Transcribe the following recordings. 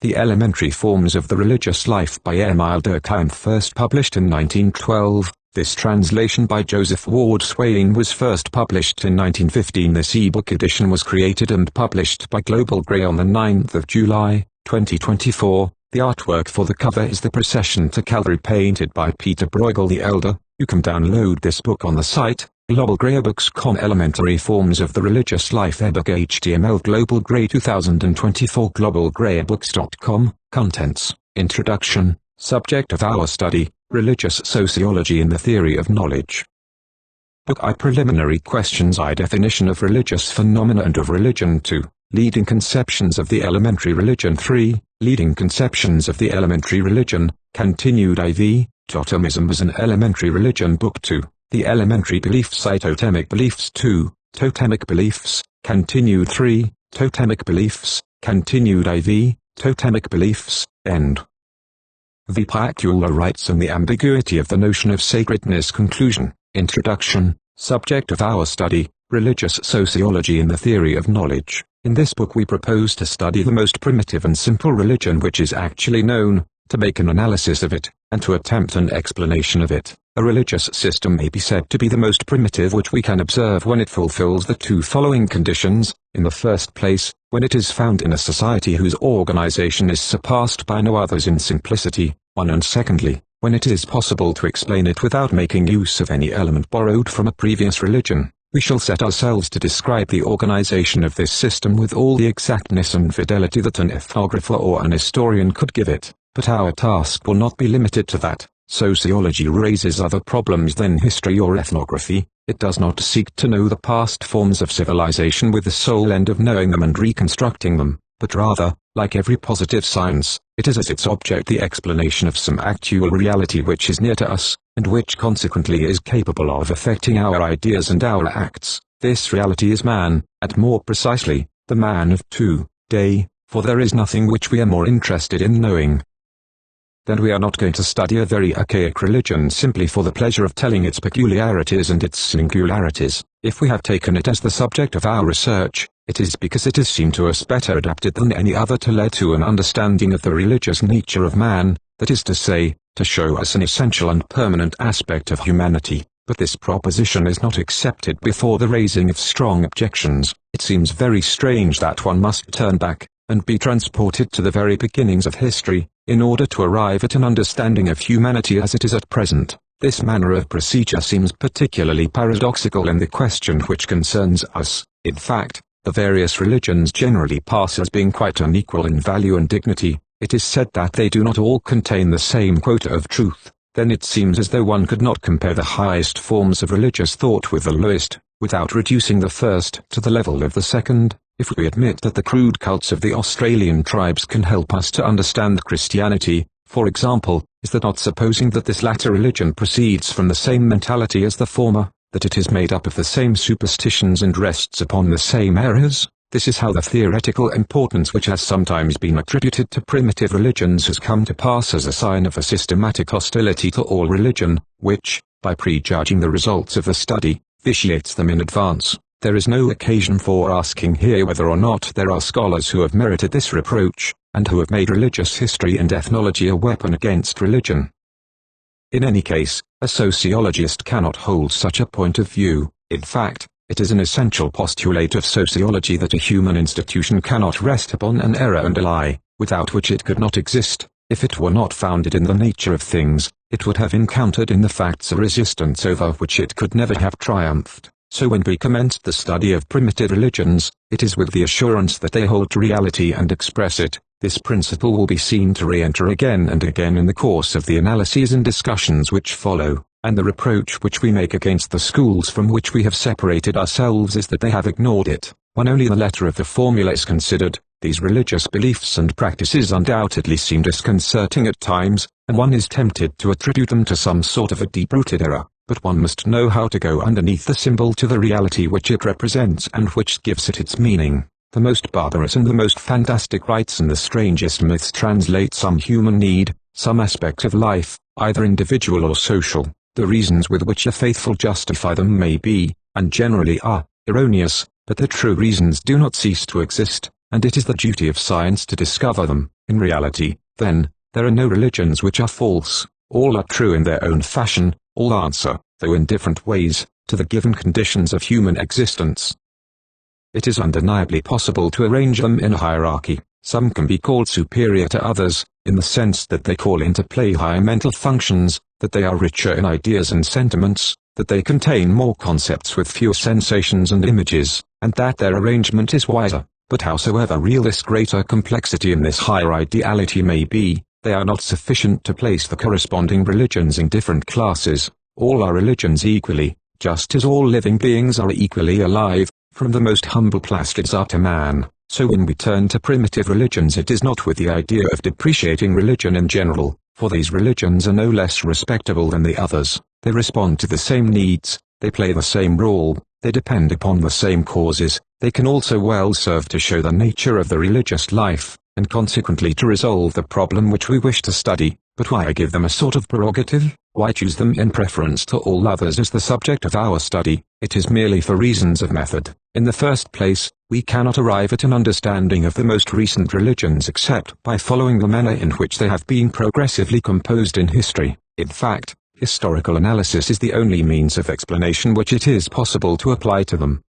The Elementary Forms of the Religious Life by Émile Durkheim, first published in 1912. This translation by Joseph Ward Swain was first published in 1915. This ebook edition was created and published by Global Grey on the 9th of July, 2024. The artwork for the cover is the Procession to Calvary painted by Peter Bruegel the Elder. You can download this book on the site, globalgraybooks.com. Elementary Forms of the Religious Life ebook HTML Global Grey 2024 globalgraybooks.com. Contents: Introduction. Subject of our study: Religious Sociology in the Theory of Knowledge. Book I. Preliminary questions. I. Definition of religious phenomena and of religion. 2. Leading conceptions of the elementary religion. 3. Leading conceptions of the elementary religion. Continued. IV. Totemism as an elementary religion. Book 2. The elementary beliefs. I. Totemic beliefs. 2. Totemic beliefs. Continued. 3. Totemic beliefs. Continued. IV. Totemic beliefs. End. The Particular rights and the ambiguity of the notion of sacredness. Conclusion. Introduction. Subject of our study: Religious Sociology in the Theory of Knowledge. In this book we propose to study the most primitive and simple religion which is actually known, to make an analysis of it, and to attempt an explanation of it. A religious system may be said to be the most primitive which we can observe when it fulfills the two following conditions: in the first place, when it is found in a society whose organization is surpassed by no others in simplicity, and secondly, when it is possible to explain it without making use of any element borrowed from a previous religion. We shall set ourselves to describe the organization of this system with all the exactness and fidelity that an ethnographer or an historian could give it, but our task will not be limited to that. Sociology raises other problems than history or ethnography. It does not seek to know the past forms of civilization with the sole end of knowing them and reconstructing them, but rather, like every positive science, it has as its object the explanation of some actual reality which is near to us, and which consequently is capable of affecting our ideas and our acts. This reality is man, and more precisely, the man of today, for there is nothing which we are more interested in knowing. Then we are not going to study a very archaic religion simply for the pleasure of telling its peculiarities and its singularities. If we have taken it as the subject of our research, it is because it has seemed to us better adapted than any other to lead to an understanding of the religious nature of man, that is to say, to show us an essential and permanent aspect of humanity. But this proposition is not accepted before the raising of strong objections. It seems very strange that one must turn back, and be transported to the very beginnings of history, in order to arrive at an understanding of humanity as it is at present. This manner of procedure seems particularly paradoxical in the question which concerns us. In fact, the various religions generally pass as being quite unequal in value and dignity. It is said that they do not all contain the same quota of truth. Then it seems as though one could not compare the highest forms of religious thought with the lowest, without reducing the first to the level of the second. If we admit that the crude cults of the Australian tribes can help us to understand Christianity, for example, is that not supposing that this latter religion proceeds from the same mentality as the former, that it is made up of the same superstitions and rests upon the same errors? This is how the theoretical importance which has sometimes been attributed to primitive religions has come to pass as a sign of a systematic hostility to all religion, which, by prejudging the results of the study, vitiates them in advance. There is no occasion for asking here whether or not there are scholars who have merited this reproach, and who have made religious history and ethnology a weapon against religion. In any case, a sociologist cannot hold such a point of view. In fact, it is an essential postulate of sociology that a human institution cannot rest upon an error and a lie, without which it could not exist. If it were not founded in the nature of things, it would have encountered in the facts a resistance over which it could never have triumphed. So when we commenced the study of primitive religions, it is with the assurance that they hold to reality and express it. This principle will be seen to re-enter again and again in the course of the analyses and discussions which follow, and the reproach which we make against the schools from which we have separated ourselves is that they have ignored it. When only the letter of the formula is considered, these religious beliefs and practices undoubtedly seem disconcerting at times, and one is tempted to attribute them to some sort of a deep-rooted error. But one must know how to go underneath the symbol to the reality which it represents and which gives it its meaning. The most barbarous and the most fantastic rites and the strangest myths translate some human need, some aspect of life, either individual or social. The reasons with which the faithful justify them may be, and generally are, erroneous, but the true reasons do not cease to exist, and it is the duty of science to discover them. In reality, then, there are no religions which are false. All are true in their own fashion, all answer, though in different ways, to the given conditions of human existence. It is undeniably possible to arrange them in a hierarchy. Some can be called superior to others, in the sense that they call into play higher mental functions, that they are richer in ideas and sentiments, that they contain more concepts with fewer sensations and images, and that their arrangement is wiser. But howsoever real this greater complexity in this higher ideality may be, they are not sufficient to place the corresponding religions in different classes. All are religions equally, just as all living beings are equally alive, from the most humble plastids up to man. So when we turn to primitive religions, it is not with the idea of depreciating religion in general, for these religions are no less respectable than the others. They respond to the same needs, they play the same role, they depend upon the same causes. They can also well serve to show the nature of the religious life, and consequently to resolve the problem which we wish to study. But why give them a sort of prerogative? Why choose them in preference to all others as the subject of our study? It is merely for reasons of method. In the first place, we cannot arrive at an understanding of the most recent religions except by following the manner in which they have been progressively composed in history. In fact, historical analysis is the only means of explanation which it is possible to apply to them.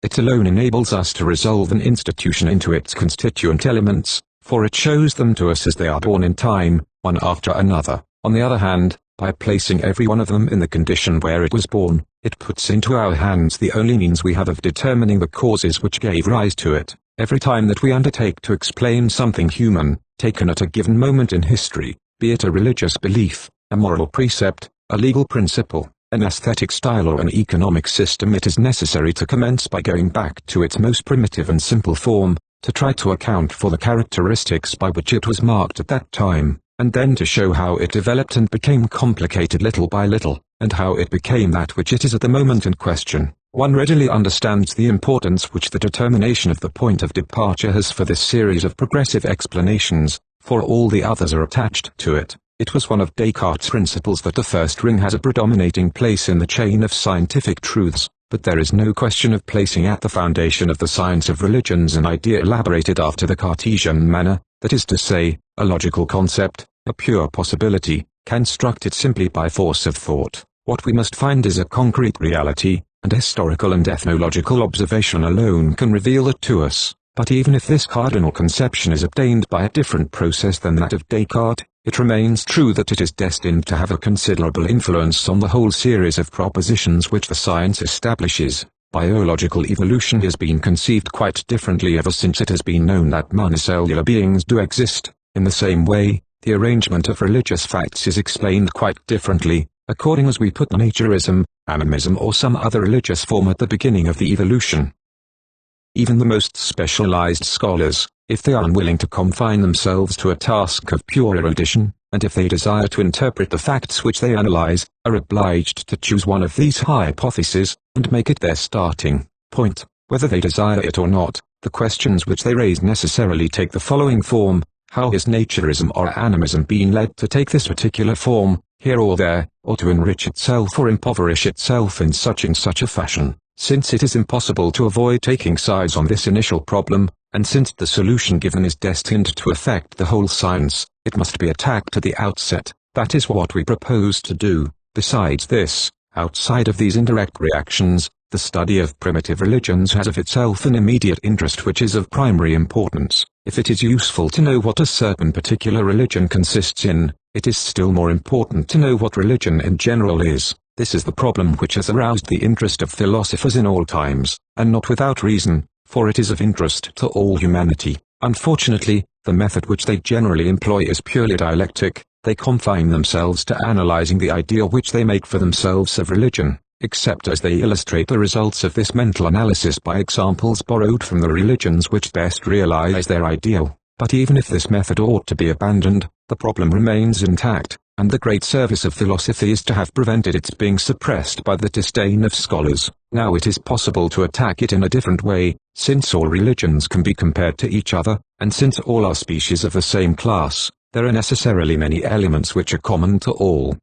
It alone enables us to resolve an institution into its constituent elements, for it shows them to us as they are born in time, one after another. On the other hand, by placing every one of them in the condition where it was born, it puts into our hands the only means we have of determining the causes which gave rise to it. Every time that we undertake to explain something human, taken at a given moment in history, be it a religious belief, a moral precept, a legal principle, an aesthetic style or an economic system, it is necessary to commence by going back to its most primitive and simple form, to try to account for the characteristics by which it was marked at that time, and then to show how it developed and became complicated little by little, and how it became that which it is at the moment in question. One readily understands the importance which the determination of the point of departure has for this series of progressive explanations, for all the others are attached to it. It was one of Descartes' principles that the first ring has a predominating place in the chain of scientific truths, but there is no question of placing at the foundation of the science of religions an idea elaborated after the Cartesian manner, that is to say, a logical concept, a pure possibility, constructed simply by force of thought. What we must find is a concrete reality, and historical and ethnological observation alone can reveal it to us. But even if this cardinal conception is obtained by a different process than that of Descartes, it remains true that it is destined to have a considerable influence on the whole series of propositions which the science establishes. Biological evolution has been conceived quite differently ever since it has been known that monocellular beings do exist. In the same way, the arrangement of religious facts is explained quite differently, according as we put naturism, animism or some other religious form at the beginning of the evolution. Even the most specialized scholars, if they are unwilling to confine themselves to a task of pure erudition, and if they desire to interpret the facts which they analyze, are obliged to choose one of these hypotheses, and make it their starting point. Whether they desire it or not, the questions which they raise necessarily take the following form: how has naturism or animism been led to take this particular form, here or there, or to enrich itself or impoverish itself in such and such a fashion? Since it is impossible to avoid taking sides on this initial problem, and since the solution given is destined to affect the whole science, it must be attacked at the outset. That is what we propose to do. Besides this, outside of these indirect reactions, the study of primitive religions has of itself an immediate interest which is of primary importance. If it is useful to know what a certain particular religion consists in, it is still more important to know what religion in general is. This is the problem which has aroused the interest of philosophers in all times, and not without reason, for it is of interest to all humanity. Unfortunately, the method which they generally employ is purely dialectic. They confine themselves to analyzing the idea which they make for themselves of religion, except as they illustrate the results of this mental analysis by examples borrowed from the religions which best realize their ideal. But even if this method ought to be abandoned, the problem remains intact, and the great service of philosophy is to have prevented its being suppressed by the disdain of scholars. Now it is possible to attack it in a different way, since all religions can be compared to each other, and since all are species of the same class, there are necessarily many elements which are common to all.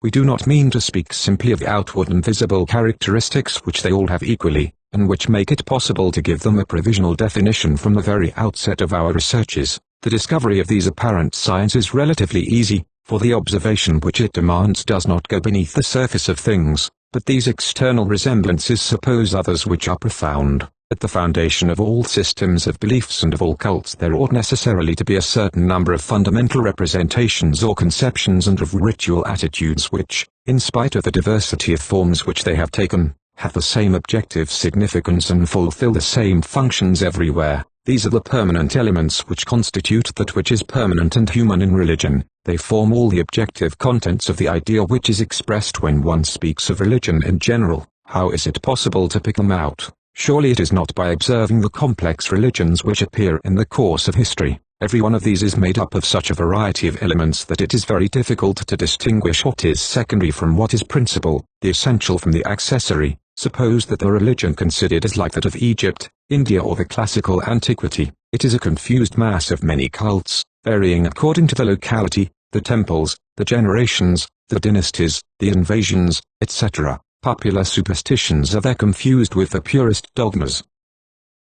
We do not mean to speak simply of outward and visible characteristics which they all have equally, and which make it possible to give them a provisional definition from the very outset of our researches. The discovery of these apparent signs is relatively easy, for the observation which it demands does not go beneath the surface of things, but these external resemblances suppose others which are profound. At the foundation of all systems of beliefs and of all cults there ought necessarily to be a certain number of fundamental representations or conceptions and of ritual attitudes which, in spite of the diversity of forms which they have taken, have the same objective significance and fulfill the same functions everywhere. These are the permanent elements which constitute that which is permanent and human in religion. They form all the objective contents of the idea which is expressed when one speaks of religion in general. How is it possible to pick them out? Surely it is not by observing the complex religions which appear in the course of history. Every one of these is made up of such a variety of elements that it is very difficult to distinguish what is secondary from what is principal, the essential from the accessory. Suppose that the religion considered is like that of Egypt, India or the classical antiquity. It is a confused mass of many cults, varying according to the locality, the temples, the generations, the dynasties, the invasions, etc. Popular superstitions are there confused with the purest dogmas.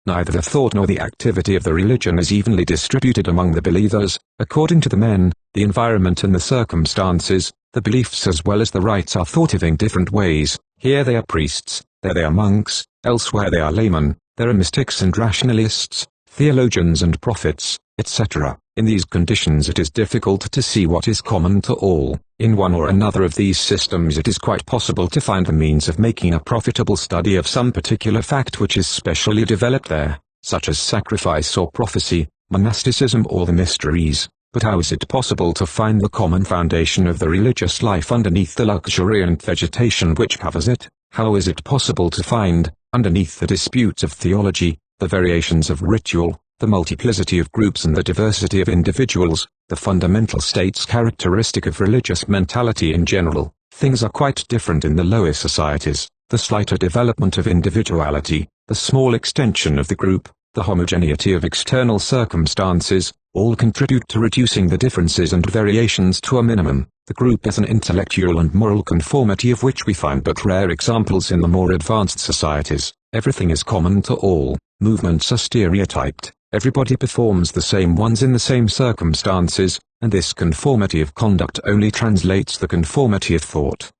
Neither the thought nor the activity of the religion is evenly distributed among the believers, according to the men, the environment and the circumstances. The beliefs as well as the rites are thought of in different ways. Here they are priests, there they are monks, elsewhere they are laymen, there are mystics and rationalists, theologians and prophets, etc. In these conditions it is difficult to see what is common to all. In one or another of these systems it is quite possible to find the means of making a profitable study of some particular fact which is specially developed there, such as sacrifice or prophecy, monasticism or the mysteries. But how is it possible to find the common foundation of the religious life underneath the luxuriant vegetation which covers it? How is it possible to find, underneath the disputes of theology, the variations of ritual, the multiplicity of groups and the diversity of individuals, the fundamental states characteristic of religious mentality in general? Things are quite different in the lower societies. The slighter development of individuality, the small extension of the group, the homogeneity of external circumstances, all contribute to reducing the differences and variations to a minimum. The group is an intellectual and moral conformity of which we find but rare examples in the more advanced societies. Everything is common to all. Movements are stereotyped. Everybody performs the same ones in the same circumstances, and this conformity of conduct only translates the conformity of thought.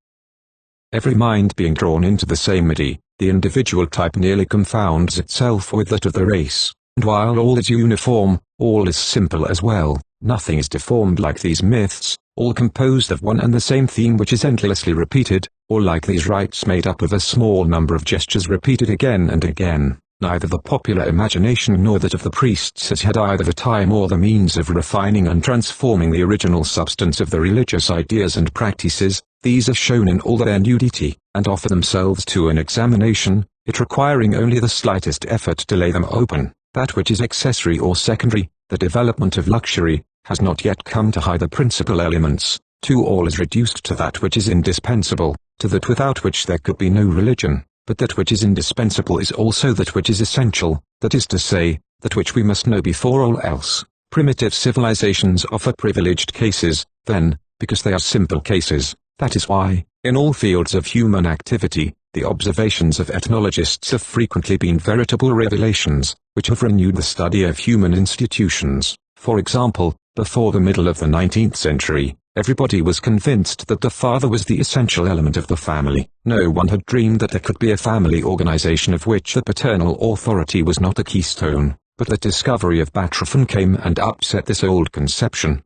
Every mind being drawn into the same eddy, the individual type nearly confounds itself with that of the race, and while all is uniform, all is simple as well. Nothing is deformed like these myths, all composed of one and the same theme which is endlessly repeated, or like these rites made up of a small number of gestures repeated again and again. Neither the popular imagination nor that of the priests has had either the time or the means of refining and transforming the original substance of the religious ideas and practices. These are shown in all their nudity, and offer themselves to an examination, it requiring only the slightest effort to lay them open. That which is accessory or secondary, the development of luxury, has not yet come to hide the principal elements. To all is reduced to that which is indispensable, to that without which there could be no religion. But that which is indispensable is also that which is essential, that is to say, that which we must know before all else. Primitive civilizations offer privileged cases, then, because they are simple cases. That is why, in all fields of human activity, the observations of ethnologists have frequently been veritable revelations, which have renewed the study of human institutions. For example, before the middle of the 19th century, everybody was convinced that the father was the essential element of the family. No one had dreamed that there could be a family organization of which the paternal authority was not the keystone, but the discovery of Profane came and upset this old conception.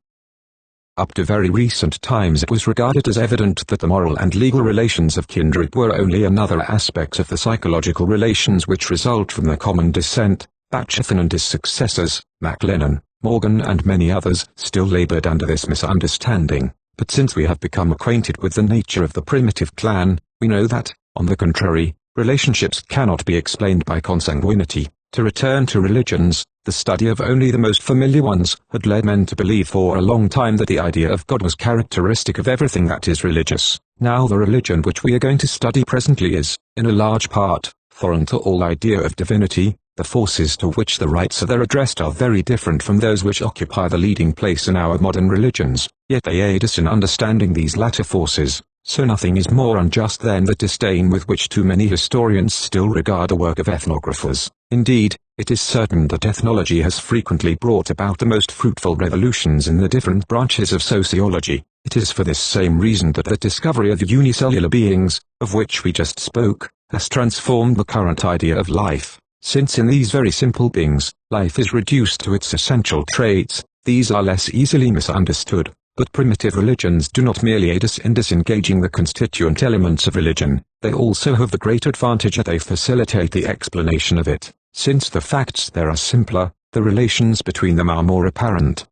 Up to very recent times it was regarded as evident that the moral and legal relations of kindred were only another aspect of the psychological relations which result from the common descent. Profane and his successors, MacLennan, Morgan and many others, still labored under this misunderstanding, but since we have become acquainted with the nature of the primitive clan, we know that, on the contrary, relationships cannot be explained by consanguinity. To return to religions, the study of only the most familiar ones had led men to believe for a long time that the idea of God was characteristic of everything that is religious. Now the religion which we are going to study presently is, in a large part, foreign to all idea of divinity. The forces to which the rites are there addressed are very different from those which occupy the leading place in our modern religions, yet they aid us in understanding these latter forces. So nothing is more unjust than the disdain with which too many historians still regard the work of ethnographers. Indeed, It is certain that ethnology has frequently brought about the most fruitful revolutions in the different branches of sociology. It is for this same reason that the discovery of unicellular beings, of which we just spoke, has transformed the current idea of life. Since in these very simple beings, life is reduced to its essential traits, these are less easily misunderstood. But primitive religions do not merely aid us in disengaging the constituent elements of religion, they also have the great advantage that they facilitate the explanation of it. Since the facts there are simpler, the relations between them are more apparent.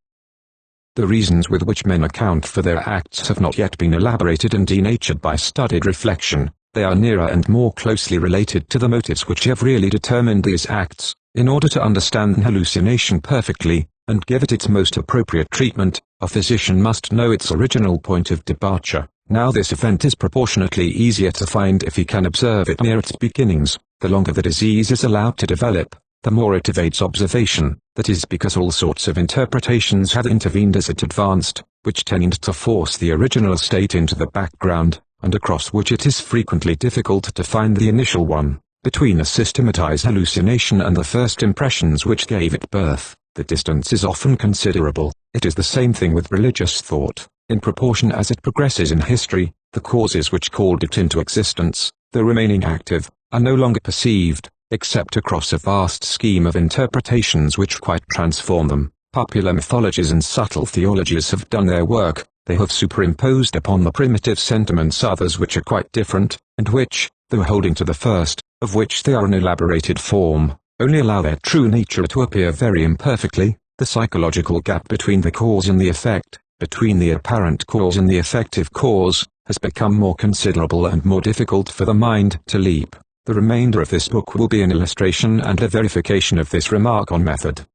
The reasons with which men account for their acts have not yet been elaborated and denatured by studied reflection. They are nearer and more closely related to the motives which have really determined these acts. In order to understand an hallucination perfectly, and give it its most appropriate treatment, a physician must know its original point of departure. Now this event is proportionately easier to find if he can observe it near its beginnings. The longer the disease is allowed to develop, the more it evades observation. That is because all sorts of interpretations have intervened as it advanced, which tend to force the original state into the background, and across which it is frequently difficult to find the initial one. Between a systematized hallucination and the first impressions which gave it birth, the distance is often considerable. It is the same thing with religious thought. In proportion as it progresses in history, the causes which called it into existence, though remaining active, are no longer perceived, except across a vast scheme of interpretations which quite transform them. Popular mythologies and subtle theologies have done their work. They have superimposed upon the primitive sentiments others which are quite different, and which, though holding to the first, of which they are an elaborated form, only allow their true nature to appear very imperfectly. The psychological gap between the cause and the effect, between the apparent cause and the effective cause, has become more considerable and more difficult for the mind to leap. The remainder of this book will be an illustration and a verification of this remark on method.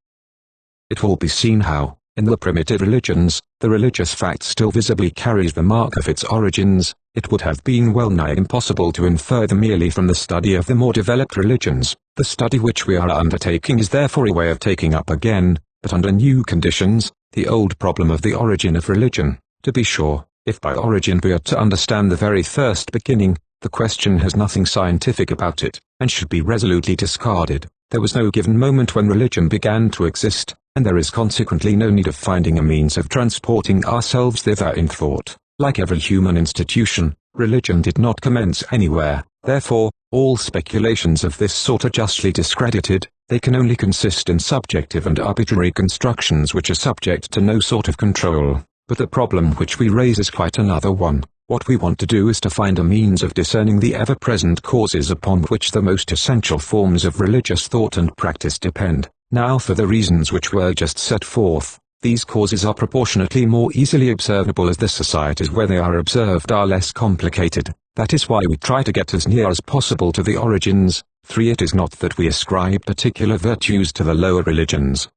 It will be seen how, in the primitive religions, the religious fact still visibly carries the mark of its origins. It would have been well nigh impossible to infer them merely from the study of the more developed religions. The study which we are undertaking is therefore a way of taking up again, but under new conditions, the old problem of the origin of religion. To be sure, if by origin we are to understand the very first beginning, the question has nothing scientific about it, and should be resolutely discarded. There was no given moment when religion began to exist, and there is consequently no need of finding a means of transporting ourselves thither in thought. Like every human institution, religion did not commence anywhere. Therefore, all speculations of this sort are justly discredited. They can only consist in subjective and arbitrary constructions which are subject to no sort of control. But the problem which we raise is quite another one. What we want to do is to find a means of discerning the ever-present causes upon which the most essential forms of religious thought and practice depend. Now for the reasons which were just set forth, these causes are proportionately more easily observable as the societies where they are observed are less complicated. That is why we try to get as near as possible to the origins. 3. It is not that we ascribe particular virtues to the lower religions.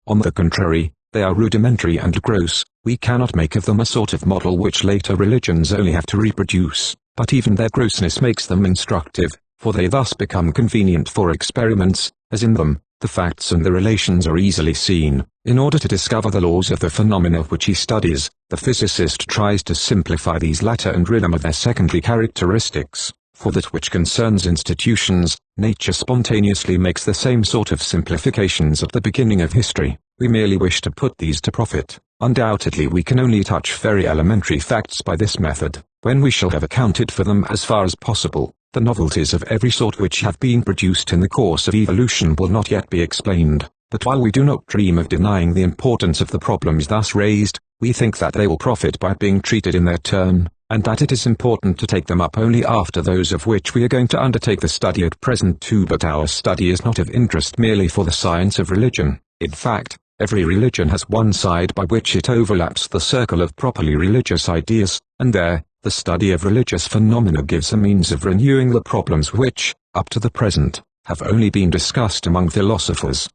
On the contrary, they are rudimentary and gross. We cannot make of them a sort of model which later religions only have to reproduce, but even their grossness makes them instructive, for they thus become convenient for experiments, as in them, the facts and the relations are easily seen. In order to discover the laws of the phenomena which he studies, the physicist tries to simplify these latter and rid them of their secondary characteristics. For that which concerns institutions, nature spontaneously makes the same sort of simplifications at the beginning of history. We merely wish to put these to profit. Undoubtedly we can only touch very elementary facts by this method. When we shall have accounted for them as far as possible, the novelties of every sort which have been produced in the course of evolution will not yet be explained. But while we do not dream of denying the importance of the problems thus raised, we think that they will profit by being treated in their turn, and that it is important to take them up only after those of which we are going to undertake the study at present too. But our study is not of interest merely for the science of religion. In fact, every religion has one side by which it overlaps the circle of properly religious ideas, and there, the study of religious phenomena gives a means of renewing the problems which, up to the present, have only been discussed among philosophers.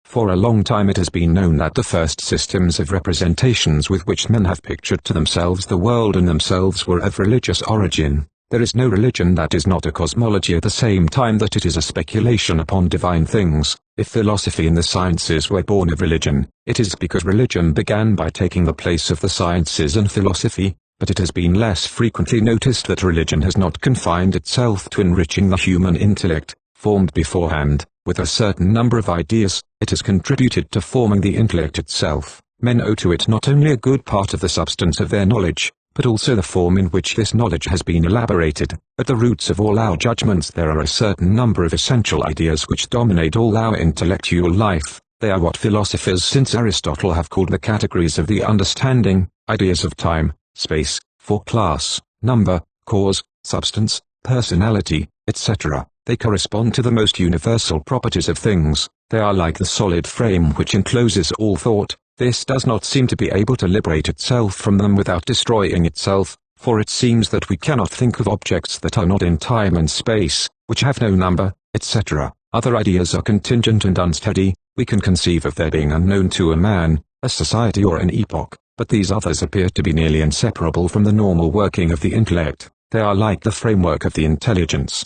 For a long time it has been known that the first systems of representations with which men have pictured to themselves the world and themselves were of religious origin. There is no religion that is not a cosmology at the same time that it is a speculation upon divine things. If philosophy and the sciences were born of religion, it is because religion began by taking the place of the sciences and philosophy, but it has been less frequently noticed that religion has not confined itself to enriching the human intellect, formed beforehand, with a certain number of ideas, it has contributed to forming the intellect itself. Men owe to it not only a good part of the substance of their knowledge, but also the form in which this knowledge has been elaborated. At the roots of all our judgments there are a certain number of essential ideas which dominate all our intellectual life. They are what philosophers since Aristotle have called the categories of the understanding, ideas of time, space, for class, number, cause, substance, personality, etc. They correspond to the most universal properties of things. They are like the solid frame which encloses all thought. This does not seem to be able to liberate itself from them without destroying itself, for it seems that we cannot think of objects that are not in time and space, which have no number, etc. Other ideas are contingent and unsteady. We can conceive of their being unknown to a man, a society or an epoch, but these others appear to be nearly inseparable from the normal working of the intellect. They are like the framework of the intelligence.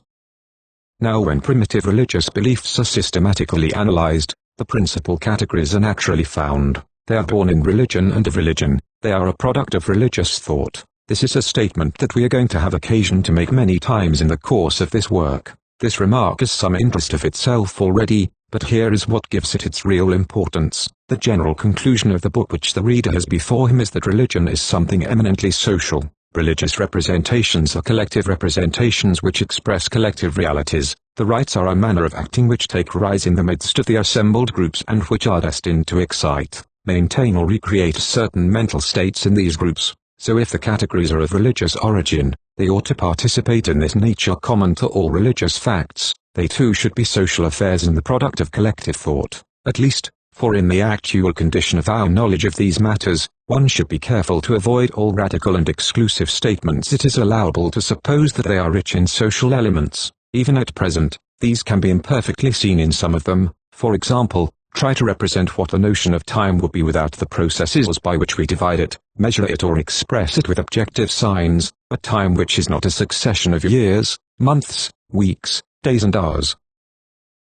Now when primitive religious beliefs are systematically analyzed, the principal categories are naturally found. They are born in religion and of religion. They are a product of religious thought. This is a statement that we are going to have occasion to make many times in the course of this work. This remark has some interest of itself already, but here is what gives it its real importance. The general conclusion of the book which the reader has before him is that religion is something eminently social. Religious representations are collective representations which express collective realities. The rites are a manner of acting which take rise in the midst of the assembled groups and which are destined to excite, maintain or recreate certain mental states in these groups. So if the categories are of religious origin, they ought to participate in this nature common to all religious facts. They too should be social affairs and the product of collective thought, at least, for in the actual condition of our knowledge of these matters, one should be careful to avoid all radical and exclusive statements. It is allowable to suppose that they are rich in social elements. Even at present, these can be imperfectly seen in some of them. For example, try to represent what the notion of time would be without the processes by which we divide it, measure it or express it with objective signs, a time which is not a succession of years, months, weeks, days and hours.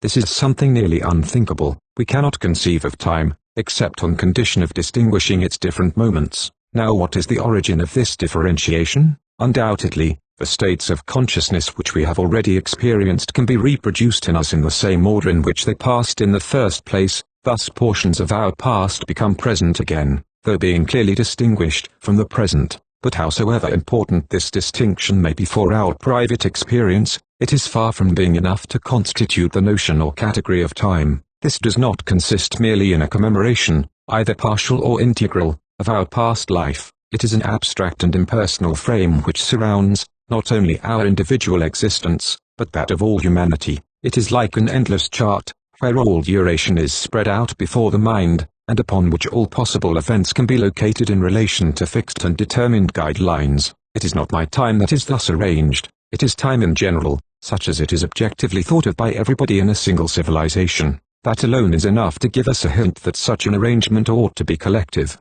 This is something nearly unthinkable. We cannot conceive of time, except on condition of distinguishing its different moments. Now what is the origin of this differentiation? Undoubtedly, the states of consciousness which we have already experienced can be reproduced in us in the same order in which they passed in the first place. Thus portions of our past become present again, though being clearly distinguished from the present. But howsoever important this distinction may be for our private experience, it is far from being enough to constitute the notion or category of time. This does not consist merely in a commemoration, either partial or integral, of our past life. It is an abstract and impersonal frame which surrounds, not only our individual existence, but that of all humanity. It is like an endless chart, where all duration is spread out before the mind, and upon which all possible events can be located in relation to fixed and determined guidelines. It is not my time that is thus arranged, it is time in general, such as it is objectively thought of by everybody in a single civilization. That alone is enough to give us a hint that such an arrangement ought to be collective.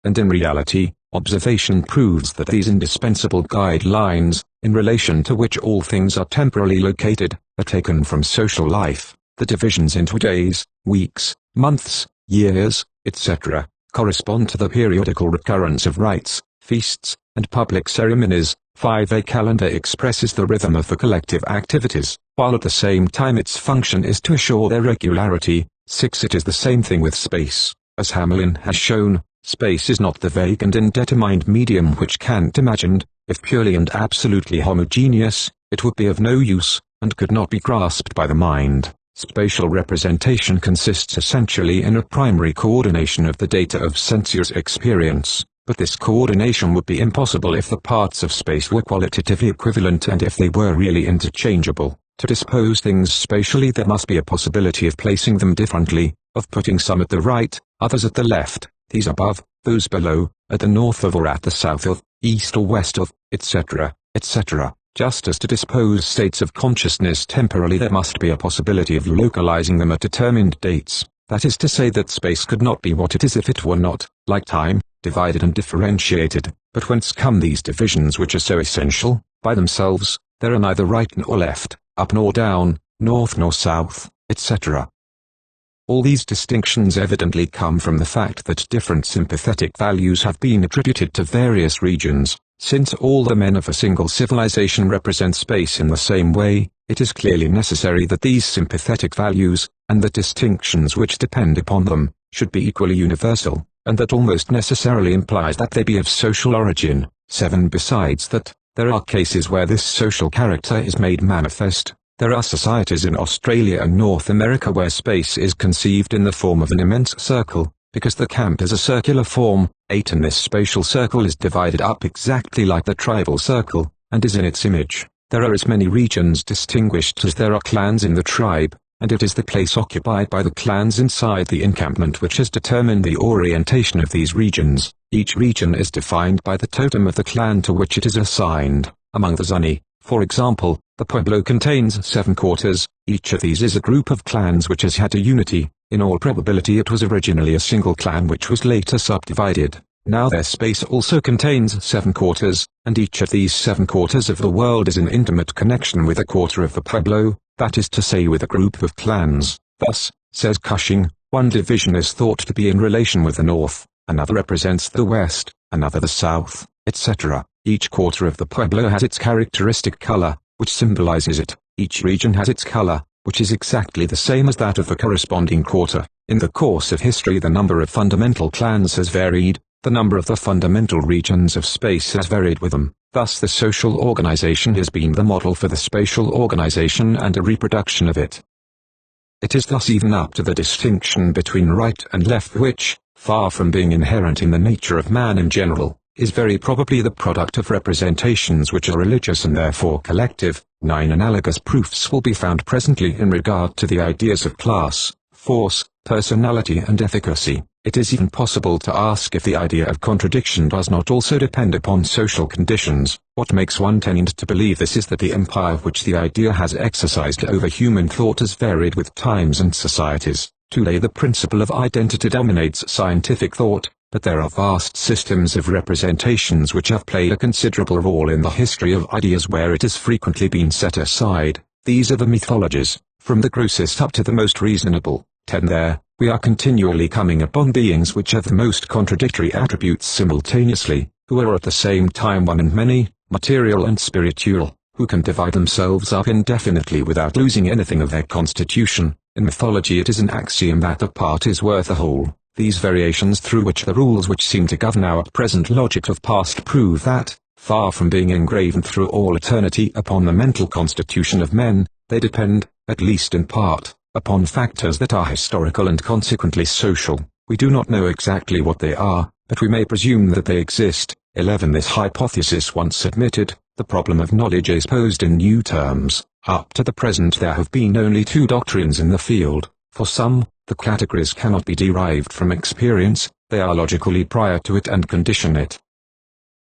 And in reality, observation proves that these indispensable guidelines, in relation to which all things are temporally located, are taken from social life. The divisions into days, weeks, months, years, etc., correspond to the periodical recurrence of rites, feasts, and public ceremonies. 5. Calendar expresses the rhythm of the collective activities, while at the same time its function is to assure their regularity. 6. It is the same thing with space. As Hamelin has shown, space is not the vague and indeterminate medium which Kant imagined. If purely and absolutely homogeneous, it would be of no use, and could not be grasped by the mind. Spatial representation consists essentially in a primary coordination of the data of sensuous experience, but this coordination would be impossible if the parts of space were qualitatively equivalent and if they were really interchangeable. To dispose things spatially, there must be a possibility of placing them differently, of putting some at the right, others at the left, these above, those below, at the north of or at the south of, east or west of, etc., etc. Just as to dispose states of consciousness temporally, there must be a possibility of localizing them at determined dates. That is to say that space could not be what it is if it were not, like time, divided and differentiated. But whence come these divisions which are so essential? By themselves, there are neither right nor left, up nor down, north nor south, etc. All these distinctions evidently come from the fact that different sympathetic values have been attributed to various regions. Since all the men of a single civilization represent space in the same way, it is clearly necessary that these sympathetic values, and the distinctions which depend upon them, should be equally universal, and that almost necessarily implies that they be of social origin. 7. Besides that, there are cases where this social character is made manifest. There are societies in Australia and North America where space is conceived in the form of an immense circle, because the camp is a circular form. 8. And this spatial circle is divided up exactly like the tribal circle, and is in its image. There are as many regions distinguished as there are clans in the tribe, and it is the place occupied by the clans inside the encampment which has determined the orientation of these regions. Each region is defined by the totem of the clan to which it is assigned. Among the Zuni, for example, the Pueblo contains 7 quarters. Each of these is a group of clans which has had a unity. In all probability it was originally a single clan which was later subdivided. Now their space also contains 7 quarters, and each of these 7 quarters of the world is in intimate connection with a quarter of the Pueblo, that is to say with a group of clans. Thus, says Cushing, one division is thought to be in relation with the north, another represents the west, another the south, etc. Each quarter of the Pueblo has its characteristic color, which symbolizes it. Each region has its color, which is exactly the same as that of the corresponding quarter. In the course of history the number of fundamental clans has varied, the number of the fundamental regions of space has varied with them. Thus the social organization has been the model for the spatial organization and a reproduction of it. It is thus even up to the distinction between right and left which, far from being inherent in the nature of man in general, is very probably the product of representations which are religious and therefore collective. 9. Analogous proofs will be found presently in regard to the ideas of class, force, personality and efficacy. It is even possible to ask if the idea of contradiction does not also depend upon social conditions. What makes one tend to believe this is that the empire which the idea has exercised over human thought has varied with times and societies. Today the principle of identity dominates scientific thought, but there are vast systems of representations which have played a considerable role in the history of ideas where it has frequently been set aside. These are the mythologies, from the grossest up to the most reasonable. 10. There, we are continually coming upon beings which have the most contradictory attributes simultaneously, who are at the same time one and many, material and spiritual, who can divide themselves up indefinitely without losing anything of their constitution. In mythology it is an axiom that a part is worth a whole. These variations through which the rules which seem to govern our present logic of past prove that, far from being engraven through all eternity upon the mental constitution of men, they depend, at least in part, upon factors that are historical and consequently social. We do not know exactly what they are, but we may presume that they exist. 11. This hypothesis once admitted, the problem of knowledge is posed in new terms. Up to the present there have been only 2 doctrines in the field. For some, the categories cannot be derived from experience, they are logically prior to it and condition it.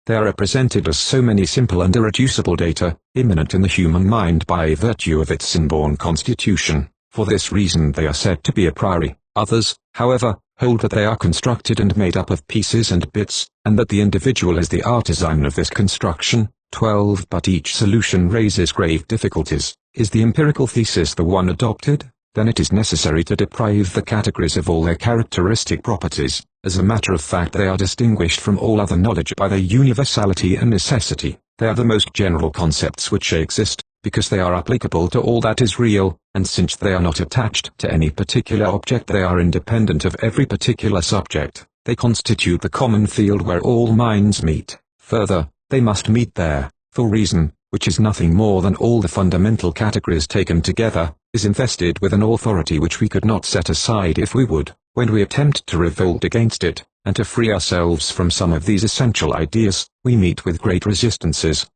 They are represented as so many simple and irreducible data, immanent in the human mind by virtue of its inborn constitution. For this reason they are said to be a priori. Others, however, hold that they are constructed and made up of pieces and bits, and that the individual is the artisan of this construction. 12. But each solution raises grave difficulties. Is the empirical thesis the one adopted? Then it is necessary to deprive the categories of all their characteristic properties. As a matter of fact they are distinguished from all other knowledge by their universality and necessity. They are the most general concepts which exist, because they are applicable to all that is real, and since they are not attached to any particular object they are independent of every particular subject. They constitute the common field where all minds meet. Further, they must meet there, for reason, which is nothing more than all the fundamental categories taken together, is invested with an authority which we could not set aside if we would. When we attempt to revolt against it, and to free ourselves from some of these essential ideas, we meet with great resistances.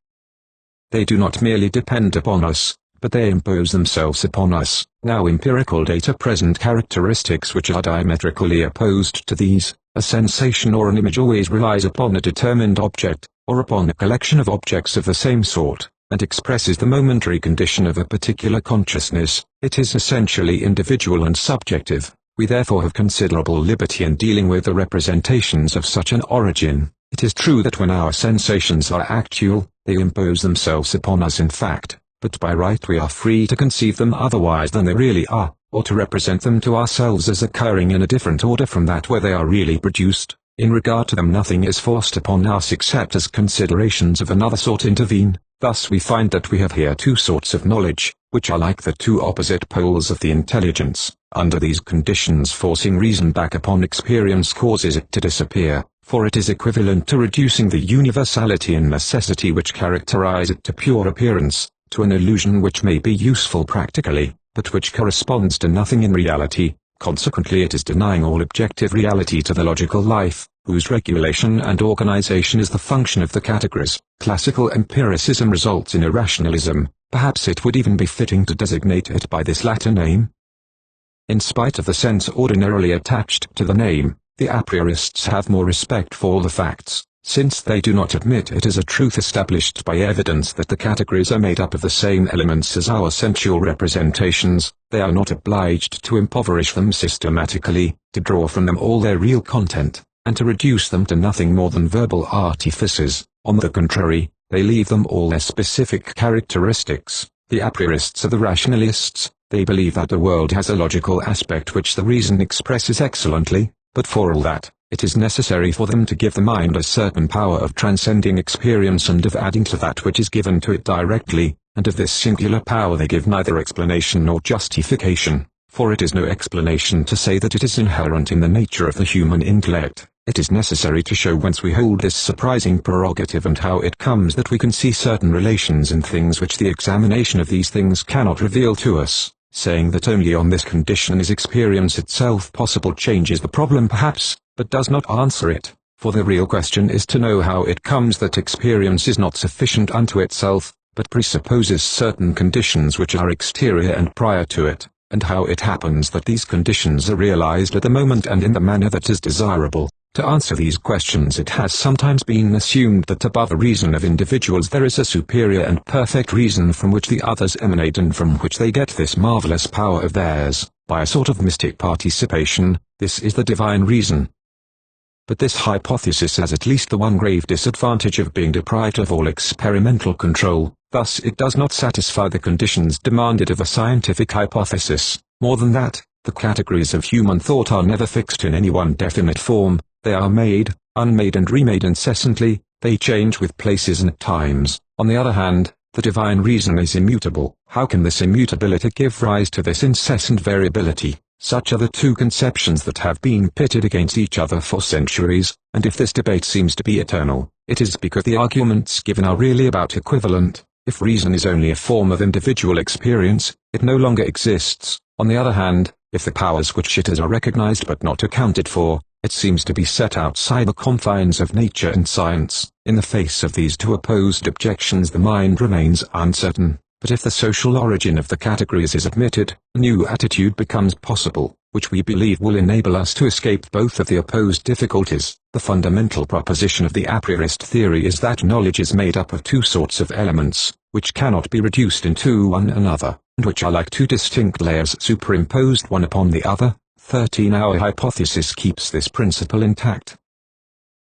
They do not merely depend upon us, but they impose themselves upon us. Now empirical data present characteristics which are diametrically opposed to these. A sensation or an image always relies upon a determined object, or upon a collection of objects of the same sort, and expresses the momentary condition of a particular consciousness. It is essentially individual and subjective. We therefore have considerable liberty in dealing with the representations of such an origin. It is true that when our sensations are actual, they impose themselves upon us in fact, but by right we are free to conceive them otherwise than they really are, or to represent them to ourselves as occurring in a different order from that where they are really produced. In regard to them nothing is forced upon us except as considerations of another sort intervene. Thus we find that we have here two sorts of knowledge, which are like the two opposite poles of the intelligence. Under these conditions, forcing reason back upon experience causes it to disappear, for it is equivalent to reducing the universality and necessity which characterize it to pure appearance, to an illusion which may be useful practically, but which corresponds to nothing in reality. Consequently, it is denying all objective reality to the logical life, whose regulation and organization is the function of the categories. Classical empiricism results in irrationalism. Perhaps it would even be fitting to designate it by this latter name. In spite of the sense ordinarily attached to the name, the a priorists have more respect for the facts, since they do not admit it as a truth established by evidence that the categories are made up of the same elements as our sensual representations. They are not obliged to impoverish them systematically, to draw from them all their real content, and to reduce them to nothing more than verbal artifices. On the contrary, they leave them all their specific characteristics. The a priorists are the rationalists. They believe that the world has a logical aspect which the reason expresses excellently, but for all that, it is necessary for them to give the mind a certain power of transcending experience and of adding to that which is given to it directly, and of this singular power they give neither explanation nor justification, for it is no explanation to say that it is inherent in the nature of the human intellect. It is necessary to show whence we hold this surprising prerogative and how it comes that we can see certain relations in things which the examination of these things cannot reveal to us. Saying that only on this condition is experience itself possible changes the problem perhaps, but does not answer it, for the real question is to know how it comes that experience is not sufficient unto itself, but presupposes certain conditions which are exterior and prior to it, and how it happens that these conditions are realized at the moment and in the manner that is desirable. To answer these questions, it has sometimes been assumed that above a reason of individuals there is a superior and perfect reason from which the others emanate and from which they get this marvelous power of theirs, by a sort of mystic participation. This is the divine reason. But this hypothesis has at least the one grave disadvantage of being deprived of all experimental control. Thus it does not satisfy the conditions demanded of a scientific hypothesis. More than that, the categories of human thought are never fixed in any one definite form. They are made, unmade and remade incessantly. They change with places and times. On the other hand, the divine reason is immutable. How can this immutability give rise to this incessant variability? Such are the two conceptions that have been pitted against each other for centuries, and if this debate seems to be eternal, it is because the arguments given are really about equivalent. If reason is only a form of individual experience, it no longer exists. On the other hand, if the powers which it has are recognized but not accounted for, it seems to be set outside the confines of nature and science. In the face of these two opposed objections the mind remains uncertain, but if the social origin of the categories is admitted, a new attitude becomes possible, which we believe will enable us to escape both of the opposed difficulties. The fundamental proposition of the a priorist theory is that knowledge is made up of two sorts of elements, which cannot be reduced into one another, and which are like two distinct layers superimposed one upon the other. 13. Our hypothesis keeps this principle intact.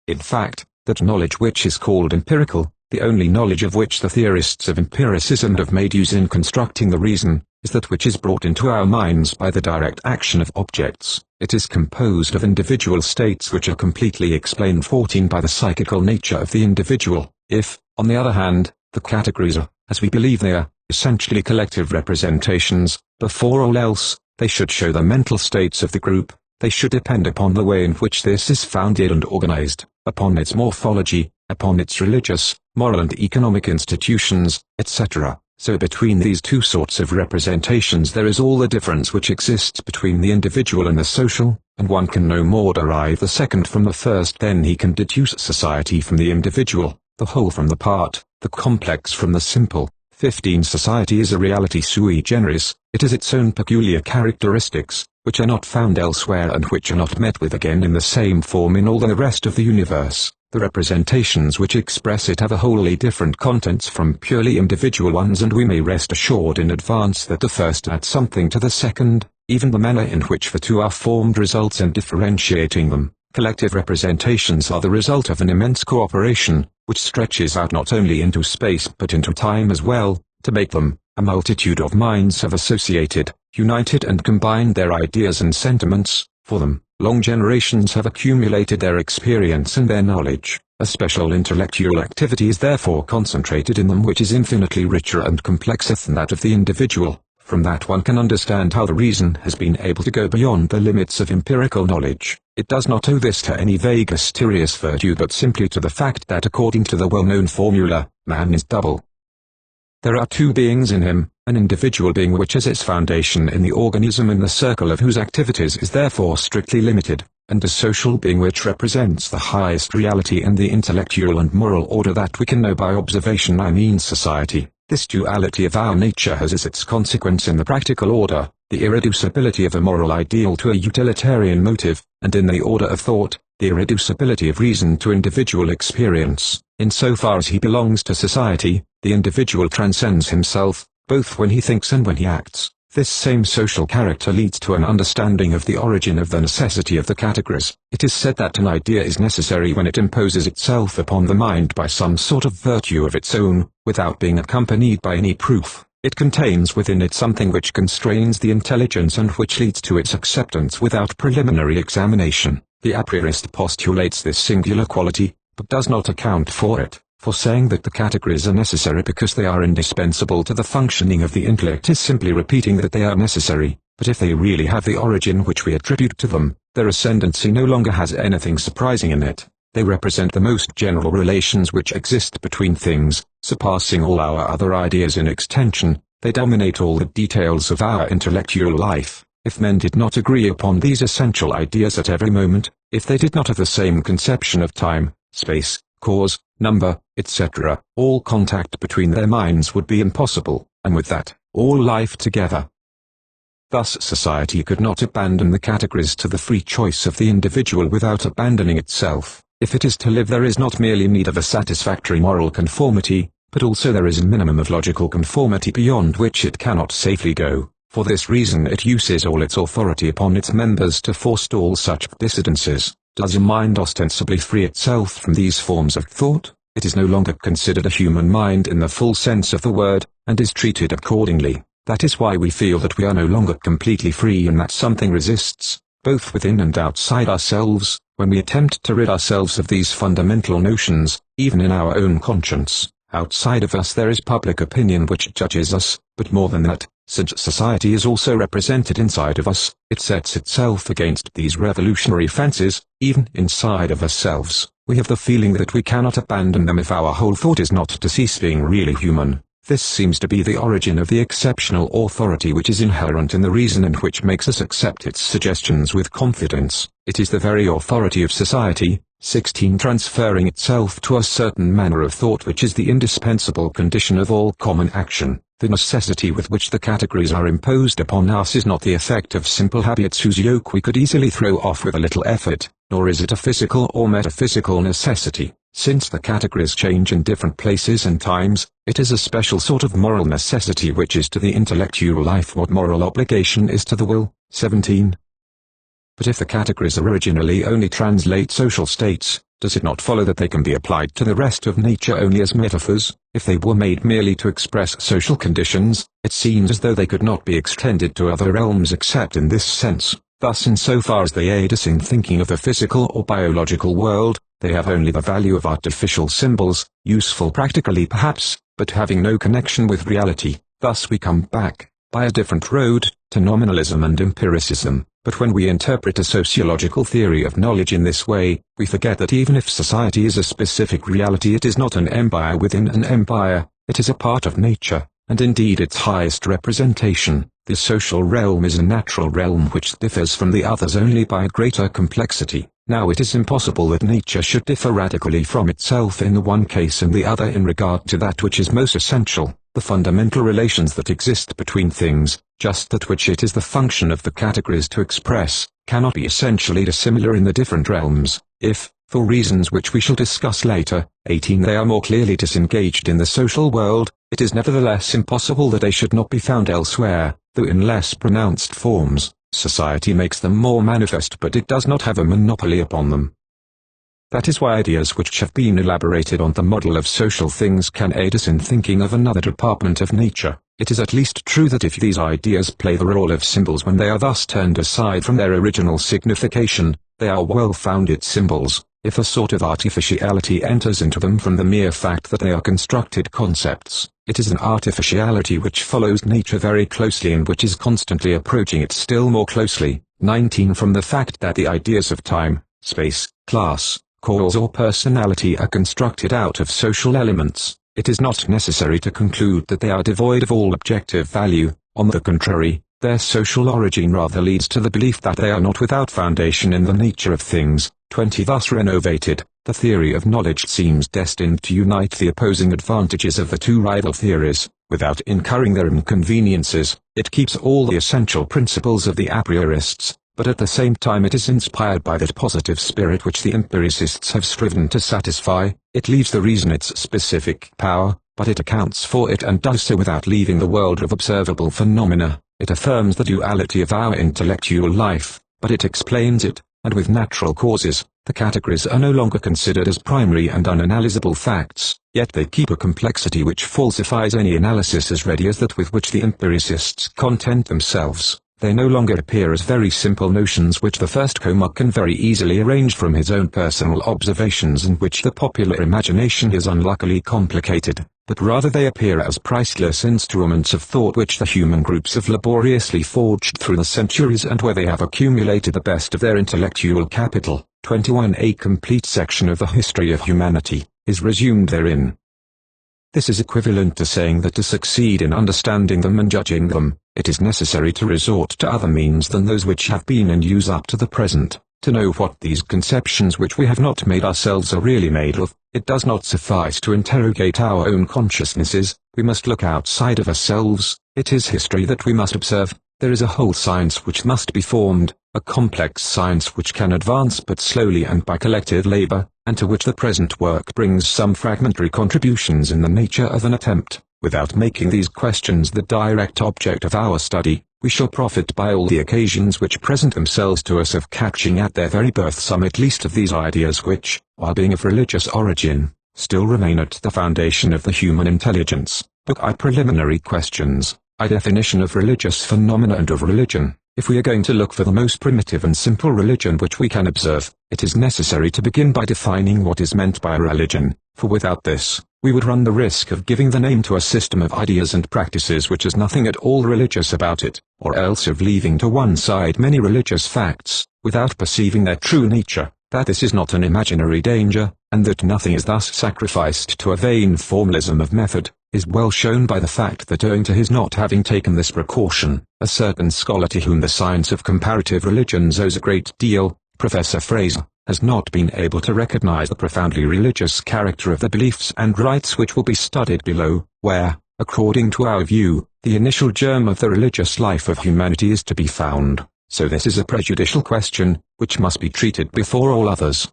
In fact, that knowledge which is called empirical, the only knowledge of which the theorists of empiricism have made use in constructing the reason, is that which is brought into our minds by the direct action of objects. It is composed of individual states which are completely explained 14 by the psychical nature of the individual. If, on the other hand, the categories are, as we believe they are, essentially collective representations, before all else, they should show the mental states of the group. They should depend upon the way in which this is founded and organized, upon its morphology, upon its religious, moral and economic institutions, etc. So between these two sorts of representations there is all the difference which exists between the individual and the social, and one can no more derive the second from the first than he can deduce society from the individual, the whole from the part, the complex from the simple. 15. Society is a reality sui generis. It has its own peculiar characteristics, which are not found elsewhere and which are not met with again in the same form in all the rest of the universe. The representations which express it have a wholly different contents from purely individual ones, and we may rest assured in advance that the first adds something to the second. Even the manner in which the two are formed results in differentiating them. Collective representations are the result of an immense cooperation, which stretches out not only into space but into time as well. To make them, a multitude of minds have associated, united and combined their ideas and sentiments. For them, long generations have accumulated their experience and their knowledge. A special intellectual activity is therefore concentrated in them which is infinitely richer and complexer than that of the individual. From that one can understand how the reason has been able to go beyond the limits of empirical knowledge. It does not owe this to any vague mysterious virtue but simply to the fact that according to the well-known formula, man is double. There are two beings in him, an individual being which has its foundation in the organism and the circle of whose activities is therefore strictly limited, and a social being which represents the highest reality and the intellectual and moral order that we can know by observation, I mean society. This duality of our nature has as its consequence in the practical order, the irreducibility of a moral ideal to a utilitarian motive, and in the order of thought, the irreducibility of reason to individual experience. Insofar as he belongs to society, the individual transcends himself, both when he thinks and when he acts. This same social character leads to an understanding of the origin of the necessity of the categories. It is said that an idea is necessary when it imposes itself upon the mind by some sort of virtue of its own, without being accompanied by any proof. It contains within it something which constrains the intelligence and which leads to its acceptance without preliminary examination. The a priorist postulates this singular quality, but does not account for it. For saying that the categories are necessary because they are indispensable to the functioning of the intellect is simply repeating that they are necessary, but if they really have the origin which we attribute to them, their ascendancy no longer has anything surprising in it. They represent the most general relations which exist between things, surpassing all our other ideas in extension. They dominate all the details of our intellectual life. If men did not agree upon these essential ideas at every moment, if they did not have the same conception of time, space, cause, number, etc., all contact between their minds would be impossible, and with that, all life together. Thus society could not abandon the categories to the free choice of the individual without abandoning itself. If it is to live, there is not merely need of a satisfactory moral conformity, but also there is a minimum of logical conformity beyond which it cannot safely go. For this reason it uses all its authority upon its members to forestall such dissidences. Does a mind ostensibly free itself from these forms of thought? It is no longer considered a human mind in the full sense of the word, and is treated accordingly. That is why we feel that we are no longer completely free and that something resists, both within and outside ourselves, when we attempt to rid ourselves of these fundamental notions, even in our own conscience. Outside of us there is public opinion which judges us, but more than that, since society is also represented inside of us, it sets itself against these revolutionary fences. Even inside of ourselves, we have the feeling that we cannot abandon them if our whole thought is not to cease being really human. This seems to be the origin of the exceptional authority which is inherent in the reason and which makes us accept its suggestions with confidence. It is the very authority of society, 16 transferring itself to a certain manner of thought which is the indispensable condition of all common action. The necessity with which the categories are imposed upon us is not the effect of simple habits whose yoke we could easily throw off with a little effort, nor is it a physical or metaphysical necessity. Since the categories change in different places and times, it is a special sort of moral necessity which is to the intellectual life what moral obligation is to the will. 17. But if the categories originally only translate social states, does it not follow that they can be applied to the rest of nature only as metaphors? If they were made merely to express social conditions, it seems as though they could not be extended to other realms except in this sense. Thus insofar as they aid us in thinking of the physical or biological world, they have only the value of artificial symbols, useful practically perhaps, but having no connection with reality. Thus we come back, by a different road, to nominalism and empiricism. But when we interpret a sociological theory of knowledge in this way, we forget that even if society is a specific reality, it is not an empire within an empire, it is a part of nature, and indeed its highest representation. The social realm is a natural realm which differs from the others only by a greater complexity. Now it is impossible that nature should differ radically from itself in the one case and the other in regard to that which is most essential, the fundamental relations that exist between things, just that which it is the function of the categories to express, cannot be essentially dissimilar in the different realms, if, for reasons which we shall discuss later, 18 they are more clearly disengaged in the social world, it is nevertheless impossible that they should not be found elsewhere, though in less pronounced forms. Society makes them more manifest, but it does not have a monopoly upon them. That is why ideas which have been elaborated on the model of social things can aid us in thinking of another department of nature. It is at least true that if these ideas play the role of symbols when they are thus turned aside from their original signification, they are well-founded symbols. if a sort of artificiality enters into them from the mere fact that they are constructed concepts, it is an artificiality which follows nature very closely and which is constantly approaching it still more closely. 19. From the fact that the ideas of time, space, class, cause or personality are constructed out of social elements, it is not necessary to conclude that they are devoid of all objective value. On the contrary, their social origin rather leads to the belief that they are not without foundation in the nature of things. 20. Thus renovated, the theory of knowledge seems destined to unite the opposing advantages of the two rival theories, without incurring their inconveniences. It keeps all the essential principles of the a priorists, but at the same time it is inspired by that positive spirit which the empiricists have striven to satisfy. It leaves the reason its specific power, but it accounts for it and does so without leaving the world of observable phenomena. It affirms the duality of our intellectual life, but it explains it, and with natural causes. The categories are no longer considered as primary and unanalysable facts, yet they keep a complexity which falsifies any analysis as ready as that with which the empiricists content themselves. They no longer appear as very simple notions which the first comer can very easily arrange from his own personal observations and which the popular imagination has unluckily complicated, but rather they appear as priceless instruments of thought which the human groups have laboriously forged through the centuries and where they have accumulated the best of their intellectual capital. 21. A complete section of the history of humanity is resumed therein. This is equivalent to saying that to succeed in understanding them and judging them, it is necessary to resort to other means than those which have been in use up to the present. To know what these conceptions which we have not made ourselves are really made of, it does not suffice to interrogate our own consciousnesses, we must look outside of ourselves. It is history that we must observe. There is a whole science which must be formed, a complex science which can advance but slowly and by collective labor, and to which the present work brings some fragmentary contributions in the nature of an attempt. Without making these questions the direct object of our study, we shall profit by all the occasions which present themselves to us of catching at their very birth some at least of these ideas which, while being of religious origin, still remain at the foundation of the human intelligence. Book I. Preliminary questions. I. Definition of religious phenomena and of religion. If we are going to look for the most primitive and simple religion which we can observe, it is necessary to begin by defining what is meant by a religion, for without this, we would run the risk of giving the name to a system of ideas and practices which has nothing at all religious about it, or else of leaving to one side many religious facts, without perceiving their true nature. That this is not an imaginary danger, and that nothing is thus sacrificed to a vain formalism of method, is well shown by the fact that owing to his not having taken this precaution, a certain scholar to whom the science of comparative religions owes a great deal, Professor Fraser, has not been able to recognize the profoundly religious character of the beliefs and rites which will be studied below, where, according to our view, the initial germ of the religious life of humanity is to be found. So this is a prejudicial question, which must be treated before all others.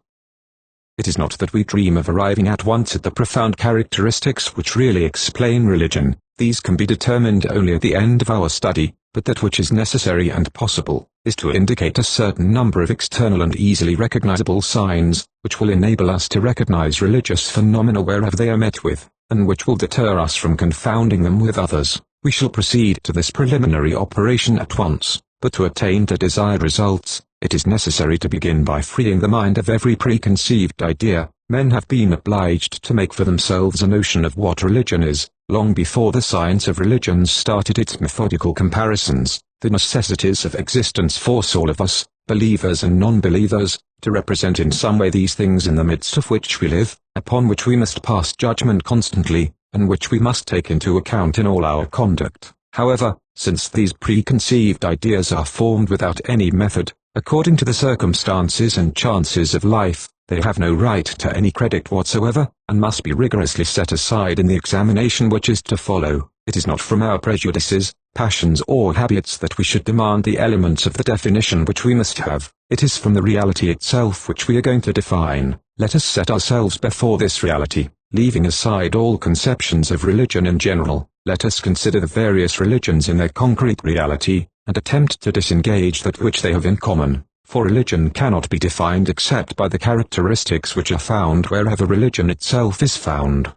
It is not that we dream of arriving at once at the profound characteristics which really explain religion, these can be determined only at the end of our study, but that which is necessary and possible, is to indicate a certain number of external and easily recognizable signs, which will enable us to recognize religious phenomena wherever they are met with, and which will deter us from confounding them with others. We shall proceed to this preliminary operation at once. But to attain the desired results, it is necessary to begin by freeing the mind of every preconceived idea. Men have been obliged to make for themselves a notion of what religion is, long before the science of religions started its methodical comparisons. The necessities of existence force all of us, believers and non-believers, to represent in some way these things in the midst of which we live, upon which we must pass judgment constantly, and which we must take into account in all our conduct. However, since these preconceived ideas are formed without any method, according to the circumstances and chances of life, they have no right to any credit whatsoever, and must be rigorously set aside in the examination which is to follow. It is not from our prejudices, passions or habits that we should demand the elements of the definition which we must have. It is from the reality itself which we are going to define. Let us set ourselves before this reality, leaving aside all conceptions of religion in general. Let us consider the various religions in their concrete reality, and attempt to disengage that which they have in common, for religion cannot be defined except by the characteristics which are found wherever religion itself is found.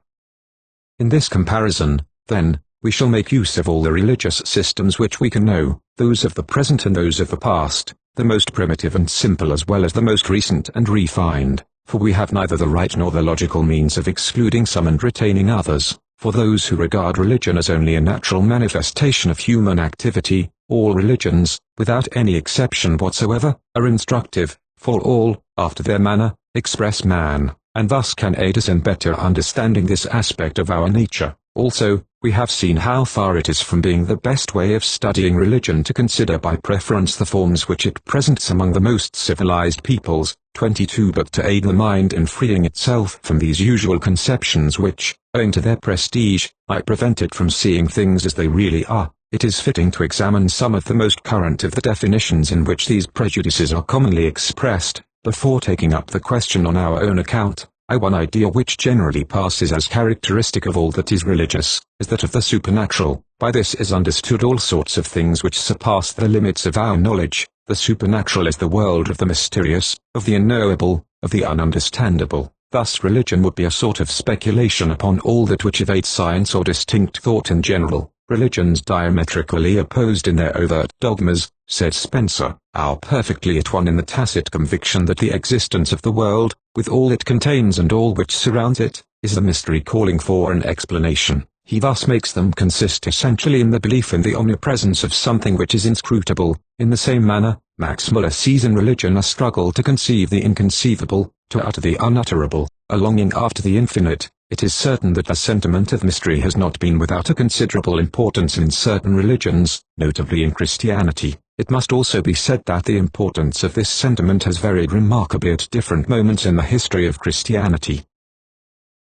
In this comparison, then, we shall make use of all the religious systems which we can know, those of the present and those of the past, the most primitive and simple as well as the most recent and refined. for we have neither the right nor the logical means of excluding some and retaining others. For those who regard religion as only a natural manifestation of human activity, all religions, without any exception whatsoever, are instructive, for all, after their manner, express man, and thus can aid us in better understanding this aspect of our nature. Also, we have seen how far it is from being the best way of studying religion to consider by preference the forms which it presents among the most civilized peoples. 22 But to aid the mind in freeing itself from these usual conceptions which, owing to their prestige, might prevent it from seeing things as they really are, it is fitting to examine some of the most current of the definitions in which these prejudices are commonly expressed, before taking up the question on our own account. One idea which generally passes as characteristic of all that is religious, is that of the supernatural. By this is understood all sorts of things which surpass the limits of our knowledge. The supernatural is the world of the mysterious, of the unknowable, of the ununderstandable. Thus religion would be a sort of speculation upon all that which evades science or distinct thought in general. Religions diametrically opposed in their overt dogmas, said Spencer, are perfectly at one in the tacit conviction that the existence of the world, with all it contains and all which surrounds it, is a mystery calling for an explanation. He thus makes them consist essentially in the belief in the omnipresence of something which is inscrutable. In the same manner, Max Muller sees in religion a struggle to conceive the inconceivable, to utter the unutterable, a longing after the infinite. It is certain that the sentiment of mystery has not been without a considerable importance in certain religions, notably in Christianity. It must also be said that the importance of this sentiment has varied remarkably at different moments in the history of Christianity.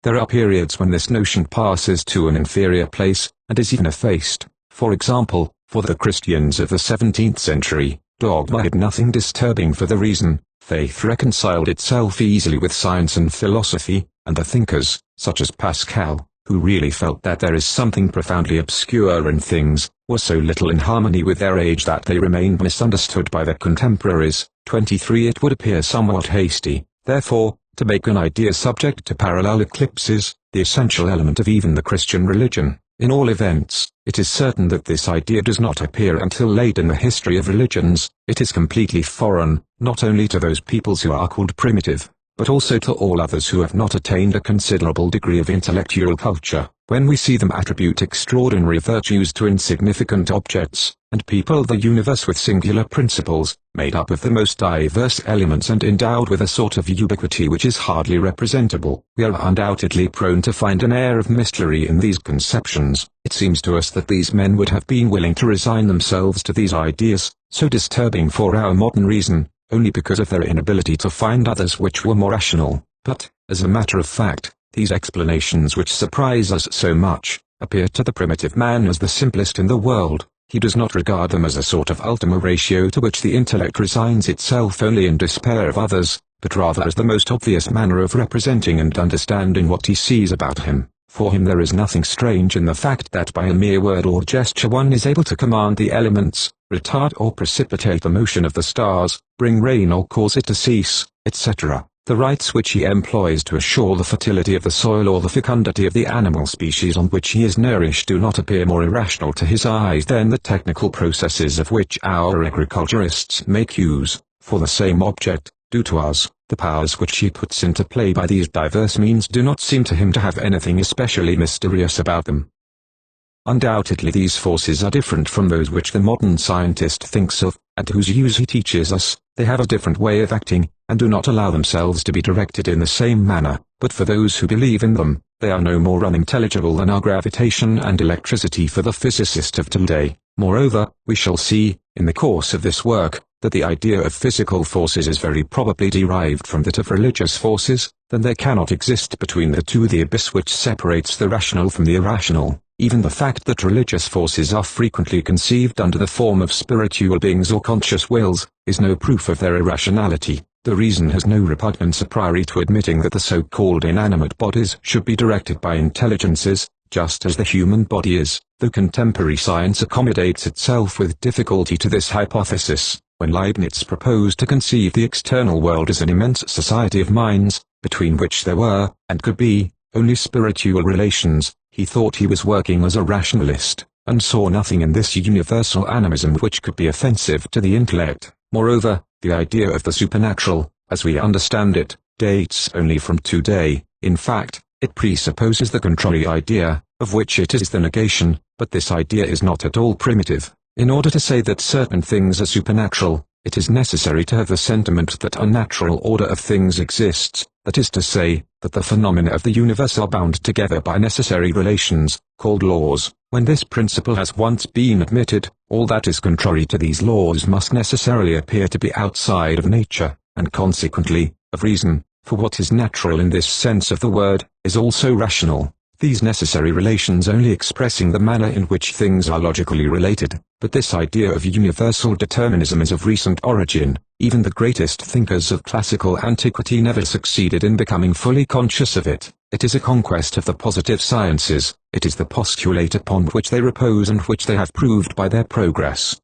There are periods when this notion passes to an inferior place, and is even effaced. For example, for the Christians of the 17th century, dogma had nothing disturbing for the reason, faith reconciled itself easily with science and philosophy, and the thinkers, such as Pascal, who really felt that there is something profoundly obscure in things, were so little in harmony with their age that they remained misunderstood by their contemporaries. 23 It would appear somewhat hasty, therefore, to make an idea subject to parallel eclipses, the essential element of even the Christian religion. In all events, it is certain that this idea does not appear until late in the history of religions. It is completely foreign, not only to those peoples who are called primitive, but also to all others who have not attained a considerable degree of intellectual culture. When we see them attribute extraordinary virtues to insignificant objects, and people the universe with singular principles, made up of the most diverse elements and endowed with a sort of ubiquity which is hardly representable, we are undoubtedly prone to find an air of mystery in these conceptions. It seems to us that these men would have been willing to resign themselves to these ideas, so disturbing for our modern reason, only because of their inability to find others which were more rational. But, as a matter of fact, these explanations which surprise us so much, appear to the primitive man as the simplest in the world. He does not regard them as a sort of ultima ratio to which the intellect resigns itself only in despair of others, but rather as the most obvious manner of representing and understanding what he sees about him. For him there is nothing strange in the fact that by a mere word or gesture one is able to command the elements, retard or precipitate the motion of the stars, bring rain or cause it to cease, etc. The rites which he employs to assure the fertility of the soil or the fecundity of the animal species on which he is nourished do not appear more irrational to his eyes than the technical processes of which our agriculturists make use, for the same object, do to us. The powers which he puts into play by these diverse means do not seem to him to have anything especially mysterious about them. Undoubtedly these forces are different from those which the modern scientist thinks of, and whose use he teaches us. They have a different way of acting, and do not allow themselves to be directed in the same manner, but for those who believe in them, they are no more unintelligible than are gravitation and electricity for the physicist of today. Moreover, we shall see, in the course of this work, that the idea of physical forces is very probably derived from that of religious forces. Then there cannot exist between the two the abyss which separates the rational from the irrational. Even the fact that religious forces are frequently conceived under the form of spiritual beings or conscious wills, is no proof of their irrationality. The reason has no repugnance a priori to admitting that the so-called inanimate bodies should be directed by intelligences, just as the human body is, though contemporary science accommodates itself with difficulty to this hypothesis. When Leibniz proposed to conceive the external world as an immense society of minds, between which there were, and could be, only spiritual relations, he thought he was working as a rationalist, and saw nothing in this universal animism which could be offensive to the intellect. Moreover, the idea of the supernatural, as we understand it, dates only from today. In fact, it presupposes the contrary idea, of which it is the negation, but this idea is not at all primitive. In order to say that certain things are supernatural, it is necessary to have the sentiment that a natural order of things exists, that is to say, that the phenomena of the universe are bound together by necessary relations, called laws. When this principle has once been admitted, all that is contrary to these laws must necessarily appear to be outside of nature, and consequently, of reason, for what is natural in this sense of the word, is also rational, these necessary relations only expressing the manner in which things are logically related. But this idea of universal determinism is of recent origin. Even the greatest thinkers of classical antiquity never succeeded in becoming fully conscious of it. It is a conquest of the positive sciences, it is the postulate upon which they repose and which they have proved by their progress.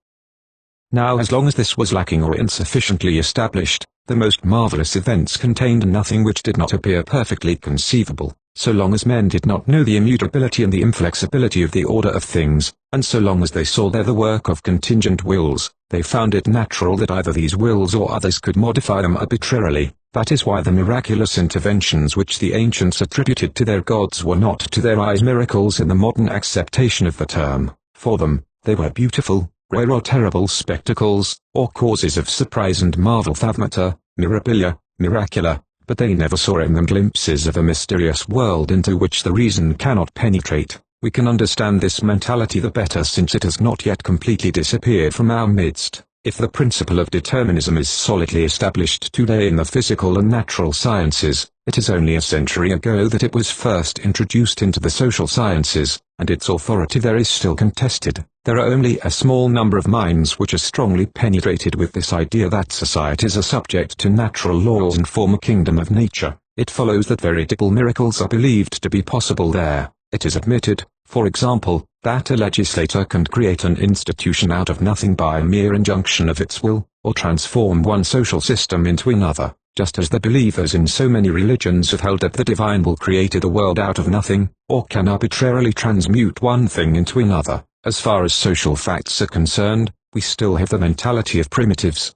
Now, as long as this was lacking or insufficiently established, the most marvelous events contained nothing which did not appear perfectly conceivable. So long as men did not know the immutability and the inflexibility of the order of things, and so long as they saw there the work of contingent wills, they found it natural that either these wills or others could modify them arbitrarily. That is why the miraculous interventions which the ancients attributed to their gods were not to their eyes miracles in the modern acceptation of the term. For them, they were beautiful, rare or terrible spectacles, or causes of surprise and marvel, thaumaata, mirabilia, miracula. But they never saw in them glimpses of a mysterious world into which the reason cannot penetrate. We can understand this mentality the better since it has not yet completely disappeared from our midst. If the principle of determinism is solidly established today in the physical and natural sciences, it is only a century ago that it was first introduced into the social sciences, and its authority there is still contested. There are only a small number of minds which are strongly penetrated with this idea that societies are subject to natural laws and form a kingdom of nature. It follows that veritable miracles are believed to be possible there. It is admitted, for example, that a legislator can create an institution out of nothing by a mere injunction of its will, or transform one social system into another, just as the believers in so many religions have held that the divine will created a world out of nothing, or can arbitrarily transmute one thing into another. As far as social facts are concerned, we still have the mentality of primitives.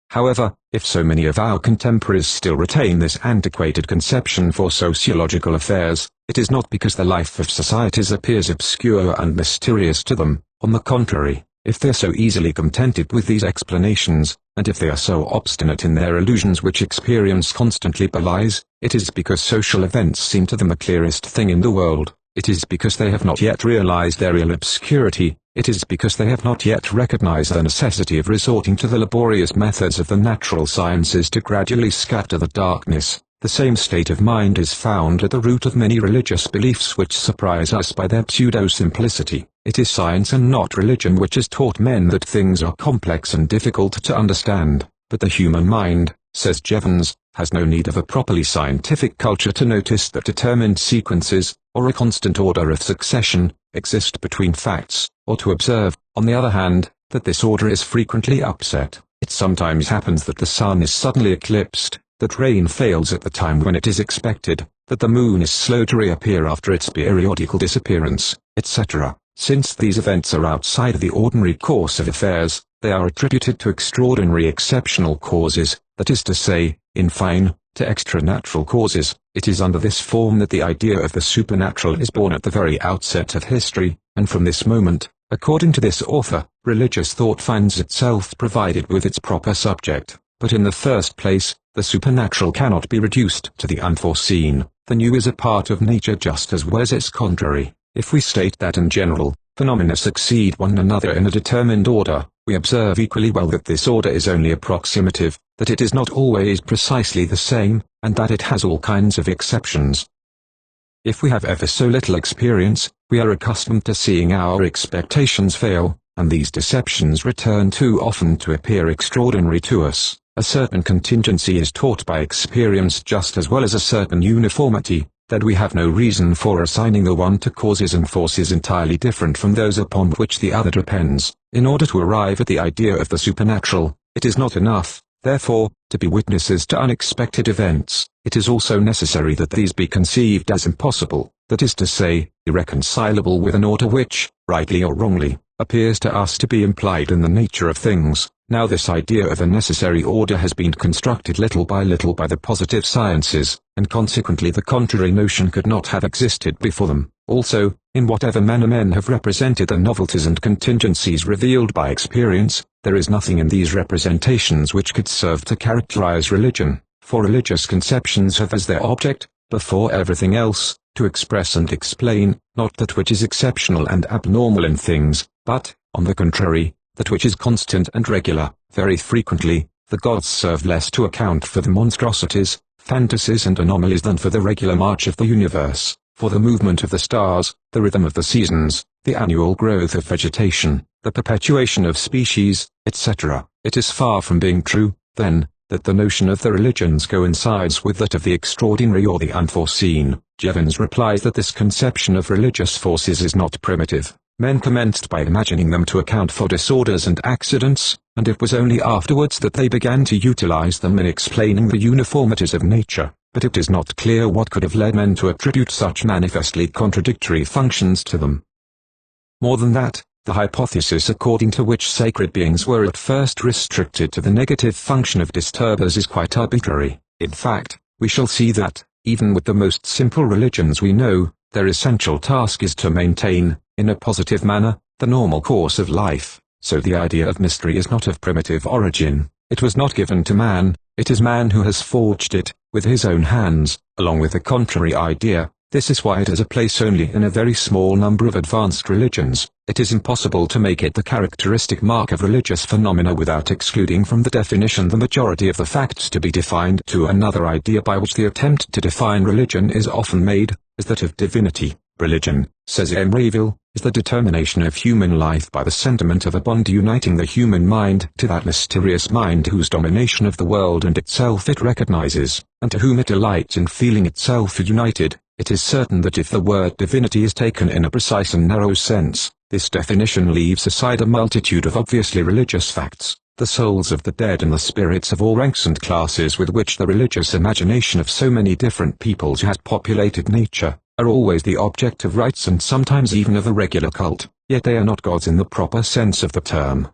However, if so many of our contemporaries still retain this antiquated conception for sociological affairs, it is not because the life of societies appears obscure and mysterious to them. On the contrary, if they are so easily contented with these explanations, and if they are so obstinate in their illusions which experience constantly belies, it is because social events seem to them the clearest thing in the world. It is because they have not yet realized their real obscurity. It is because they have not yet recognized the necessity of resorting to the laborious methods of the natural sciences to gradually scatter the darkness. The same state of mind is found at the root of many religious beliefs which surprise us by their pseudo-simplicity. It is science and not religion which has taught men that things are complex and difficult to understand. But the human mind, says Jevons, has no need of a properly scientific culture to notice that determined sequences, or a constant order of succession, exist between facts, or to observe, on the other hand, that this order is frequently upset. It sometimes happens that the sun is suddenly eclipsed, that rain fails at the time when it is expected, that the moon is slow to reappear after its periodical disappearance, etc. Since these events are outside of the ordinary course of affairs, they are attributed to extraordinary exceptional causes, that is to say, in fine, to extranatural causes. It is under this form that the idea of the supernatural is born at the very outset of history, and from this moment, according to this author, religious thought finds itself provided with its proper subject. But in the first place, the supernatural cannot be reduced to the unforeseen. The new is a part of nature just as well as its contrary. If we state that in general, phenomena succeed one another in a determined order, we observe equally well that this order is only approximative, that it is not always precisely the same, and that it has all kinds of exceptions. If we have ever so little experience, we are accustomed to seeing our expectations fail, and these deceptions return too often to appear extraordinary to us. A certain contingency is taught by experience just as well as a certain uniformity, that we have no reason for assigning the one to causes and forces entirely different from those upon which the other depends. In order to arrive at the idea of the supernatural, it is not enough, therefore, to be witnesses to unexpected events. It is also necessary that these be conceived as impossible, that is to say, irreconcilable with an order which, rightly or wrongly, appears to us to be implied in the nature of things. Now this idea of a necessary order has been constructed little by little by the positive sciences, and consequently the contrary notion could not have existed before them. Also, in whatever manner men have represented the novelties and contingencies revealed by experience, there is nothing in these representations which could serve to characterize religion, for religious conceptions have as their object, before everything else, to express and explain, not that which is exceptional and abnormal in things, but, on the contrary, that which is constant and regular. Very frequently, the gods serve less to account for the monstrosities, fantasies and anomalies than for the regular march of the universe, for the movement of the stars, the rhythm of the seasons, the annual growth of vegetation, the perpetuation of species, etc. It is far from being true, then, that the notion of the religions coincides with that of the extraordinary or the unforeseen. Jevons replies that this conception of religious forces is not primitive. Men commenced by imagining them to account for disorders and accidents, and it was only afterwards that they began to utilize them in explaining the uniformities of nature. But it is not clear what could have led men to attribute such manifestly contradictory functions to them. More than that, the hypothesis according to which sacred beings were at first restricted to the negative function of disturbers is quite arbitrary. In fact, we shall see that, even with the most simple religions we know, their essential task is to maintain, in a positive manner, the normal course of life. So the idea of mystery is not of primitive origin. It was not given to man, it is man who has forged it, with his own hands, along with the contrary idea. This is why it has a place only in a very small number of advanced religions. It is impossible to make it the characteristic mark of religious phenomena without excluding from the definition the majority of the facts to be defined. To another idea by which the attempt to define religion is often made, is that of divinity. Religion, says M. Rayville, is the determination of human life by the sentiment of a bond uniting the human mind to that mysterious mind whose domination of the world and itself it recognizes, and to whom it delights in feeling itself united. It is certain that if the word divinity is taken in a precise and narrow sense, this definition leaves aside a multitude of obviously religious facts. The souls of the dead and the spirits of all ranks and classes with which the religious imagination of so many different peoples has populated nature, are always the object of rites and sometimes even of a regular cult, yet they are not gods in the proper sense of the term.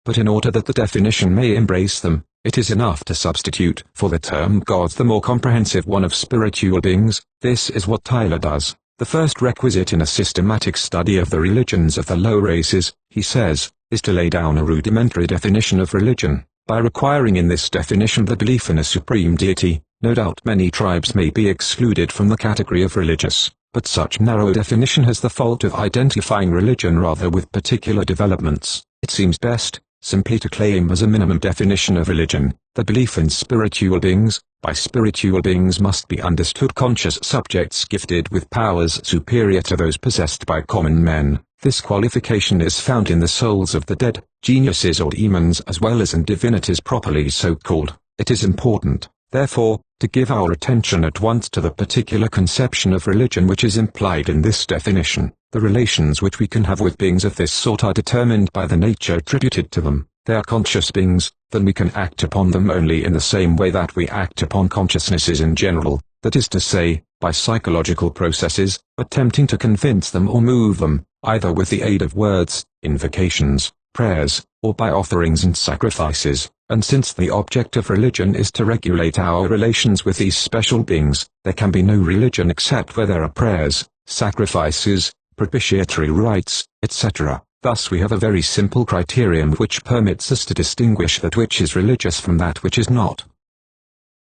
But in order that the definition may embrace them, it is enough to substitute for the term gods the more comprehensive one of spiritual beings. This is what Tyler does. The first requisite in a systematic study of the religions of the low races, he says, is to lay down a rudimentary definition of religion. By requiring in this definition the belief in a supreme deity, no doubt many tribes may be excluded from the category of religious, but such narrow definition has the fault of identifying religion rather with particular developments. It seems best, simply to claim as a minimum definition of religion, the belief in spiritual beings. By spiritual beings must be understood conscious subjects gifted with powers superior to those possessed by common men. This qualification is found in the souls of the dead, geniuses or demons as well as in divinities properly so called. It is important, therefore, to give our attention at once to the particular conception of religion which is implied in this definition. The relations which we can have with beings of this sort are determined by the nature attributed to them. They are conscious beings, then we can act upon them only in the same way that we act upon consciousnesses in general, that is to say, by psychological processes, attempting to convince them or move them, either with the aid of words, invocations, prayers, or by offerings and sacrifices. And since the object of religion is to regulate our relations with these special beings, there can be no religion except where there are prayers, sacrifices, propitiatory rites, etc. Thus we have a very simple criterion which permits us to distinguish that which is religious from that which is not.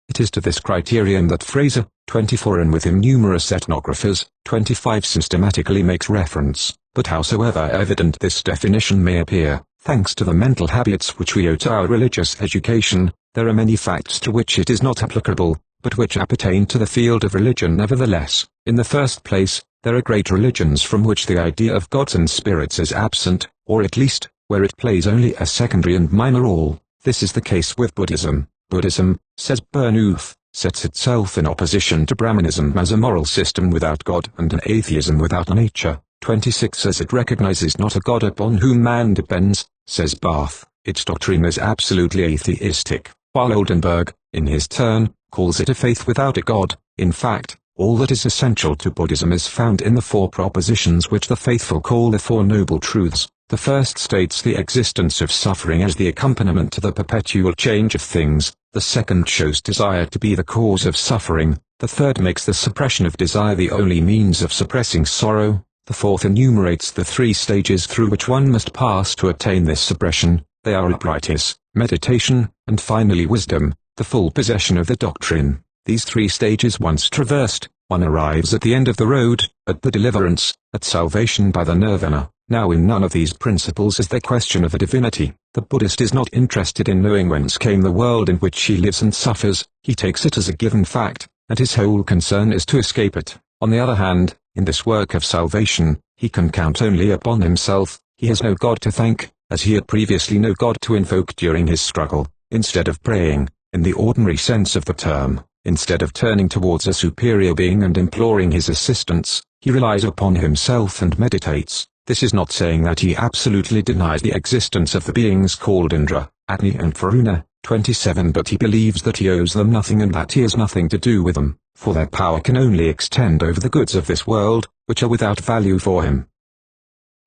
It is to this criterion that Fraser, 24, and with him numerous ethnographers, 25, systematically makes reference. But howsoever evident this definition may appear, thanks to the mental habits which we owe to our religious education, there are many facts to which it is not applicable, but which appertain to the field of religion nevertheless. In the first place, there are great religions from which the idea of gods and spirits is absent, or at least, where it plays only a secondary and minor role. This is the case with Buddhism. Buddhism, says Burnouf, sets itself in opposition to Brahmanism as a moral system without God and an atheism without nature. 26 as it recognizes not a God upon whom man depends, says Barth, its doctrine is absolutely atheistic, while Oldenburg, in his turn, calls it a faith without a God. In fact, all that is essential to Buddhism is found in the four propositions which the faithful call the Four Noble Truths. The first states the existence of suffering as the accompaniment to the perpetual change of things, the second shows desire to be the cause of suffering, the third makes the suppression of desire the only means of suppressing sorrow, the fourth enumerates the three stages through which one must pass to attain this suppression. They are uprightness, meditation, and finally wisdom, the full possession of the doctrine. These three stages once traversed, one arrives at the end of the road, at the deliverance, at salvation by the nirvana. Now in none of these principles is there question of a divinity. The Buddhist is not interested in knowing whence came the world in which he lives and suffers, he takes it as a given fact, and his whole concern is to escape it. On the other hand, in this work of salvation, he can count only upon himself, he has no God to thank, as he had previously no God to invoke during his struggle. Instead of praying, in the ordinary sense of the term, instead of turning towards a superior being and imploring his assistance, he relies upon himself and meditates. This is not saying that he absolutely denies the existence of the beings called Indra, Agni and Varuna, 27, but he believes that he owes them nothing and that he has nothing to do with them, for their power can only extend over the goods of this world, which are without value for him.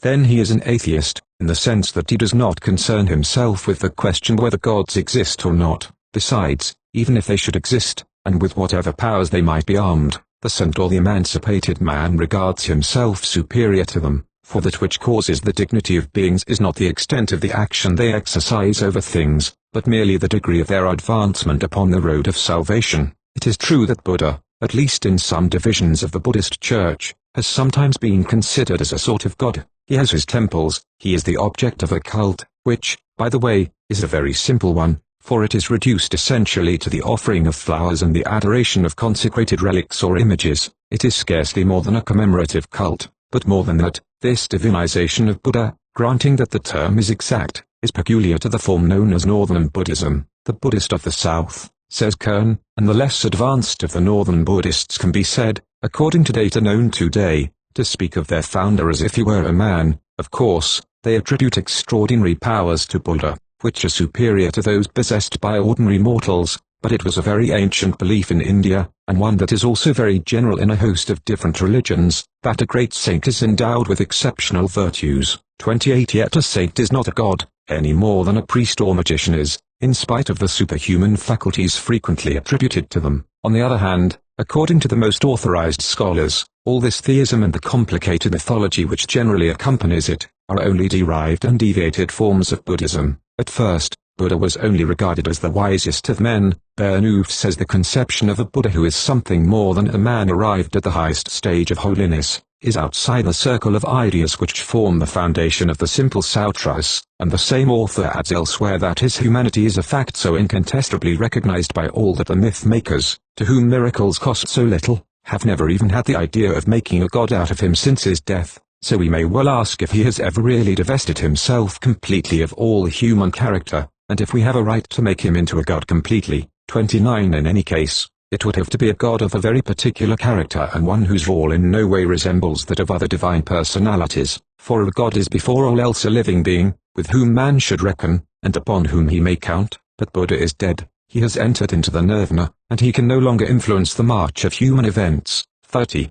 Then he is an atheist, in the sense that he does not concern himself with the question whether gods exist or not. Besides, even if they should exist, and with whatever powers they might be armed, the saint or the emancipated man regards himself superior to them. For that which causes the dignity of beings is not the extent of the action they exercise over things, but merely the degree of their advancement upon the road of salvation. It is true that Buddha, at least in some divisions of the Buddhist church, has sometimes been considered as a sort of god. He has his temples, he is the object of a cult, which, by the way, is a very simple one, for it is reduced essentially to the offering of flowers and the adoration of consecrated relics or images. It is scarcely more than a commemorative cult, but more than that. This divinization of Buddha, granting that the term is exact, is peculiar to the form known as Northern Buddhism. The Buddhist of the South, says Kern, and the less advanced of the Northern Buddhists can be said, according to data known today, to speak of their founder as if he were a man. Of course, they attribute extraordinary powers to Buddha, which are superior to those possessed by ordinary mortals, but it was a very ancient belief in India, and one that is also very general in a host of different religions, that a great saint is endowed with exceptional virtues. 28 Yet a saint is not a god, any more than a priest or magician is, in spite of the superhuman faculties frequently attributed to them. On the other hand, according to the most authorized scholars, all this theism and the complicated mythology which generally accompanies it, are only derived and deviated forms of Buddhism. At first, Buddha was only regarded as the wisest of men. Burnouf says the conception of a Buddha who is something more than a man arrived at the highest stage of holiness, is outside the circle of ideas which form the foundation of the simple sutras, and the same author adds elsewhere that his humanity is a fact so incontestably recognized by all that the myth-makers, to whom miracles cost so little, have never even had the idea of making a god out of him since his death. So we may well ask if he has ever really divested himself completely of all human character, and if we have a right to make him into a god completely. 29 In any case, it would have to be a god of a very particular character and one whose role in no way resembles that of other divine personalities, for a god is before all else a living being, with whom man should reckon, and upon whom he may count. But Buddha is dead, he has entered into the nirvana, and he can no longer influence the march of human events. 30.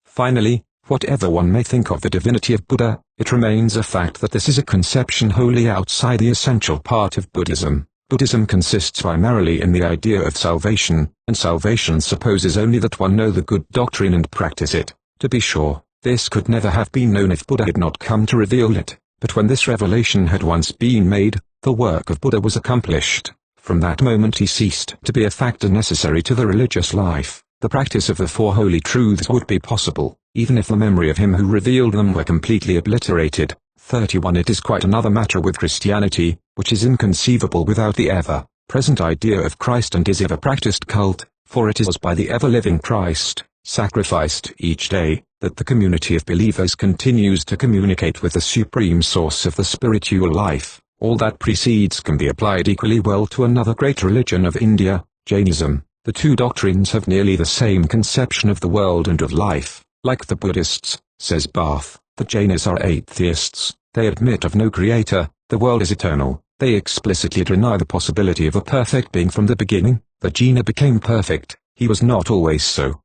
Finally, whatever one may think of the divinity of Buddha, it remains a fact that this is a conception wholly outside the essential part of Buddhism. Buddhism consists primarily in the idea of salvation, and salvation supposes only that one know the good doctrine and practice it. To be sure, this could never have been known if Buddha had not come to reveal it, but when this revelation had once been made, the work of Buddha was accomplished. From that moment he ceased to be a factor necessary to the religious life. The practice of the four holy truths would be possible, even if the memory of him who revealed them were completely obliterated. 31 It is quite another matter with Christianity, which is inconceivable without the ever-present idea of Christ and his ever-practiced cult, for it is by the ever-living Christ, sacrificed each day, that the community of believers continues to communicate with the supreme source of the spiritual life. All that precedes can be applied equally well to another great religion of India, Jainism. The two doctrines have nearly the same conception of the world and of life. Like the Buddhists, says Barth, the Jainis are atheists. They admit of no creator, the world is eternal. They explicitly deny the possibility of a perfect being from the beginning. The Jiva became perfect, he was not always so.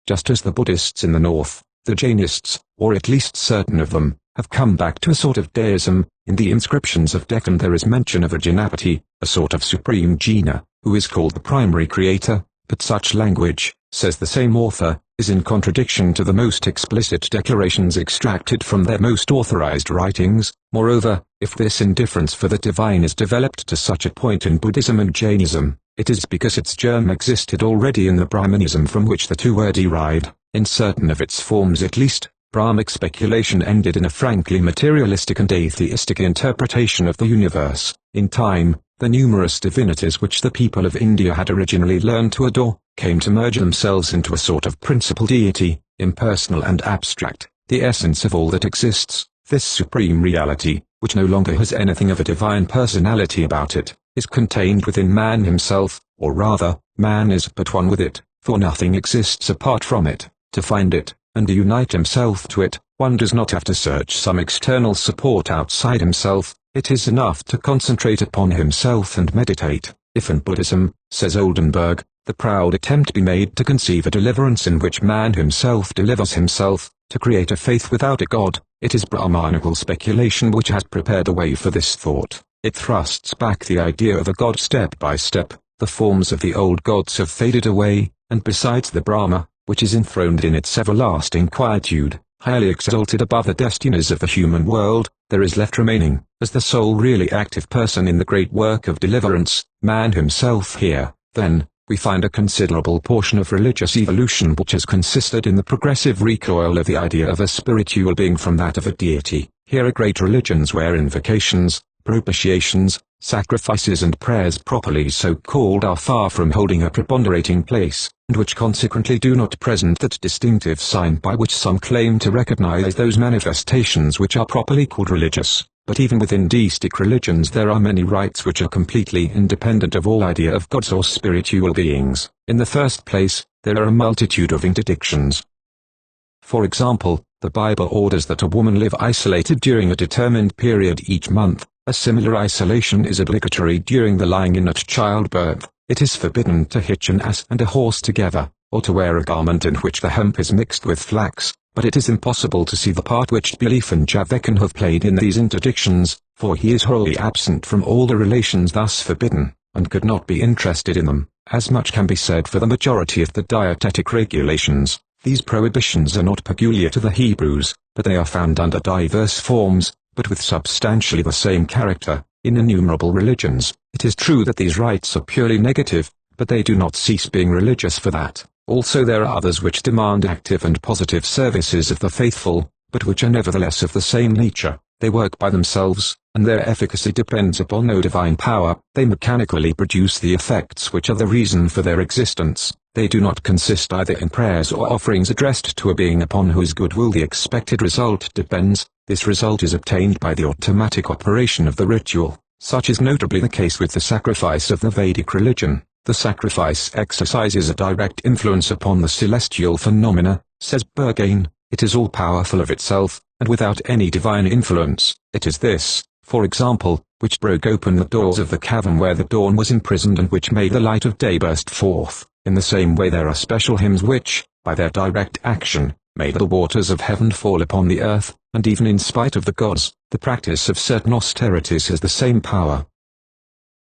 Just as the Buddhists in the north, the Jainists, or at least certain of them, have come back to a sort of deism. In the inscriptions of Deccan there is mention of a Janapati, a sort of supreme Jina, who is called the primary creator, but such language, says the same author, is in contradiction to the most explicit declarations extracted from their most authorized writings. Moreover, if this indifference for the divine is developed to such a point in Buddhism and Jainism, it is because its germ existed already in the Brahmanism from which the two were derived. In certain of its forms at least, Brahmic speculation ended in a frankly materialistic and atheistic interpretation of the universe. In time, the numerous divinities which the people of India had originally learned to adore, came to merge themselves into a sort of principal deity, impersonal and abstract, the essence of all that exists. This supreme reality, which no longer has anything of a divine personality about it, is contained within man himself, or rather, man is but one with it, for nothing exists apart from it. To find it, and to unite himself to it, one does not have to search some external support outside himself. It is enough to concentrate upon himself and meditate. If in Buddhism, says Oldenburg, the proud attempt be made to conceive a deliverance in which man himself delivers himself, to create a faith without a god, it is Brahmanical speculation which has prepared the way for this thought. It thrusts back the idea of a god step by step. The forms of the old gods have faded away, and besides the Brahma, which is enthroned in its everlasting quietude, highly exalted above the destinies of the human world, there is left remaining, as the sole really active person in the great work of deliverance, man himself. Here, then, we find a considerable portion of religious evolution which has consisted in the progressive recoil of the idea of a spiritual being from that of a deity. Here are great religions where invocations, propitiations, sacrifices and prayers properly so called are far from holding a preponderating place, and which consequently do not present that distinctive sign by which some claim to recognize those manifestations which are properly called religious. But even within deistic religions there are many rites which are completely independent of all idea of gods or spiritual beings. In the first place, there are a multitude of interdictions. For example, the Bible orders that a woman live isolated during a determined period each month. A similar isolation is obligatory during the lying in at childbirth. It is forbidden to hitch an ass and a horse together, or to wear a garment in which the hemp is mixed with flax, but it is impossible to see the part which belief and Javakan have played in these interdictions, for he is wholly absent from all the relations thus forbidden, and could not be interested in them. As much can be said for the majority of the dietetic regulations. These prohibitions are not peculiar to the Hebrews, but they are found under diverse forms, but with substantially the same character, in innumerable religions. It is true that these rites are purely negative, but they do not cease being religious for that. Also there are others which demand active and positive services of the faithful, but which are nevertheless of the same nature. They work by themselves, and their efficacy depends upon no divine power. They mechanically produce the effects which are the reason for their existence. They do not consist either in prayers or offerings addressed to a being upon whose goodwill the expected result depends. This result is obtained by the automatic operation of the ritual. Such is notably the case with the sacrifice of the Vedic religion. The sacrifice exercises a direct influence upon the celestial phenomena, says Durkheim. It is all-powerful of itself, and without any divine influence. It is this, for example, which broke open the doors of the cavern where the dawn was imprisoned and which made the light of day burst forth. In the same way there are special hymns which, by their direct action, made the waters of heaven fall upon the earth, and even in spite of the gods, the practice of certain austerities has the same power.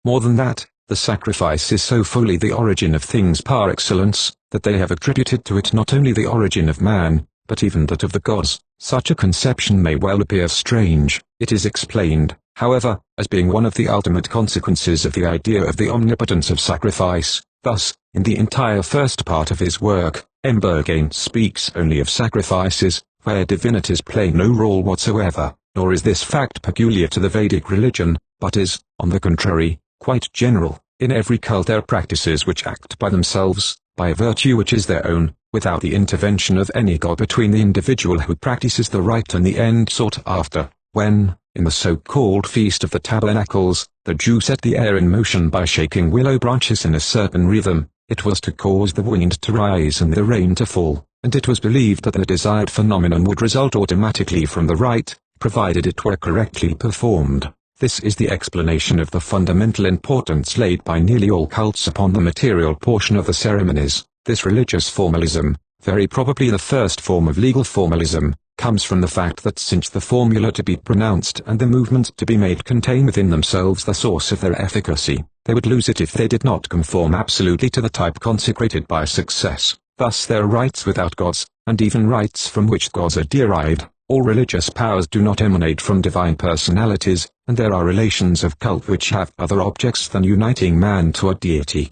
More than that, the sacrifice is so fully the origin of things par excellence, that they have attributed to it not only the origin of man, but even that of the gods. Such a conception may well appear strange. It is explained, however, as being one of the ultimate consequences of the idea of the omnipotence of sacrifice. Thus, in the entire first part of his work, Durkheim speaks only of sacrifices, where divinities play no role whatsoever, nor is this fact peculiar to the Vedic religion, but is, on the contrary, quite general. In every cult there are practices which act by themselves, by a virtue which is their own, without the intervention of any god between the individual who practices the rite and the end sought after. When, in the so-called Feast of the Tabernacles, the Jews set the air in motion by shaking willow branches in a certain rhythm, it was to cause the wind to rise and the rain to fall, and it was believed that the desired phenomenon would result automatically from the rite, provided it were correctly performed. This is the explanation of the fundamental importance laid by nearly all cults upon the material portion of the ceremonies. This religious formalism, Very probably the first form of legal formalism comes from the fact that since the formula to be pronounced and the movement to be made contain within themselves the source of their efficacy, they would lose it if they did not conform absolutely to the type consecrated by success. Thus there are rights without gods, and even rights from which gods are derived. All religious powers do not emanate from divine personalities, and there are relations of cult which have other objects than uniting man to a deity.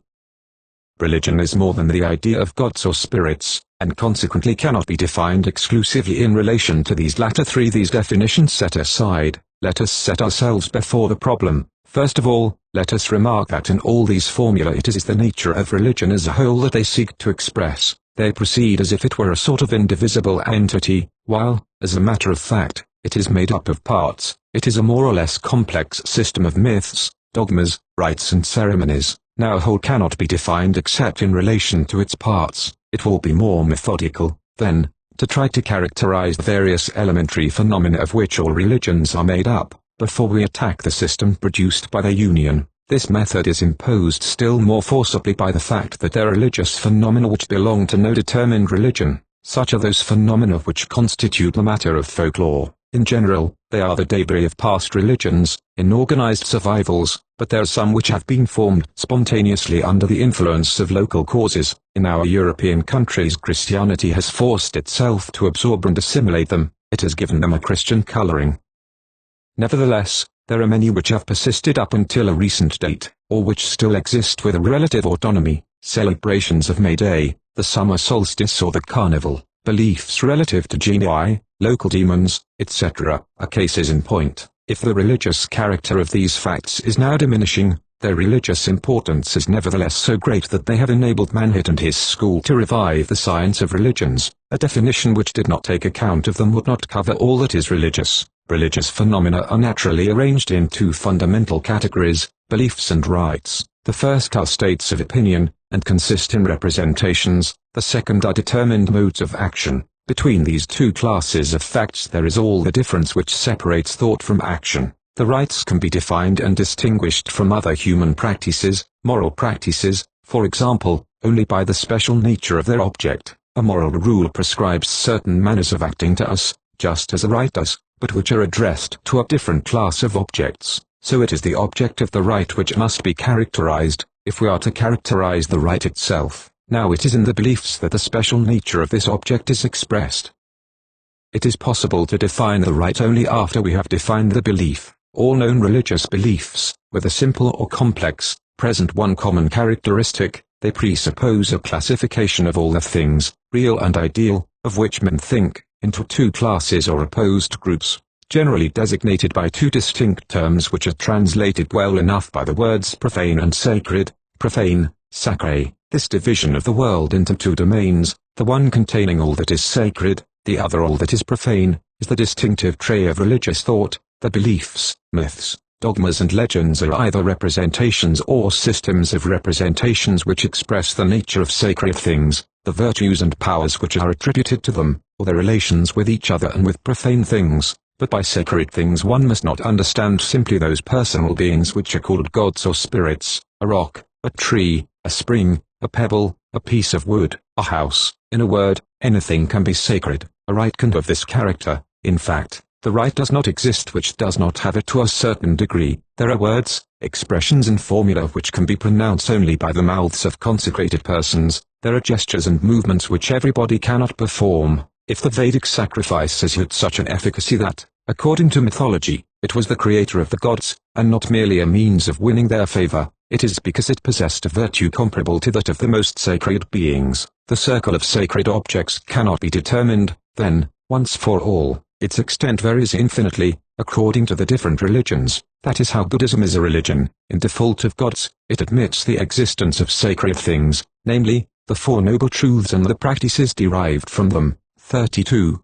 Religion is more than the idea of gods or spirits, and consequently cannot be defined exclusively in relation to these latter three. These definitions set aside, let us set ourselves before the problem. First of all, let us remark that in all these formulae it is the nature of religion as a whole that they seek to express. They proceed as if it were a sort of indivisible entity, while, as a matter of fact, it is made up of parts. It is a more or less complex system of myths, dogmas, rites and ceremonies. Now a whole cannot be defined except in relation to its parts. It will be more methodical, then, to try to characterize the various elementary phenomena of which all religions are made up, before we attack the system produced by their union. This method is imposed still more forcibly by the fact that there are religious phenomena which belong to no determined religion. Such are those phenomena which constitute the matter of folklore. In general, they are the debris of past religions, inorganized survivals, but there are some which have been formed spontaneously under the influence of local causes. In our European countries, Christianity has forced itself to absorb and assimilate them. It has given them a Christian coloring. Nevertheless, there are many which have persisted up until a recent date, or which still exist with a relative autonomy. Celebrations of May Day, the summer solstice or the carnival, beliefs relative to genii, local demons, etc., are cases in point. If the religious character of these facts is now diminishing, their religious importance is nevertheless so great that they have enabled Manhut and his school to revive the science of religions. A definition which did not take account of them would not cover all that is religious. Religious phenomena are naturally arranged in two fundamental categories, beliefs and rites. The first are states of opinion, and consist in representations. The second are determined modes of action. Between these two classes of facts there is all the difference which separates thought from action. The rites can be defined and distinguished from other human practices, moral practices, for example, only by the special nature of their object. A moral rule prescribes certain manners of acting to us, just as a rite does, but which are addressed to a different class of objects. So it is the object of the rite which must be characterized, if we are to characterize the rite itself. Now it is in the beliefs that the special nature of this object is expressed. It is possible to define the rite only after we have defined the belief. All known religious beliefs, whether simple or complex, present one common characteristic: they presuppose a classification of all the things, real and ideal, of which men think, into two classes or opposed groups, generally designated by two distinct terms which are translated well enough by the words profane and sacred. Profane, sacré. This division of the world into two domains, the one containing all that is sacred, the other all that is profane, is the distinctive trait of religious thought. The beliefs, myths, dogmas and legends are either representations or systems of representations which express the nature of sacred things, the virtues and powers which are attributed to them, or their relations with each other and with profane things. But by sacred things one must not understand simply those personal beings which are called gods or spirits, a rock, a tree, a spring, a pebble, a piece of wood, a house. In a word, anything can be sacred. A rite can have this character. In fact, the rite does not exist which does not have it to a certain degree. There are words, expressions and formula which can be pronounced only by the mouths of consecrated persons. There are gestures and movements which everybody cannot perform. If the Vedic sacrifice has had such an efficacy that, according to mythology, it was the creator of the gods, and not merely a means of winning their favor, it is because it possessed a virtue comparable to that of the most sacred beings. The circle of sacred objects cannot be determined, then, once for all. Its extent varies infinitely, according to the different religions. That is how Buddhism is a religion. In default of gods, it admits the existence of sacred things, namely, the Four Noble Truths and the practices derived from them. 32.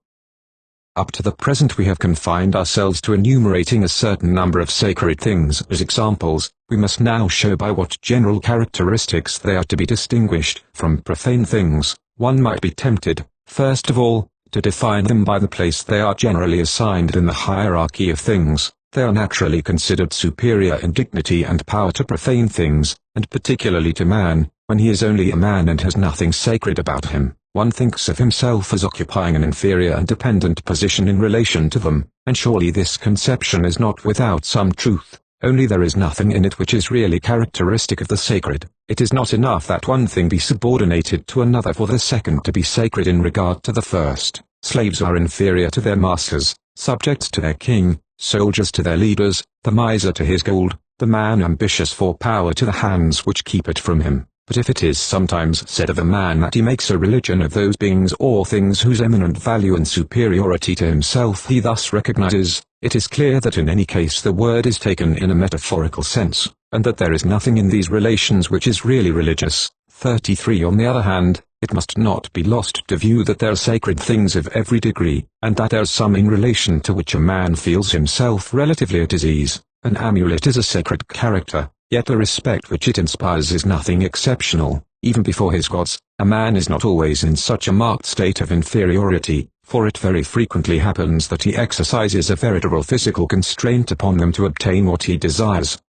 Up to the present we have confined ourselves to enumerating a certain number of sacred things as examples. We must now show by what general characteristics they are to be distinguished from profane things. One might be tempted, first of all, to define them by the place they are generally assigned in the hierarchy of things. They are naturally considered superior in dignity and power to profane things, and particularly to man, when he is only a man and has nothing sacred about him. one thinks of himself as occupying an inferior and dependent position in relation to them, and surely this conception is not without some truth, only there is nothing in it which is really characteristic of the sacred. It is not enough that one thing be subordinated to another for the second to be sacred in regard to the first. Slaves are inferior to their masters, subjects to their king, soldiers to their leaders, the miser to his gold, the man ambitious for power to the hands which keep it from him. But if it is sometimes said of a man that he makes a religion of those beings or things whose eminent value and superiority to himself he thus recognizes, it is clear that in any case the word is taken in a metaphorical sense, and that there is nothing in these relations which is really religious. 33. On the other hand, it must not be lost to view that there are sacred things of every degree, and that there are some in relation to which a man feels himself relatively at his ease. An amulet is a sacred character, yet the respect which it inspires is nothing exceptional. Even before his gods, a man is not always in such a marked state of inferiority, for it very frequently happens that he exercises a veritable physical constraint upon them to obtain what he desires.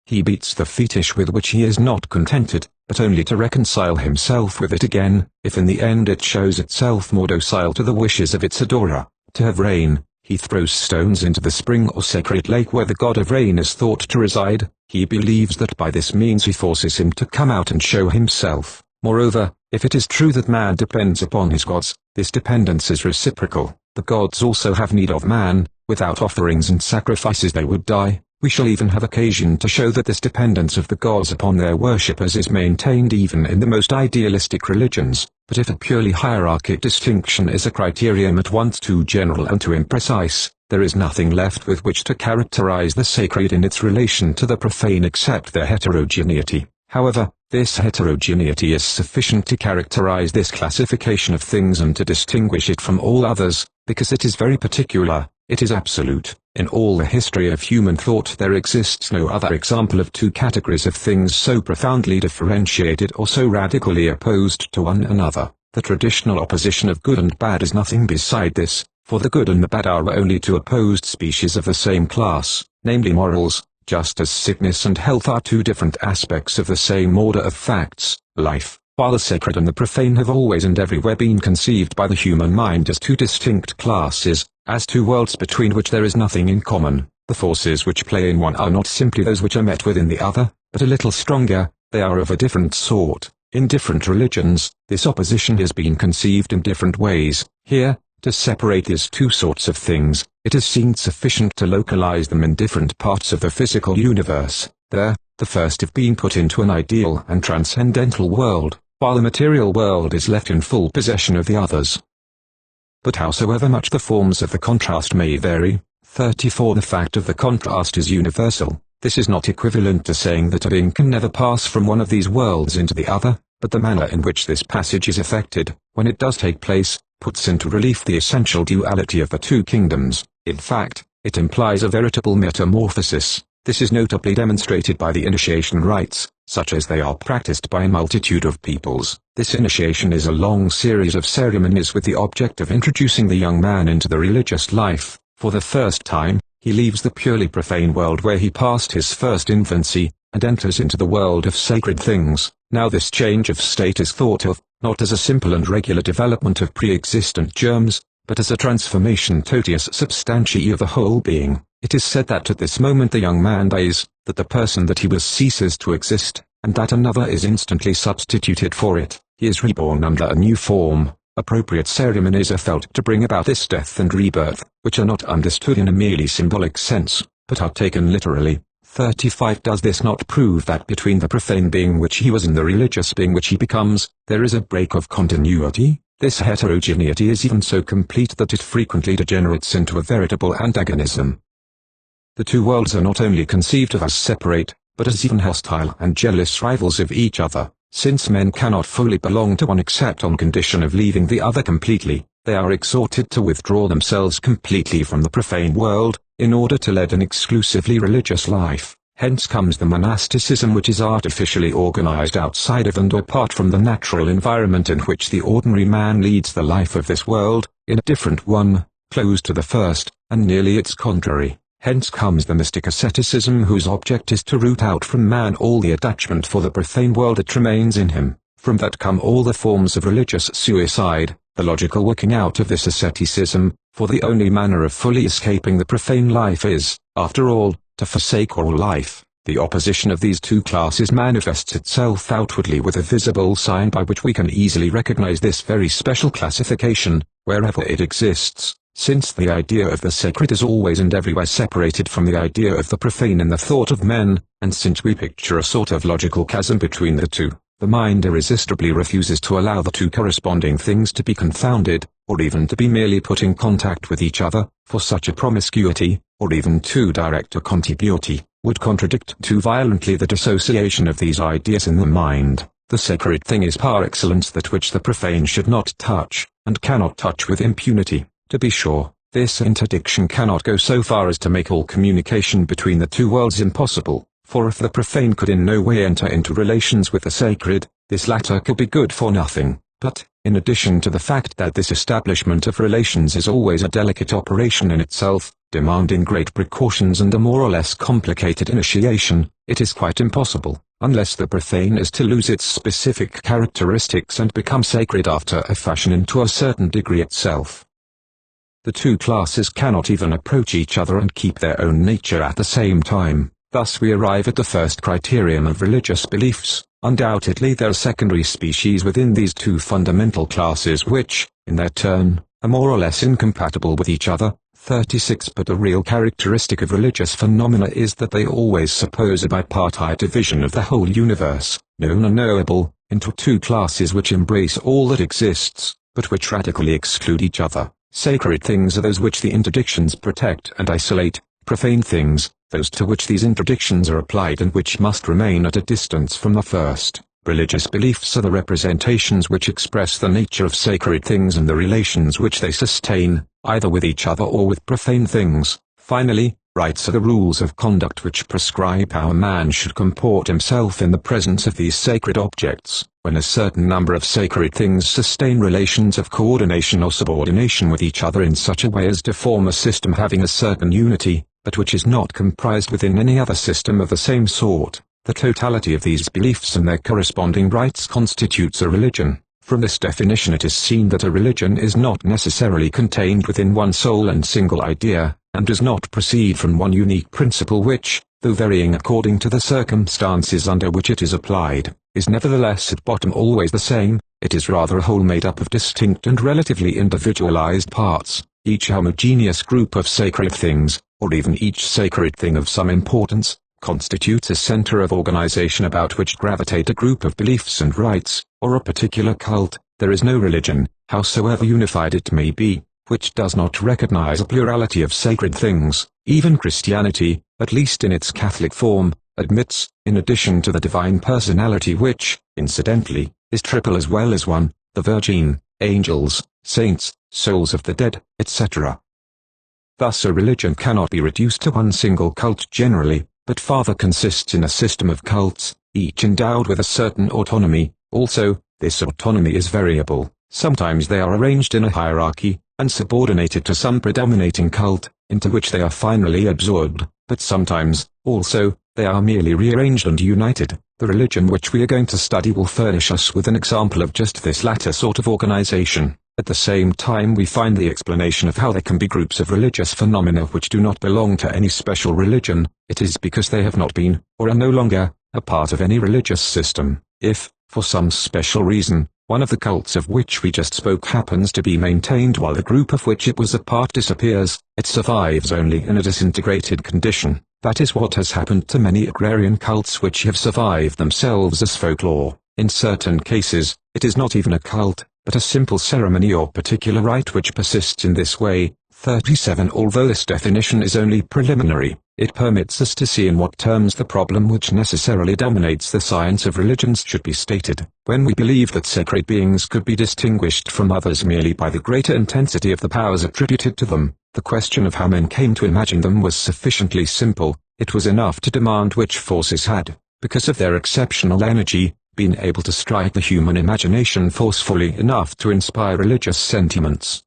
He beats the fetish with which he is not contented, but only to reconcile himself with it again, if in the end it shows itself more docile to the wishes of its adorer. To have rain, he throws stones into the spring or sacred lake where the god of rain is thought to reside. He believes that by this means he forces him to come out and show himself. Moreover, if it is true that man depends upon his gods, this dependence is reciprocal. The gods also have need of man. Without offerings and sacrifices they would die. We shall even have occasion to show that this dependence of the gods upon their worshippers is maintained even in the most idealistic religions. But if a purely hierarchic distinction is a criterion at once too general and too imprecise, there is nothing left with which to characterize the sacred in its relation to the profane except their heterogeneity. However, this heterogeneity is sufficient to characterize this classification of things and to distinguish it from all others, because it is very particular, it is absolute. In all the history of human thought there exists no other example of two categories of things so profoundly differentiated or so radically opposed to one another. The traditional opposition of good and bad is nothing beside this, for the good and the bad are only two opposed species of the same class, namely morals, just as sickness and health are two different aspects of the same order of facts, life, while the sacred and the profane have always and everywhere been conceived by the human mind as two distinct classes, as two worlds between which there is nothing in common. The forces which play in one are not simply those which are met with in the other, but a little stronger. They are of a different sort. In different religions, this opposition has been conceived in different ways. Here, to separate these two sorts of things, it has seemed sufficient to localize them in different parts of the physical universe. There, the first have been put into an ideal and transcendental world, while the material world is left in full possession of the others. But howsoever much the forms of the contrast may vary, 34. The fact of the contrast is universal. This is not equivalent to saying that a being can never pass from one of these worlds into the other, but the manner in which this passage is effected, when it does take place, puts into relief the essential duality of the two kingdoms. In fact, it implies a veritable metamorphosis. This is notably demonstrated by the initiation rites, such as they are practiced by a multitude of peoples. This initiation is a long series of ceremonies with the object of introducing the young man into the religious life. For the first time, he leaves the purely profane world where he passed his first infancy, and enters into the world of sacred things. Now this change of state is thought of, not as a simple and regular development of pre-existent germs, but as a transformation totius substantiae of the whole being. It is said that at this moment the young man dies, that the person that he was ceases to exist, and that another is instantly substituted for it. He is reborn under a new form. Appropriate ceremonies are felt to bring about this death and rebirth, which are not understood in a merely symbolic sense, but are taken literally. 35. Does this not prove that between the profane being which he was and the religious being which he becomes, there is a break of continuity? This heterogeneity is even so complete that it frequently degenerates into a veritable antagonism. The two worlds are not only conceived of as separate, but as even hostile and jealous rivals of each other. Since men cannot fully belong to one except on condition of leaving the other completely, they are exhorted to withdraw themselves completely from the profane world, in order to lead an exclusively religious life. Hence comes the monasticism which is artificially organized outside of and apart from the natural environment in which the ordinary man leads the life of this world, in a different one, closed to the first, and nearly its contrary. Hence comes the mystic asceticism whose object is to root out from man all the attachment for the profane world that remains in him. From that come all the forms of religious suicide, the logical working out of this asceticism, for the only manner of fully escaping the profane life is, after all, to forsake all life. The opposition of these two classes manifests itself outwardly with a visible sign by which we can easily recognize this very special classification, wherever it exists, since the idea of the sacred is always and everywhere separated from the idea of the profane in the thought of men, and since we picture a sort of logical chasm between the two, the mind irresistibly refuses to allow the two corresponding things to be confounded, or even to be merely put in contact with each other, for such a promiscuity, or even too direct a contiguity, would contradict too violently the dissociation of these ideas in the mind. The sacred thing is par excellence that which the profane should not touch, and cannot touch with impunity. To be sure, this interdiction cannot go so far as to make all communication between the two worlds impossible, for if the profane could in no way enter into relations with the sacred, this latter could be good for nothing. But, in addition to the fact that this establishment of relations is always a delicate operation in itself, demanding great precautions and a more or less complicated initiation, it is quite impossible, unless the profane is to lose its specific characteristics and become sacred after a fashion and to a certain degree itself. The two classes cannot even approach each other and keep their own nature at the same time. Thus we arrive at the first criterion of religious beliefs. Undoubtedly there are secondary species within these two fundamental classes which, in their turn, are more or less incompatible with each other. 36 But the real characteristic of religious phenomena is that they always suppose a bipartite division of the whole universe, known and knowable, into two classes which embrace all that exists, but which radically exclude each other. Sacred things are those which the interdictions protect and isolate, profane things, those to which these interdictions are applied and which must remain at a distance from the first. Religious beliefs are the representations which express the nature of sacred things and the relations which they sustain, either with each other or with profane things. Finally, rites are the rules of conduct which prescribe how a man should comport himself in the presence of these sacred objects. When a certain number of sacred things sustain relations of coordination or subordination with each other in such a way as to form a system having a certain unity, but which is not comprised within any other system of the same sort, the totality of these beliefs and their corresponding rites constitutes a religion. From this definition it is seen that a religion is not necessarily contained within one sole and single idea, and does not proceed from one unique principle which, though varying according to the circumstances under which it is applied, is nevertheless at bottom always the same. It is rather a whole made up of distinct and relatively individualized parts. Each homogeneous group of sacred things, or even each sacred thing of some importance, constitutes a center of organization about which gravitate a group of beliefs and rites, or a particular cult. There is no religion, howsoever unified it may be, which does not recognize a plurality of sacred things. Even Christianity, at least in its Catholic form, admits, in addition to the divine personality which, incidentally, is triple as well as one, the Virgin, angels, saints, souls of the dead, etc. Thus a religion cannot be reduced to one single cult generally, but rather consists in a system of cults, each endowed with a certain autonomy. Also, this autonomy is variable. Sometimes they are arranged in a hierarchy, and subordinated to some predominating cult, into which they are finally absorbed, but sometimes, also, they are merely rearranged and united. The religion which we are going to study will furnish us with an example of just this latter sort of organization. At the same time we find the explanation of how there can be groups of religious phenomena which do not belong to any special religion. It is because they have not been, or are no longer, a part of any religious system. If, for some special reason, one of the cults of which we just spoke happens to be maintained while the group of which it was a part disappears, it survives only in a disintegrated condition. That is what has happened to many agrarian cults which have survived themselves as folklore. In certain cases, it is not even a cult, but a simple ceremony or particular rite which persists in this way. 37 Although this definition is only preliminary, it permits us to see in what terms the problem which necessarily dominates the science of religions should be stated. When we believe that sacred beings could be distinguished from others merely by the greater intensity of the powers attributed to them, the question of how men came to imagine them was sufficiently simple. It was enough to demand which forces had, because of their exceptional energy, been able to strike the human imagination forcefully enough to inspire religious sentiments.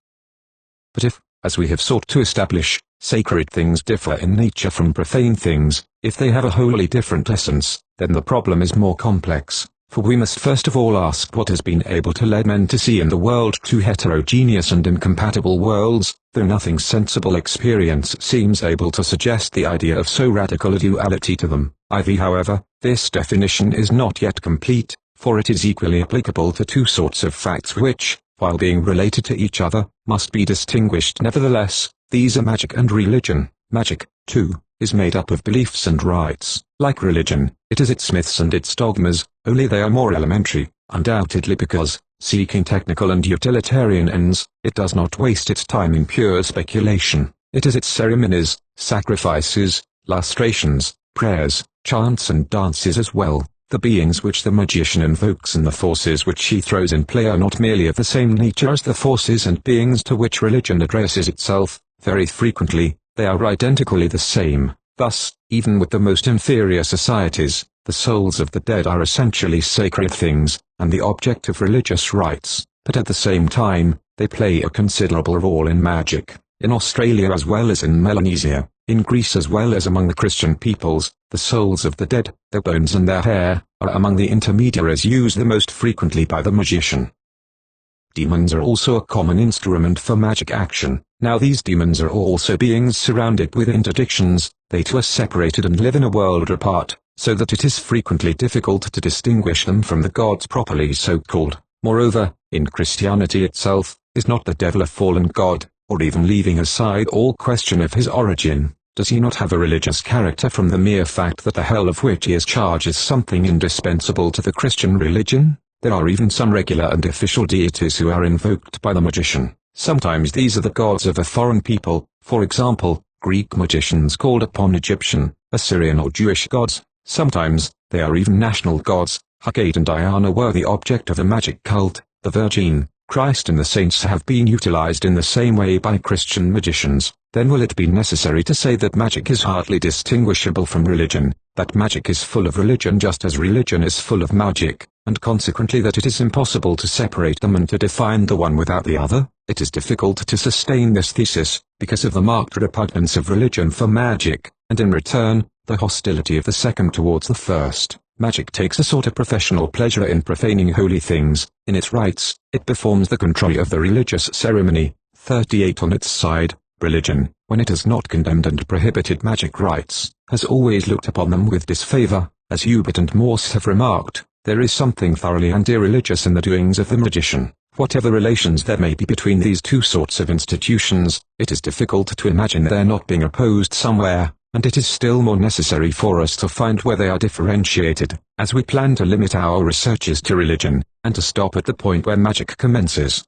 But if, as we have sought to establish, sacred things differ in nature from profane things, if they have a wholly different essence, then the problem is more complex. For we must first of all ask what has been able to lead men to see in the world two heterogeneous and incompatible worlds, though nothing sensible experience seems able to suggest the idea of so radical a duality to them. However, this definition is not yet complete, for it is equally applicable to two sorts of facts which, while being related to each other, must be distinguished nevertheless. These are magic and religion. Magic, too, is made up of beliefs and rites. Like religion, it has its myths and its dogmas, only they are more elementary, undoubtedly because, seeking technical and utilitarian ends, it does not waste its time in pure speculation. It has its ceremonies, sacrifices, lustrations, prayers, chants and dances as well. The beings which the magician invokes and the forces which he throws in play are not merely of the same nature as the forces and beings to which religion addresses itself. Very frequently, they are identically the same. Thus, even with the most inferior societies, the souls of the dead are essentially sacred things, and the object of religious rites, but at the same time, they play a considerable role in magic. In Australia as well as in Melanesia, in Greece as well as among the Christian peoples, the souls of the dead, their bones and their hair, are among the intermediaries used the most frequently by the magician. Demons are also a common instrument for magic action. Now these demons are also beings surrounded with interdictions, they too are separated and live in a world apart, so that it is frequently difficult to distinguish them from the gods properly so-called. Moreover, in Christianity itself, is not the devil a fallen god, or even leaving aside all question of his origin, does he not have a religious character from the mere fact that the hell of which he is charged is something indispensable to the Christian religion? There are even some regular and official deities who are invoked by the magician. Sometimes these are the gods of a foreign people, for example, Greek magicians called upon Egyptian, Assyrian or Jewish gods. Sometimes, they are even national gods. Hecate and Diana were the object of a magic cult. The Virgin, Christ and the saints have been utilized in the same way by Christian magicians. Then will it be necessary to say that magic is hardly distinguishable from religion, that magic is full of religion just as religion is full of magic, and consequently that it is impossible to separate them and to define the one without the other? It is difficult to sustain this thesis, because of the marked repugnance of religion for magic, and in return, the hostility of the second towards the first. Magic takes a sort of professional pleasure in profaning holy things. In its rites, it performs the contrary of the religious ceremony. 38 On its side, religion, when it has not condemned and prohibited magic rites, has always looked upon them with disfavor. As Hubert and Morse have remarked, there is something thoroughly anti-religious in the doings of the magician. Whatever relations there may be between these two sorts of institutions, it is difficult to imagine their not being opposed somewhere, and it is still more necessary for us to find where they are differentiated, as we plan to limit our researches to religion, and to stop at the point where magic commences.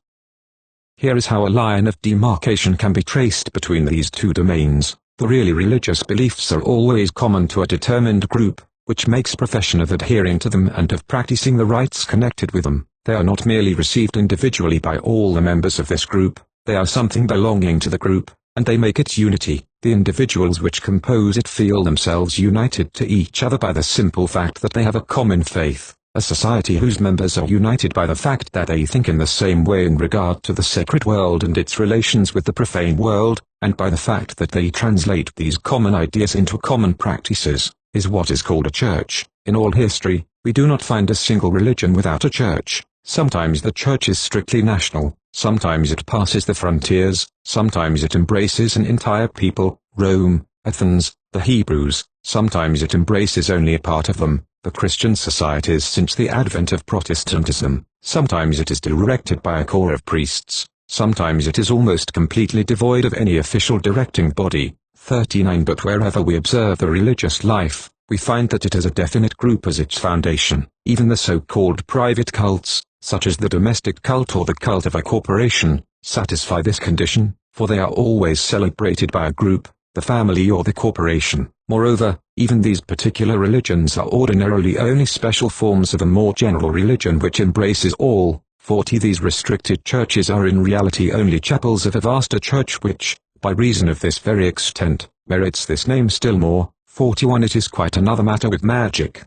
Here is how a line of demarcation can be traced between these two domains. The really religious beliefs are always common to a determined group, which makes profession of adhering to them and of practicing the rites connected with them. They are not merely received individually by all the members of this group, they are something belonging to the group, and they make its unity. The individuals which compose it feel themselves united to each other by the simple fact that they have a common faith. A society whose members are united by the fact that they think in the same way in regard to the sacred world and its relations with the profane world, and by the fact that they translate these common ideas into common practices, is what is called a church. In all history, we do not find a single religion without a church. Sometimes the church is strictly national, sometimes it passes the frontiers, sometimes it embraces an entire people, Rome, Athens, the Hebrews, sometimes it embraces only a part of them, the Christian societies since the advent of Protestantism, sometimes it is directed by a corps of priests, sometimes it is almost completely devoid of any official directing body. 39 But wherever we observe the religious life, we find that it has a definite group as its foundation. Even the so-called private cults, such as the domestic cult or the cult of a corporation, satisfy this condition, for they are always celebrated by a group, the family or the corporation. Moreover, even these particular religions are ordinarily only special forms of a more general religion which embraces all. 40 These restricted churches are in reality only chapels of a vaster church which, by reason of this very extent, merits this name still more. 41 It is quite another matter with magic.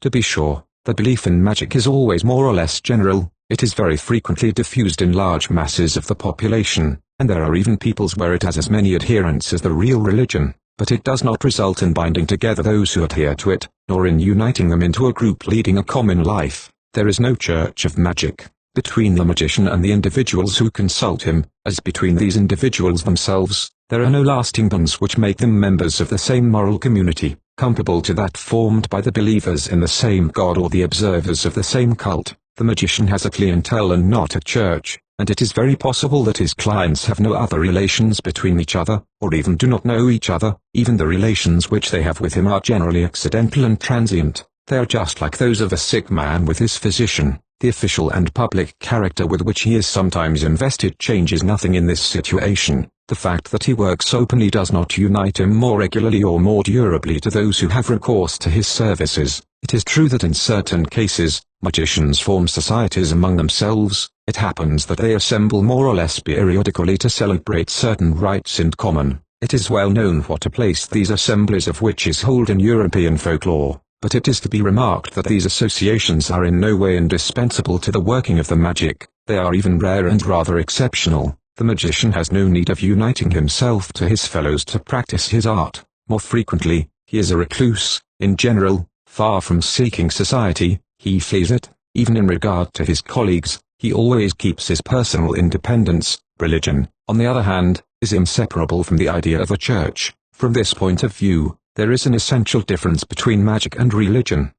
To be sure, the belief in magic is always more or less general, it is very frequently diffused in large masses of the population, and there are even peoples where it has as many adherents as the real religion. but it does not result in binding together those who adhere to it, nor in uniting them into a group leading a common life. There is no church of magic between the magician and the individuals who consult him, as between these individuals themselves. There are no lasting bonds which make them members of the same moral community, comparable to that formed by the believers in the same God or the observers of the same cult. The magician has a clientele and not a church, and it is very possible that his clients have no other relations between each other, or even do not know each other. Even the relations which they have with him are generally accidental and transient. They are just like those of a sick man with his physician. The official and public character with which he is sometimes invested changes nothing in this situation. The fact that he works openly does not unite him more regularly or more durably to those who have recourse to his services. It is true that in certain cases, magicians form societies among themselves. It happens that they assemble more or less periodically to celebrate certain rites in common. It is well known what a place these assemblies of witches hold in European folklore. But it is to be remarked that these associations are in no way indispensable to the working of the magic. They are even rare and rather exceptional. The magician has no need of uniting himself to his fellows to practice his art. More frequently, he is a recluse. In general, far from seeking society, he flees it. Even in regard to his colleagues, he always keeps his personal independence. Religion, on the other hand, is inseparable from the idea of a church. From this point of view, there is an essential difference between magic and religion.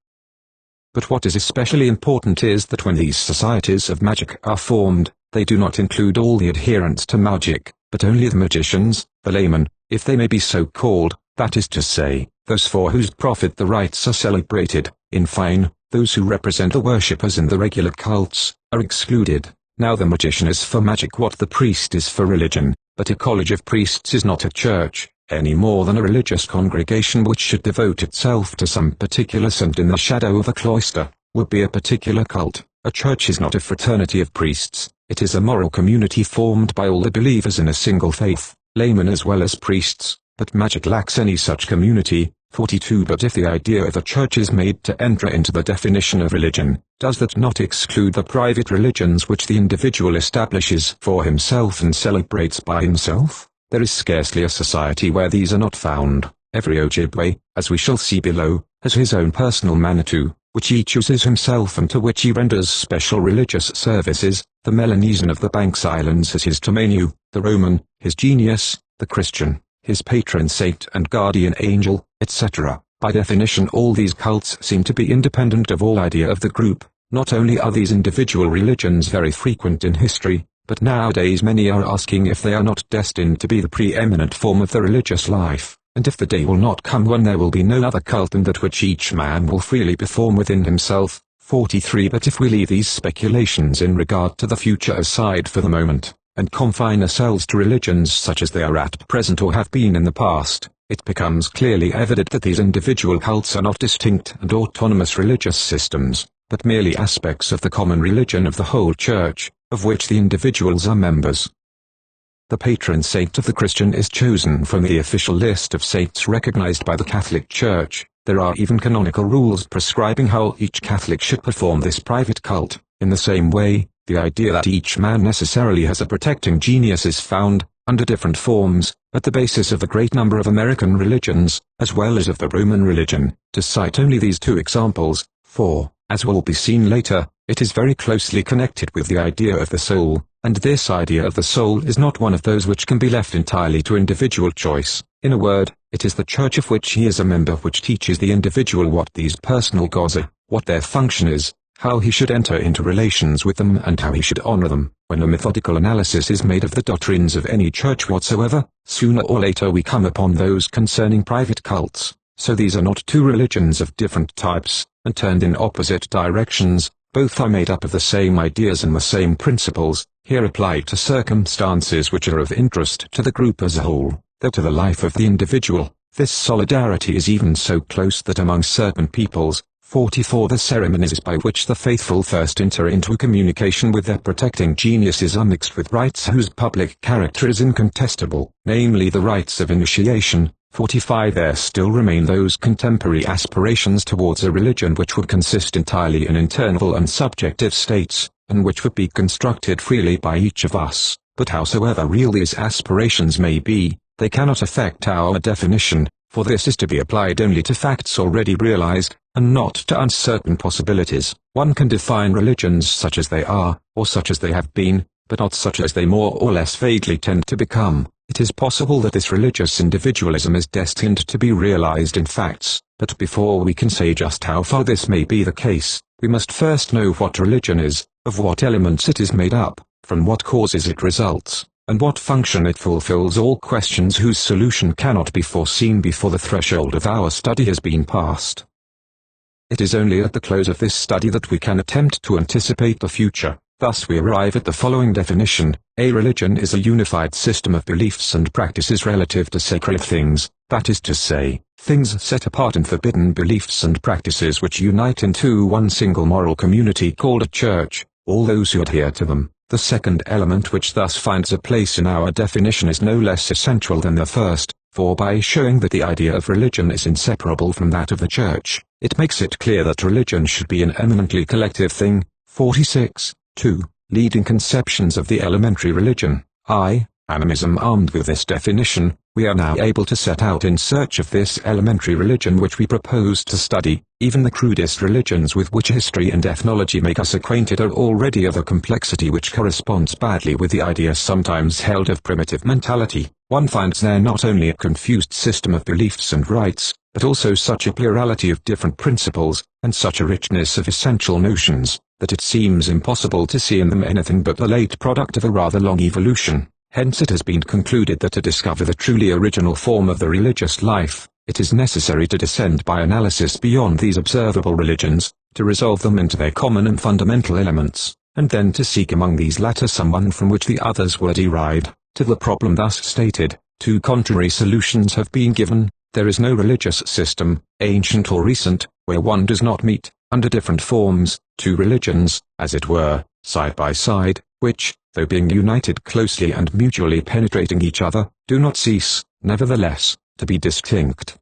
But what is especially important is that when these societies of magic are formed, they do not include all the adherents to magic, but only the magicians, the laymen, if they may be so called, that is to say, those for whose profit the rites are celebrated. In fine, those who represent the worshippers in the regular cults, are excluded. Now the magician is for magic what the priest is for religion, but a college of priests is not a church, any more than a religious congregation which should devote itself to some particular saint in the shadow of a cloister, would be a particular cult. A church is not a fraternity of priests, it is a moral community formed by all the believers in a single faith, laymen as well as priests, but magic lacks any such community. 42. But if the idea of a church is made to enter into the definition of religion, does that not exclude the private religions which the individual establishes for himself and celebrates by himself? There is scarcely a society where these are not found. Every Ojibwe, as we shall see below, has his own personal Manitou, which he chooses himself and to which he renders special religious services. The Melanesian of the Banks Islands has his Tamanu, the Roman, his Genius, the Christian, his patron saint and guardian angel, etc. By definition all these cults seem to be independent of all idea of the group. Not only are these individual religions very frequent in history, but nowadays many are asking if they are not destined to be the preeminent form of the religious life, and if the day will not come when there will be no other cult than that which each man will freely perform within himself. 43. But if we leave these speculations in regard to the future aside for the moment, and confine ourselves to religions such as they are at present or have been in the past, it becomes clearly evident that these individual cults are not distinct and autonomous religious systems, but merely aspects of the common religion of the whole church, of which the individuals are members. The patron saint of the Christian is chosen from the official list of saints recognized by the Catholic Church. There are even canonical rules prescribing how each Catholic should perform this private cult. In the same way, the idea that each man necessarily has a protecting genius is found, under different forms, at the basis of the great number of American religions, as well as of the Roman religion. To cite only these two examples, for, as will be seen later, it is very closely connected with the idea of the soul, and this idea of the soul is not one of those which can be left entirely to individual choice. In a word, it is the church of which he is a member which teaches the individual what these personal gods are, what their function is, how he should enter into relations with them and how he should honor them. When a methodical analysis is made of the doctrines of any church whatsoever, sooner or later we come upon those concerning private cults. So these are not two religions of different types, and turned in opposite directions. Both are made up of the same ideas and the same principles, here applied to circumstances which are of interest to the group as a whole, though to the life of the individual. This solidarity is even so close that among certain peoples, 44 the ceremonies by which the faithful first enter into communication with their protecting geniuses are mixed with rites whose public character is incontestable, namely the rites of initiation. 45 There still remain those contemporary aspirations towards a religion which would consist entirely in internal and subjective states, and which would be constructed freely by each of us. But howsoever real these aspirations may be, they cannot affect our definition, for this is to be applied only to facts already realized, and not to uncertain possibilities. One can define religions such as they are, or such as they have been, but not such as they more or less vaguely tend to become. It is possible that this religious individualism is destined to be realized in facts, but before we can say just how far this may be the case, we must first know what religion is, of what elements it is made up, from what causes it results, and what function it fulfills, all questions whose solution cannot be foreseen before the threshold of our study has been passed. It is only at the close of this study that we can attempt to anticipate the future. Thus we arrive at the following definition: a religion is a unified system of beliefs and practices relative to sacred things, that is to say, things set apart and forbidden, beliefs and practices which unite into one single moral community called a church, all those who adhere to them. The second element which thus finds a place in our definition is no less essential than the first, for by showing that the idea of religion is inseparable from that of the church, it makes it clear that religion should be an eminently collective thing. 46. 2. Leading conceptions of the elementary religion, animism. Armed with this definition, we are now able to set out in search of this elementary religion which we propose to study. Even the crudest religions with which history and ethnology make us acquainted are already of a complexity which corresponds badly with the idea sometimes held of primitive mentality. One finds there not only a confused system of beliefs and rites, but also such a plurality of different principles, and such a richness of essential notions, that it seems impossible to see in them anything but the late product of a rather long evolution. Hence it has been concluded that to discover the truly original form of the religious life, it is necessary to descend by analysis beyond these observable religions, to resolve them into their common and fundamental elements, and then to seek among these latter some one from which the others were derived. To the problem thus stated, two contrary solutions have been given. There is no religious system, ancient or recent, where one does not meet, under different forms, two religions, as it were, side by side, which, though being united closely and mutually penetrating each other, do not cease, nevertheless, to be distinct.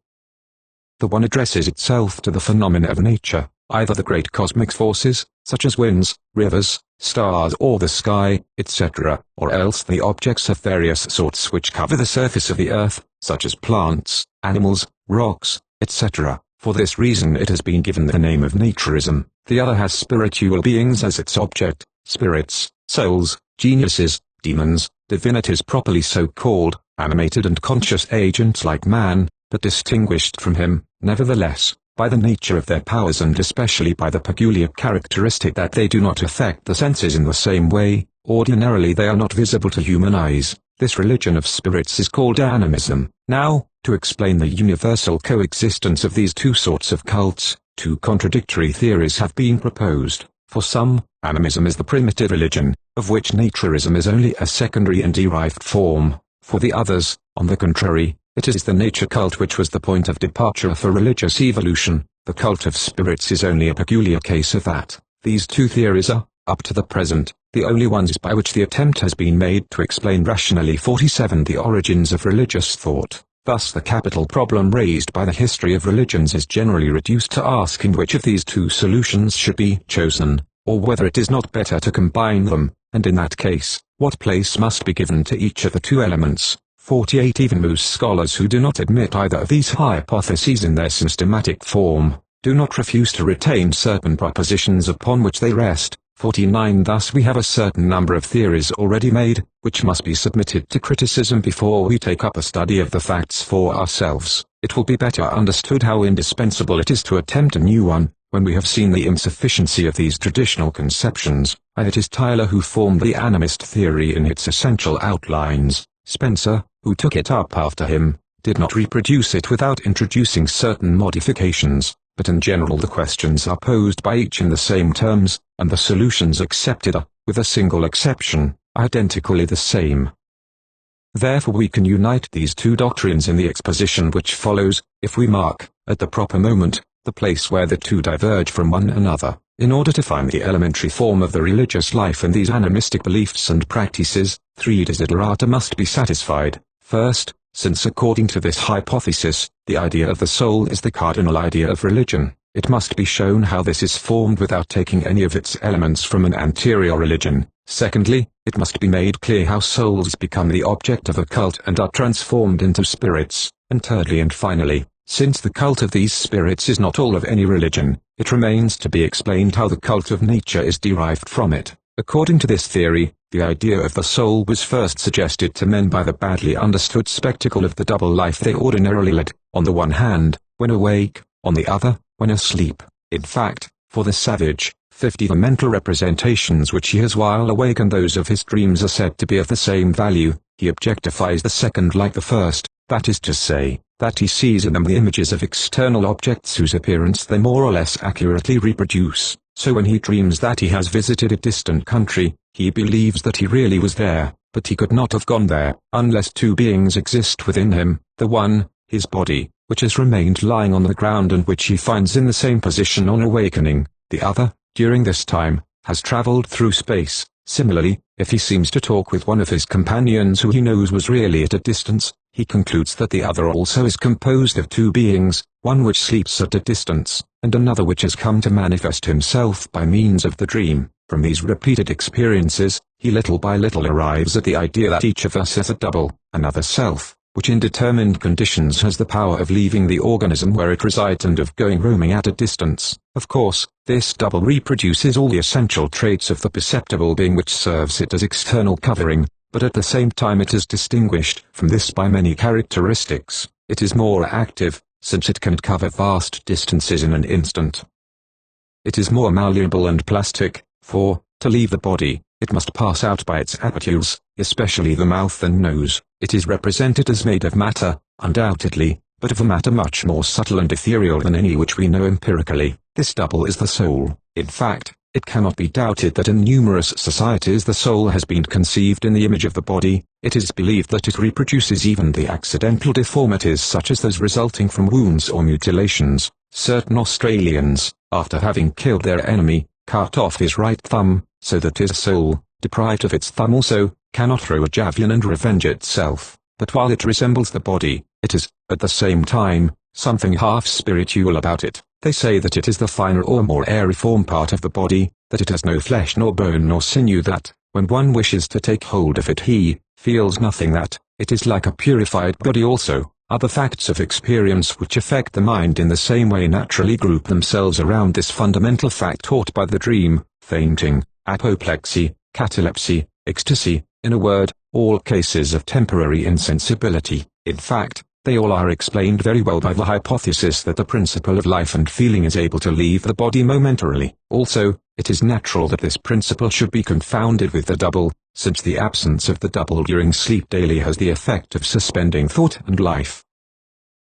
The one addresses itself to the phenomena of nature, either the great cosmic forces, such as winds, rivers, stars or the sky, etc., or else the objects of various sorts which cover the surface of the earth, such as plants, animals, rocks, etc. For this reason it has been given the name of naturism. The other has spiritual beings as its object, spirits, souls, geniuses, demons, divinities properly so called, animated and conscious agents like man, but distinguished from him, nevertheless, by the nature of their powers and especially by the peculiar characteristic that they do not affect the senses in the same way. Ordinarily they are not visible to human eyes. This religion of spirits is called animism. Now, to explain the universal coexistence of these two sorts of cults, two contradictory theories have been proposed. For some, animism is the primitive religion, of which naturism is only a secondary and derived form. For the others, on the contrary, it is the nature cult which was the point of departure for religious evolution. The cult of spirits is only a peculiar case of that. These two theories are, up to the present, the only ones by which the attempt has been made to explain rationally 47 the origins of religious thought. Thus the capital problem raised by the history of religions is generally reduced to asking which of these two solutions should be chosen, or whether it is not better to combine them, and in that case, what place must be given to each of the two elements. 48 Even most scholars who do not admit either of these hypotheses in their systematic form, do not refuse to retain certain propositions upon which they rest. 49 Thus we have a certain number of theories already made, which must be submitted to criticism before we take up a study of the facts for ourselves. It will be better understood how indispensable it is to attempt a new one, when we have seen the insufficiency of these traditional conceptions. It is Tyler who formed the animist theory in its essential outlines. Spencer, who took it up after him, did not reproduce it without introducing certain modifications, but in general the questions are posed by each in the same terms, and the solutions accepted are, with a single exception, identically the same. Therefore we can unite these two doctrines in the exposition which follows, if we mark, at the proper moment, the place where the two diverge from one another. In order to find the elementary form of the religious life in these animistic beliefs and practices, three desiderata must be satisfied. First, since according to this hypothesis, the idea of the soul is the cardinal idea of religion, it must be shown how this is formed without taking any of its elements from an anterior religion. Secondly, it must be made clear how souls become the object of a cult and are transformed into spirits. And thirdly and finally, since the cult of these spirits is not all of any religion, it remains to be explained how the cult of nature is derived from it. According to this theory, the idea of the soul was first suggested to men by the badly understood spectacle of the double life they ordinarily led, on the one hand, when awake, on the other, when asleep. In fact, for the savage, the mental representations which he has while awake and those of his dreams are said to be of the same value. He objectifies the second like the first, that is to say, that he sees in them the images of external objects whose appearance they more or less accurately reproduce. So when he dreams that he has visited a distant country, he believes that he really was there, but he could not have gone there, unless two beings exist within him, the one, his body, which has remained lying on the ground and which he finds in the same position on awakening, the other, during this time, has traveled through space. Similarly, if he seems to talk with one of his companions who he knows was really at a distance, he concludes that the other also is composed of two beings, one which sleeps at a distance, and another which has come to manifest himself by means of the dream. From these repeated experiences, he little by little arrives at the idea that each of us has a double, another self, which in determined conditions has the power of leaving the organism where it resides and of going roaming at a distance. Of course, this double reproduces all the essential traits of the perceptible being which serves it as external covering, but at the same time it is distinguished from this by many characteristics. It is more active, since it can cover vast distances in an instant. It is more malleable and plastic, for, to leave the body, it must pass out by its apertures, especially the mouth and nose. It is represented as made of matter, undoubtedly, but of a matter much more subtle and ethereal than any which we know empirically. This double is the soul. In fact, it cannot be doubted that in numerous societies the soul has been conceived in the image of the body. It is believed that it reproduces even the accidental deformities such as those resulting from wounds or mutilations. Certain Australians, after having killed their enemy, cut off his right thumb, so that his soul, deprived of its thumb also, cannot throw a javelin and revenge itself. But while it resembles the body, it is, at the same time, something half-spiritual about it. They say that it is the finer or more aeriform part of the body, that it has no flesh nor bone nor sinew, that, when one wishes to take hold of it he feels nothing, that it is like a purified body also. Other facts of experience which affect the mind in the same way naturally group themselves around this fundamental fact taught by the dream: fainting, apoplexy, catalepsy, ecstasy, in a word, all cases of temporary insensibility. In fact, they all are explained very well by the hypothesis that the principle of life and feeling is able to leave the body momentarily. Also, it is natural that this principle should be confounded with the double, since the absence of the double during sleep daily has the effect of suspending thought and life.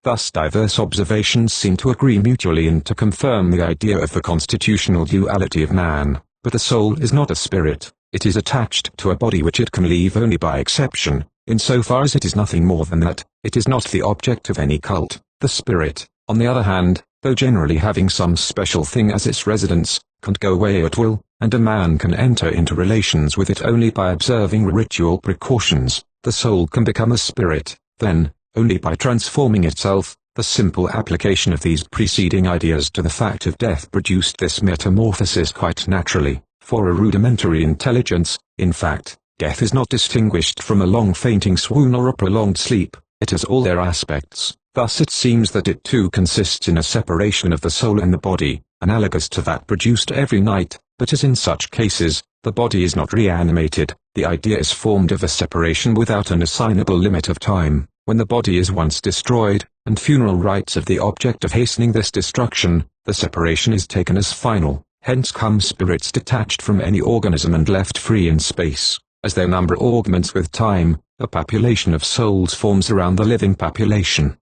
Thus diverse observations seem to agree mutually and to confirm the idea of the constitutional duality of man. But the soul is not a spirit. It is attached to a body which it can leave only by exception. Insofar as it is nothing more than that, it is not the object of any cult. The spirit, on the other hand, though generally having some special thing as its residence, can go away at will, and a man can enter into relations with it only by observing ritual precautions. The soul can become a spirit, then, only by transforming itself. The simple application of these preceding ideas to the fact of death produced this metamorphosis quite naturally. For a rudimentary intelligence, in fact, death is not distinguished from a long fainting swoon or a prolonged sleep. It has all their aspects. Thus it seems that it too consists in a separation of the soul and the body, analogous to that produced every night, but as in such cases, the body is not reanimated. The idea is formed of a separation without an assignable limit of time. When the body is once destroyed, and funeral rites of the object of hastening this destruction, the separation is taken as final. Hence come spirits detached from any organism and left free in space. As their number augments with time, a population of souls forms around the living population.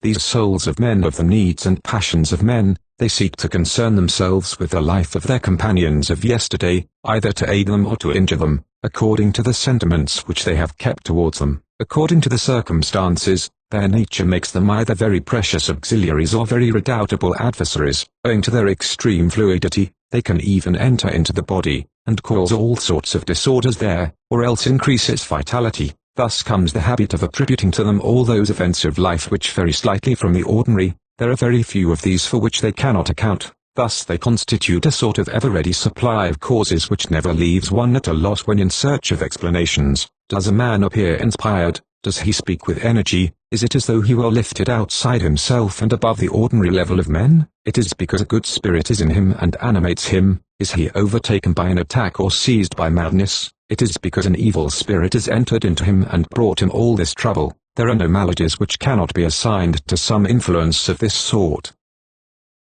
These souls of men of the needs and passions of men, they seek to concern themselves with the life of their companions of yesterday, either to aid them or to injure them, according to the sentiments which they have kept towards them. According to the circumstances, their nature makes them either very precious auxiliaries or very redoubtable adversaries. Owing to their extreme fluidity, they can even enter into the body, and cause all sorts of disorders there, or else increase its vitality. Thus comes the habit of attributing to them all those events of life which vary slightly from the ordinary. There are very few of these for which they cannot account. Thus they constitute a sort of ever-ready supply of causes which never leaves one at a loss when in search of explanations. Does a man appear inspired? Does he speak with energy? Is it as though he were lifted outside himself and above the ordinary level of men? It is because a good spirit is in him and animates him. Is he overtaken by an attack or seized by madness? It is because an evil spirit has entered into him and brought him all this trouble. There are no maladies which cannot be assigned to some influence of this sort.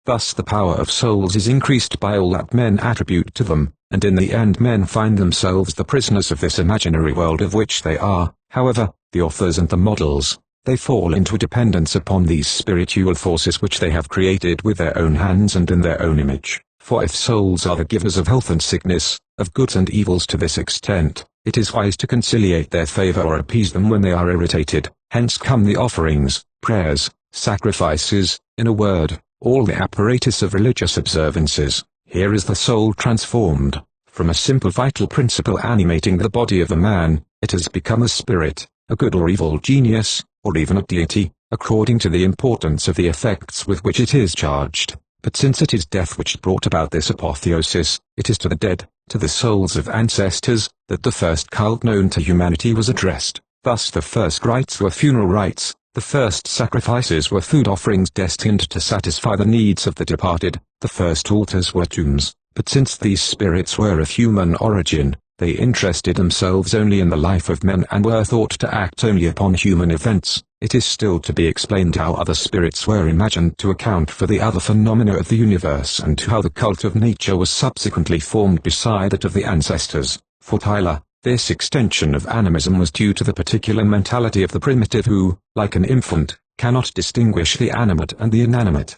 Thus the power of souls is increased by all that men attribute to them, and in the end men find themselves the prisoners of this imaginary world of which they are, however, the authors and the models. They fall into dependence upon these spiritual forces which they have created with their own hands and in their own image. For if souls are the givers of health and sickness, of goods and evils to this extent, it is wise to conciliate their favor or appease them when they are irritated. Hence come the offerings, prayers, sacrifices, in a word, all the apparatus of religious observances. Here is the soul transformed. From a simple vital principle animating the body of a man, it has become a spirit, a good or evil genius, or even a deity, according to the importance of the effects with which it is charged. But since it is death which brought about this apotheosis, it is to the dead, to the souls of ancestors, that the first cult known to humanity was addressed. Thus the first rites were funeral rites, the first sacrifices were food offerings destined to satisfy the needs of the departed, the first altars were tombs. But since these spirits were of human origin, they interested themselves only in the life of men and were thought to act only upon human events. It is still to be explained how other spirits were imagined to account for the other phenomena of the universe and how the cult of nature was subsequently formed beside that of the ancestors. For Tyler, this extension of animism was due to the particular mentality of the primitive who, like an infant, cannot distinguish the animate and the inanimate.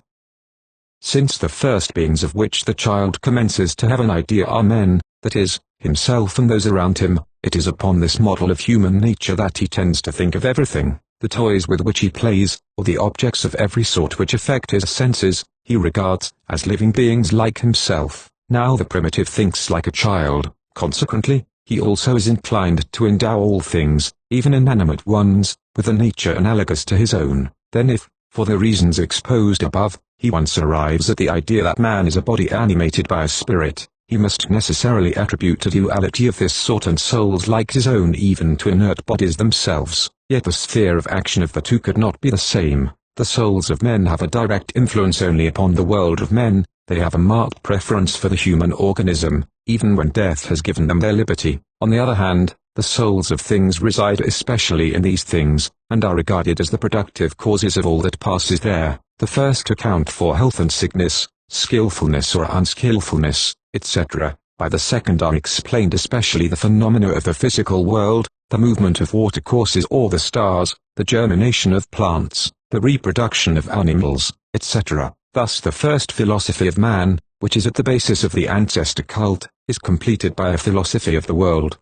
Since the first beings of which the child commences to have an idea are men, that is, himself and those around him, it is upon this model of human nature that he tends to think of everything. The toys with which he plays, or the objects of every sort which affect his senses, he regards as living beings like himself. Now the primitive thinks like a child, consequently, he also is inclined to endow all things, even inanimate ones, with a nature analogous to his own. Then if, for the reasons exposed above, he once arrives at the idea that man is a body animated by a spirit, he must necessarily attribute a duality of this sort and souls like his own even to inert bodies themselves. Yet the sphere of action of the two could not be the same. The souls of men have a direct influence only upon the world of men, they have a marked preference for the human organism, even when death has given them their liberty. On the other hand, the souls of things reside especially in these things, and are regarded as the productive causes of all that passes there. The first account for health and sickness, skillfulness or unskillfulness, etc. By the second are explained especially the phenomena of the physical world, the movement of watercourses or the stars, the germination of plants, the reproduction of animals, etc. Thus the first philosophy of man, which is at the basis of the ancestor cult, is completed by a philosophy of the world.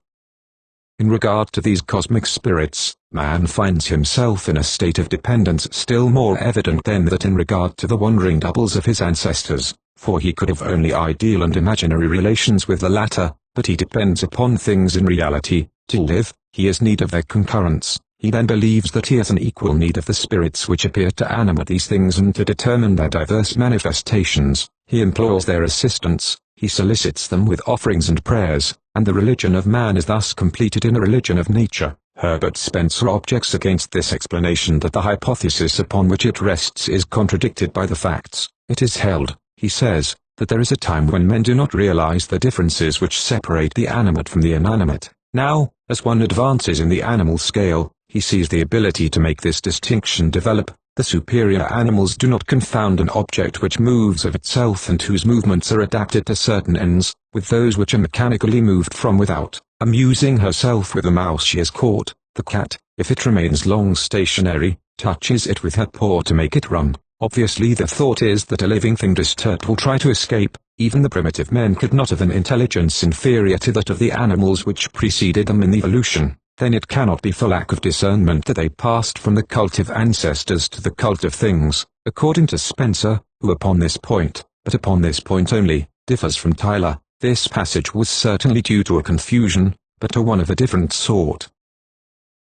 In regard to these cosmic spirits, man finds himself in a state of dependence still more evident than that in regard to the wandering doubles of his ancestors, for he could have only ideal and imaginary relations with the latter, but he depends upon things in reality. To live, he has need of their concurrence. He then believes that he has an equal need of the spirits which appear to animate these things and to determine their diverse manifestations. He implores their assistance, he solicits them with offerings and prayers, and the religion of man is thus completed in a religion of nature. Herbert Spencer objects against this explanation that the hypothesis upon which it rests is contradicted by the facts. It is held, he says, that there is a time when men do not realize the differences which separate the animate from the inanimate. Now, as one advances in the animal scale, he sees the ability to make this distinction develop. The superior animals do not confound an object which moves of itself and whose movements are adapted to certain ends, with those which are mechanically moved from without. Amusing herself with a mouse she has caught, the cat, if it remains long stationary, touches it with her paw to make it run. Obviously the thought is that a living thing disturbed will try to escape. Even the primitive men could not have an intelligence inferior to that of the animals which preceded them in evolution. Then it cannot be for lack of discernment that they passed from the cult of ancestors to the cult of things, according to Spencer, who upon this point, but upon this point only, differs from Tyler. This passage was certainly due to a confusion, but to one of a different sort.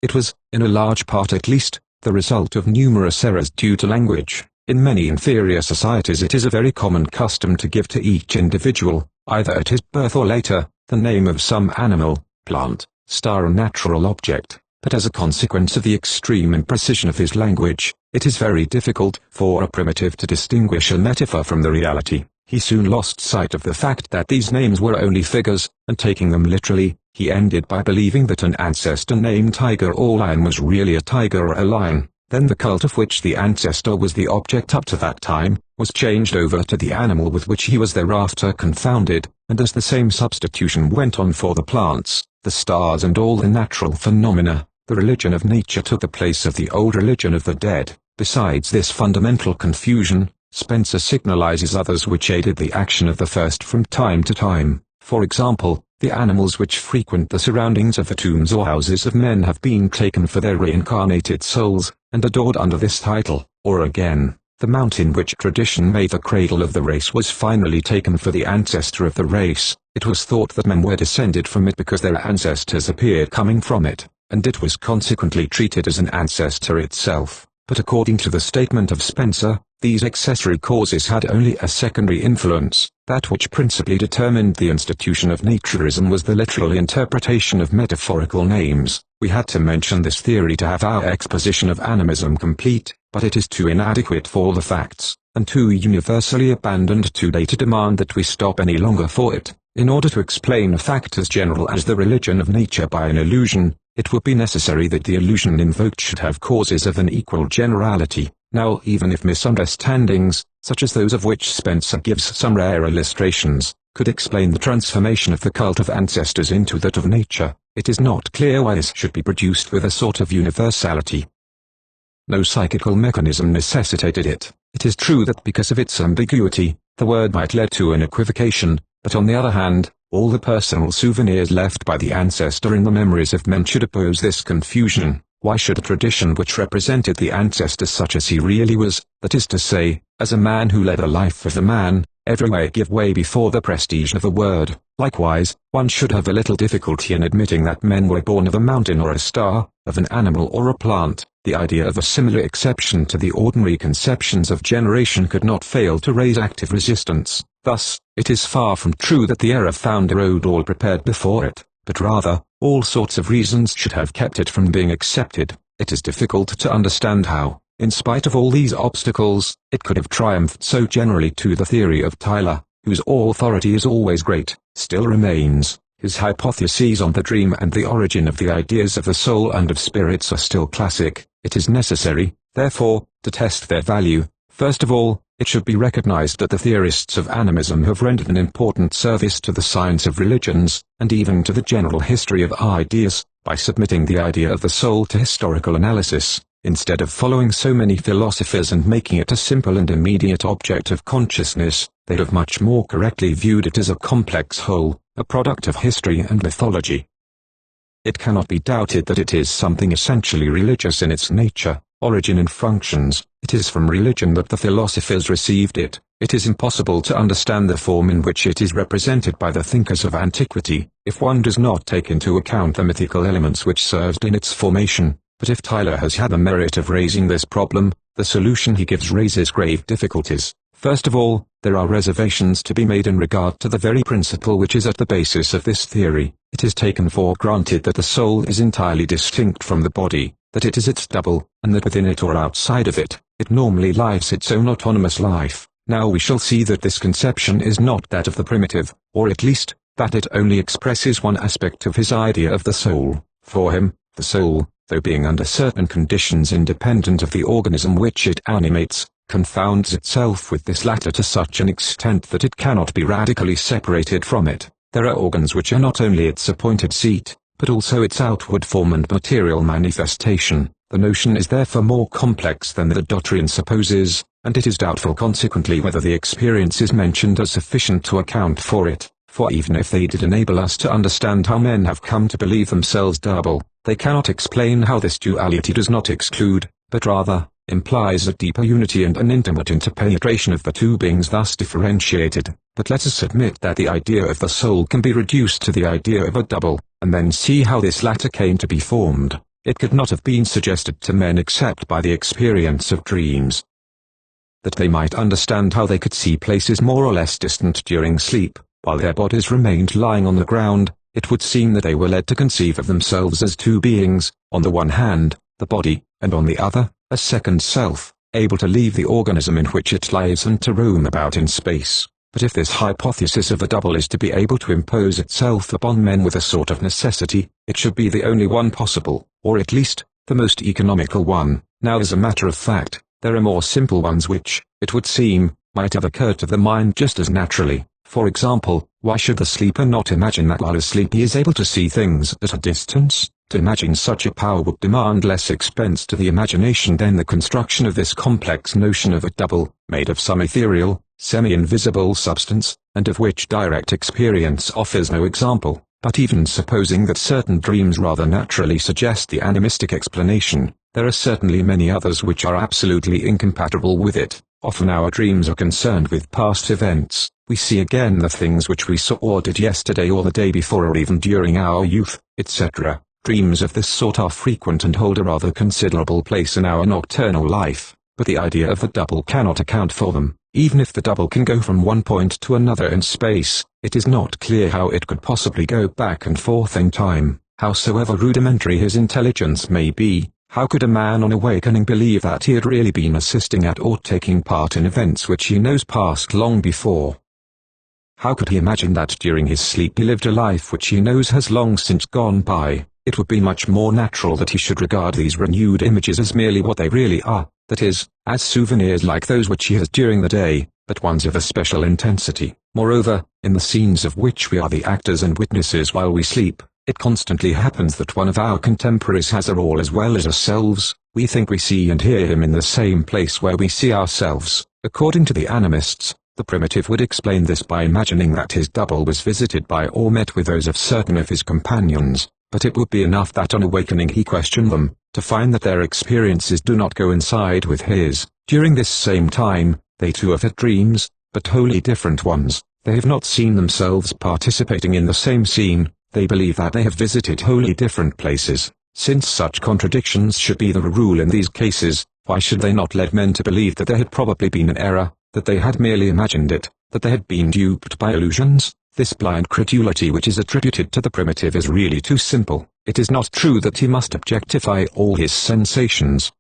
It was, in a large part at least, the result of numerous errors due to language. In many inferior societies it is a very common custom to give to each individual, either at his birth or later, the name of some animal, plant, star or natural object, but as a consequence of the extreme imprecision of his language, it is very difficult for a primitive to distinguish a metaphor from the reality. He soon lost sight of the fact that these names were only figures, and taking them literally, he ended by believing that an ancestor named Tiger or Lion was really a tiger or a lion. Then the cult of which the ancestor was the object up to that time, was changed over to the animal with which he was thereafter confounded, and as the same substitution went on for the plants, the stars and all the natural phenomena, the religion of nature took the place of the old religion of the dead. Besides this fundamental confusion, Spencer signalizes others which aided the action of the first from time to time. For example, the animals which frequent the surroundings of the tombs or houses of men have been taken for their reincarnated souls, and adored under this title. Or again, the mountain which tradition made the cradle of the race was finally taken for the ancestor of the race. It was thought that men were descended from it because their ancestors appeared coming from it, and it was consequently treated as an ancestor itself. But according to the statement of Spencer, these accessory causes had only a secondary influence. That which principally determined the institution of naturism was the literal interpretation of metaphorical names. We had to mention this theory to have our exposition of animism complete, but it is too inadequate for the facts, and too universally abandoned today to demand that we stop any longer for it. In order to explain a fact as general as the religion of nature by an illusion, it would be necessary that the illusion invoked should have causes of an equal generality. Now even if misunderstandings, such as those of which Spencer gives some rare illustrations, could explain the transformation of the cult of ancestors into that of nature, it is not clear why this should be produced with a sort of universality. No psychical mechanism necessitated it. It is true that because of its ambiguity, the word might lead to an equivocation, but on the other hand, all the personal souvenirs left by the ancestor in the memories of men should oppose this confusion. Why should a tradition which represented the ancestor such as he really was, that is to say, as a man who led a life of a man, everywhere give way before the prestige of a word? Likewise, one should have a little difficulty in admitting that men were born of a mountain or a star, of an animal or a plant. The idea of a similar exception to the ordinary conceptions of generation could not fail to raise active resistance. Thus, it is far from true that the error found a road all prepared before it, but rather, all sorts of reasons should have kept it from being accepted. It is difficult to understand how, in spite of all these obstacles, it could have triumphed so generally. To the theory of Tyler, whose authority is always great, still remains. His hypotheses on the dream and the origin of the ideas of the soul and of spirits are still classic. It is necessary, therefore, to test their value. First of all, it should be recognized that the theorists of animism have rendered an important service to the science of religions, and even to the general history of ideas, by submitting the idea of the soul to historical analysis, instead of following so many philosophers and making it a simple and immediate object of consciousness. They have much more correctly viewed it as a complex whole, a product of history and mythology. It cannot be doubted that it is something essentially religious in its nature, origin and functions. It is from religion that the philosophers received it. It is impossible to understand the form in which it is represented by the thinkers of antiquity, if one does not take into account the mythical elements which served in its formation. But if Tyler has had the merit of raising this problem, the solution he gives raises grave difficulties. First of all, there are reservations to be made in regard to the very principle which is at the basis of this theory. It is taken for granted that the soul is entirely distinct from the body, that it is its double, and that within it or outside of it, it normally lives its own autonomous life. Now we shall see that this conception is not that of the primitive, or at least, that it only expresses one aspect of his idea of the soul. For him, the soul, though being under certain conditions independent of the organism which it animates, confounds itself with this latter to such an extent that it cannot be radically separated from it. There are organs which are not only its appointed seat, but also its outward form and material manifestation. The notion is therefore more complex than the doctrine supposes, and it is doubtful consequently whether the experiences mentioned are sufficient to account for it, for even if they did enable us to understand how men have come to believe themselves double, they cannot explain how this duality does not exclude, but rather, implies a deeper unity and an intimate interpenetration of the two beings thus differentiated. But let us admit that the idea of the soul can be reduced to the idea of a double, and then see how this latter came to be formed. It could not have been suggested to men except by the experience of dreams. that they might understand how they could see places more or less distant during sleep, while their bodies remained lying on the ground. It would seem that they were led to conceive of themselves as two beings, on the one hand, the body, and on the other, a second self, able to leave the organism in which it lies and to roam about in space. But if this hypothesis of a double is to be able to impose itself upon men with a sort of necessity, it should be the only one possible, or at least, the most economical one. Now, as a matter of fact, there are more simple ones which, it would seem, might have occurred to the mind just as naturally. For example, why should the sleeper not imagine that while asleep he is able to see things at a distance? To imagine such a power would demand less expense to the imagination than the construction of this complex notion of a double, made of some ethereal, semi-invisible substance, and of which direct experience offers no example. But even supposing that certain dreams rather naturally suggest the animistic explanation, there are certainly many others which are absolutely incompatible with it. Often our dreams are concerned with past events. We see again the things which we saw or did yesterday or the day before or even during our youth, etc. Dreams of this sort are frequent and hold a rather considerable place in our nocturnal life, but the idea of the double cannot account for them. Even if the double can go from one point to another in space, it is not clear how it could possibly go back and forth in time. Howsoever rudimentary his intelligence may be, how could a man on awakening believe that he had really been assisting at or taking part in events which he knows passed long before? How could he imagine that during his sleep he lived a life which he knows has long since gone by? It would be much more natural that he should regard these renewed images as merely what they really are, that is, as souvenirs like those which he has during the day, but ones of a special intensity. Moreover, in the scenes of which we are the actors and witnesses while we sleep, it constantly happens that one of our contemporaries has a role as well as ourselves. We think we see and hear him in the same place where we see ourselves. According to the animists, the primitive would explain this by imagining that his double was visited by or met with those of certain of his companions, but it would be enough that on awakening he questioned them, to find that their experiences do not coincide with his. During this same time, they too have had dreams, but wholly different ones. They have not seen themselves participating in the same scene. They believe that they have visited wholly different places. Since such contradictions should be the rule in these cases, why should they not lead men to believe that there had probably been an error, that they had merely imagined it, that they had been duped by illusions? This blind credulity which is attributed to the primitive is really too simple. It is not true that he must objectify all his sensations.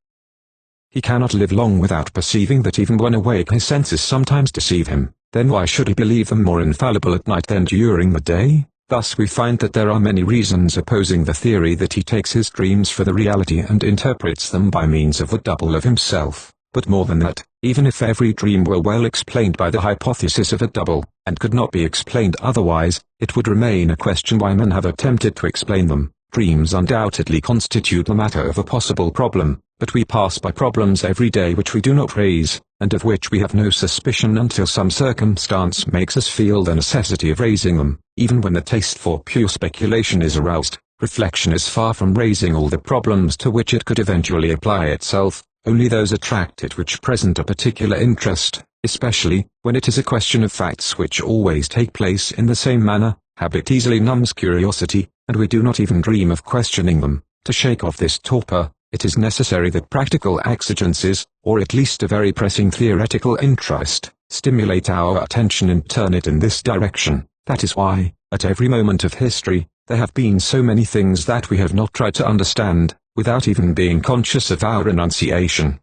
He cannot live long without perceiving that even when awake his senses sometimes deceive him. Then why should he believe them more infallible at night than during the day? Thus we find that there are many reasons opposing the theory that he takes his dreams for the reality and interprets them by means of the double of himself. But more than that, even if every dream were well explained by the hypothesis of a double, and could not be explained otherwise, it would remain a question why men have attempted to explain them. Dreams undoubtedly constitute the matter of a possible problem, but we pass by problems every day which we do not raise, and of which we have no suspicion until some circumstance makes us feel the necessity of raising them. Even when the taste for pure speculation is aroused, reflection is far from raising all the problems to which it could eventually apply itself. Only those attract it which present a particular interest, especially when it is a question of facts which always take place in the same manner. Habit easily numbs curiosity, and we do not even dream of questioning them. To shake off this torpor, it is necessary that practical exigencies, or at least a very pressing theoretical interest, stimulate our attention and turn it in this direction. That is why, at every moment of history, there have been so many things that we have not tried to understand, without even being conscious of our renunciation.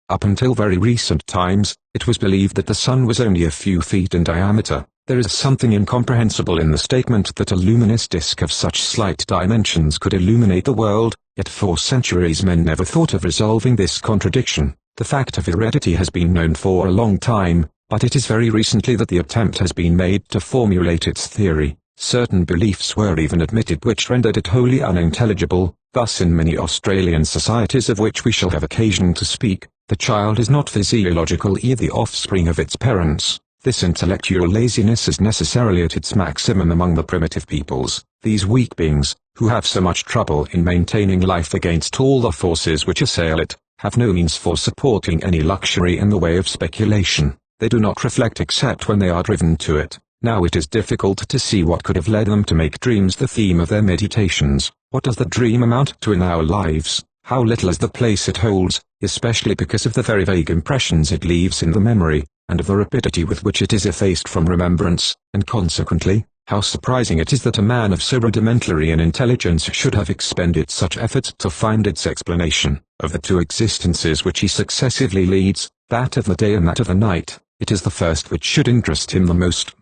Up until very recent times, it was believed that the sun was only a few feet in diameter. There is something incomprehensible in the statement that a luminous disk of such slight dimensions could illuminate the world, yet for centuries men never thought of resolving this contradiction. The fact of heredity has been known for a long time, but it is very recently that the attempt has been made to formulate its theory. Certain beliefs were even admitted which rendered it wholly unintelligible. Thus in many Australian societies of which we shall have occasion to speak, the child is not physiologically the offspring of its parents. This intellectual laziness is necessarily at its maximum among the primitive peoples. These weak beings, who have so much trouble in maintaining life against all the forces which assail it, have no means for supporting any luxury in the way of speculation. They do not reflect except when they are driven to it. Now it is difficult to see what could have led them to make dreams the theme of their meditations. What does the dream amount to in our lives? how little is the place it holds, especially because of the very vague impressions it leaves in the memory, and of the rapidity with which it is effaced from remembrance, and consequently, how surprising it is that a man of so rudimentary an intelligence should have expended such efforts to find its explanation. Of the two existences which he successively leads, that of the day and that of the night, it is the first which should interest him the most.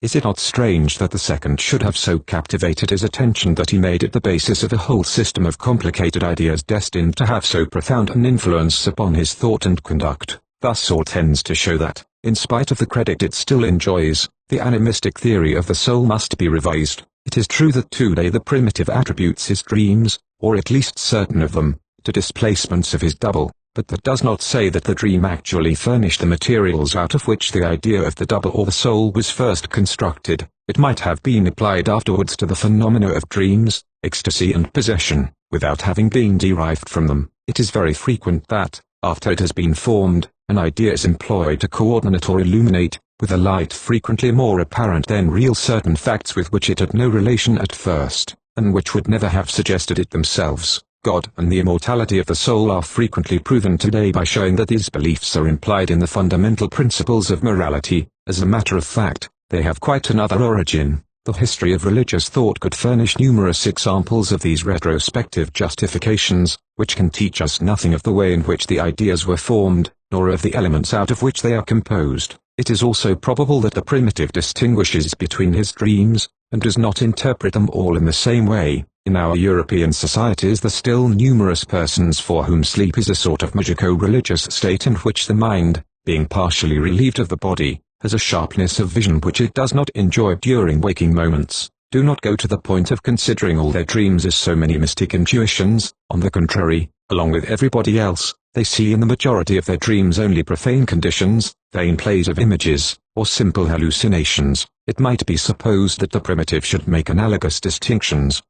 Is it not strange that the second should have so captivated his attention that he made it the basis of a whole system of complicated ideas destined to have so profound an influence upon his thought and conduct? Thus all tends to show that, in spite of the credit it still enjoys, the animistic theory of the soul must be revised. It is true that today the primitive attributes his dreams, or at least certain of them, to displacements of his double, but that does not say that the dream actually furnished the materials out of which the idea of the double or the soul was first constructed. It might have been applied afterwards to the phenomena of dreams, ecstasy and possession, without having been derived from them. It is very frequent that, after it has been formed, an idea is employed to coordinate or illuminate, with a light frequently more apparent than real, certain facts with which it had no relation at first, and which would never have suggested it themselves. God and the immortality of the soul are frequently proven today by showing that these beliefs are implied in the fundamental principles of morality. As a matter of fact, they have quite another origin. The history of religious thought could furnish numerous examples of these retrospective justifications, which can teach us nothing of the way in which the ideas were formed, nor of the elements out of which they are composed. It is also probable that the primitive distinguishes between his dreams, and does not interpret them all in the same way. In our European societies, the still numerous persons for whom sleep is a sort of magico-religious state in which the mind, being partially relieved of the body, has a sharpness of vision which it does not enjoy during waking moments, do not go to the point of considering all their dreams as so many mystic intuitions. On the contrary, along with everybody else, they see in the majority of their dreams only profane conditions, vain plays of images, or simple hallucinations. It might be supposed that the primitive should make analogous distinctions.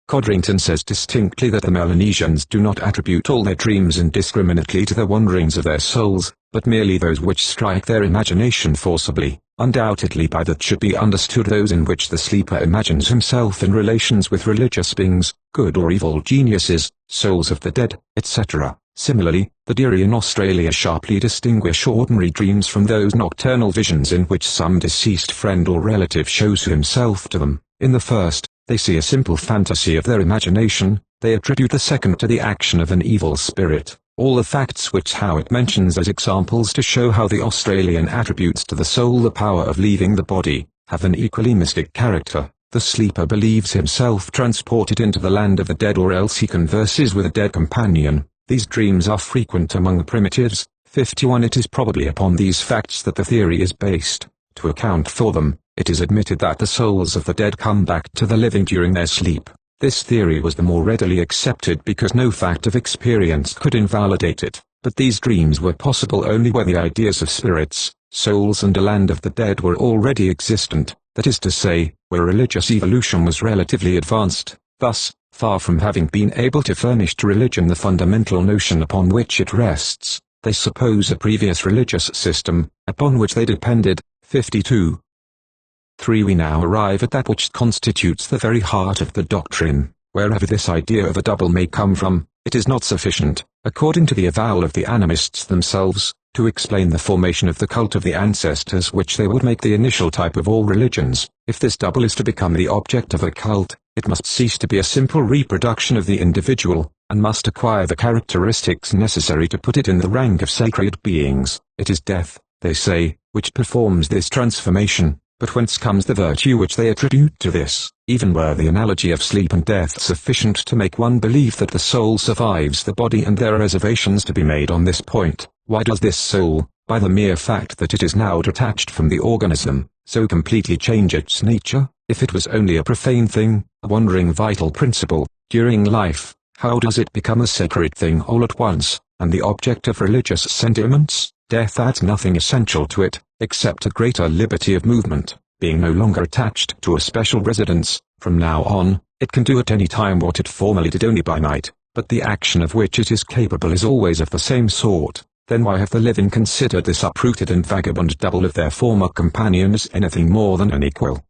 Codrington says distinctly that the Melanesians do not attribute all their dreams indiscriminately to the wanderings of their souls, but merely those which strike their imagination forcibly. Undoubtedly by that should be understood those in which the sleeper imagines himself in relations with religious beings, good or evil geniuses, souls of the dead, etc. Similarly, the deer in Australia sharply distinguish ordinary dreams from those nocturnal visions in which some deceased friend or relative shows himself to them. In the first, they see a simple fantasy of their imagination, they attribute the second to the action of an evil spirit. All the facts which Howitt mentions as examples to show how the Australian attributes to the soul the power of leaving the body, have an equally mystic character. The sleeper believes himself transported into the land of the dead, or else he converses with a dead companion. These dreams are frequent among the primitives. 51. It is probably upon these facts that the theory is based. To account for them, it is admitted that the souls of the dead come back to the living during their sleep. This theory was the more readily accepted because no fact of experience could invalidate it, but these dreams were possible only where the ideas of spirits, souls and a land of the dead were already existent, that is to say, where religious evolution was relatively advanced. Thus, far from having been able to furnish to religion the fundamental notion upon which it rests, they suppose a previous religious system, upon which they depended. 52. 3. We now arrive at that which constitutes the very heart of the doctrine. Wherever this idea of a double may come from, it is not sufficient, according to the avowal of the animists themselves, to explain the formation of the cult of the ancestors which they would make the initial type of all religions. If this double is to become the object of a cult, it must cease to be a simple reproduction of the individual, and must acquire the characteristics necessary to put it in the rank of sacred beings. It is death, they say, which performs this transformation. But whence comes the virtue which they attribute to this? Even were the analogy of sleep and death sufficient to make one believe that the soul survives the body, and there are reservations to be made on this point, why does this soul, by the mere fact that it is now detached from the organism, so completely change its nature? If it was only a profane thing, a wandering vital principle, during life, how does it become a sacred thing all at once, and the object of religious sentiments? Death adds nothing essential to it, except a greater liberty of movement. Being no longer attached to a special residence, from now on, it can do at any time what it formerly did only by night, but the action of which it is capable is always of the same sort. Then why have the living considered this uprooted and vagabond double of their former companion as anything more than an equal?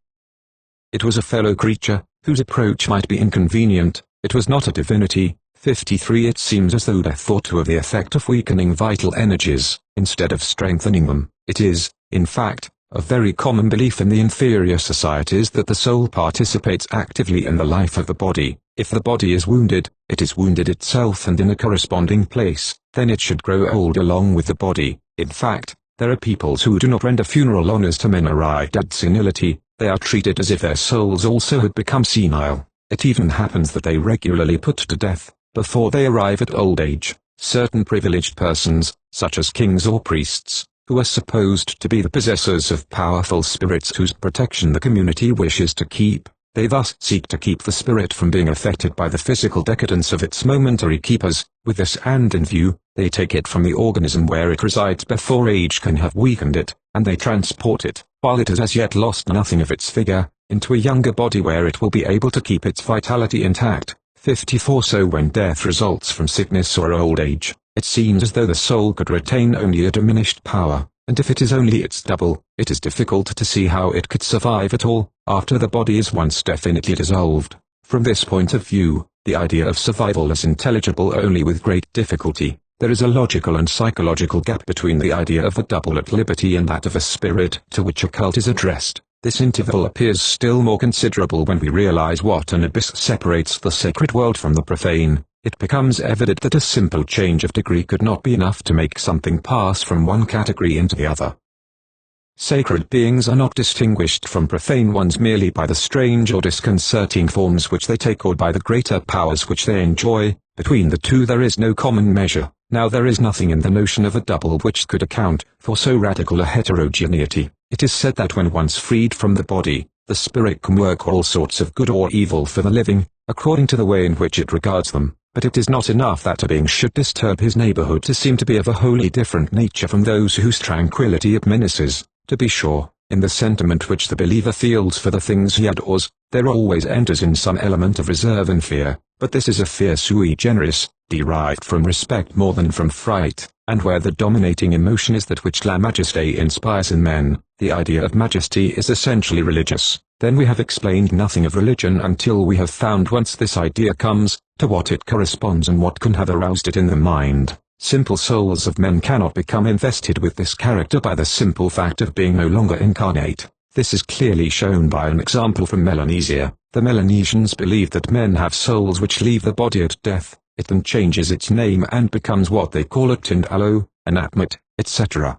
It was a fellow creature, whose approach might be inconvenient. It was not a divinity. 53. It seems as though death thought to have the effect of weakening vital energies, instead of strengthening them. It is, in fact, a very common belief in the inferior societies that the soul participates actively in the life of the body. If the body is wounded, it is wounded itself and in a corresponding place, then it should grow old along with the body. In fact, there are peoples who do not render funeral honors to men arrived at senility. They are treated as if their souls also had become senile. It even happens that they regularly put to death, before they arrive at old age, certain privileged persons, such as kings or priests, who are supposed to be the possessors of powerful spirits whose protection the community wishes to keep. They thus seek to keep the spirit from being affected by the physical decadence of its momentary keepers. With this end in view, they take it from the organism where it resides before age can have weakened it, and they transport it, while it has as yet lost nothing of its vigor, into a younger body where it will be able to keep its vitality intact. 54. So when death results from sickness or old age, it seems as though the soul could retain only a diminished power, and if it is only its double, it is difficult to see how it could survive at all, after the body is once definitely dissolved. From this point of view, the idea of survival is intelligible only with great difficulty. There is a logical and psychological gap between the idea of a double at liberty and that of a spirit to which a cult is addressed. This interval appears still more considerable when we realize what an abyss separates the sacred world from the profane. It becomes evident that a simple change of degree could not be enough to make something pass from one category into the other. Sacred beings are not distinguished from profane ones merely by the strange or disconcerting forms which they take or by the greater powers which they enjoy. Between the two there is no common measure. Now there is nothing in the notion of a double which could account for so radical a heterogeneity. It is said that when once freed from the body, the spirit can work all sorts of good or evil for the living, according to the way in which it regards them. But it is not enough that a being should disturb his neighborhood to seem to be of a wholly different nature from those whose tranquility it menaces. To be sure, in the sentiment which the believer feels for the things he adores, there always enters in some element of reserve and fear, but this is a fear sui generis, derived from respect more than from fright, and where the dominating emotion is that which la majesté inspires in men. The idea of majesty is essentially religious. Then we have explained nothing of religion until we have found whence this idea comes, to what it corresponds and what can have aroused it in the mind. Simple souls of men cannot become invested with this character by the simple fact of being no longer incarnate. This is clearly shown by an example from Melanesia. The Melanesians believe that men have souls which leave the body at death. It then changes its name and becomes what they call a Tindalo, an Atmat, etc.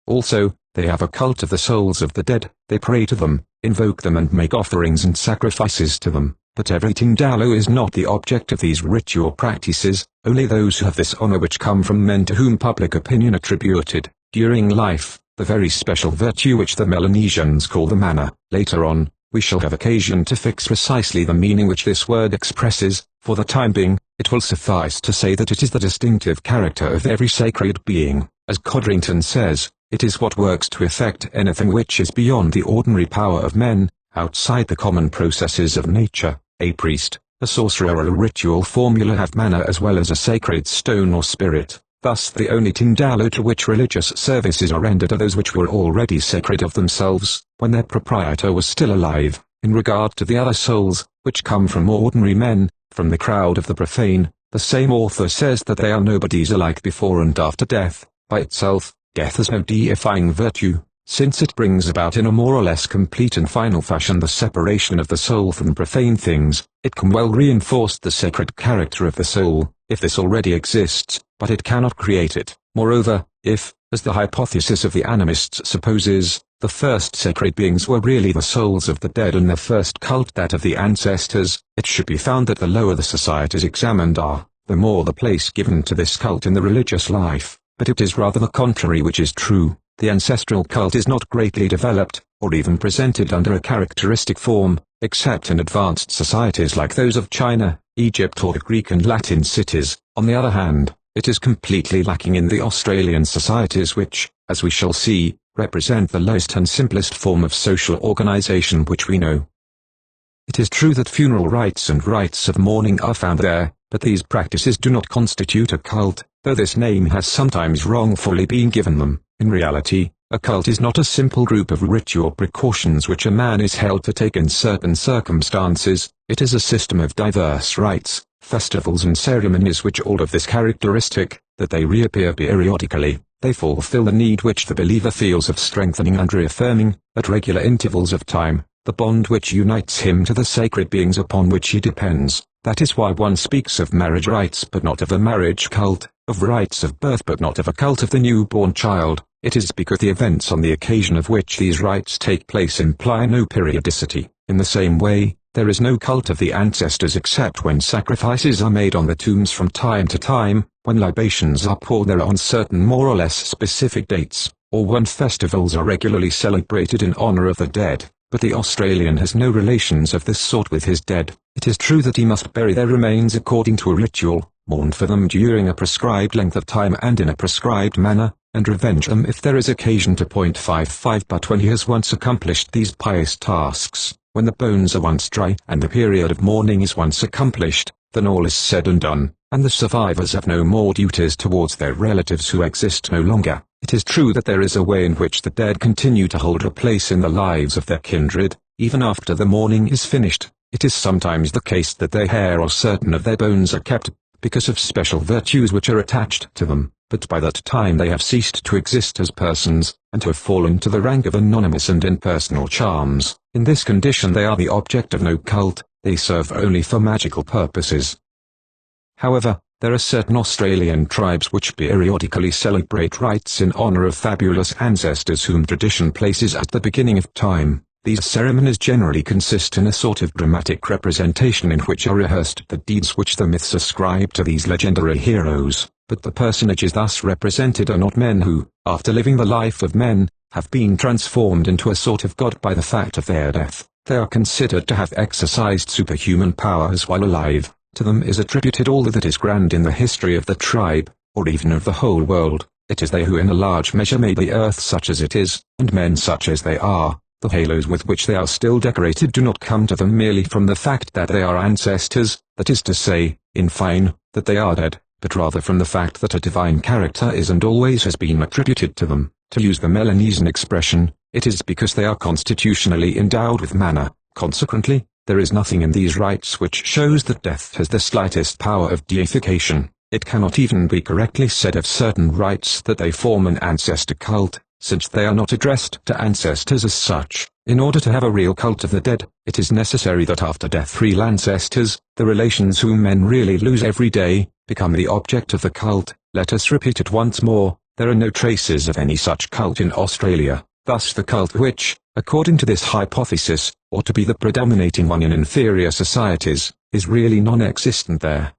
Also, they have a cult of the souls of the dead. They pray to them, invoke them and make offerings and sacrifices to them. But every Tindalo is not the object of these ritual practices. Only those who have this honor which come from men to whom public opinion attributed, during life, the very special virtue which the Melanesians call the mana. Later on, we shall have occasion to fix precisely the meaning which this word expresses. For the time being, it will suffice to say that it is the distinctive character of every sacred being. As Codrington says, it is what works to effect anything which is beyond the ordinary power of men, outside the common processes of nature. A priest, a sorcerer or a ritual formula have mana as well as a sacred stone or spirit. Thus the only Tindalo to which religious services are rendered are those which were already sacred of themselves, when their proprietor was still alive. In regard to the other souls, which come from ordinary men, from the crowd of the profane, the same author says that they are nobodies alike before and after death. By itself, death has no deifying virtue, since it brings about in a more or less complete and final fashion the separation of the soul from profane things. It can well reinforce the sacred character of the soul, if this already exists, but it cannot create it. Moreover, if, as the hypothesis of the animists supposes, the first sacred beings were really the souls of the dead and their first cult that of the ancestors, it should be found that the lower the societies examined are, the more the place given to this cult in the religious life. But it is rather the contrary which is true. The ancestral cult is not greatly developed, or even presented under a characteristic form, except in advanced societies like those of China, Egypt or the Greek and Latin cities. On the other hand, it is completely lacking in the Australian societies which, as we shall see, represent the lowest and simplest form of social organization which we know. It is true that funeral rites and rites of mourning are found there, but these practices do not constitute a cult, though this name has sometimes wrongfully been given them. In reality, a cult is not a simple group of ritual precautions which a man is held to take in certain circumstances. It is a system of diverse rites, festivals and ceremonies which all have this characteristic, that they reappear periodically. They fulfill the need which the believer feels of strengthening and reaffirming, at regular intervals of time, the bond which unites him to the sacred beings upon which he depends. That is why one speaks of marriage rites but not of a marriage cult, of rites of birth but not of a cult of the newborn child. It is because the events on the occasion of which these rites take place imply no periodicity. In the same way, there is no cult of the ancestors except when sacrifices are made on the tombs from time to time, when libations are poured there on certain more or less specific dates, or when festivals are regularly celebrated in honor of the dead. But the Australian has no relations of this sort with his dead. It is true that he must bury their remains according to a ritual, mourn for them during a prescribed length of time and in a prescribed manner, and revenge them if there is occasion to .55. But when he has once accomplished these pious tasks, when the bones are once dry and the period of mourning is once accomplished, then all is said and done, and the survivors have no more duties towards their relatives who exist no longer. It is true that there is a way in which the dead continue to hold a place in the lives of their kindred, even after the mourning is finished. It is sometimes the case that their hair or certain of their bones are kept, because of special virtues which are attached to them, but by that time they have ceased to exist as persons, and to have fallen to the rank of anonymous and impersonal charms. In this condition they are the object of no cult, they serve only for magical purposes. However, there are certain Australian tribes which periodically celebrate rites in honor of fabulous ancestors whom tradition places at the beginning of time. These ceremonies generally consist in a sort of dramatic representation in which are rehearsed the deeds which the myths ascribe to these legendary heroes, but the personages thus represented are not men who, after living the life of men, have been transformed into a sort of god by the fact of their death. They are considered to have exercised superhuman powers while alive. To them is attributed all that is grand in the history of the tribe, or even of the whole world. It is they who in a large measure made the earth such as it is, and men such as they are. The halos with which they are still decorated do not come to them merely from the fact that they are ancestors, that is to say, in fine, that they are dead, but rather from the fact that a divine character is and always has been attributed to them. To use the Melanesian expression, it is because they are constitutionally endowed with mana. Consequently, there is nothing in these rites which shows that death has the slightest power of deification. It cannot even be correctly said of certain rites that they form an ancestor cult, since they are not addressed to ancestors as such. In order to have a real cult of the dead, it is necessary that after death real ancestors, the relations whom men really lose every day, become the object of the cult. Let us repeat it once more, there are no traces of any such cult in Australia. Thus the cult which, according to this hypothesis, ought to be the predominating one in inferior societies, is really non-existent there.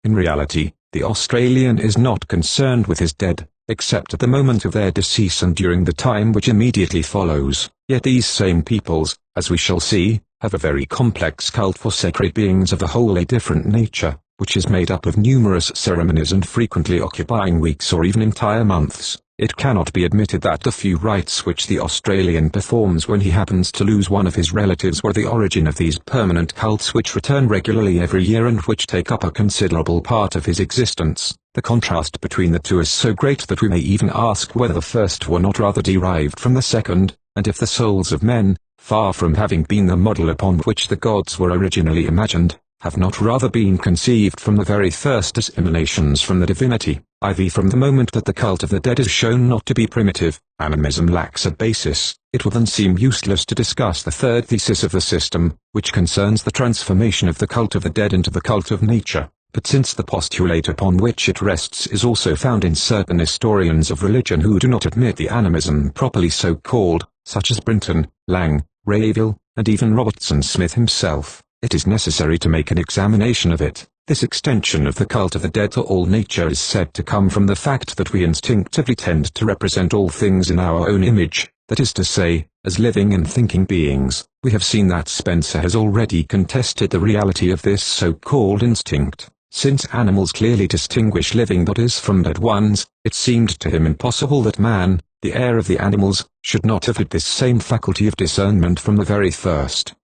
In reality, the Australian is not concerned with his dead, except at the moment of their decease and during the time which immediately follows. Yet these same peoples, as we shall see, have a very complex cult for sacred beings of a wholly different nature, which is made up of numerous ceremonies and frequently occupying weeks or even entire months. It cannot be admitted that the few rites which the Australian performs when he happens to lose one of his relatives were the origin of these permanent cults which return regularly every year and which take up a considerable part of his existence. The contrast between the two is so great that we may even ask whether the first were not rather derived from the second, and if the souls of men, far from having been the model upon which the gods were originally imagined, have not rather been conceived from the very first as emanations from the divinity. IV From the moment that the cult of the dead is shown not to be primitive, animism lacks a basis. It will then seem useless to discuss the third thesis of the system, which concerns the transformation of the cult of the dead into the cult of nature. But since the postulate upon which it rests is also found in certain historians of religion who do not admit the animism properly so called, such as Brinton, Lang, Rayville, and even Robertson Smith himself, it is necessary to make an examination of it. This extension of the cult of the dead to all nature is said to come from the fact that we instinctively tend to represent all things in our own image, that is to say, as living and thinking beings. We have seen that Spencer has already contested the reality of this so-called instinct. Since animals clearly distinguish living bodies from dead ones, it seemed to him impossible that man, the heir of the animals, should not have had this same faculty of discernment from the very first.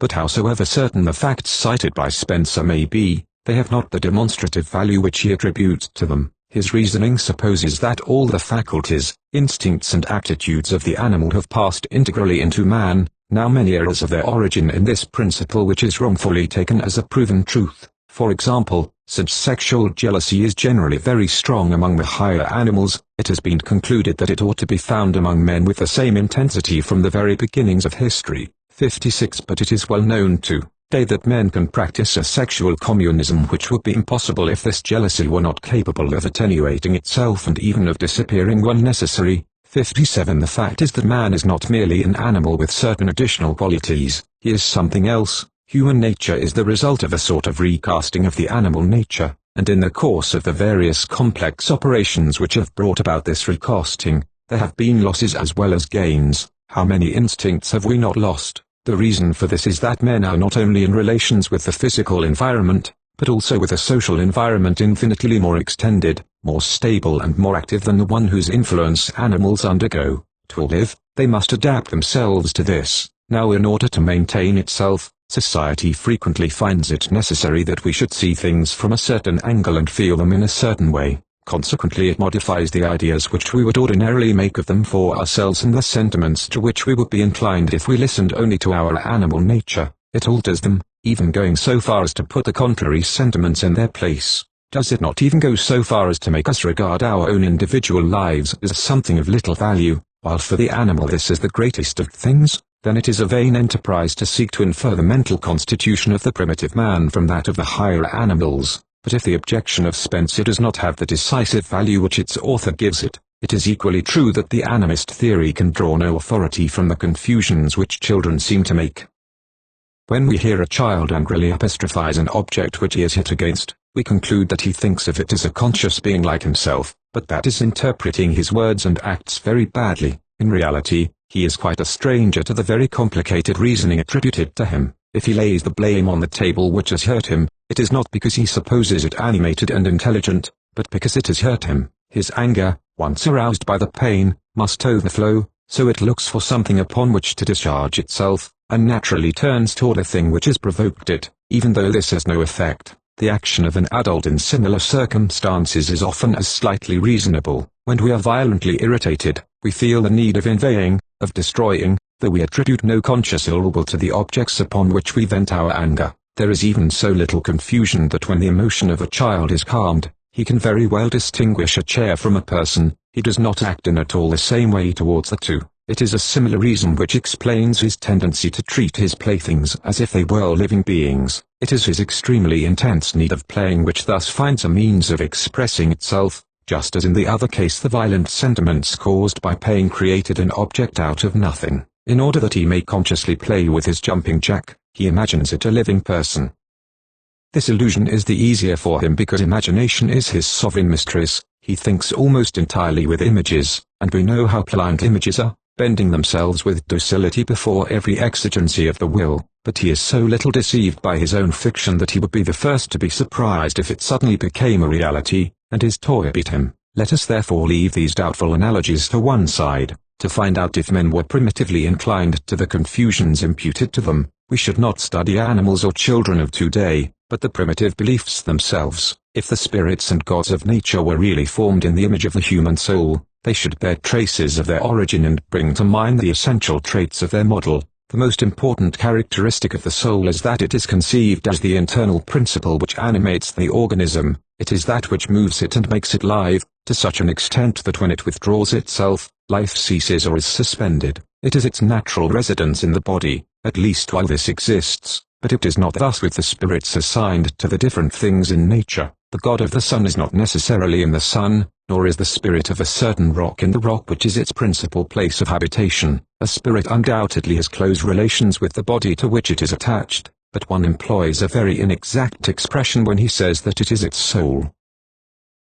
But howsoever certain the facts cited by Spencer may be, they have not the demonstrative value which he attributes to them. His reasoning supposes that all the faculties, instincts and attitudes of the animal have passed integrally into man, Now many errors have their origin in this principle, which is wrongfully taken as a proven truth. For example, since sexual jealousy is generally very strong among the higher animals, it has been concluded that it ought to be found among men with the same intensity from the very beginnings of history. 56 But it is well known today that men can practice a sexual communism which would be impossible if this jealousy were not capable of attenuating itself and even of disappearing when necessary. 57 The fact is that man is not merely an animal with certain additional qualities, he is something else. Human nature is the result of a sort of recasting of the animal nature, and in the course of the various complex operations which have brought about this recasting, there have been losses as well as gains. How many instincts have we not lost? The reason for this is that men are not only in relations with the physical environment, but also with a social environment infinitely more extended, more stable and more active than the one whose influence animals undergo. To live, they must adapt themselves to this. Now in order to maintain itself, society frequently finds it necessary that we should see things from a certain angle and feel them in a certain way. Consequently it modifies the ideas which we would ordinarily make of them for ourselves and the sentiments to which we would be inclined if we listened only to our animal nature. It alters them, even going so far as to put the contrary sentiments in their place. Does it not even go so far as to make us regard our own individual lives as something of little value, while for the animal this is the greatest of things? Then it is a vain enterprise to seek to infer the mental constitution of the primitive man from that of the higher animals. But if the objection of Spencer does not have the decisive value which its author gives it, it is equally true that the animist theory can draw no authority from the confusions which children seem to make. When we hear a child angrily apostrophize an object which he is hit against, we conclude that he thinks of it as a conscious being like himself, but that is interpreting his words and acts very badly. In reality, he is quite a stranger to the very complicated reasoning attributed to him. If he lays the blame on the table which has hurt him, it is not because he supposes it animated and intelligent, but because it has hurt him. His anger, once aroused by the pain, must overflow, so it looks for something upon which to discharge itself, and naturally turns toward the thing which has provoked it, even though this has no effect. The action of an adult in similar circumstances is often as slightly reasonable. When we are violently irritated, we feel the need of inveighing, of destroying, though we attribute no conscious ill will to the objects upon which we vent our anger. There is even so little confusion that when the emotion of a child is calmed, he can very well distinguish a chair from a person. He does not act in at all the same way towards the two. It is a similar reason which explains his tendency to treat his playthings as if they were living beings. It is his extremely intense need of playing which thus finds a means of expressing itself, just as in the other case the violent sentiments caused by pain created an object out of nothing. In order that he may consciously play with his jumping jack, he imagines it a living person. This illusion is the easier for him because imagination is his sovereign mistress. He thinks almost entirely with images, and we know how pliant images are, bending themselves with docility before every exigency of the will, but he is so little deceived by his own fiction that he would be the first to be surprised if it suddenly became a reality, and his toy beat him. Let us therefore leave these doubtful analogies to one side. To find out if men were primitively inclined to the confusions imputed to them, we should not study animals or children of today, but the primitive beliefs themselves. If the spirits and gods of nature were really formed in the image of the human soul, they should bear traces of their origin and bring to mind the essential traits of their model. The most important characteristic of the soul is that it is conceived as the internal principle which animates the organism. It is that which moves it and makes it live, to such an extent that when it withdraws itself, life ceases or is suspended. It is its natural residence in the body, at least while this exists, but it is not thus with the spirits assigned to the different things in nature. The god of the sun is not necessarily in the sun, nor is the spirit of a certain rock in the rock which is its principal place of habitation. A spirit undoubtedly has close relations with the body to which it is attached, but one employs a very inexact expression when he says that it is its soul.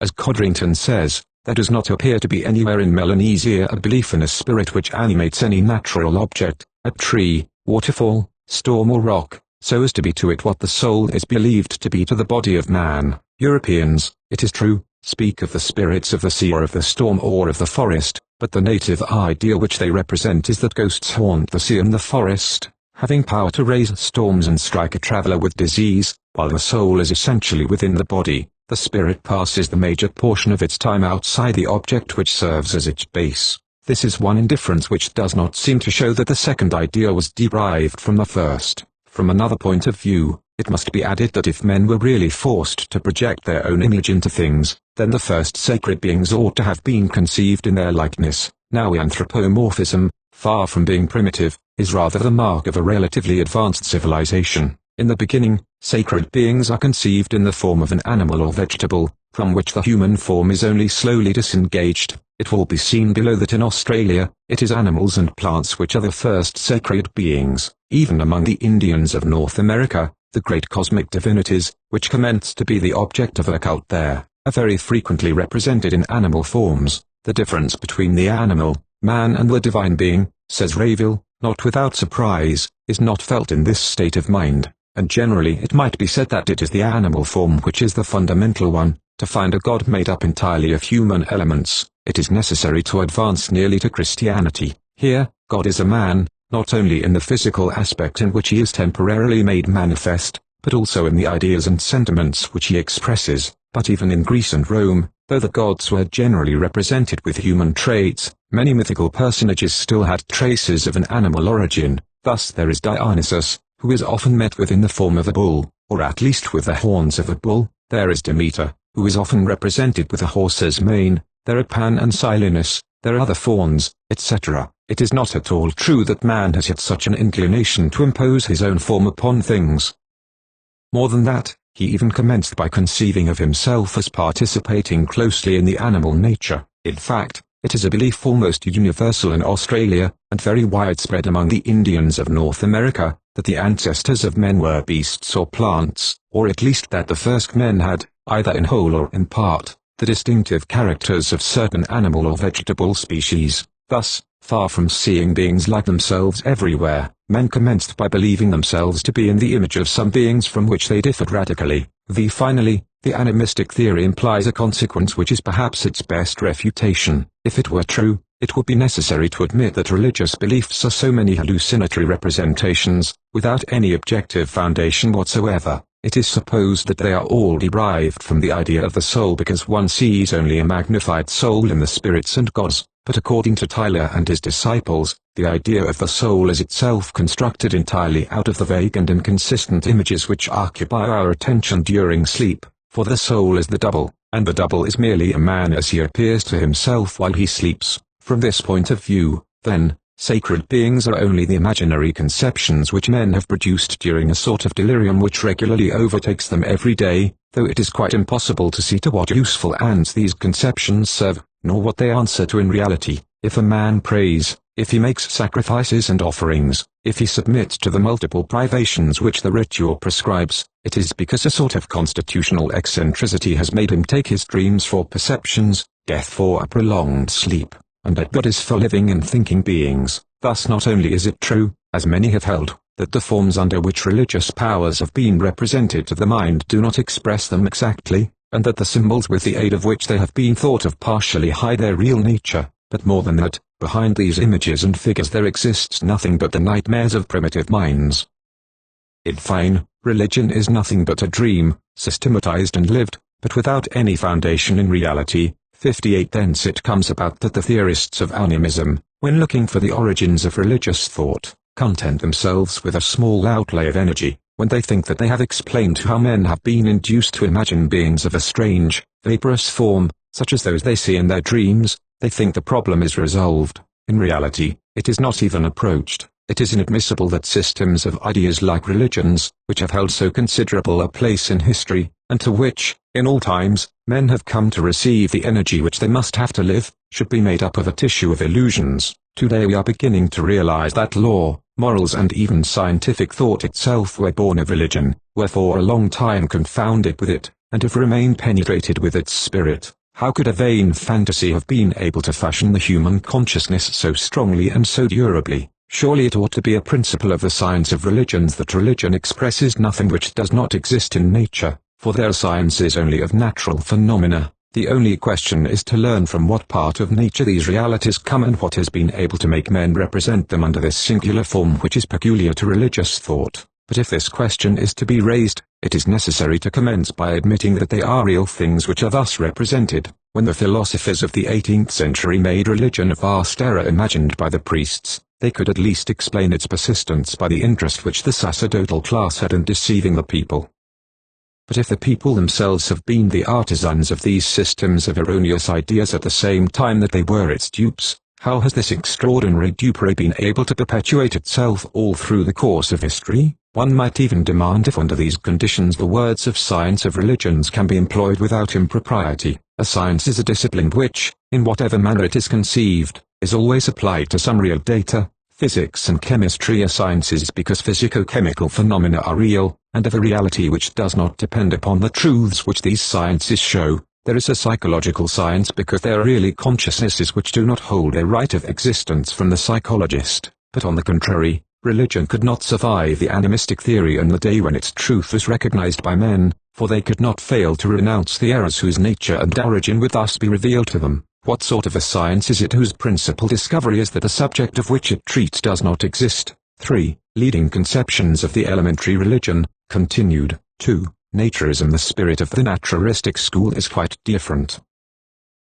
As Codrington says, there does not appear to be anywhere in Melanesia a belief in a spirit which animates any natural object, a tree, waterfall, storm or rock, so as to be to it what the soul is believed to be to the body of man. Europeans, it is true, speak of the spirits of the sea or of the storm or of the forest, but the native idea which they represent is that ghosts haunt the sea and the forest, having power to raise storms and strike a traveler with disease, while the soul is essentially within the body. The spirit passes the major portion of its time outside the object which serves as its base. This is one indifference which does not seem to show that the second idea was derived from the first. From another point of view, it must be added that if men were really forced to project their own image into things, then the first sacred beings ought to have been conceived in their likeness. Now anthropomorphism, far from being primitive, is rather the mark of a relatively advanced civilization. In the beginning, sacred beings are conceived in the form of an animal or vegetable, from which the human form is only slowly disengaged. It will be seen below that in Australia, it is animals and plants which are the first sacred beings. Even among the Indians of North America, the great cosmic divinities, which commence to be the object of a cult there, are very frequently represented in animal forms. The difference between the animal, man and the divine being, says Rayville, not without surprise, is not felt in this state of mind, and generally it might be said that it is the animal form which is the fundamental one. To find a God made up entirely of human elements, it is necessary to advance nearly to Christianity. Here, God is a man, not only in the physical aspect in which he is temporarily made manifest, but also in the ideas and sentiments which he expresses. But even in Greece and Rome, though the gods were generally represented with human traits, many mythical personages still had traces of an animal origin. Thus there is Dionysus, who is often met with in the form of a bull, or at least with the horns of a bull. There is Demeter, who is often represented with a horse's mane. There are Pan and Silenus, there are other fauns, etc. It is not at all true that man has yet such an inclination to impose his own form upon things. More than that, he even commenced by conceiving of himself as participating closely in the animal nature. In fact, it is a belief almost universal in Australia, and very widespread among the Indians of North America, that the ancestors of men were beasts or plants, or at least that the first men had, either in whole or in part, the distinctive characters of certain animal or vegetable species. Thus, far from seeing beings like themselves everywhere, men commenced by believing themselves to be in the image of some beings from which they differed radically. Finally, the animistic theory implies a consequence which is perhaps its best refutation. If it were true, it would be necessary to admit that religious beliefs are so many hallucinatory representations, without any objective foundation whatsoever. It is supposed that they are all derived from the idea of the soul because one sees only a magnified soul in the spirits and gods. But according to Tyler and his disciples, the idea of the soul is itself constructed entirely out of the vague and inconsistent images which occupy our attention during sleep, for the soul is the double, and the double is merely a man as he appears to himself while he sleeps. From this point of view, then, sacred beings are only the imaginary conceptions which men have produced during a sort of delirium which regularly overtakes them every day, though it is quite impossible to see to what useful ends these conceptions serve, nor what they answer to in reality. If a man prays, if he makes sacrifices and offerings, if he submits to the multiple privations which the ritual prescribes, it is because a sort of constitutional eccentricity has made him take his dreams for perceptions, death for a prolonged sleep, and that God is for living and thinking beings. Thus not only is it true, as many have held, that the forms under which religious powers have been represented to the mind do not express them exactly, and that the symbols with the aid of which they have been thought of partially hide their real nature, but more than that, behind these images and figures there exists nothing but the nightmares of primitive minds. In fine, religion is nothing but a dream, systematized and lived, but without any foundation in reality. 58 Thence it comes about that the theorists of animism, when looking for the origins of religious thought, content themselves with a small outlay of energy. When they think that they have explained how men have been induced to imagine beings of a strange, vaporous form, such as those they see in their dreams, they think the problem is resolved. In reality, it is not even approached. It is inadmissible that systems of ideas like religions, which have held so considerable a place in history, and to which, in all times, men have come to receive the energy which they must have to live, should be made up of a tissue of illusions. Today we are beginning to realize that law, morals and even scientific thought itself were born of religion, were for a long time confounded with it, and have remained penetrated with its spirit. How could a vain fantasy have been able to fashion the human consciousness so strongly and so durably? Surely it ought to be a principle of the science of religions that religion expresses nothing which does not exist in nature, for their science is only of natural phenomena. The only question is to learn from what part of nature these realities come and what has been able to make men represent them under this singular form which is peculiar to religious thought. But if this question is to be raised, it is necessary to commence by admitting that they are real things which are thus represented. When the philosophers of the 18th century made religion a vast error imagined by the priests, they could at least explain its persistence by the interest which the sacerdotal class had in deceiving the people. But if the people themselves have been the artisans of these systems of erroneous ideas at the same time that they were its dupes, how has this extraordinary dupery been able to perpetuate itself all through the course of history? One might even demand if under these conditions the words of science of religions can be employed without impropriety. A science is a discipline which, in whatever manner it is conceived, is always applied to some real data. Physics and chemistry are sciences because physico-chemical phenomena are real, and of a reality which does not depend upon the truths which these sciences show. There is a psychological science because there are really consciousnesses which do not hold a right of existence from the psychologist, but on the contrary, religion could not survive the animistic theory in the day when its truth was recognized by men, for they could not fail to renounce the errors whose nature and origin would thus be revealed to them. What sort of a science is it whose principal discovery is that the subject of which it treats does not exist? 3. Leading conceptions of the elementary religion, continued. 2. Naturism. The spirit of the naturalistic school is quite different.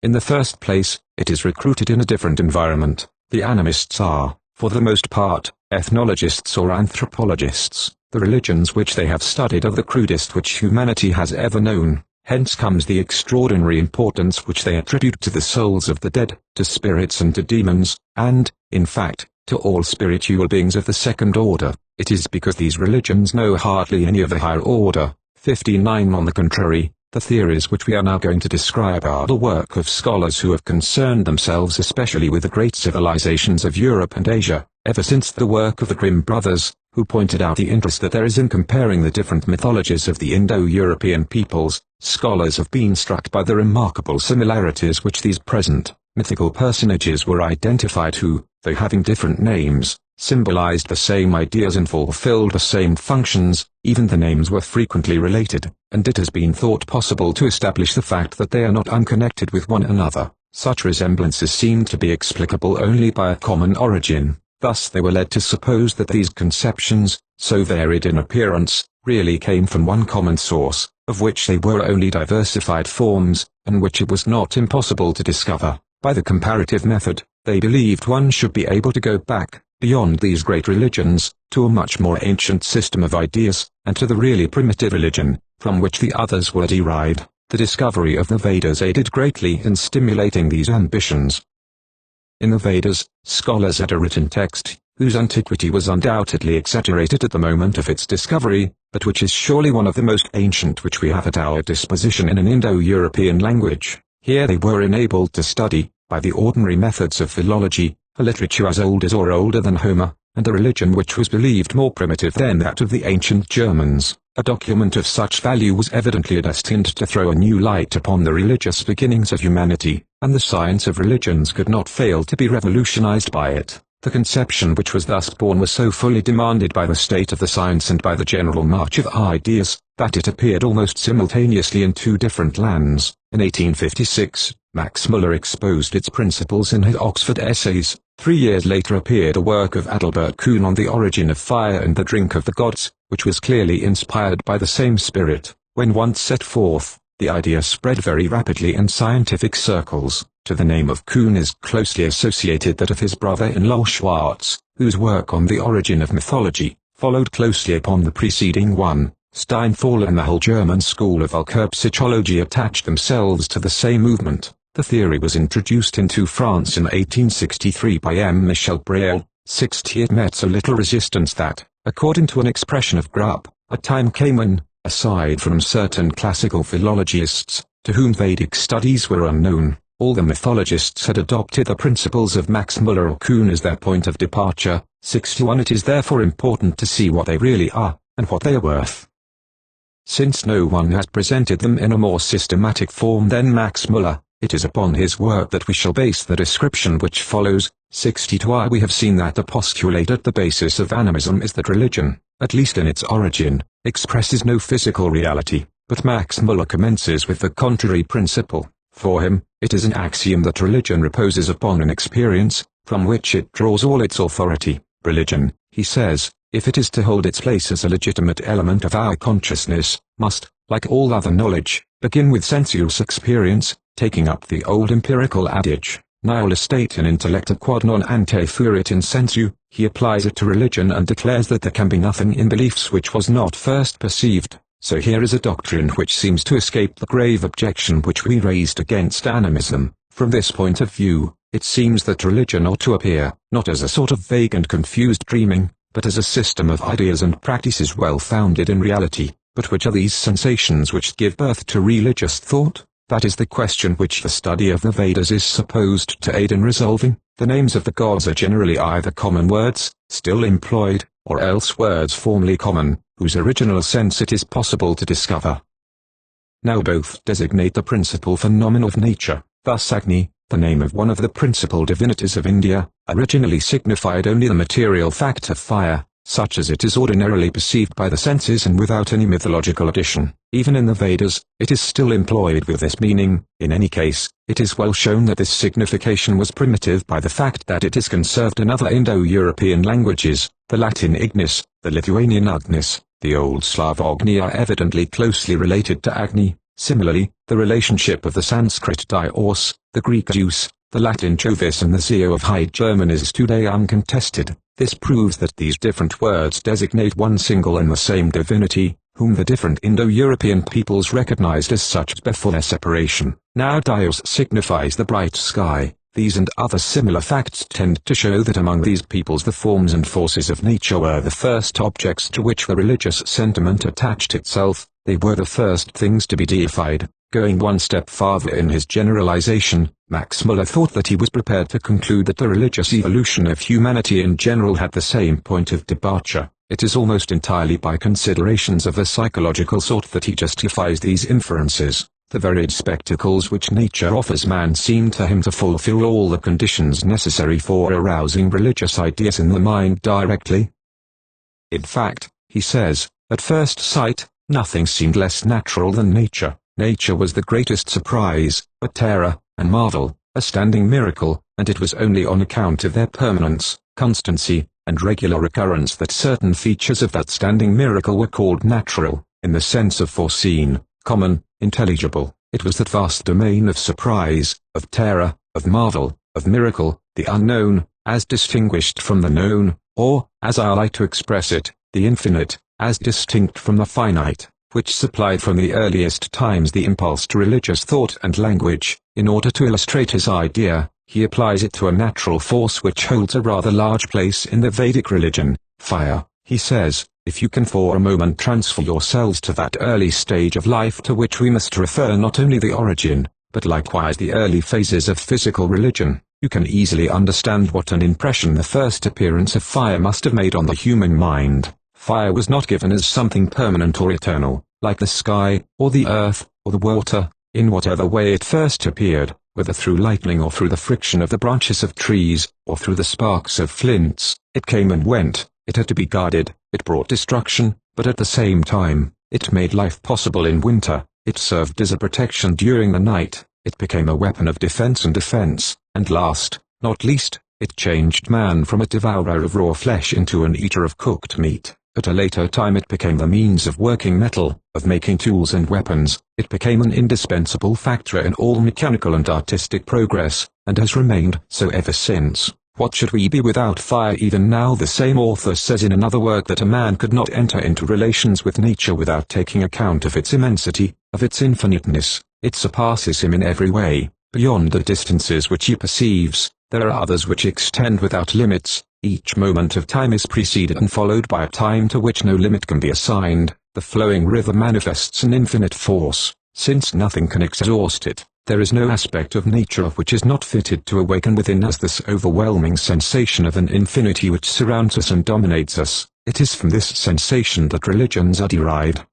In the first place, it is recruited in a different environment. The animists are, for the most part, ethnologists or anthropologists. The religions which they have studied are the crudest which humanity has ever known. Hence comes the extraordinary importance which they attribute to the souls of the dead, to spirits and to demons, and, in fact, to all spiritual beings of the second order. It is because these religions know hardly any of the higher order. 59. On the contrary, the theories which we are now going to describe are the work of scholars who have concerned themselves especially with the great civilizations of Europe and Asia, ever since the work of the Grimm brothers, who pointed out the interest that there is in comparing the different mythologies of the Indo-European peoples. Scholars have been struck by the remarkable similarities which these present, mythical personages were identified who, though having different names, symbolized the same ideas and fulfilled the same functions. Even the names were frequently related, and it has been thought possible to establish the fact that they are not unconnected with one another. Such resemblances seem to be explicable only by a common origin. Thus they were led to suppose that these conceptions, so varied in appearance, really came from one common source, of which they were only diversified forms, and which it was not impossible to discover. By the comparative method, they believed one should be able to go back, beyond these great religions, to a much more ancient system of ideas, and to the really primitive religion, from which the others were derived. The discovery of the Vedas aided greatly in stimulating these ambitions. In the Vedas, scholars had a written text, whose antiquity was undoubtedly exaggerated at the moment of its discovery, but which is surely one of the most ancient which we have at our disposition in an Indo-European language. Here they were enabled to study, by the ordinary methods of philology, a literature as old as or older than Homer, and a religion which was believed more primitive than that of the ancient Germans. A document of such value was evidently destined to throw a new light upon the religious beginnings of humanity, and the science of religions could not fail to be revolutionized by it. The conception which was thus born was so fully demanded by the state of the science and by the general march of ideas, that it appeared almost simultaneously in two different lands. In 1856, Max Müller exposed its principles in his Oxford Essays. 3 years later appeared a work of Adalbert Kuhn on the origin of fire and the drink of the gods, which was clearly inspired by the same spirit. When once set forth, the idea spread very rapidly in scientific circles. To the name of Kuhn is closely associated that of his brother-in-law Schwartz, whose work on the origin of mythology followed closely upon the preceding one. Steinthal and the whole German school of Sociology attached themselves to the same movement. The theory was introduced into France in 1863 by M. Michel Breuil. 60. It met so little resistance that, according to an expression of Grupp, a time came when, aside from certain classical philologists, to whom Vedic studies were unknown, all the mythologists had adopted the principles of Max Müller or Kuhn as their point of departure. 61. It is therefore important to see what they really are, and what they are worth. Since no one has presented them in a more systematic form than Max Müller, it is upon his work that we shall base the description which follows. 62. We have seen that the postulate at the basis of animism is that religion, at least in its origin, expresses no physical reality, but Max Müller commences with the contrary principle. For him, it is an axiom that religion reposes upon an experience, from which it draws all its authority. Religion, he says, if it is to hold its place as a legitimate element of our consciousness, must, like all other knowledge, begin with sensuous experience, taking up the old empirical adage, nihil estate in intellectu quod non ante fuerit in sensu. He applies it to religion and declares that there can be nothing in beliefs which was not first perceived. So here is a doctrine which seems to escape the grave objection which we raised against animism. From this point of view, it seems that religion ought to appear, not as a sort of vague and confused dreaming, but as a system of ideas and practices well founded in reality. But which are these sensations which give birth to religious thought? That is the question which the study of the Vedas is supposed to aid in resolving. The names of the gods are generally either common words, still employed, or else words formerly common, whose original sense it is possible to discover. Now both designate the principal phenomenon of nature. Thus Agni, the name of one of the principal divinities of India, originally signified only the material fact of fire, such as it is ordinarily perceived by the senses and without any mythological addition. Even in the Vedas, it is still employed with this meaning. In any case, it is well shown that this signification was primitive by the fact that it is conserved in other Indo-European languages. The Latin ignis, the Lithuanian agnis, the Old Slav ogni are evidently closely related to Agni. Similarly, the relationship of the Sanskrit dios, the Greek deus, the Latin jovis and the zeo of High German is today uncontested. This proves that these different words designate one single and the same divinity, whom the different Indo-European peoples recognized as such before their separation. Now Dios signifies the bright sky. These and other similar facts tend to show that among these peoples the forms and forces of nature were the first objects to which the religious sentiment attached itself. They were the first things to be deified. Going one step farther in his generalization, Max Muller thought that he was prepared to conclude that the religious evolution of humanity in general had the same point of departure. It is almost entirely by considerations of a psychological sort that he justifies these inferences. The varied spectacles which nature offers man seem to him to fulfill all the conditions necessary for arousing religious ideas in the mind directly. In fact, he says, at first sight, nothing seemed less natural than nature. Nature was the greatest surprise, a terror, and marvel, a standing miracle, and it was only on account of their permanence, constancy, and regular recurrence that certain features of that standing miracle were called natural, in the sense of foreseen, common, intelligible. It was that vast domain of surprise, of terror, of marvel, of miracle, the unknown, as distinguished from the known, or, as I like to express it, the infinite, as distinct from the finite, which supplied from the earliest times the impulse to religious thought and language. In order to illustrate his idea, he applies it to a natural force which holds a rather large place in the Vedic religion, fire. He says, if you can for a moment transfer yourselves to that early stage of life to which we must refer not only the origin, but likewise the early phases of physical religion, you can easily understand what an impression the first appearance of fire must have made on the human mind. Fire was not given as something permanent or eternal, like the sky, or the earth, or the water, in whatever way it first appeared, whether through lightning or through the friction of the branches of trees, or through the sparks of flints. It came and went, it had to be guarded, it brought destruction, but at the same time, it made life possible in winter, it served as a protection during the night, it became a weapon of defense, and last, not least, it changed man from a devourer of raw flesh into an eater of cooked meat. At a later time it became the means of working metal, of making tools and weapons. It became an indispensable factor in all mechanical and artistic progress, and has remained so ever since. What should we be without fire? Even now the same author says in another work that a man could not enter into relations with nature without taking account of its immensity, of its infiniteness. It surpasses him in every way. Beyond the distances which he perceives, there are others which extend without limits. Each moment of time is preceded and followed by a time to which no limit can be assigned. The flowing river manifests an infinite force. Since nothing can exhaust it, there is no aspect of nature which is not fitted to awaken within us this overwhelming sensation of an infinity which surrounds us and dominates us. It is from this sensation that religions are derived.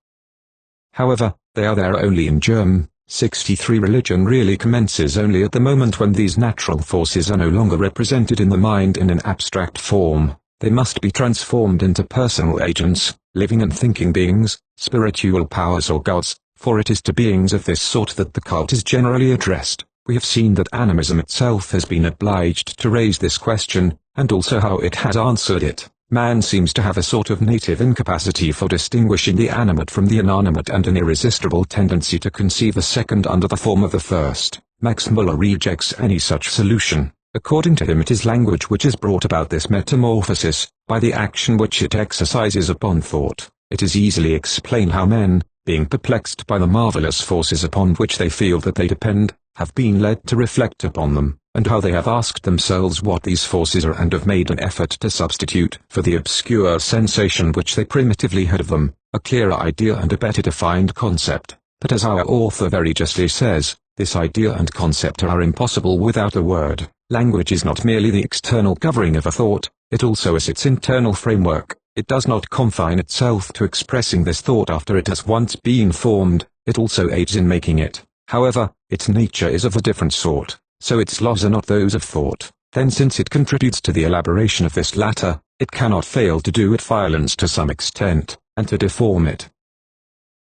However, they are there only in germ. 63 Religion really commences only at the moment when these natural forces are no longer represented in the mind in an abstract form. They must be transformed into personal agents, living and thinking beings, spiritual powers or gods, for it is to beings of this sort that the cult is generally addressed. We have seen that animism itself has been obliged to raise this question, and also how it has answered it. Man seems to have a sort of native incapacity for distinguishing the animate from the inanimate and an irresistible tendency to conceive the second under the form of the first. Max Muller rejects any such solution. According to him, it is language which has brought about this metamorphosis, by the action which it exercises upon thought. It is easily explained how men, being perplexed by the marvelous forces upon which they feel that they depend, have been led to reflect upon them, and how they have asked themselves what these forces are and have made an effort to substitute for the obscure sensation which they primitively had of them, a clearer idea and a better defined concept. But as our author very justly says, this idea and concept are impossible without a word. Language is not merely the external covering of a thought, it also is its internal framework. It does not confine itself to expressing this thought after it has once been formed, it also aids in making it. However, its nature is of a different sort, so its laws are not those of thought. Then since it contributes to the elaboration of this latter, it cannot fail to do it violence to some extent, and to deform it.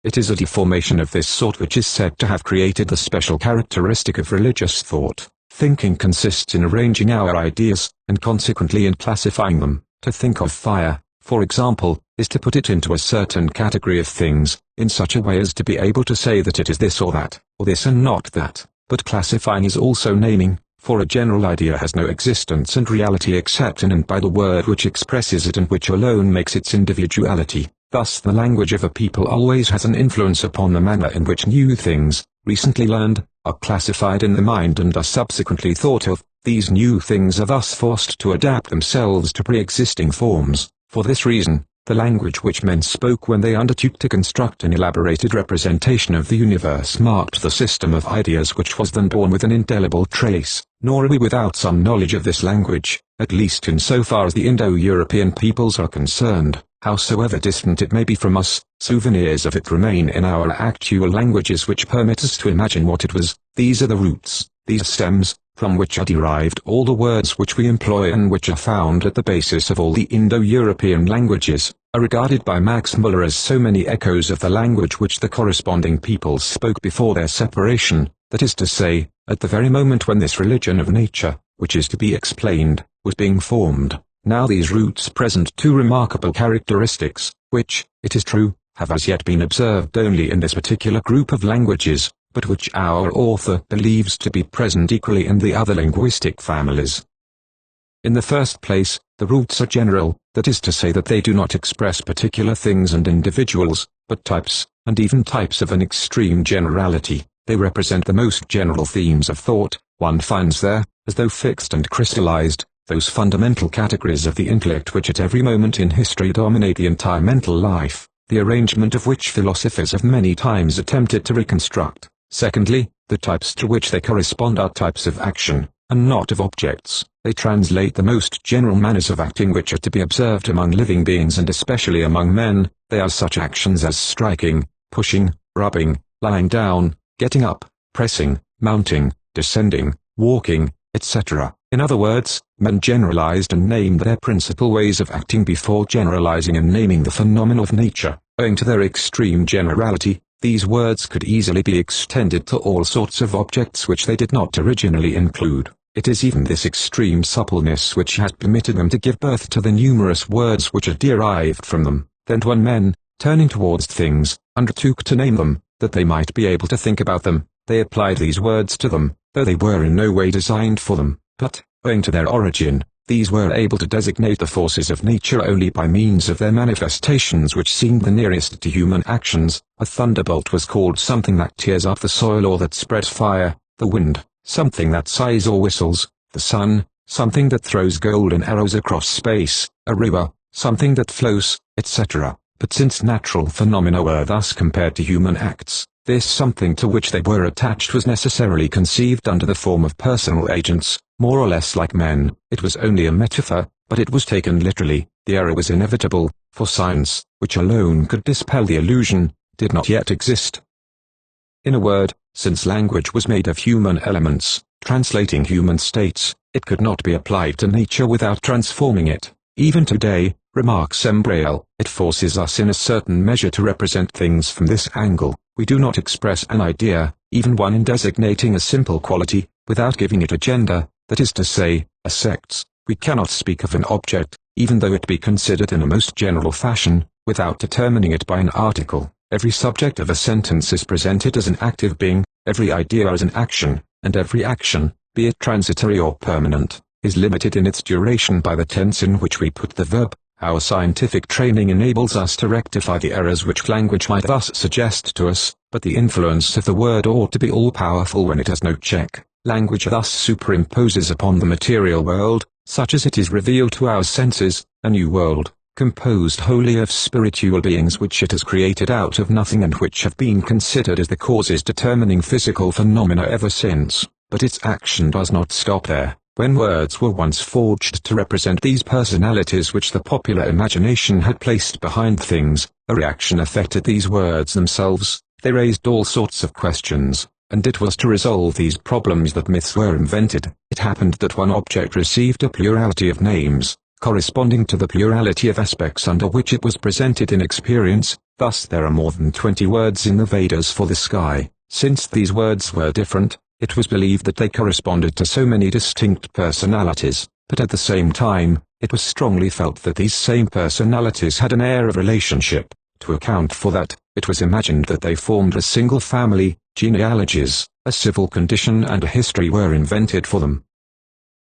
It is a deformation of this sort which is said to have created the special characteristic of religious thought. Thinking consists in arranging our ideas, and consequently in classifying them. To think of fire, for example, is to put it into a certain category of things, in such a way as to be able to say that it is this or that, or this and not that. But classifying is also naming, for a general idea has no existence and reality except in and by the word which expresses it and which alone makes its individuality. Thus the language of a people always has an influence upon the manner in which new things, recently learned, are classified in the mind and are subsequently thought of. These new things are thus forced to adapt themselves to pre-existing forms. For this reason, the language which men spoke when they undertook to construct an elaborated representation of the universe marked the system of ideas which was then born with an indelible trace. Nor are we without some knowledge of this language, at least in so far as the Indo-European peoples are concerned. Howsoever distant it may be from us, souvenirs of it remain in our actual languages which permit us to imagine what it was. These are the roots, these stems, from which are derived all the words which we employ and which are found at the basis of all the Indo-European languages, are regarded by Max Muller as so many echoes of the language which the corresponding peoples spoke before their separation, that is to say, at the very moment when this religion of nature, which is to be explained, was being formed. Now these roots present two remarkable characteristics, which, it is true, have as yet been observed only in this particular group of languages, but which our author believes to be present equally in the other linguistic families. In the first place, the roots are general, that is to say that they do not express particular things and individuals, but types, and even types of an extreme generality. They represent the most general themes of thought. One finds there, as though fixed and crystallized, those fundamental categories of the intellect which at every moment in history dominate the entire mental life, the arrangement of which philosophers have many times attempted to reconstruct. Secondly, the types to which they correspond are types of action, and not of objects. They translate the most general manners of acting which are to be observed among living beings and especially among men. They are such actions as striking, pushing, rubbing, lying down, getting up, pressing, mounting, descending, walking, etc. In other words, men generalized and named their principal ways of acting before generalizing and naming the phenomena of nature. Owing to their extreme generality, these words could easily be extended to all sorts of objects which they did not originally include. It is even this extreme suppleness which has permitted them to give birth to the numerous words which are derived from them. Then when men, turning towards things, undertook to name them, that they might be able to think about them, they applied these words to them, though they were in no way designed for them. But, owing to their origin, these were able to designate the forces of nature only by means of their manifestations which seemed the nearest to human actions. A thunderbolt was called something that tears up the soil or that spreads fire, the wind, something that sighs or whistles, the sun, something that throws golden arrows across space, a river, something that flows, etc. But since natural phenomena were thus compared to human acts, this something to which they were attached was necessarily conceived under the form of personal agents, more or less like men. It was only a metaphor, but it was taken literally. The error was inevitable, for science, which alone could dispel the illusion, did not yet exist. In a word, since language was made of human elements, translating human states, it could not be applied to nature without transforming it. Even today, remarks Embrael, it forces us in a certain measure to represent things from this angle. We do not express an idea, even one in designating a simple quality, without giving it a gender, that is to say, a sex. We cannot speak of an object, even though it be considered in a most general fashion, without determining it by an article. Every subject of a sentence is presented as an active being, every idea as an action, and every action, be it transitory or permanent, is limited in its duration by the tense in which we put the verb. Our scientific training enables us to rectify the errors which language might thus suggest to us, but the influence of the word ought to be all-powerful when it has no check. Language thus superimposes upon the material world, such as it is revealed to our senses, a new world, composed wholly of spiritual beings which it has created out of nothing and which have been considered as the causes determining physical phenomena ever since. But its action does not stop there. When words were once forged to represent these personalities which the popular imagination had placed behind things, a reaction affected these words themselves. They raised all sorts of questions, and it was to resolve these problems that myths were invented. It happened that one object received a plurality of names, corresponding to the plurality of aspects under which it was presented in experience. Thus there are more than 20 words in the Vedas for the sky. Since these words were different, it was believed that they corresponded to so many distinct personalities, but at the same time, it was strongly felt that these same personalities had an air of relationship. To account for that, it was imagined that they formed a single family. Genealogies, a civil condition and a history were invented for them.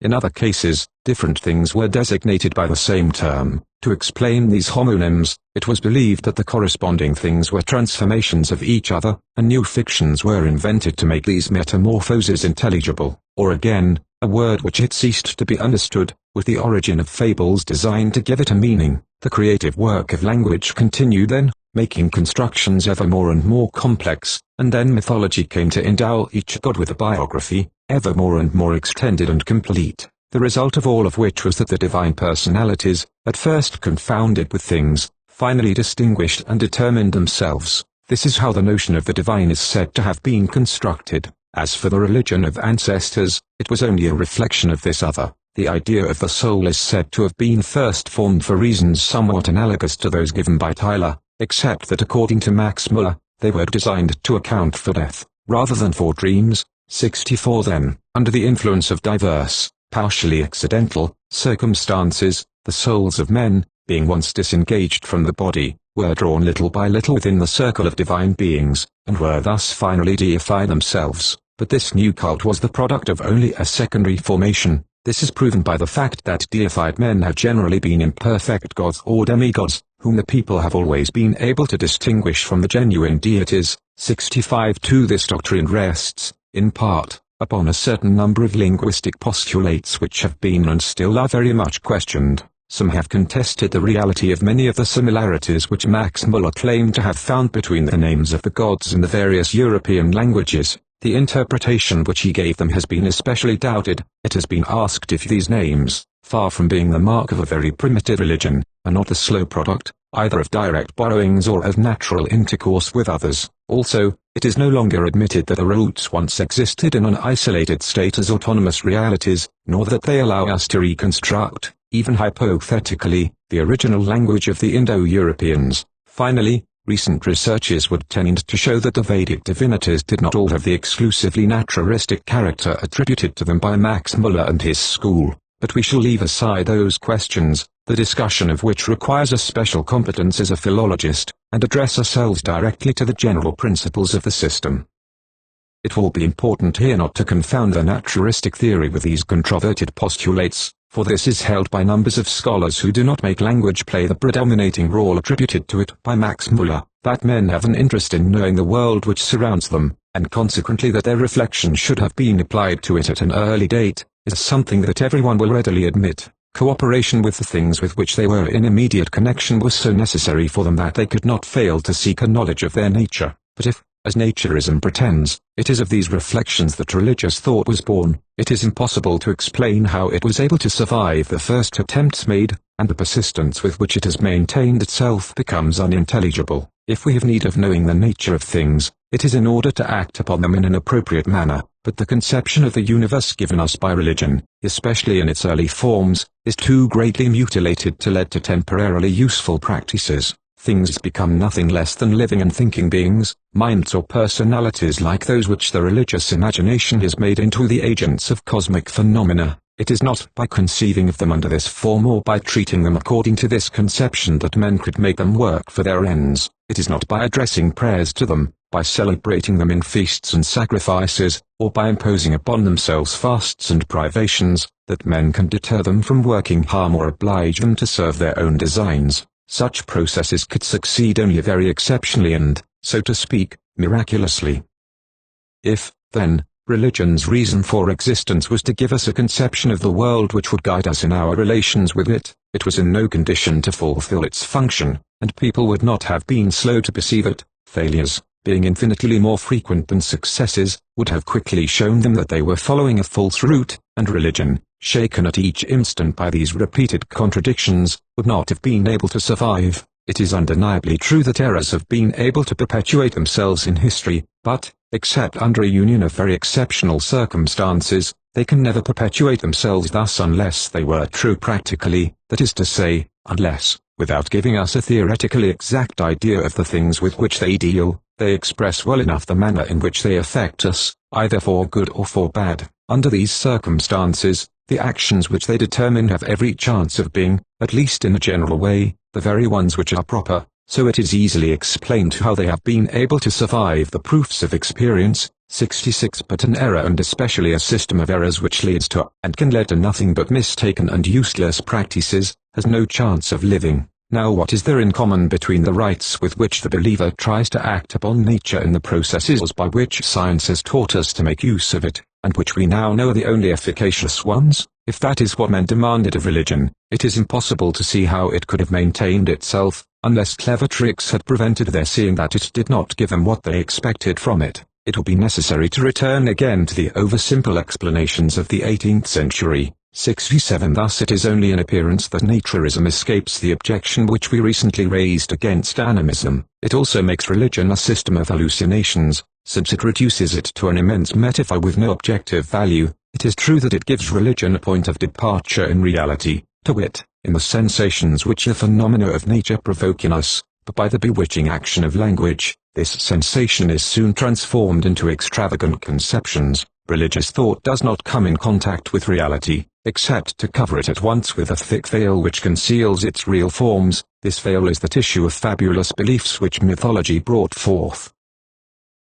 In other cases, different things were designated by the same term. To explain these homonyms, it was believed that the corresponding things were transformations of each other, and new fictions were invented to make these metamorphoses intelligible. Or again, a word which had ceased to be understood, with the origin of fables designed to give it a meaning. The creative work of language continued then, making constructions ever more and more complex, and then mythology came to endow each god with a biography, ever more and more extended and complete, the result of all of which was that the divine personalities, at first confounded with things, finally distinguished and determined themselves. This is how the notion of the divine is said to have been constructed. As for the religion of ancestors, it was only a reflection of this other. The idea of the soul is said to have been first formed for reasons somewhat analogous to those given by Tyler, except that according to Max Muller, they were designed to account for death, rather than for dreams. 64 Then, under the influence of diverse, partially accidental, circumstances, the souls of men, being once disengaged from the body, were drawn little by little within the circle of divine beings, and were thus finally deified themselves. But this new cult was the product of only a secondary formation. This is proven by the fact that deified men have generally been imperfect gods or demigods, whom the people have always been able to distinguish from the genuine deities. 65 This doctrine rests, in part, upon a certain number of linguistic postulates which have been and still are very much questioned. Some have contested the reality of many of the similarities which Max Muller claimed to have found between the names of the gods in the various European languages. The interpretation which he gave them has been especially doubted. It has been asked if these names, far from being the mark of a very primitive religion, are not the slow product, either of direct borrowings or of natural intercourse with others. Also, it is no longer admitted that the roots once existed in an isolated state as autonomous realities, nor that they allow us to reconstruct, even hypothetically, the original language of the Indo-Europeans. Finally, recent researches would tend to show that the Vedic divinities did not all have the exclusively naturalistic character attributed to them by Max Muller and his school, but we shall leave aside those questions, the discussion of which requires a special competence as a philologist, and address ourselves directly to the general principles of the system. It will be important here not to confound the naturalistic theory with these controverted postulates, for this is held by numbers of scholars who do not make language play the predominating role attributed to it by Max Muller. That men have an interest in knowing the world which surrounds them, and consequently that their reflection should have been applied to it at an early date, is something that everyone will readily admit. Cooperation with the things with which they were in immediate connection was so necessary for them that they could not fail to seek a knowledge of their nature. But if, as naturism pretends, it is of these reflections that religious thought was born, it is impossible to explain how it was able to survive the first attempts made, and the persistence with which it has maintained itself becomes unintelligible. If we have need of knowing the nature of things, it is in order to act upon them in an appropriate manner, but the conception of the universe given us by religion, especially in its early forms, is too greatly mutilated to lead to temporarily useful practices. Things become nothing less than living and thinking beings, minds or personalities like those which the religious imagination has made into the agents of cosmic phenomena. It is not by conceiving of them under this form or by treating them according to this conception that men could make them work for their ends. It is not by addressing prayers to them, by celebrating them in feasts and sacrifices, or by imposing upon themselves fasts and privations, that men can deter them from working harm or oblige them to serve their own designs. Such processes could succeed only very exceptionally and, so to speak, miraculously. If, then, religion's reason for existence was to give us a conception of the world which would guide us in our relations with it, it was in no condition to fulfill its function, and people would not have been slow to perceive it. Failures, being infinitely more frequent than successes, would have quickly shown them that they were following a false route, and religion, shaken at each instant by these repeated contradictions, would not have been able to survive. It is undeniably true that errors have been able to perpetuate themselves in history, but, except under a union of very exceptional circumstances, they can never perpetuate themselves thus unless they were true practically, that is to say, unless, without giving us a theoretically exact idea of the things with which they deal, they express well enough the manner in which they affect us, either for good or for bad. Under these circumstances, the actions which they determine have every chance of being, at least in a general way, the very ones which are proper, so it is easily explained how they have been able to survive the proofs of experience. 66 But an error, and especially a system of errors which leads to, and can lead to nothing but mistaken and useless practices, has no chance of living. Now what is there in common between the rites with which the believer tries to act upon nature in the processes by which science has taught us to make use of it, and which we now know are the only efficacious ones? If that is what men demanded of religion, it is impossible to see how it could have maintained itself, unless clever tricks had prevented their seeing that it did not give them what they expected from it. It will be necessary to return again to the oversimple explanations of the 18th century. 67 Thus it is only in appearance that naturism escapes the objection which we recently raised against animism. It also makes religion a system of hallucinations, since it reduces it to an immense metaphor with no objective value. It is true that it gives religion a point of departure in reality, to wit, in the sensations which the phenomena of nature provoke in us, but by the bewitching action of language, this sensation is soon transformed into extravagant conceptions. Religious thought does not come in contact with reality, except to cover it at once with a thick veil which conceals its real forms. This veil is the tissue of fabulous beliefs which mythology brought forth.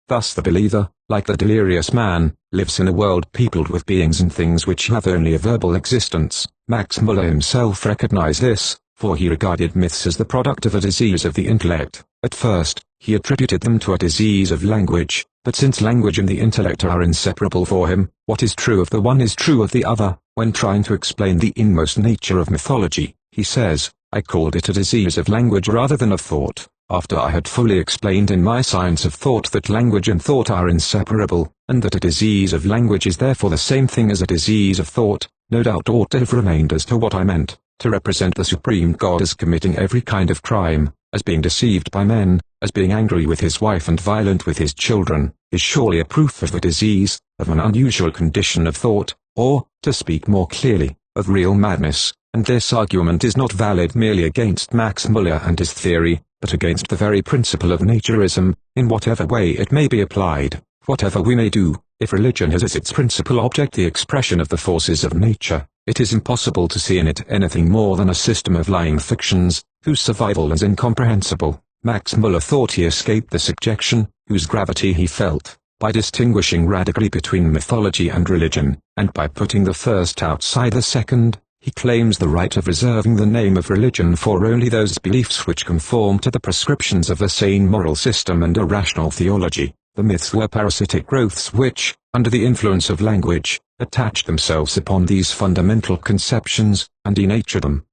Thus the believer, like the delirious man, lives in a world peopled with beings and things which have only a verbal existence. Max Muller himself recognized this, for he regarded myths as the product of a disease of the intellect. At first, he attributed them to a disease of language, but since language and the intellect are inseparable for him, what is true of the one is true of the other. When trying to explain the inmost nature of mythology, he says, I called it a disease of language rather than of thought, after I had fully explained in my science of thought that language and thought are inseparable, and that a disease of language is therefore the same thing as a disease of thought. No doubt ought to have remained as to what I meant. To represent the supreme God as committing every kind of crime, as being deceived by men, as being angry with his wife and violent with his children, is surely a proof of a disease, of an unusual condition of thought, or, to speak more clearly, of real madness. And this argument is not valid merely against Max Muller and his theory, but against the very principle of naturism, in whatever way it may be applied. Whatever we may do, if religion has as its principal object the expression of the forces of nature, it is impossible to see in it anything more than a system of lying fictions, whose survival is incomprehensible. Max Muller thought he escaped this objection, whose gravity he felt, by distinguishing radically between mythology and religion, and by putting the first outside the second. He claims the right of reserving the name of religion for only those beliefs which conform to the prescriptions of a sane moral system and a rational theology. The myths were parasitic growths which, under the influence of language, attached themselves upon these fundamental conceptions, and denatured them.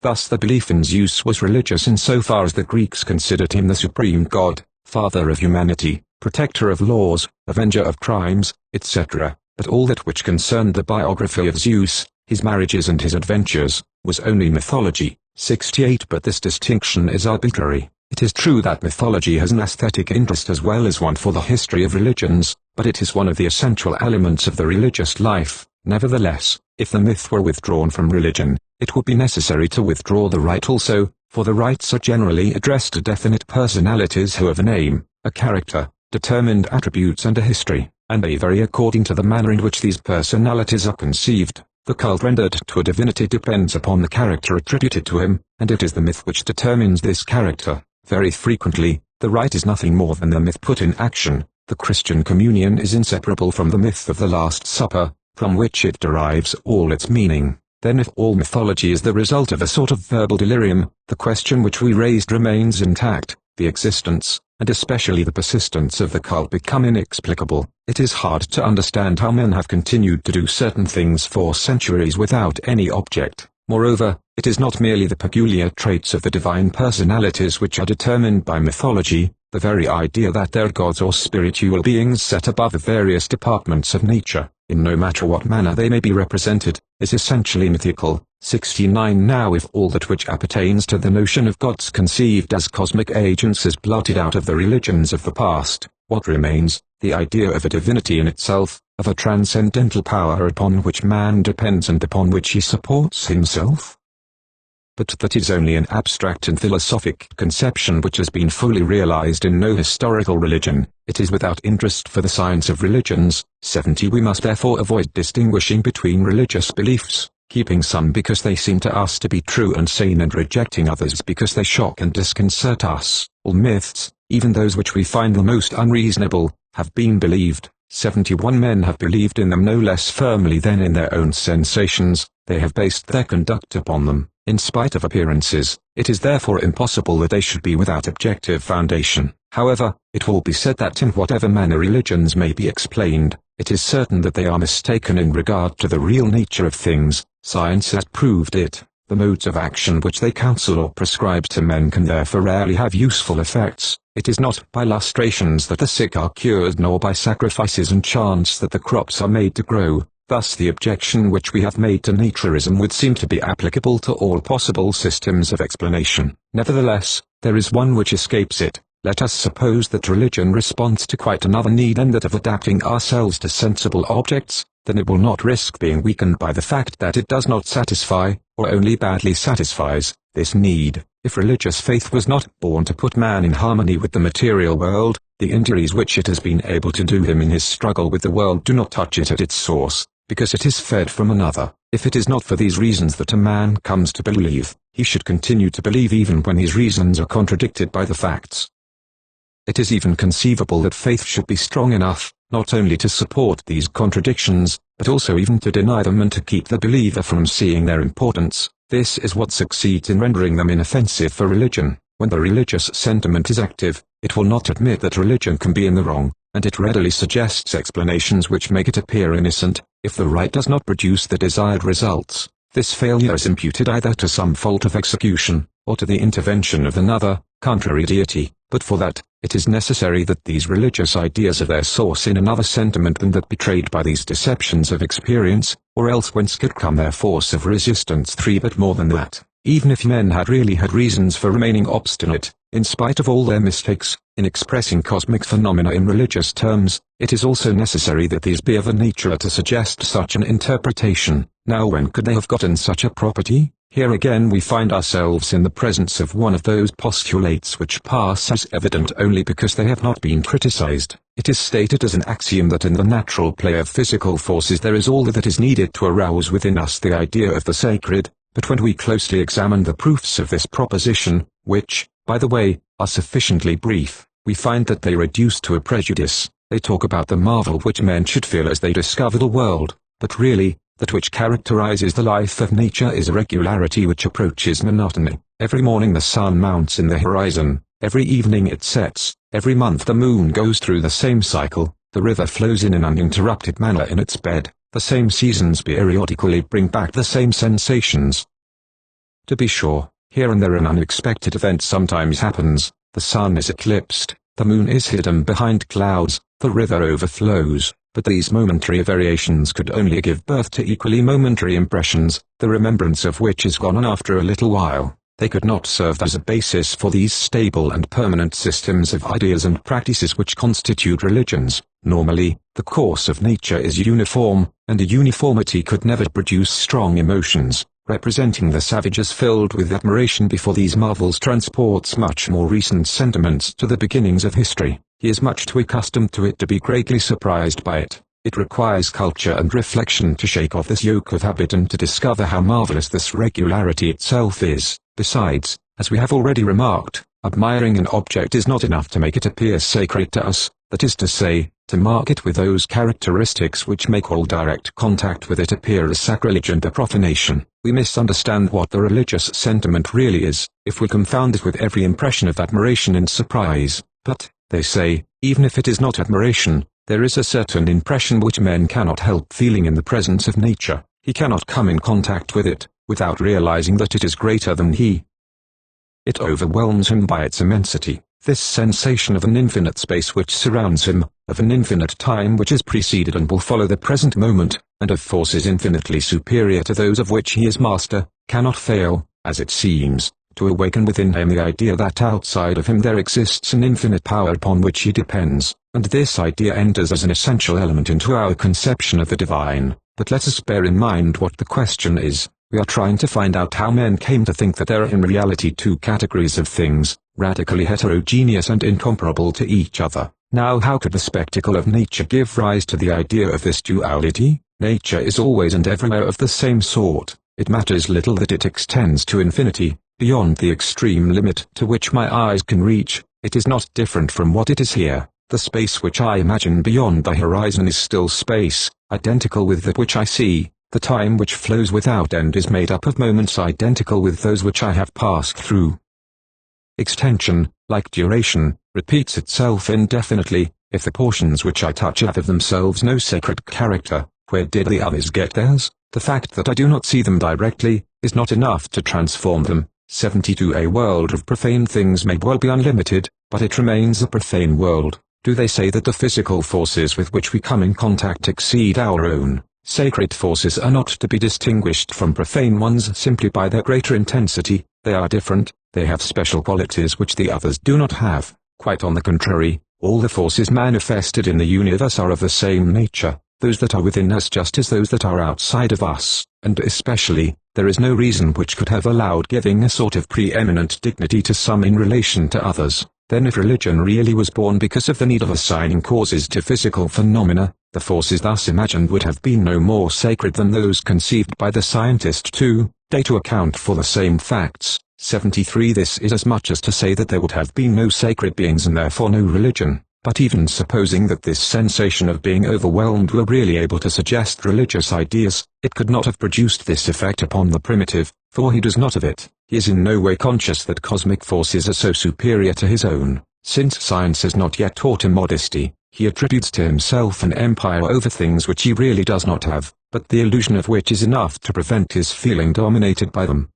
Thus the belief in Zeus was religious insofar as the Greeks considered him the supreme god, father of humanity, protector of laws, avenger of crimes, etc. But all that which concerned the biography of Zeus, his marriages and his adventures, was only mythology. 68 But this distinction is arbitrary. It is true that mythology has an aesthetic interest as well as one for the history of religions, but it is one of the essential elements of the religious life. Nevertheless, if the myth were withdrawn from religion, it would be necessary to withdraw the rite also, for the rites are generally addressed to definite personalities who have a name, a character, determined attributes and a history, and they vary according to the manner in which these personalities are conceived. The cult rendered to a divinity depends upon the character attributed to him, and it is the myth which determines this character. Very frequently, the rite is nothing more than the myth put in action. The Christian communion is inseparable from the myth of the Last Supper, from which it derives all its meaning. Then if all mythology is the result of a sort of verbal delirium, the question which we raised remains intact. The existence, and especially the persistence of the cult become inexplicable. It is hard to understand how men have continued to do certain things for centuries without any object. Moreover, it is not merely the peculiar traits of the divine personalities which are determined by mythology. The very idea that they are gods or spiritual beings set above the various departments of nature, in no matter what manner they may be represented, is essentially mythical. 69 Now if all that which appertains to the notion of gods conceived as cosmic agents is blotted out of the religions of the past, what remains? The idea of a divinity in itself, of a transcendental power upon which man depends and upon which he supports himself? But that is only an abstract and philosophic conception which has been fully realized in no historical religion. It is without interest for the science of religions. 70 We must therefore avoid distinguishing between religious beliefs, keeping some because they seem to us to be true and sane and rejecting others because they shock and disconcert us. All myths, even those which we find the most unreasonable, have been believed. 71 Men have believed in them no less firmly than in their own sensations. They have based their conduct upon them. In spite of appearances, it is therefore impossible that they should be without objective foundation. However, it will be said that in whatever manner religions may be explained, it is certain that they are mistaken in regard to the real nature of things. Science has proved it. The modes of action which they counsel or prescribe to men can therefore rarely have useful effects. It is not by lustrations that the sick are cured, nor by sacrifices and chants that the crops are made to grow. Thus the objection which we have made to naturism would seem to be applicable to all possible systems of explanation. Nevertheless, there is one which escapes it. Let us suppose that religion responds to quite another need than that of adapting ourselves to sensible objects, then it will not risk being weakened by the fact that it does not satisfy, or only badly satisfies, this need. If religious faith was not born to put man in harmony with the material world, the injuries which it has been able to do him in his struggle with the world do not touch it at its source, because it is fed from another. If it is not for these reasons that a man comes to believe, he should continue to believe even when his reasons are contradicted by the facts. It is even conceivable that faith should be strong enough, not only to support these contradictions, but also even to deny them and to keep the believer from seeing their importance. This is what succeeds in rendering them inoffensive for religion. When the religious sentiment is active, it will not admit that religion can be in the wrong, and it readily suggests explanations which make it appear innocent. If the right does not produce the desired results, this failure is imputed either to some fault of execution, or to the intervention of another, contrary deity. But for that, it is necessary that these religious ideas have their source in another sentiment than that betrayed by these deceptions of experience, or else whence could come their force of resistance? 3 But more than that, even if men had really had reasons for remaining obstinate, in spite of all their mistakes, in expressing cosmic phenomena in religious terms, it is also necessary that these be of a nature to suggest such an interpretation. Now when could they have gotten such a property? Here again we find ourselves in the presence of one of those postulates which pass as evident only because they have not been criticized. It is stated as an axiom that in the natural play of physical forces there is all that is needed to arouse within us the idea of the sacred, but when we closely examine the proofs of this proposition, which, by the way, are sufficiently brief, we find that they reduce to a prejudice. They talk about the marvel which men should feel as they discover the world, but really, that which characterizes the life of nature is a regularity which approaches monotony. Every morning the sun mounts in the horizon, every evening it sets, every month the moon goes through the same cycle, the river flows in an uninterrupted manner in its bed, the same seasons periodically bring back the same sensations. To be sure, here and there an unexpected event sometimes happens. The sun is eclipsed, the moon is hidden behind clouds, the river overflows. But these momentary variations could only give birth to equally momentary impressions, the remembrance of which is gone after a little while. They could not serve as a basis for these stable and permanent systems of ideas and practices which constitute religions. Normally, the course of nature is uniform, and a uniformity could never produce strong emotions. Representing the savages filled with admiration before these marvels transports much more recent sentiments to the beginnings of history. He is much too accustomed to it to be greatly surprised by it. It requires culture and reflection to shake off this yoke of habit and to discover how marvelous this regularity itself is. Besides, as we have already remarked, admiring an object is not enough to make it appear sacred to us, that is to say, to mark it with those characteristics which make all direct contact with it appear as sacrilege and a profanation. We misunderstand what the religious sentiment really is, if we confound it with every impression of admiration and surprise. But, they say, even if it is not admiration, there is a certain impression which man cannot help feeling in the presence of nature. He cannot come in contact with it, without realizing that it is greater than he. It overwhelms him by its immensity. This sensation of an infinite space which surrounds him, of an infinite time which has preceded and will follow the present moment, and of forces infinitely superior to those of which he is master, cannot fail, as it seems, to awaken within him the idea that outside of him there exists an infinite power upon which he depends, and this idea enters as an essential element into our conception of the divine. But let us bear in mind what the question is. We are trying to find out how men came to think that there are in reality two categories of things, radically heterogeneous and incomparable to each other. Now how could the spectacle of nature give rise to the idea of this duality? Nature is always and everywhere of the same sort. It matters little that it extends to infinity, beyond the extreme limit to which my eyes can reach. It is not different from what it is here. The space which I imagine beyond the horizon is still space, identical with that which I see. The time which flows without end is made up of moments identical with those which I have passed through. Extension, like duration, repeats itself indefinitely. If the portions which I touch have of themselves no sacred character, where did the others get theirs? The fact that I do not see them directly, is not enough to transform them. 72 A world of profane things may well be unlimited, but it remains a profane world. Do they say that the physical forces with which we come in contact exceed our own? Sacred forces are not to be distinguished from profane ones simply by their greater intensity. They are different, they have special qualities which the others do not have. Quite on the contrary, all the forces manifested in the universe are of the same nature, those that are within us just as those that are outside of us, and especially, there is no reason which could have allowed giving a sort of preeminent dignity to some in relation to others. Then if religion really was born because of the need of assigning causes to physical phenomena, the forces thus imagined would have been no more sacred than those conceived by the scientist too, they to account for the same facts. 73 This is as much as to say that there would have been no sacred beings and therefore no religion. But even supposing that this sensation of being overwhelmed were really able to suggest religious ideas, it could not have produced this effect upon the primitive, for he does not of it. He is in no way conscious that cosmic forces are so superior to his own. Since science has not yet taught him modesty, he attributes to himself an empire over things which he really does not have, but the illusion of which is enough to prevent his feeling dominated by them.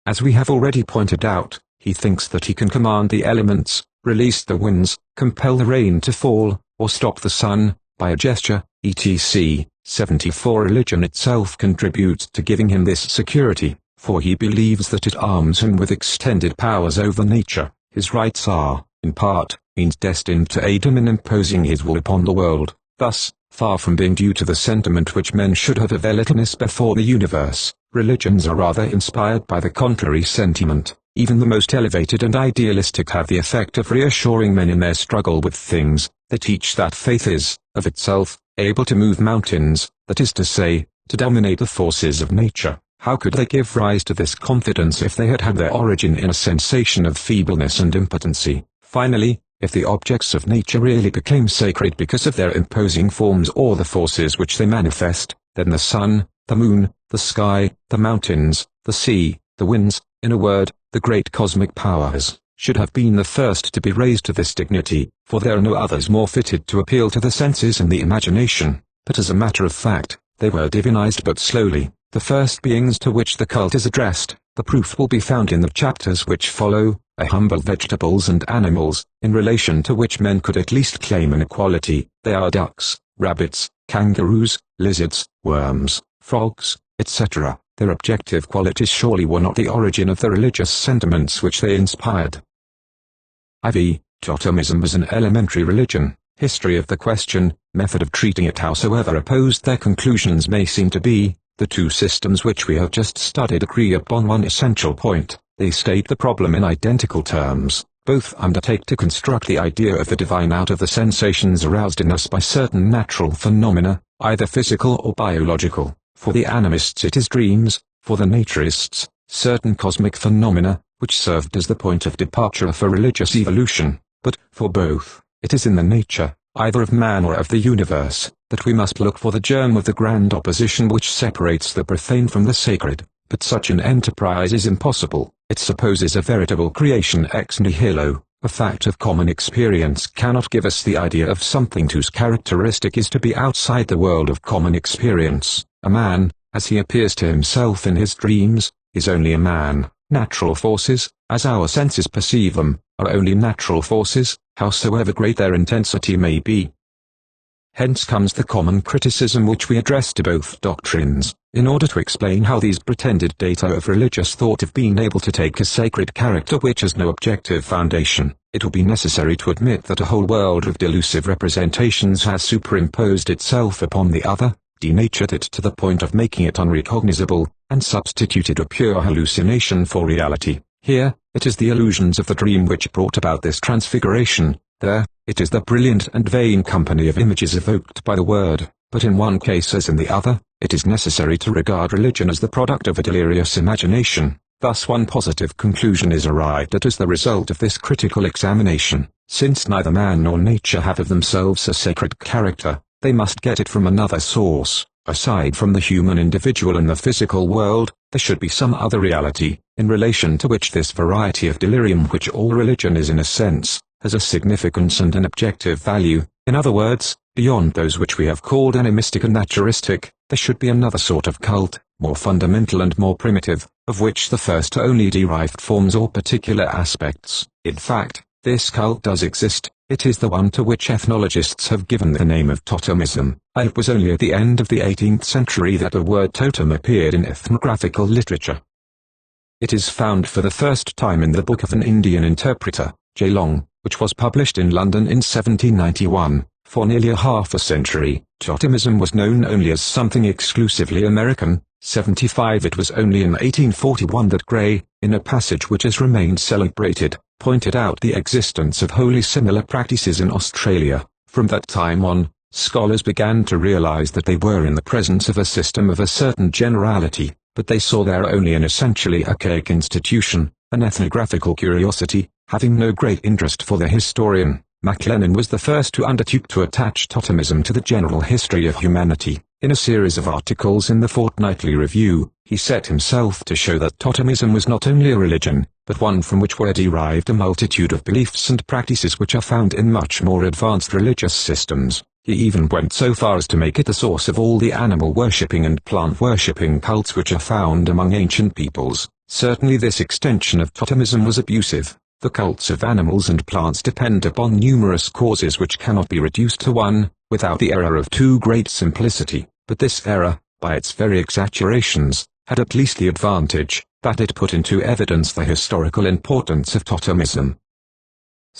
As we have already pointed out, he thinks that he can command the elements, release the winds, compel the rain to fall, or stop the sun, by a gesture, etc. 74 Religion itself contributes to giving him this security, for he believes that it arms him with extended powers over nature. His rights are, in part, means destined to aid him in imposing his will upon the world. Thus, far from being due to the sentiment which men should have of their littleness before the universe, religions are rather inspired by the contrary sentiment. Even the most elevated and idealistic have the effect of reassuring men in their struggle with things. They teach that faith is, of itself, able to move mountains, that is to say, to dominate the forces of nature. How could they give rise to this confidence if they had had their origin in a sensation of feebleness and impotency? Finally, if the objects of nature really became sacred because of their imposing forms or the forces which they manifest, then the sun, the moon, the sky, the mountains, the sea, the winds, in a word, the great cosmic powers, should have been the first to be raised to this dignity, for there are no others more fitted to appeal to the senses and the imagination. But as a matter of fact, they were divinized but slowly. The first beings to which the cult is addressed, the proof will be found in the chapters which follow, are humble vegetables and animals, in relation to which men could at least claim an equality. They are ducks, rabbits, kangaroos, lizards, worms, frogs, etc. Their objective qualities surely were not the origin of the religious sentiments which they inspired. IV. Totemism as an elementary religion. History of the question, method of treating it. Howsoever opposed their conclusions may seem to be, the two systems which we have just studied agree upon one essential point. They state the problem in identical terms. Both undertake to construct the idea of the divine out of the sensations aroused in us by certain natural phenomena, either physical or biological. For the animists it is dreams, for the naturists, certain cosmic phenomena, which served as the point of departure for religious evolution. But, for both, it is in the nature, either of man or of the universe, that we must look for the germ of the grand opposition which separates the profane from the sacred. But such an enterprise is impossible. It supposes a veritable creation ex nihilo. A fact of common experience cannot give us the idea of something whose characteristic is to be outside the world of common experience. A man, as he appears to himself in his dreams, is only a man. Natural forces, as our senses perceive them, are only natural forces, howsoever great their intensity may be. Hence comes the common criticism which we address to both doctrines, in order to explain how these pretended data of religious thought have been able to take a sacred character which has no objective foundation. It will be necessary to admit that a whole world of delusive representations has superimposed itself upon the other, denatured it to the point of making it unrecognizable, and substituted a pure hallucination for reality. Here, it is the illusions of the dream which brought about this transfiguration. There, it is the brilliant and vain company of images evoked by the word. But in one case as in the other, it is necessary to regard religion as the product of a delirious imagination. Thus one positive conclusion is arrived at as the result of this critical examination. Since neither man nor nature have of themselves a sacred character, they must get it from another source. Aside from the human individual and the physical world, there should be some other reality, in relation to which this variety of delirium which all religion is in a sense, has a significance and an objective value. In other words, beyond those which we have called animistic and naturistic, there should be another sort of cult, more fundamental and more primitive, of which the first are only derived forms or particular aspects. In fact, this cult does exist. It is the one to which ethnologists have given the name of totemism. It was only at the end of the 18th century that the word totem appeared in ethnographical literature. It is found for the first time in the book of an Indian interpreter, J. Long, which was published in London in 1791. For nearly half a century, totemism was known only as something exclusively American. 75 It was only in 1841 that Gray, in a passage which has remained celebrated, pointed out the existence of wholly similar practices in Australia. From that time on, scholars began to realize that they were in the presence of a system of a certain generality, but they saw there only an essentially archaic institution, an ethnographical curiosity, having no great interest for the historian. MacLennan was the first to undertake to attach totemism to the general history of humanity. In a series of articles in the Fortnightly Review, he set himself to show that totemism was not only a religion, but one from which were derived a multitude of beliefs and practices which are found in much more advanced religious systems. He even went so far as to make it the source of all the animal-worshipping and plant-worshipping cults which are found among ancient peoples. Certainly this extension of totemism was abusive. The cults of animals and plants depend upon numerous causes which cannot be reduced to one, without the error of too great simplicity. But this error, by its very exaggerations, had at least the advantage that it put into evidence the historical importance of totemism.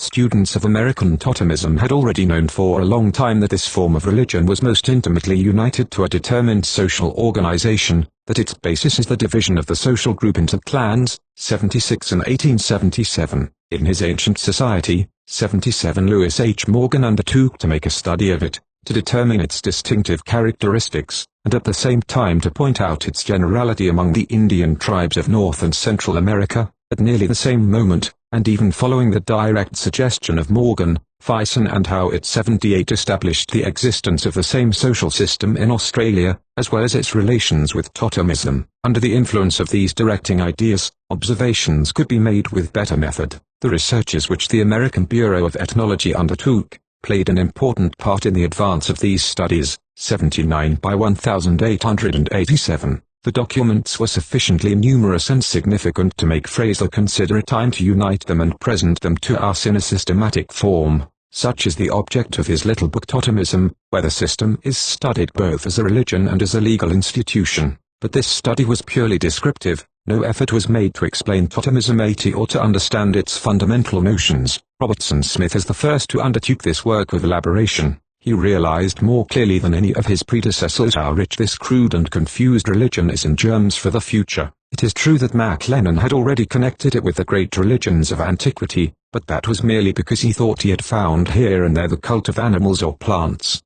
Students of American totemism had already known for a long time that this form of religion was most intimately united to a determined social organization, that its basis is the division of the social group into clans. 76 and 1877. In his Ancient Society, 77 Lewis H. Morgan undertook to make a study of it, to determine its distinctive characteristics, and at the same time to point out its generality among the Indian tribes of North and Central America. At nearly the same moment, and even following the direct suggestion of Morgan, Fison and Howe at 78 established the existence of the same social system in Australia, as well as its relations with totemism. Under the influence of these directing ideas, observations could be made with better method. The researches which the American Bureau of Ethnology undertook, played an important part in the advance of these studies. 79 by 1887. The documents were sufficiently numerous and significant to make Fraser consider it time to unite them and present them to us in a systematic form. Such is the object of his little book Totemism, where the system is studied both as a religion and as a legal institution. But this study was purely descriptive. No effort was made to explain totemism or to understand its fundamental notions. Robertson Smith is the first to undertake this work of elaboration. He realized more clearly than any of his predecessors how rich this crude and confused religion is in germs for the future. It is true that MacLennan had already connected it with the great religions of antiquity, but that was merely because he thought he had found here and there the cult of animals or plants.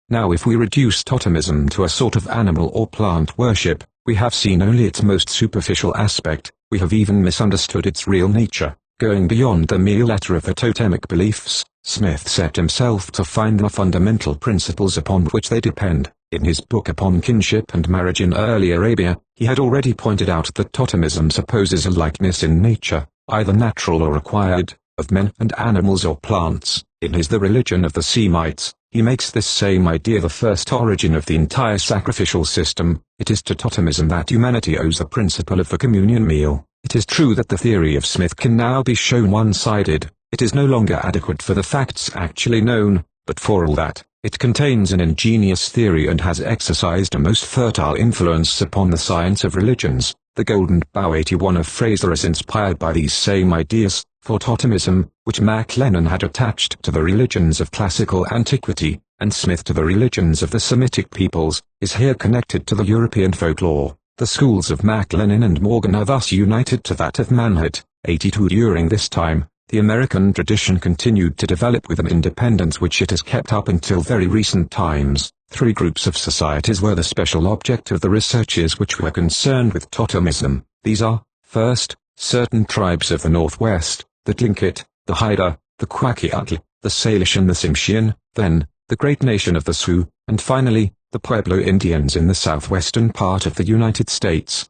Now if we reduce totemism to a sort of animal or plant worship, we have seen only its most superficial aspect, we have even misunderstood its real nature. Going beyond the mere letter of the totemic beliefs, Smith set himself to find the fundamental principles upon which they depend. In his book Upon Kinship and Marriage in Early Arabia, he had already pointed out that totemism supposes a likeness in nature, either natural or acquired, of men and animals or plants. In his The Religion of the Semites, he makes this same idea the first origin of the entire sacrificial system. It is to totemism that humanity owes the principle of the communion meal. It is true that the theory of Smith can now be shown one-sided. It is no longer adequate for the facts actually known, but for all that, it contains an ingenious theory and has exercised a most fertile influence upon the science of religions. The Golden Bough 81 of Fraser is inspired by these same ideas, for totemism, which MacLennan had attached to the religions of classical antiquity, and Smith to the religions of the Semitic peoples, is here connected to the European folklore. The schools of MacLennan and Morgan are thus united to that of Manhut, 82. During this time, the American tradition continued to develop with an independence which it has kept up until very recent times. Three groups of societies were the special object of the researches which were concerned with totemism. These are, first, certain tribes of the Northwest, the Tlingit, the Haida, the Kwakiutl, the Salish and the Tsimshian, then, the great nation of the Sioux, and finally, the Pueblo Indians in the southwestern part of the United States.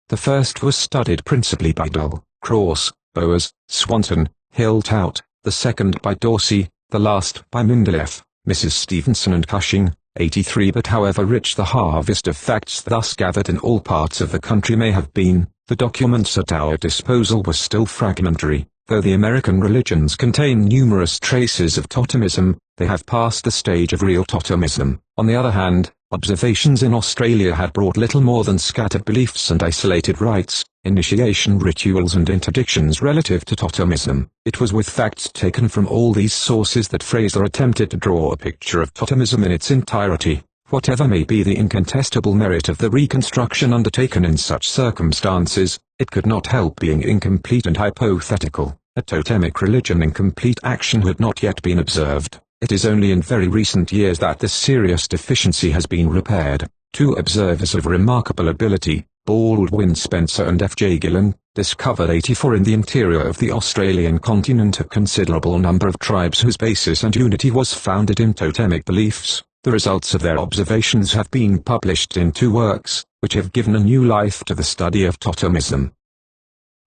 The first was studied principally by Dull, Cross, Bowers, Swanson, Hill-Tout, the second by Dorsey, the last by Mindeleff, Mrs. Stevenson and Cushing, 83. But however rich the harvest of facts thus gathered in all parts of the country may have been, the documents at our disposal were still fragmentary. Though the American religions contain numerous traces of totemism, they have passed the stage of real totemism. On the other hand, observations in Australia had brought little more than scattered beliefs and isolated rites, initiation rituals and interdictions relative to totemism. It was with facts taken from all these sources that Fraser attempted to draw a picture of totemism in its entirety. Whatever may be the incontestable merit of the reconstruction undertaken in such circumstances, it could not help being incomplete and hypothetical. A totemic religion in complete action had not yet been observed. It is only in very recent years that this serious deficiency has been repaired. Two observers of remarkable ability, Baldwin Spencer and F. J. Gillen, discovered 84 in the interior of the Australian continent a considerable number of tribes whose basis and unity was founded in totemic beliefs. The results of their observations have been published in two works, which have given a new life to the study of totemism.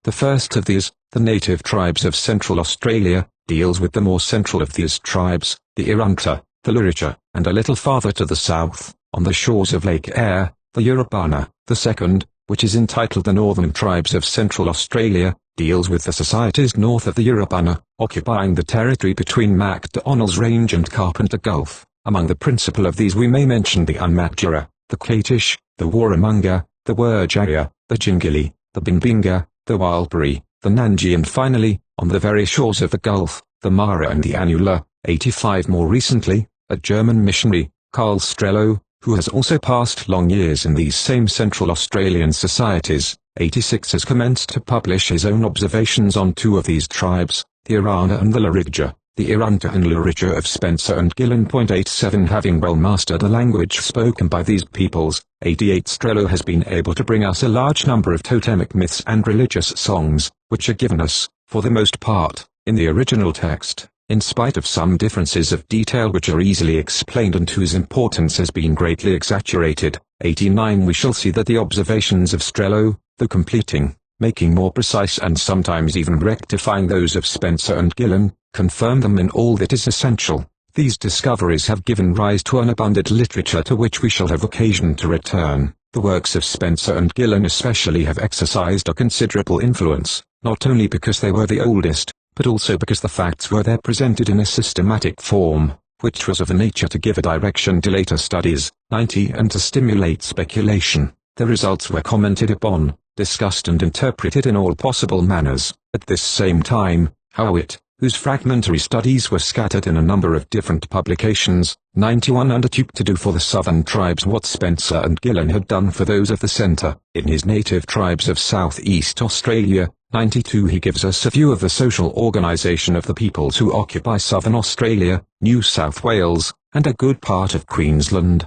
The first of these, The Native Tribes of Central Australia, deals with the more central of these tribes, the Irunta, the Luritja, and a little farther to the south, on the shores of Lake Eyre, the Yurubana. The second, which is entitled The Northern Tribes of Central Australia, deals with the societies north of the Yurubana, occupying the territory between MacDonnell's Range and Carpenter Gulf. Among the principal of these we may mention the Unmatjura, the Katish, the Warramunga, the Wurjaya, the Jingili, the Bimbinga, the Walpuri, the Nanji and finally, on the very shores of the Gulf, the Mara and the Anula. 85. More recently, a German missionary, Karl Strello, who has also passed long years in these same Central Australian societies, 86, has commenced to publish his own observations on two of these tribes, the Irana and the Luritja. The Irunta and Luritja of Spencer and Gillen. 87. Having well mastered the language spoken by these peoples, 88, Strello has been able to bring us a large number of totemic myths and religious songs, which are given us, for the most part, in the original text, in spite of some differences of detail which are easily explained and whose importance has been greatly exaggerated. 89. We shall see that the observations of Strello, though completing, making more precise and sometimes even rectifying those of Spencer and Gillen, confirm them in all that is essential. These discoveries have given rise to an abundant literature to which we shall have occasion to return. The works of Spencer and Gillen especially have exercised a considerable influence, not only because they were the oldest, but also because the facts were there presented in a systematic form, which was of a nature to give a direction to later studies. 90. And to stimulate speculation. The results were commented upon, discussed and interpreted in all possible manners. At this same time, Howitt, whose fragmentary studies were scattered in a number of different publications, 91, undertook to do for the southern tribes what Spencer and Gillen had done for those of the centre. In his Native Tribes of Southeast Australia, 92 he gives us a view of the social organisation of the peoples who occupy southern Australia, New South Wales, and a good part of Queensland.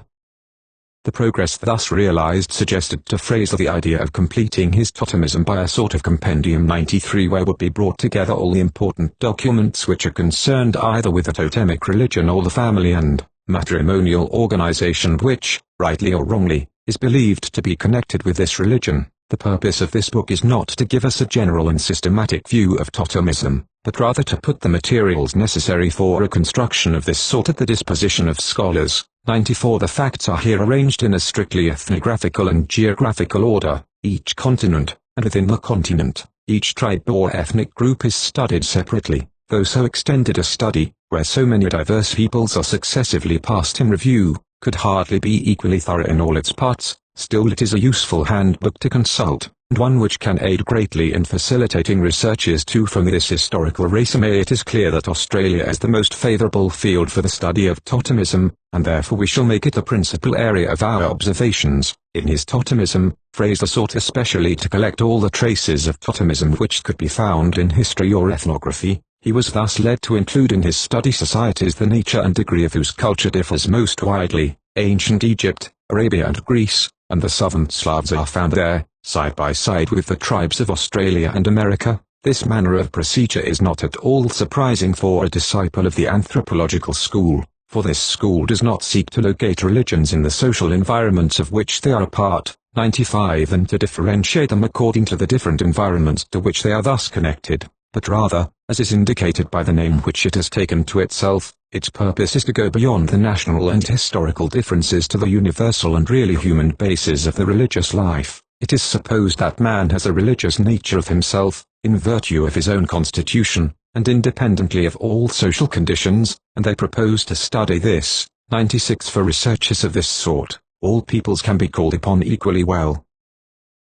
The progress thus realised suggested to Fraser the idea of completing his totemism by a sort of compendium 93 where would be brought together all the important documents which are concerned either with the totemic religion or the family and matrimonial organisation which, rightly or wrongly, is believed to be connected with this religion. The purpose of this book is not to give us a general and systematic view of totemism, but rather to put the materials necessary for a construction of this sort at the disposition of scholars. 94 The facts are here arranged in a strictly ethnographical and geographical order. Each continent, and within the continent, each tribe or ethnic group is studied separately, though so extended a study, where so many diverse peoples are successively passed in review, could hardly be equally thorough in all its parts. Still it is a useful handbook to consult, and one which can aid greatly in facilitating researches too. From this historical resume it is clear that Australia is the most favourable field for the study of totemism, and therefore we shall make it the principal area of our observations. In his totemism, Fraser sought especially to collect all the traces of totemism which could be found in history or ethnography. He was thus led to include in his study societies the nature and degree of whose culture differs most widely. Ancient Egypt, Arabia and Greece, and the southern Slavs are found there, side by side with the tribes of Australia and America. This manner of procedure is not at all surprising for a disciple of the anthropological school, for this school does not seek to locate religions in the social environments of which they are a part, 95, and to differentiate them according to the different environments to which they are thus connected, but rather, as is indicated by the name which it has taken to itself, its purpose is to go beyond the national and historical differences to the universal and really human basis of the religious life. It is supposed that man has a religious nature of himself, in virtue of his own constitution, and independently of all social conditions, and they propose to study this. 96 For researches of this sort, all peoples can be called upon equally well.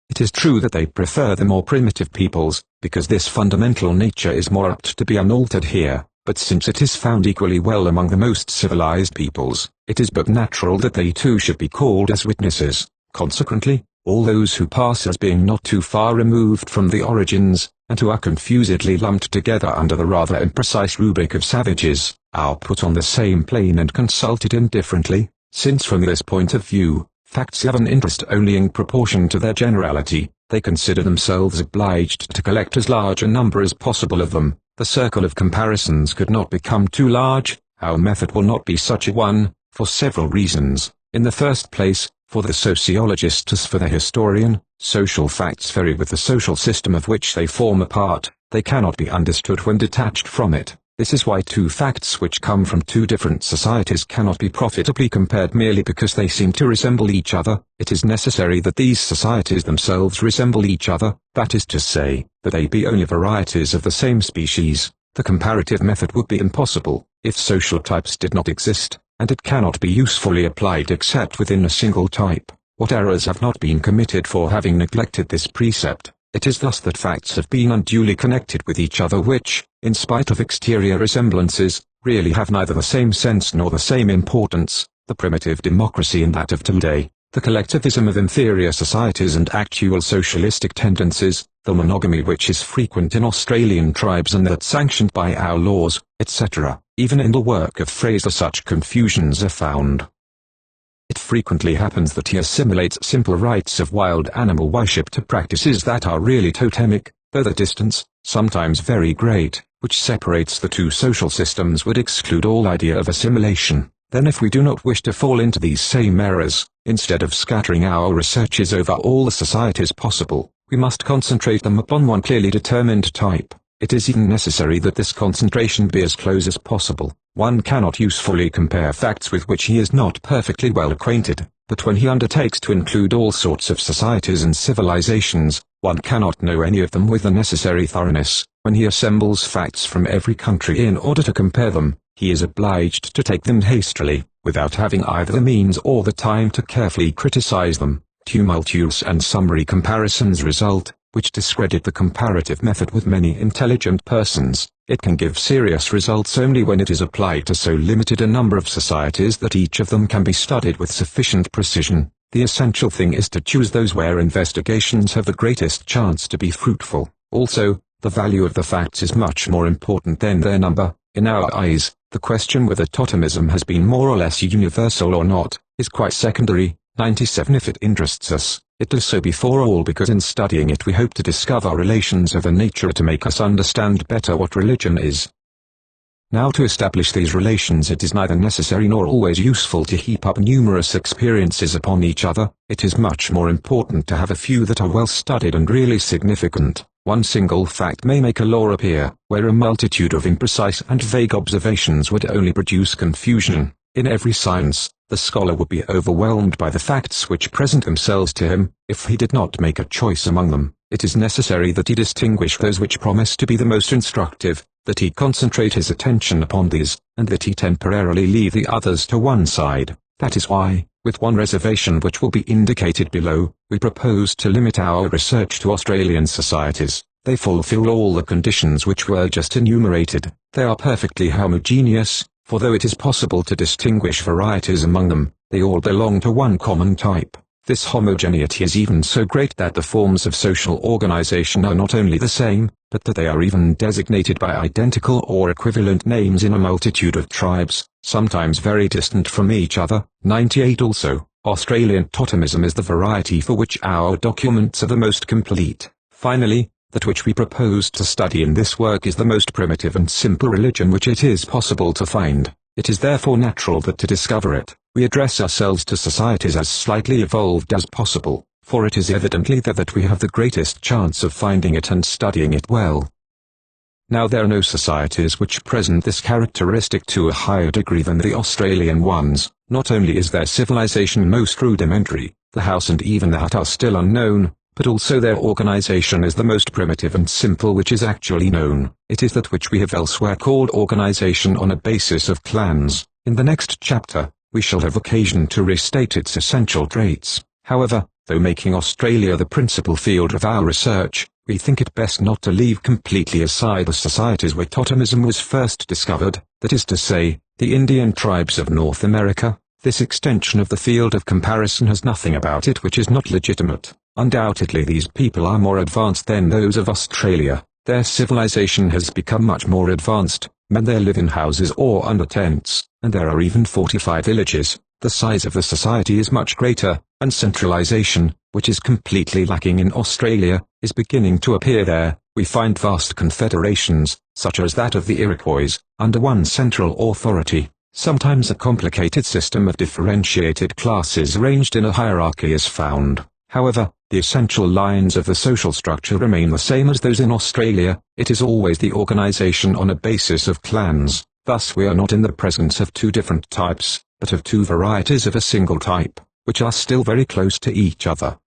It is true that they prefer the more primitive peoples, because this fundamental nature is more apt to be unaltered here, but since it is found equally well among the most civilized peoples, it is but natural that they too should be called as witnesses. Consequently, all those who pass as being not too far removed from the origins, and who are confusedly lumped together under the rather imprecise rubric of savages, are put on the same plane and consulted indifferently, since from this point of view, facts have an interest only in proportion to their generality. They consider themselves obliged to collect as large a number as possible of them. The circle of comparisons could not become too large. Our method will not be such a one, for several reasons. In the first place, for the sociologist as for the historian, social facts vary with the social system of which they form a part. They cannot be understood when detached from it. This is why two facts which come from two different societies cannot be profitably compared merely because they seem to resemble each other. It is necessary that these societies themselves resemble each other, that is to say, that they be only varieties of the same species. The comparative method would be impossible, if social types did not exist, and it cannot be usefully applied except within a single type. What errors have not been committed for having neglected this precept? It is thus that facts have been unduly connected with each other which, in spite of exterior resemblances, really have neither the same sense nor the same importance. The primitive democracy and that of today, the collectivism of inferior societies and actual socialistic tendencies, the monogamy which is frequent in Australian tribes and that sanctioned by our laws, etc. Even in the work of Fraser such confusions are found. It frequently happens that he assimilates simple rites of wild animal worship to practices that are really totemic, though the distance, sometimes very great, which separates the two social systems would exclude all idea of assimilation. Then if we do not wish to fall into these same errors, instead of scattering our researches over all the societies possible, we must concentrate them upon one clearly determined type. It is even necessary that this concentration be as close as possible. One cannot usefully compare facts with which he is not perfectly well acquainted, but when he undertakes to include all sorts of societies and civilizations, one cannot know any of them with the necessary thoroughness. When he assembles facts from every country in order to compare them, he is obliged to take them hastily, without having either the means or the time to carefully criticize them. Tumultuous and summary comparisons result, which discredit the comparative method with many intelligent persons. It can give serious results only when it is applied to so limited a number of societies that each of them can be studied with sufficient precision. The essential thing is to choose those where investigations have the greatest chance to be fruitful. Also, the value of the facts is much more important than their number. In our eyes, the question whether totemism has been more or less universal or not, is quite secondary. 97 If it interests us, it does so before all because in studying it we hope to discover relations of a nature to make us understand better what religion is. Now to establish these relations it is neither necessary nor always useful to heap up numerous experiences upon each other. It is much more important to have a few that are well studied and really significant. One single fact may make a law appear, where a multitude of imprecise and vague observations would only produce confusion. In every science, the scholar would be overwhelmed by the facts which present themselves to him. If he did not make a choice among them, it is necessary that he distinguish those which promise to be the most instructive, that he concentrate his attention upon these, and that he temporarily leave the others to one side. That is why, with one reservation which will be indicated below, we propose to limit our research to Australian societies. They fulfill all the conditions which were just enumerated. They are perfectly homogeneous, for though it is possible to distinguish varieties among them, they all belong to one common type. This homogeneity is even so great that the forms of social organization are not only the same, but that they are even designated by identical or equivalent names in a multitude of tribes, sometimes very distant from each other. 98 Also, Australian totemism is the variety for which our documents are the most complete. Finally, that which we propose to study in this work is the most primitive and simple religion which it is possible to find. It is therefore natural that to discover it, we address ourselves to societies as slightly evolved as possible, for it is evidently there that we have the greatest chance of finding it and studying it well. Now there are no societies which present this characteristic to a higher degree than the Australian ones. Not only is their civilization most rudimentary, the house and even the hut are still unknown, but also their organization is the most primitive and simple which is actually known. It is that which we have elsewhere called organization on a basis of clans. In the next chapter, we shall have occasion to restate its essential traits. However, though making Australia the principal field of our research, we think it best not to leave completely aside the societies where totemism was first discovered, that is to say, the Indian tribes of North America. This extension of the field of comparison has nothing about it which is not legitimate. Undoubtedly these people are more advanced than those of Australia. Their civilization has become much more advanced. Men there live in houses or under tents, and there are even fortified villages. The size of the society is much greater, and centralization, which is completely lacking in Australia, is beginning to appear there. We find vast confederations, such as that of the Iroquois, under one central authority. Sometimes a complicated system of differentiated classes arranged in a hierarchy is found. However, the essential lines of the social structure remain the same as those in Australia. It is always the organization on a basis of clans. Thus we are not in the presence of two different types, but of two varieties of a single type, which are still very close to each other.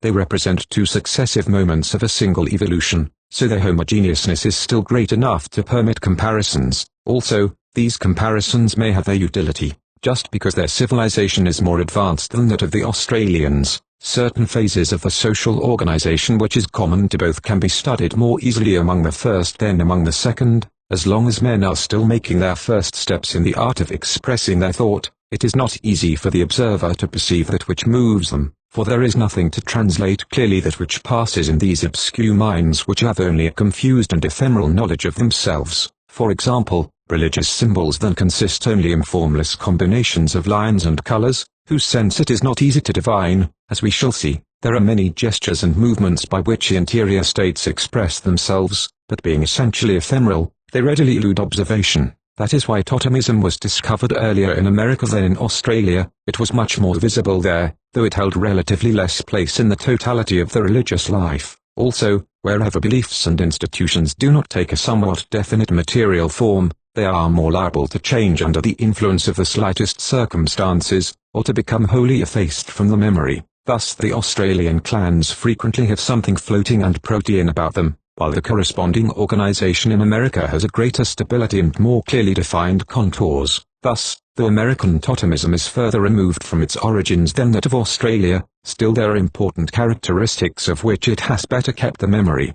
They represent two successive moments of a single evolution, so their homogeneousness is still great enough to permit comparisons. Also, these comparisons may have their utility, just because their civilization is more advanced than that of the Australians. Certain phases of the social organization which is common to both can be studied more easily among the first than among the second. As long as men are still making their first steps in the art of expressing their thought, it is not easy for the observer to perceive that which moves them, for there is nothing to translate clearly that which passes in these obscure minds which have only a confused and ephemeral knowledge of themselves. For example, religious symbols then consist only in formless combinations of lines and colors, whose sense it is not easy to divine. As we shall see, there are many gestures and movements by which the interior states express themselves, but being essentially ephemeral, they readily elude observation. That is why totemism was discovered earlier in America than in Australia. It was much more visible there, though it held relatively less place in the totality of the religious life. Also, wherever beliefs and institutions do not take a somewhat definite material form, they are more liable to change under the influence of the slightest circumstances, or to become wholly effaced from the memory. Thus the Australian clans frequently have something floating and protean about them, while the corresponding organization in America has a greater stability and more clearly defined contours. Thus, though American totemism is further removed from its origins than that of Australia, still there are important characteristics of which it has better kept the memory.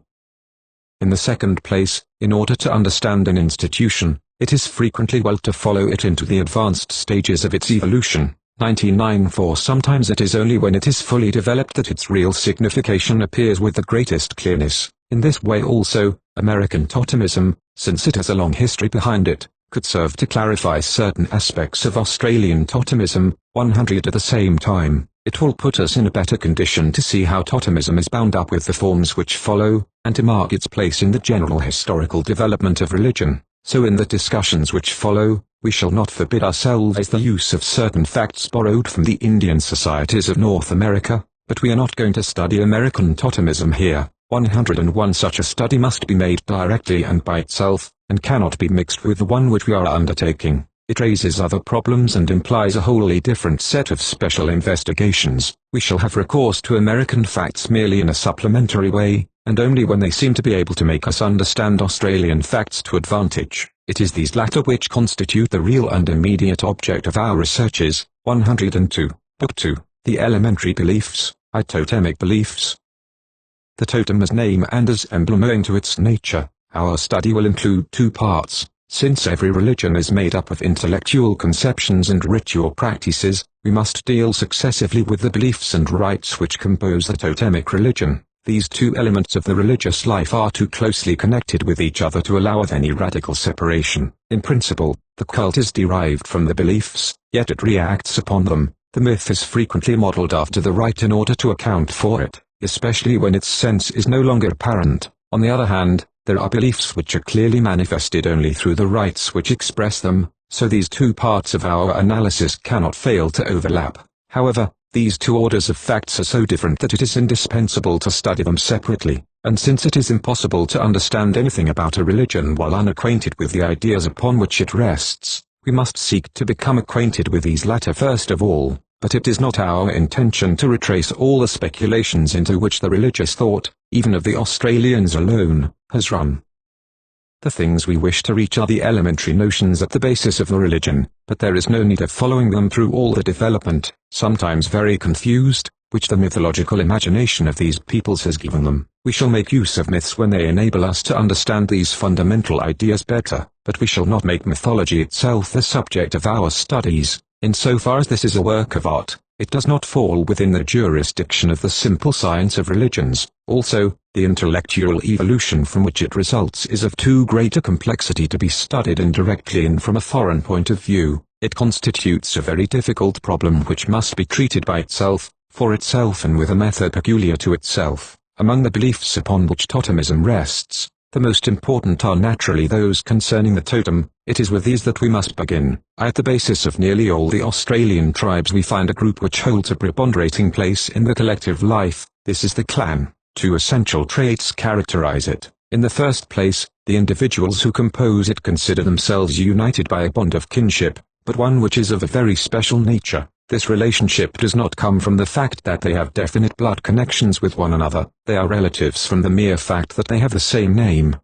In the second place, in order to understand an institution, it is frequently well to follow it into the advanced stages of its evolution. 99 For sometimes it is only when it is fully developed that its real signification appears with the greatest clearness. In this way also, American totemism, since it has a long history behind it, could serve to clarify certain aspects of Australian totemism. 100 At the same time, it will put us in a better condition to see how totemism is bound up with the forms which follow, and to mark its place in the general historical development of religion. So in the discussions which follow, we shall not forbid ourselves the use of certain facts borrowed from the Indian societies of North America, but we are not going to study American totemism here. 101 Such a study must be made directly and by itself, and cannot be mixed with the one which we are undertaking. It raises other problems and implies a wholly different set of special investigations. We shall have recourse to American facts merely in a supplementary way, and only when they seem to be able to make us understand Australian facts to advantage. It is these latter which constitute the real and immediate object of our researches. 102. Book 2. The Elementary Beliefs, Totemic Beliefs. The totem as name and as emblem owing to its nature, our study will include two parts. Since every religion is made up of intellectual conceptions and ritual practices, we must deal successively with the beliefs and rites which compose the totemic religion. These two elements of the religious life are too closely connected with each other to allow of any radical separation. In principle, the cult is derived from the beliefs, yet it reacts upon them. The myth is frequently modeled after the rite in order to account for it, especially when its sense is no longer apparent. On the other hand, there are beliefs which are clearly manifested only through the rites which express them, so these two parts of our analysis cannot fail to overlap. However, these two orders of facts are so different that it is indispensable to study them separately, and since it is impossible to understand anything about a religion while unacquainted with the ideas upon which it rests, we must seek to become acquainted with these latter first of all. But it is not our intention to retrace all the speculations into which the religious thought, even of the Australians alone, has run. The things we wish to reach are the elementary notions at the basis of the religion, but there is no need of following them through all the development, sometimes very confused, which the mythological imagination of these peoples has given them. We shall make use of myths when they enable us to understand these fundamental ideas better, but we shall not make mythology itself the subject of our studies. Insofar as this is a work of art, it does not fall within the jurisdiction of the simple science of religions. Also, the intellectual evolution from which it results is of too great a complexity to be studied indirectly and from a foreign point of view. It constitutes a very difficult problem which must be treated by itself, for itself and with a method peculiar to itself. Among the beliefs upon which totemism rests, the most important are naturally those concerning the totem. It is with these that we must begin. At the basis of nearly all the Australian tribes we find a group which holds a preponderating place in the collective life. This is the clan. Two essential traits characterize it. In the first place, the individuals who compose it consider themselves united by a bond of kinship, but one which is of a very special nature. This relationship does not come from the fact that they have definite blood connections with one another. They are relatives from the mere fact that they have the same name.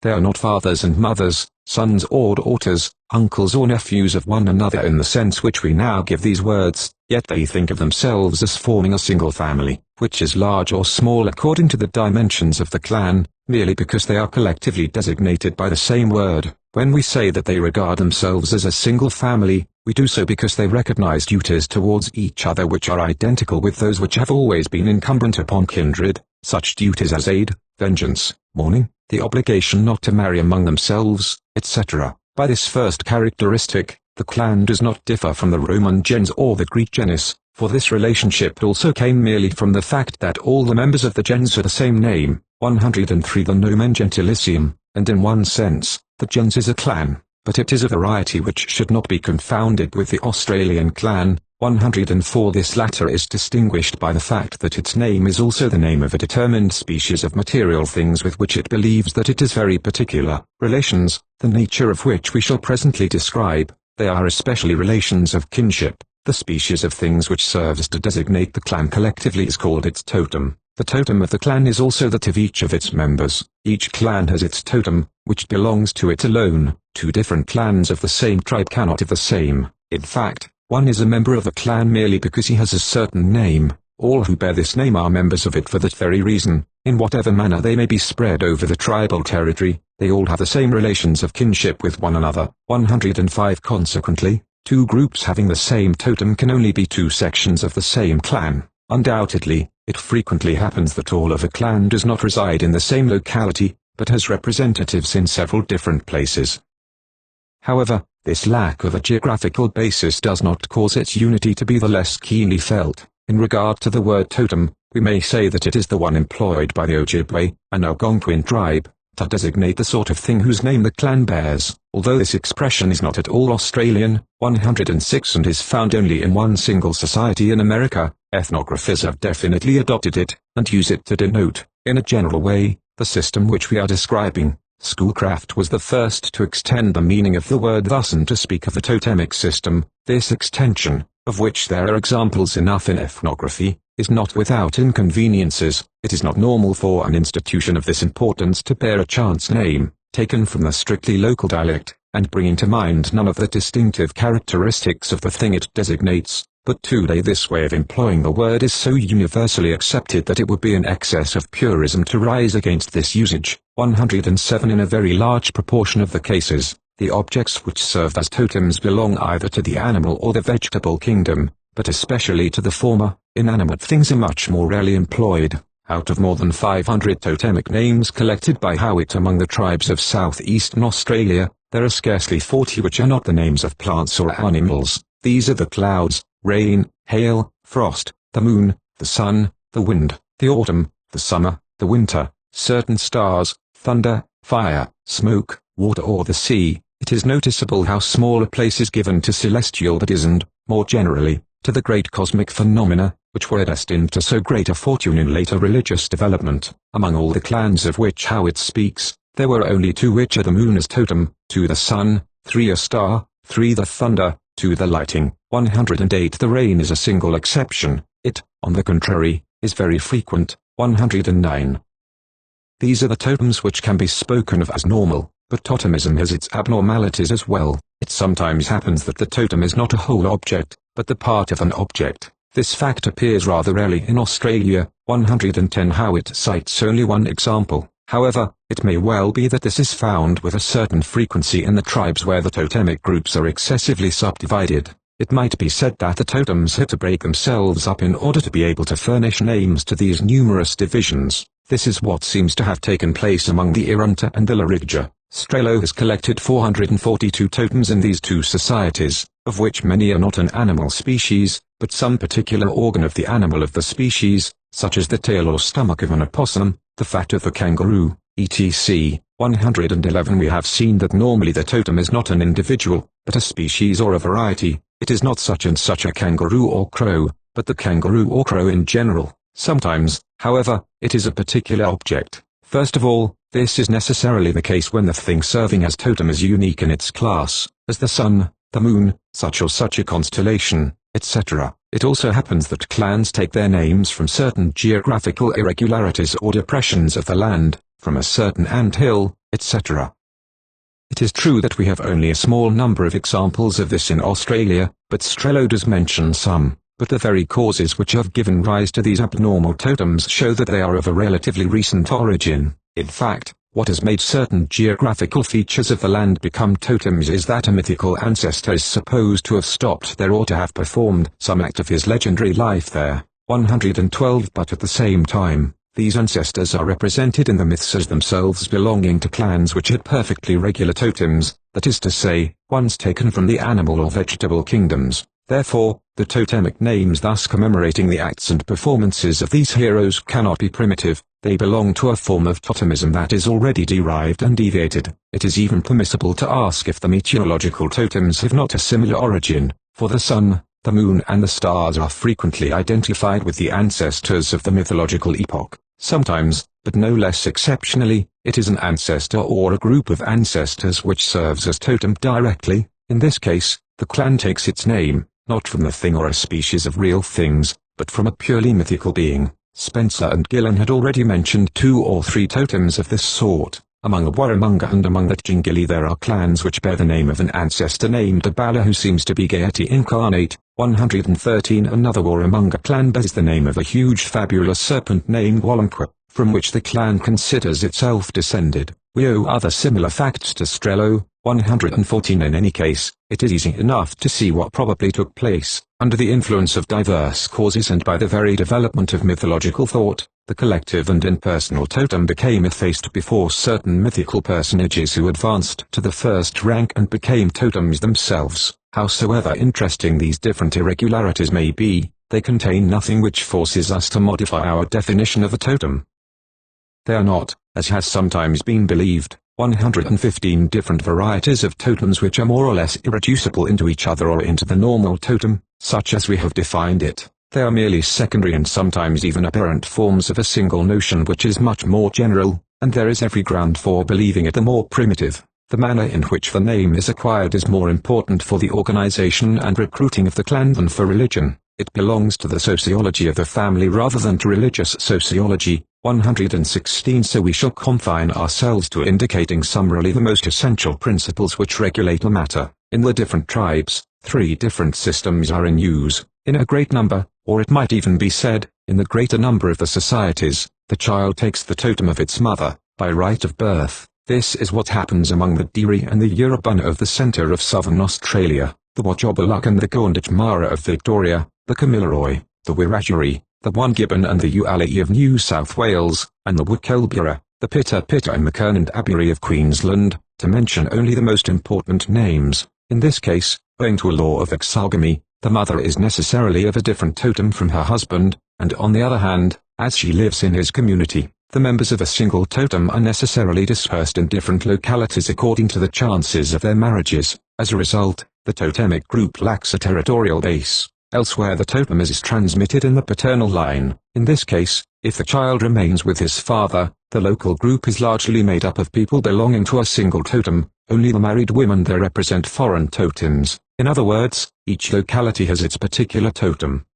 They are not fathers and mothers, sons or daughters, uncles or nephews of one another in the sense which we now give these words, yet they think of themselves as forming a single family, which is large or small according to the dimensions of the clan, merely because they are collectively designated by the same word. When we say that they regard themselves as a single family, we do so because they recognize duties towards each other which are identical with those which have always been incumbent upon kindred, such duties as aid, vengeance, mourning, the obligation not to marry among themselves, etc. By this first characteristic, the clan does not differ from the Roman gens or the Greek genus, for this relationship also came merely from the fact that all the members of the gens are the same name. 103 The nomen gentilicium, and in one sense, the gens is a clan, but it is a variety which should not be confounded with the Australian clan. 104 This latter is distinguished by the fact that its name is also the name of a determined species of material things with which it believes that it is very particular. Relations, the nature of which we shall presently describe. They are especially relations of kinship. The species of things which serves to designate the clan collectively is called its totem. The totem of the clan is also that of each of its members. Each clan has its totem, which belongs to it alone. Two different clans of the same tribe cannot have the same. In fact, one is a member of the clan merely because he has a certain name. All who bear this name are members of it for that very reason. In whatever manner they may be spread over the tribal territory, they all have the same relations of kinship with one another. 105 Consequently, two groups having the same totem can only be two sections of the same clan. Undoubtedly, it frequently happens that all of a clan does not reside in the same locality, but has representatives in several different places. However, this lack of a geographical basis does not cause its unity to be the less keenly felt. In regard to the word totem, we may say that it is the one employed by the Ojibwe, an Algonquin tribe, to designate the sort of thing whose name the clan bears. Although this expression is not at all Australian, 106 and is found only in one single society in America, ethnographers have definitely adopted it, and use it to denote, in a general way, the system which we are describing. Schoolcraft was the first to extend the meaning of the word thus and to speak of a totemic system. This extension, of which there are examples enough in ethnography, is not without inconveniences. It is not normal for an institution of this importance to bear a chance name, taken from the strictly local dialect, and bringing to mind none of the distinctive characteristics of the thing it designates. But today this way of employing the word is so universally accepted that it would be an excess of purism to rise against this usage. 107 In a very large proportion of the cases, the objects which serve as totems belong either to the animal or the vegetable kingdom, but especially to the former. Inanimate things are much more rarely employed. Out of more than 500 totemic names collected by Howitt among the tribes of southeastern Australia, there are scarcely 40 which are not the names of plants or animals. These are the clouds, rain, hail, frost, the moon, the sun, the wind, the autumn, the summer, the winter, certain stars, thunder, fire, smoke, water or the sea. It is noticeable how small a place is given to celestial bodies and, more generally, to the great cosmic phenomena, which were destined to so great a fortune in later religious development. Among all the clans of which Howitt speaks, there were only 2 which are the moon as totem, 2 the sun, 3 a star, 3 the thunder, 2 the lighting. 108 The rain is a single exception. It, on the contrary, is very frequent. 109 These are the totems which can be spoken of as normal, but totemism has its abnormalities as well. It sometimes happens that the totem is not a whole object, but the part of an object. This fact appears rather rarely in Australia. 110 Howitt cites only one example. However, it may well be that this is found with a certain frequency in the tribes where the totemic groups are excessively subdivided. It might be said that the totems had to break themselves up in order to be able to furnish names to these numerous divisions. This is what seems to have taken place among the Irunta and the Larigja. Strelo has collected 442 totems in these 2 societies, of which many are not an animal species, but some particular organ of the animal of the species, such as the tail or stomach of an opossum, the fat of a kangaroo, etc. 111 We have seen that normally the totem is not an individual, but a species or a variety. It is not such and such a kangaroo or crow, but the kangaroo or crow in general. Sometimes, however, it is a particular object. First of all, this is necessarily the case when the thing serving as totem is unique in its class, as the sun, the moon, such or such a constellation, etc. It also happens that clans take their names from certain geographical irregularities or depressions of the land, from a certain anthill, etc. It is true that we have only a small number of examples of this in Australia, but Strelo does mention some. But the very causes which have given rise to these abnormal totems show that they are of a relatively recent origin. In fact, what has made certain geographical features of the land become totems is that a mythical ancestor is supposed to have stopped there or to have performed some act of his legendary life there. 112 But at the same time, these ancestors are represented in the myths as themselves belonging to clans which had perfectly regular totems, that is to say, ones taken from the animal or vegetable kingdoms. Therefore, the totemic names thus commemorating the acts and performances of these heroes cannot be primitive. They belong to a form of totemism that is already derived and deviated. It is even permissible to ask if the meteorological totems have not a similar origin, for the sun, the moon and the stars are frequently identified with the ancestors of the mythological epoch. Sometimes, but no less exceptionally, it is an ancestor or a group of ancestors which serves as totem directly. In this case, the clan takes its name, not from the thing or a species of real things, but from a purely mythical being. Spencer and Gillen had already mentioned 2 or 3 totems of this sort. Among the Warramunga and among the Jingili there are clans which bear the name of an ancestor named Abala who seems to be Gaiety incarnate. 113 Another Warramunga clan bears the name of a huge fabulous serpent named Wallumpua, from which the clan considers itself descended. We owe other similar facts to Strelo, 114. In any case, it is easy enough to see what probably took place. Under the influence of diverse causes and by the very development of mythological thought, the collective and impersonal totem became effaced before certain mythical personages who advanced to the first rank and became totems themselves. Howsoever interesting these different irregularities may be, they contain nothing which forces us to modify our definition of a totem. There are not, as has sometimes been believed, 115 different varieties of totems which are more or less irreducible into each other or into the normal totem, such as we have defined it. They are merely secondary and sometimes even aberrant forms of a single notion which is much more general, and there is every ground for believing it the more primitive. The manner in which the name is acquired is more important for the organization and recruiting of the clan than for religion. It belongs to the sociology of the family rather than to religious sociology. 116. So we shall confine ourselves to indicating summarily the most essential principles which regulate the matter. In the different tribes, 3 different systems are in use. In a great number, or it might even be said, in the greater number of the societies, the child takes the totem of its mother, by right of birth. This is what happens among the Diri and the Yurubana of the centre of southern Australia, the Wotjobaluk and the Gonditjmara of Victoria, the Kamilaroi, the Wiradjuri, the Wangiban and the Uala'i of New South Wales, and the Wikelbura, the Pitta Pitta and McKern and Aburi of Queensland, to mention only the most important names. In this case, owing to a law of exogamy, the mother is necessarily of a different totem from her husband, and on the other hand, as she lives in his community, the members of a single totem are necessarily dispersed in different localities according to the chances of their marriages. As a result, the totemic group lacks a territorial base. Elsewhere the totem is transmitted in the paternal line. In this case, if the child remains with his father, the local group is largely made up of people belonging to a single totem. Only the married women there represent foreign totems. In other words, each locality has its particular totem.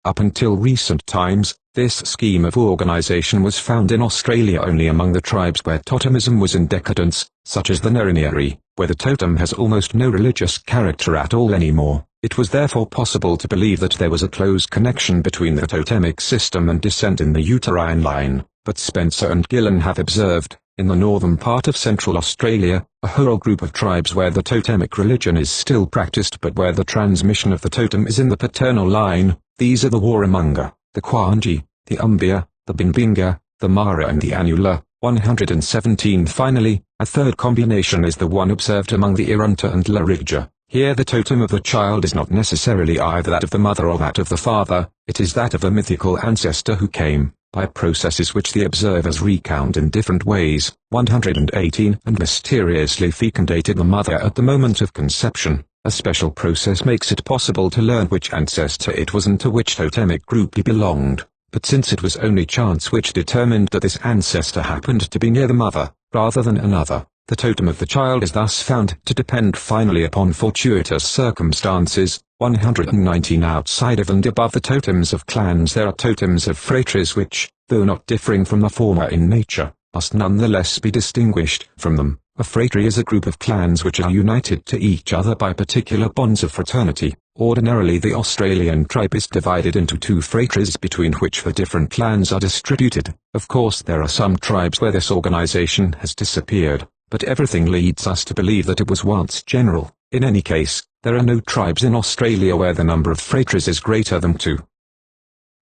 Up until recent times, this scheme of organization was found in Australia only among the tribes where totemism was in decadence, such as the Ngarrindjeri, where the totem has almost no religious character at all anymore. It was therefore possible to believe that there was a close connection between the totemic system and descent in the uterine line, but Spencer and Gillen have observed, in the northern part of central Australia, a whole group of tribes where the totemic religion is still practiced but where the transmission of the totem is in the paternal line. These are the Warramunga, the Kwanji, the Umbia, the Bimbinga, the Mara and the Anula. 117. Finally, a third combination is the one observed among the Irunta and Larigja. Here the totem of the child is not necessarily either that of the mother or that of the father, it is that of a mythical ancestor who came, by processes which the observers recount in different ways, 118, and mysteriously fecundated the mother at the moment of conception. A special process makes it possible to learn which ancestor it was and to which totemic group he belonged, but since it was only chance which determined that this ancestor happened to be near the mother, rather than another, the totem of the child is thus found to depend finally upon fortuitous circumstances. 119. Outside of and above the totems of clans there are totems of phratries which, though not differing from the former in nature, must nonetheless be distinguished from them. A phratry is a group of clans which are united to each other by particular bonds of fraternity. Ordinarily the Australian tribe is divided into 2 phratries between which the different clans are distributed. Of course there are some tribes where this organization has disappeared, but everything leads us to believe that it was once general. In any case, there are no tribes in Australia where the number of phratries is greater than 2.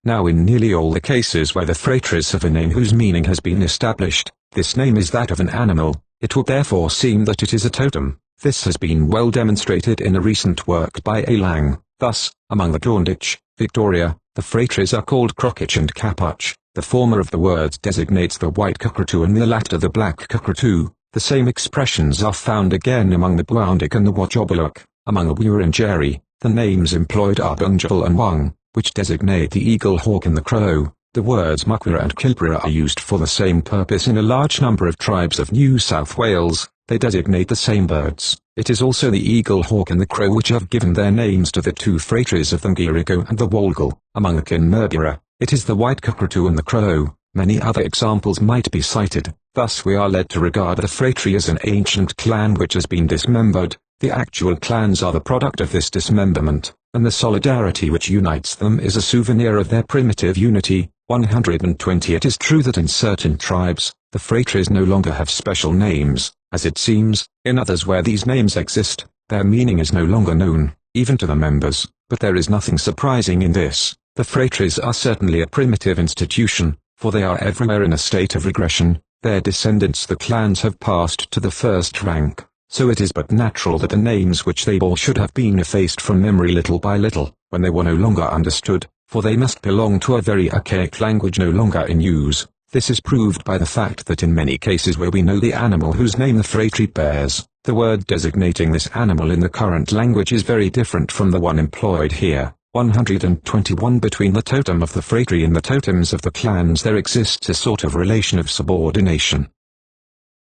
Now in nearly all the cases where the phratries have a name whose meaning has been established, this name is that of an animal. It would therefore seem that it is a totem. This has been well demonstrated in a recent work by A. Lang. Thus, among the Gonditj, Victoria, the phratries are called Crocich and Capuch. The former of the words designates the white cockatoo and the latter the black cockatoo. The same expressions are found again among the Bwandik and the Wotjobaluk. Among the Wurundjeri, the names employed are Bunjil and Wang, which designate the eagle hawk and the crow. The words Mukwira and Kilpira are used for the same purpose in a large number of tribes of New South Wales. They designate the same birds. It is also the eagle hawk and the crow which have given their names to the 2 phratries of the Ngirigo and the Walgal. Among the Kinmerbera, it is the white cockatoo and the crow. Many other examples might be cited. Thus we are led to regard the phratry as an ancient clan which has been dismembered. The actual clans are the product of this dismemberment, and the solidarity which unites them is a souvenir of their primitive unity. 120. It is true that in certain tribes, the phratries no longer have special names. as it seems, in others where these names exist, their meaning is no longer known, even to the members, but there is nothing surprising in this. The phratries are certainly a primitive institution, for they are everywhere in a state of regression. Their descendants the clans have passed to the first rank, so it is but natural that the names which they bore should have been effaced from memory little by little, when they were no longer understood, for they must belong to a very archaic language no longer in use. This is proved by the fact that in many cases where we know the animal whose name the phratry bears, the word designating this animal in the current language is very different from the one employed here. 121 Between the totem of the phratry and the totems of the clans there exists a sort of relation of subordination.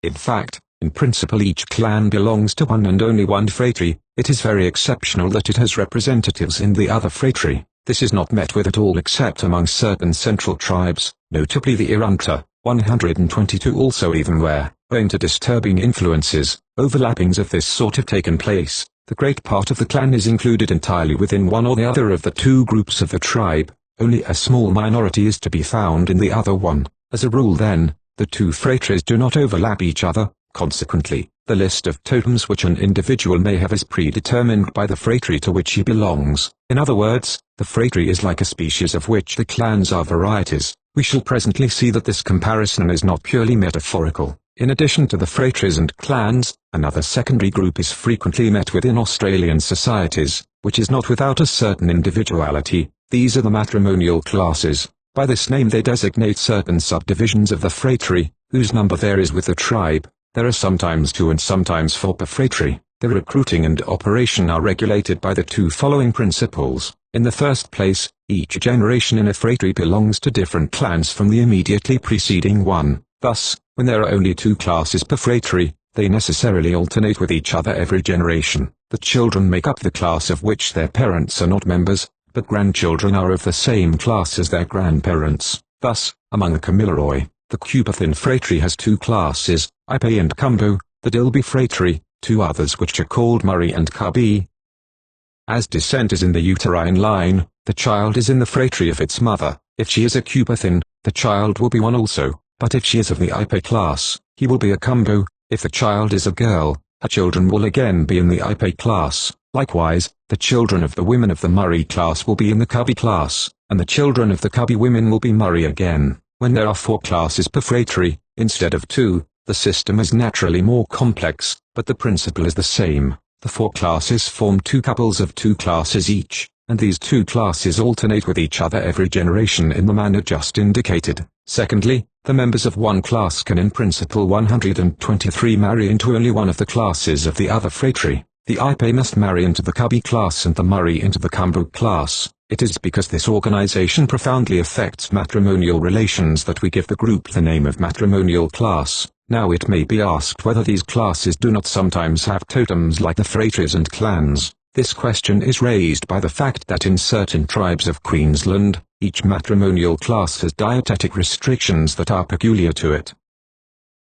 In fact, in principle each clan belongs to one and only one phratry. It is very exceptional that it has representatives in the other phratry. This is not met with at all except among certain central tribes, notably the Irunta. 122 Also even where, owing to disturbing influences, overlappings of this sort have taken place, the great part of the clan is included entirely within one or the other of the two groups of the tribe. Only a small minority is to be found in the other one. As a rule then, the two phratries do not overlap each other. Consequently, the list of totems which an individual may have is predetermined by the phratry to which he belongs. In other words, the phratry is like a species of which the clans are varieties. We shall presently see that this comparison is not purely metaphorical. In addition to the phratries and clans, another secondary group is frequently met with in Australian societies, which is not without a certain individuality. These are the matrimonial classes. By this name they designate certain subdivisions of the phratry, whose number varies with the tribe. There are sometimes 2 and sometimes 4 per phratry. The recruiting and operation are regulated by the two following principles. In the first place, each generation in a phratry belongs to different clans from the immediately preceding one. Thus, when there are only 2 classes per phratry, they necessarily alternate with each other every generation. The children make up the class of which their parents are not members, but grandchildren are of the same class as their grandparents. Thus, among the Kamilaroi, the Cupathin phratry has 2 classes, Ipe and Kumbo, the Dilby phratry, 2 others which are called Murray and Kabi. As descent is in the uterine line, the child is in the phratry of its mother. If she is a Cupathin, the child will be one also, but if she is of the Ipe class, he will be a Kumbo. If the child is a girl, her children will again be in the Ipe class. Likewise, the children of the women of the Murray class will be in the Kabi class, and the children of the Kabi women will be Murray again. When there are 4 classes per phratry, instead of 2, the system is naturally more complex, but the principle is the same. The 4 classes form 2 couples of 2 classes each, and these 2 classes alternate with each other every generation in the manner just indicated. Secondly, the members of one class can in principle 123 marry into only one of the classes of the other phratry. The Ipe must marry into the Kabi class and the Murray into the Kumbo class. It is because this organization profoundly affects matrimonial relations that we give the group the name of matrimonial class. Now it may be asked whether these classes do not sometimes have totems like the phratries and clans. This question is raised by the fact that in certain tribes of Queensland, each matrimonial class has dietetic restrictions that are peculiar to it.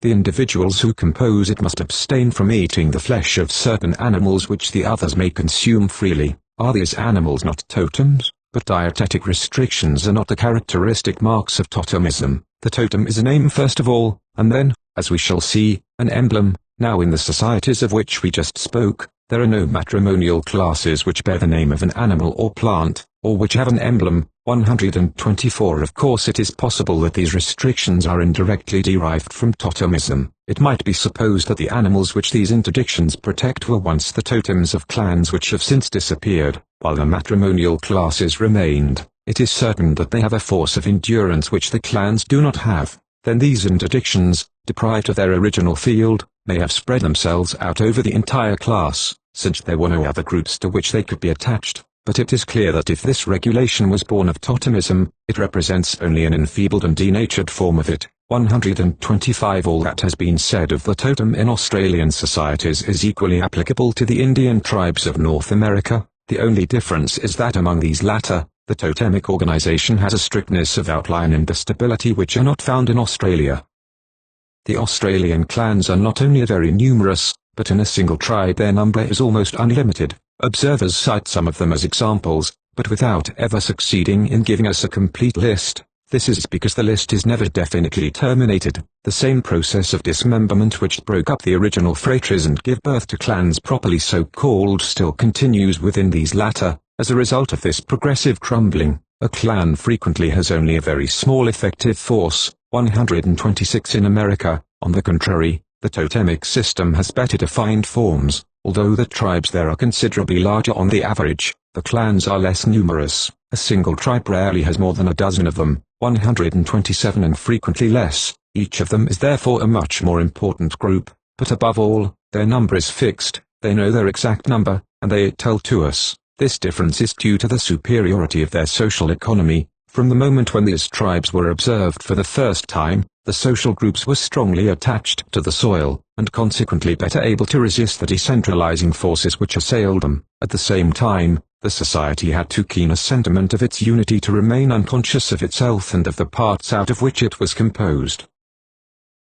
The individuals who compose it must abstain from eating the flesh of certain animals which the others may consume freely. Are these animals not totems? But dietetic restrictions are not the characteristic marks of totemism. The totem is a name first of all, and then, as we shall see, an emblem. Now in the societies of which we just spoke, there are no matrimonial classes which bear the name of an animal or plant, or which have an emblem. 124 Of course it is possible that these restrictions are indirectly derived from totemism. It might be supposed that the animals which these interdictions protect were once the totems of clans which have since disappeared, while the matrimonial classes remained. It is certain that they have a force of endurance which the clans do not have. Then these interdictions, deprived of their original field, may have spread themselves out over the entire class, since there were no other groups to which they could be attached. But it is clear that if this regulation was born of totemism, it represents only an enfeebled and denatured form of it. 125 All that has been said of the totem in Australian societies is equally applicable to the Indian tribes of North America. The only difference is that among these latter, the totemic organization has a strictness of outline and a stability which are not found in Australia. The Australian clans are not only very numerous, but in a single tribe their number is almost unlimited. Observers cite some of them as examples, but without ever succeeding in giving us a complete list. This is because the list is never definitely terminated. The same process of dismemberment which broke up the original phrases and gave birth to clans properly so-called still continues within these latter. As a result of this progressive crumbling, a clan frequently has only a very small effective force, 126 in America. On the contrary, the totemic system has better defined forms. Although the tribes there are considerably larger on the average, the clans are less numerous. A single tribe rarely has more than a dozen of them, 127 and frequently less. Each of them is therefore a much more important group, but above all, their number is fixed, they know their exact number, and they tell to us. This difference is due to the superiority of their social economy. From the moment when these tribes were observed for the first time, the social groups were strongly attached to the soil, and consequently better able to resist the decentralizing forces which assailed them. At the same time, the society had too keen a sentiment of its unity to remain unconscious of itself and of the parts out of which it was composed.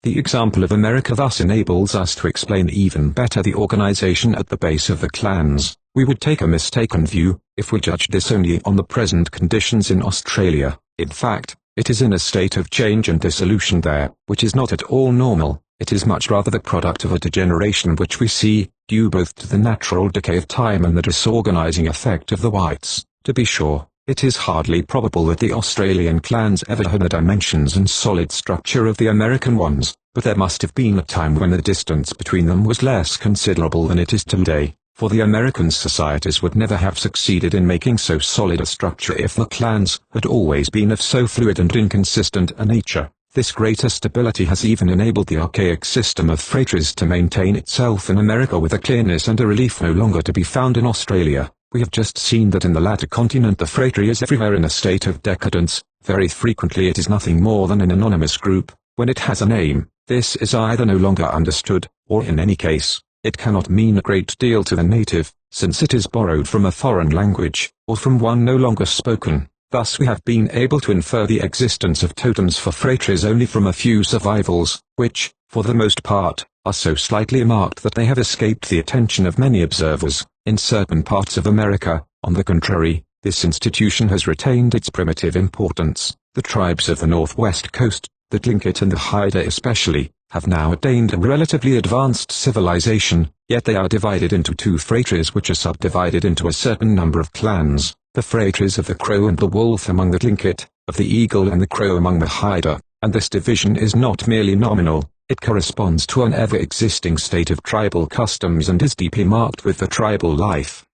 The example of America thus enables us to explain even better the organization at the base of the clans. We would take a mistaken view, if we judged this only on the present conditions in Australia. In fact, it is in a state of change and dissolution there, which is not at all normal. It is much rather the product of a degeneration which we see, due both to the natural decay of time and the disorganizing effect of the whites. To be sure, it is hardly probable that the Australian clans ever had the dimensions and solid structure of the American ones, but there must have been a time when the distance between them was less considerable than it is today, for the American societies would never have succeeded in making so solid a structure if the clans had always been of so fluid and inconsistent a nature. This greater stability has even enabled the archaic system of phrases to maintain itself in America with a clearness and a relief no longer to be found in Australia. We have just seen that in the latter continent the phratry is everywhere in a state of decadence. Very frequently it is nothing more than an anonymous group. When it has a name, this is either no longer understood, or in any case, it cannot mean a great deal to the native, since it is borrowed from a foreign language, or from one no longer spoken. Thus we have been able to infer the existence of totems for phrases only from a few survivals, which, for the most part, are so slightly marked that they have escaped the attention of many observers. In certain parts of America, on the contrary, this institution has retained its primitive importance. The tribes of the northwest coast, the Tlingit and the Haida especially, have now attained a relatively advanced civilization, yet they are divided into two phrases which are subdivided into a certain number of clans. The phrases of the crow and the wolf among the Tlingit, of the eagle and the crow among the Haida, and this division is not merely nominal, it corresponds to an ever-existing state of tribal customs and is deeply marked with the tribal life.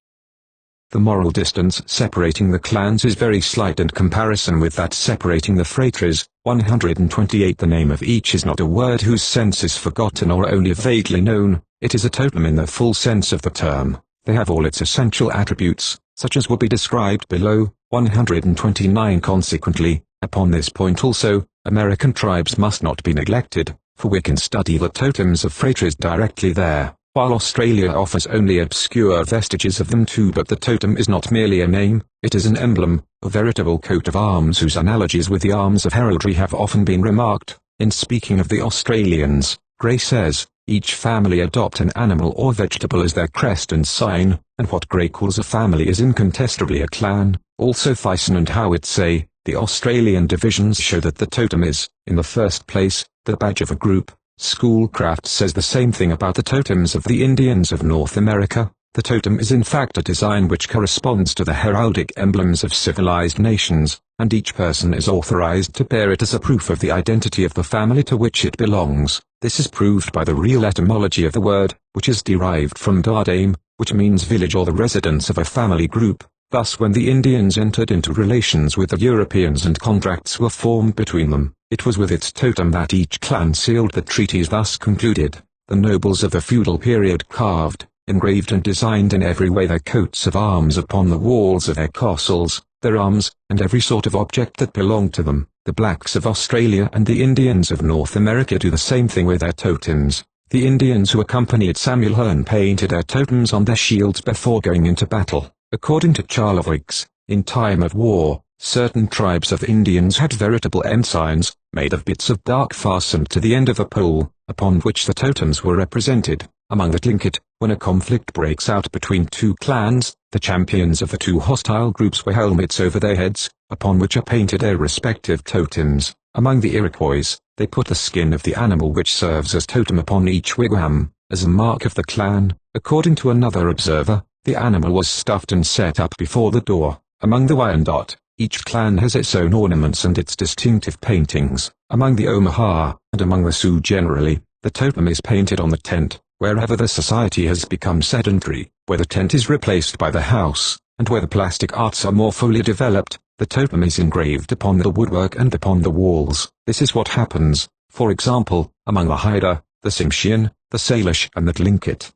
The moral distance separating the clans is very slight in comparison with that separating the phrases. 128. The name of each is not a word whose sense is forgotten or only vaguely known, it is a totem in the full sense of the term. They have all its essential attributes, such as will be described below. 129. Consequently, upon this point also, American tribes must not be neglected, for we can study the totems of phrases directly there, while Australia offers only obscure vestiges of them too. But the totem is not merely a name, it is an emblem, a veritable coat of arms whose analogies with the arms of heraldry have often been remarked. In speaking of the Australians, Gray says, each family adopt an animal or vegetable as their crest and sign, and what Gray calls a family is incontestably a clan. Also Thyssen and Howitt say, the Australian divisions show that the totem is, in the first place, the badge of a group. Schoolcraft says the same thing about the totems of the Indians of North America. The totem is in fact a design which corresponds to the heraldic emblems of civilized nations, and each person is authorized to bear it as a proof of the identity of the family to which it belongs. This is proved by the real etymology of the word, which is derived from Dardame, which means village or the residence of a family group. Thus when the Indians entered into relations with the Europeans and contracts were formed between them, it was with its totem that each clan sealed the treaties thus concluded. The nobles of the feudal period carved, engraved and designed in every way their coats of arms upon the walls of their castles, their arms, and every sort of object that belonged to them. The blacks of Australia and the Indians of North America do the same thing with their totems. The Indians who accompanied Samuel Hearne painted their totems on their shields before going into battle. According to Charlevoix, in time of war, certain tribes of Indians had veritable ensigns, made of bits of bark fastened to the end of a pole, upon which the totems were represented. Among the Tlingit, when a conflict breaks out between two clans, the champions of the two hostile groups wear helmets over their heads, upon which are painted their respective totems. Among the Iroquois, they put the skin of the animal which serves as totem upon each wigwam, as a mark of the clan. According to another observer, the animal was stuffed and set up before the door. Among the Wyandot, each clan has its own ornaments and its distinctive paintings. Among the Omaha, and among the Sioux generally, the totem is painted on the tent. Wherever the society has become sedentary, where the tent is replaced by the house, and where the plastic arts are more fully developed, the totem is engraved upon the woodwork and upon the walls. This is what happens, for example, among the Haida, the Tsimshian, the Salish and the Tlingit.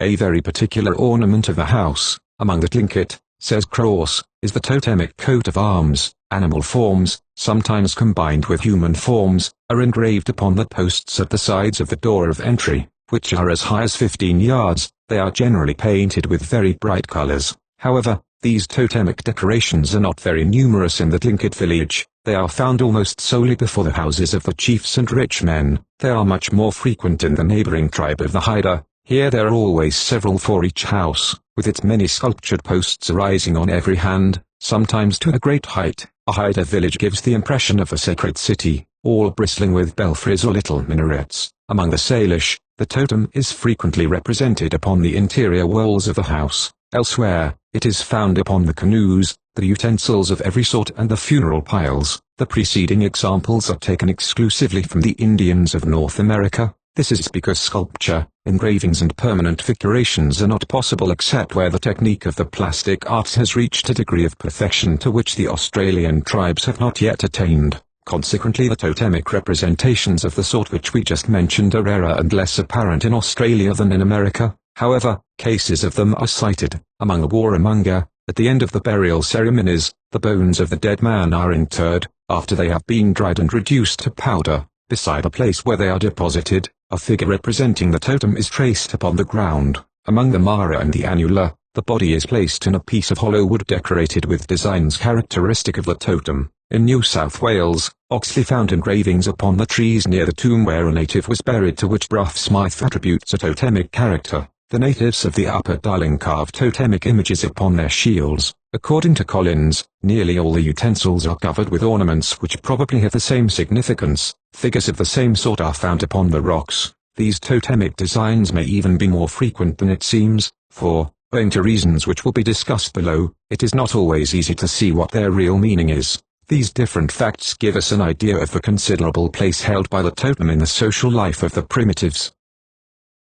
A very particular ornament of the house, among the Tlingit, says Cross, is the totemic coat of arms. Animal forms, sometimes combined with human forms, are engraved upon the posts at the sides of the door of entry, which are as high as 15 yards. They are generally painted with very bright colors. However, these totemic decorations are not very numerous in the Tlingit village. They are found almost solely before the houses of the chiefs and rich men. They are much more frequent in the neighboring tribe of the Haida. Here there are always several for each house, with its many sculptured posts arising on every hand, sometimes to a great height. A Haida village gives the impression of a sacred city, all bristling with belfries or little minarets. Among the Salish, the totem is frequently represented upon the interior walls of the house. Elsewhere, it is found upon the canoes, the utensils of every sort and the funeral piles. The preceding examples are taken exclusively from the Indians of North America. This is because sculpture, engravings and permanent figurations are not possible except where the technique of the plastic arts has reached a degree of perfection to which the Australian tribes have not yet attained. Consequently, the totemic representations of the sort which we just mentioned are rarer and less apparent in Australia than in America. However, cases of them are cited. Among the Warramunga, at the end of the burial ceremonies, the bones of the dead man are interred, after they have been dried and reduced to powder. Beside the place where they are deposited, a figure representing the totem is traced upon the ground. Among the Mara and the Anula, the body is placed in a piece of hollow wood decorated with designs characteristic of the totem. In New South Wales, Oxley found engravings upon the trees near the tomb where a native was buried to which Bruff Smythe attributes a totemic character. The natives of the Upper Darling carve totemic images upon their shields. According to Collins, nearly all the utensils are covered with ornaments which probably have the same significance. Figures of the same sort are found upon the rocks. These totemic designs may even be more frequent than it seems, for, owing to reasons which will be discussed below, it is not always easy to see what their real meaning is. These different facts give us an idea of the considerable place held by the totem in the social life of the primitives.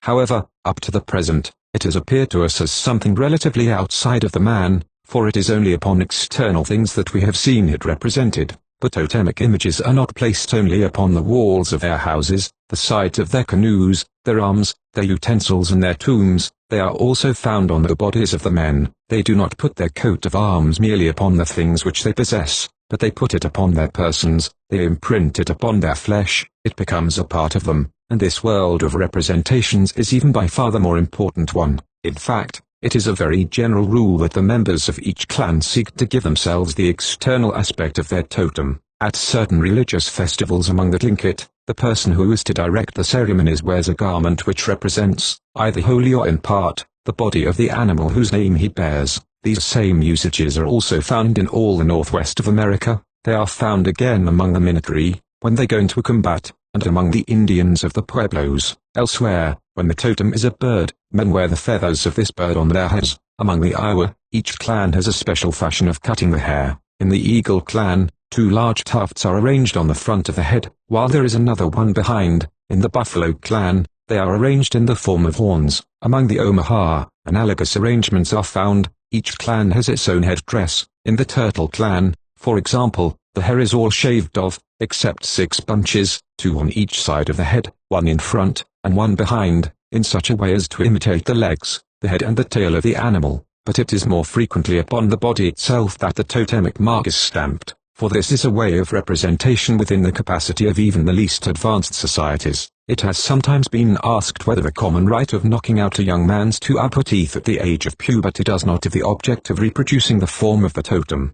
However, up to the present, it has appeared to us as something relatively outside of the man, for it is only upon external things that we have seen it represented. The totemic images are not placed only upon the walls of their houses, the sides of their canoes, their arms, their utensils and their tombs. They are also found on the bodies of the men. They do not put their coat of arms merely upon the things which they possess, but they put it upon their persons. They imprint it upon their flesh. It becomes a part of them, and this world of representations is even by far the more important one. In fact, it is a very general rule that the members of each clan seek to give themselves the external aspect of their totem. At certain religious festivals among the Tlingit, the person who is to direct the ceremonies wears a garment which represents, either wholly or in part, the body of the animal whose name he bears. These same usages are also found in all the northwest of America. They are found again among the Minnetree, when they go into combat, and among the Indians of the Pueblos. Elsewhere, when the totem is a bird, men wear the feathers of this bird on their heads. Among the Iowa, each clan has a special fashion of cutting the hair. In the Eagle clan, 2 large tufts are arranged on the front of the head, while there is another one behind. In the Buffalo clan, they are arranged in the form of horns. Among the Omaha, analogous arrangements are found. Each clan has its own headdress. In the Turtle clan, for example, the hair is all shaved off, except 6 bunches, 2 on each side of the head, 1 in front, and 1 behind, in such a way as to imitate the legs, the head and the tail of the animal. But it is more frequently upon the body itself that the totemic mark is stamped, for this is a way of representation within the capacity of even the least advanced societies. It has sometimes been asked whether the common rite of knocking out a young man's 2 upper teeth at the age of puberty does not have the object of reproducing the form of the totem.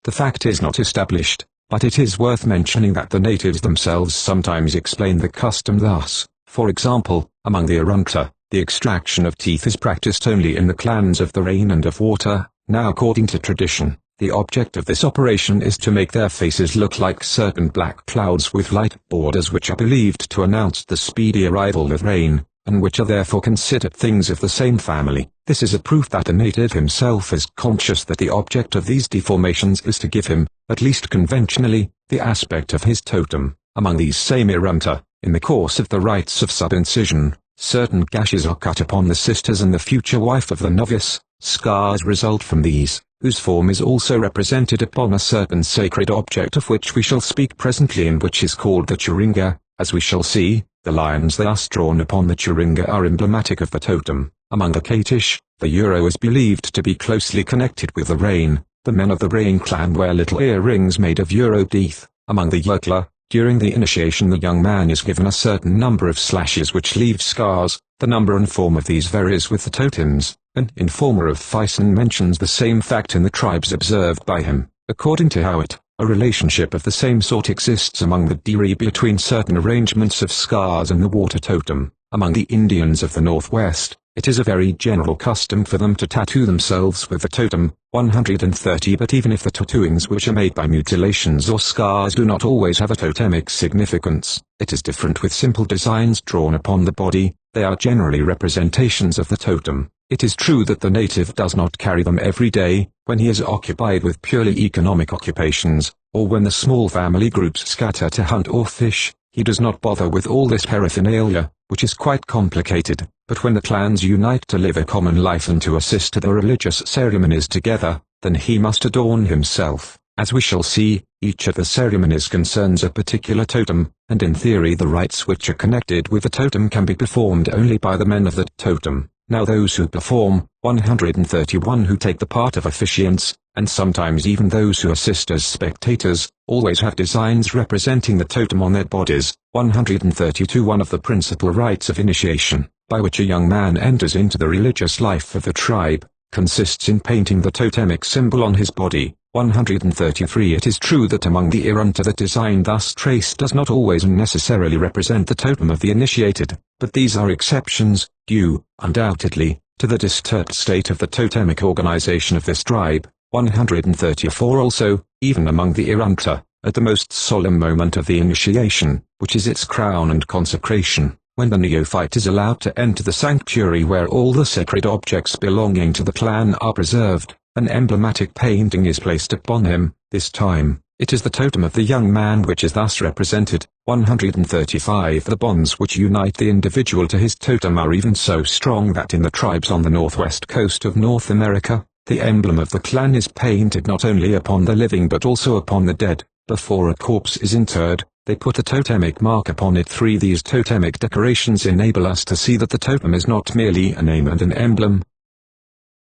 The fact is not established, but it is worth mentioning that the natives themselves sometimes explain the custom thus. For example, among the Arunta, The extraction of teeth is practiced only in the clans of the rain and of water. Now, according to tradition, the object of this operation is to make their faces look like certain black clouds with light borders, which are believed to announce the speedy arrival of rain, and which are therefore considered things of the same family. This is a proof that the native himself is conscious that the object of these deformations is to give him, at least conventionally, the aspect of his totem. Among these same Irunta, in the course of the rites of subincision, certain gashes are cut upon the sisters and the future wife of the novice. Scars result from these, whose form is also represented upon a certain sacred object of which we shall speak presently, and which is called the Churinga. As we shall see, the lions thus drawn upon the Churinga are emblematic of the totem. Among the Katish, the Euro is believed to be closely connected with the rain. The men of the rain clan wear little earrings made of Euro teeth. Among the Yurtla, during the initiation the young man is given a certain number of slashes which leave scars. The number and form of these varies with the totems. An informer of Thyssen mentions the same fact in the tribes observed by him. According to Howitt, a relationship of the same sort exists among the Diri between certain arrangements of scars and the water totem. Among the Indians of the Northwest, it is a very general custom for them to tattoo themselves with the totem. 130. But even if the tattooings which are made by mutilations or scars do not always have a totemic significance, it is different with simple designs drawn upon the body. They are generally representations of the totem. It is true that the native does not carry them every day, when he is occupied with purely economic occupations, or when the small family groups scatter to hunt or fish. He does not bother with all this paraphernalia, which is quite complicated. But when the clans unite to live a common life and to assist at the religious ceremonies together, then he must adorn himself. As we shall see, each of the ceremonies concerns a particular totem, and in theory the rites which are connected with the totem can be performed only by the men of the totem. Now those who perform, 131 who take the part of officiants, and sometimes even those who assist as spectators, always have designs representing the totem on their bodies. 132 One of the principal rites of initiation, by which a young man enters into the religious life of the tribe, consists in painting the totemic symbol on his body. 133 It is true that among the Irunta the design thus traced does not always and necessarily represent the totem of the initiated, but these are exceptions, due, undoubtedly, to the disturbed state of the totemic organization of this tribe. 134 Also, even among the Irunta, at the most solemn moment of the initiation, which is its crown and consecration, when the neophyte is allowed to enter the sanctuary where all the sacred objects belonging to the clan are preserved, an emblematic painting is placed upon him. This time, it is the totem of the young man which is thus represented. 135 The bonds which unite the individual to his totem are even so strong that in the tribes on the northwest coast of North America, the emblem of the clan is painted not only upon the living but also upon the dead. Before a corpse is interred, they put a totemic mark upon it. These totemic decorations enable us to see that the totem is not merely a name and an emblem.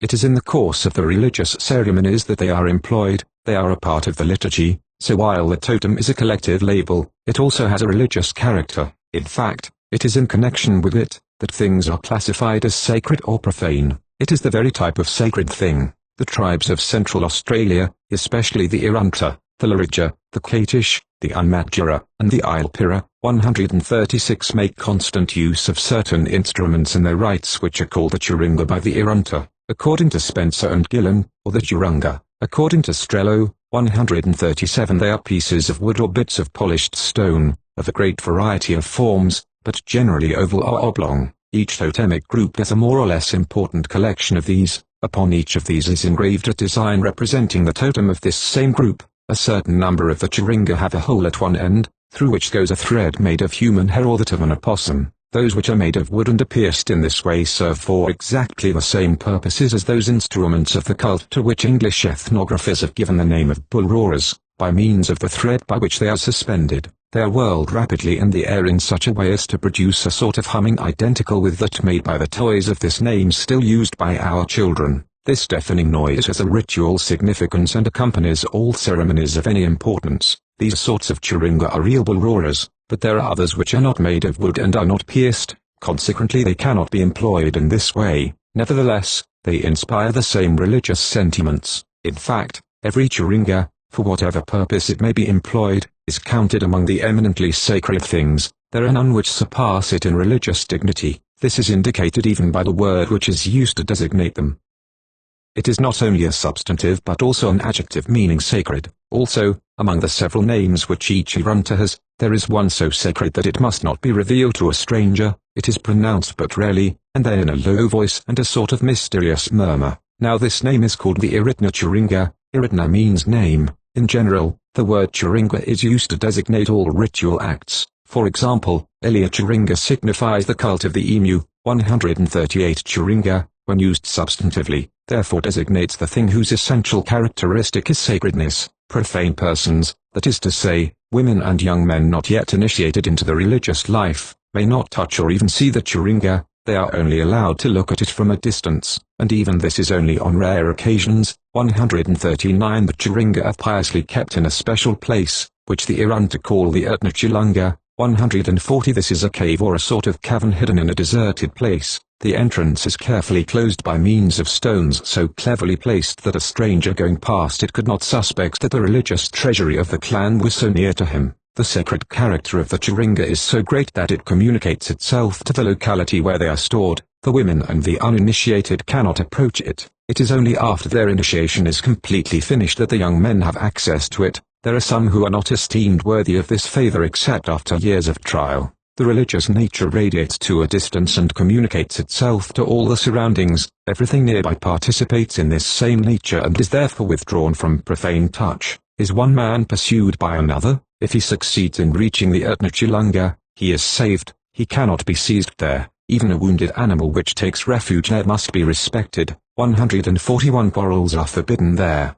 It is in the course of the religious ceremonies that they are employed. They are a part of the liturgy, so while the totem is a collective label, it also has a religious character. In fact, it is in connection with it that things are classified as sacred or profane. It is the very type of sacred thing. The tribes of Central Australia, especially the Irunta, the Larija, the Katish, the Unmatjura, and the Ilpira, 136 make constant use of certain instruments in their rites which are called the Churinga by the Irunta, according to Spencer and Gillen, or the Churunga, according to Strello. 137 They are pieces of wood or bits of polished stone, of a great variety of forms, but generally oval or oblong. Each totemic group has a more or less important collection of these. Upon each of these is engraved a design representing the totem of this same group. A certain number of the Churinga have a hole at one end, through which goes a thread made of human hair or that of an opossum. Those which are made of wood and are pierced in this way serve for exactly the same purposes as those instruments of the cult to which English ethnographers have given the name of bull roarers. By means of the thread by which they are suspended, they are whirled rapidly in the air in such a way as to produce a sort of humming identical with that made by the toys of this name still used by our children. This deafening noise has a ritual significance and accompanies all ceremonies of any importance. These sorts of Churinga are real bull roarers, but there are others which are not made of wood and are not pierced, consequently they cannot be employed in this way. Nevertheless, they inspire the same religious sentiments. In fact, every Churinga, for whatever purpose it may be employed, is counted among the eminently sacred things. There are none which surpass it in religious dignity. This is indicated even by the word which is used to designate them. It is not only a substantive but also an adjective meaning sacred. Also, among the several names which each Irunta has, there is one so sacred that it must not be revealed to a stranger. It is pronounced but rarely, and then in a low voice and a sort of mysterious murmur. Now this name is called the Iritna Churinga. Iritna means name. In general, the word Churinga is used to designate all ritual acts. For example, Elia Churinga signifies the cult of the emu. 138 Churinga, when used substantively, therefore designates the thing whose essential characteristic is sacredness. Profane persons, that is to say, women and young men not yet initiated into the religious life, may not touch or even see the Churinga. They are only allowed to look at it from a distance, and even this is only on rare occasions. 139 The Churinga are piously kept in a special place, which the Irunta call the Ertna Chilunga. 140 This is a cave or a sort of cavern hidden in a deserted place. The entrance is carefully closed by means of stones so cleverly placed that a stranger going past it could not suspect that the religious treasury of the clan was so near to him. The sacred character of the Churinga is so great that it communicates itself to the locality where they are stored. The women and the uninitiated cannot approach it. It is only after their initiation is completely finished that the young men have access to it. There are some who are not esteemed worthy of this favor except after years of trial. The religious nature radiates to a distance and communicates itself to all the surroundings. Everything nearby participates in this same nature and is therefore withdrawn from profane touch. Is one man pursued by another? If he succeeds in reaching the Ertna Chilunga, he is saved. He cannot be seized there. Even a wounded animal which takes refuge there must be respected. 141 Quarrels are forbidden there.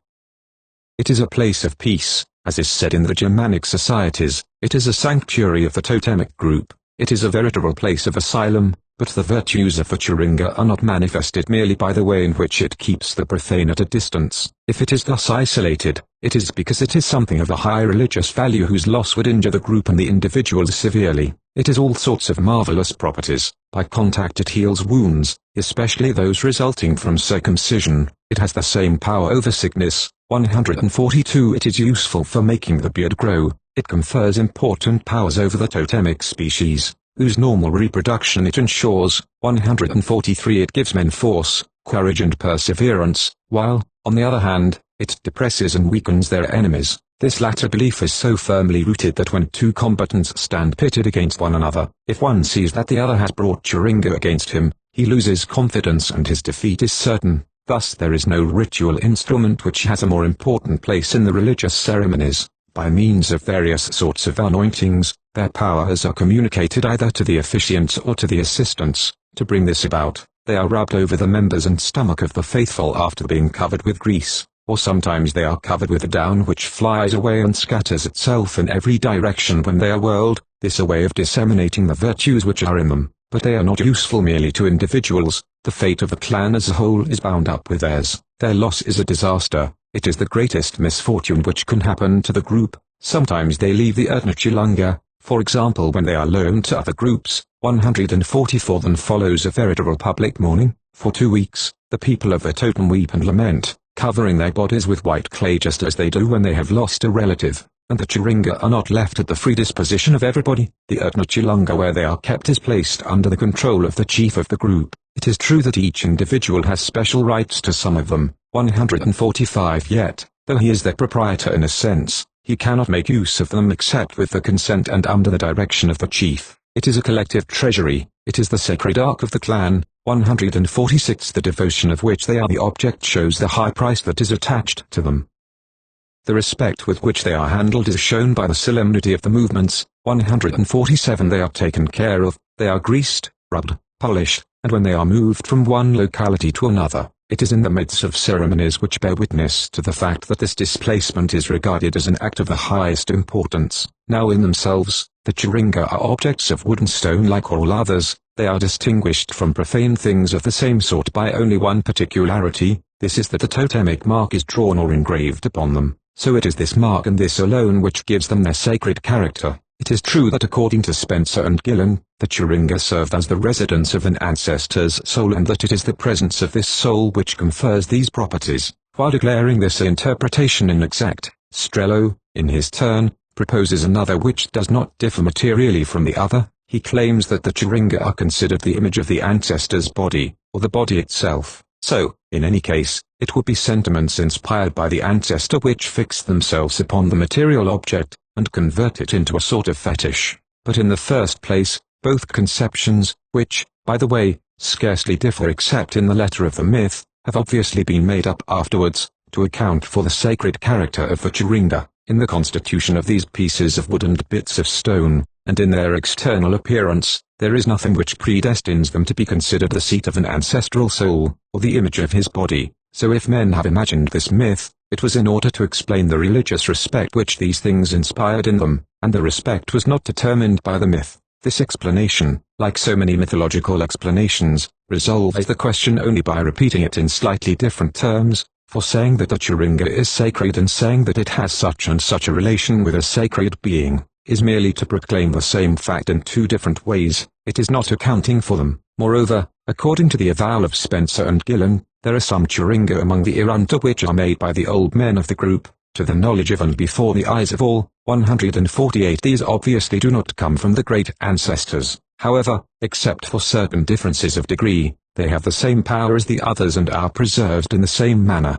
It is a place of peace. As is said in the Germanic societies, it is a sanctuary of the totemic group. It is a veritable place of asylum, but the virtues of the Churinga are not manifested merely by the way in which it keeps the profane at a distance. If it is thus isolated, it is because it is something of a high religious value whose loss would injure the group and the individual severely. It has all sorts of marvelous properties. By contact it heals wounds, especially those resulting from circumcision. It has the same power over sickness. 142 It is useful for making the beard grow. It confers important powers over the totemic species, whose normal reproduction it ensures. 143 It gives men force, courage and perseverance, while, on the other hand, it depresses and weakens their enemies. This latter belief is so firmly rooted that when two combatants stand pitted against one another, if one sees that the other has brought Churinga against him, he loses confidence and his defeat is certain. Thus there is no ritual instrument which has a more important place in the religious ceremonies. By means of various sorts of anointings, their powers are communicated either to the officiants or to the assistants. To bring this about, they are rubbed over the members and stomach of the faithful after being covered with grease, or sometimes they are covered with a down which flies away and scatters itself in every direction when they are whirled. This is a way of disseminating the virtues which are in them, but they are not useful merely to individuals. The fate of the clan as a whole is bound up with theirs. Their loss is a disaster. It is the greatest misfortune which can happen to the group. Sometimes they leave the Ertna Chilunga, for example when they are loaned to other groups. 144 Then follows a veritable public mourning. For 2 weeks, the people of the totem weep and lament, covering their bodies with white clay just as they do when they have lost a relative, and the Churinga are not left at the free disposition of everybody. The Ertna Chilunga where they are kept is placed under the control of the chief of the group. It is true that each individual has special rights to some of them. 145 Yet, though he is their proprietor in a sense, he cannot make use of them except with the consent and under the direction of the chief. It is a collective treasury. It is the sacred ark of the clan. 146 The devotion of which they are the object shows the high price that is attached to them. The respect with which they are handled is shown by the solemnity of the movements. 147 They are taken care of. They are greased, rubbed, polished, and when they are moved from one locality to another, it is in the midst of ceremonies which bear witness to the fact that this displacement is regarded as an act of the highest importance. Now in themselves, the Churinga are objects of wood and stone like all others. They are distinguished from profane things of the same sort by only one particularity. This is that the totemic mark is drawn or engraved upon them. So it is this mark and this alone which gives them their sacred character. It is true that according to Spencer and Gillen, the Churinga served as the residence of an ancestor's soul and that it is the presence of this soul which confers these properties. While declaring this interpretation inexact, Strello, in his turn, proposes another which does not differ materially from the other. he claims that the Churunga are considered the image of the ancestor's body, or the body itself. So, in any case, it would be sentiments inspired by the ancestor which fix themselves upon the material object, and convert it into a sort of fetish. But in the first place, both conceptions, which, by the way, scarcely differ except in the letter of the myth, have obviously been made up afterwards, to account for the sacred character of the Churunga, in the constitution of these pieces of wood and bits of stone, and in their external appearance. There is nothing which predestines them to be considered the seat of an ancestral soul, or the image of his body. So if men have imagined this myth, it was in order to explain the religious respect which these things inspired in them, and the respect was not determined by the myth. This explanation, like so many mythological explanations, resolves the question only by repeating it in slightly different terms, for saying that the Churunga is sacred and saying that it has such and such a relation with a sacred being, is merely to proclaim the same fact in two different ways. It is not accounting for them. Moreover, according to the avowal of Spencer and Gillen, there are some Churunga among the Irunta which are made by the old men of the group, to the knowledge of and before the eyes of all, 148. These obviously do not come from the great ancestors. However, except for certain differences of degree, they have the same power as the others and are preserved in the same manner.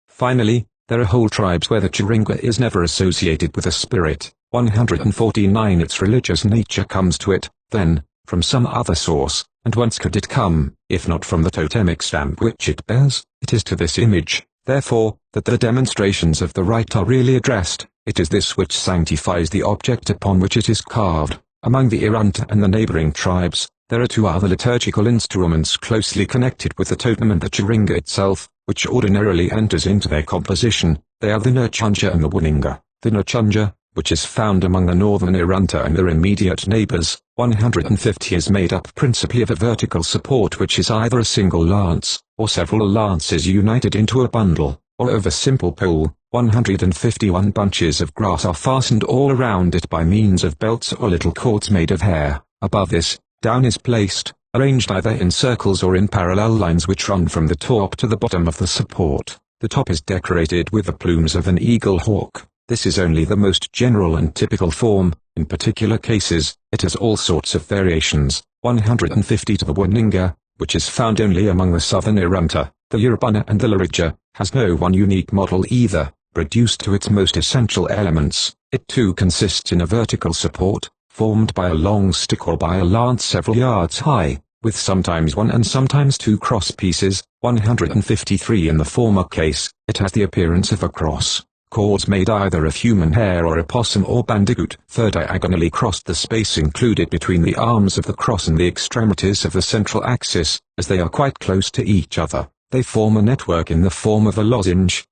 Finally, there are whole tribes where the Churunga is never associated with a spirit. 149. Its religious nature comes to it, then, from some other source, and whence could it come, if not from the totemic stamp which it bears? It is to this image, therefore, that the demonstrations of the rite are really addressed. It is this which sanctifies the object upon which it is carved. Among the Irunta and the neighboring tribes, there are two other liturgical instruments closely connected with the totem and the Churunga itself, which ordinarily enters into their composition. They are the Nurchunja and the Wuninga. The Nurchunja, which is found among the northern Irunta and their immediate neighbors, 150, is made up principally of a vertical support which is either a single lance, or several lances united into a bundle, or of a simple pole. 151 bunches of grass are fastened all around it by means of belts or little cords made of hair. Above this, down is placed, arranged either in circles or in parallel lines which run from the top to the bottom of the support. The top is decorated with the plumes of an eagle hawk. This is only the most general and typical form. In particular cases, it has all sorts of variations. 150 to the Wuninga, which is found only among the southern Irunta, the Yurubana and the Larija, has no one unique model either. Reduced to its most essential elements, it too consists in a vertical support, formed by a long stick or by a lance several yards high, with sometimes one and sometimes two cross pieces. 153 in the former case, it has the appearance of a cross. Cords made either of human hair or opossum or bandicoot fur diagonally crossed the space included between the arms of the cross and the extremities of the central axis. As they are quite close to each other, they form a network in the form of a lozenge.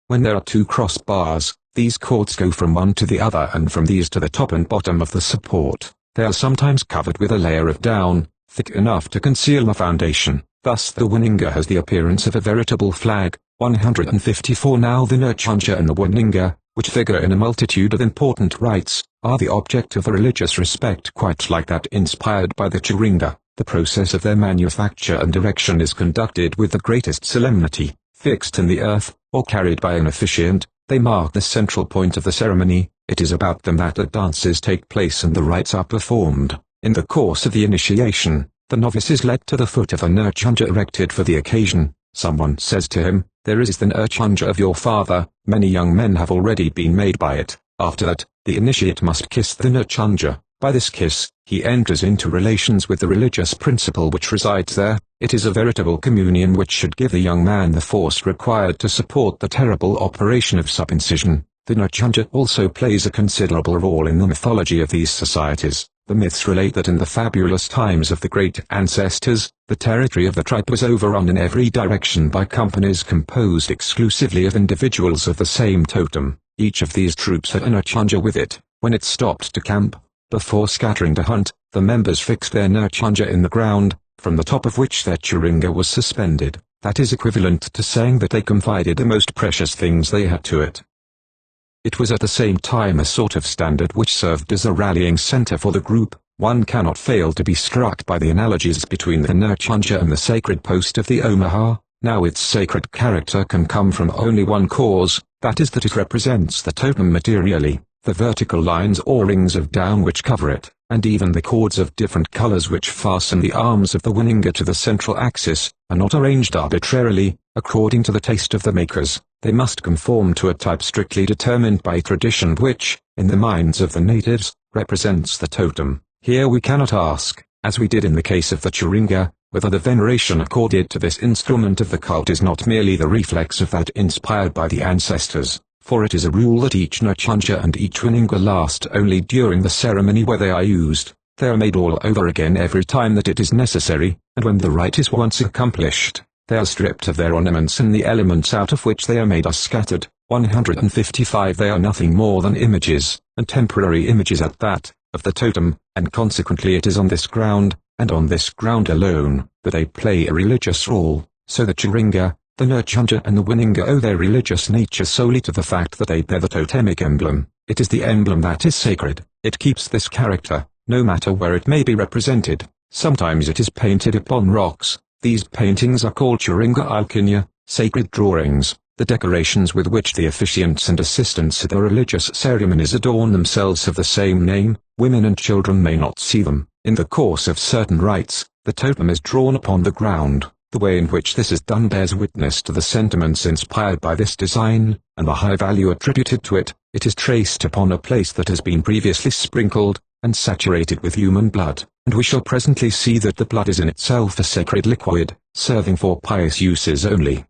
When there are two cross bars, these cords go from one to the other and from these to the top and bottom of the support. They are sometimes covered with a layer of down, thick enough to conceal the foundation. Thus the Wuninga has the appearance of a veritable flag. 154 Now the Nurchunja and the Wuninga, which figure in a multitude of important rites, are the object of a religious respect quite like that inspired by the Churunga. The process of their manufacture and erection is conducted with the greatest solemnity. Fixed in the earth, or carried by an officiant, they mark the central point of the ceremony. It is about them that the dances take place and the rites are performed. In the course of the initiation, the novice is led to the foot of a Nurchunja erected for the occasion. Someone says to him, "There is the Nurchunja of your father." Many young men have already been made by it. After that, the initiate must kiss the Nurchunja. By this kiss, he enters into relations with the religious principle which resides there. It is a veritable communion which should give the young man the force required to support the terrible operation of subincision. The Nurchunja also plays a considerable role in the mythology of these societies. The myths relate that in the fabulous times of the great ancestors, the territory of the tribe was overrun in every direction by companies composed exclusively of individuals of the same totem. Each of these troops had a Nurchunja with it. When it stopped to camp, before scattering to hunt, the members fixed their Nurchunja in the ground, from the top of which their Churunga was suspended. That is equivalent to saying that they confided the most precious things they had to it. It was at the same time a sort of standard which served as a rallying center for the group. One cannot fail to be struck by the analogies between the Nurchunja and the sacred post of the Omaha. Now its sacred character can come from only one cause, that is that it represents the totem materially. The vertical lines or rings of down which cover it, and even the cords of different colors which fasten the arms of the Wininga to the central axis, are not arranged arbitrarily, according to the taste of the makers. They must conform to a type strictly determined by tradition which, in the minds of the natives, represents the totem. Here we cannot ask, as we did in the case of the Churinga, whether the veneration accorded to this instrument of the cult is not merely the reflex of that inspired by the ancestors, for it is a rule that each Nchanja and each Wininga last only during the ceremony where they are used. They are made all over again every time that it is necessary, and when the rite is once accomplished, they are stripped of their ornaments and the elements out of which they are made are scattered. 155 They are nothing more than images, and temporary images at that, of the totem, and consequently it is on this ground, and on this ground alone, that they play a religious role. So the Churinga, the Nchanja and the Wininga owe their religious nature solely to the fact that they bear the totemic emblem. It is the emblem that is sacred. It keeps this character, no matter where it may be represented. Sometimes it is painted upon rocks. These paintings are called Churinga alkinya, sacred drawings, the decorations with which the officiants and assistants at the religious ceremonies adorn themselves have the same name. Women and children may not see them. In the course of certain rites, the totem is drawn upon the ground. The way in which this is done bears witness to the sentiments inspired by this design, and the high value attributed to it. It is traced upon a place that has been previously sprinkled, and saturated with human blood, and we shall presently see that the blood is in itself a sacred liquid, serving for pious uses only.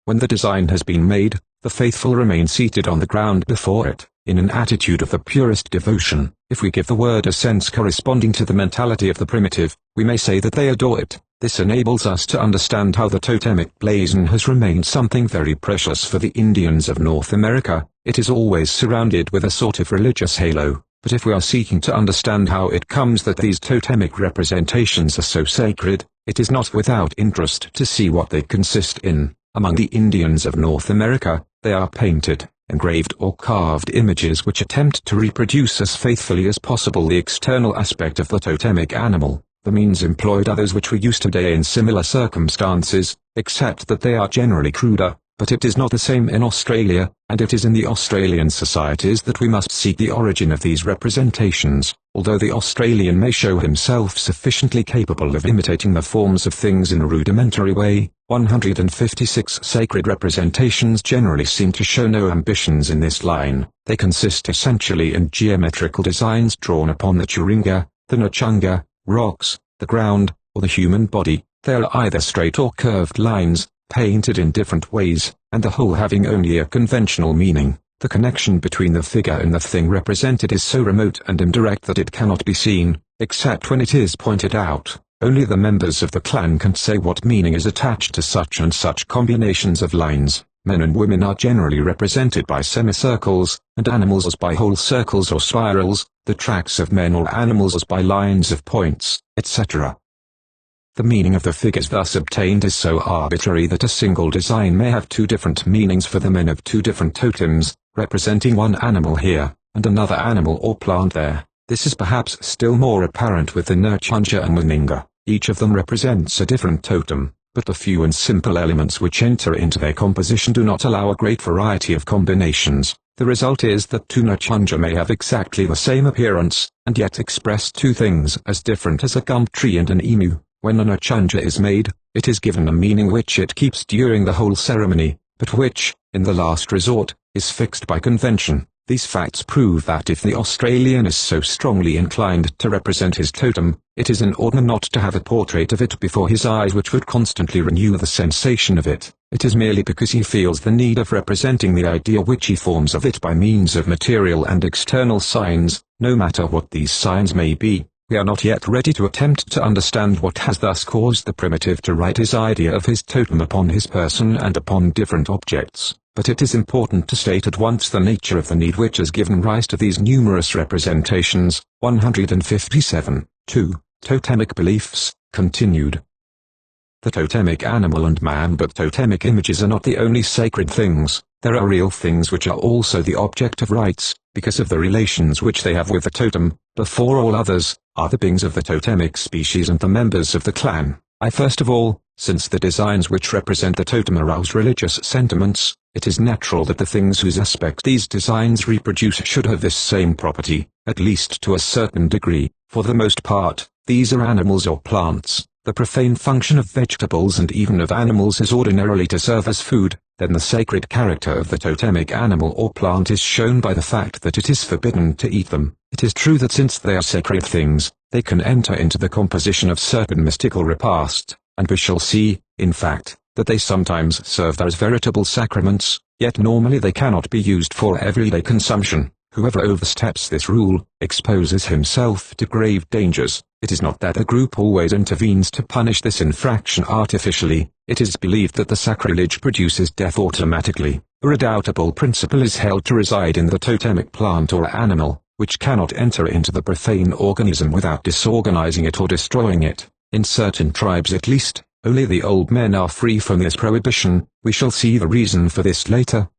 When the design has been made, the faithful remain seated on the ground before it, in an attitude of the purest devotion. If we give the word a sense corresponding to the mentality of the primitive, we may say that they adore it. This enables us to understand how the totemic blazon has remained something very precious for the Indians of North America. It is always surrounded with a sort of religious halo, but if we are seeking to understand how it comes that these totemic representations are so sacred, it is not without interest to see what they consist in. Among the Indians of North America, they are painted, engraved or carved images which attempt to reproduce as faithfully as possible the external aspect of the totemic animal. The means employed are those which we use today in similar circumstances, except that they are generally cruder, but it is not the same in Australia, and it is in the Australian societies that we must seek the origin of these representations. Although the Australian may show himself sufficiently capable of imitating the forms of things in a rudimentary way, 156 sacred representations generally seem to show no ambitions in this line. They consist essentially in geometrical designs drawn upon the Churinga, the Nchanga, rocks, the ground, or the human body. They are either straight or curved lines, painted in different ways, and the whole having only a conventional meaning. The connection between the figure and the thing represented is so remote and indirect that it cannot be seen, except when it is pointed out. Only the members of the clan can say what meaning is attached to such and such combinations of lines. Men and women are generally represented by semicircles, and animals as by whole circles or spirals, the tracks of men or animals as by lines of points, etc. The meaning of the figures thus obtained is so arbitrary that a single design may have two different meanings for the men of two different totems, representing one animal here, and another animal or plant there. This is perhaps still more apparent with the Nchanja and Wininga. Each of them represents a different totem, but the few and simple elements which enter into their composition do not allow a great variety of combinations. The result is that two Nchanja may have exactly the same appearance, and yet express two things as different as a gum tree and an emu. When an Nchanja is made, it is given a meaning which it keeps during the whole ceremony, but which, in the last resort, is fixed by convention. These facts prove that if the Australian is so strongly inclined to represent his totem, it is in order not to have a portrait of it before his eyes which would constantly renew the sensation of it. It is merely because he feels the need of representing the idea which he forms of it by means of material and external signs, no matter what these signs may be. We are not yet ready to attempt to understand what has thus caused the primitive to write his idea of his totem upon his person and upon different objects, but it is important to state at once the nature of the need which has given rise to these numerous representations. 157. 2. Totemic beliefs, continued. The totemic animal and man, but totemic images are not the only sacred things. There are real things which are also the object of rites, because of the relations which they have with the totem. Before all others, are the beings of the totemic species and the members of the clan. First of all, since the designs which represent the totem arouse religious sentiments, it is natural that the things whose aspect these designs reproduce should have this same property, at least to a certain degree. For the most part, these are animals or plants. The profane function of vegetables and even of animals is ordinarily to serve as food. Then the sacred character of the totemic animal or plant is shown by the fact that it is forbidden to eat them. It is true that since they are sacred things, they can enter into the composition of certain mystical repasts, and we shall see, in fact, that they sometimes serve as veritable sacraments, yet normally they cannot be used for everyday consumption. Whoever oversteps this rule, exposes himself to grave dangers. It is not that the group always intervenes to punish this infraction artificially. It is believed that the sacrilege produces death automatically. A redoubtable principle is held to reside in the totemic plant or animal, which cannot enter into the profane organism without disorganizing it or destroying it. In certain tribes at least, only the old men are free from this prohibition. We shall see the reason for this later.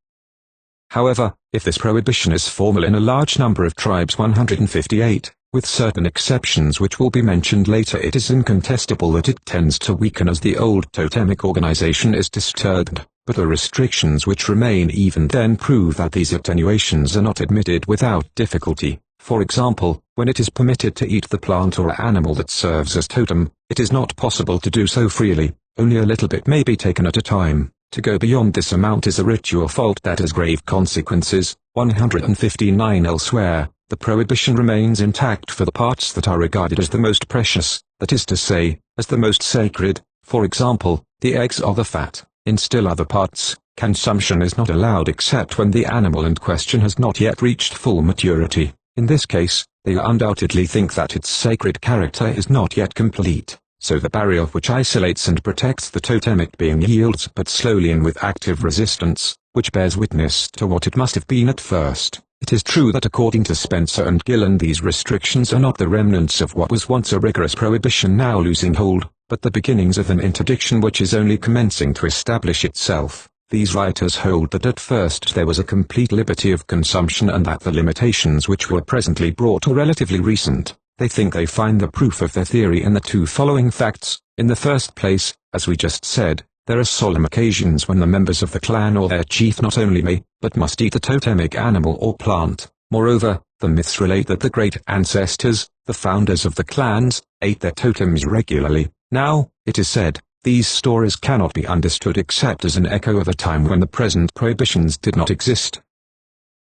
However, if this prohibition is formal in a large number of tribes 158, with certain exceptions which will be mentioned later, it is incontestable that it tends to weaken as the old totemic organization is disturbed, but the restrictions which remain even then prove that these attenuations are not admitted without difficulty. For example, when it is permitted to eat the plant or animal that serves as totem, it is not possible to do so freely. Only a little bit may be taken at a time. To go beyond this amount is a ritual fault that has grave consequences. 159 elsewhere, the prohibition remains intact for the parts that are regarded as the most precious, that is to say, as the most sacred. For example, the eggs or the fat. In still other parts, consumption is not allowed except when the animal in question has not yet reached full maturity. In this case, they undoubtedly think that its sacred character is not yet complete. So the barrier which isolates and protects the totemic being yields but slowly and with active resistance, which bears witness to what it must have been at first. It is true that according to Spencer and Gillen these restrictions are not the remnants of what was once a rigorous prohibition now losing hold, but the beginnings of an interdiction which is only commencing to establish itself. These writers hold that at first there was a complete liberty of consumption and that the limitations which were presently brought are relatively recent. They think they find the proof of their theory in the two following facts. In the first place, as we just said, there are solemn occasions when the members of the clan or their chief not only may, but must eat the totemic animal or plant. Moreover, the myths relate that the great ancestors, the founders of the clans, ate their totems regularly. Now, it is said, these stories cannot be understood except as an echo of a time when the present prohibitions did not exist.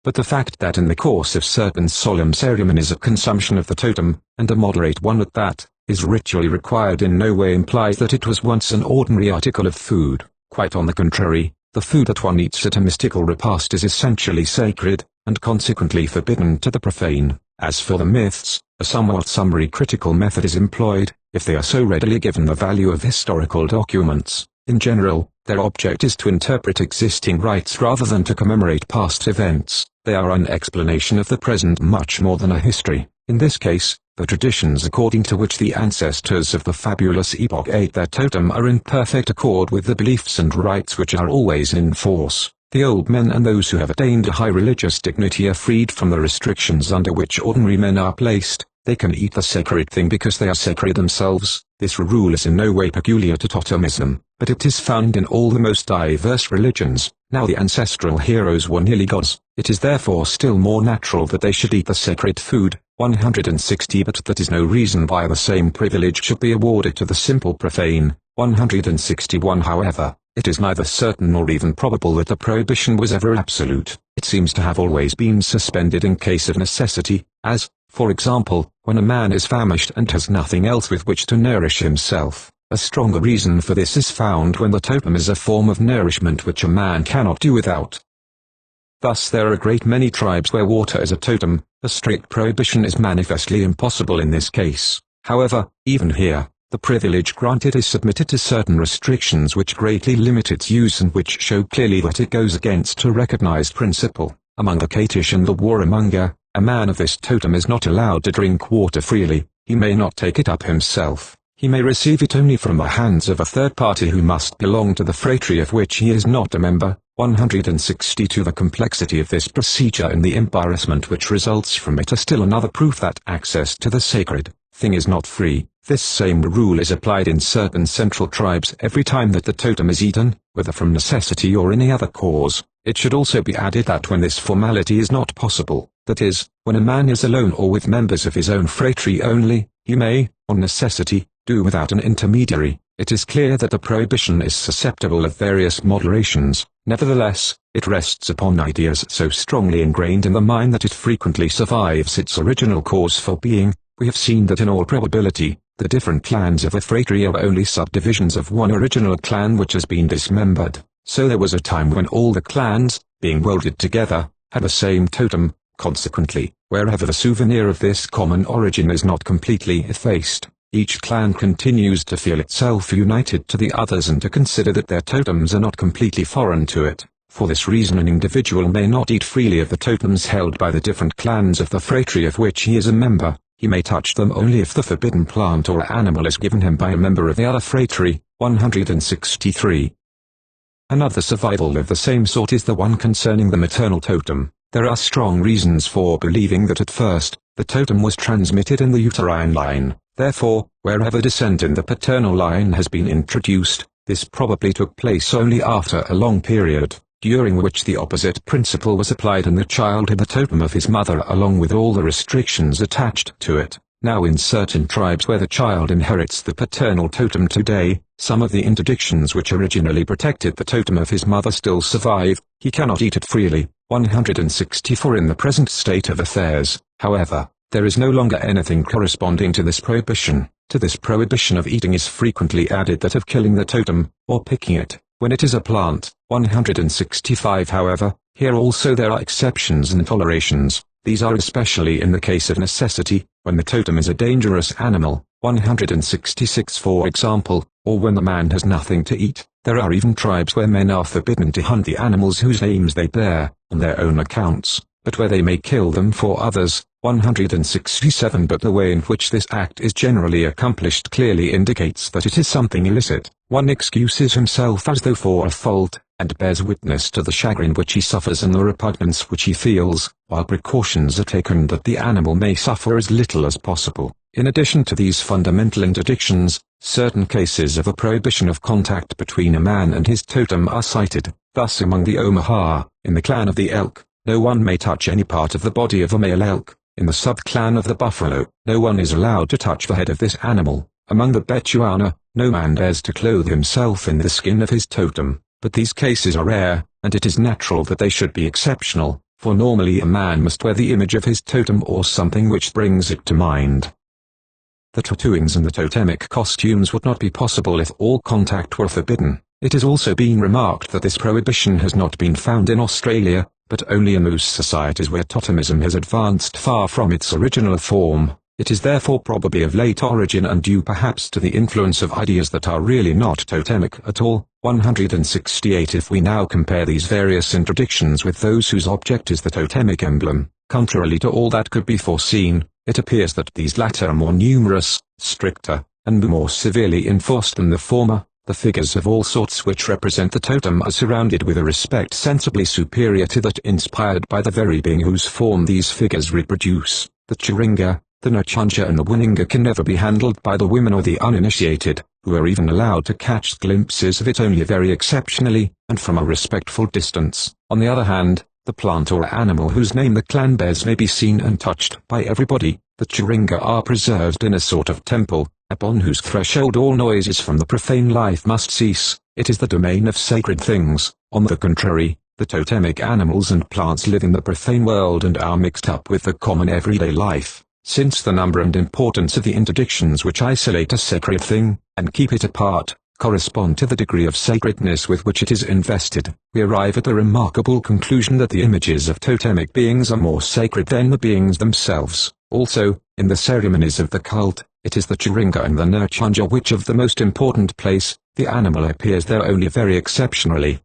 But the fact that in the course of certain solemn ceremonies a consumption of the totem, and a moderate one at that, is ritually required in no way implies that it was once an ordinary article of food. Quite on the contrary, the food that one eats at a mystical repast is essentially sacred, and consequently forbidden to the profane. As for the myths, a somewhat summary critical method is employed, if they are so readily given the value of historical documents. In general, their object is to interpret existing rites rather than to commemorate past events. They are an explanation of the present much more than a history. In this case, the traditions according to which the ancestors of the fabulous epoch ate their totem are in perfect accord with the beliefs and rites which are always in force. The old men and those who have attained a high religious dignity are freed from the restrictions under which ordinary men are placed. They can eat the sacred thing because they are sacred themselves. This rule is in no way peculiar to totemism, but it is found in all the most diverse religions. Now the ancestral heroes were nearly gods. It is therefore still more natural that they should eat the sacred food. 160 But that is no reason why the same privilege should be awarded to the simple profane. 161 However, it is neither certain nor even probable that the prohibition was ever absolute. It seems to have always been suspended in case of necessity, as, for example, when a man is famished and has nothing else with which to nourish himself. A stronger reason for this is found when the totem is a form of nourishment which a man cannot do without. Thus there are a great many tribes where water is a totem. A strict prohibition is manifestly impossible in this case. However, even here, the privilege granted is submitted to certain restrictions which greatly limit its use and which show clearly that it goes against a recognized principle. Among the Katish and the Warramunga, a man of this totem is not allowed to drink water freely. He may not take it up himself. He may receive it only from the hands of a third party who must belong to the phratry of which he is not a member. 162 The complexity of this procedure and the embarrassment which results from it are still another proof that access to the sacred thing is not free. This same rule is applied in certain central tribes every time that the totem is eaten, whether from necessity or any other cause. It should also be added that when this formality is not possible, That is, when a man is alone or with members of his own phratry only, he may, on necessity, do without an intermediary. It is clear that the prohibition is susceptible of various moderations. Nevertheless, it rests upon ideas so strongly ingrained in the mind that it frequently survives its original cause for being. We have seen that in all probability, the different clans of a phratry are only subdivisions of one original clan which has been dismembered. So there was a time when all the clans, being welded together, had the same totem. Consequently, wherever the souvenir of this common origin is not completely effaced, each clan continues to feel itself united to the others and to consider that their totems are not completely foreign to it. For this reason an individual may not eat freely of the totems held by the different clans of the phratry of which he is a member. He may touch them only if the forbidden plant or animal is given him by a member of the other phratry. 163. Another survival of the same sort is the one concerning the maternal totem. There are strong reasons for believing that at first, the totem was transmitted in the uterine line. Therefore, wherever descent in the paternal line has been introduced, this probably took place only after a long period, during which the opposite principle was applied and the child had the totem of his mother along with all the restrictions attached to it. Now in certain tribes where the child inherits the paternal totem today, some of the interdictions which originally protected the totem of his mother still survive. He cannot eat it freely. 164. In the present state of affairs, however, there is no longer anything corresponding to this prohibition. To this prohibition of eating is frequently added that of killing the totem, or picking it, when it is a plant. 165. However, here also there are exceptions and tolerations. These are especially in the case of necessity, when the totem is a dangerous animal. 166. For example, or when the man has nothing to eat. There are even tribes where men are forbidden to hunt the animals whose names they bear, on their own accounts, but where they may kill them for others. 167. But the way in which this act is generally accomplished clearly indicates that it is something illicit. One excuses himself as though for a fault, and bears witness to the chagrin which he suffers and the repugnance which he feels, while precautions are taken that the animal may suffer as little as possible. In addition to these fundamental interdictions, certain cases of a prohibition of contact between a man and his totem are cited. Thus among the Omaha, in the clan of the elk, no one may touch any part of the body of a male elk. In the sub-clan of the buffalo, no one is allowed to touch the head of this animal. Among the Bechuana, no man dares to clothe himself in the skin of his totem. But these cases are rare, and it is natural that they should be exceptional, for normally a man must wear the image of his totem or something which brings it to mind. The tattooings and the totemic costumes would not be possible if all contact were forbidden. It has also been remarked that this prohibition has not been found in Australia, but only in those societies where totemism has advanced far from its original form. It is therefore probably of late origin and due perhaps to the influence of ideas that are really not totemic at all. 168. If we now compare these various interdictions with those whose object is the totemic emblem, contrarily to all that could be foreseen, it appears that these latter are more numerous, stricter, and more severely enforced than the former. The figures of all sorts which represent the totem are surrounded with a respect sensibly superior to that inspired by the very being whose form these figures reproduce. The Chiringa, the Nurchunja and the Wininga can never be handled by the women or the uninitiated, who are even allowed to catch glimpses of it only very exceptionally, and from a respectful distance. On the other hand, the plant or animal whose name the clan bears may be seen and touched by everybody. The Chiringa are preserved in a sort of temple, upon whose threshold all noises from the profane life must cease. It is the domain of sacred things. On the contrary, the totemic animals and plants live in the profane world and are mixed up with the common everyday life. Since the number and importance of the interdictions which isolate a sacred thing, and keep it apart, correspond to the degree of sacredness with which it is invested, we arrive at the remarkable conclusion that the images of totemic beings are more sacred than the beings themselves. Also, in the ceremonies of the cult, it is the Chiringa and the Nurchunja which have the most important place. The animal appears there only very exceptionally.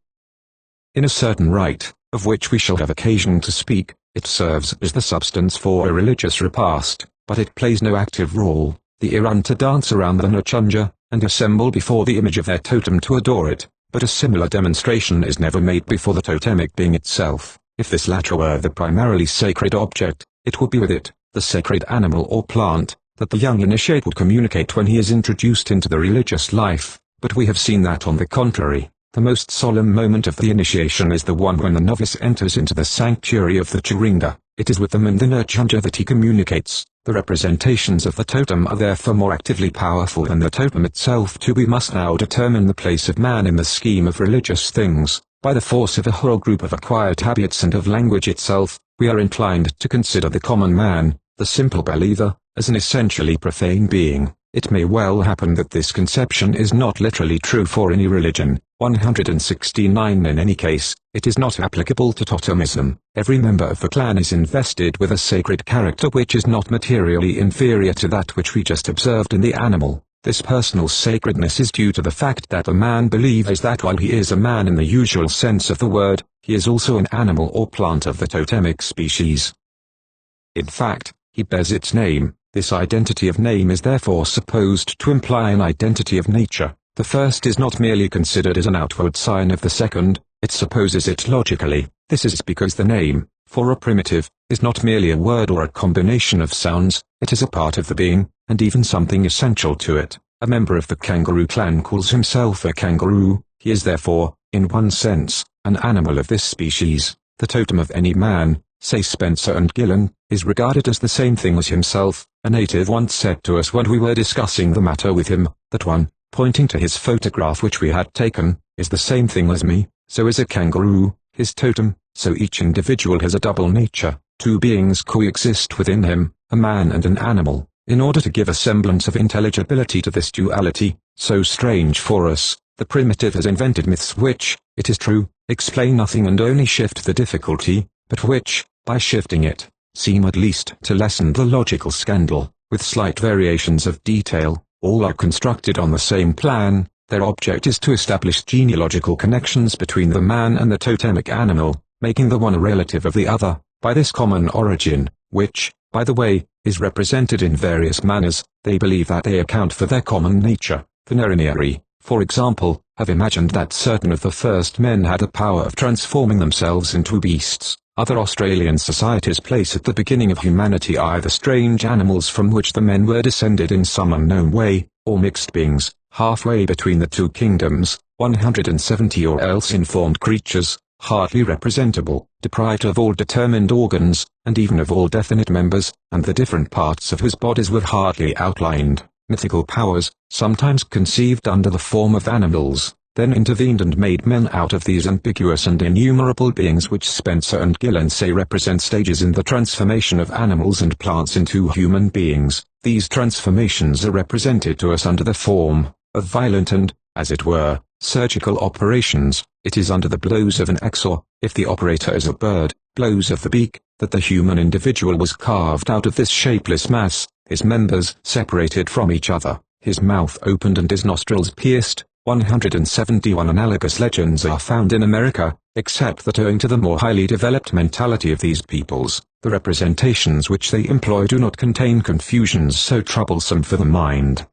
In a certain rite, of which we shall have occasion to speak, it serves as the substance for a religious repast, but it plays no active rôle. The Irunta dance around the Nurchunja, and assemble before the image of their totem to adore it, but a similar demonstration is never made before the totemic being itself. If this latter were the primarily sacred object, it would be with it, the sacred animal or plant, that the young initiate would communicate when he is introduced into the religious life, but we have seen that on the contrary, the most solemn moment of the initiation is the one when the novice enters into the sanctuary of the Chiringa. it is with them and the nurture that he communicates. The representations of the totem are therefore more actively powerful than the totem itself. We must now determine the place of man in the scheme of religious things. By the force of a whole group of acquired habits and of language itself, we are inclined to consider the common man, the simple believer, as an essentially profane being. It may well happen that this conception is not literally true for any religion. 169. In any case, it is not applicable to totemism. Every member of the clan is invested with a sacred character which is not materially inferior to that which we just observed in the animal. This personal sacredness is due to the fact that the man believes that while he is a man in the usual sense of the word, he is also an animal or plant of the totemic species. In fact, he bears its name. This identity of name is therefore supposed to imply an identity of nature. The first is not merely considered as an outward sign of the second, it supposes it logically. This is because the name, for a primitive, is not merely a word or a combination of sounds, it is a part of the being, and even something essential to it. A member of the kangaroo clan calls himself a kangaroo. He is therefore, in one sense, an animal of this species. The totem of any man, say Spencer and Gillen, is regarded as the same thing as himself. A native once said to us when we were discussing the matter with him, that one, pointing to his photograph which we had taken, is the same thing as me. So is a kangaroo, his totem. So each individual has a double nature. Two beings coexist within him, a man and an animal. In order to give a semblance of intelligibility to this duality, so strange for us, the primitive has invented myths which, it is true, explain nothing and only shift the difficulty, but which, by shifting it, seem at least to lessen the logical scandal. With slight variations of detail, all are constructed on the same plan. Their object is to establish genealogical connections between the man and the totemic animal, making the one a relative of the other, by this common origin, which, by the way, is represented in various manners. They believe that they account for their common nature. The Nerinieri, for example, have imagined that certain of the first men had the power of transforming themselves into beasts. Other Australian societies place at the beginning of humanity either strange animals from which the men were descended in some unknown way, or mixed beings, halfway between the two kingdoms, 170 or else informed creatures, hardly representable, deprived of all determined organs, and even of all definite members, and the different parts of whose bodies were hardly outlined. Mythical powers, sometimes conceived under the form of animals, then intervened and made men out of these ambiguous and innumerable beings which Spencer and Gillen say represent stages in the transformation of animals and plants into human beings. These transformations are represented to us under the form of violent and, as it were, surgical operations. It is under the blows of an axe or, if the operator is a bird, blows of the beak, that the human individual was carved out of this shapeless mass, his members separated from each other, his mouth opened and his nostrils pierced. 171 analogous legends are found in America, except that owing to the more highly developed mentality of these peoples, the representations which they employ do not contain confusions so troublesome for the mind.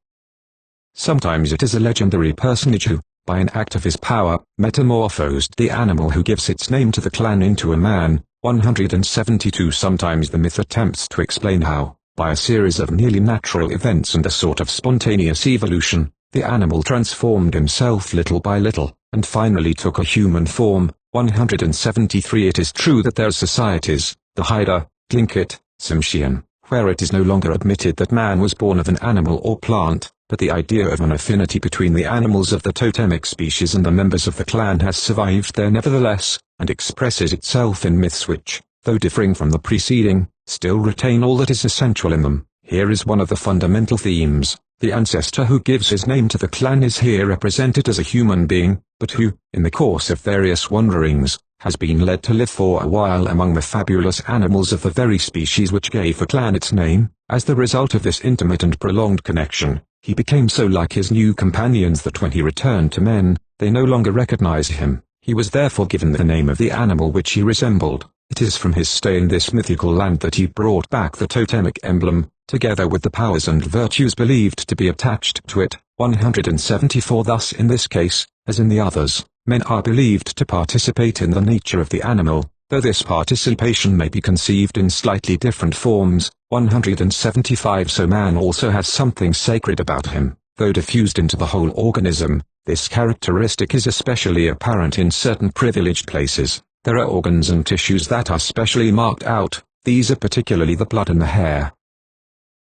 Sometimes it is a legendary personage who, by an act of his power, metamorphosed the animal who gives its name to the clan into a man. 172 Sometimes the myth attempts to explain how, by a series of nearly natural events and a sort of spontaneous evolution, the animal transformed himself little by little, and finally took a human form. 173 It is true that there are societies, the Haida, Tlingit, Tsimshian, where it is no longer admitted that man was born of an animal or plant, but the idea of an affinity between the animals of the totemic species and the members of the clan has survived there nevertheless, and expresses itself in myths which, though differing from the preceding, still retain all that is essential in them. Here is one of the fundamental themes. The ancestor who gives his name to the clan is here represented as a human being, but who, in the course of various wanderings, has been led to live for a while among the fabulous animals of the very species which gave the clan its name. As the result of this intimate and prolonged connection, he became so like his new companions that when he returned to men, they no longer recognized him. He was therefore given the name of the animal which he resembled. It is from his stay in this mythical land that he brought back the totemic emblem, together with the powers and virtues believed to be attached to it. 174 Thus in this case, as in the others, men are believed to participate in the nature of the animal, though this participation may be conceived in slightly different forms. 175 So man also has something sacred about him, though diffused into the whole organism. This characteristic is especially apparent in certain privileged places. There are organs and tissues that are specially marked out, These are particularly the blood and the hair.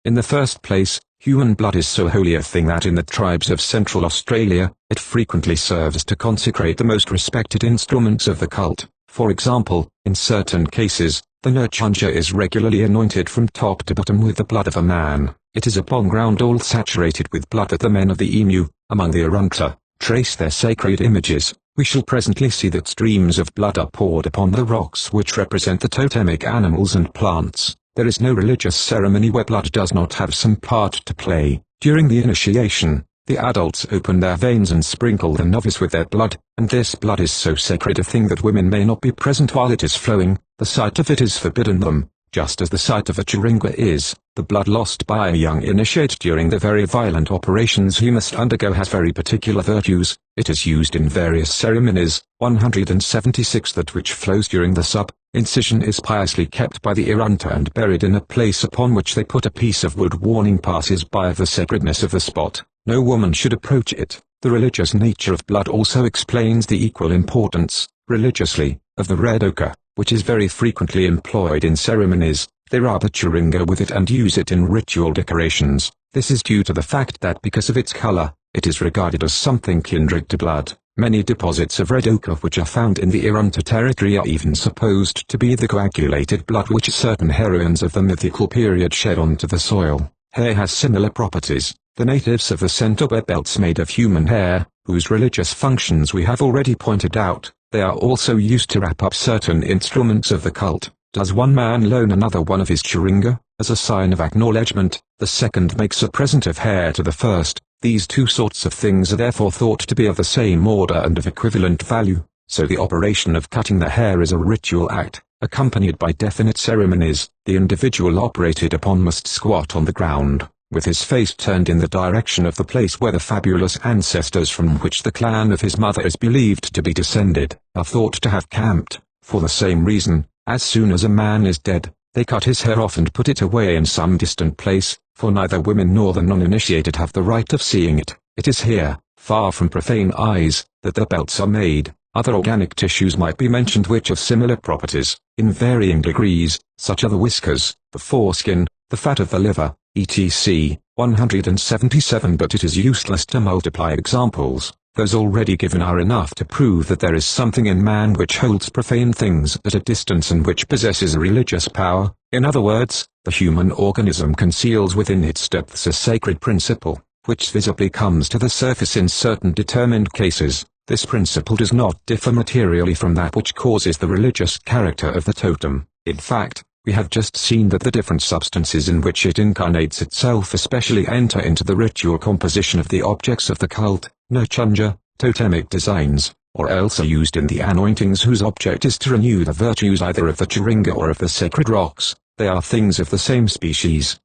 In the first place, human blood is so holy a thing that in the tribes of Central Australia, it frequently serves to consecrate the most respected instruments of the cult. For example, in certain cases, the nurchunger is regularly anointed from top to bottom with the blood of a man. It is upon ground all saturated with blood that the men of the emu, among the Arunta, trace their sacred images. We shall presently see that streams of blood are poured upon the rocks which represent the totemic animals and plants. There is no religious ceremony where blood does not have some part to play. During the initiation, the adults open their veins and sprinkle the novice with their blood, and this blood is so sacred a thing that women may not be present while it is flowing. The sight of it is forbidden them, just as the sight of a chiringa is. The blood lost by a young initiate during the very violent operations he must undergo has very particular virtues. It is used in various ceremonies. 176 That which flows during the sub-incision is piously kept by the Arunta and buried in a place upon which they put a piece of wood warning passers-by of the sacredness of the spot. No woman should approach it. The religious nature of blood also explains the equal importance, religiously, of the red ochre, which is very frequently employed in ceremonies. They rub a chiringa with it and use it in ritual decorations. This is due to the fact that because of its color, it is regarded as something kindred to blood. Many deposits of red ochre which are found in the Arunta territory are even supposed to be the coagulated blood which certain heroines of the mythical period shed onto the soil. Hair has similar properties. The natives of the centre wear belts made of human hair, whose religious functions we have already pointed out. They are also used to wrap up certain instruments of the cult. Does one man loan another one of his chiringa? As a sign of acknowledgement, the second makes a present of hair to the first. These two sorts of things are therefore thought to be of the same order and of equivalent value. So the operation of cutting the hair is a ritual act, accompanied by definite ceremonies. The individual operated upon must squat on the ground, with his face turned in the direction of the place where the fabulous ancestors from which the clan of his mother is believed to be descended, are thought to have camped. For the same reason, as soon as a man is dead, they cut his hair off and put it away in some distant place, for neither women nor the non-initiated have the right of seeing it. It is here, far from profane eyes, that the belts are made. Other organic tissues might be mentioned which have similar properties, in varying degrees. Such are the whiskers, the foreskin, the fat of the liver, etc. 177 But it is useless to multiply examples. Those already given are enough to prove that there is something in man which holds profane things at a distance and which possesses a religious power. In other words, the human organism conceals within its depths a sacred principle, which visibly comes to the surface in certain determined cases. This principle does not differ materially from that which causes the religious character of the totem. In fact, we have just seen that the different substances in which it incarnates itself especially enter into the ritual composition of the objects of the cult. Nurchunger, totemic designs, or else are used in the anointings whose object is to renew the virtues either of the chiringa or of the sacred rocks. They are things of the same species.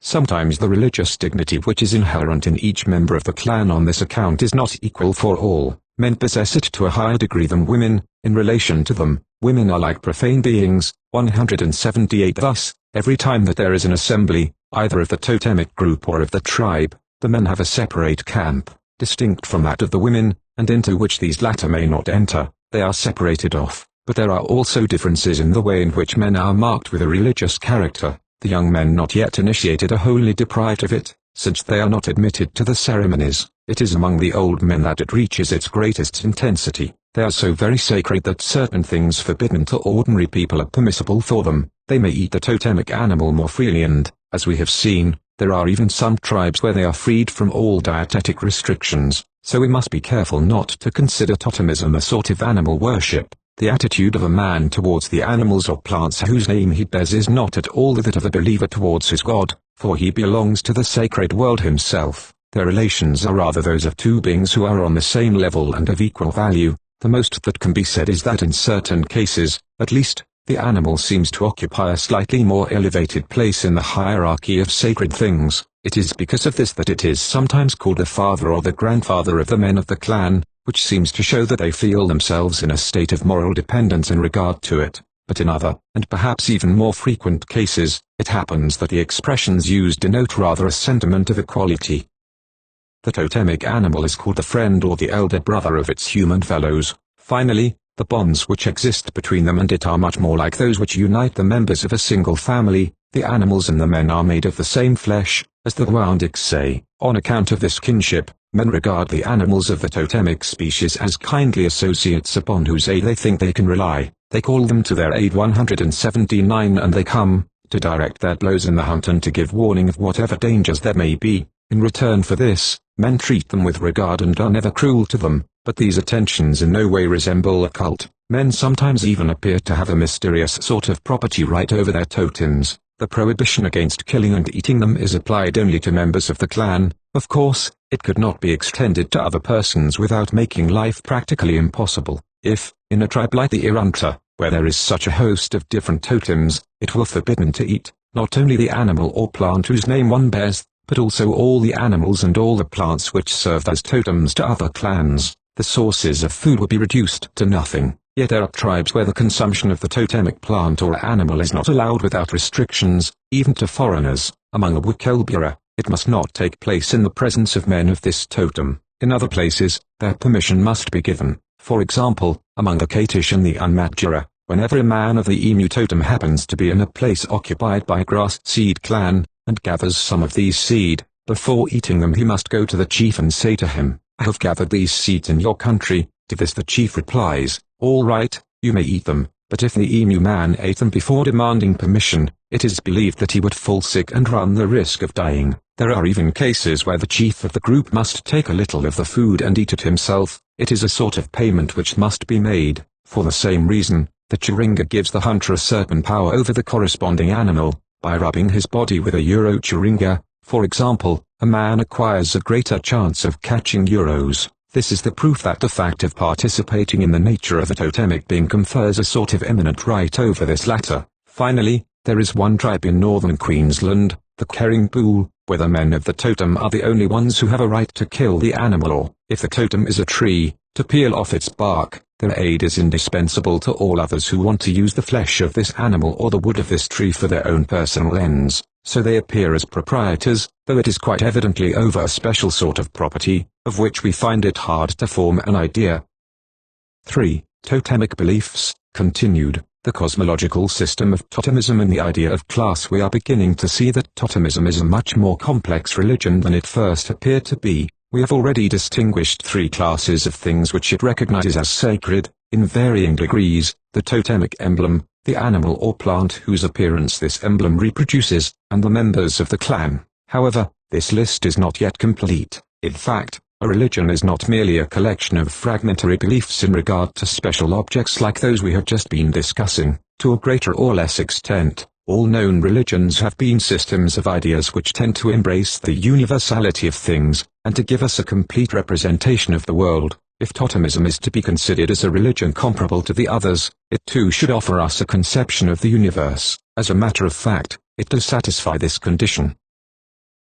Sometimes the religious dignity which is inherent in each member of the clan on this account is not equal for all. Men possess it to a higher degree than women. In relation to them, women are like profane beings. 178 Thus, every time that there is an assembly, either of the totemic group or of the tribe, the men have a separate camp, distinct from that of the women, and into which these latter may not enter. They are separated off, but there are also differences in the way in which men are marked with a religious character. The young men not yet initiated are wholly deprived of it, since they are not admitted to the ceremonies. It is among the old men that it reaches its greatest intensity. They are so very sacred that certain things forbidden to ordinary people are permissible for them. They may eat the totemic animal more freely and, as we have seen, there are even some tribes where they are freed from all dietetic restrictions, so we must be careful not to consider totemism a sort of animal worship. The attitude of a man towards the animals or plants whose name he bears is not at all that of a believer towards his God, for he belongs to the sacred world himself. Their relations are rather those of two beings who are on the same level and of equal value. The most that can be said is that in certain cases, at least, the animal seems to occupy a slightly more elevated place in the hierarchy of sacred things. It is because of this that it is sometimes called the father or the grandfather of the men of the clan, which seems to show that they feel themselves in a state of moral dependence in regard to it. But in other, and perhaps even more frequent cases, it happens that the expressions used denote rather a sentiment of equality. The totemic animal is called the friend or the elder brother of its human fellows. Finally, the bonds which exist between them and it are much more like those which unite the members of a single family. The animals and the men are made of the same flesh, as the Wandiks say. On account of this kinship, men regard the animals of the totemic species as kindly associates upon whose aid they think they can rely. They call them to their aid 179 and they come, to direct their blows in the hunt and to give warning of whatever dangers there may be. In return for this, men treat them with regard and are never cruel to them, but these attentions in no way resemble a cult. Men sometimes even appear to have a mysterious sort of property right over their totems. The prohibition against killing and eating them is applied only to members of the clan. Of course, it could not be extended to other persons without making life practically impossible. If, in a tribe like the Irunta, where there is such a host of different totems, it were forbidden to eat, not only the animal or plant whose name one bears, but also all the animals and all the plants which serve as totems to other clans, the sources of food would be reduced to nothing. Yet there are tribes where the consumption of the totemic plant or animal is not allowed without restrictions, even to foreigners. Among the Wikelbura, it must not take place in the presence of men of this totem. In other places, their permission must be given. For example, among the Katish and the Unmatjura, whenever a man of the emu totem happens to be in a place occupied by a grass seed clan, and gathers some of these seed, before eating them he must go to the chief and say to him, "I have gathered these seeds in your country." To this the chief replies, "All right, you may eat them," but if the emu man ate them before demanding permission, it is believed that he would fall sick and run the risk of dying. There are even cases where the chief of the group must take a little of the food and eat it himself. It is a sort of payment which must be made. For the same reason, the Chiringa gives the hunter a certain power over the corresponding animal. By rubbing his body with a Euro Chiringa, for example, a man acquires a greater chance of catching Euros. This is the proof that the fact of participating in the nature of a totemic being confers a sort of eminent right over this latter. Finally, there is one tribe in northern Queensland, the Keringbul, where the men of the totem are the only ones who have a right to kill the animal or, if the totem is a tree, to peel off its bark. Their aid is indispensable to all others who want to use the flesh of this animal or the wood of this tree for their own personal ends, so they appear as proprietors, though it is quite evidently over a special sort of property, of which we find it hard to form an idea. 3. Totemic beliefs, continued. The cosmological system of totemism and the idea of class. We are beginning to see that totemism is a much more complex religion than it first appeared to be. We have already distinguished three classes of things which it recognizes as sacred, in varying degrees: the totemic emblem, the animal or plant whose appearance this emblem reproduces, and the members of the clan. However, this list is not yet complete. In fact, a religion is not merely a collection of fragmentary beliefs in regard to special objects like those we have just been discussing. To a greater or less extent, all known religions have been systems of ideas which tend to embrace the universality of things, and to give us a complete representation of the world. If totemism is to be considered as a religion comparable to the others, it too should offer us a conception of the universe. As a matter of fact, it does satisfy this condition.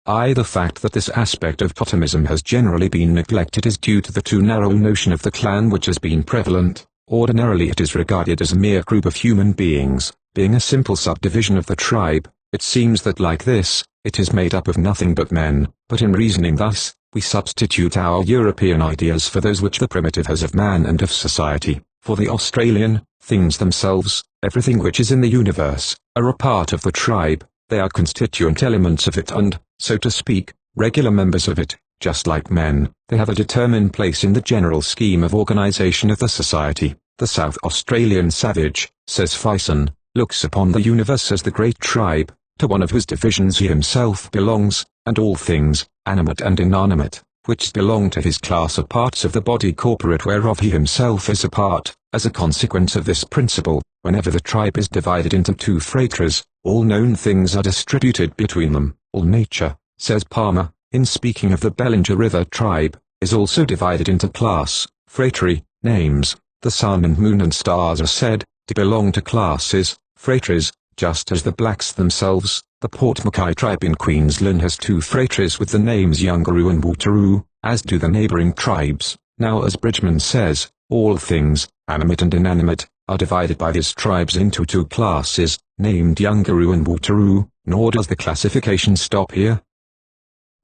The fact that this aspect of totemism has generally been neglected is due to the too narrow notion of the clan which has been prevalent. Ordinarily it is regarded as a mere group of human beings. Being a simple subdivision of the tribe, it seems that like this, it is made up of nothing but men, but in reasoning thus, we substitute our European ideas for those which the primitive has of man and of society. For the Australian, things themselves, everything which is in the universe, are a part of the tribe. They are constituent elements of it and, so to speak, regular members of it. Just like men, they have a determined place in the general scheme of organization of the society. The South Australian savage, says Fison, looks upon the universe as the great tribe, to one of whose divisions he himself belongs, and all things, animate and inanimate, which belong to his class are parts of the body corporate whereof he himself is a part. As a consequence of this principle, whenever the tribe is divided into two phratres, all known things are distributed between them. All nature, says Palmer, in speaking of the Bellinger River tribe, is also divided into class, phratry, names. The sun and moon and stars are said to belong to classes, phratres, just as the blacks themselves. The Port Mackay tribe in Queensland has two phratres with the names Yungaroo and Wootaroo, as do the neighbouring tribes. Now, as Bridgman says, all things, animate and inanimate, are divided by his tribes into two classes, named Yungaroo and Wootaroo, nor does the classification stop here.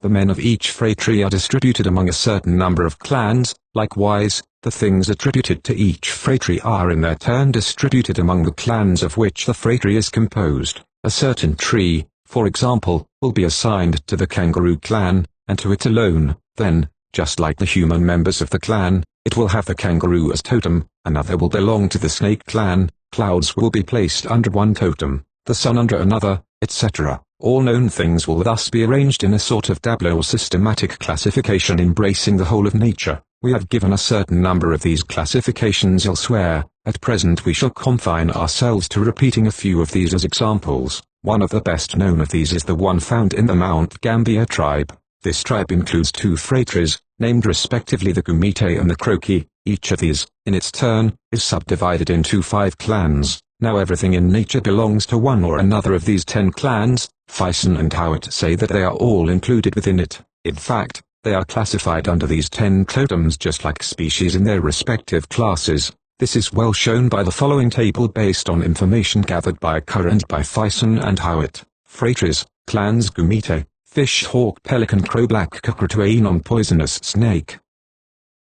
The men of each phratry are distributed among a certain number of clans. Likewise, the things attributed to each phratry are in their turn distributed among the clans of which the phratry is composed. A certain tree, for example, will be assigned to the kangaroo clan, and to it alone. Then, just like the human members of the clan, it will have the kangaroo as totem. Another will belong to the snake clan. Clouds will be placed under one totem, the sun under another, etc. All known things will thus be arranged in a sort of tableau or systematic classification embracing the whole of nature. We have given a certain number of these classifications elsewhere. At present we shall confine ourselves to repeating a few of these as examples. One of the best known of these is the one found in the Mount Gambier tribe. This tribe includes two phratries, named respectively the Kumite and the Croki. Each of these, in its turn, is subdivided into 5 clans. Now everything in nature belongs to one or another of these 10 clans. Fison and Howitt say that they are all included within it. In fact, they are classified under these 10 totems just like species in their respective classes. This is well shown by the following table based on information gathered by Kerr and by Fison and Howitt. Phratries, clans Kumite, fish, hawk, pelican, crow, black cockatoo, non-poisonous snake.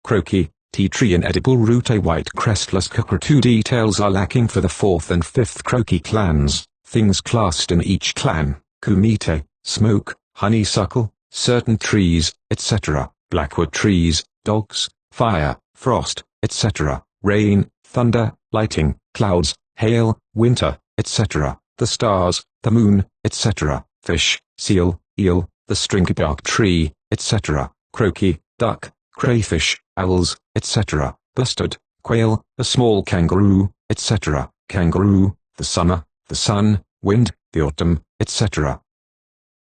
Croaky, tea tree and edible root, a white crestless cockatoo. Details are lacking for the 4th and 5th Croaky clans. Things classed in each clan: Kumite, smoke, honeysuckle, certain trees, etc., blackwood trees, dogs, fire, frost, etc., rain, thunder, lighting, clouds, hail, winter, etc., the stars, the moon, etc., fish, seal, eel, the stringybark tree, etc., croaky, duck, crayfish, owls, etc., bustard, quail, a small kangaroo, etc., kangaroo, the summer, the sun, wind, the autumn, etc.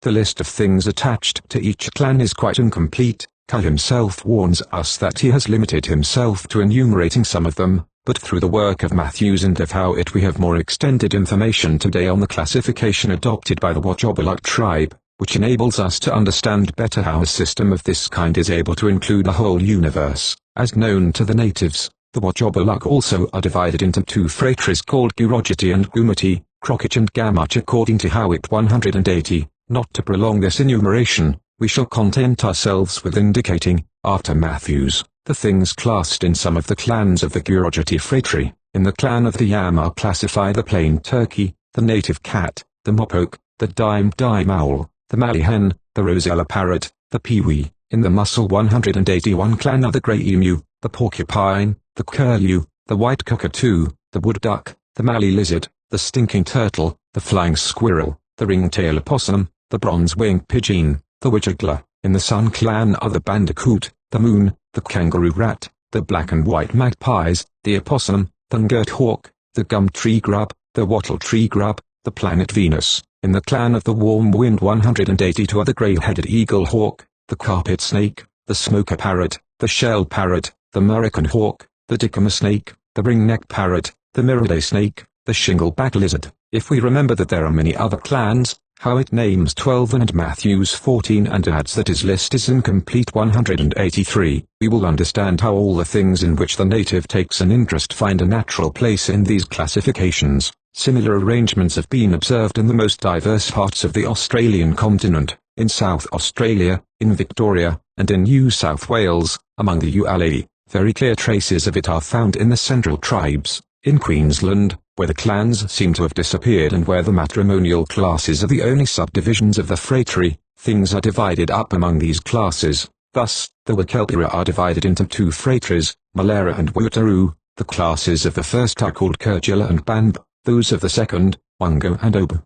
The list of things attached to each clan is quite incomplete. Kerr himself warns us that he has limited himself to enumerating some of them, but through the work of Matthews and of Howitt we have more extended information today on the classification adopted by the Wotjobaluk tribe, which enables us to understand better how a system of this kind is able to include the whole universe. As known to the natives, the Wotjobaluk also are divided into 2 phratries called Gurojiti and Gumati, Crockich and Gamuch according to Howitt 180. Not to prolong this enumeration, we shall content ourselves with indicating, after Matthews, the things classed in some of the clans of the Gurojiti phratry. In the clan of the Yam are classified the plain turkey, the native cat, the mopoke, the dime owl, the mallee hen, the rosella parrot, the pewee. In the Muscle 181 clan are the grey emu, the porcupine, the curlew, the white cockatoo, the wood duck, the mallee lizard, the stinking turtle, the flying squirrel, the ringtail opossum, the bronze-winged pigeon, the widgeogler. In the Sun clan are the bandicoot, the moon, the kangaroo rat, the black and white magpies, the opossum, the girt hawk, the gum tree grub, the wattle tree grub, the planet Venus. In the clan of the Warm Wind 182 are the grey-headed eagle hawk, the carpet snake, the smoker parrot, the shell parrot, the Murrican hawk, the dicama snake, the ringneck parrot, the miraday snake, the shingleback lizard. If we remember that there are many other clans, Howitt names 12 and Matthews 14 and adds that his list is incomplete 183, we will understand how all the things in which the native takes an interest find a natural place in these classifications. Similar arrangements have been observed in the most diverse parts of the Australian continent, in South Australia, in Victoria, and in New South Wales. Among the Uala'i, very clear traces of it are found in the central tribes. In Queensland, where the clans seem to have disappeared and where the matrimonial classes are the only subdivisions of the phratry, things are divided up among these classes. Thus, the Wakelpira are divided into 2 phratries, Malera and Wootaroo. The classes of the first are called Kurgila and Banb, those of the second, Wango and Obu.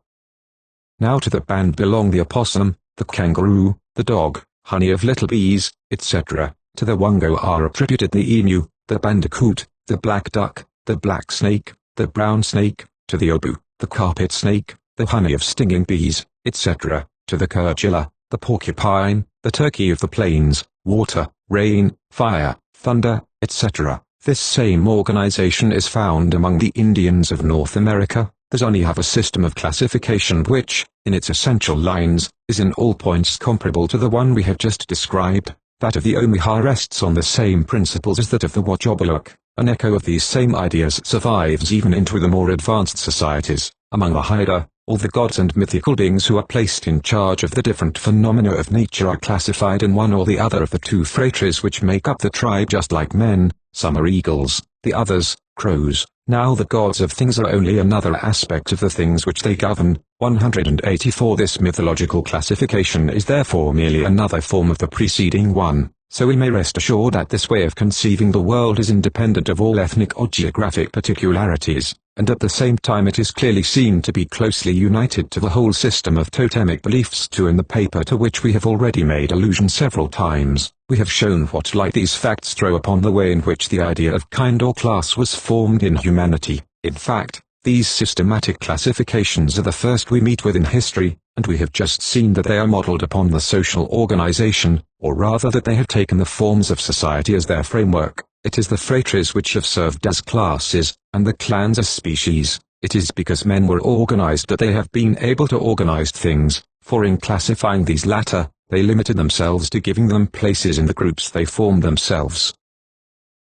Now to the Band belong the opossum, the kangaroo, the dog, honey of little bees, etc. To the Wango are attributed the emu, the bandicoot, the black duck, the black snake, the brown snake. To the Obu, the carpet snake, the honey of stinging bees, etc. To the Kurgila, the porcupine, the turkey of the plains, water, rain, fire, thunder, etc. This same organization is found among the Indians of North America. The Zuni have a system of classification which, in its essential lines, is in all points comparable to the one we have just described. That of the Omaha rests on the same principles as that of the Wotjobaluk. An echo of these same ideas survives even into the more advanced societies. Among the Haida, All the gods and mythical beings who are placed in charge of the different phenomena of nature are classified in one or the other of the two phratries which make up the tribe, just like men. Some are eagles, the others, crows. Now the gods of things are only another aspect of the things which they govern. 184 This mythological classification is therefore merely another form of the preceding one, so we may rest assured that this way of conceiving the world is independent of all ethnic or geographic particularities, and at the same time it is clearly seen to be closely united to the whole system of totemic beliefs too. In the paper to which we have already made allusion several times, we have shown what light these facts throw upon the way in which the idea of kind or class was formed in humanity. In fact, these systematic classifications are the first we meet with in history, and we have just seen that they are modeled upon the social organization, or rather that they have taken the forms of society as their framework. It is the phratries which have served as classes, and the clans as species. It is because men were organized that they have been able to organize things, for in classifying these latter, they limited themselves to giving them places in the groups they formed themselves.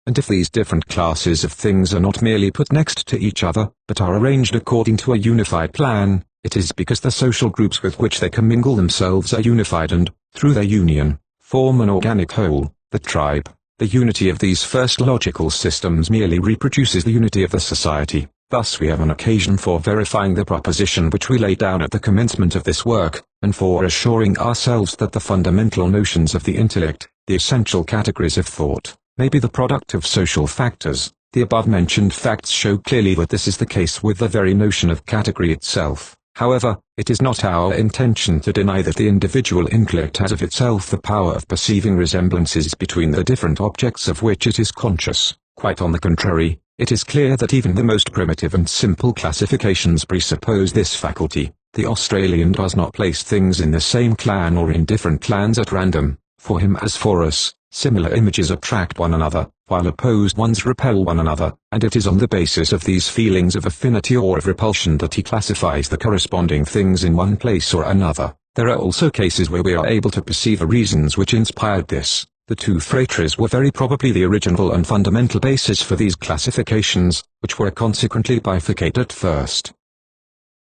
And if these different classes of things are not merely put next to each other, but are arranged according to a unified plan, it is because the social groups with which they commingle themselves are unified and, through their union, form an organic whole, the tribe. The unity of these first logical systems merely reproduces the unity of the society. Thus we have an occasion for verifying the proposition which we laid down at the commencement of this work, and for assuring ourselves that the fundamental notions of the intellect, the essential categories of thought, may be the product of social factors. The above-mentioned facts show clearly that this is the case with the very notion of category itself. However, it is not our intention to deny that the individual intellect has of itself the power of perceiving resemblances between the different objects of which it is conscious. Quite on the contrary, it is clear that even the most primitive and simple classifications presuppose this faculty. The Australian does not place things in the same clan or in different clans at random. For him as for us, similar images attract one another, while opposed ones repel one another, and it is on the basis of these feelings of affinity or of repulsion that he classifies the corresponding things in one place or another. There are also cases where we are able to perceive the reasons which inspired this. The two phratries were very probably the original and fundamental basis for these classifications, which were consequently bifurcated at first.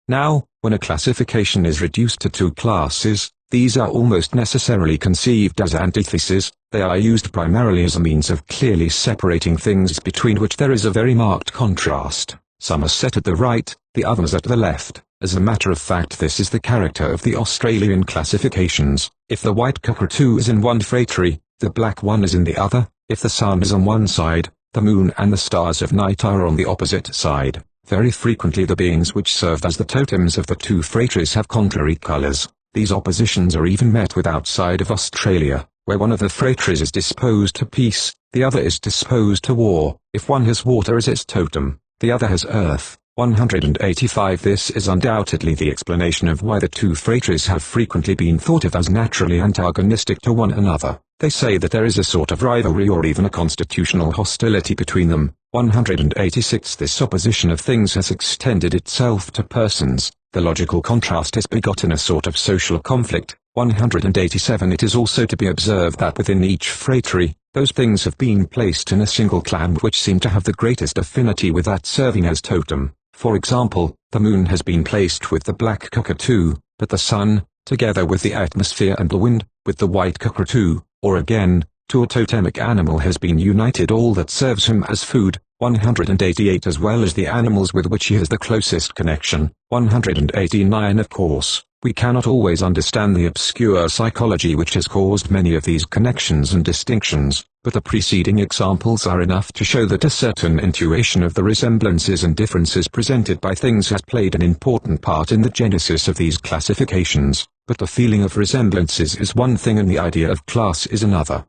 Now, when a classification is reduced to two classes, these are almost necessarily conceived as antitheses. They are used primarily as a means of clearly separating things between which there is a very marked contrast. Some are set at the right, the others at the left. As a matter of fact, this is the character of the Australian classifications. If the white cockatoo is in one phratry, the black one is in the other. If the sun is on one side, the moon and the stars of night are on the opposite side. Very frequently the beings which serve as the totems of the two phratries have contrary colors. These oppositions are even met with outside of Australia, where one of the phratries is disposed to peace, the other is disposed to war. If one has water as its totem, the other has earth. 185 This is undoubtedly the explanation of why the two phratries have frequently been thought of as naturally antagonistic to one another. They say that there is a sort of rivalry or even a constitutional hostility between them. 186 This opposition of things has extended itself to persons. The logical contrast has begotten a sort of social conflict. 187 It is also to be observed that within each phratry, those things have been placed in a single clan which seem to have the greatest affinity with that serving as totem. For example, the moon has been placed with the black cockatoo, but the sun, together with the atmosphere and the wind, with the white cockatoo, or again, to a totemic animal has been united all that serves him as food. 188 As well as the animals with which he has the closest connection. 189 Of course, we cannot always understand the obscure psychology which has caused many of these connections and distinctions, but the preceding examples are enough to show that a certain intuition of the resemblances and differences presented by things has played an important part in the genesis of these classifications. But the feeling of resemblances is one thing and the idea of class is another.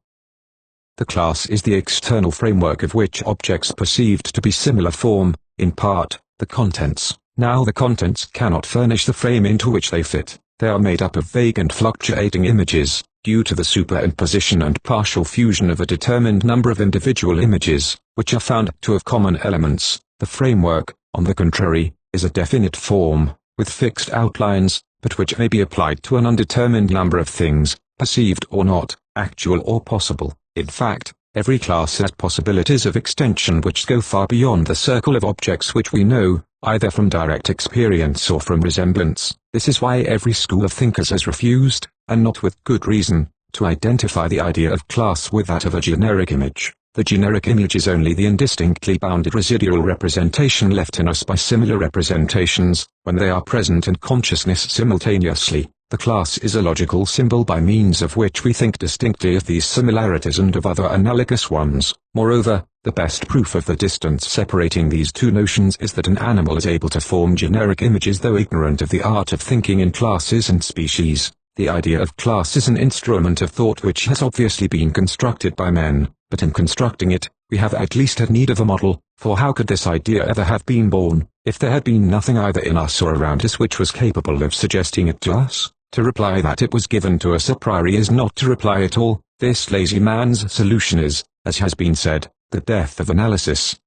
The class is the external framework of which objects perceived to be similar form, in part, the contents. Now the contents cannot furnish the frame into which they fit. They are made up of vague and fluctuating images, due to the superimposition and partial fusion of a determined number of individual images, which are found to have common elements. The framework, on the contrary, is a definite form, with fixed outlines, but which may be applied to an undetermined number of things, perceived or not, actual or possible. In fact, every class has possibilities of extension which go far beyond the circle of objects which we know. either from direct experience or from resemblance. This is why every school of thinkers has refused, and not with good reason, to identify the idea of class with that of a generic image. The generic image is only the indistinctly bounded residual representation left in us by similar representations, when they are present in consciousness simultaneously. The class is a logical symbol by means of which we think distinctly of these similarities and of other analogous ones. Moreover, the best proof of the distance separating these two notions is that an animal is able to form generic images though ignorant of the art of thinking in classes and species. The idea of class is an instrument of thought which has obviously been constructed by men, but in constructing it, we have at least had need of a model, for how could this idea ever have been born, if there had been nothing either in us or around us which was capable of suggesting it to us? To reply that it was given to us a priori is not to reply at all. This lazy man's solution is, as has been said, the death of analysis.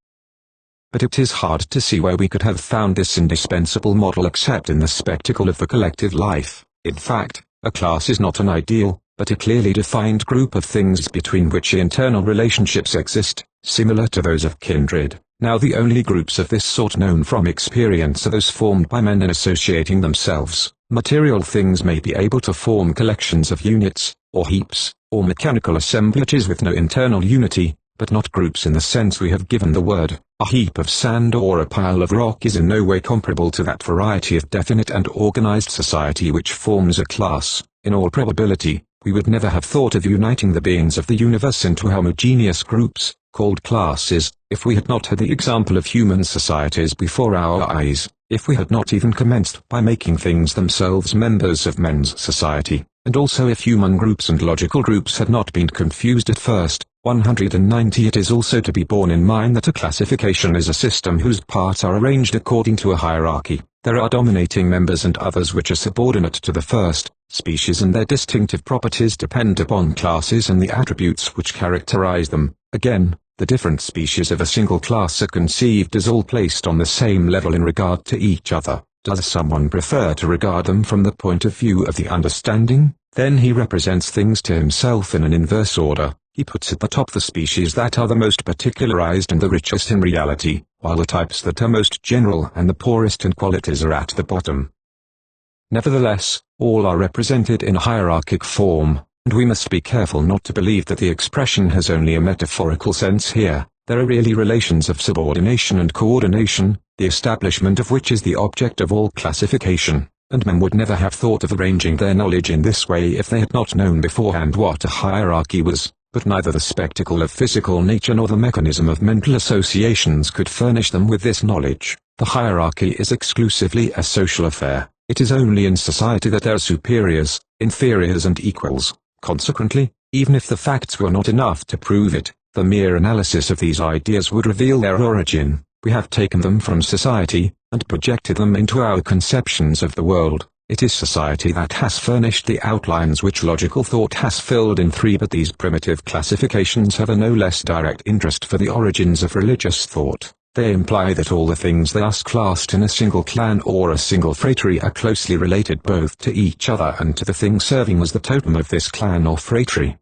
But it is hard to see where we could have found this indispensable model except in the spectacle of the collective life. In fact, a class is not an ideal, but a clearly defined group of things between which internal relationships exist, similar to those of kindred. Now the only groups of this sort known from experience are those formed by men in associating themselves. Material things may be able to form collections of units, or heaps, or mechanical assemblages with no internal unity, but not groups in the sense we have given the word. A heap of sand or a pile of rock is in no way comparable to that variety of definite and organized society which forms a class. In all probability, we would never have thought of uniting the beings of the universe into homogeneous groups, called classes, if we had not had the example of human societies before our eyes, if we had not even commenced by making things themselves members of men's society, and also if human groups and logical groups had not been confused at first. 190. It is also to be borne in mind that a classification is a system whose parts are arranged according to a hierarchy. There are dominating members and others which are subordinate to the first. Species and their distinctive properties depend upon classes and the attributes which characterize them. Again, the different species of a single class are conceived as all placed on the same level in regard to each other. Does someone prefer to regard them from the point of view of the understanding? Then he represents things to himself in an inverse order. He puts at the top the species that are the most particularized and the richest in reality, while the types that are most general and the poorest in qualities are at the bottom. Nevertheless, all are represented in a hierarchic form, and we must be careful not to believe that the expression has only a metaphorical sense here. There are really relations of subordination and coordination, the establishment of which is the object of all classification, and men would never have thought of arranging their knowledge in this way if they had not known beforehand what a hierarchy was. But neither the spectacle of physical nature nor the mechanism of mental associations could furnish them with this knowledge. The hierarchy is exclusively a social affair. It is only in society that there are superiors, inferiors and equals. Consequently, even if the facts were not enough to prove it, the mere analysis of these ideas would reveal their origin. We have taken them from society, and projected them into our conceptions of the world. It is society that has furnished the outlines which logical thought has filled in. But these primitive classifications have a no less direct interest for the origins of religious thought. They imply that all the things thus classed in a single clan or a single phratry are closely related both to each other and to the thing serving as the totem of this clan or phratry.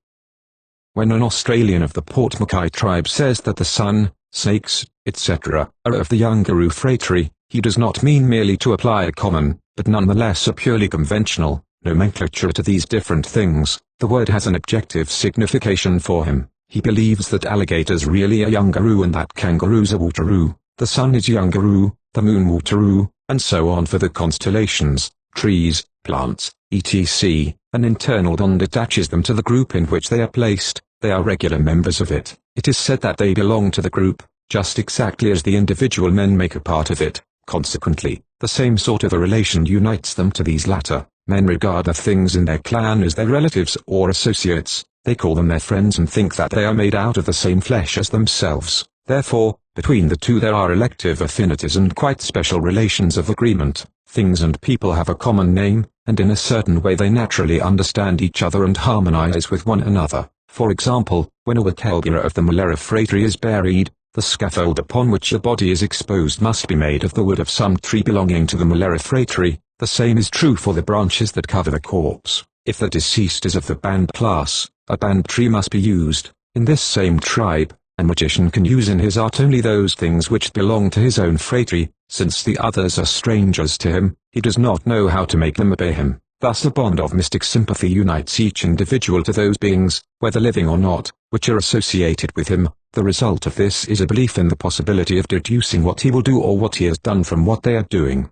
When an Australian of the Port Mackay tribe says that the sun, snakes, etc., are of the Yungaroo phratry, he does not mean merely to apply a common, but nonetheless a purely conventional, nomenclature to these different things. The word has an objective signification for him. He believes that alligators really are Yungaroo and that kangaroos are Wateroo, the sun is Yungaroo, the moon Wateroo, and so on for the constellations, trees, plants, etc. An internal bond attaches them to the group in which they are placed. They are regular members of it. It is said that they belong to the group, just exactly as the individual men make a part of it. Consequently, the same sort of a relation unites them to these latter. Men regard the things in their clan as their relatives or associates. They call them their friends and think that they are made out of the same flesh as themselves. Therefore, between the two there are elective affinities and quite special relations of agreement. Things and people have a common name, and in a certain way they naturally understand each other and harmonize with one another. For example, when a Wakelbira of the Malera phratry is buried, the scaffold upon which the body is exposed must be made of the wood of some tree belonging to the Malera phratry. The same is true for the branches that cover the corpse. If the deceased is of the band class, a band tree must be used. In this same tribe, a magician can use in his art only those things which belong to his own phratry. Since the others are strangers to him, he does not know how to make them obey him. Thus a bond of mystic sympathy unites each individual to those beings, whether living or not, which are associated with him. The result of this is a belief in the possibility of deducing what he will do or what he has done from what they are doing.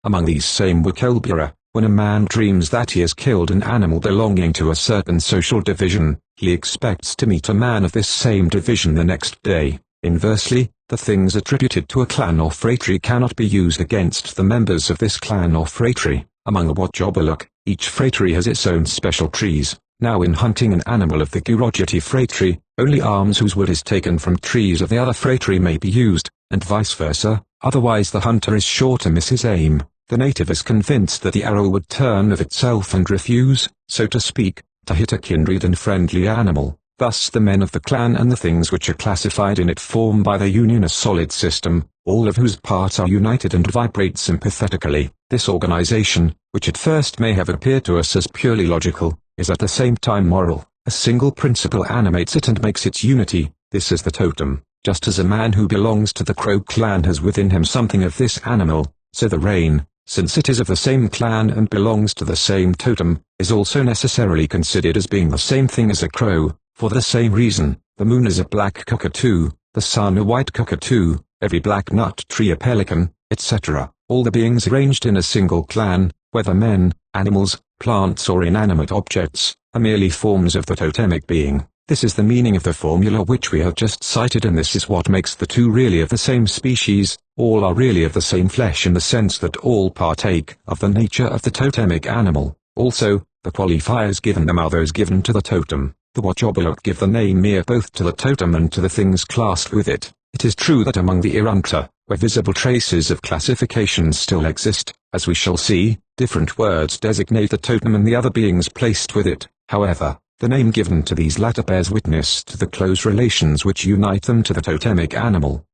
Among these same vocabulary, when a man dreams that he has killed an animal belonging to a certain social division, he expects to meet a man of this same division the next day. Inversely, the things attributed to a clan or phratry cannot be used against the members of this clan or phratry. Among the Wotjobaluk, each phratry has its own special trees. Now in hunting an animal of the Gurojati phratry, only arms whose wood is taken from trees of the other phratry may be used, and vice versa, otherwise the hunter is sure to miss his aim. The native is convinced that the arrow would turn of itself and refuse, so to speak, to hit a kindred and friendly animal. Thus the men of the clan and the things which are classified in it form by their union a solid system, all of whose parts are united and vibrate sympathetically. This organization, which at first may have appeared to us as purely logical, is at the same time moral. A single principle animates it and makes its unity. This is the totem. Just as a man who belongs to the Crow clan has within him something of this animal, so the rain, since it is of the same clan and belongs to the same totem, is also necessarily considered as being the same thing as a crow. For the same reason, the moon is a black cockatoo, the sun a white cockatoo, every black nut tree a pelican, etc. All the beings arranged in a single clan, whether men, animals, plants or inanimate objects, are merely forms of the totemic being. This is the meaning of the formula which we have just cited, and this is what makes the two really of the same species. All are really of the same flesh in the sense that all partake of the nature of the totemic animal. Also, the qualifiers given them are those given to the totem. The Wotjobaluk give the name Mir both to the totem and to the things classed with it. It is true that among the Irunta, where visible traces of classification still exist, as we shall see, different words designate the totem and the other beings placed with it. However, the name given to these latter bears witness to the close relations which unite them to the totemic animal.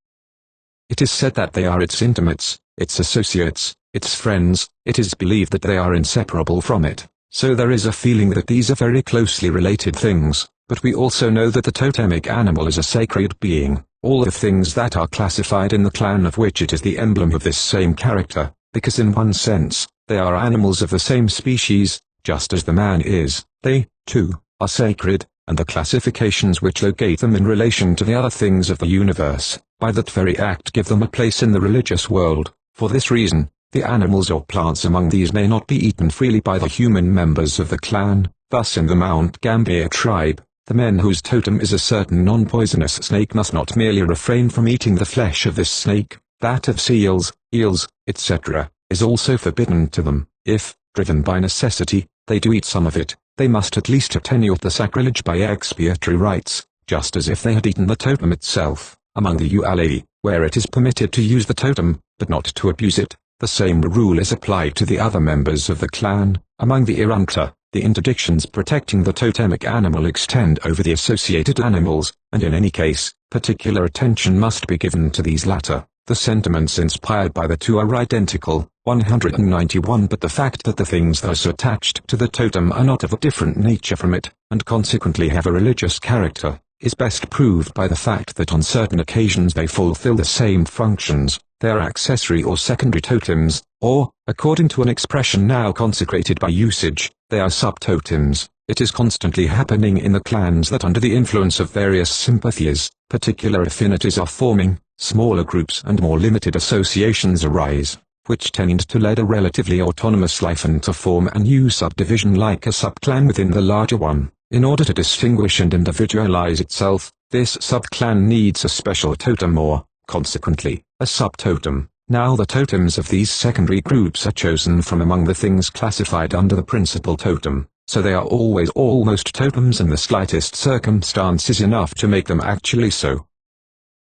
It is said that they are its intimates, its associates, its friends. It is believed that they are inseparable from it. So there is a feeling that these are very closely related things, but we also know that the totemic animal is a sacred being. All the things that are classified in the clan of which it is the emblem of this same character, because in one sense, they are animals of the same species, just as the man is. They, too, are sacred, and the classifications which locate them in relation to the other things of the universe, by that very act give them a place in the religious world. For this reason, the animals or plants among these may not be eaten freely by the human members of the clan. Thus in the Mount Gambier tribe, the men whose totem is a certain non-poisonous snake must not merely refrain from eating the flesh of this snake, that of seals, eels, etc., is also forbidden to them. If, driven by necessity, they do eat some of it, they must at least attenuate the sacrilege by expiatory rites, just as if they had eaten the totem itself. Among the Ualavi, where it is permitted to use the totem, but not to abuse it, the same rule is applied to the other members of the clan. Among the Irunta, the interdictions protecting the totemic animal extend over the associated animals, and in any case, particular attention must be given to these latter. The sentiments inspired by the two are identical. 191 But the fact that the things thus attached to the totem are not of a different nature from it, and consequently have a religious character, is best proved by the fact that on certain occasions they fulfill the same functions. They are accessory or secondary totems, or, according to an expression now consecrated by usage, they are subtotems. It is constantly happening in the clans that under the influence of various sympathies, particular affinities are forming, smaller groups and more limited associations arise, which tend to lead a relatively autonomous life and to form a new subdivision like a subclan within the larger one. In order to distinguish and individualize itself, this subclan needs a special totem or, consequently, a subtotem. Now the totems of these secondary groups are chosen from among the things classified under the principal totem, so they are always almost totems and the slightest circumstance is enough to make them actually so.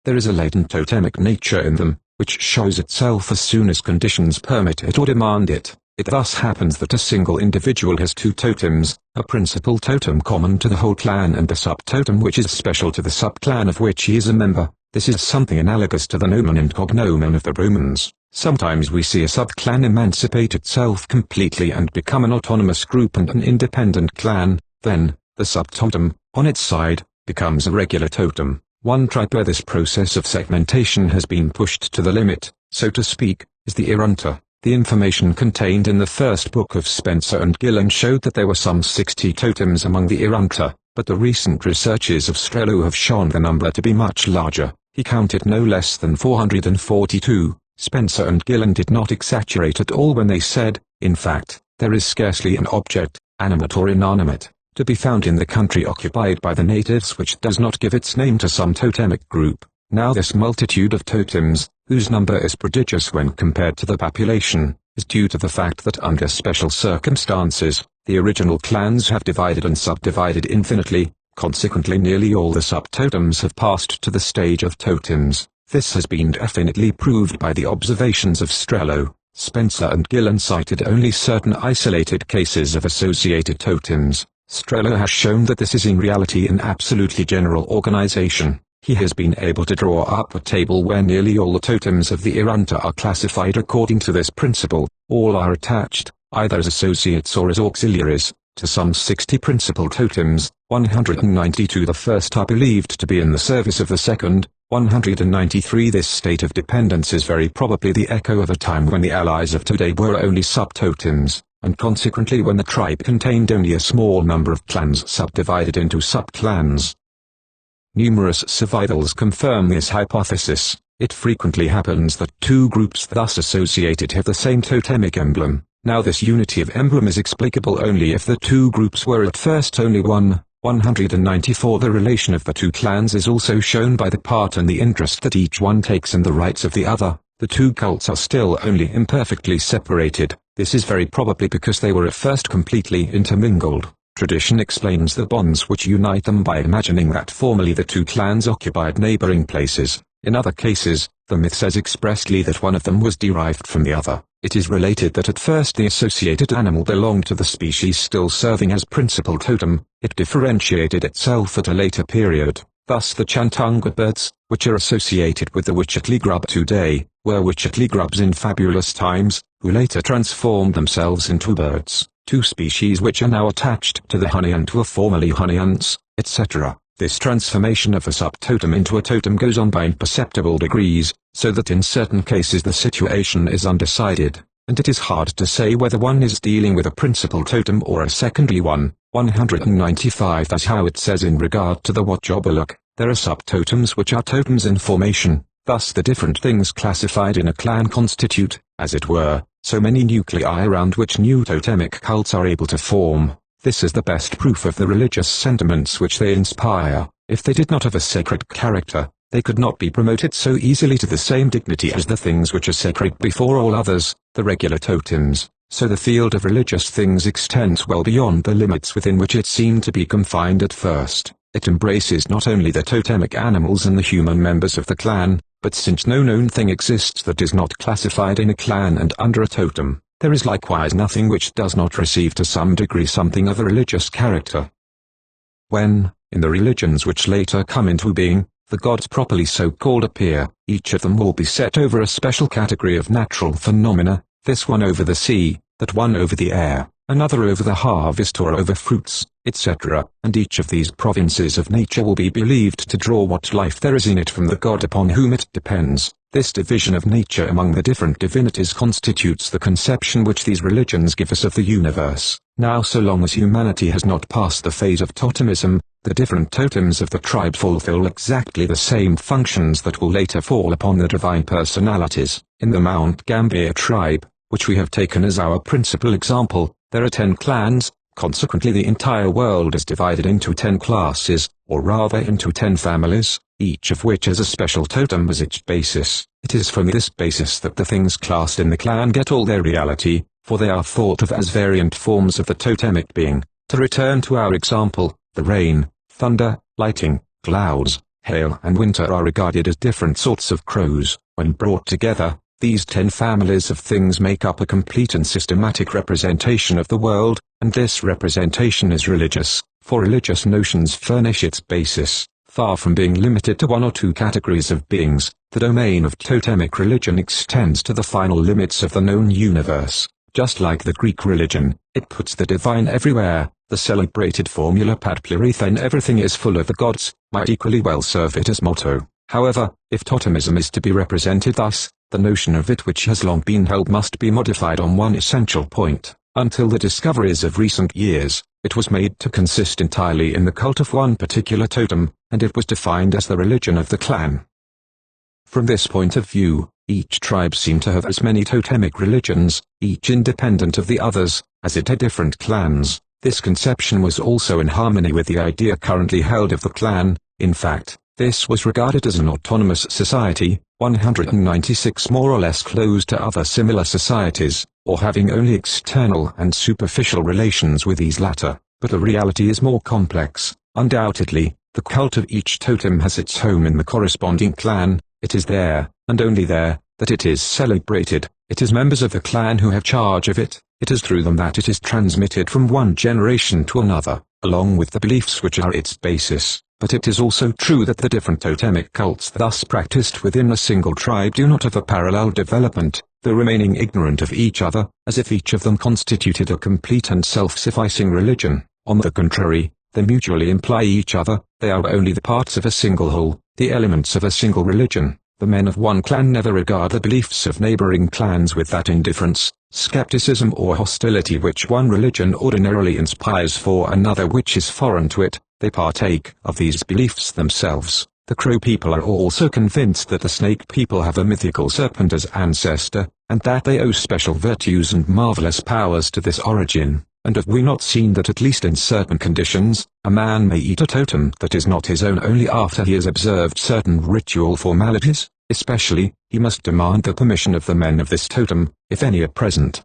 There is a latent totemic nature in them, which shows itself as soon as conditions permit it or demand it. It thus happens that a single individual has two totems, a principal totem common to the whole clan and a subtotem which is special to the subclan of which he is a member. This is something analogous to the nomen and cognomen of the Romans. Sometimes we see a subclan emancipate itself completely and become an autonomous group and an independent clan. Then, the subtotem, on its side, becomes a regular totem. One tribe where this process of segmentation has been pushed to the limit, so to speak, is the Arunta. The information contained in the first book of Spencer and Gillen showed that there were some 60 totems among the Arunta, but the recent researches of Strello have shown the number to be much larger. He counted no less than 442. Spencer and Gillen did not exaggerate at all when they said, in fact, there is scarcely an object, animate or inanimate, to be found in the country occupied by the natives which does not give its name to some totemic group. Now this multitude of totems, whose number is prodigious when compared to the population, is due to the fact that under special circumstances, the original clans have divided and subdivided infinitely. Consequently nearly all the subtotems have passed to the stage of totems. This has been definitely proved by the observations of Strello. Spencer and Gillen cited only certain isolated cases of associated totems. Strello has shown that this is in reality an absolutely general organization. He has been able to draw up a table where nearly all the totems of the Arunta are classified according to this principle. All are attached, either as associates or as auxiliaries, to some 60 principal totems. 192 the first are believed to be in the service of the second. 193 This state of dependence is very probably the echo of a time when the allies of today were only subtotems, and consequently when the tribe contained only a small number of clans subdivided into subclans. Numerous survivals confirm this hypothesis. It frequently happens that two groups thus associated have the same totemic emblem. Now this unity of emblem is explicable only if the two groups were at first only one. 194 The relation of the two clans is also shown by the part and the interest that each one takes in the rights of the other. The two cults are still only imperfectly separated. This is very probably because they were at first completely intermingled. Tradition explains the bonds which unite them by imagining that formerly the two clans occupied neighboring places. In other cases, the myth says expressly that one of them was derived from the other. It is related that at first the associated animal belonged to the species still serving as principal totem. It differentiated itself at a later period. Thus the Chantunga birds, which are associated with the Wichatli grub today, were Wichatli grubs in fabulous times, who later transformed themselves into birds. Two species which are now attached to the honeyant were formerly honeyants, etc. This transformation of a subtotem into a totem goes on by imperceptible degrees, so that in certain cases the situation is undecided, and it is hard to say whether one is dealing with a principal totem or a secondary one. 195 That's how it says in regard to the Wotjobaluk, there are subtotems which are totems in formation. Thus the different things classified in a clan constitute, as it were, so many nuclei around which new totemic cults are able to form. This is the best proof of the religious sentiments which they inspire. If they did not have a sacred character, they could not be promoted so easily to the same dignity as the things which are sacred before all others, the regular totems. So the field of religious things extends well beyond the limits within which it seemed to be confined at first. It embraces not only the totemic animals and the human members of the clan, but since no known thing exists that is not classified in a clan and under a totem, there is likewise nothing which does not receive to some degree something of a religious character. When, in the religions which later come into being, the gods properly so-called appear, each of them will be set over a special category of natural phenomena, this one over the sea, that one over the air, another over the harvest or over fruits, etc., and each of these provinces of nature will be believed to draw what life there is in it from the god upon whom it depends. This division of nature among the different divinities constitutes the conception which these religions give us of the universe. Now so long as humanity has not passed the phase of totemism, the different totems of the tribe fulfill exactly the same functions that will later fall upon the divine personalities. In the Mount Gambier tribe, which we have taken as our principal example, there are 10 clans. Consequently the entire world is divided into 10 classes, or rather into 10 families, each of which has a special totem as its basis. It is from this basis that the things classed in the clan get all their reality, for they are thought of as variant forms of the totemic being. To return to our example, the rain, thunder, lightning, clouds, hail and winter are regarded as different sorts of crows. When brought together, these 10 families of things make up a complete and systematic representation of the world, and this representation is religious, for religious notions furnish its basis. Far from being limited to one or two categories of beings, the domain of totemic religion extends to the final limits of the known universe. Just like the Greek religion, it puts the divine everywhere. The celebrated formula Pat Pluralithain, everything is full of the gods, might equally well serve it as motto. However, if totemism is to be represented thus, the notion of it which has long been held must be modified on one essential point. Until the discoveries of recent years, it was made to consist entirely in the cult of one particular totem, and it was defined as the religion of the clan. From this point of view, each tribe seemed to have as many totemic religions, each independent of the others, as it had different clans. This conception was also in harmony with the idea currently held of the clan. In fact, this was regarded as an autonomous society, 196 more or less closed to other similar societies, or having only external and superficial relations with these latter. But the reality is more complex. Undoubtedly, the cult of each totem has its home in the corresponding clan. It is there, and only there, that it is celebrated. It is members of the clan who have charge of it. It is through them that it is transmitted from one generation to another, along with the beliefs which are its basis. But it is also true that the different totemic cults thus practiced within a single tribe do not have a parallel development, though remaining ignorant of each other, as if each of them constituted a complete and self-sufficing religion. On the contrary, they mutually imply each other. They are only the parts of a single whole, the elements of a single religion. The men of one clan never regard the beliefs of neighboring clans with that indifference, skepticism or hostility which one religion ordinarily inspires for another which is foreign to it. They partake of these beliefs themselves. The Crow people are also convinced that the Snake people have a mythical serpent as ancestor, and that they owe special virtues and marvelous powers to this origin. And have we not seen that at least in certain conditions, a man may eat a totem that is not his own only after he has observed certain ritual formalities? Especially, he must demand the permission of the men of this totem, if any are present.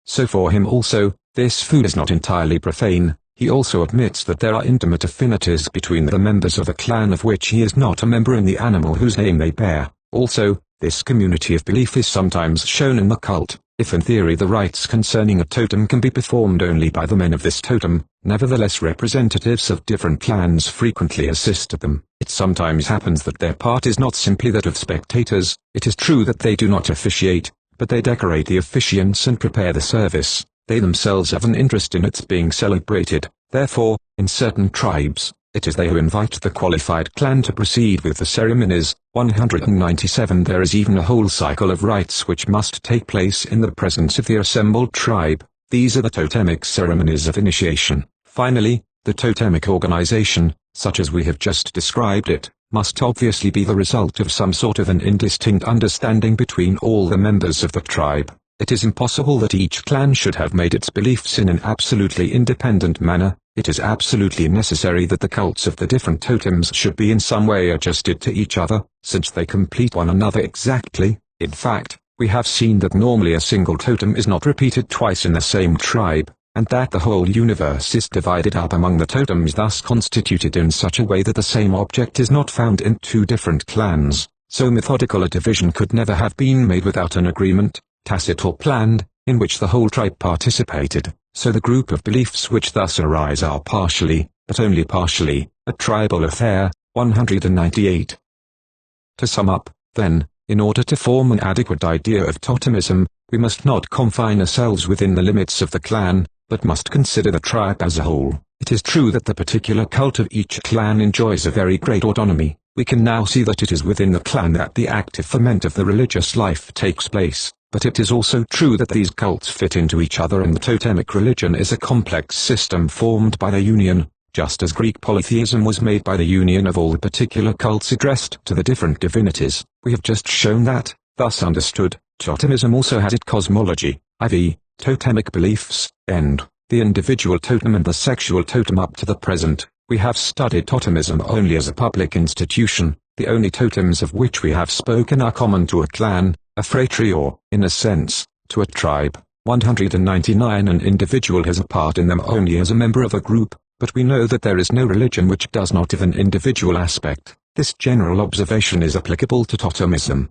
So for him also, this food is not entirely profane. He also admits that there are intimate affinities between the members of the clan of which he is not a member and the animal whose name they bear. Also, this community of belief is sometimes shown in the cult. If in theory the rites concerning a totem can be performed only by the men of this totem, nevertheless representatives of different clans frequently assist at them. It sometimes happens that their part is not simply that of spectators. It is true that they do not officiate, but they decorate the officiants and prepare the service. They themselves have an interest in its being celebrated. Therefore, in certain tribes, it is they who invite the qualified clan to proceed with the ceremonies. 197 There is even a whole cycle of rites which must take place in the presence of the assembled tribe. These are the totemic ceremonies of initiation. Finally, the totemic organization, such as we have just described it, must obviously be the result of some sort of an indistinct understanding between all the members of the tribe. It is impossible that each clan should have made its beliefs in an absolutely independent manner. It is absolutely necessary that the cults of the different totems should be in some way adjusted to each other, since they complete one another exactly. In fact, we have seen that normally a single totem is not repeated twice in the same tribe, and that the whole universe is divided up among the totems thus constituted in such a way that the same object is not found in two different clans. So methodical a division could never have been made without an agreement, tacit or planned, in which the whole tribe participated. So the group of beliefs which thus arise are partially, but only partially, a tribal affair. 198. To sum up, then, in order to form an adequate idea of totemism, we must not confine ourselves within the limits of the clan, but must consider the tribe as a whole. It is true that the particular cult of each clan enjoys a very great autonomy. We can now see that it is within the clan that the active ferment of the religious life takes place. But it is also true that these cults fit into each other, and the totemic religion is a complex system formed by the union, just as Greek polytheism was made by the union of all the particular cults addressed to the different divinities. We have just shown that, thus understood, totemism also has its cosmology, i.e., totemic beliefs, and the individual totem and the sexual totem. Up to the present, we have studied totemism only as a public institution. The only totems of which we have spoken are common to a clan, a phratry, or, in a sense, to a tribe. 199 An individual has a part in them only as a member of a group, but we know that there is no religion which does not have an individual aspect. This general observation is applicable to totemism.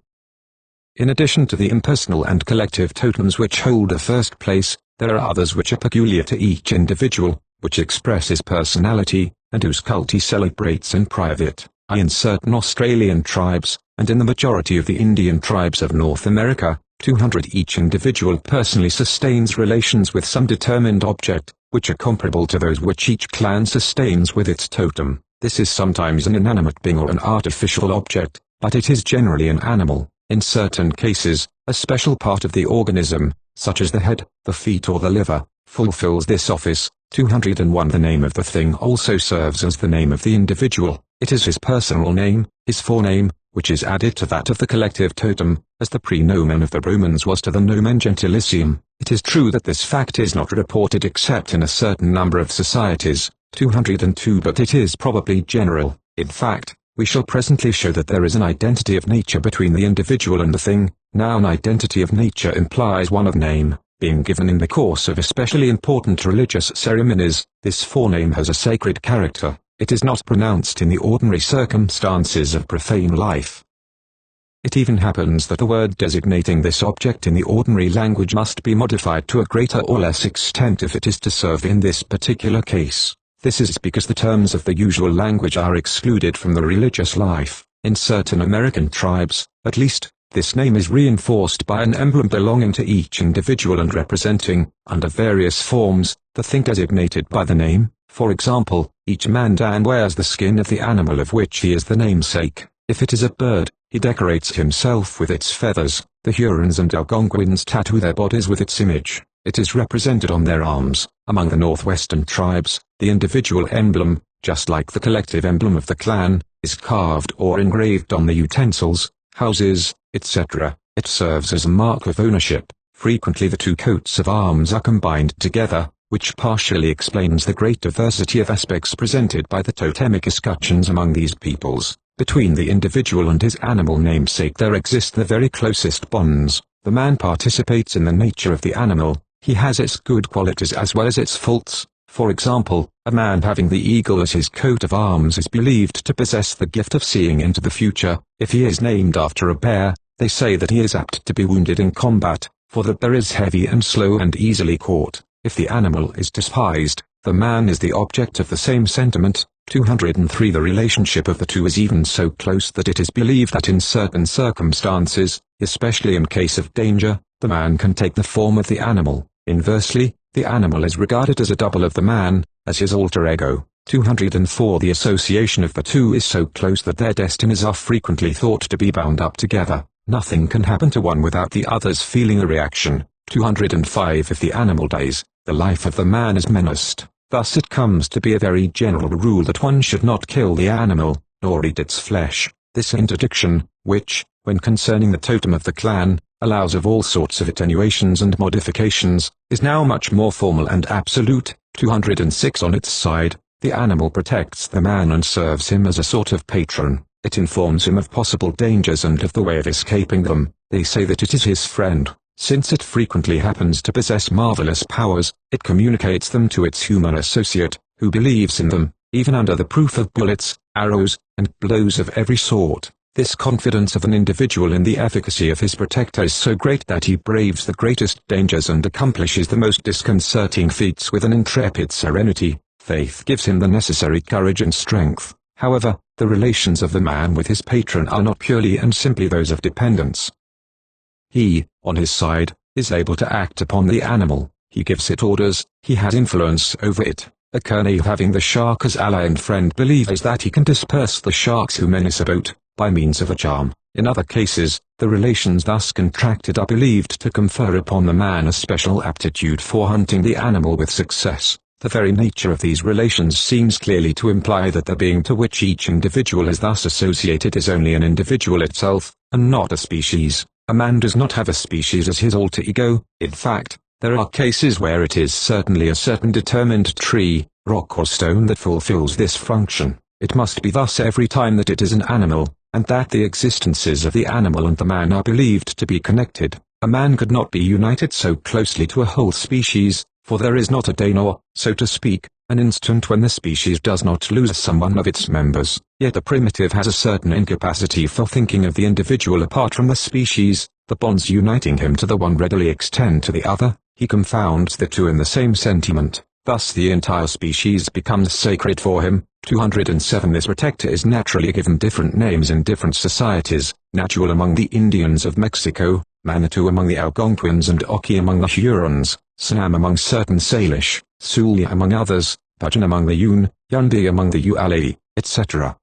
In addition to the impersonal and collective totems which hold a first place, there are others which are peculiar to each individual, which express his personality, and whose cult he celebrates in private. In certain Australian tribes, and in the majority of the Indian tribes of North America, 200 Each individual personally sustains relations with some determined object, which are comparable to those which each clan sustains with its totem. This is sometimes an inanimate being or an artificial object, but it is generally an animal. In certain cases, a special part of the organism, such as the head, the feet or the liver, fulfills this office. 201 The name of the thing also serves as the name of the individual. It is his personal name, his forename, which is added to that of the collective totem, as the praenomen of the Romans was to the nomen gentilicium. It is true that this fact is not reported except in a certain number of societies, 202, but it is probably general. In fact, we shall presently show that there is an identity of nature between the individual and the thing. Now, an identity of nature implies one of name, being given in the course of especially important religious ceremonies. This forename has a sacred character. It is not pronounced in the ordinary circumstances of profane life. It even happens that the word designating this object in the ordinary language must be modified to a greater or less extent if it is to serve in this particular case. This is because the terms of the usual language are excluded from the religious life. In certain American tribes, at least, this name is reinforced by an emblem belonging to each individual and representing, under various forms, the thing designated by the name. For example, each Mandan wears the skin of the animal of which he is the namesake. If it is a bird, he decorates himself with its feathers. The Hurons and Algonquins tattoo their bodies with its image. It is represented on their arms. Among the northwestern tribes, the individual emblem, just like the collective emblem of the clan, is carved or engraved on the utensils, houses, etc. It serves as a mark of ownership. Frequently the two coats of arms are combined together, which partially explains the great diversity of aspects presented by the totemic escutcheons among these peoples. Between the individual and his animal namesake there exist the very closest bonds. The man participates in the nature of the animal. He has its good qualities as well as its faults. For example, a man having the eagle as his coat of arms is believed to possess the gift of seeing into the future. If he is named after a bear, they say that he is apt to be wounded in combat, for the bear is heavy and slow and easily caught. If the animal is despised, the man is the object of the same sentiment. 203 The relationship of the two is even so close that it is believed that in certain circumstances, especially in case of danger, the man can take the form of the animal. Inversely, the animal is regarded as a double of the man, as his alter ego. 204 The association of the two is so close that their destinies are frequently thought to be bound up together. Nothing can happen to one without the others feeling a reaction. 205 If the animal dies, the life of the man is menaced. Thus it comes to be a very general rule that one should not kill the animal, nor eat its flesh. This interdiction, which, when concerning the totem of the clan, allows of all sorts of attenuations and modifications, is now much more formal and absolute. 206 On its side, the animal protects the man and serves him as a sort of patron. It informs him of possible dangers and of the way of escaping them. They say that it is his friend. Since it frequently happens to possess marvelous powers, it communicates them to its human associate, who believes in them, even under the proof of bullets, arrows, and blows of every sort. This confidence of an individual in the efficacy of his protector is so great that he braves the greatest dangers and accomplishes the most disconcerting feats with an intrepid serenity. Faith gives him the necessary courage and strength. However, the relations of the man with his patron are not purely and simply those of dependence. He, on his side, is able to act upon the animal. He gives it orders, he has influence over it. A Kearney having the shark as ally and friend believes that he can disperse the sharks who menace a boat, by means of a charm. In other cases, the relations thus contracted are believed to confer upon the man a special aptitude for hunting the animal with success. The very nature of these relations seems clearly to imply that the being to which each individual is thus associated is only an individual itself, and not a species. A man does not have a species as his alter ego. In fact, there are cases where it is certainly a certain determined tree, rock or stone that fulfills this function. It must be thus every time that it is an animal, and that the existences of the animal and the man are believed to be connected. A man could not be united so closely to a whole species, for there is not a day nor, so to speak, an instant when the species does not lose someone of its members. Yet the primitive has a certain incapacity for thinking of the individual apart from the species. The bonds uniting him to the one readily extend to the other. He confounds the two in the same sentiment. Thus the entire species becomes sacred for him. 207 This protector is naturally given different names in different societies. Natural among the Indians of Mexico, Manitou among the Algonquins and Oki among the Hurons, Sanam among certain Salish, Sulia among others, Bajan among the Yun, Yundi among the Ualai, etc.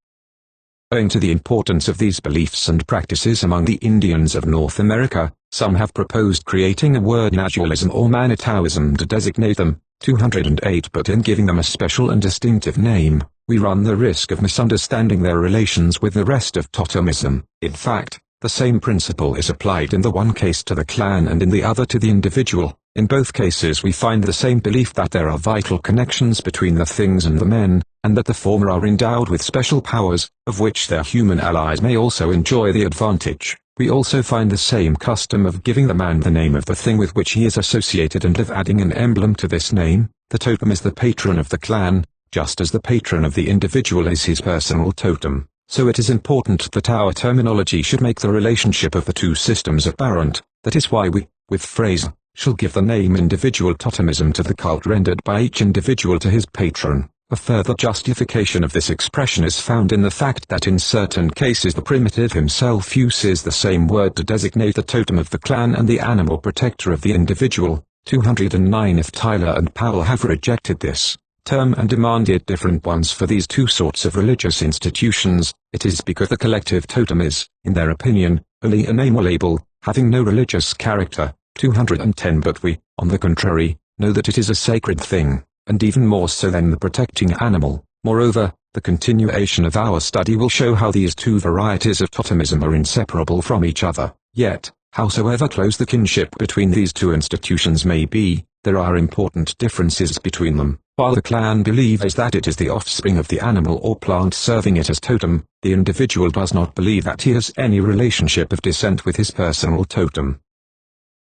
Owing to the importance of these beliefs and practices among the Indians of North America, some have proposed creating a word naturalism or Manitouism to designate them. 208 But in giving them a special and distinctive name, we run the risk of misunderstanding their relations with the rest of totemism. In fact, the same principle is applied in the one case to the clan and in the other to the individual. In both cases we find the same belief that there are vital connections between the things and the men, and that the former are endowed with special powers, of which their human allies may also enjoy the advantage. We also find the same custom of giving the man the name of the thing with which he is associated and of adding an emblem to this name. The totem is the patron of the clan, just as the patron of the individual is his personal totem. So it is important that our terminology should make the relationship of the two systems apparent. That is why we, with phrase, shall give the name individual totemism to the cult rendered by each individual to his patron. A further justification of this expression is found in the fact that in certain cases the primitive himself uses the same word to designate the totem of the clan and the animal protector of the individual. 209 If Tyler and Powell have rejected this term and demanded different ones for these two sorts of religious institutions, it is because the collective totem is, in their opinion, only a name or label, having no religious character. 210 But we, on the contrary, know that it is a sacred thing, and even more so than the protecting animal. Moreover, the continuation of our study will show how these two varieties of totemism are inseparable from each other. Yet, howsoever close the kinship between these two institutions may be, there are important differences between them. While the clan believes that it is the offspring of the animal or plant serving it as totem, the individual does not believe that he has any relationship of descent with his personal totem.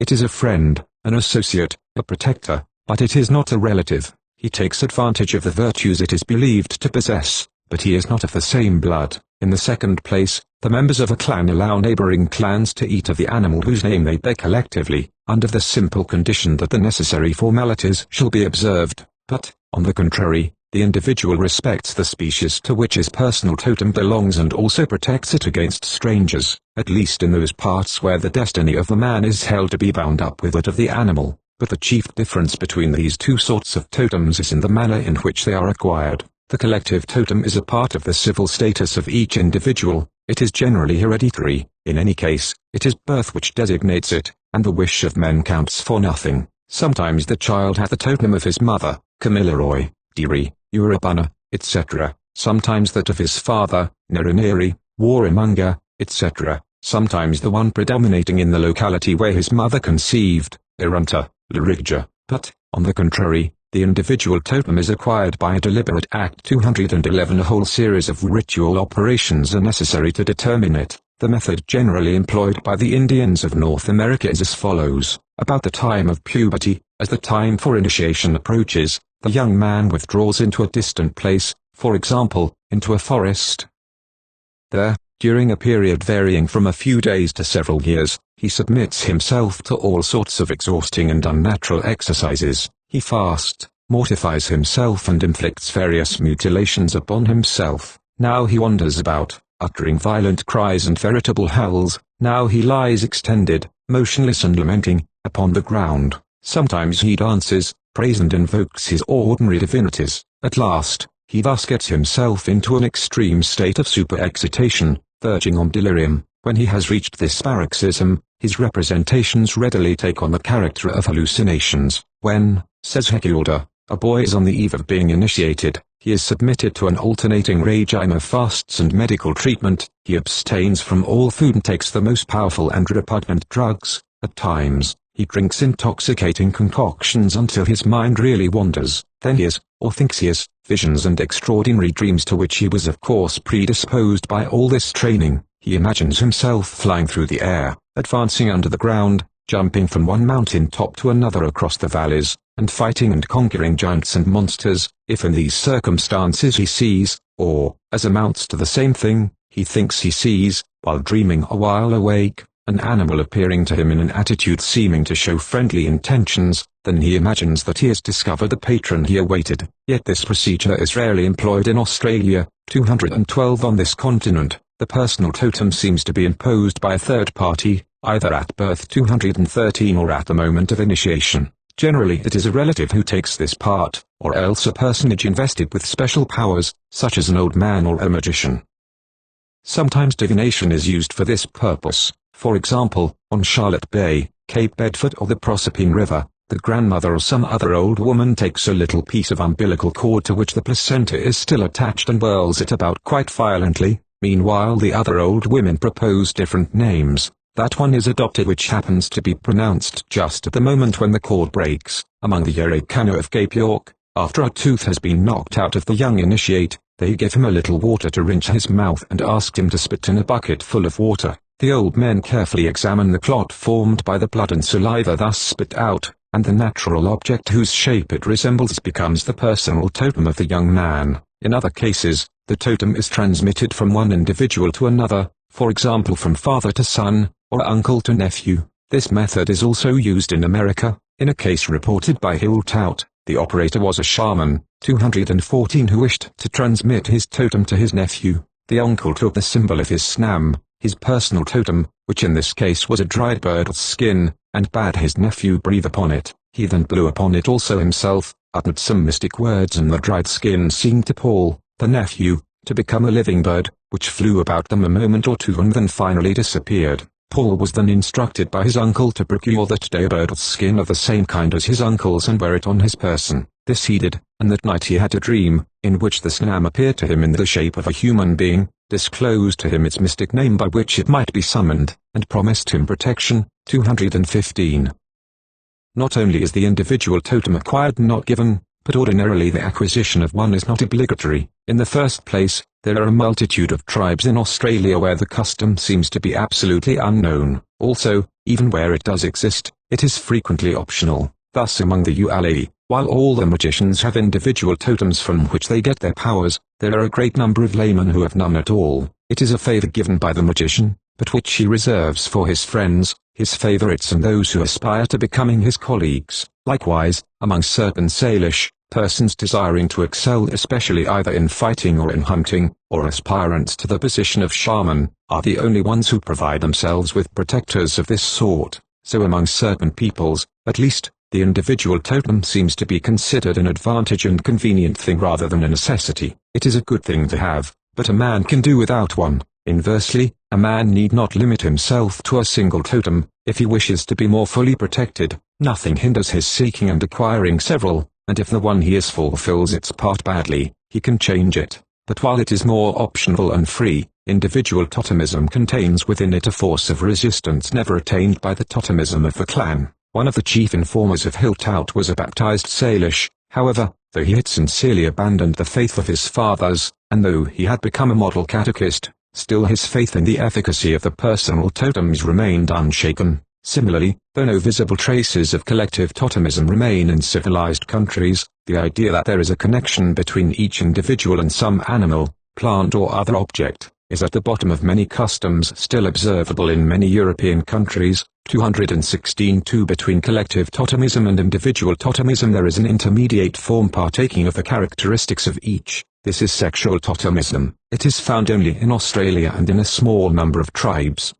It is a friend, an associate, a protector, but it is not a relative. He takes advantage of the virtues it is believed to possess, but he is not of the same blood. In the second place, the members of a clan allow neighboring clans to eat of the animal whose name they bear collectively, under the simple condition that the necessary formalities shall be observed. But, on the contrary, the individual respects the species to which his personal totem belongs and also protects it against strangers, at least in those parts where the destiny of the man is held to be bound up with that of the animal. But the chief difference between these two sorts of totems is in the manner in which they are acquired. The collective totem is a part of the civil status of each individual. It is generally hereditary. In any case, it is birth which designates it, and the wish of men counts for nothing. Sometimes the child has the totem of his mother, Kamilaroi, Diri, Urabana, etc. Sometimes that of his father, Neraneri, Warramunga, etc. Sometimes the one predominating in the locality where his mother conceived, Irunta, Larigja. But, on the contrary, the individual totem is acquired by a deliberate act. 211 A whole series of ritual operations are necessary to determine it. The method generally employed by the Indians of North America is as follows. About the time of puberty, as the time for initiation approaches, the young man withdraws into a distant place, for example, into a forest. There, during a period varying from a few days to several years, he submits himself to all sorts of exhausting and unnatural exercises. He fasts, mortifies himself and inflicts various mutilations upon himself. Now he wanders about, uttering violent cries and veritable howls. Now he lies extended, motionless and lamenting, upon the ground. Sometimes he dances, prays and invokes his ordinary divinities. At last, he thus gets himself into an extreme state of super-excitation, verging on delirium. When he has reached this paroxysm, his representations readily take on the character of hallucinations. When, says Hegelder, a boy is on the eve of being initiated, he is submitted to an alternating regime of fasts and medical treatment. He abstains from all food and takes the most powerful and repugnant drugs. At times, he drinks intoxicating concoctions until his mind really wanders. Then he has, or thinks he has, visions and extraordinary dreams to which he was of course predisposed by all this training. He imagines himself flying through the air, advancing under the ground, jumping from one mountain top to another across the valleys, and fighting and conquering giants and monsters. If in these circumstances he sees, or, as amounts to the same thing, he thinks he sees, while dreaming or while awake, an animal appearing to him in an attitude seeming to show friendly intentions, then he imagines that he has discovered the patron he awaited. Yet this procedure is rarely employed in Australia. 212 On this continent, the personal totem seems to be imposed by a third party, either at birth 213 or at the moment of initiation. Generally it is a relative who takes this part, or else a personage invested with special powers, such as an old man or a magician. Sometimes divination is used for this purpose. For example, on Charlotte Bay, Cape Bedford or the Proserpine River, the grandmother or some other old woman takes a little piece of umbilical cord to which the placenta is still attached and whirls it about quite violently. Meanwhile the other old women propose different names. That one is adopted which happens to be pronounced just at the moment when the cord breaks. Among the Yarrikana of Cape York, after a tooth has been knocked out of the young initiate, they give him a little water to rinse his mouth and ask him to spit in a bucket full of water. The old men carefully examine the clot formed by the blood and saliva thus spit out, and the natural object whose shape it resembles becomes the personal totem of the young man. In other cases, the totem is transmitted from one individual to another, for example from father to son, or uncle to nephew. This method is also used in America. In a case reported by Hiltout, the operator was a shaman, 214, who wished to transmit his totem to his nephew. The uncle took the symbol of his snam, his personal totem, which in this case was a dried bird's skin, and bade his nephew breathe upon it. He then blew upon it also himself, uttered some mystic words, and the dried skin seemed to Paul, the nephew, to become a living bird, which flew about them a moment or two and then finally disappeared. Paul was then instructed by his uncle to procure that day a bird's skin of the same kind as his uncle's and wear it on his person. This he did, and that night he had a dream, in which the snam appeared to him in the shape of a human being, disclosed to him its mystic name by which it might be summoned, and promised him protection. 215. Not only is the individual totem acquired and not given, but ordinarily the acquisition of one is not obligatory. In the first place, there are a multitude of tribes in Australia where the custom seems to be absolutely unknown. Also, even where it does exist, it is frequently optional. Thus among the Uala'i, while all the magicians have individual totems from which they get their powers, there are a great number of laymen who have none at all. It is a favor given by the magician, but which he reserves for his friends, his favorites and those who aspire to becoming his colleagues. Likewise, among certain Salish, persons desiring to excel especially either in fighting or in hunting, or aspirants to the position of shaman, are the only ones who provide themselves with protectors of this sort. So among certain peoples, at least, the individual totem seems to be considered an advantage and convenient thing rather than a necessity. It is a good thing to have, but a man can do without one. Inversely, a man need not limit himself to a single totem. If he wishes to be more fully protected, nothing hinders his seeking and acquiring several, and if the one he is fulfills its part badly, he can change it. But while it is more optional and free, individual totemism contains within it a force of resistance never attained by the totemism of the clan. One of the chief informers of Hiltout was a baptized Salish. However, though he had sincerely abandoned the faith of his fathers, and though he had become a model catechist, still his faith in the efficacy of the personal totems remained unshaken. Similarly, though no visible traces of collective totemism remain in civilized countries, the idea that there is a connection between each individual and some animal, plant or other object, is at the bottom of many customs still observable in many European countries. 216. Between collective totemism and individual totemism there is an intermediate form partaking of the characteristics of each. This is sexual totemism. It is found only in Australia and in a small number of tribes.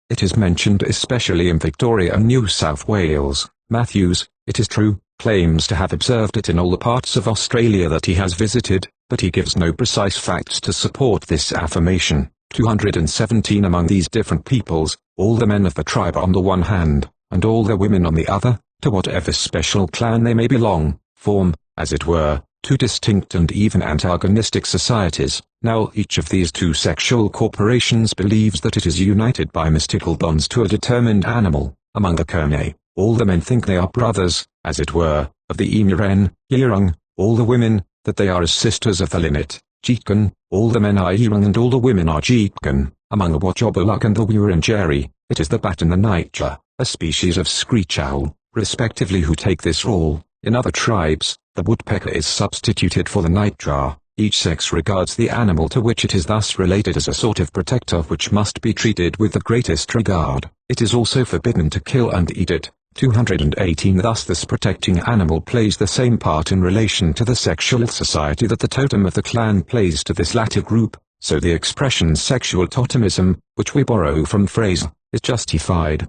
It is mentioned especially in Victoria and New South Wales. Matthews, it is true, claims to have observed it in all the parts of Australia that he has visited, but he gives no precise facts to support this affirmation. 217. Among these different peoples, all the men of the tribe on the one hand, and all the women on the other, to whatever special clan they may belong, form, as it were, two distinct and even antagonistic societies. Now each of these two sexual corporations believes that it is united by mystical bonds to a determined animal. Among the Kerne, all the men think they are brothers, as it were, of the Emuren, Yirung, all the women, that they are as sisters of the Linnet, Jeetkan, all the men are Yirung and all the women are Jeetkan. Among the Wotjobaluk and the Wurundjeri, it is the bat and the nightjar, a species of screech owl, respectively, who take this role. In other tribes, the woodpecker is substituted for the nightjar. Each sex regards the animal to which it is thus related as a sort of protector which must be treated with the greatest regard. It is also forbidden to kill and eat it. 218. Thus this protecting animal plays the same part in relation to the sexual society that the totem of the clan plays to this latter group. So the expression sexual totemism, which we borrow from phrase is justified.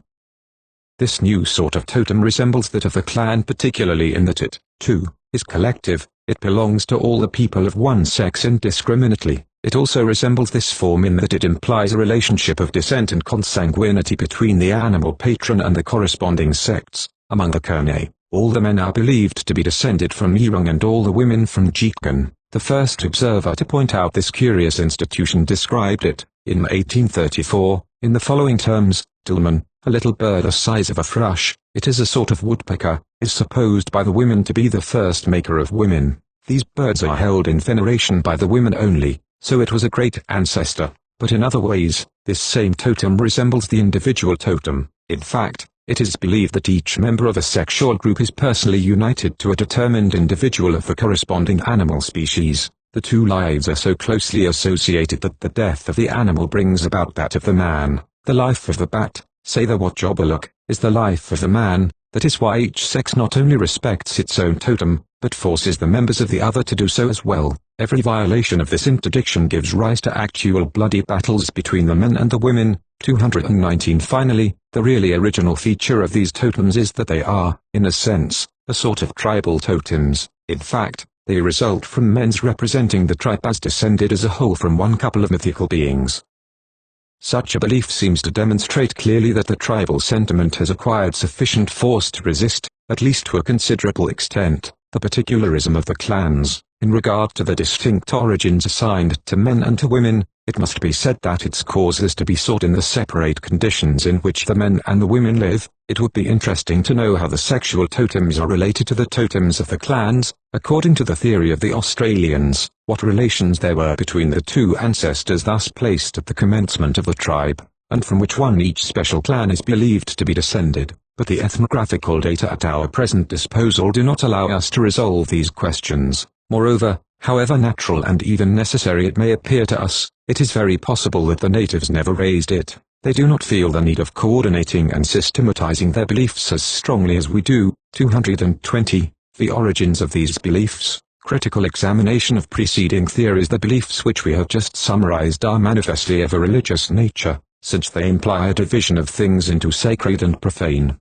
This new sort of totem resembles that of the clan particularly in that it, too, is collective. It belongs to all the people of one sex indiscriminately. It also resembles this form in that it implies a relationship of descent and consanguinity between the animal patron and the corresponding sects. Among the Kerne, all the men are believed to be descended from Irung and all the women from Jikun. The first observer to point out this curious institution described it, in 1834, in the following terms: Dillman, a little bird the size of a thrush, it is a sort of woodpecker, is supposed by the women to be the first maker of women. These birds are held in veneration by the women only, so it was a great ancestor. But in other ways, this same totem resembles the individual totem. In fact, it is believed that each member of a sexual group is personally united to a determined individual of the corresponding animal species. The two lives are so closely associated that the death of the animal brings about that of the man. The life of the bat, say the Wotjobaluk, is the life of the man. That is why each sex not only respects its own totem, but forces the members of the other to do so as well. Every violation of this interdiction gives rise to actual bloody battles between the men and the women. 219. Finally, the really original feature of these totems is that they are, in a sense, a sort of tribal totems. In fact, they result from men's representing the tribe as descended as a whole from one couple of mythical beings. Such a belief seems to demonstrate clearly that the tribal sentiment has acquired sufficient force to resist, at least to a considerable extent, the particularism of the clans. In regard to the distinct origins assigned to men and to women, it must be said that its cause is to be sought in the separate conditions in which the men and the women live. It would be interesting to know how the sexual totems are related to the totems of the clans. According to the theory of the Australians, what relations there were between the two ancestors thus placed at the commencement of the tribe, and from which one each special clan is believed to be descended. But the ethnographical data at our present disposal do not allow us to resolve these questions. Moreover, however natural and even necessary it may appear to us, it is very possible that the natives never raised it. They do not feel the need of coordinating and systematizing their beliefs as strongly as we do. 220. The origins of these beliefs. Critical examination of preceding theories. The beliefs which we have just summarized are manifestly of a religious nature, since they imply a division of things into sacred and profane.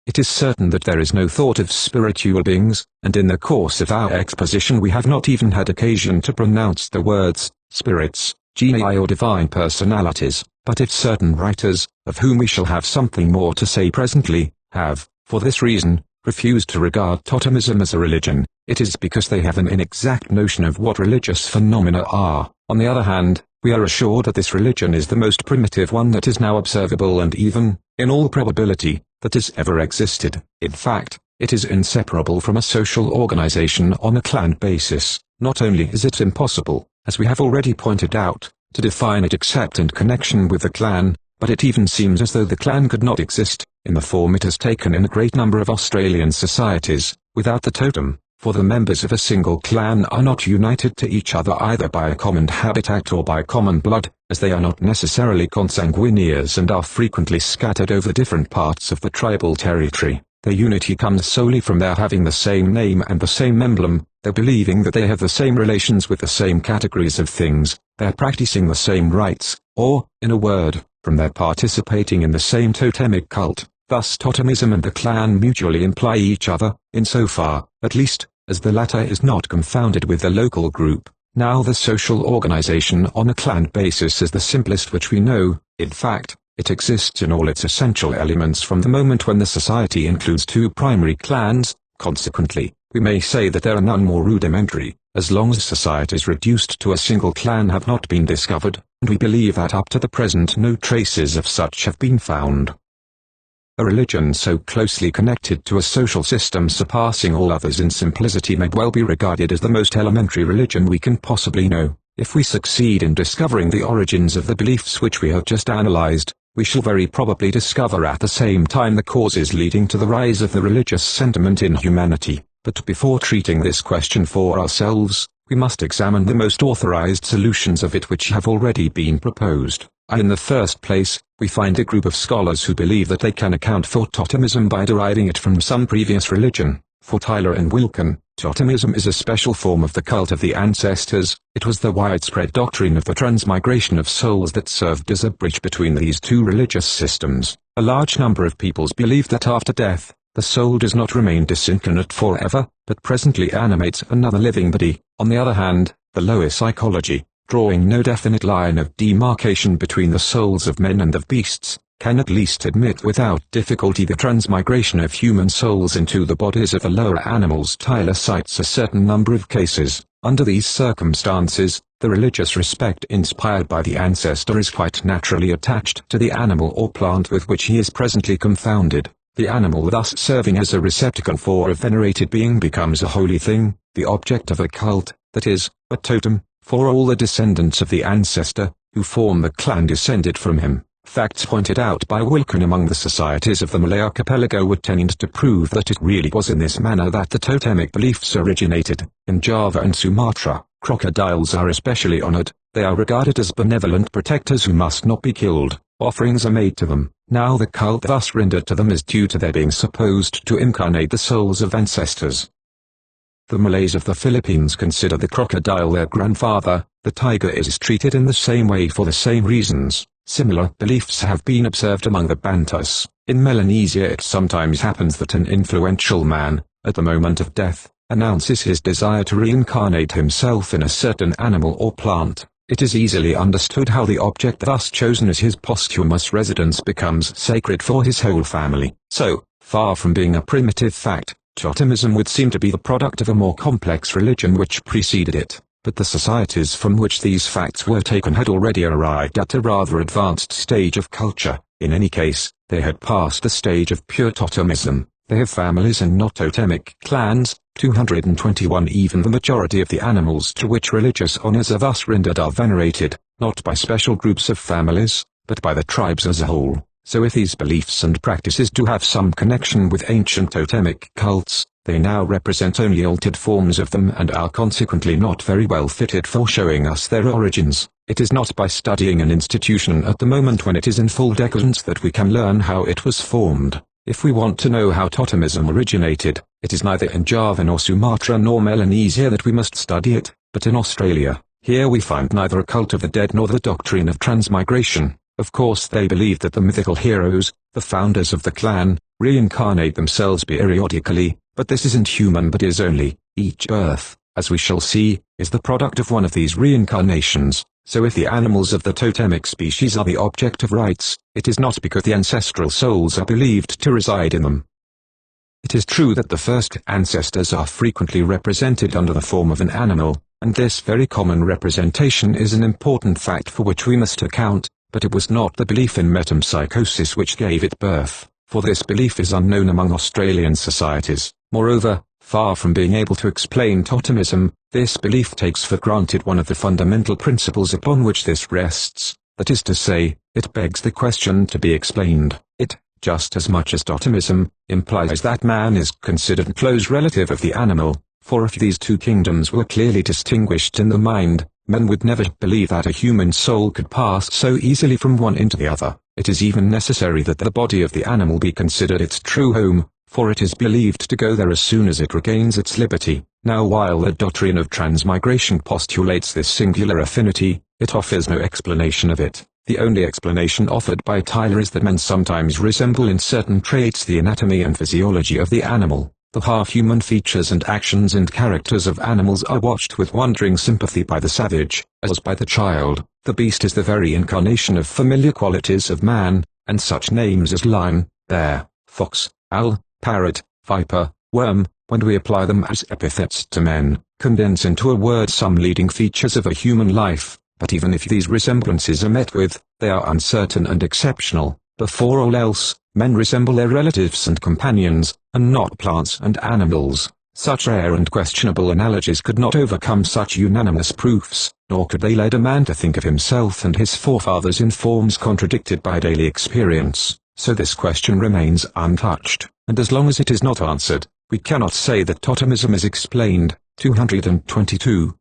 It is certain that there is no thought of spiritual beings, and in the course of our exposition we have not even had occasion to pronounce the words, spirits, genii or divine personalities. But if certain writers, of whom we shall have something more to say presently, have, for this reason, refused to regard totemism as a religion, it is because they have an inexact notion of what religious phenomena are. On the other hand, we are assured that this religion is the most primitive one that is now observable and even, in all probability, that has ever existed. In fact, it is inseparable from a social organization on a clan basis. Not only is it impossible, as we have already pointed out, to define it except in connection with the clan, but it even seems as though the clan could not exist, in the form it has taken in a great number of Australian societies, without the totem, for the members of a single clan are not united to each other either by a common habitat or by common blood, as they are not necessarily consanguineous and are frequently scattered over different parts of the tribal territory. Their unity comes solely from their having the same name and the same emblem, their believing that they have the same relations with the same categories of things, their practicing the same rites, or, in a word, from their participating in the same totemic cult. Thus totemism and the clan mutually imply each other, insofar, at least, as the latter is not confounded with the local group. Now the social organization on a clan basis is the simplest which we know. In fact, it exists in all its essential elements from the moment when the society includes two primary clans. Consequently, we may say that there are none more rudimentary, as long as societies reduced to a single clan have not been discovered, and we believe that up to the present no traces of such have been found. A religion so closely connected to a social system surpassing all others in simplicity may well be regarded as the most elementary religion we can possibly know. If we succeed in discovering the origins of the beliefs which we have just analyzed, we shall very probably discover at the same time the causes leading to the rise of the religious sentiment in humanity. But before treating this question for ourselves, we must examine the most authorized solutions of it which have already been proposed. In the first place, we find a group of scholars who believe that they can account for totemism by deriving it from some previous religion. For Tyler and Wilkin, Totemism is a special form of the cult of the ancestors. It was the widespread doctrine of the transmigration of souls that served as a bridge between these two religious systems. A large number of peoples believe that after death, the soul does not remain disincarnate forever, but presently animates another living body. On the other hand, the lower psychology, drawing no definite line of demarcation between the souls of men and of beasts, can at least admit without difficulty the transmigration of human souls into the bodies of the lower animals. Tyler cites a certain number of cases. Under these circumstances, the religious respect inspired by the ancestor is quite naturally attached to the animal or plant with which he is presently confounded. The animal thus serving as a receptacle for a venerated being becomes a holy thing, the object of a cult, that is, a totem, for all the descendants of the ancestor, who form the clan descended from him. Facts pointed out by Wilken among the societies of the Malay archipelago would tend to prove that it really was in this manner that the totemic beliefs originated. In Java and Sumatra, crocodiles are especially honored. They are regarded as benevolent protectors who must not be killed. Offerings are made to them. Now the cult thus rendered to them is due to their being supposed to incarnate the souls of ancestors. The Malays of the Philippines consider the crocodile their grandfather. The tiger is treated in the same way for the same reasons. Similar beliefs have been observed among the Bantus. In Melanesia it sometimes happens that an influential man, at the moment of death, announces his desire to reincarnate himself in a certain animal or plant. It is easily understood how the object thus chosen as his posthumous residence becomes sacred for his whole family. So, far from being a primitive fact, totemism would seem to be the product of a more complex religion which preceded it. But the societies from which these facts were taken had already arrived at a rather advanced stage of culture. In any case, they had passed the stage of pure totemism. They have families and not totemic clans. 221 Even the majority of the animals to which religious honors are thus rendered are venerated, not by special groups of families, but by the tribes as a whole. So if these beliefs and practices do have some connection with ancient totemic cults, they now represent only altered forms of them and are consequently not very well fitted for showing us their origins. It is not by studying an institution at the moment when it is in full decadence that we can learn how it was formed. If we want to know how totemism originated, it is neither in Java nor Sumatra nor Melanesia that we must study it, but in Australia. Here we find neither a cult of the dead nor the doctrine of transmigration. Of course they believe that the mythical heroes, the founders of the clan, reincarnate themselves periodically, but this isn't human but is only, each birth, as we shall see, is the product of one of these reincarnations. So if the animals of the totemic species are the object of rites, it is not because the ancestral souls are believed to reside in them. It is true that the first ancestors are frequently represented under the form of an animal, and this very common representation is an important fact for which we must account, but it was not the belief in metempsychosis which gave it birth, for this belief is unknown among Australian societies. Moreover, far from being able to explain totemism, this belief takes for granted one of the fundamental principles upon which this rests, that is to say, it begs the question to be explained. It, just as much as totemism, implies that man is considered a close relative of the animal, for if these two kingdoms were clearly distinguished in the mind, men would never believe that a human soul could pass so easily from one into the other. It is even necessary that the body of the animal be considered its true home, for it is believed to go there as soon as it regains its liberty. Now while the doctrine of transmigration postulates this singular affinity, it offers no explanation of it. The only explanation offered by Tyler is that men sometimes resemble in certain traits the anatomy and physiology of the animal. The half-human features and actions and characters of animals are watched with wondering sympathy by the savage, as by the child. The beast is the very incarnation of familiar qualities of man, and such names as lion, bear, fox, owl, parrot, viper, worm, when we apply them as epithets to men, condense into a word some leading features of a human life, but even if these resemblances are met with, they are uncertain and exceptional. Before all else, men resemble their relatives and companions, and not plants and animals. Such rare and questionable analogies could not overcome such unanimous proofs, nor could they lead a man to think of himself and his forefathers in forms contradicted by daily experience. So this question remains untouched, and as long as it is not answered, we cannot say that totemism is explained. 222.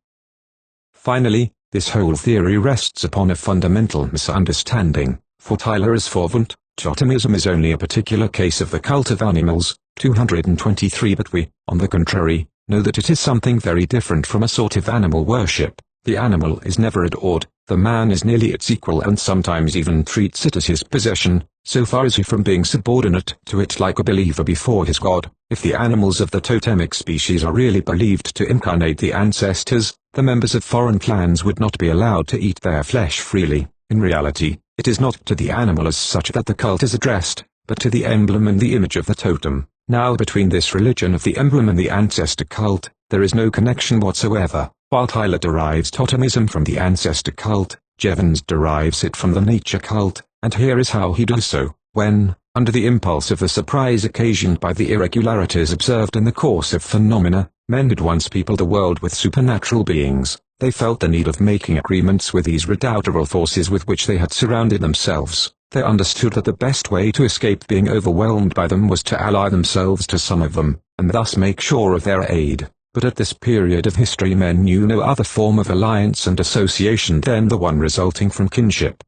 Finally, this whole theory rests upon a fundamental misunderstanding. For Tyler as Forvant, totemism is only a particular case of the cult of animals. 223. But we, on the contrary, know that it is something very different from a sort of animal worship. The animal is never adored, the man is nearly its equal and sometimes even treats it as his possession, so far is he from being subordinate to it like a believer before his God. If the animals of the totemic species are really believed to incarnate the ancestors, the members of foreign clans would not be allowed to eat their flesh freely. In reality, it is not to the animal as such that the cult is addressed, but to the emblem and the image of the totem. Now between this religion of the emblem and the ancestor cult, there is no connection whatsoever. While Tyler derives totemism from the ancestor cult, Jevons derives it from the nature cult, and here is how he does so. When, under the impulse of the surprise occasioned by the irregularities observed in the course of phenomena, men had once peopled the world with supernatural beings, they felt the need of making agreements with these redoubtable forces with which they had surrounded themselves. They understood that the best way to escape being overwhelmed by them was to ally themselves to some of them, and thus make sure of their aid. But at this period of history men knew no other form of alliance and association than the one resulting from kinship.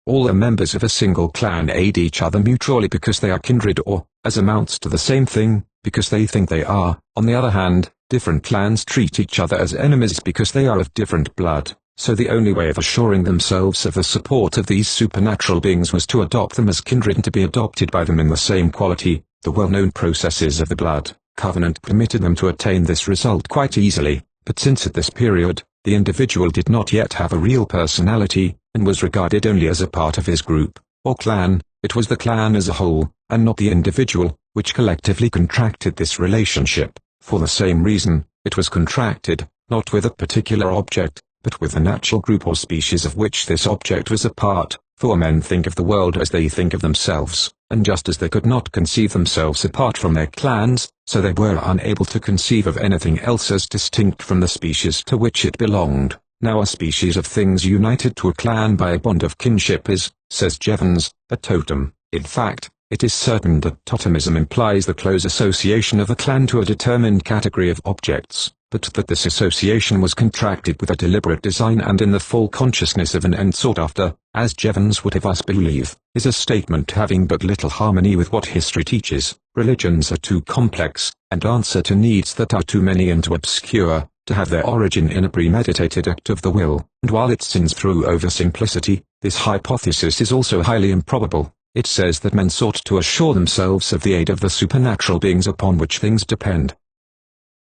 All the members of a single clan aid each other mutually because they are kindred or, as amounts to the same thing, because they think they are. On the other hand, different clans treat each other as enemies because they are of different blood, so the only way of assuring themselves of the support of these supernatural beings was to adopt them as kindred and to be adopted by them in the same quality. The well-known processes of the blood covenant permitted them to attain this result quite easily, but since at this period, the individual did not yet have a real personality, and was regarded only as a part of his group, or clan, it was the clan as a whole, and not the individual, which collectively contracted this relationship. For the same reason, it was contracted, not with a particular object, but with the natural group or species of which this object was a part, for men think of the world as they think of themselves, and just as they could not conceive themselves apart from their clans, so they were unable to conceive of anything else as distinct from the species to which it belonged. Now a species of things united to a clan by a bond of kinship is, says Jevons, a totem. In fact, it is certain that totemism implies the close association of a clan to a determined category of objects, but that this association was contracted with a deliberate design and in the full consciousness of an end sought after, as Jevons would have us believe, is a statement having but little harmony with what history teaches. Religions are too complex, and answer to needs that are too many and too obscure, to have their origin in a premeditated act of the will, and while it sins through oversimplicity, this hypothesis is also highly improbable. It says that men sought to assure themselves of the aid of the supernatural beings upon which things depend.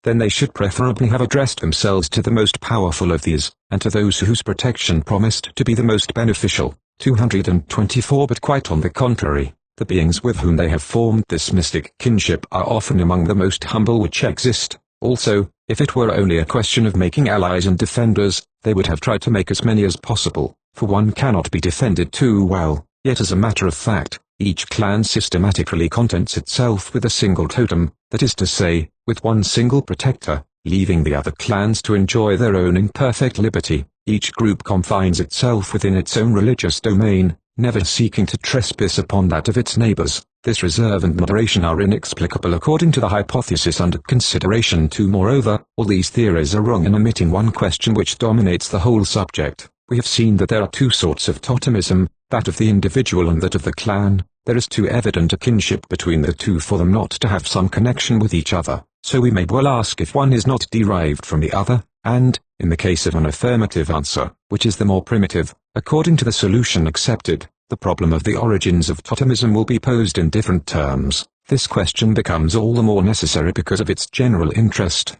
Then they should preferably have addressed themselves to the most powerful of these, and to those whose protection promised to be the most beneficial. 224 But quite on the contrary, the beings with whom they have formed this mystic kinship are often among the most humble which exist. Also, if it were only a question of making allies and defenders, they would have tried to make as many as possible, for one cannot be defended too well. Yet as a matter of fact, each clan systematically contents itself with a single totem, that is to say, with one single protector, leaving the other clans to enjoy their own imperfect liberty. Each group confines itself within its own religious domain, never seeking to trespass upon that of its neighbors. This reserve and moderation are inexplicable according to the hypothesis under consideration too. Moreover, all these theories are wrong in omitting one question which dominates the whole subject. We have seen that there are two sorts of totemism, that of the individual and that of the clan. There is too evident a kinship between the two for them not to have some connection with each other, so we may well ask if one is not derived from the other, and, in the case of an affirmative answer, which is the more primitive, according to the solution accepted, the problem of the origins of totemism will be posed in different terms. This question becomes all the more necessary because of its general interest.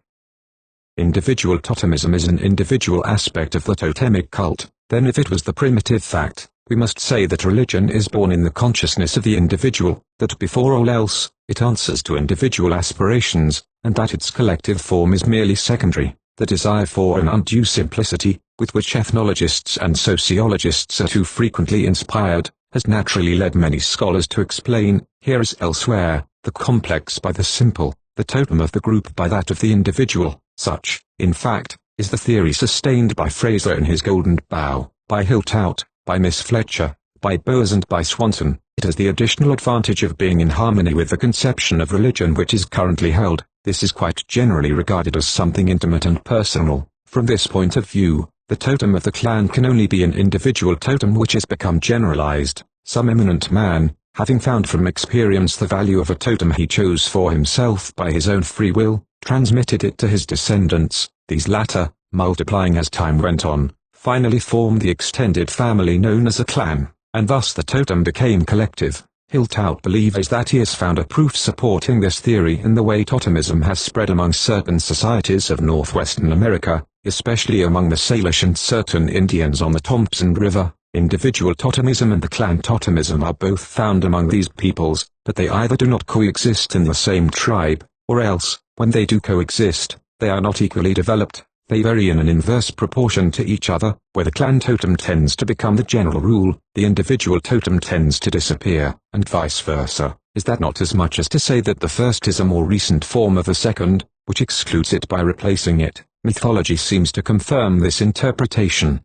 Individual totemism is an individual aspect of the totemic cult. Then if it was the primitive fact, we must say that religion is born in the consciousness of the individual, that before all else, it answers to individual aspirations, and that its collective form is merely secondary. The desire for an undue simplicity, with which ethnologists and sociologists are too frequently inspired, has naturally led many scholars to explain, here as elsewhere, the complex by the simple, the totem of the group by that of the individual. Such, in fact, is the theory sustained by Fraser in his Golden Bough, by Hiltout, by Miss Fletcher, by Bowers and by Swanson. It has the additional advantage of being in harmony with the conception of religion which is currently held. This is quite generally regarded as something intimate and personal. From this point of view, the totem of the clan can only be an individual totem which has become generalized. Some eminent man, having found from experience the value of a totem he chose for himself by his own free will, transmitted it to his descendants. These latter, multiplying as time went on, finally formed the extended family known as a clan, and thus the totem became collective. Hiltout believes that he has found a proof supporting this theory in the way totemism has spread among certain societies of northwestern America, especially among the Salish and certain Indians on the Thompson River. Individual totemism and the clan totemism are both found among these peoples, but they either do not coexist in the same tribe, or else, when they do coexist, they are not equally developed. They vary in an inverse proportion to each other. Where the clan totem tends to become the general rule, the individual totem tends to disappear, and vice versa. Is that not as much as to say that the first is a more recent form of the second, which excludes it by replacing it? Mythology seems to confirm this interpretation.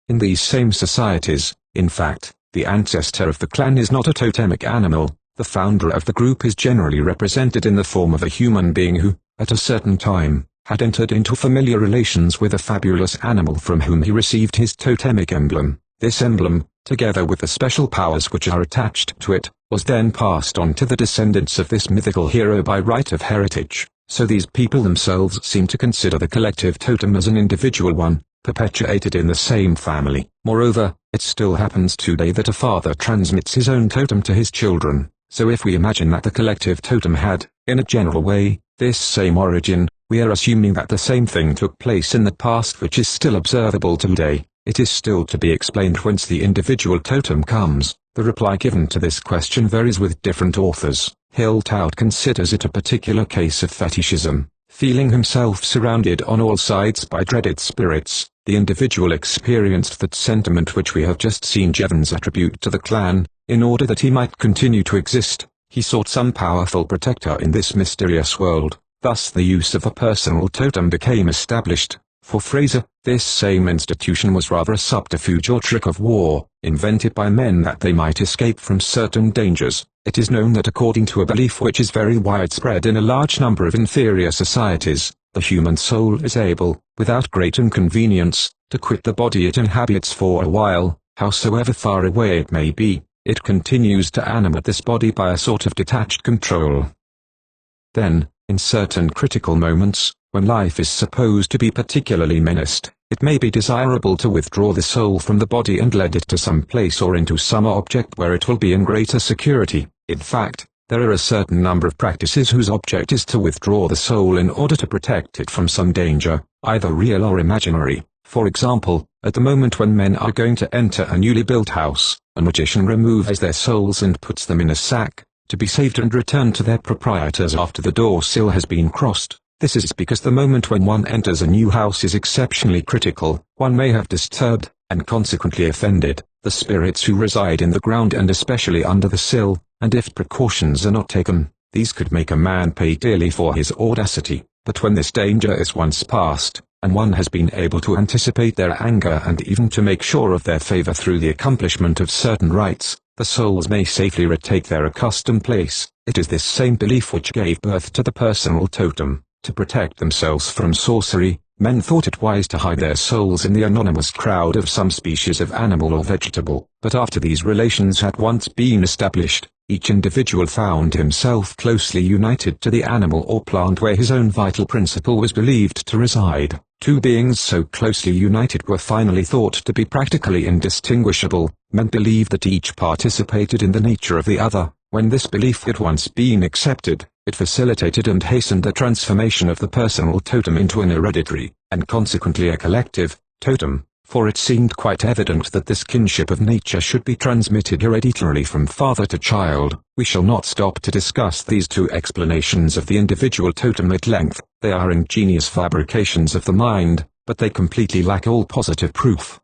In these same societies, in fact, the ancestor of the clan is not a totemic animal. The founder of the group is generally represented in the form of a human being who, at a certain time, had entered into familiar relations with a fabulous animal from whom he received his totemic emblem. This emblem, together with the special powers which are attached to it, was then passed on to the descendants of this mythical hero by right of heritage. So these people themselves seem to consider the collective totem as an individual one, perpetuated in the same family. Moreover, it still happens today that a father transmits his own totem to his children. So if we imagine that the collective totem had, in a general way, this same origin, we are assuming that the same thing took place in the past which is still observable today. It is still to be explained whence the individual totem comes. The reply given to this question varies with different authors. Hiltout considers it a particular case of fetishism. Feeling himself surrounded on all sides by dreaded spirits, the individual experienced that sentiment which we have just seen Jevons attribute to the clan. In order that he might continue to exist, he sought some powerful protector in this mysterious world. Thus the use of a personal totem became established. For Fraser, this same institution was rather a subterfuge or trick of war, invented by men that they might escape from certain dangers. It is known that according to a belief which is very widespread in a large number of inferior societies, the human soul is able, without great inconvenience, to quit the body it inhabits for a while, howsoever far away it may be. It continues to animate this body by a sort of detached control. Then, in certain critical moments, when life is supposed to be particularly menaced, it may be desirable to withdraw the soul from the body and lead it to some place or into some object where it will be in greater security. In fact, there are a certain number of practices whose object is to withdraw the soul in order to protect it from some danger, either real or imaginary. For example, at the moment when men are going to enter a newly built house, a magician removes their souls and puts them in a sack, to be saved and returned to their proprietors after the door sill has been crossed. This is because the moment when one enters a new house is exceptionally critical. One may have disturbed, and consequently offended, the spirits who reside in the ground and especially under the sill, and if precautions are not taken, these could make a man pay dearly for his audacity. But when this danger is once past, and one has been able to anticipate their anger and even to make sure of their favor through the accomplishment of certain rites, the souls may safely retake their accustomed place. It is this same belief which gave birth to the personal totem. To protect themselves from sorcery, men thought it wise to hide their souls in the anonymous crowd of some species of animal or vegetable. But after these relations had once been established, each individual found himself closely united to the animal or plant where his own vital principle was believed to reside. Two beings so closely united were finally thought to be practically indistinguishable. Men believed that each participated in the nature of the other. When this belief had once been accepted, it facilitated and hastened the transformation of the personal totem into an hereditary, and consequently a collective, totem, for it seemed quite evident that this kinship of nature should be transmitted hereditarily from father to child. We shall not stop to discuss these two explanations of the individual totem at length. They are ingenious fabrications of the mind, but they completely lack all positive proof.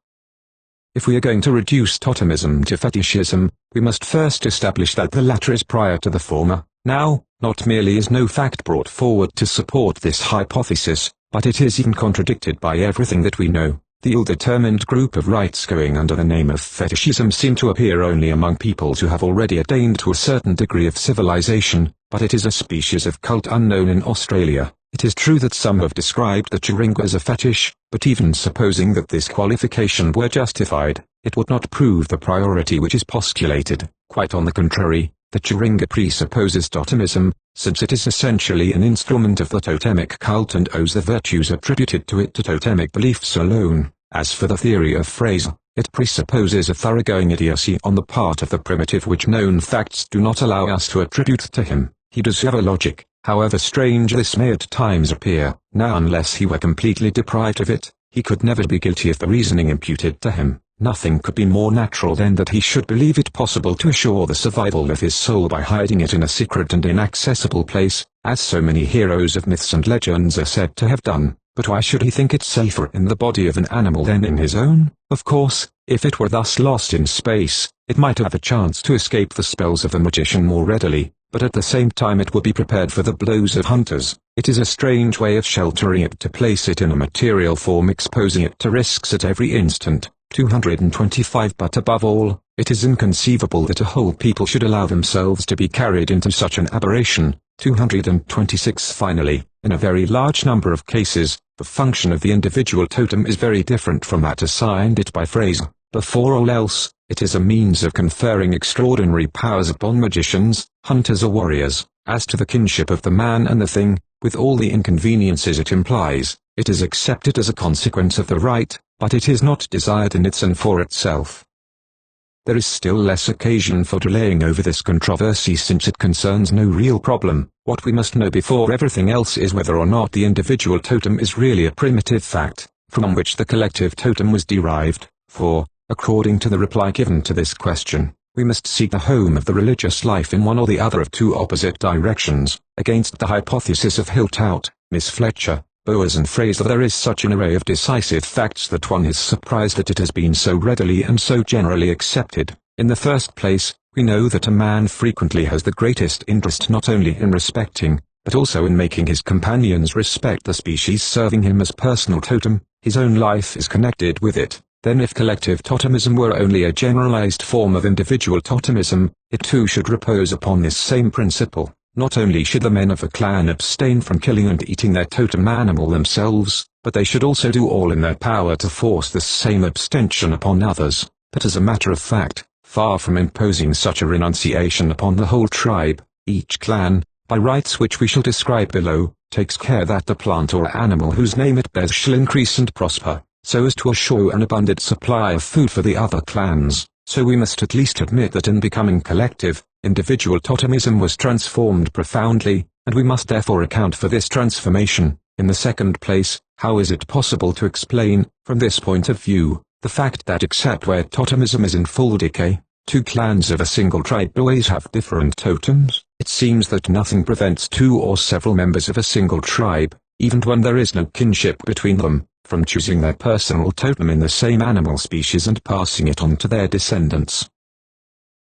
If we are going to reduce totemism to fetishism, we must first establish that the latter is prior to the former. Now, not merely is no fact brought forward to support this hypothesis, but it is even contradicted by everything that we know. The ill-determined group of rites going under the name of fetishism seem to appear only among peoples who have already attained to a certain degree of civilization, but it is a species of cult unknown in Australia. It is true that some have described the Turinga as a fetish, but even supposing that this qualification were justified, it would not prove the priority which is postulated. Quite on the contrary, the Turinga presupposes totemism, since it is essentially an instrument of the totemic cult and owes the virtues attributed to it to totemic beliefs alone. As for the theory of Fraser, it presupposes a thoroughgoing idiocy on the part of the primitive which known facts do not allow us to attribute to him. He does have a logic, however strange this may at times appear. Now unless he were completely deprived of it, he could never be guilty of the reasoning imputed to him. Nothing could be more natural than that he should believe it possible to assure the survival of his soul by hiding it in a secret and inaccessible place, as so many heroes of myths and legends are said to have done. But why should he think it safer in the body of an animal than in his own? Of course, if it were thus lost in space, it might have a chance to escape the spells of the magician more readily, but at the same time it would be prepared for the blows of hunters. It is a strange way of sheltering it to place it in a material form, exposing it to risks at every instant. 225 But above all, it is inconceivable that a whole people should allow themselves to be carried into such an aberration. 226 Finally, in a very large number of cases, the function of the individual totem is very different from that assigned it by Fraser. Before all else, it is a means of conferring extraordinary powers upon magicians, hunters or warriors. As to the kinship of the man and the thing, with all the inconveniences it implies, it is accepted as a consequence of the right, but it is not desired in its and for itself. There is still less occasion for delaying over this controversy since it concerns no real problem. What we must know before everything else is whether or not the individual totem is really a primitive fact, from which the collective totem was derived, for, according to the reply given to this question, we must seek the home of the religious life in one or the other of two opposite directions. Against the hypothesis of Hiltout, Miss Fletcher, Bowers and Fraser there is such an array of decisive facts that one is surprised that it has been so readily and so generally accepted. In the first place, we know that a man frequently has the greatest interest not only in respecting, but also in making his companions respect the species serving him as personal totem. His own life is connected with it. Then if collective totemism were only a generalized form of individual totemism, it too should repose upon this same principle. Not only should the men of a clan abstain from killing and eating their totem animal themselves, but they should also do all in their power to force this same abstention upon others. But as a matter of fact, far from imposing such a renunciation upon the whole tribe, each clan, by rites which we shall describe below, takes care that the plant or animal whose name it bears shall increase and prosper, so as to assure an abundant supply of food for the other clans. So we must at least admit that in becoming collective, individual totemism was transformed profoundly, and we must therefore account for this transformation. In the second place, how is it possible to explain, from this point of view, the fact that except where totemism is in full decay, two clans of a single tribe always have different totems? It seems that nothing prevents two or several members of a single tribe, even when there is no kinship between them, from choosing their personal totem in the same animal species and passing it on to their descendants.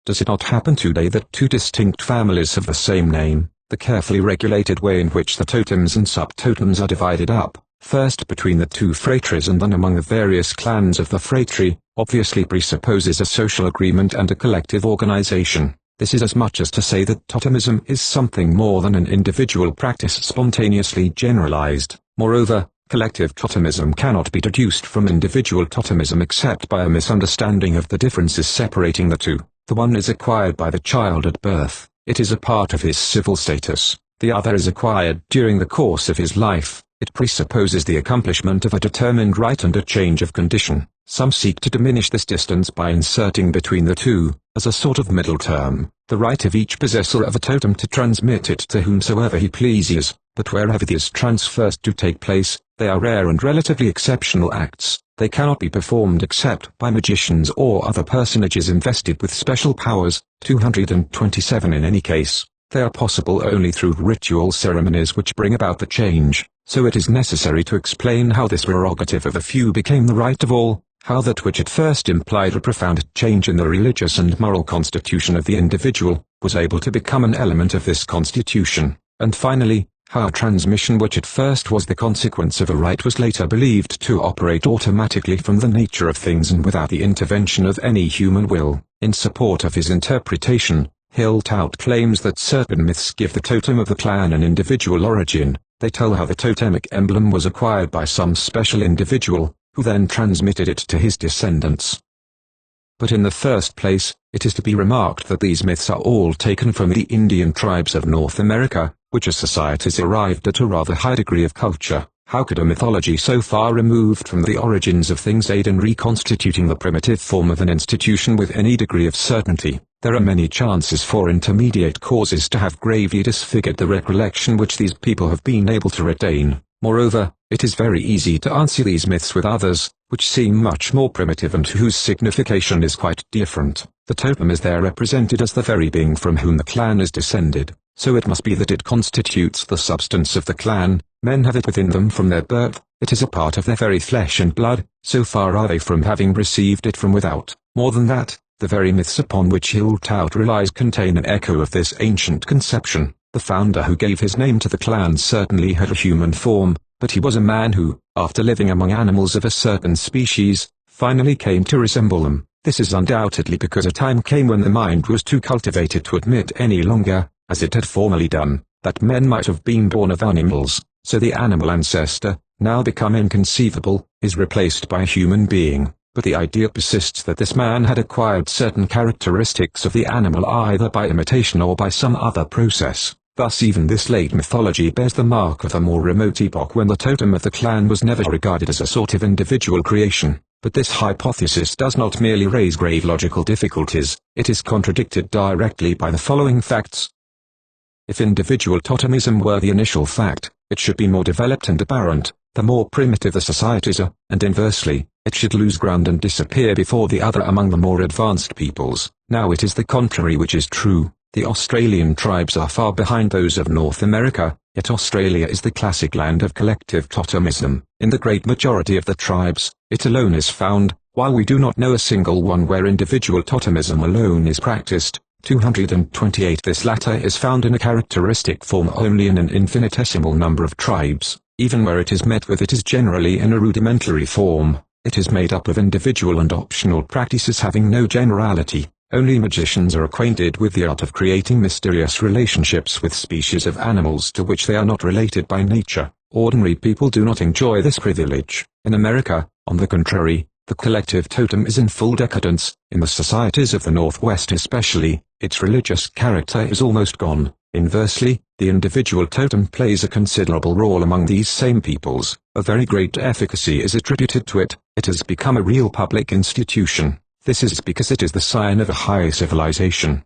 Does it not happen today that two distinct families have the same name, the carefully regulated way in which the totems and subtotems are divided up, first between the two phratries and then among the various clans of the phratry, obviously presupposes a social agreement and a collective organization? This is as much as to say that totemism is something more than an individual practice spontaneously generalized. Moreover, collective totemism cannot be deduced from individual totemism except by a misunderstanding of the differences separating the two. The one is acquired by the child at birth, it is a part of his civil status. The other is acquired during the course of his life, it presupposes the accomplishment of a determined right and a change of condition. Some seek to diminish this distance by inserting between the two, as a sort of middle term, the right of each possessor of a totem to transmit it to whomsoever he pleases, but wherever these transfers do take place, they are rare and relatively exceptional acts. They cannot be performed except by magicians or other personages invested with special powers. 227 In any case, they are possible only through ritual ceremonies which bring about the change, so it is necessary to explain how this prerogative of a few became the right of all, how that which at first implied a profound change in the religious and moral constitution of the individual, was able to become an element of this constitution, and finally, how a transmission which at first was the consequence of a right was later believed to operate automatically from the nature of things and without the intervention of any human will. In support of his interpretation, Hiltout claims that certain myths give the totem of the clan an individual origin, They tell how the totemic emblem was acquired by some special individual, who then transmitted it to his descendants. But in the first place, it is to be remarked that these myths are all taken from the Indian tribes of North America, which are societies arrived at a rather high degree of culture. How could a mythology so far removed from the origins of things aid in reconstituting the primitive form of an institution with any degree of certainty? There are many chances for intermediate causes to have gravely disfigured the recollection which these people have been able to retain. Moreover, it is very easy to answer these myths with others, which seem much more primitive and whose signification is quite different. The totem is there represented as the very being from whom the clan is descended, so it must be that it constitutes the substance of the clan. Men have it within them from their birth, it is a part of their very flesh and blood, so far are they from having received it from without. More than that, the very myths upon which Iltout relies contain an echo of this ancient conception. The founder who gave his name to the clan certainly had a human form, but he was a man who, after living among animals of a certain species, finally came to resemble them. This is undoubtedly because a time came when the mind was too cultivated to admit any longer, as it had formerly done, that men might have been born of animals, so the animal ancestor, now become inconceivable, is replaced by a human being. But the idea persists that this man had acquired certain characteristics of the animal either by imitation or by some other process. Thus even this late mythology bears the mark of a more remote epoch when the totem of the clan was never regarded as a sort of individual creation. But this hypothesis does not merely raise grave logical difficulties, it is contradicted directly by the following facts. If individual totemism were the initial fact, it should be more developed and apparent, the more primitive the societies are, and inversely, it should lose ground and disappear before the other among the more advanced peoples. Now it is the contrary which is true. The Australian tribes are far behind those of North America, yet Australia is the classic land of collective totemism. In the great majority of the tribes, it alone is found, while we do not know a single one where individual totemism alone is practiced. 228. This latter is found in a characteristic form only in an infinitesimal number of tribes. Even where it is met with, it is generally in a rudimentary form. It is made up of individual and optional practices having no generality. Only magicians are acquainted with the art of creating mysterious relationships with species of animals to which they are not related by nature. Ordinary people do not enjoy this privilege. In America, on the contrary, the collective totem is in full decadence. In the societies of the Northwest especially, its religious character is almost gone. Inversely, the individual totem plays a considerable role among these same peoples. A very great efficacy is attributed to it. It has become a real public institution. This is because it is the sign of a high civilization.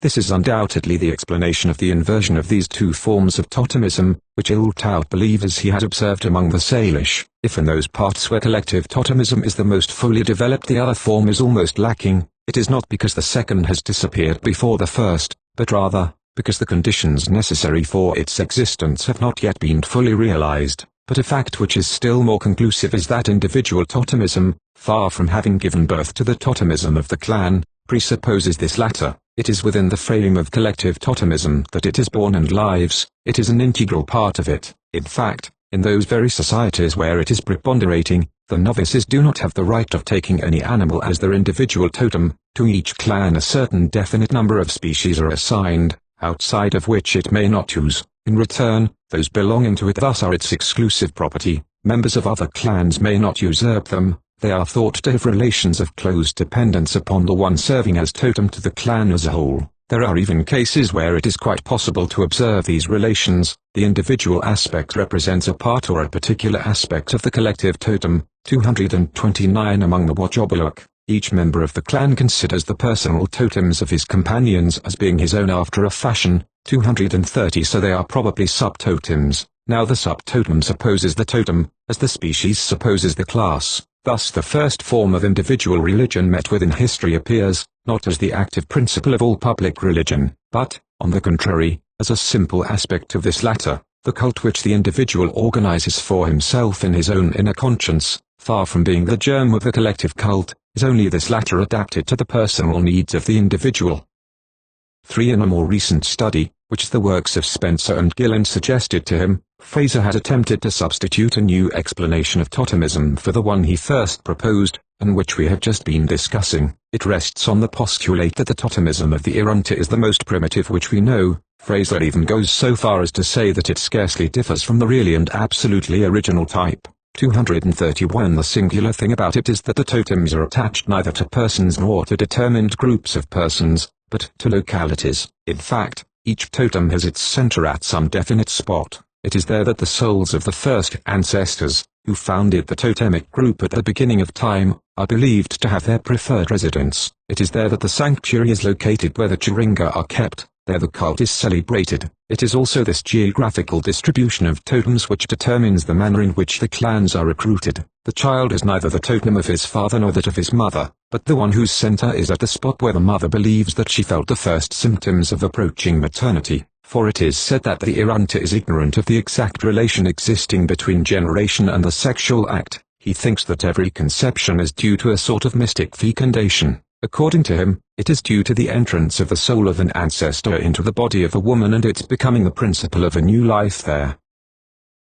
This is undoubtedly the explanation of the inversion of these two forms of totemism, which Iltout believes he had observed among the Salish. If in those parts where collective totemism is the most fully developed the other form is almost lacking, it is not because the second has disappeared before the first, but rather, because the conditions necessary for its existence have not yet been fully realized. But a fact which is still more conclusive is that individual totemism, far from having given birth to the totemism of the clan, presupposes this latter. It is within the frame of collective totemism that it is born and lives, it is an integral part of it. In fact, in those very societies where it is preponderating, the novices do not have the right of taking any animal as their individual totem. To each clan a certain definite number of species are assigned, outside of which it may not use. In return, those belonging to it thus are its exclusive property. Members of other clans may not usurp them. They are thought to have relations of close dependence upon the one serving as totem to the clan as a whole. There are even cases where it is quite possible to observe these relations. The individual aspect represents a part or a particular aspect of the collective totem. 229. Among the Wotjobaluk, each member of the clan considers the personal totems of his companions as being his own after a fashion. 230. So they are probably subtotems. Now the subtotem supposes the totem, as the species supposes the class. Thus the first form of individual religion met with in history appears, not as the active principle of all public religion, but, on the contrary, as a simple aspect of this latter, the cult which the individual organizes for himself in his own inner conscience, far from being the germ of the collective cult, is only this latter adapted to the personal needs of the individual. 3. In a more recent study, which the works of Spencer and Gillen suggested to him, Fraser had attempted to substitute a new explanation of totemism for the one he first proposed, and which we have just been discussing. It rests on the postulate that the totemism of the Irunta is the most primitive which we know. Fraser even goes so far as to say that it scarcely differs from the really and absolutely original type. 231 The singular thing about it is that the totems are attached neither to persons nor to determined groups of persons, but to localities. In fact, each totem has its center at some definite spot. It is there that the souls of the first ancestors, who founded the totemic group at the beginning of time, are believed to have their preferred residence. It is there that the sanctuary is located where the Chiringa are kept. There the cult is celebrated. It is also this geographical distribution of totems which determines the manner in which the clans are recruited. The child is neither the totem of his father nor that of his mother, but the one whose center is at the spot where the mother believes that she felt the first symptoms of approaching maternity. For it is said that the Irunta is ignorant of the exact relation existing between generation and the sexual act. He thinks that every conception is due to a sort of mystic fecundation. According to him, it is due to the entrance of the soul of an ancestor into the body of a woman and its becoming the principle of a new life there.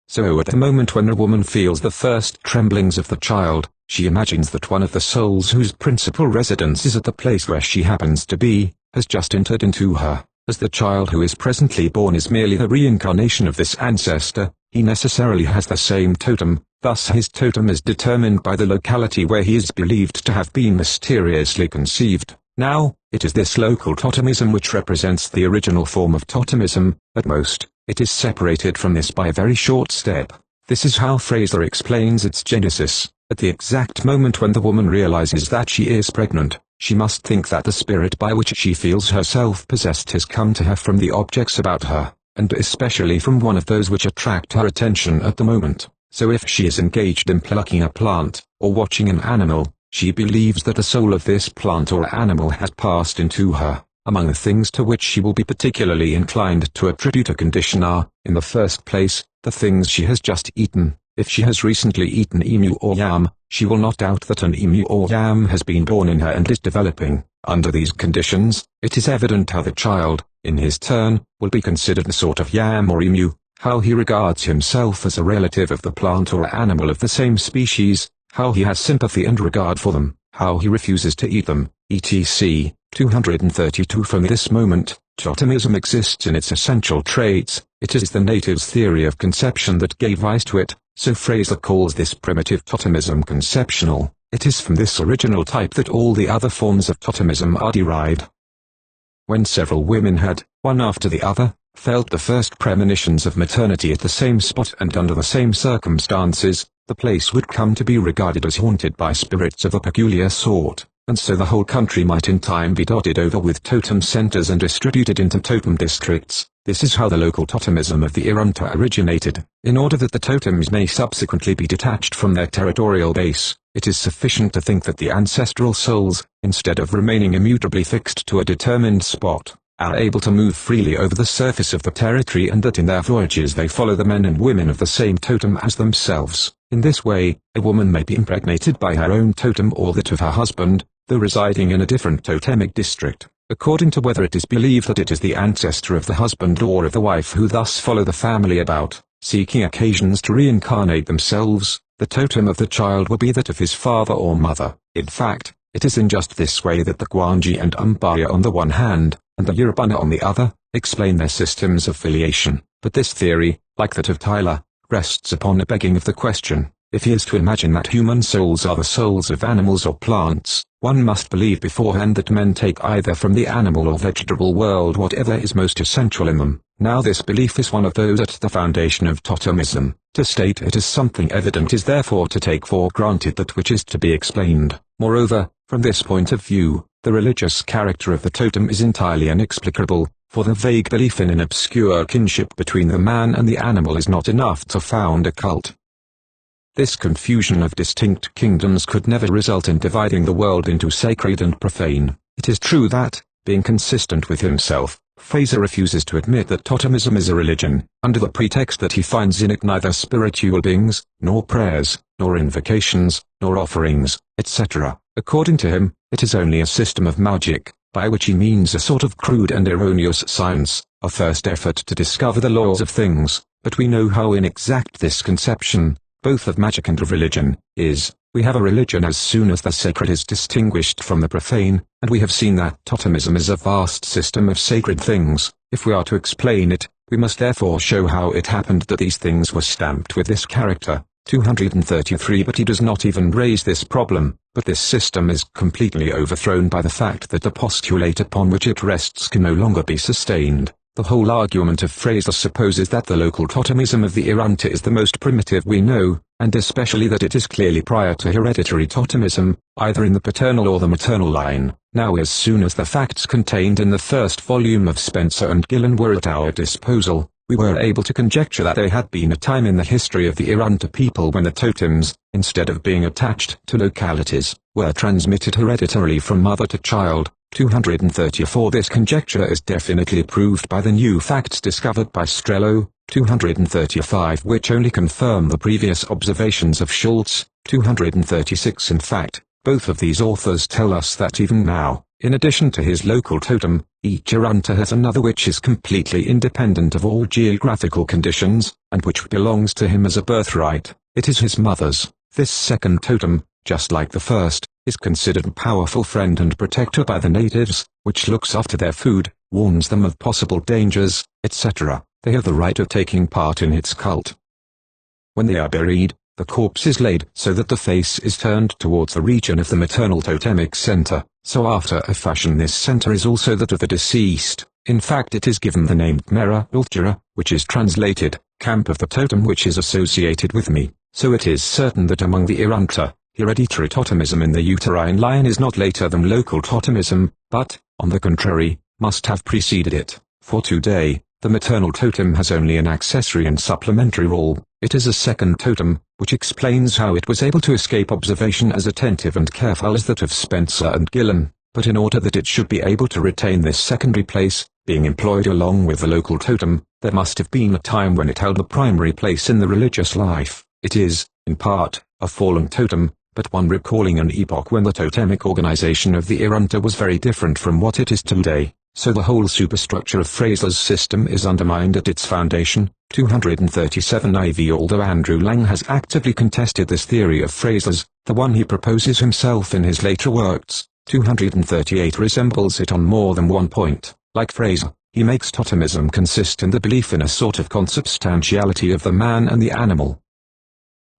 So at the moment when a woman feels the first tremblings of the child, she imagines that one of the souls whose principal residence is at the place where she happens to be, has just entered into her. As the child who is presently born is merely the reincarnation of this ancestor, he necessarily has the same totem. Thus his totem is determined by the locality where he is believed to have been mysteriously conceived. Now, it is this local totemism which represents the original form of totemism. At most, it is separated from this by a very short step. This is how Fraser explains its genesis. At the exact moment when the woman realizes that she is pregnant, she must think that the spirit by which she feels herself possessed has come to her from the objects about her, and especially from one of those which attract her attention at the moment. So if she is engaged in plucking a plant, or watching an animal, she believes that the soul of this plant or animal has passed into her. Among the things to which she will be particularly inclined to attribute a condition are, in the first place, the things she has just eaten. If she has recently eaten emu or yam, she will not doubt that an emu or yam has been born in her and is developing. Under these conditions, it is evident how the child, in his turn, will be considered a sort of yam or emu, how he regards himself as a relative of the plant or animal of the same species, how he has sympathy and regard for them, how he refuses to eat them, etc. 232 From this moment, totemism exists in its essential traits. It is the natives' theory of conception that gave rise to it, so Fraser calls this primitive totemism conceptional. It is from this original type that all the other forms of totemism are derived. When several women had, one after the other, felt the first premonitions of maternity at the same spot and under the same circumstances, the place would come to be regarded as haunted by spirits of a peculiar sort, and so the whole country might in time be dotted over with totem centers and distributed into totem districts. This is how the local totemism of the Irunta originated. In order that the totems may subsequently be detached from their territorial base, it is sufficient to think that the ancestral souls, instead of remaining immutably fixed to a determined spot, are able to move freely over the surface of the territory and that in their voyages they follow the men and women of the same totem as themselves. In this way, a woman may be impregnated by her own totem or that of her husband, though residing in a different totemic district, according to whether it is believed that it is the ancestor of the husband or of the wife who thus follow the family about, seeking occasions to reincarnate themselves. The totem of the child will be that of his father or mother. In fact, it is in just this way that the Gwangi and Umbaya on the one hand, and the Yurubana on the other, explain their systems of filiation. But this theory, like that of Tyler, rests upon a begging of the question. If he is to imagine that human souls are the souls of animals or plants, one must believe beforehand that men take either from the animal or vegetable world whatever is most essential in them. Now this belief is one of those at the foundation of totemism. To state it as something evident is therefore to take for granted that which is to be explained. Moreover, from this point of view, the religious character of the totem is entirely inexplicable, for the vague belief in an obscure kinship between the man and the animal is not enough to found a cult. This confusion of distinct kingdoms could never result in dividing the world into sacred and profane. It is true that, being consistent with himself, Fraser refuses to admit that totemism is a religion, under the pretext that he finds in it neither spiritual beings, nor prayers, nor invocations, nor offerings, etc. According to him, it is only a system of magic, by which he means a sort of crude and erroneous science, a first effort to discover the laws of things. But we know how inexact this conception, both of magic and of religion, is. We have a religion as soon as the sacred is distinguished from the profane, and we have seen that totemism is a vast system of sacred things, If we are to explain it, we must therefore show how it happened that these things were stamped with this character. 233. But he does not even raise this problem, but this system is completely overthrown by the fact that the postulate upon which it rests can no longer be sustained. The whole argument of Fraser supposes that the local totemism of the Irunta is the most primitive we know, and especially that it is clearly prior to hereditary totemism, either in the paternal or the maternal line. Now, as soon as the facts contained in the first volume of Spencer and Gillen were at our disposal, we were able to conjecture that there had been a time in the history of the Irunta people when the totems, instead of being attached to localities, were transmitted hereditarily from mother to child. 234. This conjecture is definitely proved by the new facts discovered by Strello. 235, which only confirm the previous observations of Schultz. 236. In fact, both of these authors tell us that even now, in addition to his local totem, each Irunta has another which is completely independent of all geographical conditions, and which belongs to him as a birthright. It is his mother's. This second totem, just like the first, is considered a powerful friend and protector by the natives, which looks after their food, warns them of possible dangers, etc. They have the right of taking part in its cult. When they are buried, the corpse is laid so that the face is turned towards the region of the maternal totemic center, so after a fashion this center is also that of the deceased. In fact, it is given the name Mera Ultjera, which is translated, camp of the totem which is associated with me, so it is certain that among the Irunta, hereditary totemism in the uterine line is not later than local totemism, but, on the contrary, must have preceded it, for today, the maternal totem has only an accessory and supplementary role. It is a second totem, which explains how it was able to escape observation as attentive and careful as that of Spencer and Gillen, but in order that it should be able to retain this secondary place, being employed along with the local totem, there must have been a time when it held the primary place in the religious life. It is, in part, a fallen totem, but one recalling an epoch when the totemic organization of the Irunta was very different from what it is today, so the whole superstructure of Fraser's system is undermined at its foundation. 237 IV. Although Andrew Lang has actively contested this theory of Fraser's, the one he proposes himself in his later works, 238, resembles it on more than one point. Like Fraser, he makes totemism consist in the belief in a sort of consubstantiality of the man and the animal.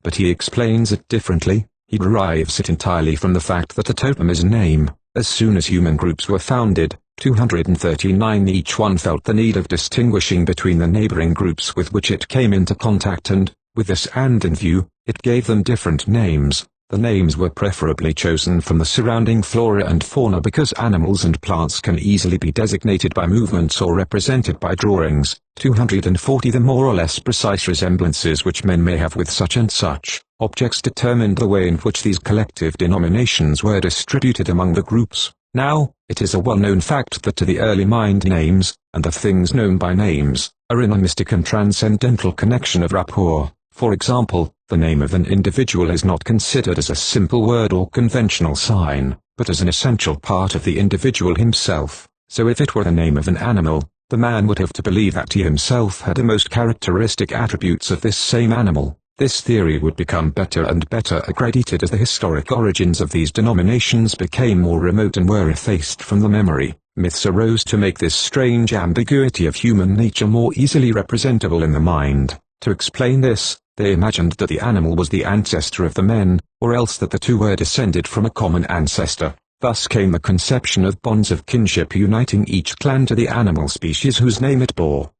But he explains it differently. He derives it entirely from the fact that a totem is a name. As soon as human groups were founded, 239, each one felt the need of distinguishing between the neighboring groups with which it came into contact and, with this end in view, it gave them different names. The names were preferably chosen from the surrounding flora and fauna because animals and plants can easily be designated by movements or represented by drawings. 240, the more or less precise resemblances which men may have with such and such objects determined the way in which these collective denominations were distributed among the groups. Now, it is a well-known fact that to the early mind names, and the things known by names, are in a mystic and transcendental connection of rapport. For example, the name of an individual is not considered as a simple word or conventional sign, but as an essential part of the individual himself. So if it were the name of an animal, the man would have to believe that he himself had the most characteristic attributes of this same animal. This theory would become better and better accredited as the historic origins of these denominations became more remote and were effaced from the memory. Myths arose to make this strange ambiguity of human nature more easily representable in the mind. To explain this, they imagined that the animal was the ancestor of the men, or else that the two were descended from a common ancestor. Thus came the conception of bonds of kinship uniting each clan to the animal species whose name it bore.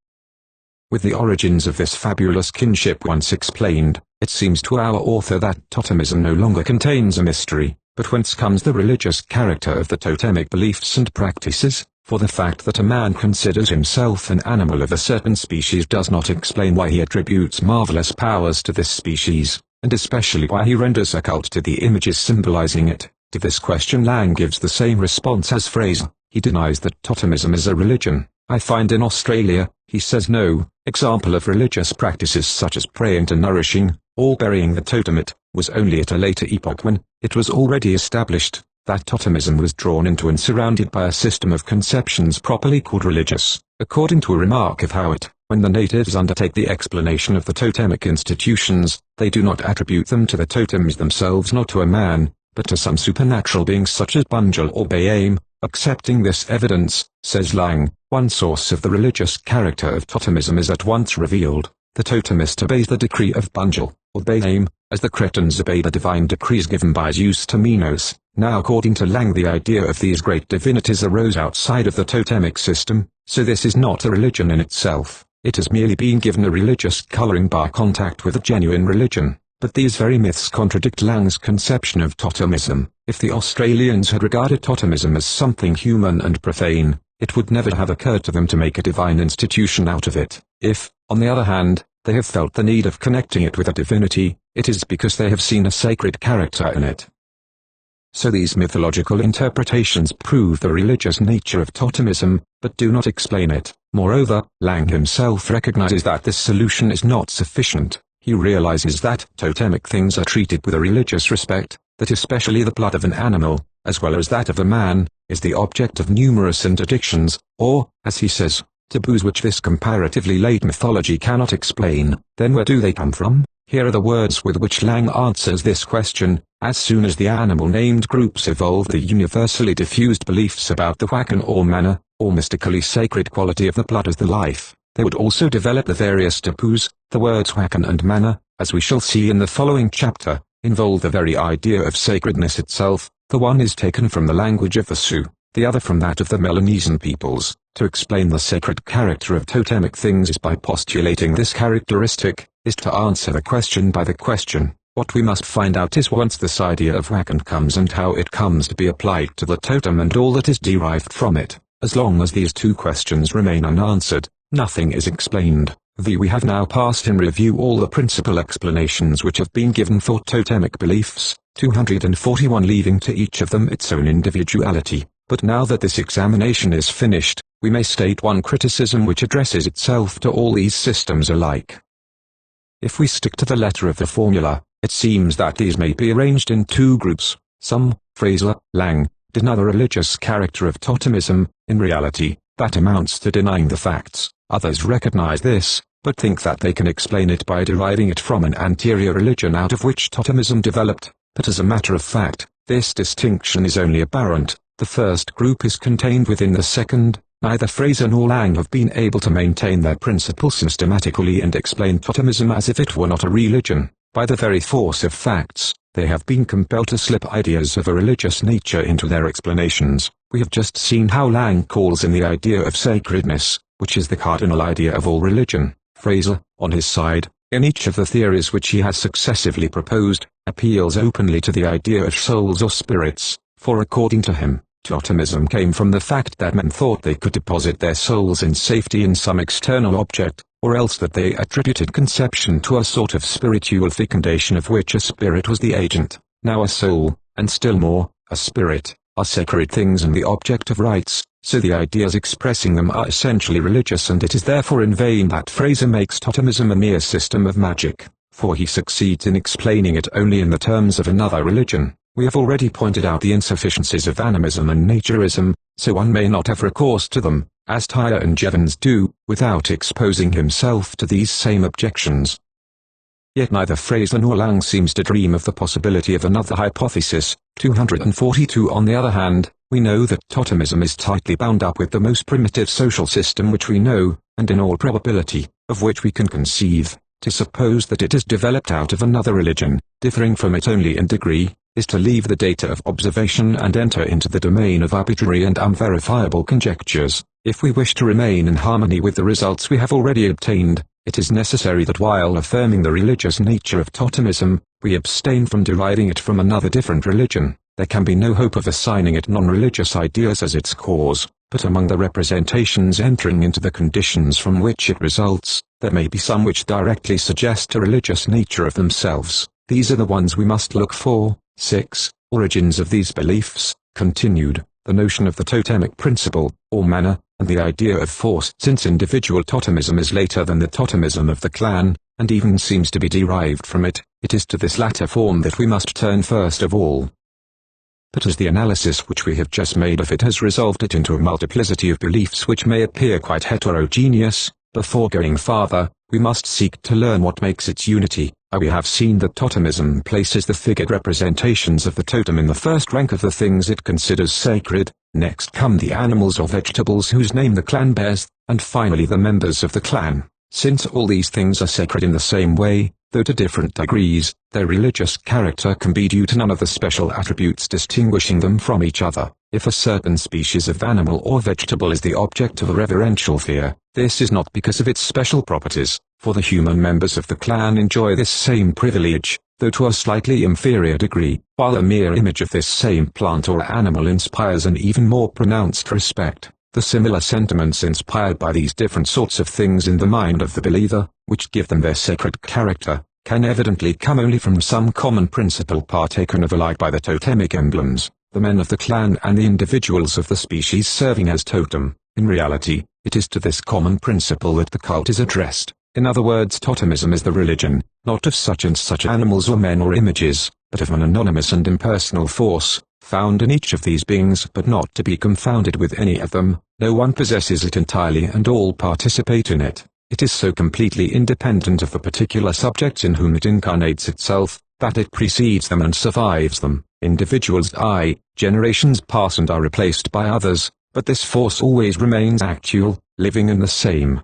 With the origins of this fabulous kinship once explained, it seems to our author that totemism no longer contains a mystery, but whence comes the religious character of the totemic beliefs and practices, for the fact that a man considers himself an animal of a certain species does not explain why he attributes marvelous powers to this species, and especially why he renders a cult to the images symbolizing it. To this question Lang gives the same response as Fraser. He denies that totemism is a religion. I find in Australia, he says, no example of religious practices such as praying to nourishing, or burying the totem. It was only at a later epoch when it was already established that totemism was drawn into and surrounded by a system of conceptions properly called religious. According to a remark of Howitt, when the natives undertake the explanation of the totemic institutions, they do not attribute them to the totems themselves nor to a man, but to some supernatural beings such as Bunjil or Bayame. Accepting this evidence, says Lang, one source of the religious character of totemism is at once revealed. The totemist obeys the decree of Bunjil, or Balaam, as the Cretans obey the divine decrees given by Zeus to Minos. Now according to Lang, the idea of these great divinities arose outside of the totemic system, so this is not a religion in itself. It has merely been given a religious coloring by contact with a genuine religion. But these very myths contradict Lang's conception of totemism. If the Australians had regarded totemism as something human and profane, it would never have occurred to them to make a divine institution out of it. If, on the other hand, they have felt the need of connecting it with a divinity, it is because they have seen a sacred character in it. So these mythological interpretations prove the religious nature of totemism, but do not explain it. Moreover, Lang himself recognizes that this solution is not sufficient. He realizes that totemic things are treated with a religious respect, that especially the blood of an animal, as well as that of a man, is the object of numerous interdictions, or, as he says, taboos which this comparatively late mythology cannot explain. Then where do they come from? Here are the words with which Lang answers this question. As soon as the animal-named groups evolved the universally diffused beliefs about the wakan or mana, or mystically sacred quality of the blood as the life, they would also develop the various taboos. The words wakan and mana, as we shall see in the following chapter, involve the very idea of sacredness itself. The one is taken from the language of the Sioux, the other from that of the Melanesian peoples. To explain the sacred character of totemic things is by postulating this characteristic, is to answer the question by the question. What we must find out is whence this idea of wakan comes and how it comes to be applied to the totem and all that is derived from it. As long as these two questions remain unanswered, nothing is explained. We have now passed in review all the principal explanations which have been given for totemic beliefs, 241, leaving to each of them its own individuality. But now that this examination is finished, we may state one criticism which addresses itself to all these systems alike. If we stick to the letter of the formula, it seems that these may be arranged in two groups. Some, Fraser, Lang, deny the religious character of totemism. In reality, that amounts to denying the facts. Others recognize this, but think that they can explain it by deriving it from an anterior religion out of which totemism developed. But as a matter of fact, this distinction is only apparent. The first group is contained within the second. Neither Fraser nor Lang have been able to maintain their principle systematically and explain totemism as if it were not a religion. By the very force of facts, they have been compelled to slip ideas of a religious nature into their explanations. We have just seen how Lang calls in the idea of sacredness, which is the cardinal idea of all religion. Fraser, on his side, in each of the theories which he has successively proposed, appeals openly to the idea of souls or spirits, for according to him, totemism came from the fact that men thought they could deposit their souls in safety in some external object, or else that they attributed conception to a sort of spiritual fecundation of which a spirit was the agent. Now a soul, and still more, a spirit, are sacred things and the object of rites, so the ideas expressing them are essentially religious, and it is therefore in vain that Fraser makes totemism a mere system of magic, for he succeeds in explaining it only in the terms of another religion. We have already pointed out the insufficiencies of animism and naturism, so one may not have recourse to them, as Tyler and Jevons do, without exposing himself to these same objections. Yet neither Fraser nor Lang seems to dream of the possibility of another hypothesis. 242. On the other hand, we know that totemism is tightly bound up with the most primitive social system which we know, and in all probability, of which we can conceive. To suppose that it is developed out of another religion, differing from it only in degree, is to leave the data of observation and enter into the domain of arbitrary and unverifiable conjectures. If we wish to remain in harmony with the results we have already obtained, it is necessary that while affirming the religious nature of totemism, we abstain from deriving it from another different religion. There can be no hope of assigning it non-religious ideas as its cause, but among the representations entering into the conditions from which it results, there may be some which directly suggest a religious nature of themselves. These are the ones we must look for. 6. Origins of these beliefs, continued. The notion of the totemic principle, or manner, and the idea of force. Since individual totemism is later than the totemism of the clan, and even seems to be derived from it, it is to this latter form that we must turn first of all. But as the analysis which we have just made of it has resolved it into a multiplicity of beliefs which may appear quite heterogeneous, before going farther, we must seek to learn what makes its unity. We have seen that totemism places the figured representations of the totem in the first rank of the things it considers sacred, Next come the animals or vegetables whose name the clan bears, and finally the members of the clan. Since all these things are sacred in the same way, though to different degrees, their religious character can be due to none of the special attributes distinguishing them from each other. If a certain species of animal or vegetable is the object of a reverential fear, this is not because of its special properties, for the human members of the clan enjoy this same privilege, though to a slightly inferior degree, while a mere image of this same plant or animal inspires an even more pronounced respect. The similar sentiments inspired by these different sorts of things in the mind of the believer, which give them their sacred character, can evidently come only from some common principle partaken of alike by the totemic emblems, the men of the clan and the individuals of the species serving as totem. In reality, it is to this common principle that the cult is addressed. In other words, totemism is the religion, not of such and such animals or men or images, but of an anonymous and impersonal force, found in each of these beings but not to be confounded with any of them. No one possesses it entirely and all participate in it. It is so completely independent of the particular subjects in whom it incarnates itself, that it precedes them and survives them. Individuals die, generations pass and are replaced by others, but this force always remains actual, living and the same.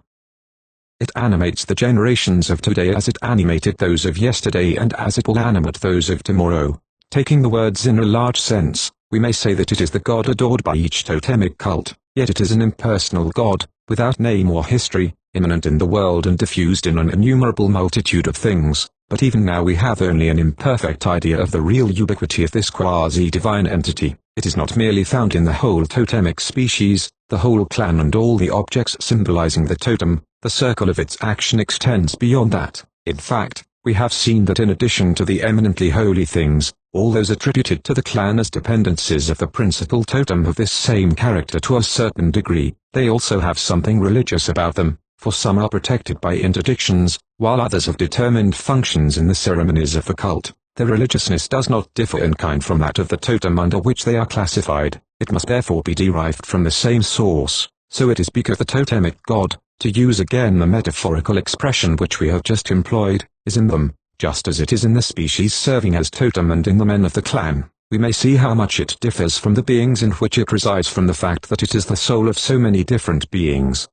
It animates the generations of today as it animated those of yesterday and as it will animate those of tomorrow. Taking the words in a large sense, we may say that it is the God adored by each totemic cult, yet it is an impersonal God, without name or history, immanent in the world and diffused in an innumerable multitude of things. But even now we have only an imperfect idea of the real ubiquity of this quasi-divine entity. It is not merely found in the whole totemic species, the whole clan and all the objects symbolizing the totem. The circle of its action extends beyond that. In fact, we have seen that in addition to the eminently holy things, all those attributed to the clan as dependencies of the principal totem have this same character to a certain degree. They also have something religious about them, for some are protected by interdictions, while others have determined functions in the ceremonies of the cult. Their religiousness does not differ in kind from that of the totem under which they are classified. It must therefore be derived from the same source. So it is because the totemic God, to use again the metaphorical expression which we have just employed, is in them, just as it is in the species serving as totem and in the men of the clan. We may see how much it differs from the beings in which it resides from the fact that it is the soul of so many different beings.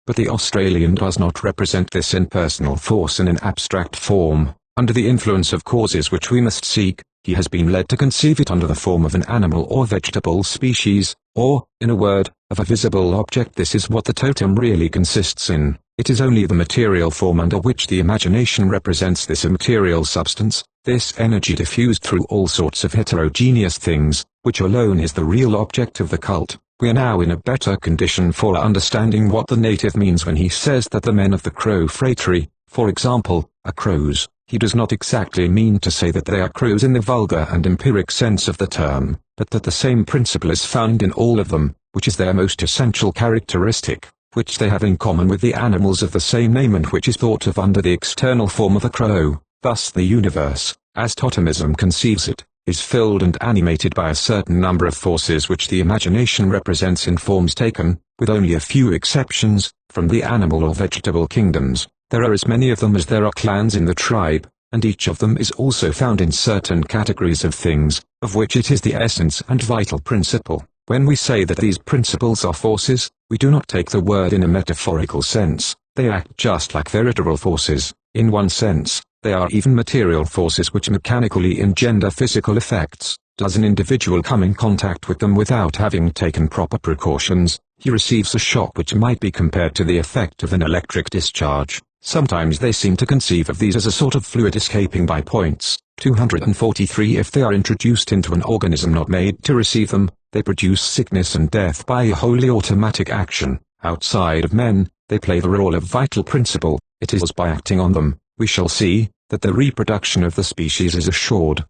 But the Australian does not represent this impersonal force in an abstract form. Under the influence of causes which we must seek, he has been led to conceive it under the form of an animal or vegetable species, or, in a word, of a visible object. This is what the totem really consists in. It is only the material form under which the imagination represents this immaterial substance, this energy diffused through all sorts of heterogeneous things, which alone is the real object of the cult. We are now in a better condition for understanding what the native means when he says that the men of the Crow phratry, for example, are crows. He does not exactly mean to say that they are crows in the vulgar and empiric sense of the term, but that the same principle is found in all of them, which is their most essential characteristic, which they have in common with the animals of the same name and which is thought of under the external form of a crow. Thus the universe, as totemism conceives it, is filled and animated by a certain number of forces which the imagination represents in forms taken, with only a few exceptions, from the animal or vegetable kingdoms. There are as many of them as there are clans in the tribe, and each of them is also found in certain categories of things, of which it is the essence and vital principle. When we say that these principles are forces, we do not take the word in a metaphorical sense. They act just like veritable forces. In one sense, they are even material forces which mechanically engender physical effects. Does an individual come in contact with them without having taken proper precautions, he receives a shock which might be compared to the effect of an electric discharge. Sometimes they seem to conceive of these as a sort of fluid escaping by points. 243 If they are introduced into an organism not made to receive them, they produce sickness and death by a wholly automatic action. Outside of men, they play the role of vital principle. It is by acting on them, we shall see, that the reproduction of the species is assured.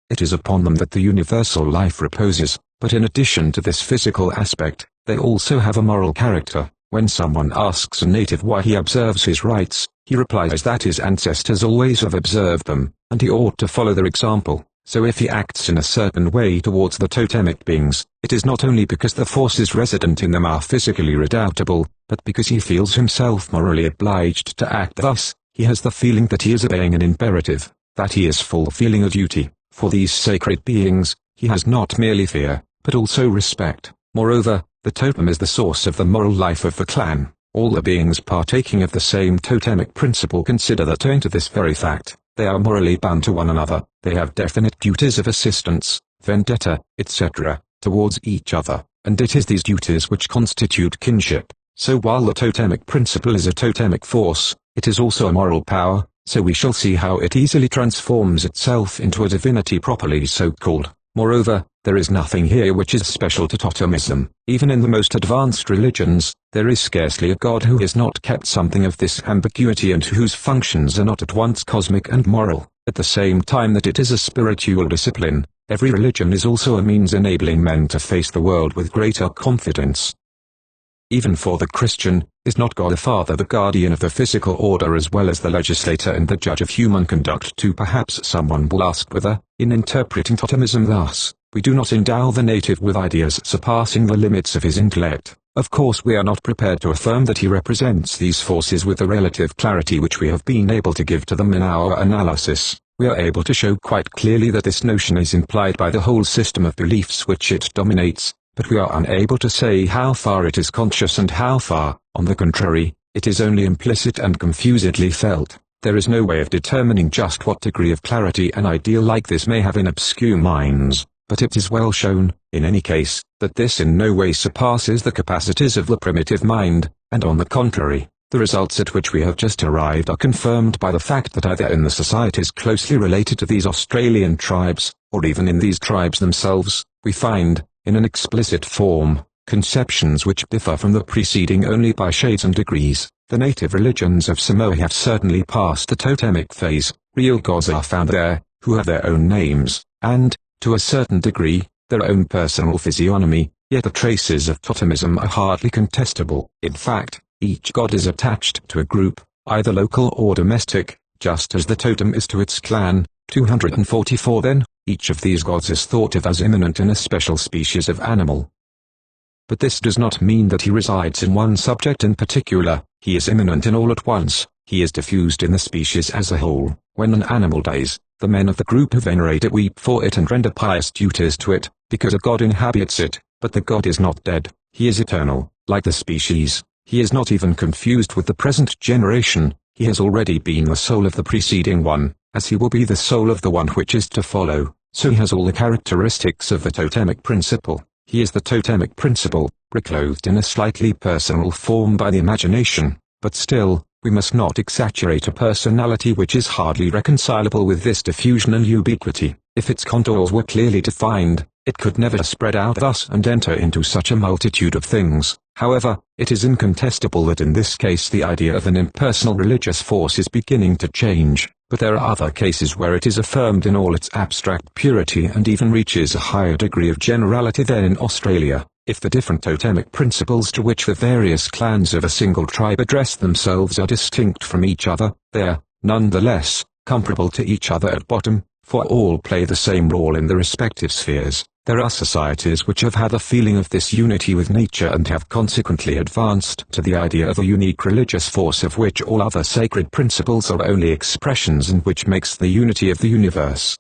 It is upon them that the universal life reposes, but in addition to this physical aspect, they also have a moral character. When someone asks a native why he observes his rites, he replies that his ancestors always have observed them, and he ought to follow their example. So if he acts in a certain way towards the totemic beings, it is not only because the forces resident in them are physically redoubtable, but because he feels himself morally obliged to act thus. He has the feeling that he is obeying an imperative, that he is fulfilling a duty. For these sacred beings, he has not merely fear, but also respect. Moreover, the totem is the source of the moral life of the clan. All the beings partaking of the same totemic principle consider that owing to this very fact, they are morally bound to one another. They have definite duties of assistance, vendetta, etc., towards each other, and it is these duties which constitute kinship. So while the totemic principle is a totemic force, it is also a moral power, so we shall see how it easily transforms itself into a divinity properly so called. Moreover, there is nothing here which is special to totemism. Even in the most advanced religions, there is scarcely a god who has not kept something of this ambiguity and whose functions are not at once cosmic and moral. At the same time that it is a spiritual discipline, every religion is also a means enabling men to face the world with greater confidence. Even for the Christian, is not God the Father the guardian of the physical order as well as the legislator and the judge of human conduct too? Perhaps someone will ask whether, in interpreting totemism thus, we do not endow the native with ideas surpassing the limits of his intellect. Of course we are not prepared to affirm that he represents these forces with the relative clarity which we have been able to give to them in our analysis. We are able to show quite clearly that this notion is implied by the whole system of beliefs which it dominates, but we are unable to say how far it is conscious and how far, on the contrary, it is only implicit and confusedly felt. There is no way of determining just what degree of clarity an ideal like this may have in obscure minds, but it is well shown, in any case, that this in no way surpasses the capacities of the primitive mind, and on the contrary, the results at which we have just arrived are confirmed by the fact that either in the societies closely related to these Australian tribes, or even in these tribes themselves, we find, in an explicit form, conceptions which differ from the preceding only by shades and degrees. The native religions of Samoa have certainly passed the totemic phase. Real gods are found there, who have their own names, and, to a certain degree, their own personal physiognomy, yet the traces of totemism are hardly contestable. In fact, each god is attached to a group, either local or domestic, just as the totem is to its clan. 244 Then, each of these gods is thought of as immanent in a special species of animal. But this does not mean that he resides in one subject in particular. He is immanent in all at once. He is diffused in the species as a whole. When an animal dies, the men of the group who venerate it weep for it and render pious duties to it, because a god inhabits it. But the god is not dead. He is eternal, like the species. He is not even confused with the present generation. He has already been the soul of the preceding one, as he will be the soul of the one which is to follow. So he has all the characteristics of the totemic principle. He is the totemic principle, reclothed in a slightly personal form by the imagination, but still, we must not exaggerate a personality which is hardly reconcilable with this diffusion and ubiquity. If its contours were clearly defined, it could never spread out thus and enter into such a multitude of things. However, it is incontestable that in this case the idea of an impersonal religious force is beginning to change, but there are other cases where it is affirmed in all its abstract purity and even reaches a higher degree of generality than in Australia. If the different totemic principles to which the various clans of a single tribe address themselves are distinct from each other, they are, nonetheless, comparable to each other at bottom, for all play the same role in the respective spheres. There are societies which have had a feeling of this unity with nature and have consequently advanced to the idea of a unique religious force of which all other sacred principles are only expressions and which makes the unity of the universe.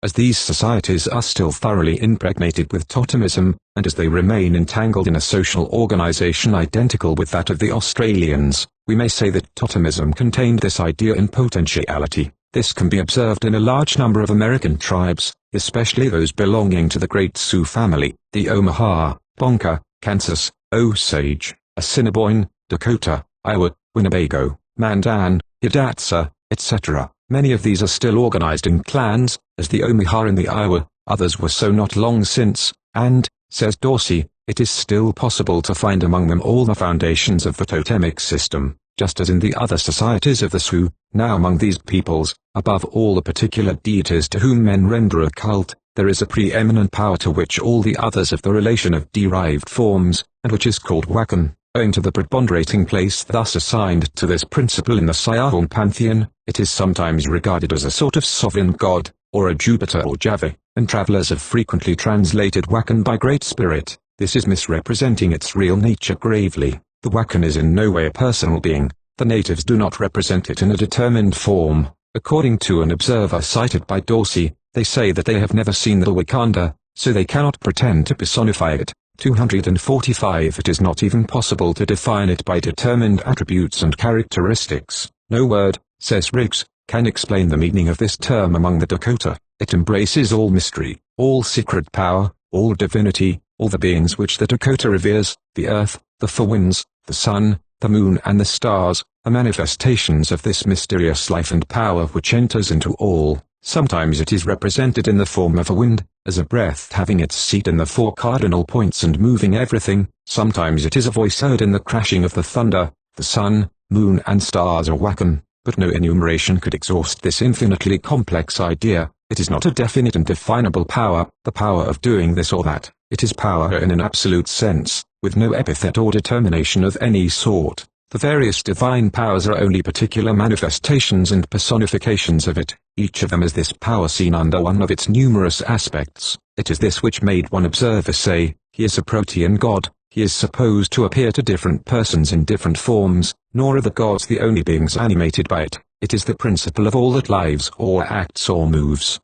As these societies are still thoroughly impregnated with totemism, and as they remain entangled in a social organization identical with that of the Australians, we may say that totemism contained this idea in potentiality. This can be observed in a large number of American tribes, especially those belonging to the Great Sioux family, the Omaha, Ponca, Kansas, Osage, Assiniboine, Dakota, Iowa, Winnebago, Mandan, Hidatsa, etc. Many of these are still organized in clans, as the Omaha in the Iowa. Others were so not long since, and, says Dorsey, it is still possible to find among them all the foundations of the totemic system, just as in the other societies of the Sioux. Now among these peoples, above all the particular deities to whom men render a cult, there is a preeminent power to which all the others of the relation of derived forms, and which is called Wakan. Owing to the preponderating place thus assigned to this principle in the Sayahorn pantheon, it is sometimes regarded as a sort of sovereign god, or a Jupiter or Java, and travelers have frequently translated Wakan by Great Spirit. This is misrepresenting its real nature gravely. The Wakan is in no way a personal being. The natives do not represent it in a determined form. According to an observer cited by Dorsey, they say that they have never seen the Wakanda, so they cannot pretend to personify it. 245 It is not even possible to define it by determined attributes and characteristics. No word, says Riggs, can explain the meaning of this term among the Dakota. It embraces all mystery, all secret power, all divinity, all the beings which the Dakota reveres, the earth, the four winds, the sun, the moon and the stars, are manifestations of this mysterious life and power which enters into all. Sometimes it is represented in the form of a wind, as a breath having its seat in the four cardinal points and moving everything. Sometimes it is a voice heard in the crashing of the thunder. The sun, moon and stars are wakan, but no enumeration could exhaust this infinitely complex idea. It is not a definite and definable power, the power of doing this or that. It is power in an absolute sense, with no epithet or determination of any sort. The various divine powers are only particular manifestations and personifications of it. Each of them is this power seen under one of its numerous aspects. It is this which made one observer say, "He is a protean god." He is supposed to appear to different persons in different forms, nor are the gods the only beings animated by it. It is the principle of all that lives or acts or moves.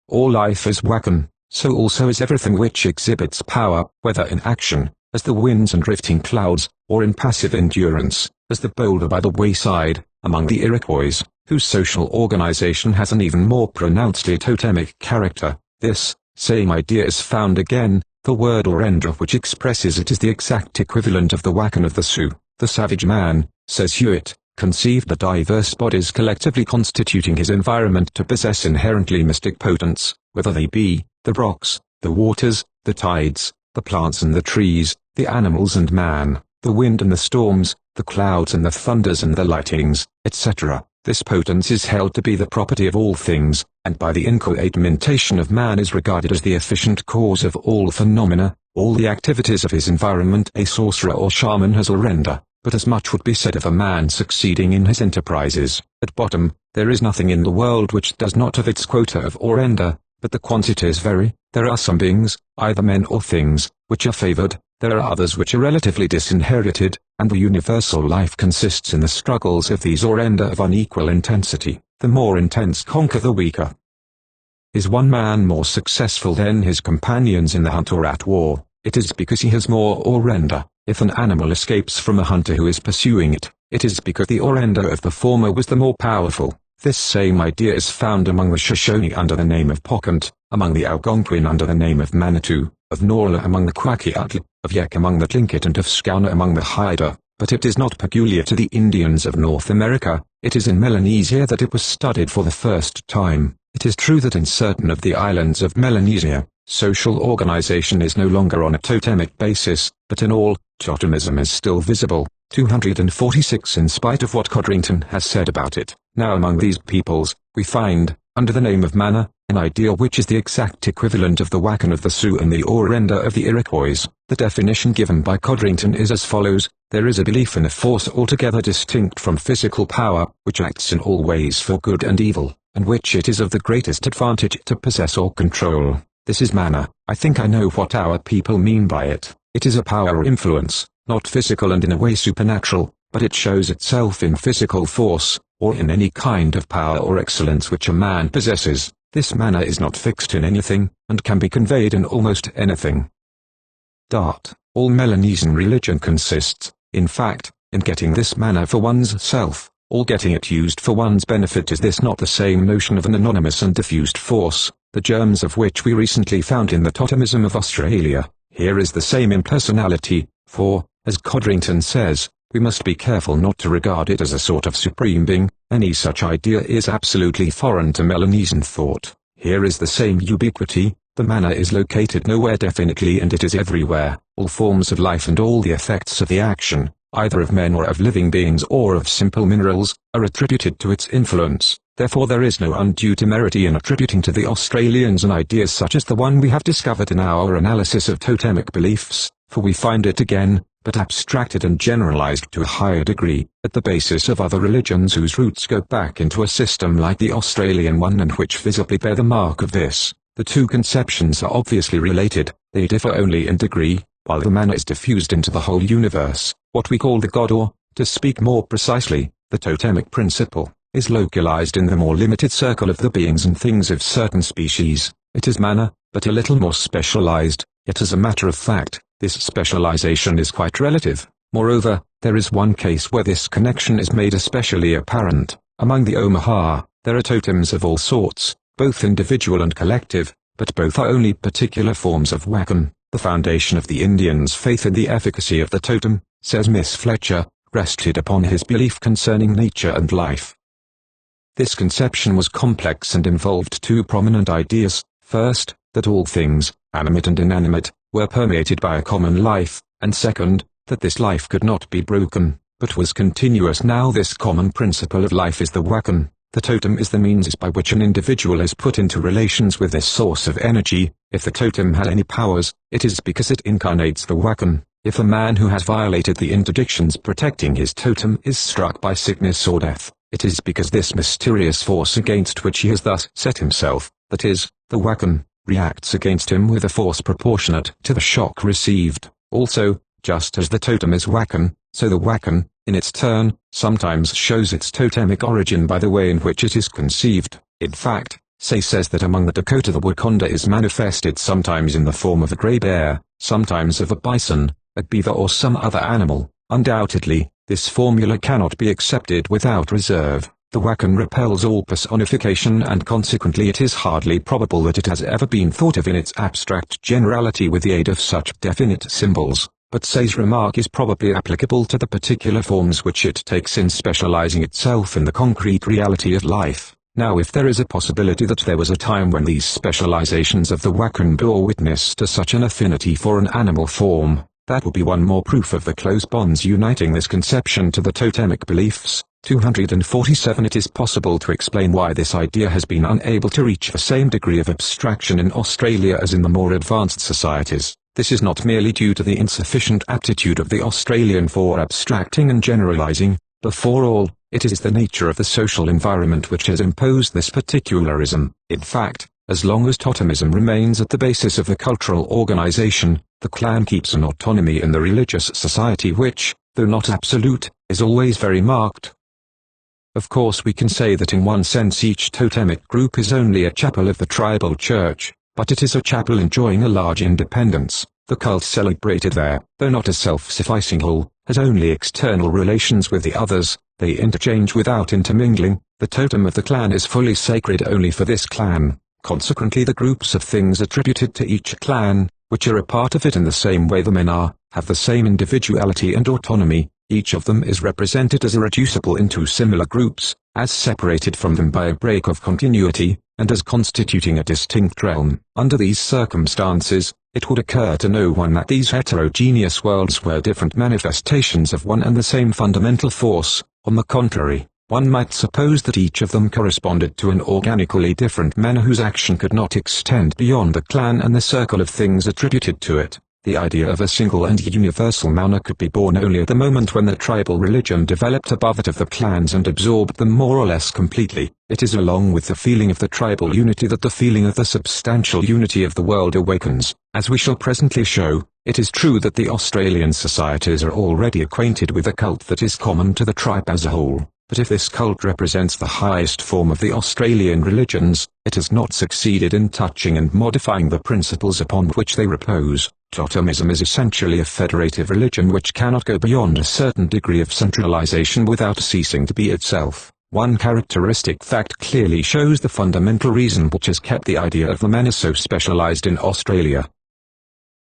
All life is wakan, so also is everything which exhibits power, whether in action, as the winds and drifting clouds, or in passive endurance, as the boulder by the wayside. Among the Iroquois, whose social organization has an even more pronouncedly totemic character, this same idea is found again. The word orenda which expresses it is the exact equivalent of the wakan of the Sioux. The savage man, says Hewitt, conceived the diverse bodies collectively constituting his environment to possess inherently mystic potence, whether they be the rocks, the waters, the tides, the plants and the trees, the animals and man, the wind and the storms, the clouds and the thunders and the lightnings, etc. This potence is held to be the property of all things, and by the inchoate mentation of man is regarded as the efficient cause of all phenomena, all the activities of his environment. A sorcerer or shaman has orenda, but as much would be said of a man succeeding in his enterprises. At bottom, there is nothing in the world which does not have its quota of orenda, but the quantities vary. There are some beings, either men or things, which are favored, there are others which are relatively disinherited, and the universal life consists in the struggles of these orenda of unequal intensity. The more intense conquer the weaker. Is one man more successful than his companions in the hunt or at war, it is because he has more orenda. If an animal escapes from a hunter who is pursuing it, it is because the orenda of the former was the more powerful. This same idea is found among the Shoshone under the name of Pocant, among the Algonquin under the name of Manitou, of Norla among the Kwakiutl, of Yek among the Tlingit and of Skauna among the Haida, but it is not peculiar to the Indians of North America. It is in Melanesia that it was studied for the first time. It is true that in certain of the islands of Melanesia, social organization is no longer on a totemic basis, but in all, totemism is still visible. 246 In spite of what Codrington has said about it. Now among these peoples, we find, under the name of mana, an idea which is the exact equivalent of the wakan of the Sioux and the orenda of the Iroquois. The definition given by Codrington is as follows: there is a belief in a force altogether distinct from physical power, which acts in all ways for good and evil, and which it is of the greatest advantage to possess or control. This is mana. I think I know what our people mean by it. It is a power or influence, not physical and in a way supernatural, but it shows itself in physical force, or in any kind of power or excellence which a man possesses. This mana is not fixed in anything, and can be conveyed in almost anything. All Melanesian religion consists, in fact, in getting this mana for one's self, or getting it used for one's benefit. Is this not the same notion of an anonymous and diffused force, the germs of which we recently found in the totemism of Australia? Here is the same impersonality, for, as Codrington says, we must be careful not to regard it as a sort of supreme being. Any such idea is absolutely foreign to Melanesian thought. Here is the same ubiquity. The mana is located nowhere definitely and it is everywhere. All forms of life and all the effects of the action, either of men or of living beings or of simple minerals, are attributed to its influence. Therefore there is no undue temerity in attributing to the Australians an idea such as the one we have discovered in our analysis of totemic beliefs, for we find it again, but abstracted and generalized to a higher degree, at the basis of other religions whose roots go back into a system like the Australian one and which visibly bear the mark of this. The two conceptions are obviously related, they differ only in degree. While the mana is diffused into the whole universe, what we call the God, or, to speak more precisely, the totemic principle, is localized in the more limited circle of the beings and things of certain species. It is manner, but a little more specialized, yet as a matter of fact, this specialization is quite relative. Moreover, there is one case where this connection is made especially apparent. Among the Omaha, there are totems of all sorts, both individual and collective, but both are only particular forms of wakan. The foundation of the Indians' faith in the efficacy of the totem, says Miss Fletcher, rested upon his belief concerning nature and life. This conception was complex and involved two prominent ideas: first, that all things, animate and inanimate, were permeated by a common life, and second, that this life could not be broken, but was continuous. Now this common principle of life is the wakan. The totem is the means by which an individual is put into relations with this source of energy. If the totem had any powers, it is because it incarnates the wakan. If a man who has violated the interdictions protecting his totem is struck by sickness or death, it is because this mysterious force against which he has thus set himself, that is, the wakan, reacts against him with a force proportionate to the shock received. Also, just as the totem is wakan, so the wakan, in its turn, sometimes shows its totemic origin by the way in which it is conceived. In fact, Say says that among the Dakota the wakonda is manifested sometimes in the form of a gray bear, sometimes of a bison, a beaver or some other animal. Undoubtedly, this formula cannot be accepted without reserve. The wakan repels all personification, and consequently it is hardly probable that it has ever been thought of in its abstract generality with the aid of such definite symbols. But Say's remark is probably applicable to the particular forms which it takes in specializing itself in the concrete reality of life. Now if there is a possibility that there was a time when these specializations of the wakan bore witness to such an affinity for an animal form, that will be one more proof of the close bonds uniting this conception to the totemic beliefs. 247 It is possible to explain why this idea has been unable to reach the same degree of abstraction in Australia as in the more advanced societies. This is not merely due to the insufficient aptitude of the Australian for abstracting and generalizing. Before all, it is the nature of the social environment which has imposed this particularism. In fact, as long as totemism remains at the basis of the cultural organization, the clan keeps an autonomy in the religious society which, though not absolute, is always very marked. Of course we can say that in one sense each totemic group is only a chapel of the tribal church, but it is a chapel enjoying a large independence. The cult celebrated there, though not a self-sufficing whole, has only external relations with the others. They interchange without intermingling. The totem of the clan is fully sacred only for this clan. Consequently the groups of things attributed to each clan, which are a part of it in the same way the men are, have the same individuality and autonomy. Each of them is represented as irreducible into similar groups, as separated from them by a break of continuity, and as constituting a distinct realm. Under these circumstances, it would occur to no one that these heterogeneous worlds were different manifestations of one and the same fundamental force. On the contrary, one might suppose that each of them corresponded to an organically different manner whose action could not extend beyond the clan and the circle of things attributed to it. The idea of a single and universal manner could be born only at the moment when the tribal religion developed above that of the clans and absorbed them more or less completely. It is along with the feeling of the tribal unity that the feeling of the substantial unity of the world awakens. As we shall presently show, it is true that the Australian societies are already acquainted with a cult that is common to the tribe as a whole. But if this cult represents the highest form of the Australian religions, it has not succeeded in touching and modifying the principles upon which they repose. Totemism is essentially a federative religion which cannot go beyond a certain degree of centralization without ceasing to be itself. One characteristic fact clearly shows the fundamental reason which has kept the idea of the manor so specialized in Australia.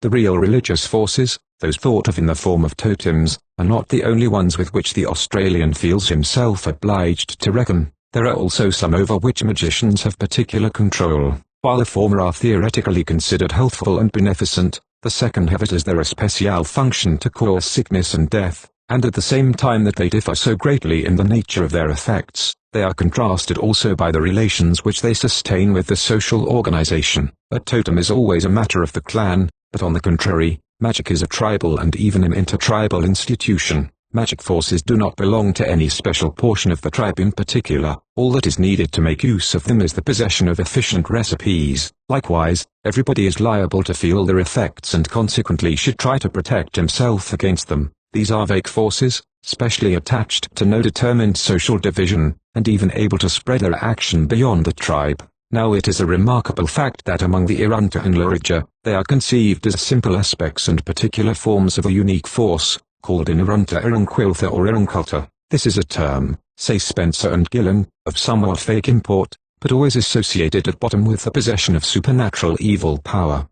The real religious forces, those thought of in the form of totems, are not the only ones with which the Australian feels himself obliged to reckon. There are also some over which magicians have particular control. While the former are theoretically considered healthful and beneficent, the second have it as their especial function to cause sickness and death, and at the same time that they differ so greatly in the nature of their effects, they are contrasted also by the relations which they sustain with the social organization. A totem is always a matter of the clan, but on the contrary, magic is a tribal and even an intertribal institution. Magic forces do not belong to any special portion of the tribe in particular. All that is needed to make use of them is the possession of efficient recipes. Likewise, everybody is liable to feel their effects and consequently should try to protect himself against them. These are vague forces, specially attached to no determined social division, and even able to spread their action beyond the tribe. Now it is a remarkable fact that among the Irunta and Larija, they are conceived as simple aspects and particular forms of a unique force, called in Irunta Irunquiltha or Irunculta. This is a term, say Spencer and Gillen, of somewhat fake import, but always associated at bottom with the possession of supernatural evil power.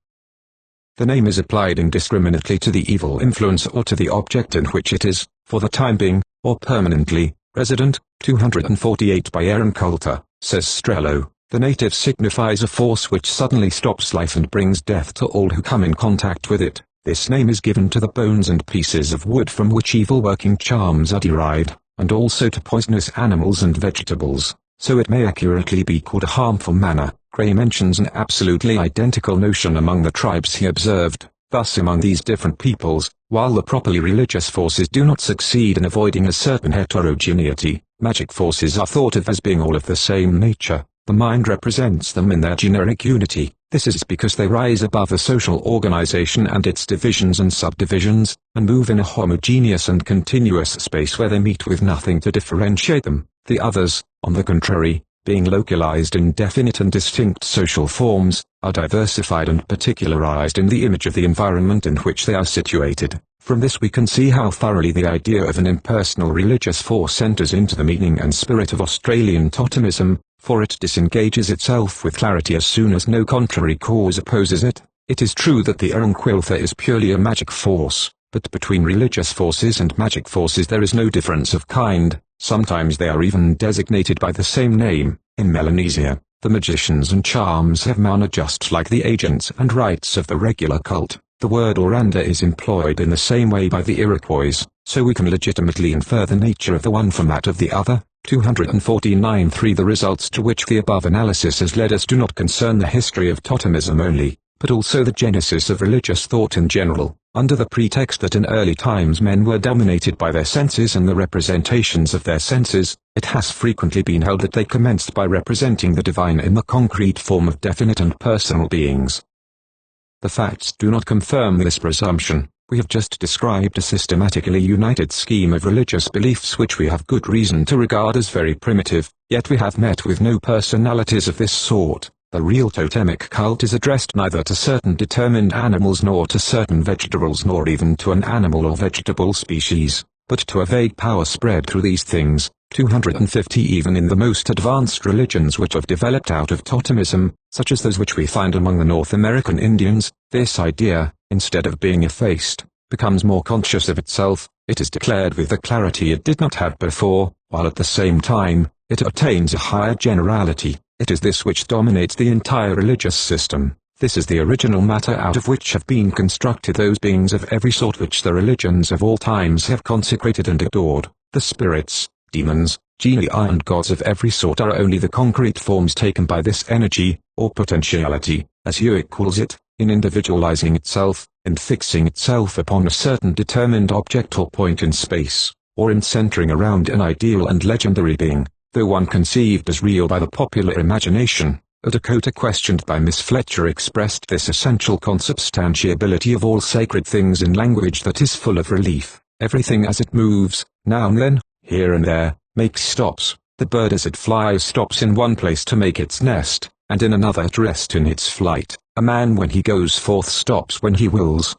The name is applied indiscriminately to the evil influence or to the object in which it is, for the time being, or permanently, resident. 248 by Irunculta, says Strello. The native signifies a force which suddenly stops life and brings death to all who come in contact with it. This name is given to the bones and pieces of wood from which evil working charms are derived, and also to poisonous animals and vegetables, so it may accurately be called a harmful manna. Gray mentions an absolutely identical notion among the tribes he observed. Thus among these different peoples, while the properly religious forces do not succeed in avoiding a certain heterogeneity, magic forces are thought of as being all of the same nature. The mind represents them in their generic unity. This is because they rise above the social organization and its divisions and subdivisions, and move in a homogeneous and continuous space where they meet with nothing to differentiate them. The others, on the contrary, being localized in definite and distinct social forms, are diversified and particularized in the image of the environment in which they are situated. From this we can see how thoroughly the idea of an impersonal religious force enters into the meaning and spirit of Australian totemism, for it disengages itself with clarity as soon as no contrary cause opposes it. It is true that the Irunquiltha is purely a magic force, but between religious forces and magic forces there is no difference of kind. Sometimes they are even designated by the same name. In Melanesia, the magicians and charms have mana just like the agents and rites of the regular cult. The word Oranda is employed in the same way by the Iroquois, so we can legitimately infer the nature of the one from that of the other. 249.3 The results to which the above analysis has led us do not concern the history of totemism only, but also the genesis of religious thought in general. Under the pretext that in early times men were dominated by their senses and the representations of their senses, it has frequently been held that they commenced by representing the divine in the concrete form of definite and personal beings. The facts do not confirm this presumption. We have just described a systematically united scheme of religious beliefs which we have good reason to regard as very primitive, yet we have met with no personalities of this sort. The real totemic cult is addressed neither to certain determined animals nor to certain vegetables nor even to an animal or vegetable species, but to a vague power spread through these things. 250 Even in the most advanced religions which have developed out of totemism, such as those which we find among the North American Indians, this idea, instead of being effaced, becomes more conscious of itself. It is declared with the clarity it did not have before, while at the same time, it attains a higher generality. It is this which dominates the entire religious system. This is the original matter out of which have been constructed those beings of every sort which the religions of all times have consecrated and adored. The spirits, demons, genii and gods of every sort are only the concrete forms taken by this energy, or potentiality, as Hewitt calls it, in individualizing itself, and fixing itself upon a certain determined object or point in space, or in centering around an ideal and legendary being, though one conceived as real by the popular imagination. A Dakota questioned by Miss Fletcher expressed this essential consubstantiability of all sacred things in language that is full of relief. Everything as it moves, now and then, here and there, makes stops. The bird as it flies stops in one place to make its nest, and in another at rest in its flight. A man when he goes forth stops when he wills.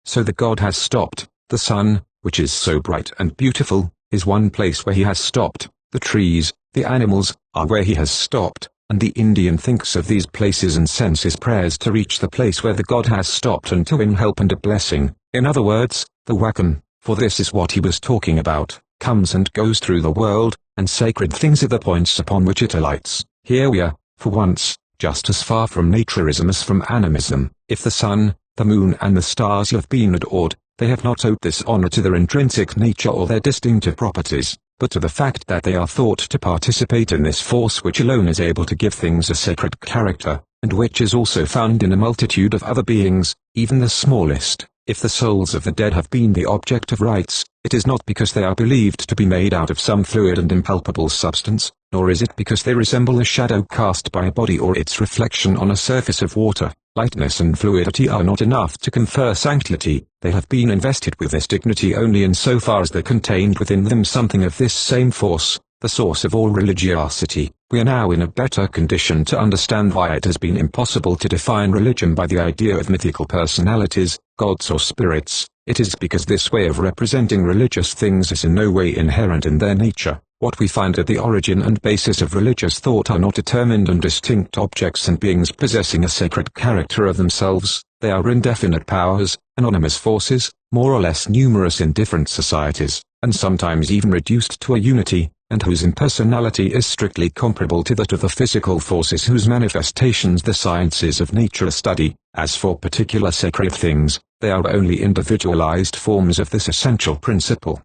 So the God has stopped. The sun, which is so bright and beautiful, is one place where he has stopped. The trees, the animals, are where he has stopped, and the Indian thinks of these places and sends his prayers to reach the place where the God has stopped and to win help and a blessing. In other words, the Wakan, for this is what he was talking about, comes and goes through the world, and sacred things are the points upon which it alights. Here we are, for once, just as far from naturism as from animism. If the sun, the moon and the stars have been adored, they have not owed this honor to their intrinsic nature or their distinctive properties, but to the fact that they are thought to participate in this force which alone is able to give things a sacred character, and which is also found in a multitude of other beings, even the smallest. If the souls of the dead have been the object of rites, it is not because they are believed to be made out of some fluid and impalpable substance, nor is it because they resemble a shadow cast by a body or its reflection on a surface of water. Lightness and fluidity are not enough to confer sanctity. They have been invested with this dignity only in so far as they contained within them something of this same force, the source of all religiosity. we are now in a better condition to understand why it has been impossible to define religion by the idea of mythical personalities, gods or spirits. It is because this way of representing religious things is in no way inherent in their nature. What we find at the origin and basis of religious thought are not determined and distinct objects and beings possessing a sacred character of themselves. They are indefinite powers, anonymous forces, more or less numerous in different societies, and sometimes even reduced to a unity, and whose impersonality is strictly comparable to that of the physical forces whose manifestations the sciences of nature study. As for particular sacred things, they are only individualized forms of this essential principle.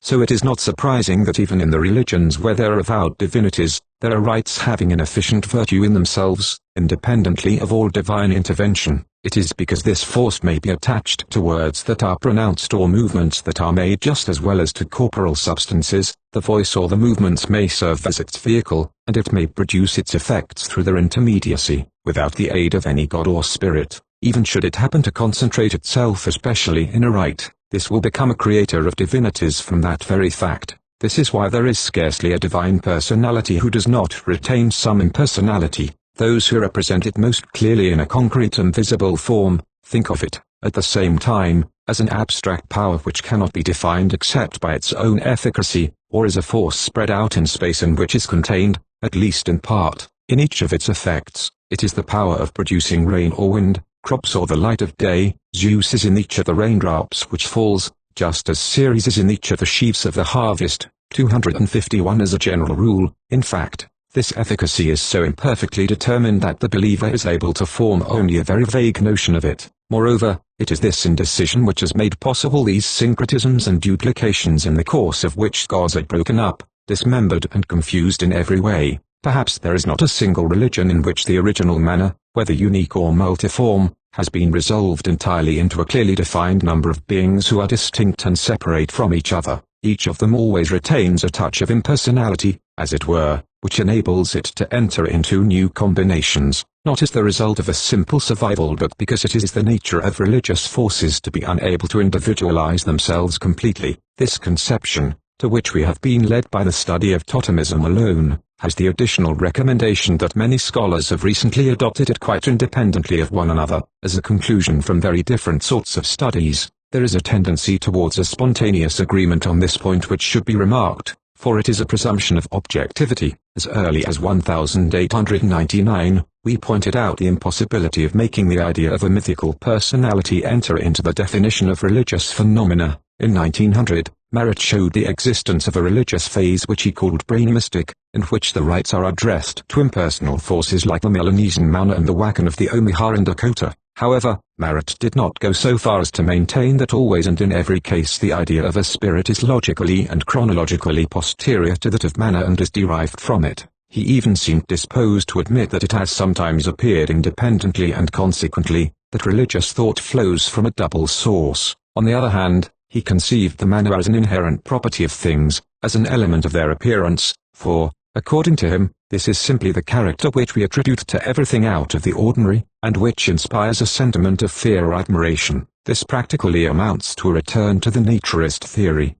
So it is not surprising that even in the religions where there are avowed divinities, there are rites having an efficient virtue in themselves, independently of all divine intervention. It is because this force may be attached to words that are pronounced or movements that are made just as well as to corporal substances. The voice or the movements may serve as its vehicle, and it may produce its effects through their intermediacy, without the aid of any god or spirit. Even should it happen to concentrate itself especially in a rite, this will become a creator of divinities from that very fact. This is why there is scarcely a divine personality who does not retain some impersonality. Those who represent it most clearly in a concrete and visible form, think of it, at the same time, as an abstract power which cannot be defined except by its own efficacy, or as a force spread out in space and which is contained, at least in part, in each of its effects. It is the power of producing rain or wind, crops or the light of day. Zeus is in each of the raindrops which falls, just as Ceres is in each of the sheaves of the harvest. 251 as a general rule. In fact, this efficacy is so imperfectly determined that the believer is able to form only a very vague notion of it. Moreover, it is this indecision which has made possible these syncretisms and duplications in the course of which gods are broken up, dismembered and confused in every way. Perhaps there is not a single religion in which the original manner, whether unique or multiform, has been resolved entirely into a clearly defined number of beings who are distinct and separate from each other. Each of them always retains a touch of impersonality, as it were, which enables it to enter into new combinations, not as the result of a simple survival but because it is the nature of religious forces to be unable to individualize themselves completely. This conception, to which we have been led by the study of totemism alone, has the additional recommendation that many scholars have recently adopted it quite independently of one another. As a conclusion from very different sorts of studies, there is a tendency towards a spontaneous agreement on this point which should be remarked, for it is a presumption of objectivity. As early as 1899, we pointed out the impossibility of making the idea of a mythical personality enter into the definition of religious phenomena. In 1900, Marat showed the existence of a religious phase which he called brain-mystic, in which the rites are addressed to impersonal forces like the Melanesian Mauna and the Wakan of the Omaha in Dakota. However, Marat did not go so far as to maintain that always and in every case the idea of a spirit is logically and chronologically posterior to that of manna and is derived from it. He even seemed disposed to admit that it has sometimes appeared independently and consequently, that religious thought flows from a double source. On the other hand, he conceived the manner as an inherent property of things, as an element of their appearance, for, according to him, this is simply the character which we attribute to everything out of the ordinary, and which inspires a sentiment of fear or admiration. This practically amounts to a return to the naturist theory.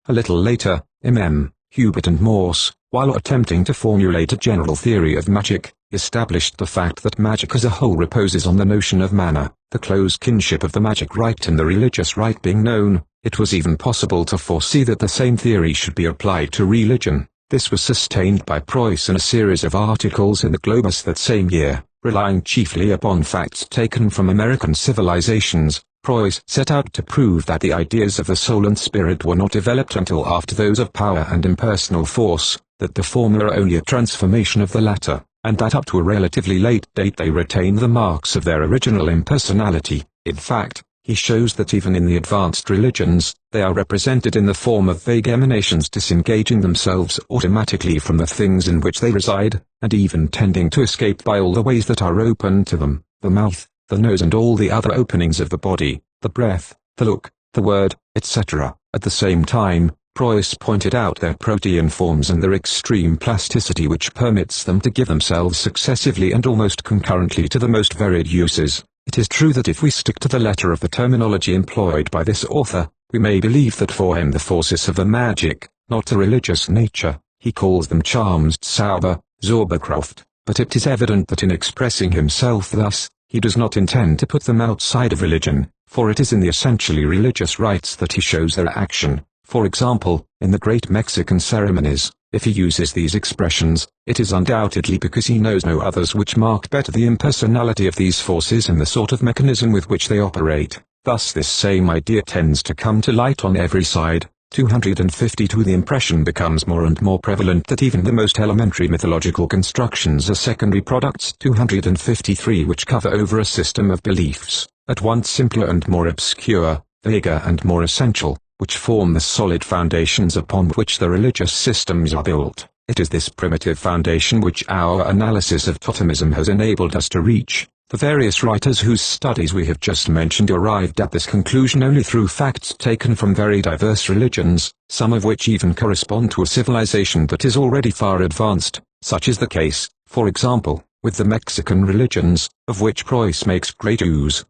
A little later, M.M. Hubert and Morse, while attempting to formulate a general theory of magic, established the fact that magic as a whole reposes on the notion of manner, the close kinship of the magic rite and the religious rite being known. It was even possible to foresee that the same theory should be applied to religion. This was sustained by Preuss in a series of articles in the Globus that same year. Relying chiefly upon facts taken from American civilizations, Preuss set out to prove that the ideas of the soul and spirit were not developed until after those of power and impersonal force, that the former are only a transformation of the latter, and that up to a relatively late date they retain the marks of their original impersonality. In fact, he shows that even in the advanced religions, they are represented in the form of vague emanations disengaging themselves automatically from the things in which they reside, and even tending to escape by all the ways that are open to them, the mouth, the nose and all the other openings of the body, the breath, the look, the word, etc. At the same time, Preuss pointed out their protean forms and their extreme plasticity which permits them to give themselves successively and almost concurrently to the most varied uses. It is true that if we stick to the letter of the terminology employed by this author, we may believe that for him the forces have a magic, not a religious nature. He calls them charms Zauber, Zauberkraft, but it is evident that in expressing himself thus, he does not intend to put them outside of religion, for it is in the essentially religious rites that he shows their action. For example, in the great Mexican ceremonies, if he uses these expressions, it is undoubtedly because he knows no others which mark better the impersonality of these forces and the sort of mechanism with which they operate. Thus this same idea tends to come to light on every side. 252 The impression becomes more and more prevalent that even the most elementary mythological constructions are secondary products. 253 Which cover over a system of beliefs, at once simpler and more obscure, vaguer and more essential, which form the solid foundations upon which the religious systems are built. It is this primitive foundation which our analysis of totemism has enabled us to reach. The various writers whose studies we have just mentioned arrived at this conclusion only through facts taken from very diverse religions, some of which even correspond to a civilization that is already far advanced. Such is the case, for example, with the Mexican religions, of which Preuss makes great use.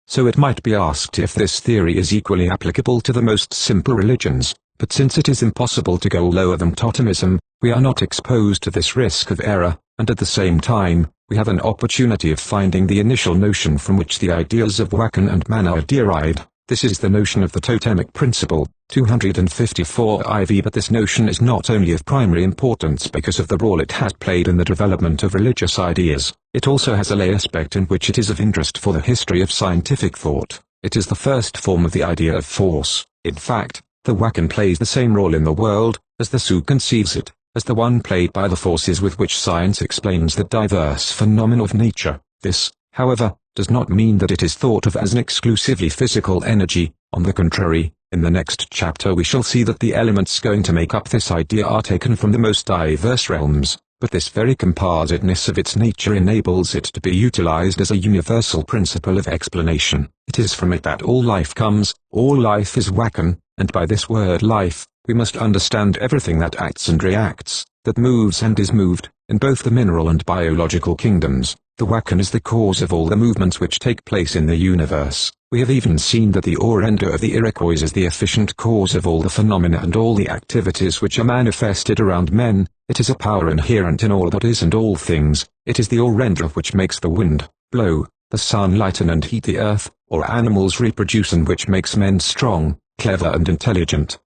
So it might be asked if this theory is equally applicable to the most simple religions, but since it is impossible to go lower than totemism, we are not exposed to this risk of error, and at the same time, we have an opportunity of finding the initial notion from which the ideas of Wakan and Mana are derived. This is the notion of the totemic principle. 254 IV But this notion is not only of primary importance because of the role it has played in the development of religious ideas, it also has a lay aspect in which it is of interest for the history of scientific thought. It is the first form of the idea of force. In fact, the Wakan plays the same role in the world, as the Sioux conceives it, as the one played by the forces with which science explains the diverse phenomena of nature. This, however, does not mean that it is thought of as an exclusively physical energy. On the contrary, in the next chapter we shall see that the elements going to make up this idea are taken from the most diverse realms, but this very compositeness of its nature enables it to be utilized as a universal principle of explanation. It is from it that all life comes. All life is Wakan, and by this word life, we must understand everything that acts and reacts, that moves and is moved, in both the mineral and biological kingdoms. The Wakan is the cause of all the movements which take place in the universe. We have even seen that the Orenda of the Iroquois is the efficient cause of all the phenomena and all the activities which are manifested around men. It is a power inherent in all that is and all things. It is the Orenda which makes the wind blow, the sun lighten and heat the earth, or animals reproduce, and which makes men strong, clever and intelligent.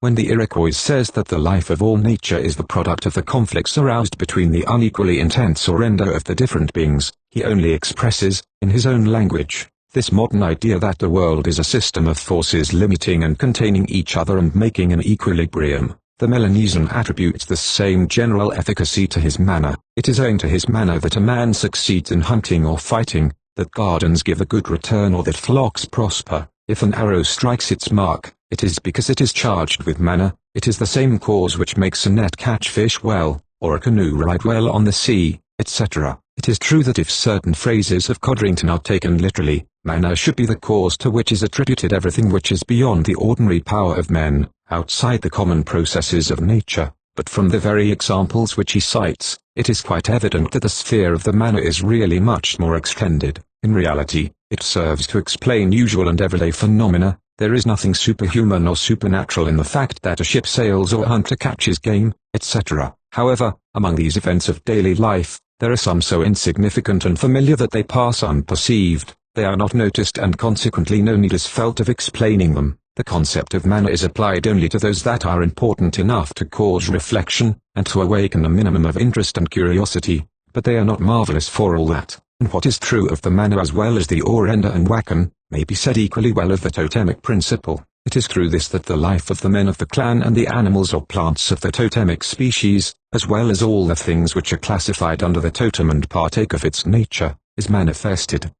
When the Iroquois says that the life of all nature is the product of the conflicts aroused between the unequally intense orenda of the different beings, he only expresses, in his own language, this modern idea that the world is a system of forces limiting and containing each other and making an equilibrium. The Melanesian attributes the same general efficacy to his manner. It is owing to his manner that a man succeeds in hunting or fighting, that gardens give a good return or that flocks prosper. If an arrow strikes its mark, it is because it is charged with mana. It is the same cause which makes a net catch fish well, or a canoe ride well on the sea, etc. It is true that if certain phrases of Codrington are taken literally, mana should be the cause to which is attributed everything which is beyond the ordinary power of men, outside the common processes of nature. But from the very examples which he cites, it is quite evident that the sphere of the mana is really much more extended. In reality, it serves to explain usual and everyday phenomena. There is nothing superhuman or supernatural in the fact that a ship sails or a hunter catches game, etc. However, among these events of daily life, there are some so insignificant and familiar that they pass unperceived. They are not noticed and consequently no need is felt of explaining them. The concept of mana is applied only to those that are important enough to cause reflection, and to awaken a minimum of interest and curiosity, but they are not marvelous for all that. And what is true of the mana as well as the Orenda and Wakan, may be said equally well of the totemic principle. It is through this that the life of the men of the clan and the animals or plants of the totemic species, as well as all the things which are classified under the totem and partake of its nature, is manifested.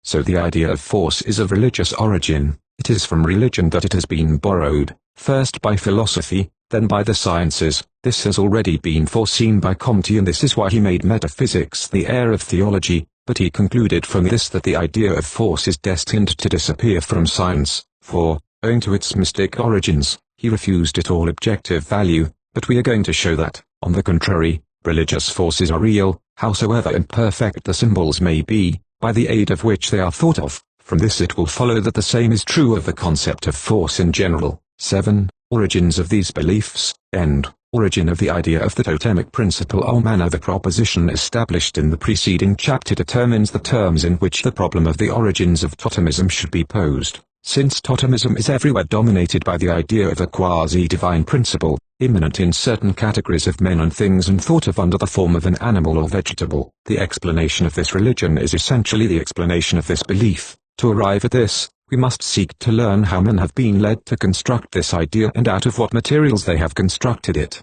So the idea of force is of religious origin. It is from religion that it has been borrowed, first by philosophy, then by the sciences. This has already been foreseen by Comte, and this is why he made metaphysics the heir of theology, but he concluded from this that the idea of force is destined to disappear from science, for, owing to its mystic origins, he refused it all objective value. But we are going to show that, on the contrary, religious forces are real, howsoever imperfect the symbols may be, by the aid of which they are thought of. From this it will follow that the same is true of the concept of force in general. 7. origins of these beliefs, end, origin of the idea of the totemic principle. All manner. The proposition established in the preceding chapter determines the terms in which the problem of the origins of totemism should be posed. Since totemism is everywhere dominated by the idea of a quasi-divine principle, immanent in certain categories of men and things and thought of under the form of an animal or vegetable, the explanation of this religion is essentially the explanation of this belief. To arrive at this, we must seek to learn how men have been led to construct this idea and out of what materials they have constructed it.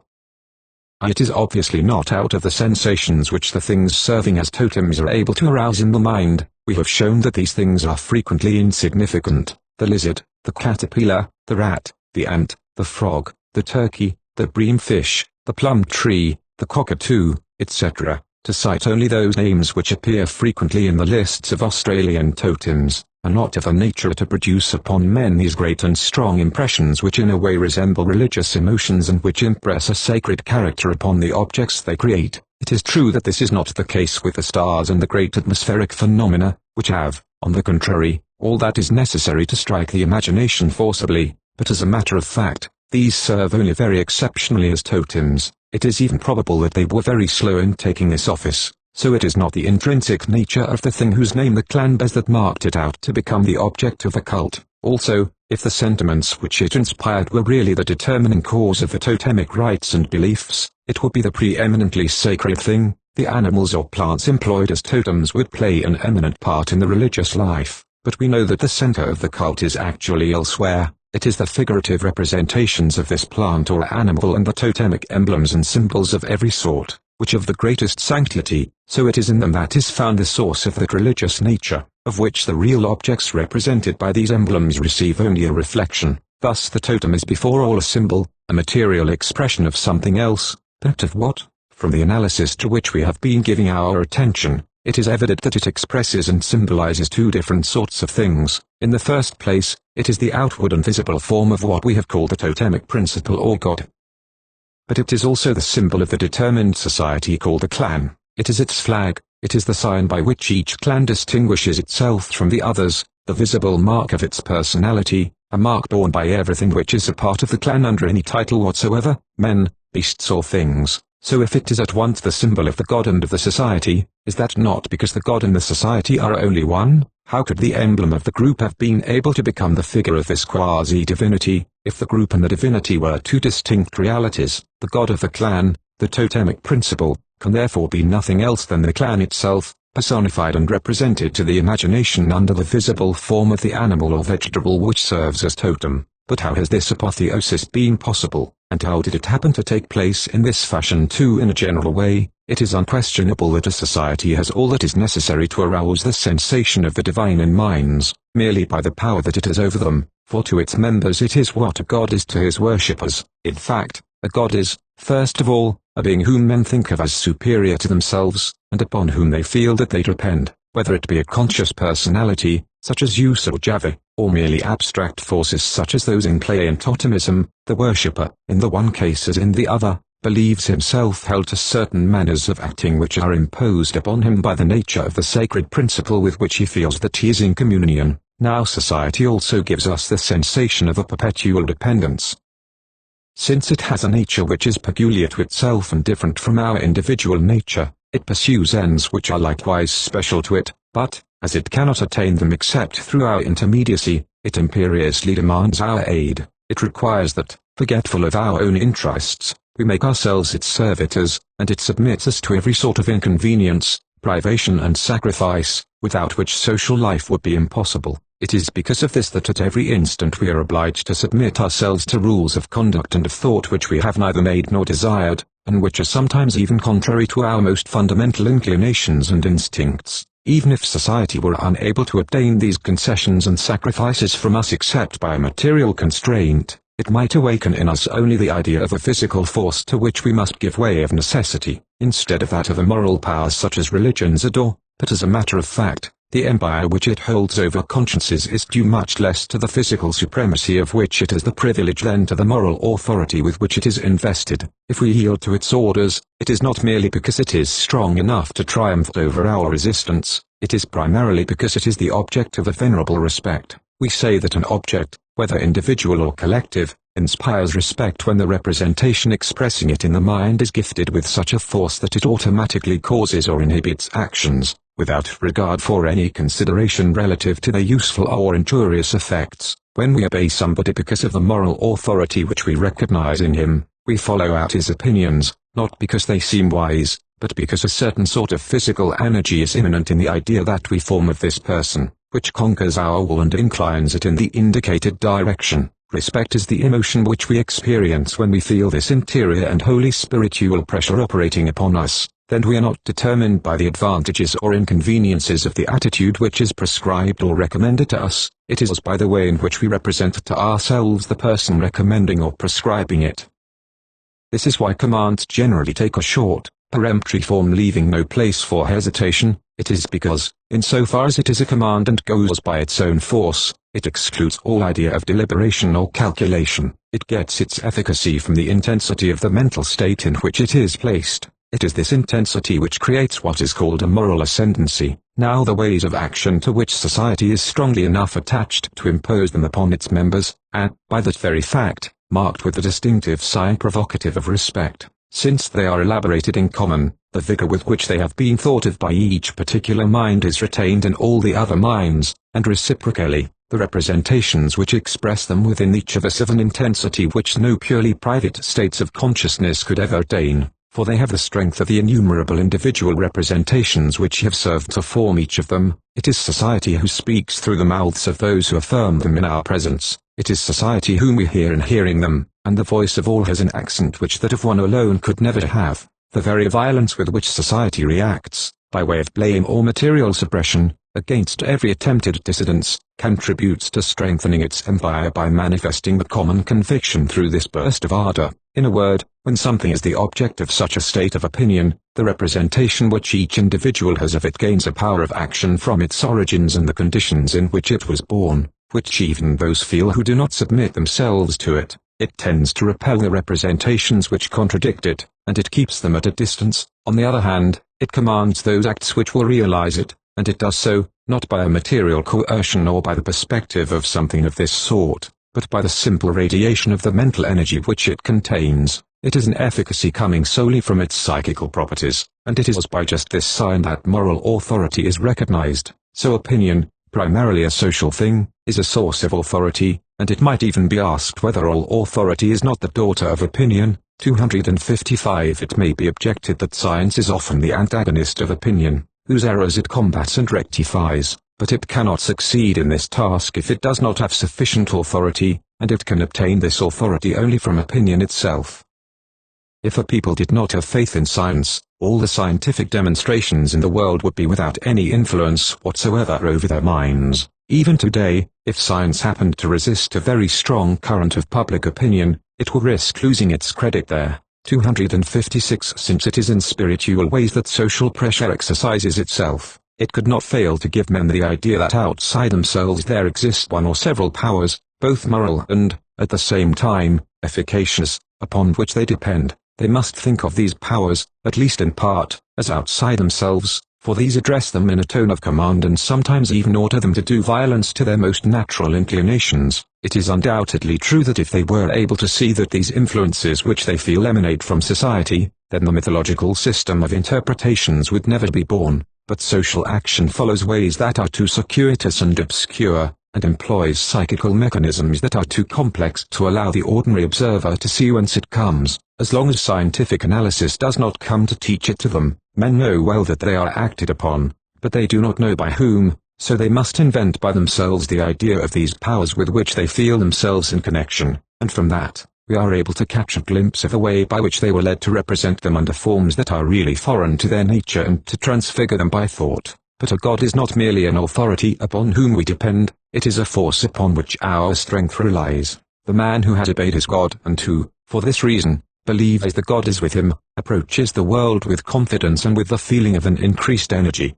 It is obviously not out of the sensations which the things serving as totems are able to arouse in the mind. We have shown that these things are frequently insignificant. The lizard, the caterpillar, the rat, the ant, the frog, the turkey, the bream fish, the plum tree, the cockatoo, etc., to cite only those names which appear frequently in the lists of Australian totems, are not of a nature to produce upon men these great and strong impressions which in a way resemble religious emotions and which impress a sacred character upon the objects they create. It is true that this is not the case with the stars and the great atmospheric phenomena, which have, on the contrary, all that is necessary to strike the imagination forcibly, but as a matter of fact, these serve only very exceptionally as totems. It is even probable that they were very slow in taking this office, so it is not the intrinsic nature of the thing whose name the clan bears that marked it out to become the object of a cult. Also, if the sentiments which it inspired were really the determining cause of the totemic rites and beliefs, it would be the preeminently sacred thing. The animals or plants employed as totems would play an eminent part in the religious life, but we know that the center of the cult is actually elsewhere. It is the figurative representations of this plant or animal and the totemic emblems and symbols of every sort, which have the greatest sanctity, so it is in them that is found the source of that religious nature, of which the real objects represented by these emblems receive only a reflection. Thus the totem is before all a symbol, a material expression of something else, but of what? From the analysis to which we have been giving our attention, it is evident that it expresses and symbolizes two different sorts of things. In the first place, it is the outward and visible form of what we have called the totemic principle or God. But it is also the symbol of the determined society called the clan. It is its flag, it is the sign by which each clan distinguishes itself from the others, the visible mark of its personality, a mark borne by everything which is a part of the clan under any title whatsoever, men, beasts or things. So if it is at once the symbol of the God and of the society, is that not because the God and the society are only one? How could the emblem of the group have been able to become the figure of this quasi-divinity, if the group and the divinity were two distinct realities? The God of the clan, the totemic principle, can therefore be nothing else than the clan itself, personified and represented to the imagination under the visible form of the animal or vegetable which serves as totem. But how has this apotheosis been possible, and how did it happen to take place in this fashion too? In a general way, it is unquestionable that a society has all that is necessary to arouse the sensation of the divine in minds, merely by the power that it has over them, for to its members it is what a god is to his worshippers. In fact, a god is, first of all, a being whom men think of as superior to themselves, and upon whom they feel that they depend, whether it be a conscious personality, such as Zeus or Jahve, or merely abstract forces such as those in play in totemism. The worshipper, in the one case as in the other, believes himself held to certain manners of acting which are imposed upon him by the nature of the sacred principle with which he feels that he is in communion. Now society also gives us the sensation of a perpetual dependence. Since it has a nature which is peculiar to itself and different from our individual nature, it pursues ends which are likewise special to it, but, as it cannot attain them except through our intermediacy, it imperiously demands our aid. It requires that, forgetful of our own interests, we make ourselves its servitors, and it submits us to every sort of inconvenience, privation and sacrifice, without which social life would be impossible. It is because of this that at every instant we are obliged to submit ourselves to rules of conduct and of thought which we have neither made nor desired, and which are sometimes even contrary to our most fundamental inclinations and instincts. Even if society were unable to obtain these concessions and sacrifices from us except by a material constraint, it might awaken in us only the idea of a physical force to which we must give way of necessity, instead of that of a moral power such as religions adore. But as a matter of fact, the empire which it holds over consciences is due much less to the physical supremacy of which it has the privilege than to the moral authority with which it is invested. If we yield to its orders, it is not merely because it is strong enough to triumph over our resistance, it is primarily because it is the object of a venerable respect. We say that an object, whether individual or collective, inspires respect when the representation expressing it in the mind is gifted with such a force that it automatically causes or inhibits actions, without regard for any consideration relative to their useful or injurious effects. When we obey somebody because of the moral authority which we recognize in him, we follow out his opinions, not because they seem wise, but because a certain sort of physical energy is immanent in the idea that we form of this person, which conquers our will and inclines it in the indicated direction. Respect is the emotion which we experience when we feel this interior and holy spiritual pressure operating upon us. Then we are not determined by the advantages or inconveniences of the attitude which is prescribed or recommended to us, it is by the way in which we represent to ourselves the person recommending or prescribing it. This is why commands generally take a short, peremptory form, leaving no place for hesitation. It is because, insofar as it is a command and goes by its own force, it excludes all idea of deliberation or calculation. It gets its efficacy from the intensity of the mental state in which it is placed. It is this intensity which creates what is called a moral ascendancy. Now the ways of action to which society is strongly enough attached to impose them upon its members, and, by that very fact, marked with the distinctive sign provocative of respect, since they are elaborated in common, the vigor with which they have been thought of by each particular mind is retained in all the other minds, and reciprocally, the representations which express them within each of us of an intensity which no purely private states of consciousness could ever attain, for they have the strength of the innumerable individual representations which have served to form each of them. It is society who speaks through the mouths of those who affirm them in our presence. It is society whom we hear in hearing them, and the voice of all has an accent which that of one alone could never have. The very violence with which society reacts, by way of blame or material suppression, against every attempted dissidence, contributes to strengthening its empire by manifesting the common conviction through this burst of ardor. In a word, when something is the object of such a state of opinion, the representation which each individual has of it gains a power of action from its origins and the conditions in which it was born, which even those feel who do not submit themselves to it. It tends to repel the representations which contradict it, and it keeps them at a distance. On the other hand, it commands those acts which will realize it, and it does so, not by a material coercion or by the perspective of something of this sort, but by the simple radiation of the mental energy which it contains. It is an efficacy coming solely from its psychical properties, and it is by just this sign that moral authority is recognized. So opinion, primarily a social thing, is a source of authority, and it might even be asked whether all authority is not the daughter of opinion. 255. It may be objected that science is often the antagonist of opinion, whose errors it combats and rectifies, but it cannot succeed in this task if it does not have sufficient authority, and it can obtain this authority only from opinion itself. If a people did not have faith in science, all the scientific demonstrations in the world would be without any influence whatsoever over their minds. Even today, if science happened to resist a very strong current of public opinion, it will risk losing its credit there. 256. Since it is in spiritual ways that social pressure exercises itself, it could not fail to give men the idea that outside themselves there exist one or several powers, both moral and, at the same time, efficacious, upon which they depend. They must think of these powers, at least in part, as outside themselves, for these address them in a tone of command and sometimes even order them to do violence to their most natural inclinations. It is undoubtedly true that if they were able to see that these influences which they feel emanate from society, then the mythological system of interpretations would never be born. But social action follows ways that are too circuitous and obscure, and employs psychical mechanisms that are too complex to allow the ordinary observer to see whence it comes. As long as scientific analysis does not come to teach it to them, men know well that they are acted upon, but they do not know by whom, so they must invent by themselves the idea of these powers with which they feel themselves in connection, and from that, we are able to catch a glimpse of the way by which they were led to represent them under forms that are really foreign to their nature and to transfigure them by thought. But a god is not merely an authority upon whom we depend, it is a force upon which our strength relies. The man who has obeyed his god and who, for this reason, believes the god is with him, approaches the world with confidence and with the feeling of an increased energy.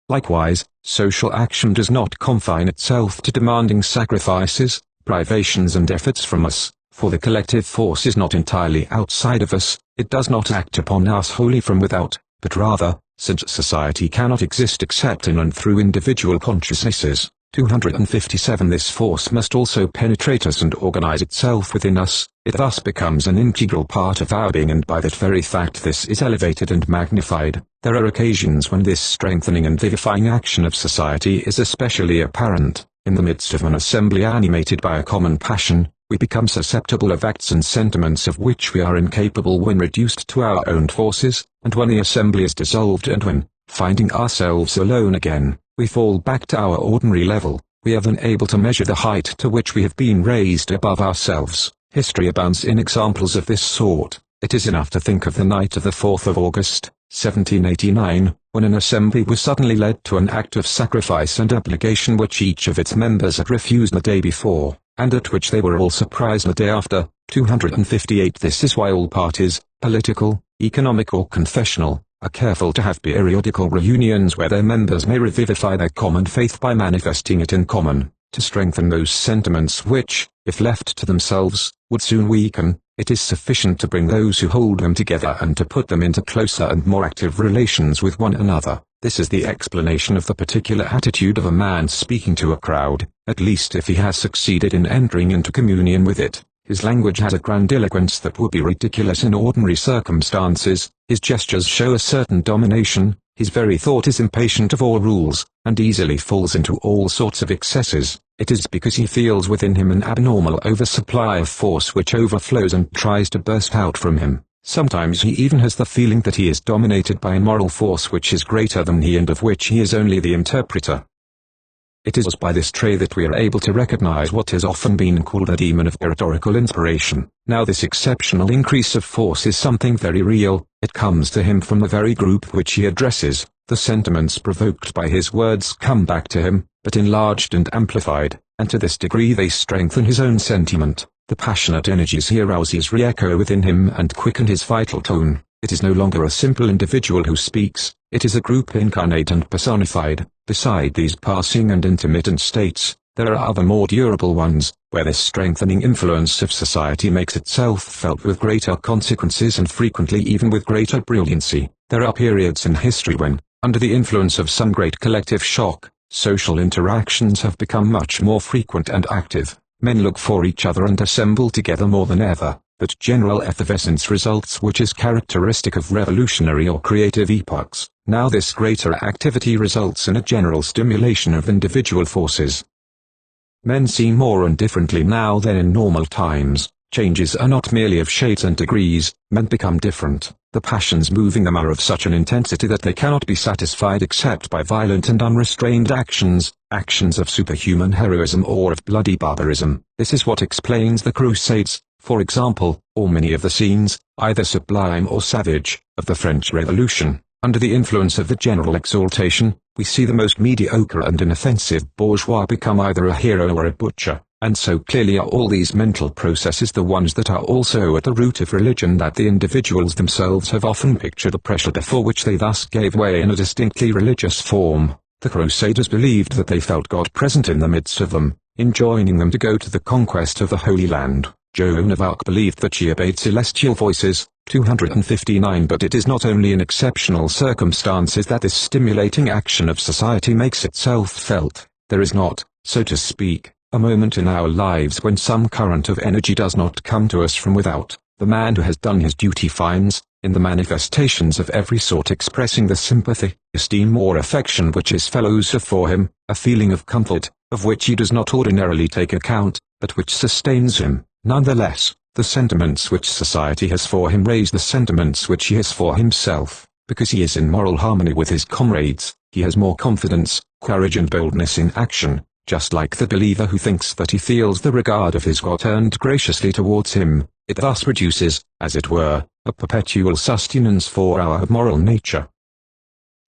Likewise, social action does not confine itself to demanding sacrifices, privations and efforts from us, for the collective force is not entirely outside of us, it does not act upon us wholly from without, but rather, since society cannot exist except in and through individual consciousnesses, 257 This force must also penetrate us and organize itself within us. It thus becomes an integral part of our being, and by that very fact this is elevated and magnified. There are occasions when this strengthening and vivifying action of society is especially apparent. In the midst of an assembly animated by a common passion, we become susceptible of acts and sentiments of which we are incapable when reduced to our own forces, and when the assembly is dissolved and when, finding ourselves alone again, we fall back to our ordinary level, we are then able to measure the height to which we have been raised above ourselves. History abounds in examples of this sort. It is enough to think of the night of the 4th of August, 1789, when an assembly was suddenly led to an act of sacrifice and abnegation which each of its members had refused the day before, and at which they were all surprised the day after. 258 This is why all parties, political, economic or confessional, are careful to have periodical reunions where their members may revivify their common faith by manifesting it in common, to strengthen those sentiments which, if left to themselves, would soon weaken. It is sufficient to bring those who hold them together and to put them into closer and more active relations with one another. This is the explanation of the particular attitude of a man speaking to a crowd, at least if he has succeeded in entering into communion with it. His language has a grandiloquence that would be ridiculous in ordinary circumstances, his gestures show a certain domination, his very thought is impatient of all rules, and easily falls into all sorts of excesses. It is because he feels within him an abnormal oversupply of force which overflows and tries to burst out from him. Sometimes he even has the feeling that he is dominated by a moral force which is greater than he and of which he is only the interpreter. It is by this trait that we are able to recognize what has often been called the demon of rhetorical inspiration. Now this exceptional increase of force is something very real. It comes to him from the very group which he addresses. The sentiments provoked by his words come back to him, but enlarged and amplified, and to this degree they strengthen his own sentiment. The passionate energies he arouses re-echo within him and quicken his vital tone. It is no longer a simple individual who speaks, it is a group incarnate and personified. Beside these passing and intermittent states, there are other more durable ones, where this strengthening influence of society makes itself felt with greater consequences and frequently even with greater brilliancy. There are periods in history when, under the influence of some great collective shock, social interactions have become much more frequent and active. Men look for each other and assemble together more than ever. That general effervescence results which is characteristic of revolutionary or creative epochs. Now this greater activity results in a general stimulation of individual forces. Men see more and differently now than in normal times. Changes are not merely of shades and degrees, men become different. The passions moving them are of such an intensity that they cannot be satisfied except by violent and unrestrained actions of superhuman heroism or of bloody barbarism. This is what explains the Crusades, for example, or many of the scenes, either sublime or savage, of the French Revolution. Under the influence of the general exaltation, we see the most mediocre and inoffensive bourgeois become either a hero or a butcher, and so clearly are all these mental processes the ones that are also at the root of religion that the individuals themselves have often pictured the pressure before which they thus gave way in a distinctly religious form. The Crusaders believed that they felt God present in the midst of them, enjoining them to go to the conquest of the Holy Land. Joan of Arc believed that she obeyed celestial voices, 259 But it is not only in exceptional circumstances that this stimulating action of society makes itself felt. There is not, so to speak, a moment in our lives when some current of energy does not come to us from without. The man who has done his duty finds, in the manifestations of every sort expressing the sympathy, esteem or affection which his fellows have for him, a feeling of comfort, of which he does not ordinarily take account, but which sustains him. Nonetheless, the sentiments which society has for him raise the sentiments which he has for himself. Because he is in moral harmony with his comrades, he has more confidence, courage and boldness in action, just like the believer who thinks that he feels the regard of his God turned graciously towards him. It thus produces, as it were, a perpetual sustenance for our moral nature.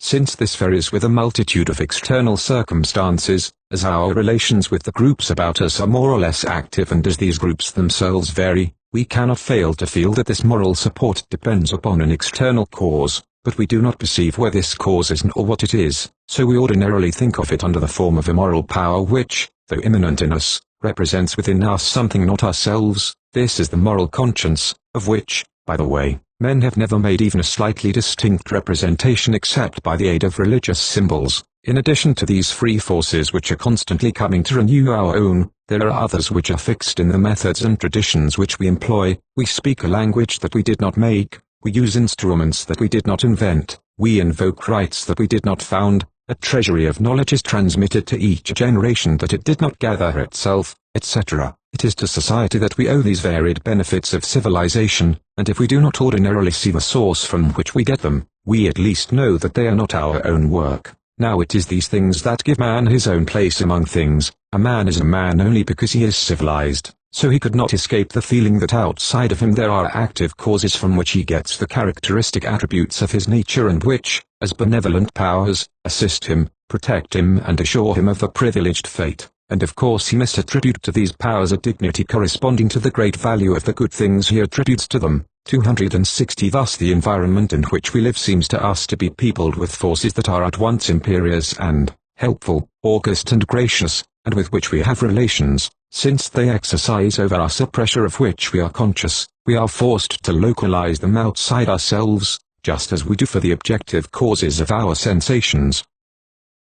Since this varies with a multitude of external circumstances, as our relations with the groups about us are more or less active and as these groups themselves vary, we cannot fail to feel that this moral support depends upon an external cause, but we do not perceive where this cause is nor what it is, so we ordinarily think of it under the form of a moral power which, though immanent in us, represents within us something not ourselves. This is the moral conscience, of which, by the way, men have never made even a slightly distinct representation except by the aid of religious symbols. In addition to these free forces which are constantly coming to renew our own, there are others which are fixed in the methods and traditions which we employ. We speak a language that we did not make, we use instruments that we did not invent, we invoke rights that we did not found, a treasury of knowledge is transmitted to each generation that it did not gather itself, etc. It is to society that we owe these varied benefits of civilization, and if we do not ordinarily see the source from which we get them, we at least know that they are not our own work. Now it is these things that give man his own place among things. A man is a man only because he is civilized, so he could not escape the feeling that outside of him there are active causes from which he gets the characteristic attributes of his nature and which, as benevolent powers, assist him, protect him and assure him of a privileged fate. And of course he must attribute to these powers a dignity corresponding to the great value of the good things he attributes to them. 260 Thus the environment in which we live seems to us to be peopled with forces that are at once imperious and helpful, august and gracious, and with which we have relations. Since they exercise over us a pressure of which we are conscious, we are forced to localize them outside ourselves, just as we do for the objective causes of our sensations.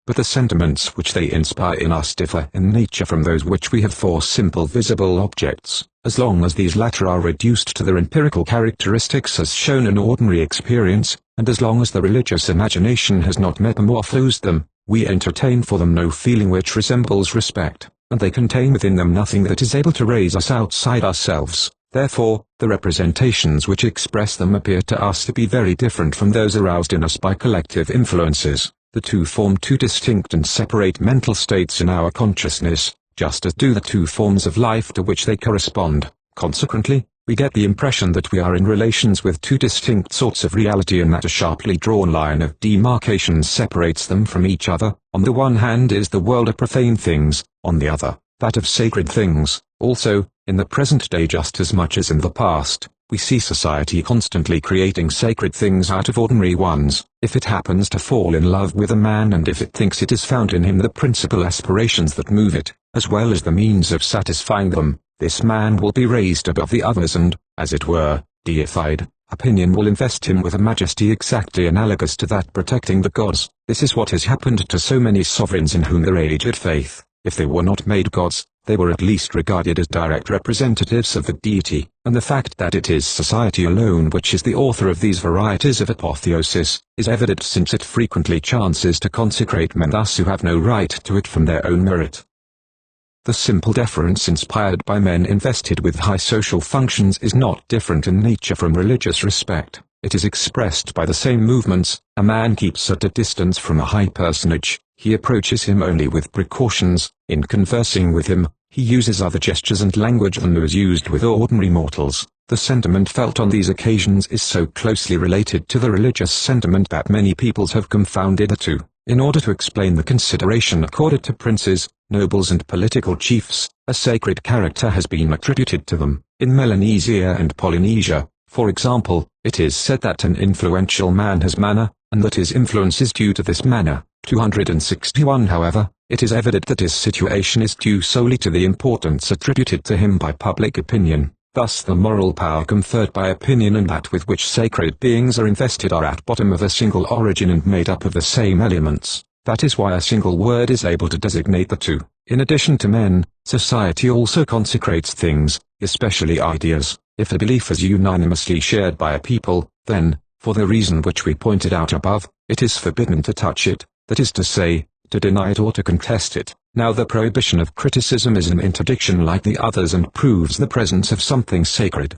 But the sentiments which they inspire in us differ in nature from those which we have for simple visible objects, as long as these latter are reduced to their empirical characteristics as shown in ordinary experience, and as long as the religious imagination has not metamorphosed them, we entertain for them no feeling which resembles respect, and they contain within them nothing that is able to raise us outside ourselves. Therefore, the representations which express them appear to us to be very different from those aroused in us by collective influences. The two form two distinct and separate mental states in our consciousness, just as do the two forms of life to which they correspond. Consequently, we get the impression that we are in relations with two distinct sorts of reality and that a sharply drawn line of demarcation separates them from each other. On the one hand is the world of profane things, on the other, that of sacred things. Also, in the present day just as much as in the past, we see society constantly creating sacred things out of ordinary ones. If it happens to fall in love with a man and if it thinks it has found in him the principal aspirations that move it, as well as the means of satisfying them, this man will be raised above the others and, as it were, deified. Opinion will invest him with a majesty exactly analogous to that protecting the gods. This is what has happened to so many sovereigns in whom there aged faith. If they were not made gods, they were at least regarded as direct representatives of the deity, and the fact that it is society alone which is the author of these varieties of apotheosis, is evident since it frequently chances to consecrate men thus who have no right to it from their own merit. The simple deference inspired by men invested with high social functions is not different in nature from religious respect. It is expressed by the same movements. A man keeps at a distance from a high personage. He approaches him only with precautions. In conversing with him, he uses other gestures and language than is used with ordinary mortals. The sentiment felt on these occasions is so closely related to the religious sentiment that many peoples have confounded the two. In order to explain the consideration accorded to princes, nobles and political chiefs, a sacred character has been attributed to them. In Melanesia and Polynesia, for example, it is said that an influential man has manner, and that his influence is due to this manner. 261 However, it is evident that his situation is due solely to the importance attributed to him by public opinion. Thus the moral power conferred by opinion and that with which sacred beings are invested are at bottom of a single origin and made up of the same elements. That is why a single word is able to designate the two. In addition to men, society also consecrates things, especially ideas. If a belief is unanimously shared by a people, then, for the reason which we pointed out above, it is forbidden to touch it, that is to say, to deny it or to contest it. Now the prohibition of criticism is an interdiction like the others and proves the presence of something sacred.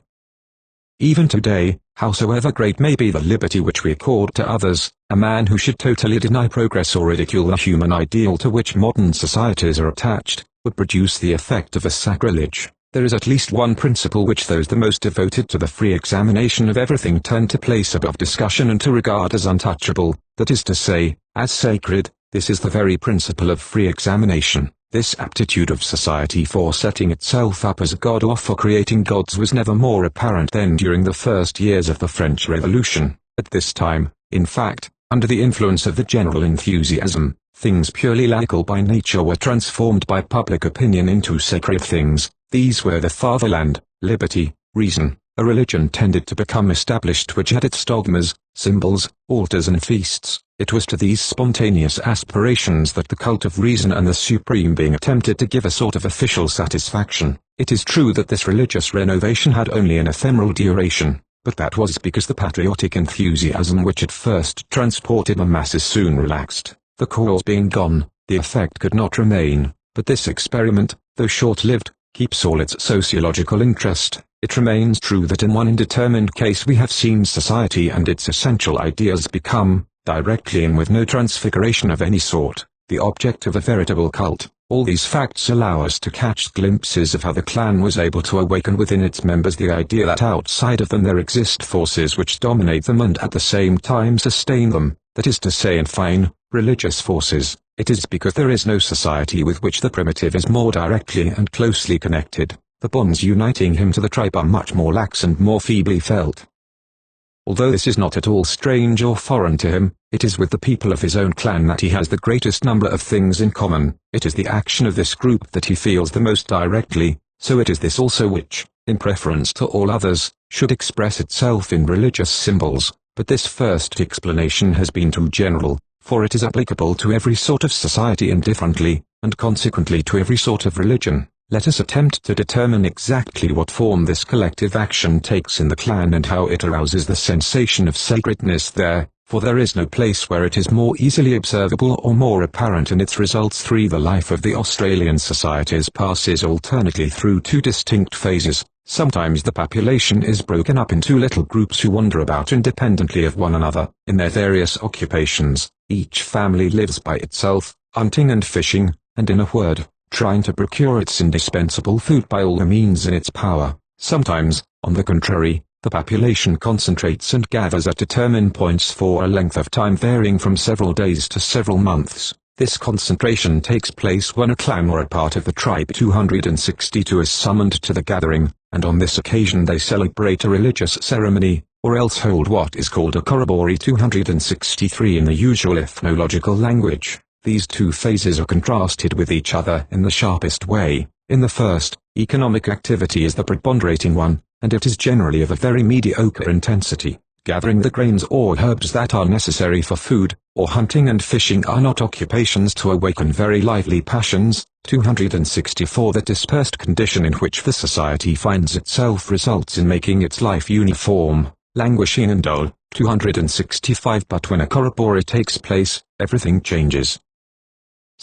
Even today, howsoever great may be the liberty which we accord to others, a man who should totally deny progress or ridicule the human ideal to which modern societies are attached, would produce the effect of a sacrilege. There is at least one principle which those the most devoted to the free examination of everything turn to place above discussion and to regard as untouchable, that is to say, as sacred. This is the very principle of free examination. This aptitude of society for setting itself up as a god or for creating gods was never more apparent than during the first years of the French Revolution. At this time, in fact, under the influence of the general enthusiasm, things purely laical by nature were transformed by public opinion into sacred things. These were the fatherland, liberty, reason. A religion tended to become established which had its dogmas, symbols, altars and feasts. It was to these spontaneous aspirations that the cult of reason and the Supreme Being attempted to give a sort of official satisfaction. It is true that this religious renovation had only an ephemeral duration, but that was because the patriotic enthusiasm which at first transported the masses soon relaxed. The cause being gone, the effect could not remain, but this experiment, though short-lived, keeps all its sociological interest. It remains true that in one indeterminate case we have seen society and its essential ideas become, directly and with no transfiguration of any sort, the object of a veritable cult. All these facts allow us to catch glimpses of how the clan was able to awaken within its members the idea that outside of them there exist forces which dominate them and at the same time sustain them, that is to say in fine, religious forces. It is because there is no society with which the primitive is more directly and closely connected. The bonds uniting him to the tribe are much more lax and more feebly felt. Although this is not at all strange or foreign to him, it is with the people of his own clan that he has the greatest number of things in common. It is the action of this group that he feels the most directly, so it is this also which, in preference to all others, should express itself in religious symbols. But this first explanation has been too general, for it is applicable to every sort of society indifferently, and consequently to every sort of religion. Let us attempt to determine exactly what form this collective action takes in the clan and how it arouses the sensation of sacredness there, for there is no place where it is more easily observable or more apparent in its results. 3. The life of the Australian societies passes alternately through two distinct phases. Sometimes the population is broken up into little groups who wander about independently of one another, in their various occupations. Each family lives by itself, hunting and fishing, and in a word, trying to procure its indispensable food by all the means in its power. Sometimes, on the contrary, the population concentrates and gathers at determined points for a length of time varying from several days to several months. This concentration takes place when a clan or a part of the tribe 262 is summoned to the gathering, and on this occasion they celebrate a religious ceremony, or else hold what is called a corroboree 263 in the usual ethnological language. These two phases are contrasted with each other in the sharpest way. In the first, economic activity is the preponderating one, and it is generally of a very mediocre intensity. Gathering the grains or herbs that are necessary for food, or hunting and fishing are not occupations to awaken very lively passions. 264 The dispersed condition in which the society finds itself results in making its life uniform, languishing and dull. 265 But when a corroboree takes place, everything changes.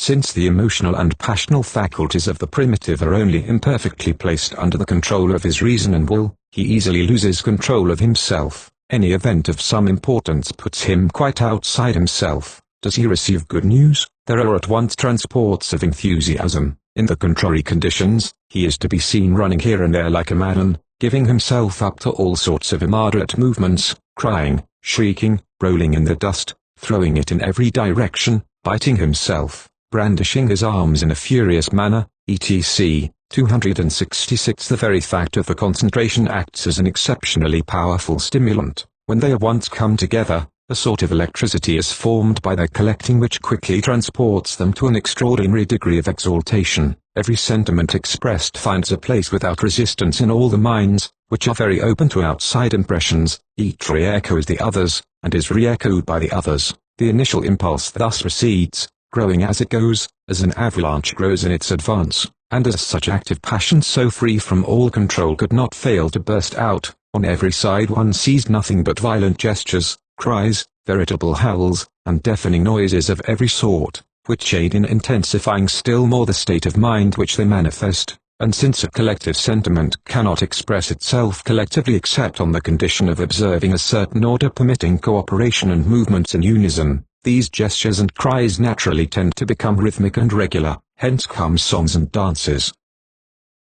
Since the emotional and passional faculties of the primitive are only imperfectly placed under the control of his reason and will, he easily loses control of himself. Any event of some importance puts him quite outside himself. Does he receive good news? There are at once transports of enthusiasm. In the contrary conditions, he is to be seen running here and there like a madman, giving himself up to all sorts of immoderate movements, crying, shrieking, rolling in the dust, throwing it in every direction, biting himself, brandishing his arms in a furious manner, etc. 266 The very fact of the concentration acts as an exceptionally powerful stimulant. When they have once come together, a sort of electricity is formed by their collecting which quickly transports them to an extraordinary degree of exaltation. Every sentiment expressed finds a place without resistance in all the minds, which are very open to outside impressions. Each re-echoes the others, and is re-echoed by the others. The initial impulse thus recedes, growing as it goes, as an avalanche grows in its advance, and as such active passion so free from all control could not fail to burst out. On every side one sees nothing but violent gestures, cries, veritable howls, and deafening noises of every sort, which aid in intensifying still more the state of mind which they manifest. And since a collective sentiment cannot express itself collectively except on the condition of observing a certain order permitting cooperation and movements in unison, these gestures and cries naturally tend to become rhythmic and regular, hence come songs and dances.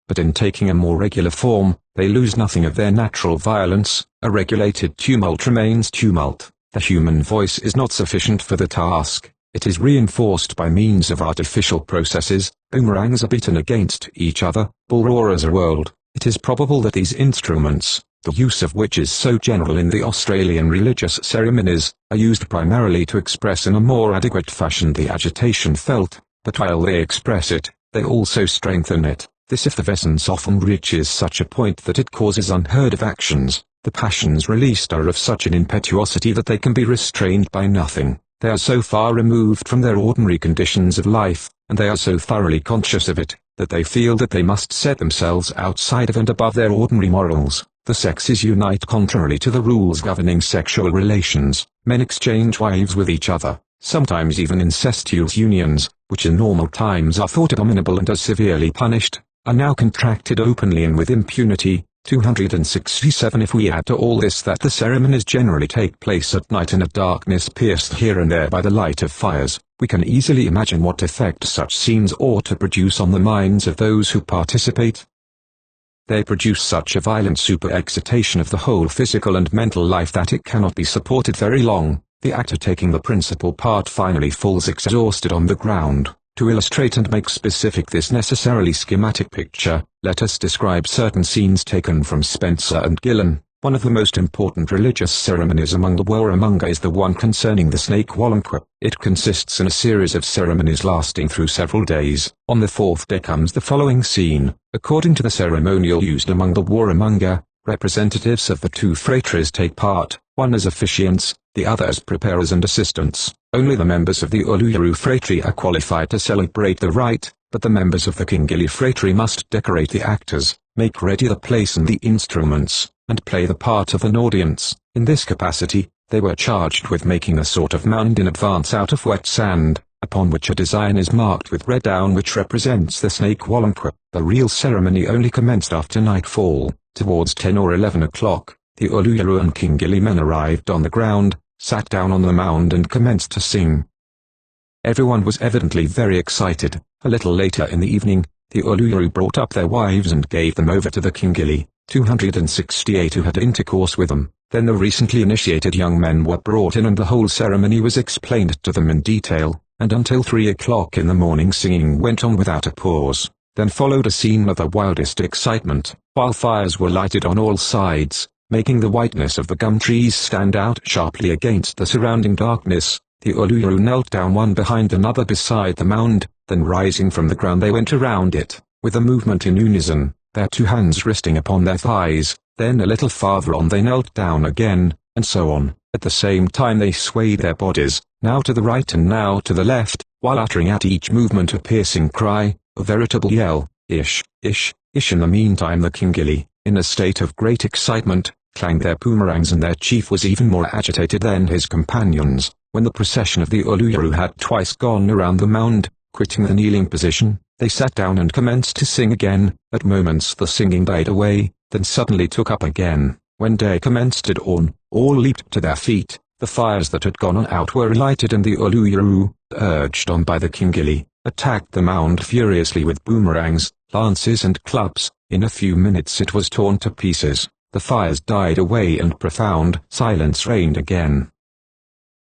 But in taking a more regular form, they lose nothing of their natural violence. A regulated tumult remains tumult. The human voice is not sufficient for the task. It is reinforced by means of artificial processes. Boomerangs are beaten against each other, bull roarers are whirled. It is probable that these instruments, the use of which is so general in the Australian religious ceremonies, are used primarily to express in a more adequate fashion the agitation felt, but while they express it, they also strengthen it. This effervescence often reaches such a point that it causes unheard of actions. The passions released are of such an impetuosity that they can be restrained by nothing. They are so far removed from their ordinary conditions of life, and they are so thoroughly conscious of it, that they feel that they must set themselves outside of and above their ordinary morals. The sexes unite contrary to the rules governing sexual relations. Men exchange wives with each other, sometimes even incestuous unions, which in normal times are thought abominable and are severely punished, are now contracted openly and with impunity. 267 If we add to all this that the ceremonies generally take place at night in a darkness pierced here and there by the light of fires, we can easily imagine what effect such scenes ought to produce on the minds of those who participate. They produce such a violent super-excitation of the whole physical and mental life that it cannot be supported very long. The actor taking the principal part finally falls exhausted on the ground. To illustrate and make specific this necessarily schematic picture, let us describe certain scenes taken from Spencer and Gillen. One of the most important religious ceremonies among the Warramunga is the one concerning the snake Wallanqua. It consists in a series of ceremonies lasting through several days. On the fourth day comes the following scene. According to the ceremonial used among the Warramunga, representatives of the two phratries take part, one as officiants, the other as preparers and assistants. Only the members of the Uluru phratry are qualified to celebrate the rite, but the members of the Kingili phratry must decorate the actors, make ready the place and the instruments, and play the part of an audience. In this capacity, they were charged with making a sort of mound in advance out of wet sand, upon which a design is marked with red down which represents the snake Wallanqua. The real ceremony only commenced after nightfall. Towards 10 or 11 o'clock, the Uluru and Kingili men arrived on the ground, sat down on the mound and commenced to sing. Everyone was evidently very excited. A little later in the evening, the Uluru brought up their wives and gave them over to the Kingili, 268 who had intercourse with them. Then the recently initiated young men were brought in and the whole ceremony was explained to them in detail, and until 3 o'clock in the morning singing went on without a pause. Then followed a scene of the wildest excitement, while fires were lighted on all sides, making the whiteness of the gum trees stand out sharply against the surrounding darkness. The Uluru knelt down one behind another beside the mound, then rising from the ground they went around it, with a movement in unison, their two hands resting upon their thighs. Then a little farther on they knelt down again, and so on. At the same time they swayed their bodies, now to the right and now to the left, while uttering at each movement a piercing cry, a veritable yell, ish, ish, ish. In the meantime the Kingili, in a state of great excitement, clanged their boomerangs and their chief was even more agitated than his companions. When the procession of the Uluru had twice gone around the mound, quitting the kneeling position, they sat down and commenced to sing again. At moments the singing died away, then suddenly took up again. When day commenced at dawn, all leaped to their feet. The fires that had gone out were relighted and the Uluru, urged on by the Kingili, attacked the mound furiously with boomerangs, lances and clubs. In a few minutes it was torn to pieces. The fires died away and profound silence reigned again.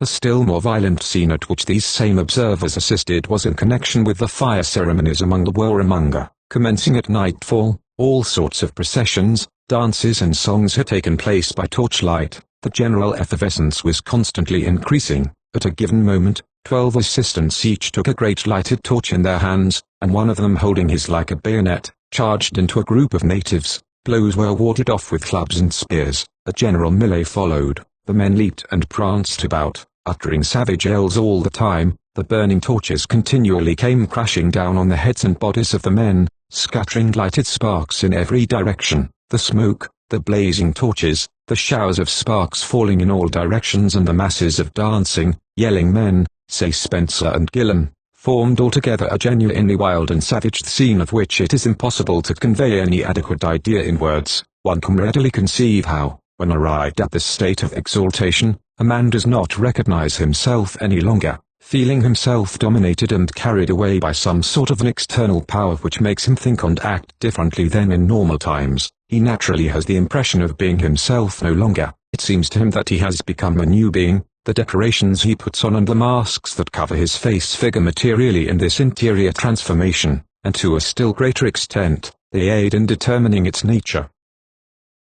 A still more violent scene at which these same observers assisted was in connection with the fire ceremonies among the Warramunga. Commencing at nightfall, all sorts of processions, dances and songs had taken place by torchlight. The general effervescence was constantly increasing. At a given moment, 12 assistants each took a great lighted torch in their hands, and one of them holding his like a bayonet, charged into a group of natives. Blows were warded off with clubs and spears. A general melee followed. The men leaped and pranced about, uttering savage yells all the time. The burning torches continually came crashing down on the heads and bodies of the men, scattering lighted sparks in every direction. The smoke, the blazing torches, the showers of sparks falling in all directions and the masses of dancing, yelling men, say Spencer and Gillen, formed altogether a genuinely wild and savage scene of which it is impossible to convey any adequate idea in words. One can readily conceive how, when arrived at this state of exaltation, a man does not recognize himself any longer, feeling himself dominated and carried away by some sort of an external power which makes him think and act differently than in normal times. He naturally has the impression of being himself no longer. It seems to him that he has become a new being. The decorations he puts on and the masks that cover his face figure materially in this interior transformation, and to a still greater extent, they aid in determining its nature.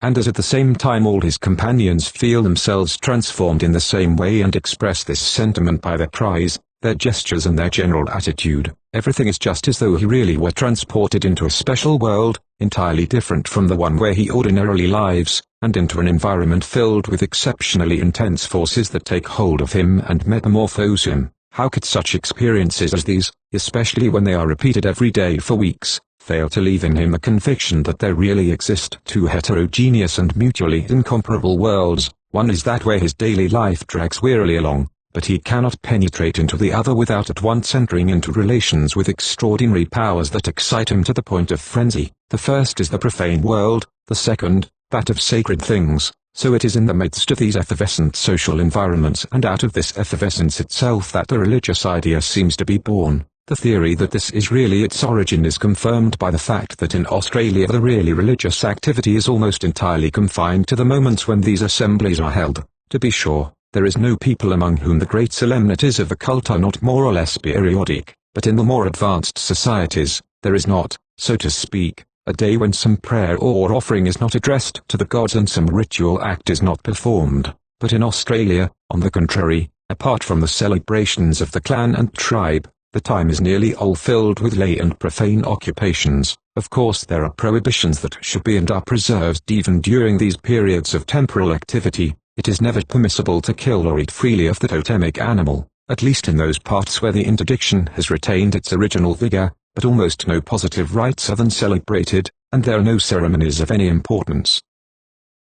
And as at the same time all his companions feel themselves transformed in the same way and express this sentiment by their cries, their gestures and their general attitude, everything is just as though he really were transported into a special world, entirely different from the one where he ordinarily lives, and into an environment filled with exceptionally intense forces that take hold of him and metamorphose him. How could such experiences as these, especially when they are repeated every day for weeks, fail to leave in him the conviction that there really exist two heterogeneous and mutually incomparable worlds? One is that where his daily life drags wearily along, but he cannot penetrate into the other without at once entering into relations with extraordinary powers that excite him to the point of frenzy. The first is the profane world, the second, that of sacred things. So it is in the midst of these effervescent social environments and out of this effervescence itself that the religious idea seems to be born. The theory that this is really its origin is confirmed by the fact that in Australia the really religious activity is almost entirely confined to the moments when these assemblies are held. To be sure, there is no people among whom the great solemnities of the cult are not more or less periodic, but in the more advanced societies, there is not, so to speak, a day when some prayer or offering is not addressed to the gods and some ritual act is not performed. But in Australia, on the contrary, apart from the celebrations of the clan and tribe, the time is nearly all filled with lay and profane occupations. Of course there are prohibitions that should be and are preserved even during these periods of temporal activity. It is never permissible to kill or eat freely of the totemic animal, at least in those parts where the interdiction has retained its original vigor, but almost no positive rites are then celebrated, and there are no ceremonies of any importance.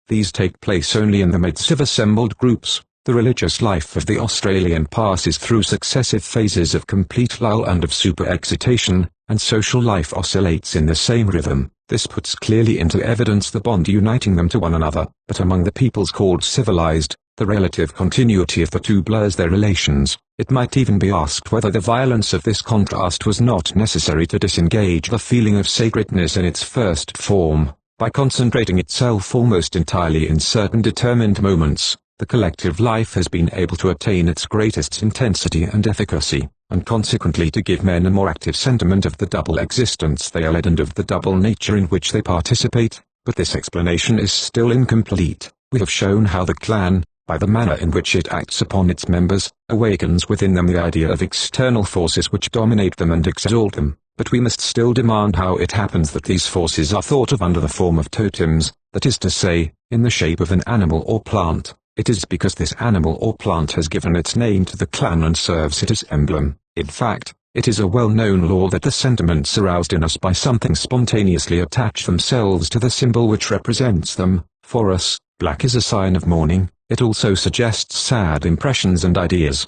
These take place only in the midst of assembled groups. The religious life of the Australian passes through successive phases of complete lull and of super-excitation, and social life oscillates in the same rhythm. This puts clearly into evidence the bond uniting them to one another, but among the peoples called civilized, the relative continuity of the two blurs their relations. It might even be asked whether the violence of this contrast was not necessary to disengage the feeling of sacredness in its first form. By concentrating itself almost entirely in certain determined moments, the collective life has been able to attain its greatest intensity and efficacy, and consequently to give men a more active sentiment of the double existence they are led and of the double nature in which they participate. But this explanation is still incomplete. We have shown how the clan, by the manner in which it acts upon its members, awakens within them the idea of external forces which dominate them and exalt them, but we must still demand how it happens that these forces are thought of under the form of totems, that is to say, in the shape of an animal or plant. It is because this animal or plant has given its name to the clan and serves it as emblem. In fact, it is a well-known law that the sentiments aroused in us by something spontaneously attach themselves to the symbol which represents them. For us, black is a sign of mourning. It also suggests sad impressions and ideas.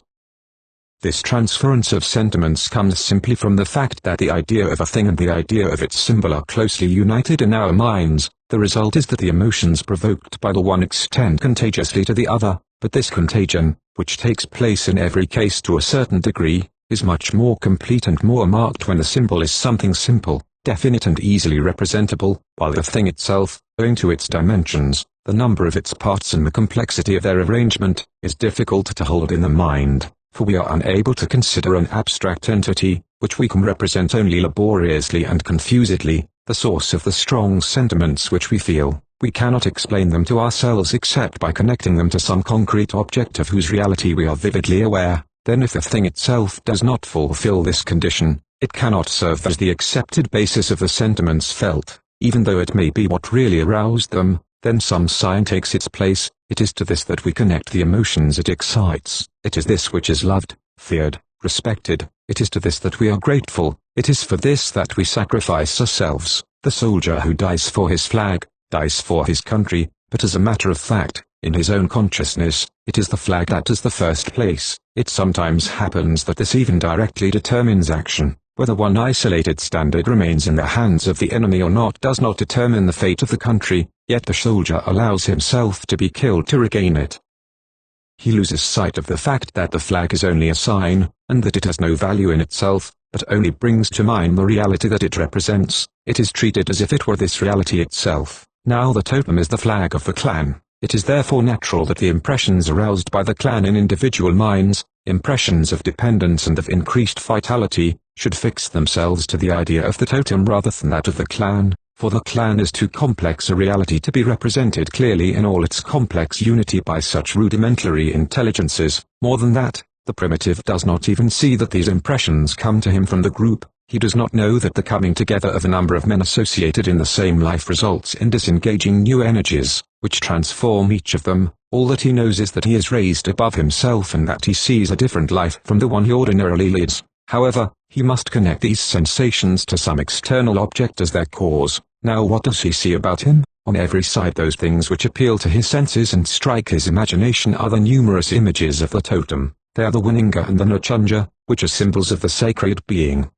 This transference of sentiments comes simply from the fact that the idea of a thing and the idea of its symbol are closely united in our minds. The result is that the emotions provoked by the one extend contagiously to the other, but this contagion, which takes place in every case to a certain degree, is much more complete and more marked when the symbol is something simple, definite and easily representable, while the thing itself, owing to its dimensions, the number of its parts and the complexity of their arrangement, is difficult to hold in the mind, for we are unable to consider an abstract entity, which we can represent only laboriously and confusedly, the source of the strong sentiments which we feel. We cannot explain them to ourselves except by connecting them to some concrete object of whose reality we are vividly aware. Then if the thing itself does not fulfill this condition, it cannot serve as the accepted basis of the sentiments felt, even though it may be what really aroused them. Then some sign takes its place. It is to this that we connect the emotions it excites. It is this which is loved, feared, respected. It is to this that we are grateful. It is for this that we sacrifice ourselves. The soldier who dies for his flag, dies for his country, but as a matter of fact, in his own consciousness, it is the flag that has the first place. It sometimes happens that this even directly determines action. Whether one isolated standard remains in the hands of the enemy or not does not determine the fate of the country, yet the soldier allows himself to be killed to regain it. He loses sight of the fact that the flag is only a sign, and that it has no value in itself, but only brings to mind the reality that it represents. It is treated as if it were this reality itself. Now the totem is the flag of the clan. It is therefore natural that the impressions aroused by the clan in individual minds, impressions of dependence and of increased vitality, should fix themselves to the idea of the totem rather than that of the clan, for the clan is too complex a reality to be represented clearly in all its complex unity by such rudimentary intelligences. More than that, the primitive does not even see that these impressions come to him from the group. He does not know that the coming together of a number of men associated in the same life results in disengaging new energies, which transform each of them. All that he knows is that he is raised above himself and that he sees a different life from the one he ordinarily leads. However, he must connect these sensations to some external object as their cause. Now what does he see about him? On every side those things which appeal to his senses and strike his imagination are the numerous images of the totem. They are the Wininga and the Nuchunja, which are symbols of the sacred being.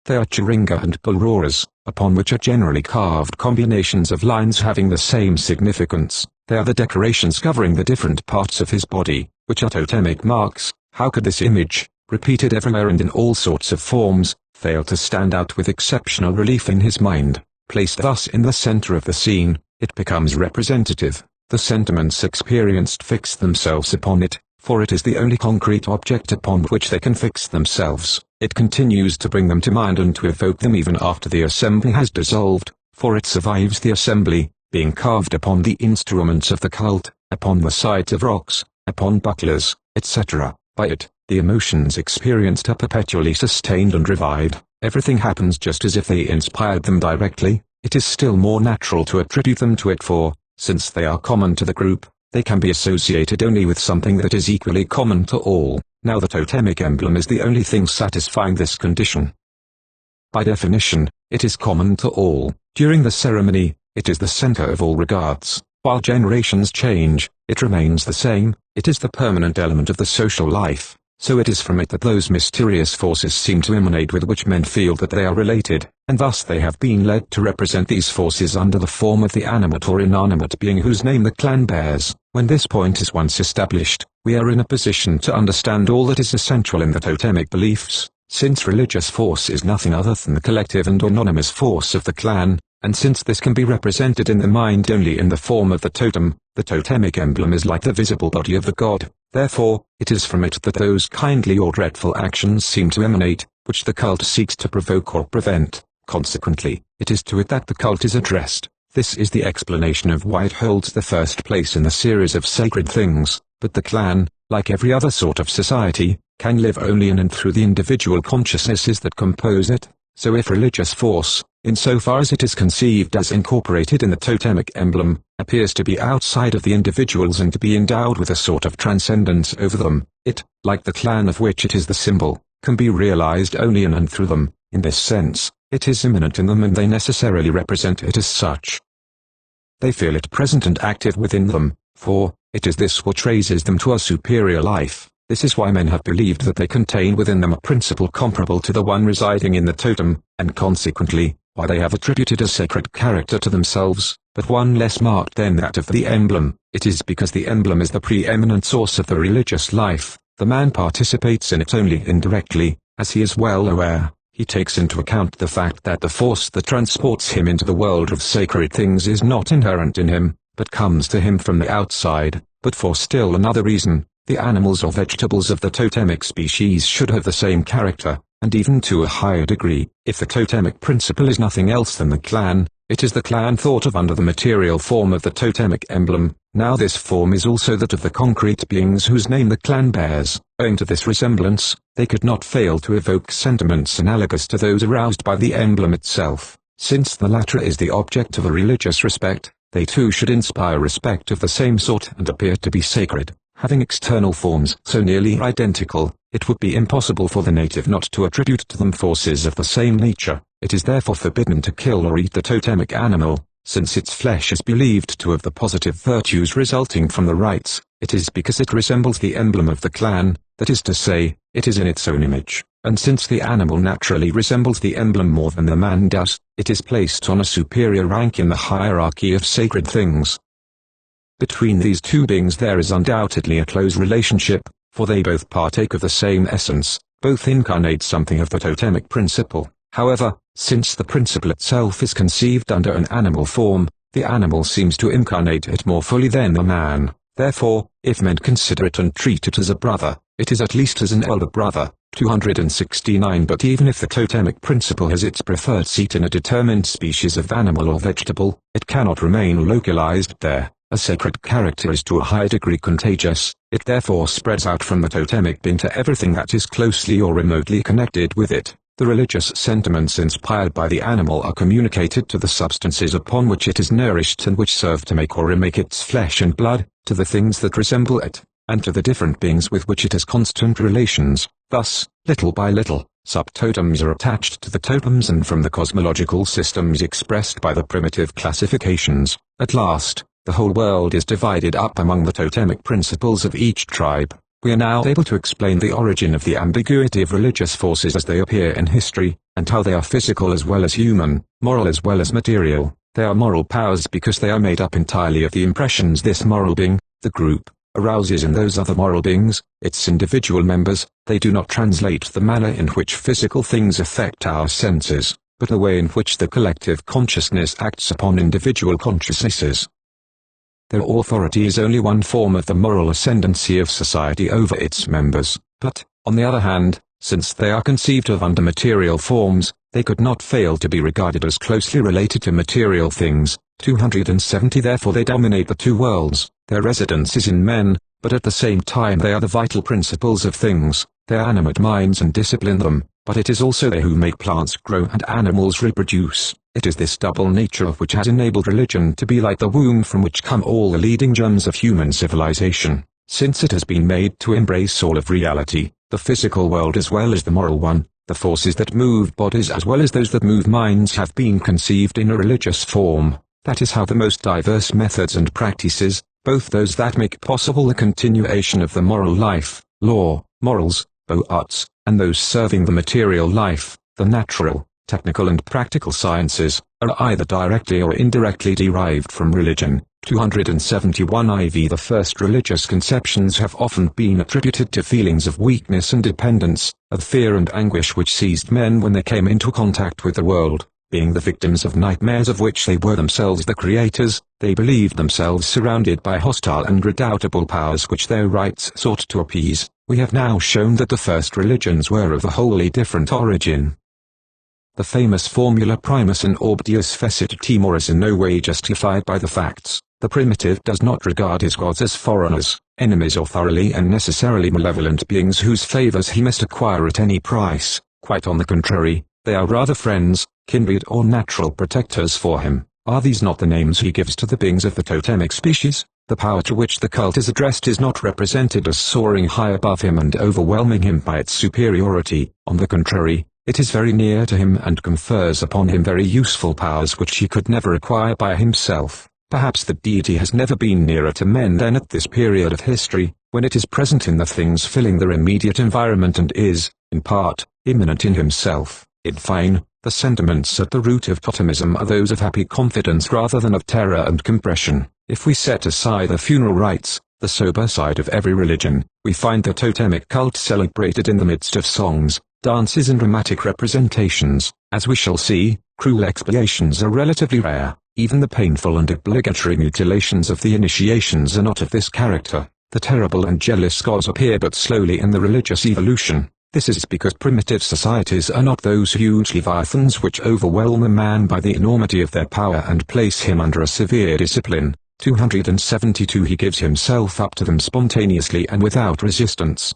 They are Chiringa and Bulroras, upon which are generally carved combinations of lines having the same significance. They are the decorations covering the different parts of his body, which are totemic marks. How could this image, repeated everywhere and in all sorts of forms, fail to stand out with exceptional relief in his mind? Placed thus in the center of the scene, it becomes representative. The sentiments experienced fix themselves upon it, for it is the only concrete object upon which they can fix themselves. It continues to bring them to mind and to evoke them even after the assembly has dissolved, for it survives the assembly, being carved upon the instruments of the cult, upon the sides of rocks, upon bucklers, etc. By it, the emotions experienced are perpetually sustained and revived. Everything happens just as if they inspired them directly. It is still more natural to attribute them to it for, since they are common to the group, they can be associated only with something that is equally common to all. Now the totemic emblem is the only thing satisfying this condition. By definition, it is common to all. During the ceremony, it is the center of all regards. While generations change, it remains the same. It is the permanent element of the social life. So it is from it that those mysterious forces seem to emanate with which men feel that they are related, and thus they have been led to represent these forces under the form of the animate or inanimate being whose name the clan bears. When this point is once established, we are in a position to understand all that is essential in the totemic beliefs. Since religious force is nothing other than the collective and anonymous force of the clan, and since this can be represented in the mind only in the form of the totem, the totemic emblem is like the visible body of the god. Therefore, it is from it that those kindly or dreadful actions seem to emanate, which the cult seeks to provoke or prevent. Consequently, it is to it that the cult is addressed. This is the explanation of why it holds the first place in the series of sacred things. But the clan, like every other sort of society, can live only in and through the individual consciousnesses that compose it. So if religious force, insofar as it is conceived as incorporated in the totemic emblem, appears to be outside of the individuals and to be endowed with a sort of transcendence over them, it, like the clan of which it is the symbol, can be realized only in and through them. In this sense, it is immanent in them and they necessarily represent it as such. They feel it present and active within them, for, it is this which raises them to a superior life. This is why men have believed that they contain within them a principle comparable to the one residing in the totem, and consequently, why they have attributed a sacred character to themselves, but one less marked than that of the emblem. It is because the emblem is the preeminent source of the religious life. The man participates in it only indirectly, as he is well aware. He takes into account the fact that the force that transports him into the world of sacred things is not inherent in him, but comes to him from the outside. But for still another reason, the animals or vegetables of the totemic species should have the same character, and even to a higher degree. If the totemic principle is nothing else than the clan, it is the clan thought of under the material form of the totemic emblem. Now this form is also that of the concrete beings whose name the clan bears. Owing to this resemblance, they could not fail to evoke sentiments analogous to those aroused by the emblem itself. Since the latter is the object of a religious respect, they too should inspire respect of the same sort and appear to be sacred. Having external forms so nearly identical, it would be impossible for the native not to attribute to them forces of the same nature. It is therefore forbidden to kill or eat the totemic animal, since its flesh is believed to have the positive virtues resulting from the rites. It is because it resembles the emblem of the clan, that is to say, it is in its own image, and since the animal naturally resembles the emblem more than the man does, it is placed on a superior rank in the hierarchy of sacred things. Between these two beings there is undoubtedly a close relationship, for they both partake of the same essence, both incarnate something of the totemic principle. However, since the principle itself is conceived under an animal form, the animal seems to incarnate it more fully than the man. Therefore, if men consider it and treat it as a brother, it is at least as an elder brother. 269 But even if the totemic principle has its preferred seat in a determined species of animal or vegetable, it cannot remain localized there. A sacred character is to a high degree contagious. It therefore spreads out from the totemic being to everything that is closely or remotely connected with it. The religious sentiments inspired by the animal are communicated to the substances upon which it is nourished and which serve to make or remake its flesh and blood, to the things that resemble it, and to the different beings with which it has constant relations. Thus, little by little, subtotems are attached to the totems, and from the cosmological systems expressed by the primitive classifications, at last, the whole world is divided up among the totemic principles of each tribe. We are now able to explain the origin of the ambiguity of religious forces as they appear in history, and how they are physical as well as human, moral as well as material. They are moral powers because they are made up entirely of the impressions this moral being, the group, arouses in those other moral beings, its individual members. They do not translate the manner in which physical things affect our senses, but the way in which the collective consciousness acts upon individual consciousnesses. Their authority is only one form of the moral ascendancy of society over its members, but, on the other hand, since they are conceived of under material forms, they could not fail to be regarded as closely related to material things. 270 Therefore they dominate the two worlds. Their residence is in men, but at the same time they are the vital principles of things. Their animate minds and discipline them, but it is also they who make plants grow and animals reproduce. It is this double nature of which has enabled religion to be like the womb from which come all the leading germs of human civilization, since it has been made to embrace all of reality, the physical world as well as the moral one. The forces that move bodies as well as those that move minds have been conceived in a religious form. That is how the most diverse methods and practices, both those that make possible the continuation of the moral life, law, morals, arts, and those serving the material life, the natural, technical and practical sciences, are either directly or indirectly derived from religion. 271 IV The first religious conceptions have often been attributed to feelings of weakness and dependence, of fear and anguish which seized men when they came into contact with the world. Being the victims of nightmares of which they were themselves the creators, they believed themselves surrounded by hostile and redoubtable powers which their rites sought to appease. We have now shown that the first religions were of a wholly different origin. The famous formula primus in orbidius fecit timor is in no way justified by the facts. The primitive does not regard his gods as foreigners, enemies or thoroughly and necessarily malevolent beings whose favors he must acquire at any price. Quite on the contrary, they are rather friends, kindred or natural protectors for him. Are these not the names he gives to the beings of the totemic species? The power to which the cult is addressed is not represented as soaring high above him and overwhelming him by its superiority. On the contrary, it is very near to him and confers upon him very useful powers which he could never acquire by himself. Perhaps the deity has never been nearer to men than at this period of history, when it is present in the things filling their immediate environment and is, in part, immanent in himself. In fine, the sentiments at the root of totemism are those of happy confidence rather than of terror and compression. If we set aside the funeral rites, the sober side of every religion, we find the totemic cult celebrated in the midst of songs, dances and dramatic representations. As we shall see, cruel expiations are relatively rare. Even the painful and obligatory mutilations of the initiations are not of this character. The terrible and jealous gods appear but slowly in the religious evolution. This is because primitive societies are not those huge leviathans which overwhelm a man by the enormity of their power and place him under a severe discipline. 272 He gives himself up to them spontaneously and without resistance.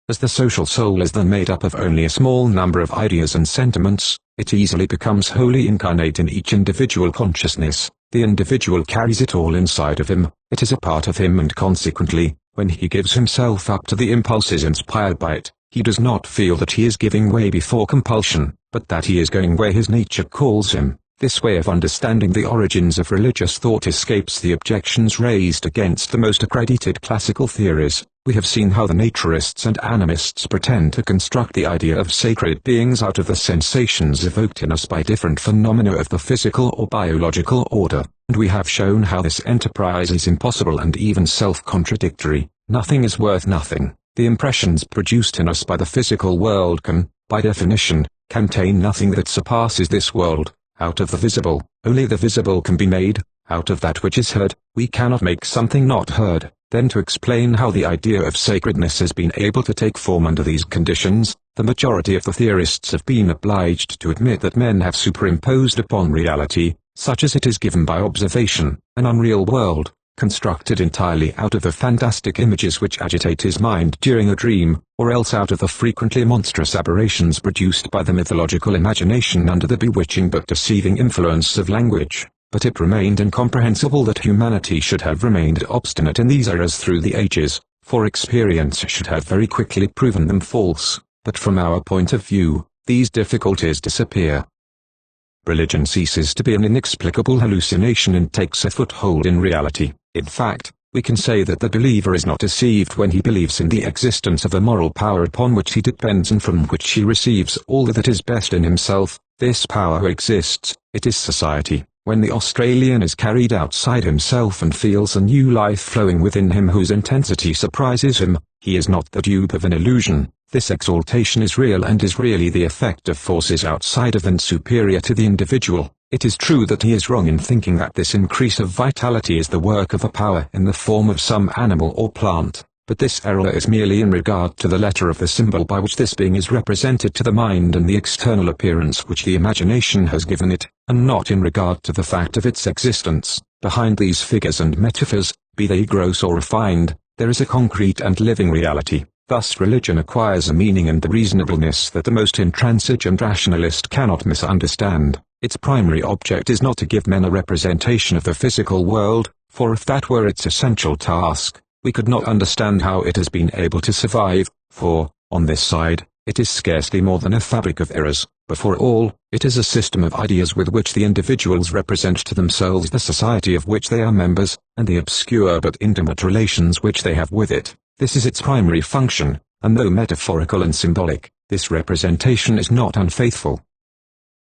As the social soul is then made up of only a small number of ideas and sentiments, it easily becomes wholly incarnate in each individual consciousness. The individual carries it all inside of him, it is a part of him, and consequently, when he gives himself up to the impulses inspired by it, he does not feel that he is giving way before compulsion, but that he is going where his nature calls him. This way of understanding the origins of religious thought escapes the objections raised against the most accredited classical theories. We have seen how the naturists and animists pretend to construct the idea of sacred beings out of the sensations evoked in us by different phenomena of the physical or biological order, and we have shown how this enterprise is impossible and even self-contradictory. Nothing is worth nothing. The impressions produced in us by the physical world can, by definition, contain nothing that surpasses this world. Out of the visible, only the visible can be made. Out of that which is heard, we cannot make something not heard. Then to explain how the idea of sacredness has been able to take form under these conditions, the majority of the theorists have been obliged to admit that men have superimposed upon reality, such as it is given by observation, an unreal world. constructed entirely out of the fantastic images which agitate his mind during a dream, or else out of the frequently monstrous aberrations produced by the mythological imagination under the bewitching but deceiving influence of language. But it remained incomprehensible that humanity should have remained obstinate in these errors through the ages, for experience should have very quickly proven them false. But from our point of view, these difficulties disappear. Religion ceases to be an inexplicable hallucination and takes a foothold in reality. In fact, we can say that the believer is not deceived when he believes in the existence of a moral power upon which he depends and from which he receives all that is best in himself. This power exists, it is society. When the Australian is carried outside himself and feels a new life flowing within him whose intensity surprises him, he is not the dupe of an illusion. This exaltation is real and is really the effect of forces outside of and superior to the individual. It is true that he is wrong in thinking that this increase of vitality is the work of a power in the form of some animal or plant, but this error is merely in regard to the letter of the symbol by which this being is represented to the mind and the external appearance which the imagination has given it, and not in regard to the fact of its existence. Behind these figures and metaphors, be they gross or refined, there is a concrete and living reality. Thus religion acquires a meaning and the reasonableness that the most intransigent rationalist cannot misunderstand. Its primary object is not to give men a representation of the physical world, for if that were its essential task, we could not understand how it has been able to survive, for, on this side, it is scarcely more than a fabric of errors. Before all, it is a system of ideas with which the individuals represent to themselves the society of which they are members, and the obscure but intimate relations which they have with it. This is its primary function, and though metaphorical and symbolic, this representation is not unfaithful.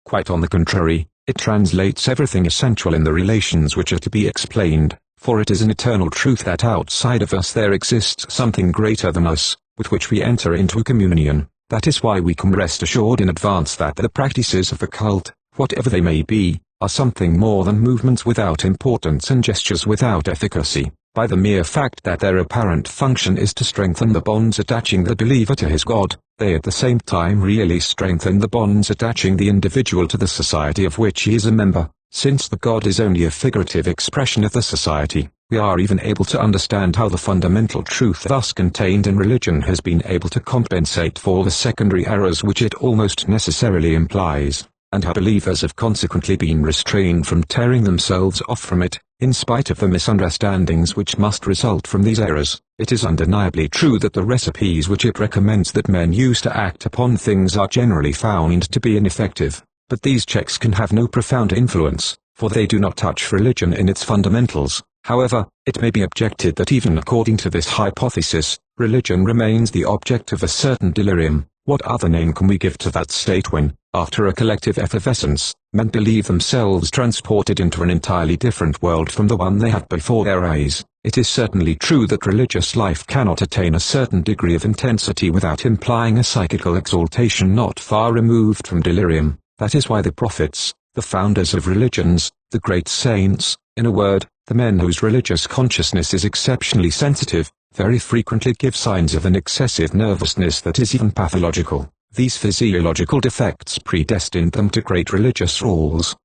Quite on the contrary, it translates everything essential in the relations which are to be explained, for it is an eternal truth that outside of us there exists something greater than us, with which we enter into a communion. That is why we can rest assured in advance that the practices of the cult, whatever they may be, are something more than movements without importance and gestures without efficacy. By the mere fact that their apparent function is to strengthen the bonds attaching the believer to his God, they at the same time really strengthen the bonds attaching the individual to the society of which he is a member. Since the God is only a figurative expression of the society, we are even able to understand how the fundamental truth thus contained in religion has been able to compensate for the secondary errors which it almost necessarily implies, and how believers have consequently been restrained from tearing themselves off from it, in spite of the misunderstandings which must result from these errors. It is undeniably true that the recipes which it recommends that men use to act upon things are generally found to be ineffective, but these checks can have no profound influence, for they do not touch religion in its fundamentals. However, it may be objected that even according to this hypothesis, religion remains the object of a certain delirium. What other name can we give to that state when, after a collective effervescence, men believe themselves transported into an entirely different world from the one they had before their eyes? It is certainly true that religious life cannot attain a certain degree of intensity without implying a psychical exaltation not far removed from delirium. That is why the prophets, the founders of religions, the great saints, in a word, the men whose religious consciousness is exceptionally sensitive, very frequently give signs of an excessive nervousness that is even pathological. These physiological defects predestined them to great religious roles.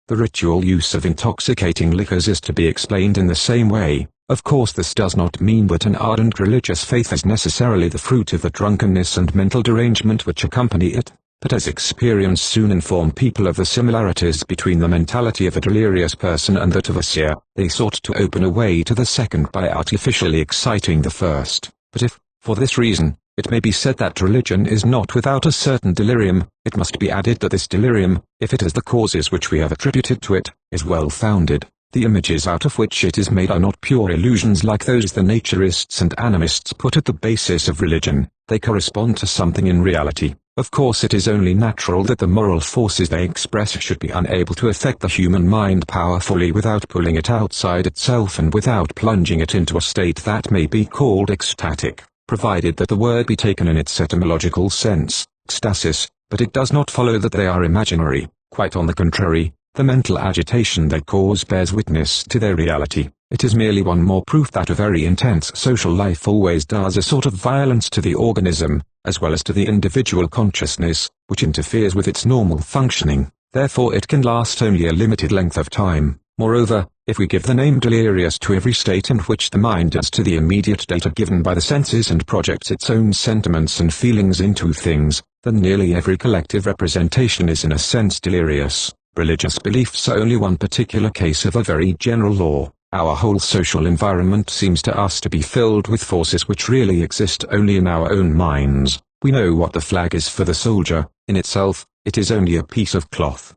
The ritual use of intoxicating liquors is to be explained in the same way. Of course, this does not mean that an ardent religious faith is necessarily the fruit of the drunkenness and mental derangement which accompany it, but as experience soon informed people of the similarities between the mentality of a delirious person and that of a seer, they sought to open a way to the second by artificially exciting the first. But if, for this reason, it may be said that religion is not without a certain delirium, it must be added that this delirium, if it has the causes which we have attributed to it, is well founded. The images out of which it is made are not pure illusions like those the naturists and animists put at the basis of religion. They correspond to something in reality. Of course, it is only natural that the moral forces they express should be unable to affect the human mind powerfully without pulling it outside itself and without plunging it into a state that may be called ecstatic, provided that the word be taken in its etymological sense, ecstasis, but it does not follow that they are imaginary. Quite on the contrary, the mental agitation they cause bears witness to their reality. It is merely one more proof that a very intense social life always does a sort of violence to the organism, as well as to the individual consciousness, which interferes with its normal functioning. Therefore it can last only a limited length of time. Moreover, if we give the name delirious to every state in which the mind adds to the immediate data given by the senses and projects its own sentiments and feelings into things, then nearly every collective representation is in a sense delirious. Religious beliefs are only one particular case of a very general law. Our whole social environment seems to us to be filled with forces which really exist only in our own minds. We know what the flag is for the soldier. In itself, it is only a piece of cloth.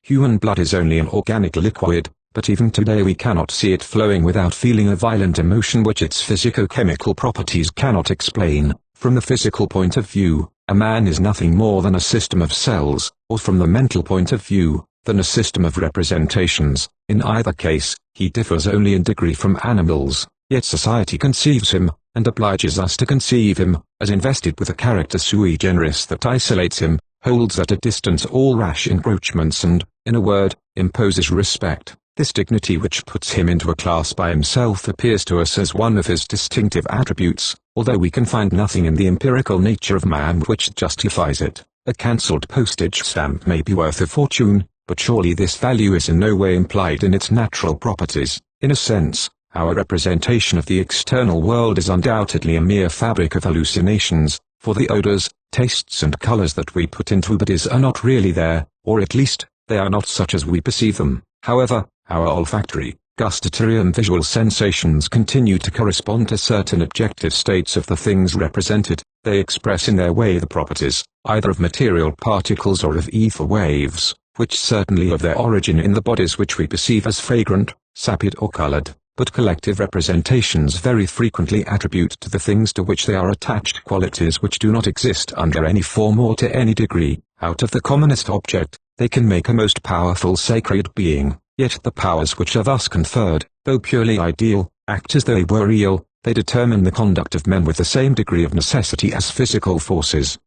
Human blood is only an organic liquid, but even today we cannot see it flowing without feeling a violent emotion which its physico-chemical properties cannot explain. From the physical point of view, a man is nothing more than a system of cells, or from the mental point of view, than a system of representations. In either case, he differs only in degree from animals, yet society conceives him, and obliges us to conceive him, as invested with a character sui generis that isolates him, holds at a distance all rash encroachments and, in a word, imposes respect. This dignity which puts him into a class by himself appears to us as one of his distinctive attributes, although we can find nothing in the empirical nature of man which justifies it. A cancelled postage stamp may be worth a fortune, but surely this value is in no way implied in its natural properties. In a sense, our representation of the external world is undoubtedly a mere fabric of hallucinations, for the odors, tastes and colors that we put into bodies are not really there, or at least, they are not such as we perceive them. However, our olfactory, gustatory and visual sensations continue to correspond to certain objective states of the things represented. They express in their way the properties, either of material particles or of ether waves, which certainly have their origin in the bodies which we perceive as fragrant, sapid or colored. But collective representations very frequently attribute to the things to which they are attached qualities which do not exist under any form or to any degree. Out of the commonest object, they can make a most powerful sacred being, yet the powers which are thus conferred, though purely ideal, act as though they were real. They determine the conduct of men with the same degree of necessity as physical forces.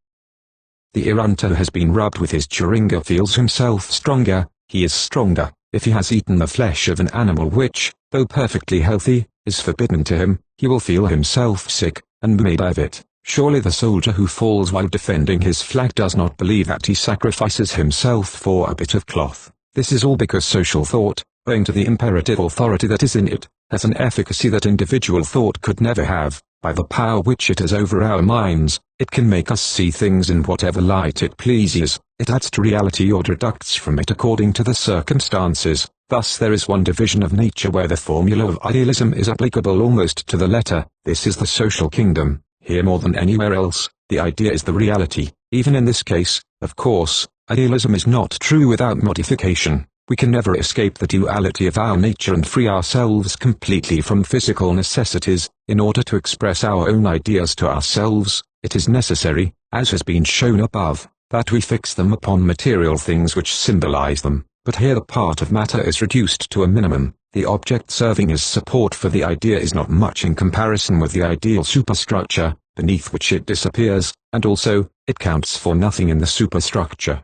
The Irunta who has been rubbed with his Turinga feels himself stronger. He is stronger if he has eaten the flesh of an animal which, though perfectly healthy, is forbidden to him. He will feel himself sick, and made of it. Surely the soldier who falls while defending his flag does not believe that he sacrifices himself for a bit of cloth. This is all because social thought, owing to the imperative authority that is in it, has an efficacy that individual thought could never have. By the power which it has over our minds, it can make us see things in whatever light it pleases. It adds to reality or deducts from it according to the circumstances. Thus there is one division of nature where the formula of idealism is applicable almost to the letter. This is the social kingdom. Here more than anywhere else, the idea is the reality. Even in this case, of course, idealism is not true without modification. We can never escape the duality of our nature and free ourselves completely from physical necessities. In order to express our own ideas to ourselves, it is necessary, as has been shown above, that we fix them upon material things which symbolize them. But here the part of matter is reduced to a minimum. The object serving as support for the idea is not much in comparison with the ideal superstructure, beneath which it disappears, and also, it counts for nothing in the superstructure.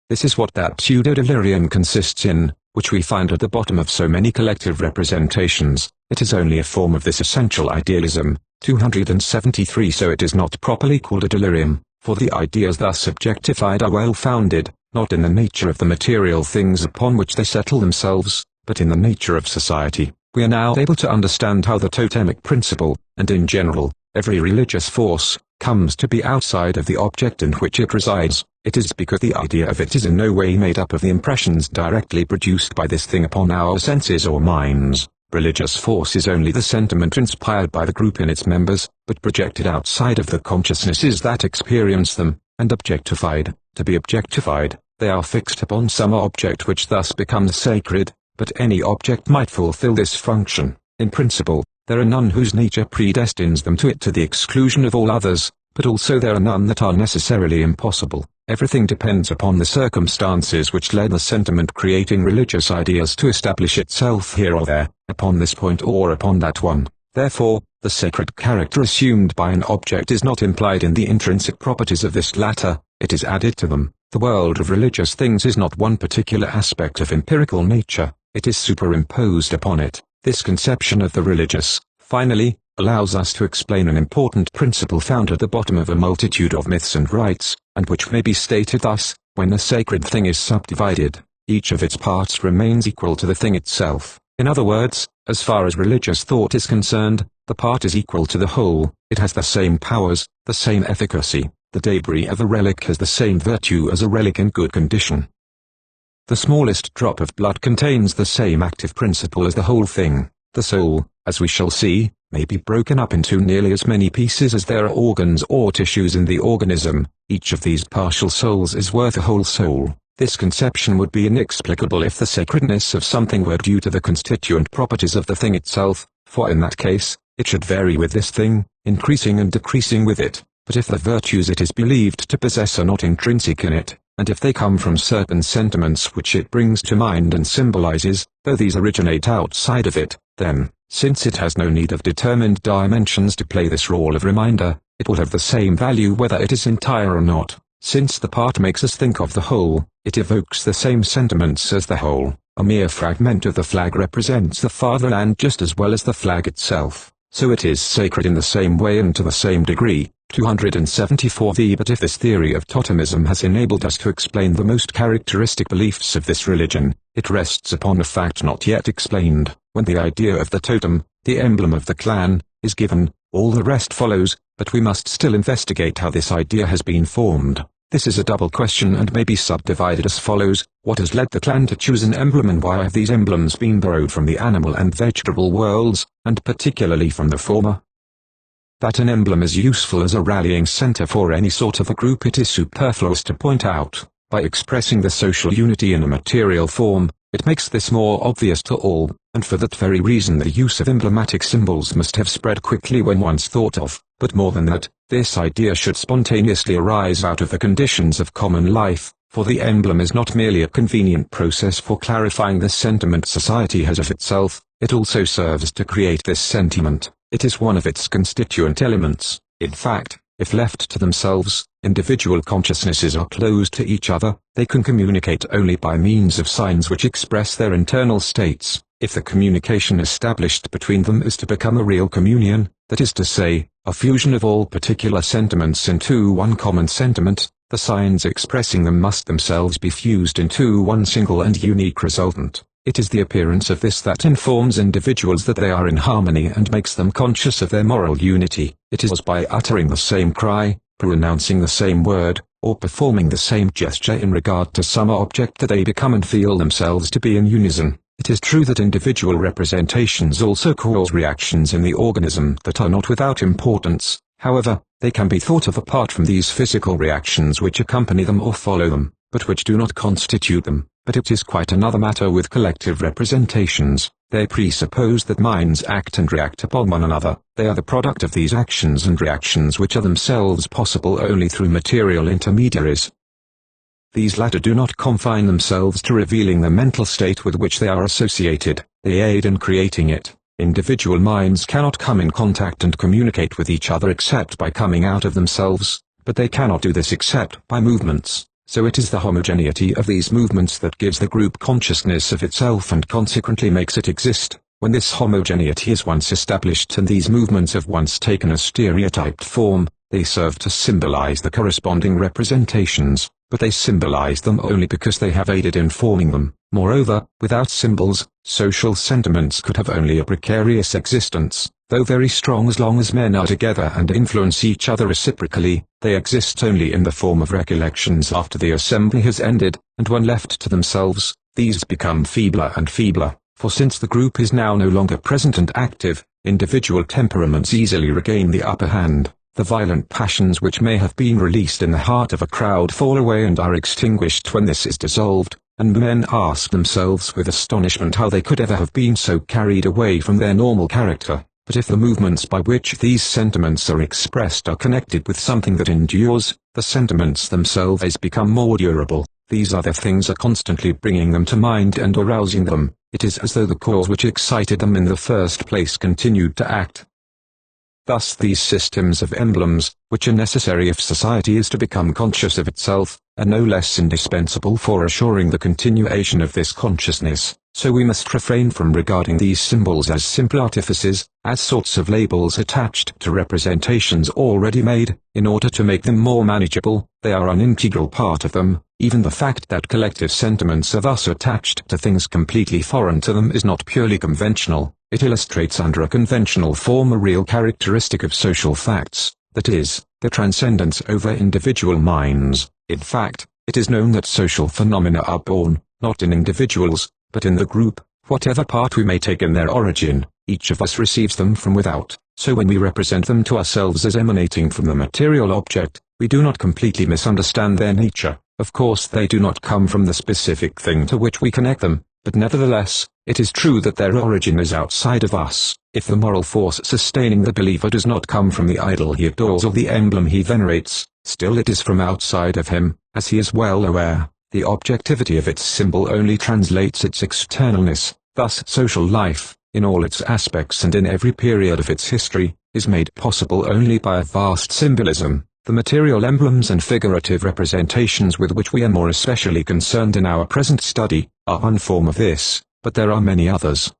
This is what that pseudo-delirium consists in, which we find at the bottom of so many collective representations. It is only a form of this essential idealism. 273. So it is not properly called a delirium, for the ideas thus objectified are well founded, not in the nature of the material things upon which they settle themselves, but in the nature of society. We are now able to understand how the totemic principle, and in general, every religious force, comes to be outside of the object in which it resides. It is because the idea of it is in no way made up of the impressions directly produced by this thing upon our senses or minds. Religious force is only the sentiment inspired by the group in its members, but projected outside of the consciousnesses that experience them, and objectified. To be objectified, they are fixed upon some object which thus becomes sacred, but any object might fulfill this function. In principle, there are none whose nature predestines them to it to the exclusion of all others, but also there are none that are necessarily impossible. Everything depends upon the circumstances which led the sentiment creating religious ideas to establish itself here or there, upon this point or upon that one. Therefore, the sacred character assumed by an object is not implied in the intrinsic properties of this latter, it is added to them. The world of religious things is not one particular aspect of empirical nature, it is superimposed upon it. This conception of the religious, finally, allows us to explain an important principle found at the bottom of a multitude of myths and rites, and which may be stated thus: when a sacred thing is subdivided, each of its parts remains equal to the thing itself. In other words, as far as religious thought is concerned, the part is equal to the whole, it has the same powers, the same efficacy, the debris of a relic has the same virtue as a relic in good condition. The smallest drop of blood contains the same active principle as the whole thing. The soul, as we shall see, may be broken up into nearly as many pieces as there are organs or tissues in the organism. Each of these partial souls is worth a whole soul. This conception would be inexplicable if the sacredness of something were due to the constituent properties of the thing itself, for in that case, it should vary with this thing, increasing and decreasing with it. But if the virtues it is believed to possess are not intrinsic in it, and if they come from certain sentiments which it brings to mind and symbolizes, though these originate outside of it, then, since it has no need of determined dimensions to play this role of reminder, it will have the same value whether it is entire or not. Since the part makes us think of the whole, it evokes the same sentiments as the whole. A mere fragment of the flag represents the fatherland just as well as the flag itself, so it is sacred in the same way and to the same degree. 274v But if this theory of totemism has enabled us to explain the most characteristic beliefs of this religion, it rests upon a fact not yet explained. When the idea of the totem, the emblem of the clan, is given, all the rest follows, but we must still investigate how this idea has been formed. This is a double question and may be subdivided as follows. What has led the clan to choose an emblem, and why have these emblems been borrowed from the animal and vegetable worlds, and particularly from the former? That an emblem is useful as a rallying center for any sort of a group it is superfluous to point out. By expressing the social unity in a material form, it makes this more obvious to all, and for that very reason the use of emblematic symbols must have spread quickly when once thought of. But more than that, this idea should spontaneously arise out of the conditions of common life, for the emblem is not merely a convenient process for clarifying the sentiment society has of itself, it also serves to create this sentiment. It is one of its constituent elements. In fact, if left to themselves, individual consciousnesses are closed to each other, they can communicate only by means of signs which express their internal states. If the communication established between them is to become a real communion, that is to say, a fusion of all particular sentiments into one common sentiment, the signs expressing them must themselves be fused into one single and unique resultant. It is the appearance of this that informs individuals that they are in harmony and makes them conscious of their moral unity. It is by uttering the same cry, pronouncing the same word, or performing the same gesture in regard to some object that they become and feel themselves to be in unison. It is true that individual representations also cause reactions in the organism that are not without importance. However, they can be thought of apart from these physical reactions which accompany them or follow them, but which do not constitute them. But it is quite another matter with collective representations. They presuppose that minds act and react upon one another. They are the product of these actions and reactions which are themselves possible only through material intermediaries. These latter do not confine themselves to revealing the mental state with which they are associated. They aid in creating it. Individual minds cannot come in contact and communicate with each other except by coming out of themselves, but they cannot do this except by movements. So it is the homogeneity of these movements that gives the group consciousness of itself and consequently makes it exist. When this homogeneity is once established and these movements have once taken a stereotyped form, they serve to symbolize the corresponding representations, but they symbolize them only because they have aided in forming them. Moreover, without symbols, social sentiments could have only a precarious existence. Though very strong as long as men are together and influence each other reciprocally, they exist only in the form of recollections after the assembly has ended, and when left to themselves, these become feebler and feebler, for since the group is now no longer present and active, individual temperaments easily regain the upper hand. The violent passions which may have been released in the heart of a crowd fall away and are extinguished when this is dissolved, and men ask themselves with astonishment how they could ever have been so carried away from their normal character. But if the movements by which these sentiments are expressed are connected with something that endures, the sentiments themselves become more durable. These other things are constantly bringing them to mind and arousing them. It is as though the cause which excited them in the first place continued to act. Thus these systems of emblems, which are necessary if society is to become conscious of itself, are no less indispensable for assuring the continuation of this consciousness. So we must refrain from regarding these symbols as simple artifices, as sorts of labels attached to representations already made, in order to make them more manageable. They are an integral part of them. Even the fact that collective sentiments are thus attached to things completely foreign to them is not purely conventional, it illustrates under a conventional form a real characteristic of social facts, that is, the transcendence over individual minds. In fact, it is known that social phenomena are born, not in individuals, but in the group. Whatever part we may take in their origin, each of us receives them from without, so when we represent them to ourselves as emanating from the material object, we do not completely misunderstand their nature. Of course they do not come from the specific thing to which we connect them, but nevertheless, it is true that their origin is outside of us. If the moral force sustaining the believer does not come from the idol he adores or the emblem he venerates, still it is from outside of him, as he is well aware. The objectivity of its symbol only translates its externalness. Thus social life, in all its aspects and in every period of its history, is made possible only by a vast symbolism. The material emblems and figurative representations with which we are more especially concerned in our present study, are one form of this, but there are many others.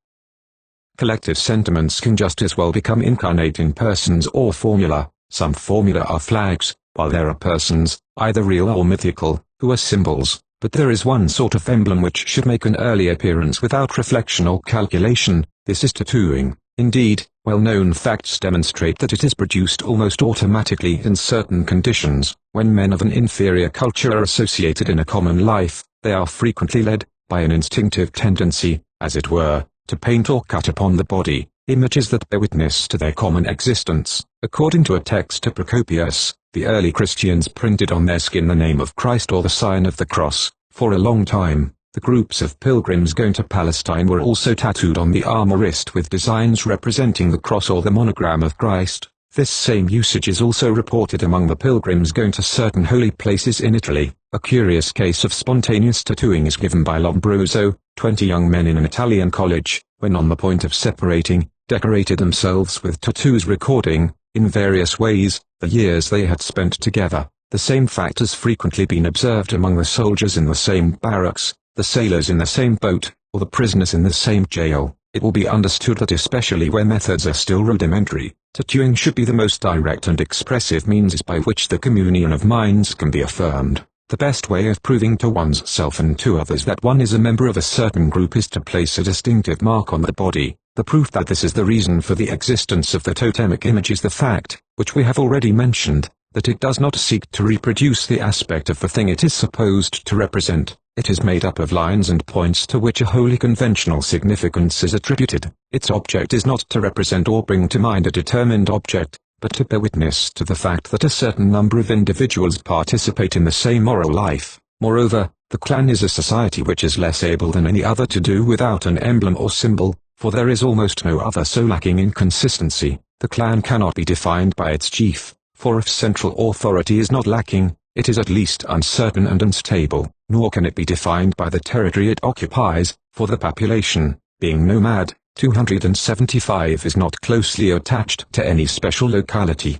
Collective sentiments can just as well become incarnate in persons or formula. Some formula are flags, while there are persons, either real or mythical, who are symbols. But there is one sort of emblem which should make an early appearance without reflection or calculation. This is tattooing. Indeed, well-known facts demonstrate that it is produced almost automatically in certain conditions. When men of an inferior culture are associated in a common life, they are frequently led, by an instinctive tendency, as it were, to paint or cut upon the body, images that bear witness to their common existence. According to a text of Procopius, the early Christians printed on their skin the name of Christ or the sign of the cross. For a long time, the groups of pilgrims going to Palestine were also tattooed on the arm or wrist with designs representing the cross or the monogram of Christ. This same usage is also reported among the pilgrims going to certain holy places in Italy. A curious case of spontaneous tattooing is given by Lombroso. 20 young men in an Italian college, when on the point of separating, decorated themselves with tattoos recording, in various ways, the years they had spent together. The same fact has frequently been observed among the soldiers in the same barracks, the sailors in the same boat, or the prisoners in the same jail. It will be understood that especially where methods are still rudimentary, tattooing should be the most direct and expressive means by which the communion of minds can be affirmed. The best way of proving to one's self and to others that one is a member of a certain group is to place a distinctive mark on the body. The proof that this is the reason for the existence of the totemic image is the fact, which we have already mentioned, that it does not seek to reproduce the aspect of the thing it is supposed to represent. It is made up of lines and points to which a wholly conventional significance is attributed. Its object is not to represent or bring to mind a determined object, but to bear witness to the fact that a certain number of individuals participate in the same moral life. Moreover, the clan is a society which is less able than any other to do without an emblem or symbol, for there is almost no other so lacking in consistency. The clan cannot be defined by its chief, for if central authority is not lacking, it is at least uncertain and unstable, nor can it be defined by the territory it occupies, for the population, being nomad, 275 is not closely attached to any special locality.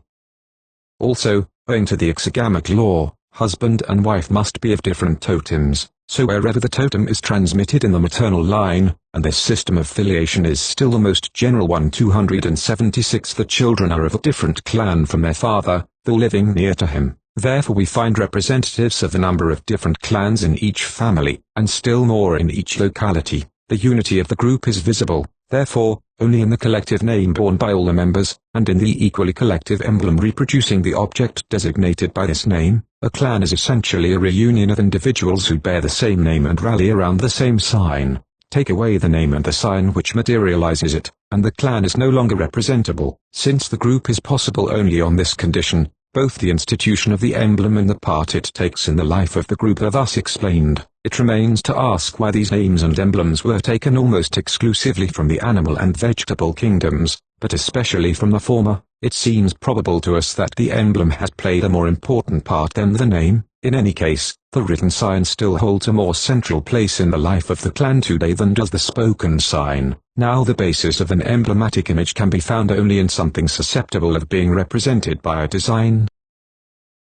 Also, owing to the exogamic law, husband and wife must be of different totems, so wherever the totem is transmitted in the maternal line, and this system of filiation is still the most general one, 276 the children are of a different clan from their father, though living near to him. Therefore we find representatives of a number of different clans in each family, and still more in each locality. The unity of the group is visible, therefore, only in the collective name borne by all the members, and in the equally collective emblem reproducing the object designated by this name. A clan is essentially a reunion of individuals who bear the same name and rally around the same sign. Take away the name and the sign which materializes it, and the clan is no longer representable. Since the group is possible only on this condition, both the institution of the emblem and the part it takes in the life of the group are thus explained. It remains to ask why these names and emblems were taken almost exclusively from the animal and vegetable kingdoms, but especially from the former. It seems probable to us that the emblem has played a more important part than the name. In any case, the written sign still holds a more central place in the life of the clan today than does the spoken sign. Now the basis of an emblematic image can be found only in something susceptible of being represented by a design.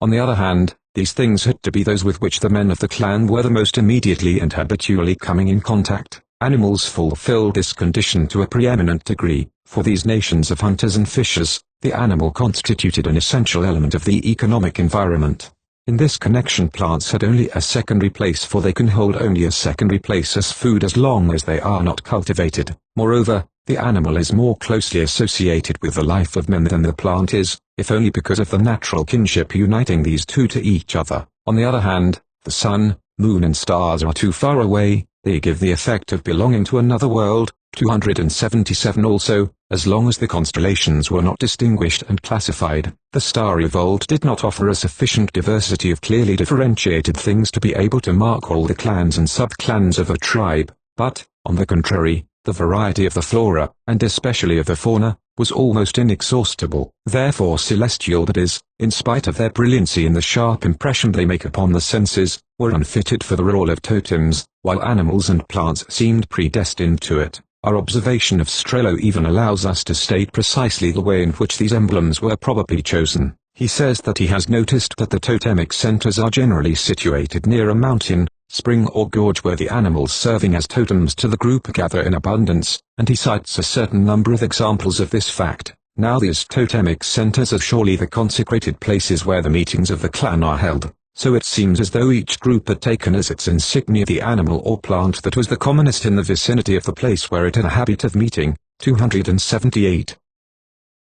On the other hand, these things had to be those with which the men of the clan were the most immediately and habitually coming in contact. Animals fulfilled this condition to a preeminent degree. For these nations of hunters and fishers, the animal constituted an essential element of the economic environment. In this connection plants had only a secondary place, for they can hold only a secondary place as food as long as they are not cultivated. Moreover, the animal is more closely associated with the life of men than the plant is, if only because of the natural kinship uniting these two to each other. On the other hand, the sun, moon and stars are too far away, they give the effect of belonging to another world. 277 Also, as long as the constellations were not distinguished and classified, the starry vault did not offer a sufficient diversity of clearly differentiated things to be able to mark all the clans and sub-clans of a tribe, but, on the contrary, the variety of the flora, and especially of the fauna, was almost inexhaustible. Therefore celestial bodies, in spite of their brilliancy and the sharp impression they make upon the senses, were unfitted for the role of totems, while animals and plants seemed predestined to it. Our observation of Strello even allows us to state precisely the way in which these emblems were probably chosen. He says that he has noticed that the totemic centers are generally situated near a mountain, spring or gorge where the animals serving as totems to the group gather in abundance, and he cites a certain number of examples of this fact. Now these totemic centers are surely the consecrated places where the meetings of the clan are held, so it seems as though each group had taken as its insignia the animal or plant that was the commonest in the vicinity of the place where it had a habit of meeting. 278.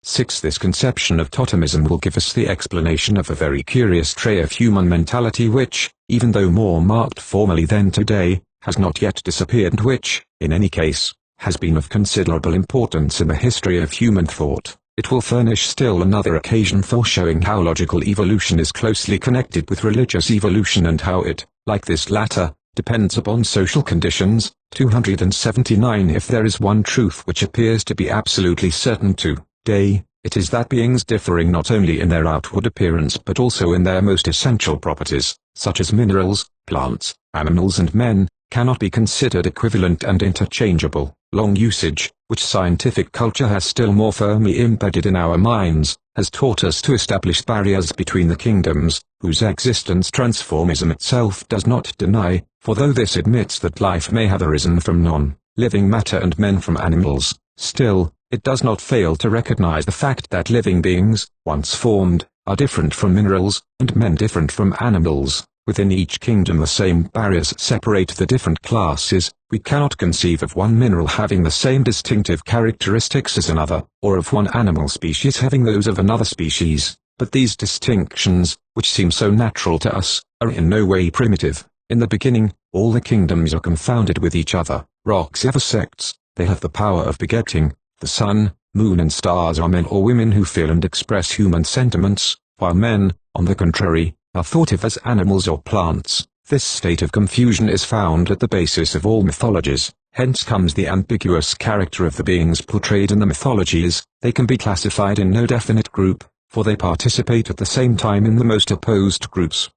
6. This conception of totemism will give us the explanation of a very curious trait of human mentality which, even though more marked formerly than today, has not yet disappeared and which, in any case, has been of considerable importance in the history of human thought. It will furnish still another occasion for showing how logical evolution is closely connected with religious evolution and how it, like this latter, depends upon social conditions. 279. If there is one truth which appears to be absolutely certain today, it is that beings differing not only in their outward appearance but also in their most essential properties, such as minerals, plants, animals and men, cannot be considered equivalent and interchangeable. Long usage, which scientific culture has still more firmly embedded in our minds, has taught us to establish barriers between the kingdoms, whose existence transformism itself does not deny, for though this admits that life may have arisen from non-living matter and men from animals, still, it does not fail to recognize the fact that living beings, once formed, are different from minerals, and men different from animals. Within each kingdom the same barriers separate the different classes. We cannot conceive of one mineral having the same distinctive characteristics as another, or of one animal species having those of another species, but these distinctions, which seem so natural to us, are in no way primitive. In the beginning, all the kingdoms are confounded with each other. Rocks have sects, they have the power of begetting. The sun, moon and stars are men or women who feel and express human sentiments, while men, on the contrary, are thought of as animals or plants. This state of confusion is found at the basis of all mythologies, hence comes the ambiguous character of the beings portrayed in the mythologies. They can be classified in no definite group, for they participate at the same time in the most opposed groups.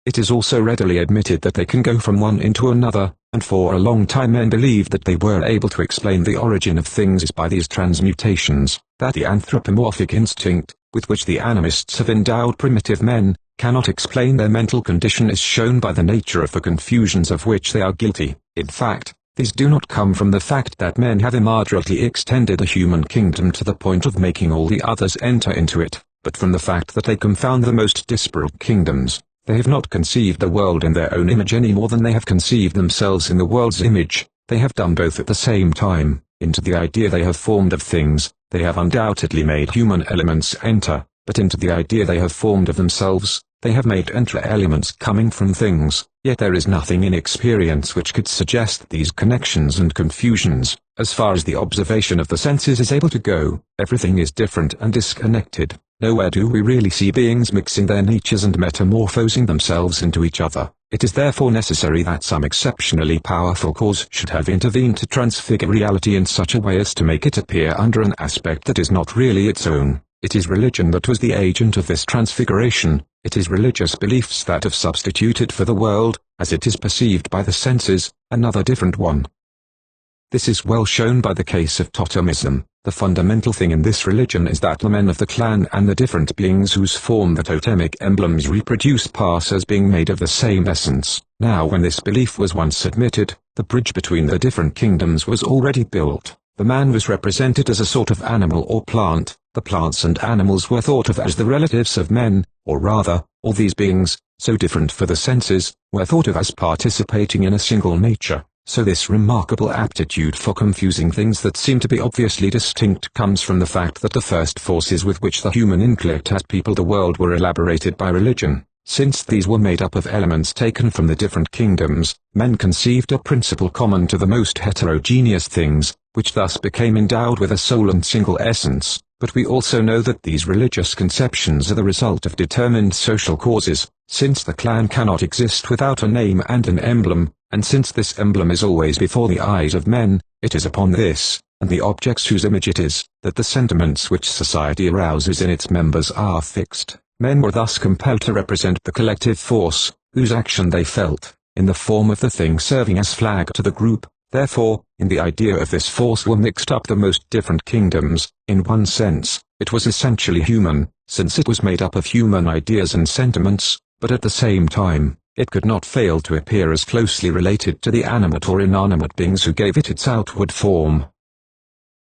It is also readily admitted that they can go from one into another, and for a long time men believed that they were able to explain the origin of things by these transmutations, that the anthropomorphic instinct, with which the animists have endowed primitive men, cannot explain their mental condition is shown by the nature of the confusions of which they are guilty. In fact, these do not come from the fact that men have immoderately extended the human kingdom to the point of making all the others enter into it, but from the fact that they confound the most disparate kingdoms. They have not conceived the world in their own image any more than they have conceived themselves in the world's image. They have done both at the same time. Into the idea they have formed of things, they have undoubtedly made human elements enter, but into the idea they have formed of themselves, they have made enter elements coming from things. Yet there is nothing in experience which could suggest these connections and confusions. As far as the observation of the senses is able to go, everything is different and disconnected. Nowhere do we really see beings mixing their natures and metamorphosing themselves into each other. It is therefore necessary that some exceptionally powerful cause should have intervened to transfigure reality in such a way as to make it appear under an aspect that is not really its own. It is religion that was the agent of this transfiguration. It is religious beliefs that have substituted for the world, as it is perceived by the senses, another different one. This is well shown by the case of totemism. The fundamental thing in this religion is that the men of the clan and the different beings whose form the totemic emblems reproduce pass as being made of the same essence. Now when this belief was once admitted, the bridge between the different kingdoms was already built. The man was represented as a sort of animal or plant. The plants and animals were thought of as the relatives of men, or rather, All these beings, so different for the senses, were thought of as participating in a single nature. So this remarkable aptitude for confusing things that seem to be obviously distinct comes from the fact that the first forces with which the human intellect has peopled the world were elaborated by religion. Since these were made up of elements taken from the different kingdoms, men conceived a principle common to the most heterogeneous things, which thus became endowed with a sole and single essence. But we also know that these religious conceptions are the result of determined social causes, since the clan cannot exist without a name and an emblem, and since this emblem is always before the eyes of men, it is upon this, and the objects whose image it is, that the sentiments which society arouses in its members are fixed. Men were thus compelled to represent the collective force, whose action they felt, in the form of the thing serving as flag to the group. Therefore, in the idea of this force were mixed up the most different kingdoms. In one sense, it was essentially human, since it was made up of human ideas and sentiments, but at the same time, it could not fail to appear as closely related to the animate or inanimate beings who gave it its outward form.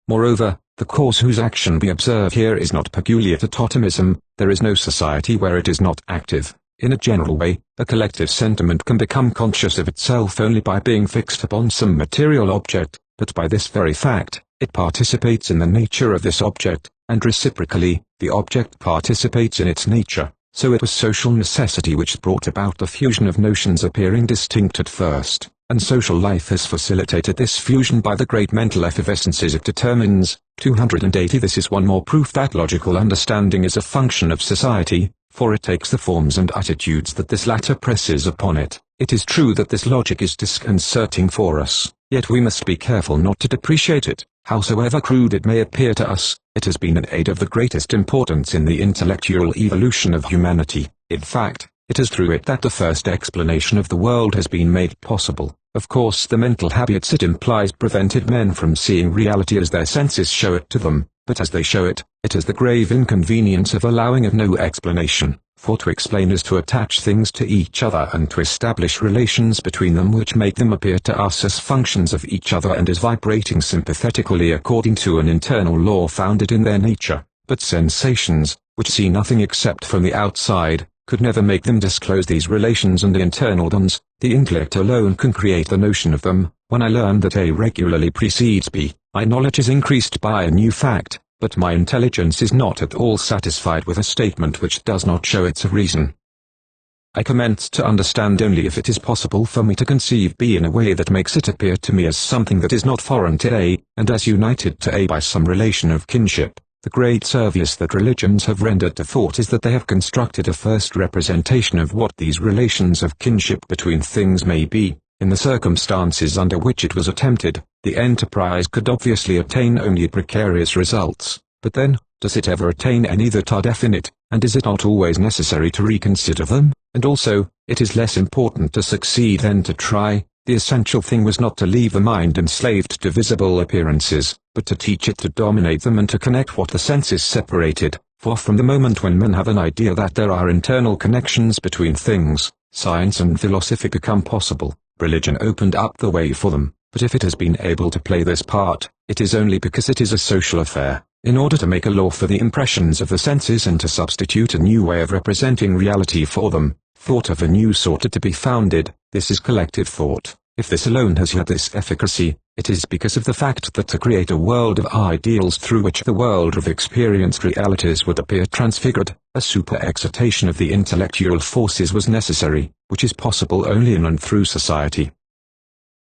Moreover, the cause whose action we observe here is not peculiar to totemism. There is no society where it is not active. In a general way, a collective sentiment can become conscious of itself only by being fixed upon some material object, but by this very fact, it participates in the nature of this object, and reciprocally, the object participates in its nature. So it was social necessity which brought about the fusion of notions appearing distinct at first, and social life has facilitated this fusion by the great mental effervescences it determines. 280 This is one more proof that logical understanding is a function of society, for it takes the forms and attitudes that this latter presses upon it. It is true that this logic is disconcerting for us, yet we must be careful not to depreciate it. Howsoever crude it may appear to us, it has been an aid of the greatest importance in the intellectual evolution of humanity. In fact, it is through it that the first explanation of the world has been made possible. Of course, the mental habits it implies prevented men from seeing reality as their senses show it to them, but as they show it, it has the grave inconvenience of allowing of no explanation, for to explain is to attach things to each other and to establish relations between them which make them appear to us as functions of each other and as vibrating sympathetically according to an internal law founded in their nature. But sensations, which see nothing except from the outside, could never make them disclose these relations and the internal bonds. The intellect alone can create the notion of them. When I learn that A regularly precedes B, my knowledge is increased by a new fact, but my intelligence is not at all satisfied with a statement which does not show its reason. I commence to understand only if it is possible for me to conceive B in a way that makes it appear to me as something that is not foreign to A, and as united to A by some relation of kinship. The great service that religions have rendered to thought is that they have constructed a first representation of what these relations of kinship between things may be. In the circumstances under which it was attempted, the enterprise could obviously attain only precarious results. But then, does it ever attain any that are definite, and is it not always necessary to reconsider them? And also, it is less important to succeed than to try. The essential thing was not to leave the mind enslaved to visible appearances, but to teach it to dominate them and to connect what the senses separated. For from the moment when men have an idea that there are internal connections between things, science and philosophy become possible. Religion opened up the way for them, but if it has been able to play this part, it is only because it is a social affair. In order to make a law for the impressions of the senses and to substitute a new way of representing reality for them, thought of a new sort to be founded. This is collective thought. If this alone has had this efficacy, it is because of the fact that to create a world of ideals through which the world of experienced realities would appear transfigured, a super-excitation of the intellectual forces was necessary, which is possible only in and through society.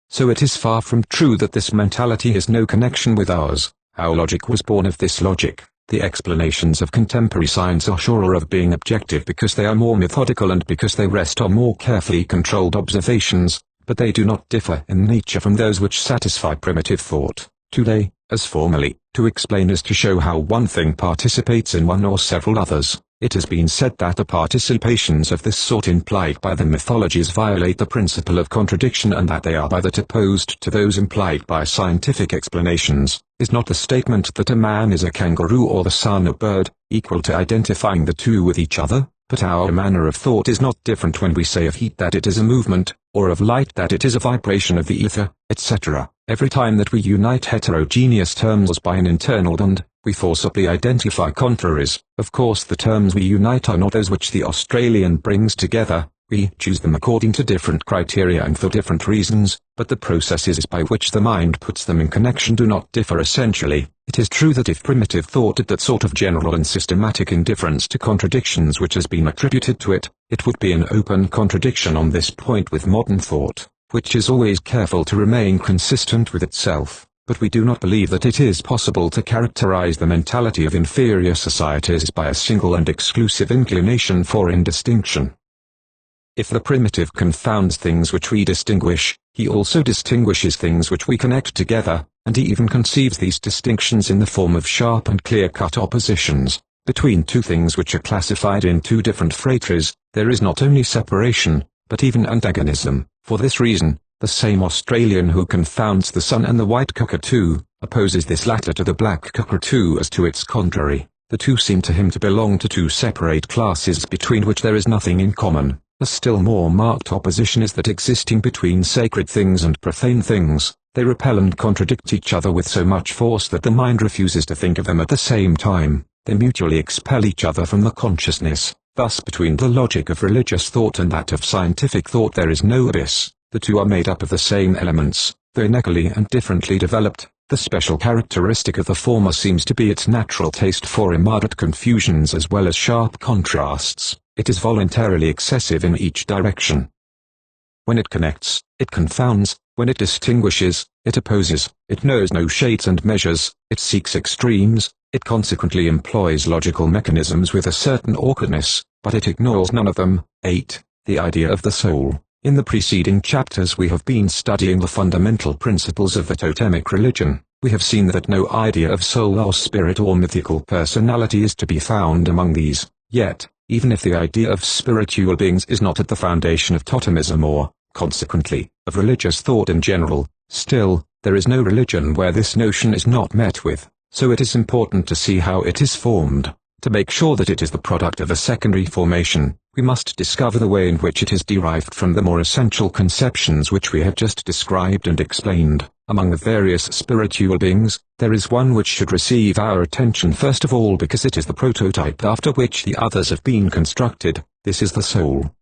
So it is far from true that this mentality has no connection with ours. Our logic was born of this logic. The explanations of contemporary science are surer of being objective because they are more methodical and because they rest on more carefully controlled observations, but they do not differ in nature from those which satisfy primitive thought. Today, as formerly, to explain is to show how one thing participates in one or several others. It has been said that the participations of this sort implied by the mythologies violate the principle of contradiction and that they are by that opposed to those implied by scientific explanations. Is not the statement that a man is a kangaroo or the sun a bird, equal to identifying the two with each other? But our manner of thought is not different when we say of heat that it is a movement, or of light that it is a vibration of the ether, etc. Every time that we unite heterogeneous terms by an internal bond, we forcibly identify contraries. Of course the terms we unite are not those which the Australian brings together, we choose them according to different criteria and for different reasons, but the processes by which the mind puts them in connection do not differ essentially. It is true that if primitive thought had that sort of general and systematic indifference to contradictions which has been attributed to it, it would be an open contradiction on this point with modern thought, which is always careful to remain consistent with itself. But we do not believe that it is possible to characterize the mentality of inferior societies by a single and exclusive inclination for indistinction. If the primitive confounds things which we distinguish, he also distinguishes things which we connect together, and he even conceives these distinctions in the form of sharp and clear-cut oppositions. Between two things which are classified in two different phrases, there is not only separation, but even antagonism. For this reason, the same Australian who confounds the sun and the white cockatoo, opposes this latter to the black cockatoo as to its contrary. The two seem to him to belong to two separate classes between which there is nothing in common. A still more marked opposition is that existing between sacred things and profane things. They repel and contradict each other with so much force that the mind refuses to think of them at the same time. They mutually expel each other from the consciousness. Thus between the logic of religious thought and that of scientific thought there is no abyss. The two are made up of the same elements, though neckily and differently developed. The special characteristic of the former seems to be its natural taste for immoderate confusions as well as sharp contrasts. It is voluntarily excessive in each direction. When it connects, it confounds. When it distinguishes, it opposes. It knows no shades and measures. It seeks extremes. It consequently employs logical mechanisms with a certain awkwardness, but it ignores none of them. 8. The idea of the soul. In the preceding chapters we have been studying the fundamental principles of the totemic religion. We have seen that no idea of soul or spirit or mythical personality is to be found among these. Yet, even if the idea of spiritual beings is not at the foundation of totemism or, consequently, of religious thought in general, still, there is no religion where this notion is not met with, so it is important to see how it is formed. To make sure that it is the product of a secondary formation, we must discover the way in which it is derived from the more essential conceptions which we have just described and explained. Among the various spiritual beings, there is one which should receive our attention first of all because it is the prototype after which the others have been constructed. This is the soul.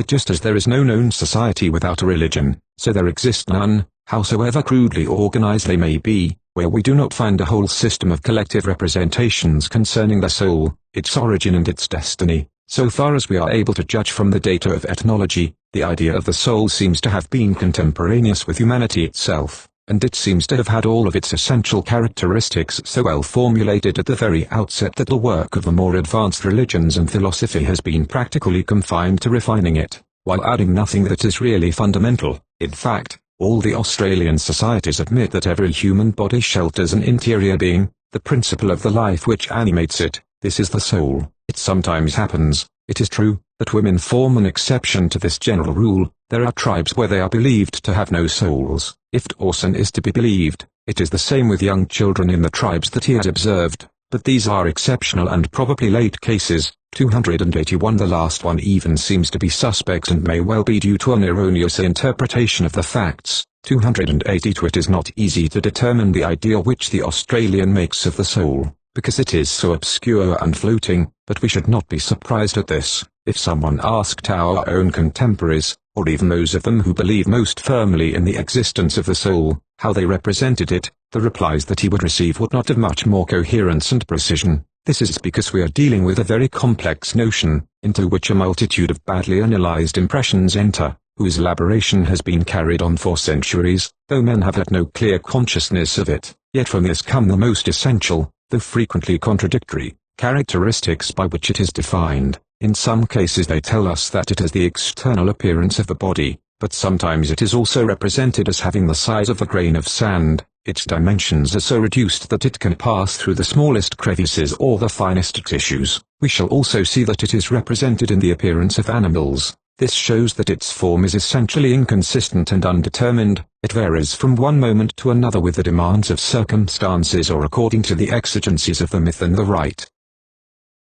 Just as there is no known society without a religion, so there exist none, howsoever crudely organized they may be, where we do not find a whole system of collective representations concerning the soul, its origin and its destiny. So far as we are able to judge from the data of ethnology, the idea of the soul seems to have been contemporaneous with humanity itself, and it seems to have had all of its essential characteristics so well formulated at the very outset that the work of the more advanced religions and philosophy has been practically confined to refining it, while adding nothing that is really fundamental. In fact, all the Australian societies admit that every human body shelters an interior being, the principle of the life which animates it. This is the soul. It sometimes happens, it is true, that women form an exception to this general rule. There are tribes where they are believed to have no souls. If Dawson is to be believed, it is the same with young children in the tribes that he had observed, but these are exceptional and probably late cases. 281. The last one even seems to be suspect and may well be due to an erroneous interpretation of the facts. 282. It is not easy to determine the idea which the Australian makes of the soul, because it is so obscure and floating, but we should not be surprised at this. If someone asked our own contemporaries, or even those of them who believe most firmly in the existence of the soul, how they represented it, the replies that he would receive would not have much more coherence and precision. This is because we are dealing with a very complex notion, into which a multitude of badly analyzed impressions enter, whose elaboration has been carried on for centuries, though men have had no clear consciousness of it. Yet from this come the most essential, though frequently contradictory, characteristics by which it is defined. In some cases they tell us that it has the external appearance of the body, but sometimes it is also represented as having the size of a grain of sand. Its dimensions are so reduced that it can pass through the smallest crevices or the finest tissues. We shall also see that it is represented in the appearance of animals. This shows that its form is essentially inconsistent and undetermined. It varies from one moment to another with the demands of circumstances or according to the exigencies of the myth and the rite.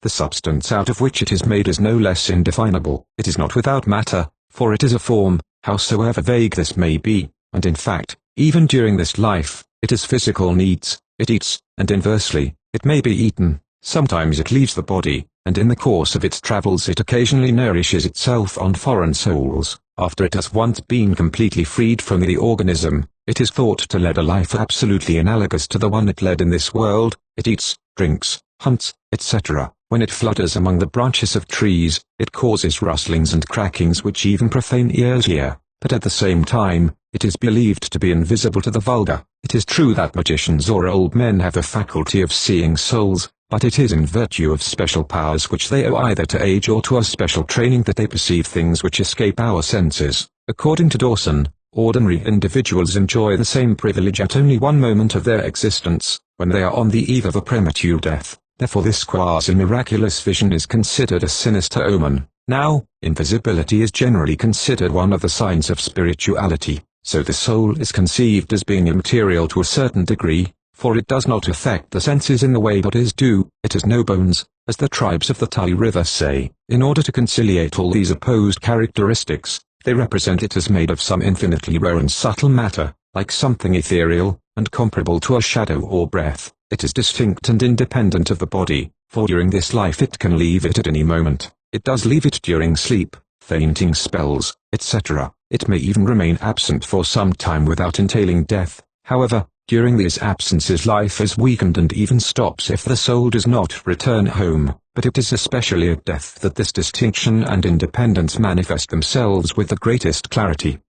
The substance out of which it is made is no less indefinable. It is not without matter, for it is a form, howsoever vague this may be, and in fact, even during this life, it has physical needs. it eats, and inversely, it may be eaten. Sometimes it leaves the body, and in the course of its travels it occasionally nourishes itself on foreign souls. After it has once been completely freed from the organism, it is thought to lead a life absolutely analogous to the one it led in this world. It eats, drinks, hunts, etc. When it flutters among the branches of trees, it causes rustlings and crackings which even profane ears hear, but at the same time, it is believed to be invisible to the vulgar. It is true that magicians or old men have the faculty of seeing souls, but it is in virtue of special powers which they owe either to age or to a special training that they perceive things which escape our senses. According to Dawson, ordinary individuals enjoy the same privilege at only one moment of their existence, when they are on the eve of a premature death. Therefore this quasi-miraculous vision is considered a sinister omen. Now, invisibility is generally considered one of the signs of spirituality, so the soul is conceived as being immaterial to a certain degree, for it does not affect the senses in the way bodies do. It has no bones, as the tribes of the Tali River say. In order to conciliate all these opposed characteristics, they represent it as made of some infinitely rare and subtle matter, like something ethereal, and comparable to a shadow or breath. It is distinct and independent of the body, for during this life it can leave it at any moment. It does leave it during sleep, fainting spells, etc. It may even remain absent for some time without entailing death. However, during these absences life is weakened and even stops if the soul does not return home, but it is especially at death that this distinction and independence manifest themselves with the greatest clarity.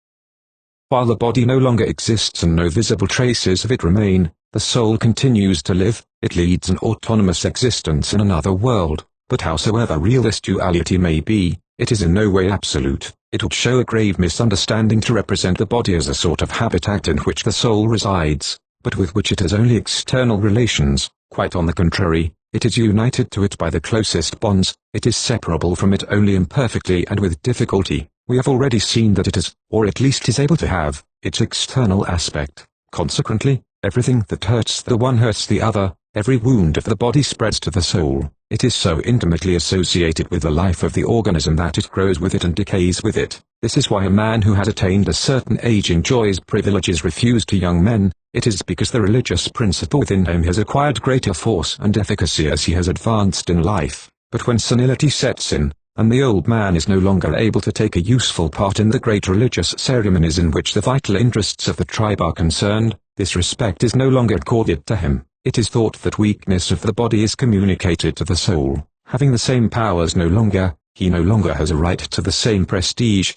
While the body no longer exists and no visible traces of it remain, the soul continues to live. It leads an autonomous existence in another world, but howsoever real this duality may be, it is in no way absolute. It would show a grave misunderstanding to represent the body as a sort of habitat in which the soul resides, but with which it has only external relations. Quite on the contrary, it is united to it by the closest bonds. It is separable from it only imperfectly and with difficulty. We have already seen that it is, or at least is able to have, its external aspect. Consequently, everything that hurts the one hurts the other. Every wound of the body spreads to the soul. It is so intimately associated with the life of the organism that it grows with it and decays with it. This is why a man who has attained a certain age enjoys privileges refused to young men. It is because the religious principle within him has acquired greater force and efficacy as he has advanced in life. But when senility sets in, and the old man is no longer able to take a useful part in the great religious ceremonies in which the vital interests of the tribe are concerned, this respect is no longer accorded to him. It is thought that weakness of the body is communicated to the soul. Having the same powers no longer, he no longer has a right to the same prestige.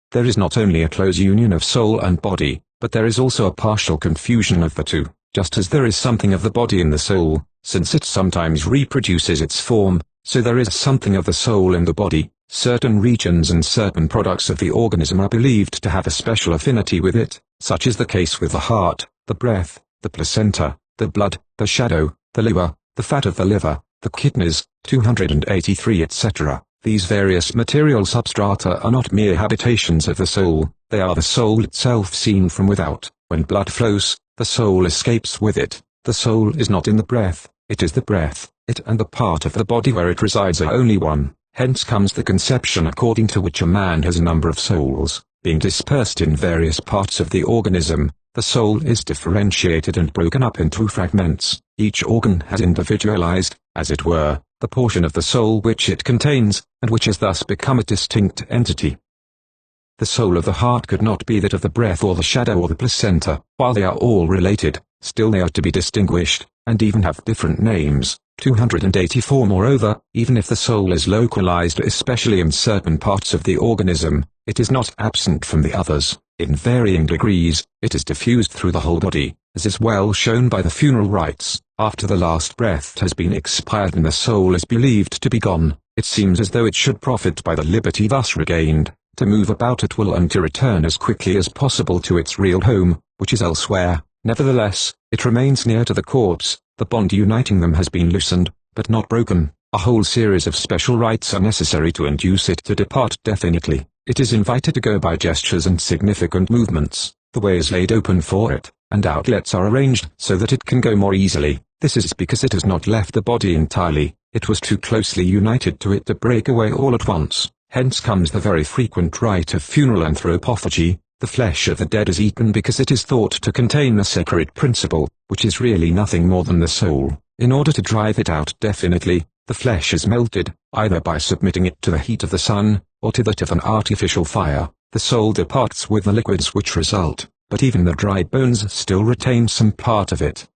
There is not only a close union of soul and body, but there is also a partial confusion of the two, just as there is something of the body in the soul, since it sometimes reproduces its form, so there is something of the soul in the body. Certain regions and certain products of the organism are believed to have a special affinity with it, such is the case with the heart, the breath, the placenta, the blood, the shadow, the liver, the fat of the liver, the kidneys, 283 etc. These various material substrata are not mere habitations of the soul, they are the soul itself seen from without. When blood flows, the soul escapes with it. The soul is not in the breath, it is the breath. It and the part of the body where it resides are only one. Hence comes the conception according to which a man has a number of souls, being dispersed in various parts of the organism. The soul is differentiated and broken up into fragments. Each organ has individualized, as it were, the portion of the soul which it contains, and which has thus become a distinct entity. The soul of the heart could not be that of the breath or the shadow or the placenta. While they are all related, still they are to be distinguished, and even have different names. 284 Moreover, even if the soul is localized especially in certain parts of the organism, it is not absent from the others. In varying degrees, it is diffused through the whole body, as is well shown by the funeral rites. After the last breath has been expired and the soul is believed to be gone, it seems as though it should profit by the liberty thus regained, to move about at will and to return as quickly as possible to its real home, which is elsewhere. Nevertheless, it remains near to the corpse. The bond uniting them has been loosened, but not broken. A whole series of special rites are necessary to induce it to depart definitely. It is invited to go by gestures and significant movements. The way is laid open for it, and outlets are arranged so that it can go more easily. This is because it has not left the body entirely. It was too closely united to it to break away all at once. Hence comes the very frequent rite of funeral anthropophagy. The flesh of the dead is eaten because it is thought to contain a sacred principle, which is really nothing more than the soul. In order to drive it out definitely, the flesh is melted, either by submitting it to the heat of the sun, or to that of an artificial fire. The soul departs with the liquids which result, but even the dry bones still retain some part of it.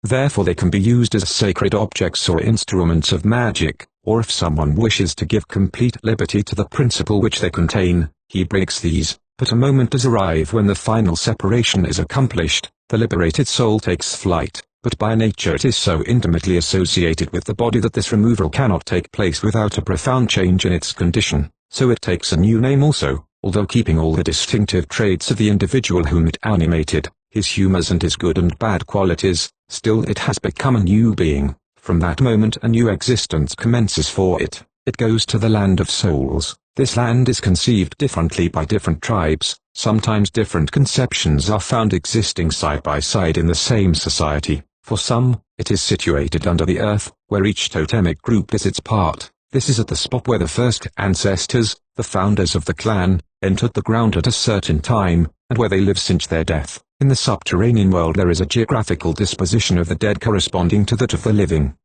Therefore they can be used as sacred objects or instruments of magic, or if someone wishes to give complete liberty to the principle which they contain, he breaks these, but a moment does arrive when the final separation is accomplished, the liberated soul takes flight, but by nature it is so intimately associated with the body that this removal cannot take place without a profound change in its condition, so it takes a new name also, although keeping all the distinctive traits of the individual whom it animated, his humors and his good and bad qualities, still it has become a new being. From that moment a new existence commences for it. It goes to the land of souls. This land is conceived differently by different tribes. Sometimes different conceptions are found existing side by side in the same society. For some, it is situated under the earth, where each totemic group is its part. This is at the spot where the first ancestors, the founders of the clan, entered the ground at a certain time, and where they live since their death. In the subterranean world there is a geographical disposition of the dead corresponding to that of the living.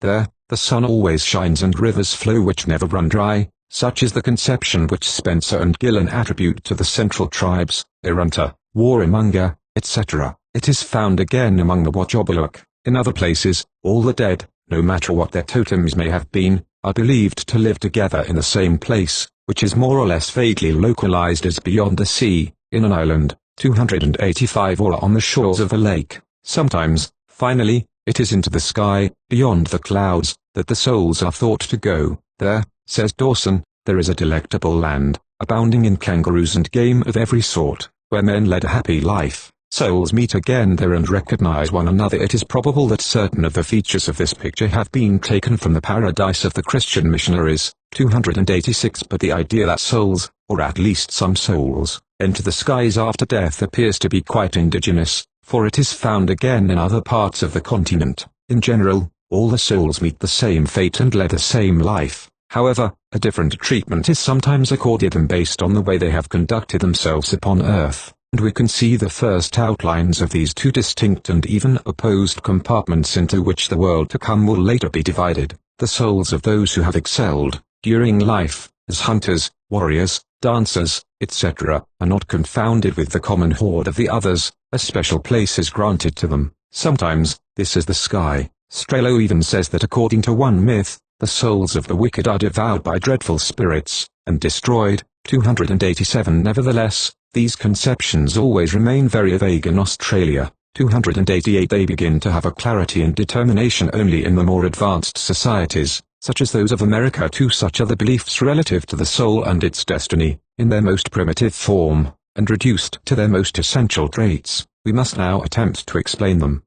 There, the sun always shines and rivers flow which never run dry. Such is the conception which Spencer and Gillen attribute to the central tribes, Arunta, Warramunga, etc. It is found again among the Wotjobaluk. In other places, all the dead, no matter what their totems may have been, are believed to live together in the same place, which is more or less vaguely localized as beyond the sea, in an island, 285 or on the shores of a lake. Sometimes, finally, it is into the sky, beyond the clouds, that the souls are thought to go. There, says Dawson, there is a delectable land, abounding in kangaroos and game of every sort, where men led a happy life. Souls meet again there and recognize one another. It is probable that certain of the features of this picture have been taken from the paradise of the Christian missionaries, 286, but the idea that souls, or at least some souls, enter the skies after death appears to be quite indigenous, for it is found again in other parts of the continent. In general, all the souls meet the same fate and lead the same life. However, a different treatment is sometimes accorded them based on the way they have conducted themselves upon earth, and we can see the first outlines of these two distinct and even opposed compartments into which the world to come will later be divided. The souls of those who have excelled, during life, as hunters, warriors, dancers, etc., are not confounded with the common horde of the others. A special place is granted to them. Sometimes, this is the sky. Strelo even says that according to one myth, the souls of the wicked are devoured by dreadful spirits, and destroyed, 287. Nevertheless, these conceptions always remain very vague in Australia, 288. They begin to have a clarity and determination only in the more advanced societies, such as those of America. Such are the beliefs relative to the soul and its destiny, in their most primitive form, and reduced to their most essential traits. We must now attempt to explain them.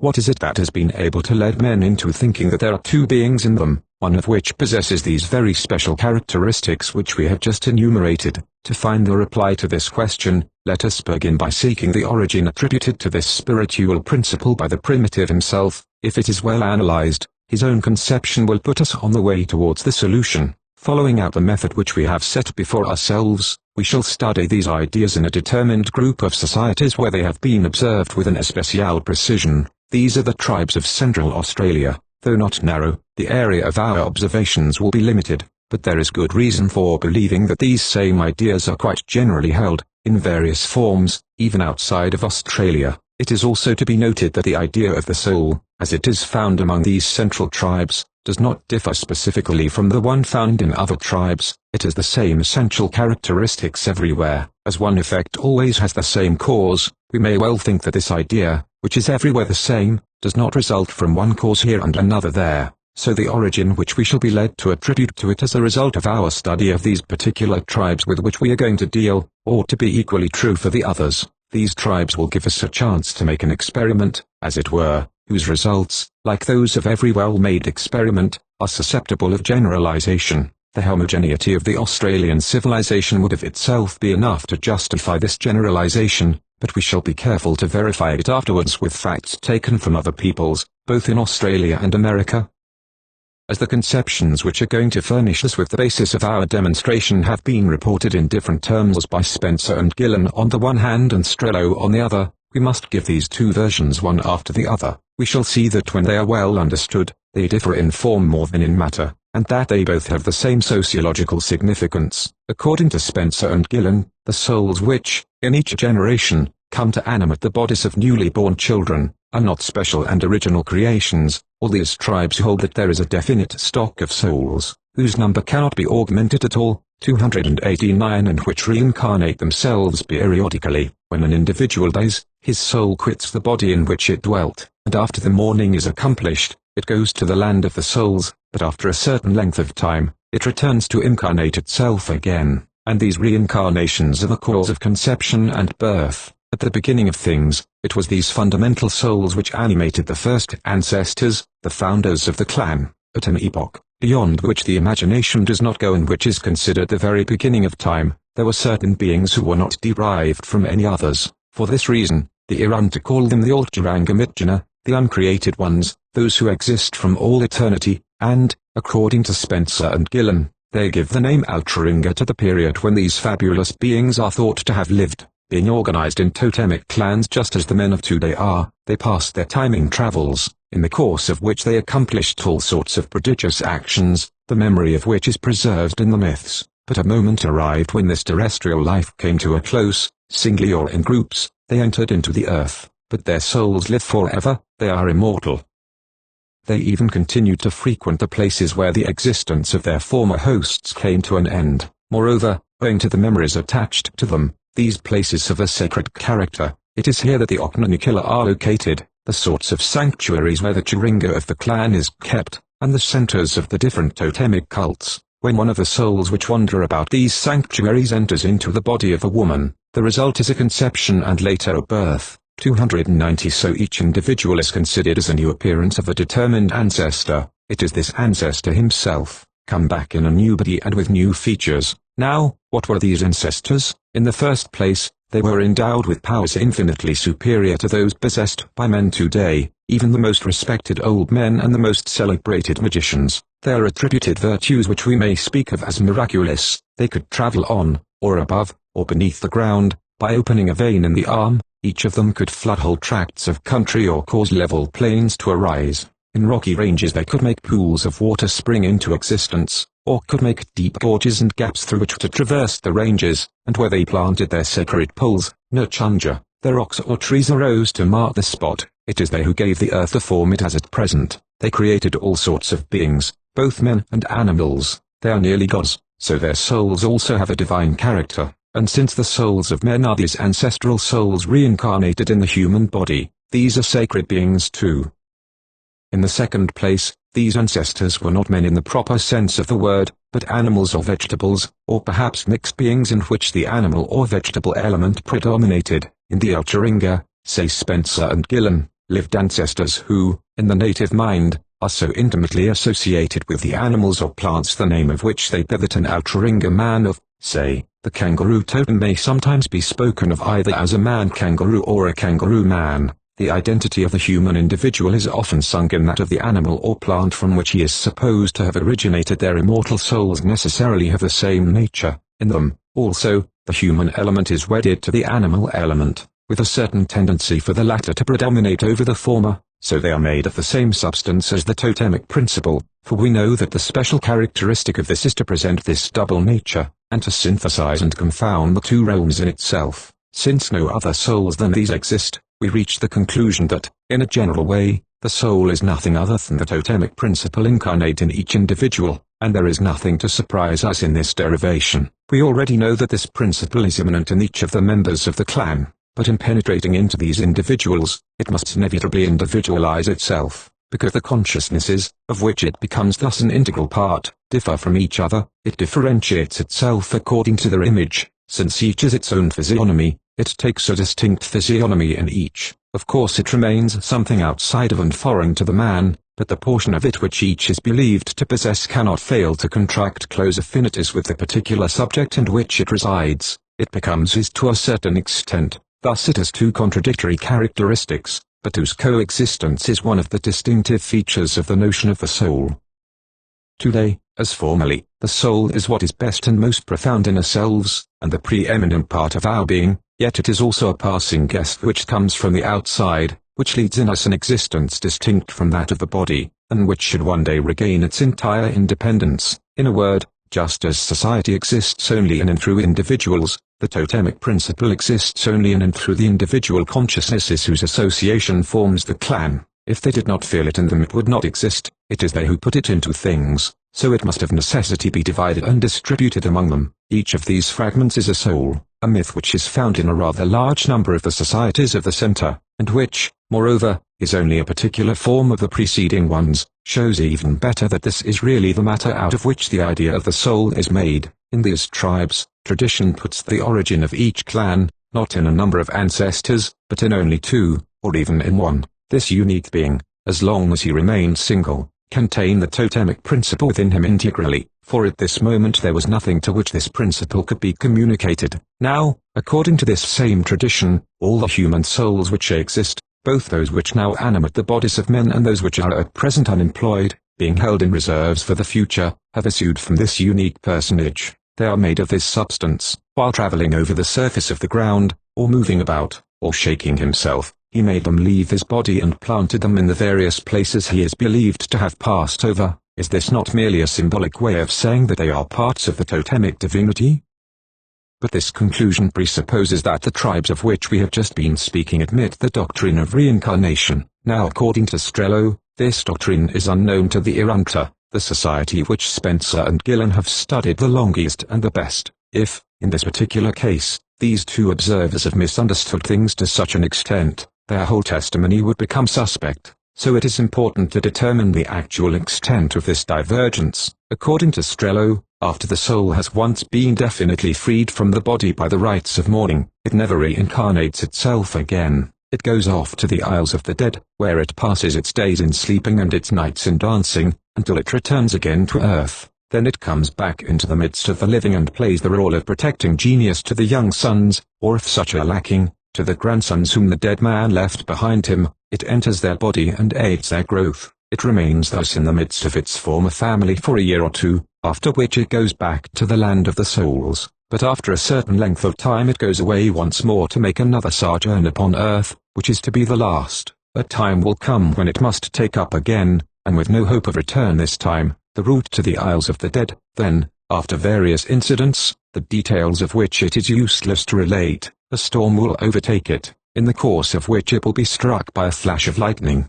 What is it that has been able to lead men into thinking that there are two beings in them, one of which possesses these very special characteristics which we have just enumerated? To find the reply to this question, let us begin by seeking the origin attributed to this spiritual principle by the primitive himself. If it is well analyzed, his own conception will put us on the way towards the solution. Following out the method which we have set before ourselves, we shall study these ideas in a determined group of societies where they have been observed with an especial precision. These are the tribes of Central Australia. Though not narrow, the area of our observations will be limited, but there is good reason for believing that these same ideas are quite generally held, in various forms, even outside of Australia. It is also to be noted that the idea of the soul, as it is found among these central tribes, does not differ specifically from the one found in other tribes. It has the same essential characteristics everywhere. As one effect always has the same cause, we may well think that this idea, which is everywhere the same, does not result from one cause here and another there. So the origin which we shall be led to attribute to it as a result of our study of these particular tribes with which we are going to deal, ought to be equally true for the others. These tribes will give us a chance to make an experiment, as it were, whose results, like those of every well-made experiment, are susceptible of generalization. The homogeneity of the Australian civilization would of itself be enough to justify this generalization, but we shall be careful to verify it afterwards with facts taken from other peoples, both in Australia and America. As the conceptions which are going to furnish us with the basis of our demonstration have been reported in different terms by Spencer and Gillen on the one hand and Strelo on the other, we must give these two versions one after the other. We shall see that when they are well understood, they differ in form more than in matter, and that they both have the same sociological significance. According to Spencer and Gillen, the souls which, in each generation, come to animate the bodies of newly born children, are not special and original creations. All these tribes hold that there is a definite stock of souls, whose number cannot be augmented at all, 289, and which reincarnate themselves periodically. When an individual dies, his soul quits the body in which it dwelt, and after the mourning is accomplished, it goes to the land of the souls, but after a certain length of time, it returns to incarnate itself again, and these reincarnations are the cause of conception and birth. At the beginning of things, it was these fundamental souls which animated the first ancestors, the founders of the clan. At an epoch, beyond which the imagination does not go and which is considered the very beginning of time, there were certain beings who were not derived from any others. For this reason, the Irunta call them the Altjarangamidjana, the uncreated ones, those who exist from all eternity, and, according to Spencer and Gillen, they give the name Altjaringa to the period when these fabulous beings are thought to have lived. Being organized in totemic clans just as the men of today are, they passed their time in travels, in the course of which they accomplished all sorts of prodigious actions, the memory of which is preserved in the myths. But a moment arrived when this terrestrial life came to a close, singly or in groups, they entered into the earth, but their souls live forever, they are immortal. They even continued to frequent the places where the existence of their former hosts came to an end. Moreover, owing to the memories attached to them, these places have a sacred character. It is here that the Oknanikilla are located, the sorts of sanctuaries where the Chiringa of the clan is kept, and the centers of the different totemic cults. When one of the souls which wander about these sanctuaries enters into the body of a woman, the result is a conception and later a birth. 290. So each individual is considered as a new appearance of a determined ancestor. It is this ancestor himself, come back in a new body and with new features. Now, what were these ancestors? In the first place, they were endowed with powers infinitely superior to those possessed by men today, even the most respected old men and the most celebrated magicians. They are attributed virtues which we may speak of as miraculous. They could travel on, or above, or beneath the ground, by opening a vein in the arm. Each of them could flood whole tracts of country or cause level plains to arise. In rocky ranges they could make pools of water spring into existence, or could make deep gorges and gaps through which to traverse the ranges, and where they planted their sacred poles, Nurchunja, the rocks or trees arose to mark the spot. It is they who gave the earth the form it has at present. They created all sorts of beings, both men and animals. They are nearly gods, so their souls also have a divine character, and since the souls of men are these ancestral souls reincarnated in the human body, these are sacred beings too. In the second place, these ancestors were not men in the proper sense of the word, but animals or vegetables, or perhaps mixed beings in which the animal or vegetable element predominated. In the Altjaringa, say Spencer and Gillen, lived ancestors who, in the native mind, are so intimately associated with the animals or plants the name of which they bear that an Altjaringa man of, say, the kangaroo totem may sometimes be spoken of either as a man-kangaroo or a kangaroo man. The identity of the human individual is often sunk in that of the animal or plant from which he is supposed to have originated. Their immortal souls necessarily have the same nature. In them, also, the human element is wedded to the animal element, with a certain tendency for the latter to predominate over the former, so they are made of the same substance as the totemic principle, for we know that the special characteristic of this is to present this double nature, and to synthesize and confound the two realms in itself. Since no other souls than these exist, we reach the conclusion that, in a general way, the soul is nothing other than the totemic principle incarnate in each individual, and there is nothing to surprise us in this derivation. We already know that this principle is immanent in each of the members of the clan, but in penetrating into these individuals, it must inevitably individualize itself, because the consciousnesses, of which it becomes thus an integral part, differ from each other. It differentiates itself according to their image. Since each is its own physiognomy, it takes a distinct physiognomy in each. Of course it remains something outside of and foreign to the man, but the portion of it which each is believed to possess cannot fail to contract close affinities with the particular subject in which it resides. It becomes his to a certain extent. Thus it has two contradictory characteristics, but whose coexistence is one of the distinctive features of the notion of the soul. Today, as formerly, the soul is what is best and most profound in ourselves, and the preeminent part of our being. yet it is also a passing guest which comes from the outside, which leads in us an existence distinct from that of the body, and which should one day regain its entire independence. In a word, just as society exists only in and through individuals, the totemic principle exists only in and through the individual consciousnesses whose association forms the clan. If they did not feel it in them, it would not exist. It is they who put it into things, so it must of necessity be divided and distributed among them. Each of these fragments is a soul, a myth which is found in a rather large number of the societies of the centre, and which, moreover, is only a particular form of the preceding ones, shows even better that this is really the matter out of which the idea of the soul is made. In these tribes, tradition puts the origin of each clan, not in a number of ancestors, but in only two, or even in one. This unique being, as long as he remained single, contained the totemic principle within him integrally, for at this moment there was nothing to which this principle could be communicated. Now, according to this same tradition, all the human souls which exist, both those which now animate the bodies of men and those which are at present unemployed, being held in reserves for the future, have issued from this unique personage. They are made of this substance. While travelling over the surface of the ground, or moving about, or shaking himself, he made them leave his body and planted them in the various places he is believed to have passed over. Is this not merely a symbolic way of saying that they are parts of the totemic divinity? But this conclusion presupposes that the tribes of which we have just been speaking admit the doctrine of reincarnation. Now, according to Strello, this doctrine is unknown to the Irunta, the society which Spencer and Gillen have studied the longest and the best. If, in this particular case, these two observers have misunderstood things to such an extent, their whole testimony would become suspect. So it is important to determine the actual extent of this divergence. According to Strello, after the soul has once been definitely freed from the body by the rites of mourning, it never reincarnates itself again. It goes off to the Isles of the Dead, where it passes its days in sleeping and its nights in dancing, until it returns again to earth. Then it comes back into the midst of the living and plays the role of protecting genius to the young sons, or if such are lacking, to the grandsons whom the dead man left behind him. It enters their body and aids their growth. It remains thus in the midst of its former family for a year or two, after which it goes back to the land of the souls. But after a certain length of time it goes away once more to make another sojourn upon earth, which is to be the last. A time will come when it must take up again, and with no hope of return this time, the route to the Isles of the Dead. Then, after various incidents, the details of which it is useless to relate, a storm will overtake it, in the course of which it will be struck by a flash of lightning.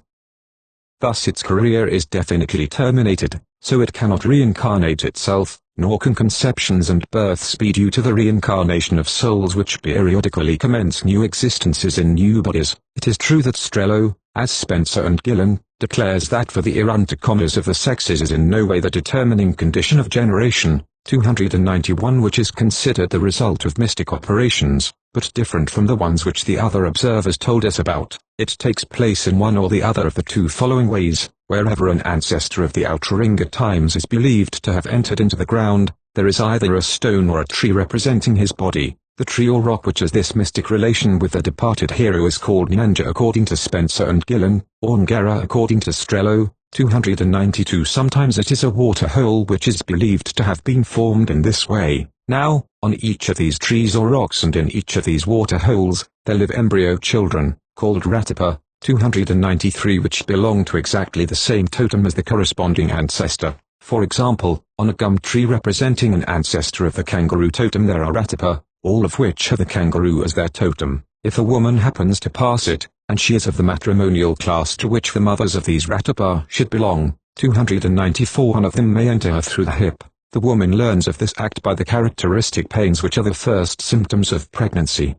Thus its career is definitely terminated, so it cannot reincarnate itself, nor can conceptions and births be due to the reincarnation of souls which periodically commence new existences in new bodies. It is true that Strello, as Spencer and Gillen, declares that for the Irunta of the sexes is in no way the determining condition of generation, 291, which is considered the result of mystic operations, but different from the ones which the other observers told us about. It takes place in one or the other of the two following ways. Wherever an ancestor of the Outringa times is believed to have entered into the ground, there is either a stone or a tree representing his body. The tree or rock which has this mystic relation with the departed hero is called Nyanja according to Spencer and Gillen, or Ngara according to Strello, 292. Sometimes it is a water hole which is believed to have been formed in this way. Now, on each of these trees or rocks and in each of these water holes, there live embryo children, called Ratipa, 293, which belong to exactly the same totem as the corresponding ancestor. For example, on a gum tree representing an ancestor of the kangaroo totem there are Ratipa, all of which have the kangaroo as their totem. If a woman happens to pass it, and she is of the matrimonial class to which the mothers of these Ratipa should belong, 294, one of them may enter her through the hip. The woman learns of this act by the characteristic pains which are the first symptoms of pregnancy.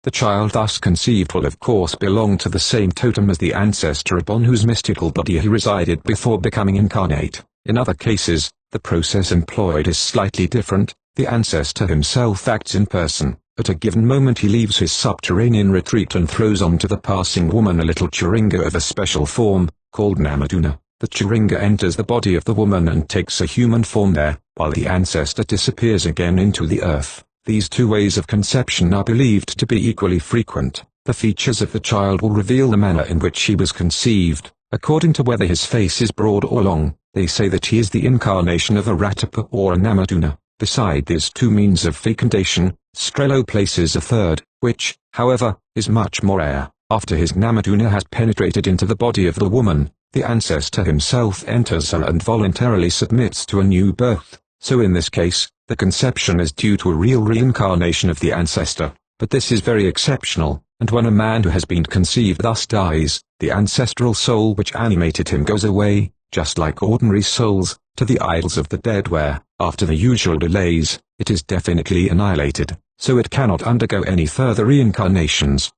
The child thus conceived will of course belong to the same totem as the ancestor upon whose mystical body he resided before becoming incarnate. In other cases, the process employed is slightly different. The ancestor himself acts in person. At a given moment he leaves his subterranean retreat and throws onto the passing woman a little Churinga of a special form, called Namaduna. The Churinga enters the body of the woman and takes a human form there, while the ancestor disappears again into the earth. These two ways of conception are believed to be equally frequent. The features of the child will reveal the manner in which he was conceived, according to whether his face is broad or long. They say that he is the incarnation of a Ratipa or a Namaduna. Beside these two means of fecundation, Strello places a third, which, however, is much more rare. After his Namaduna has penetrated into the body of the woman, the ancestor himself enters her and voluntarily submits to a new birth. So in this case, the conception is due to a real reincarnation of the ancestor, but this is very exceptional, and when a man who has been conceived thus dies, the ancestral soul which animated him goes away, just like ordinary souls, to the isles of the dead where, after the usual delays, it is definitely annihilated, so it cannot undergo any further reincarnations.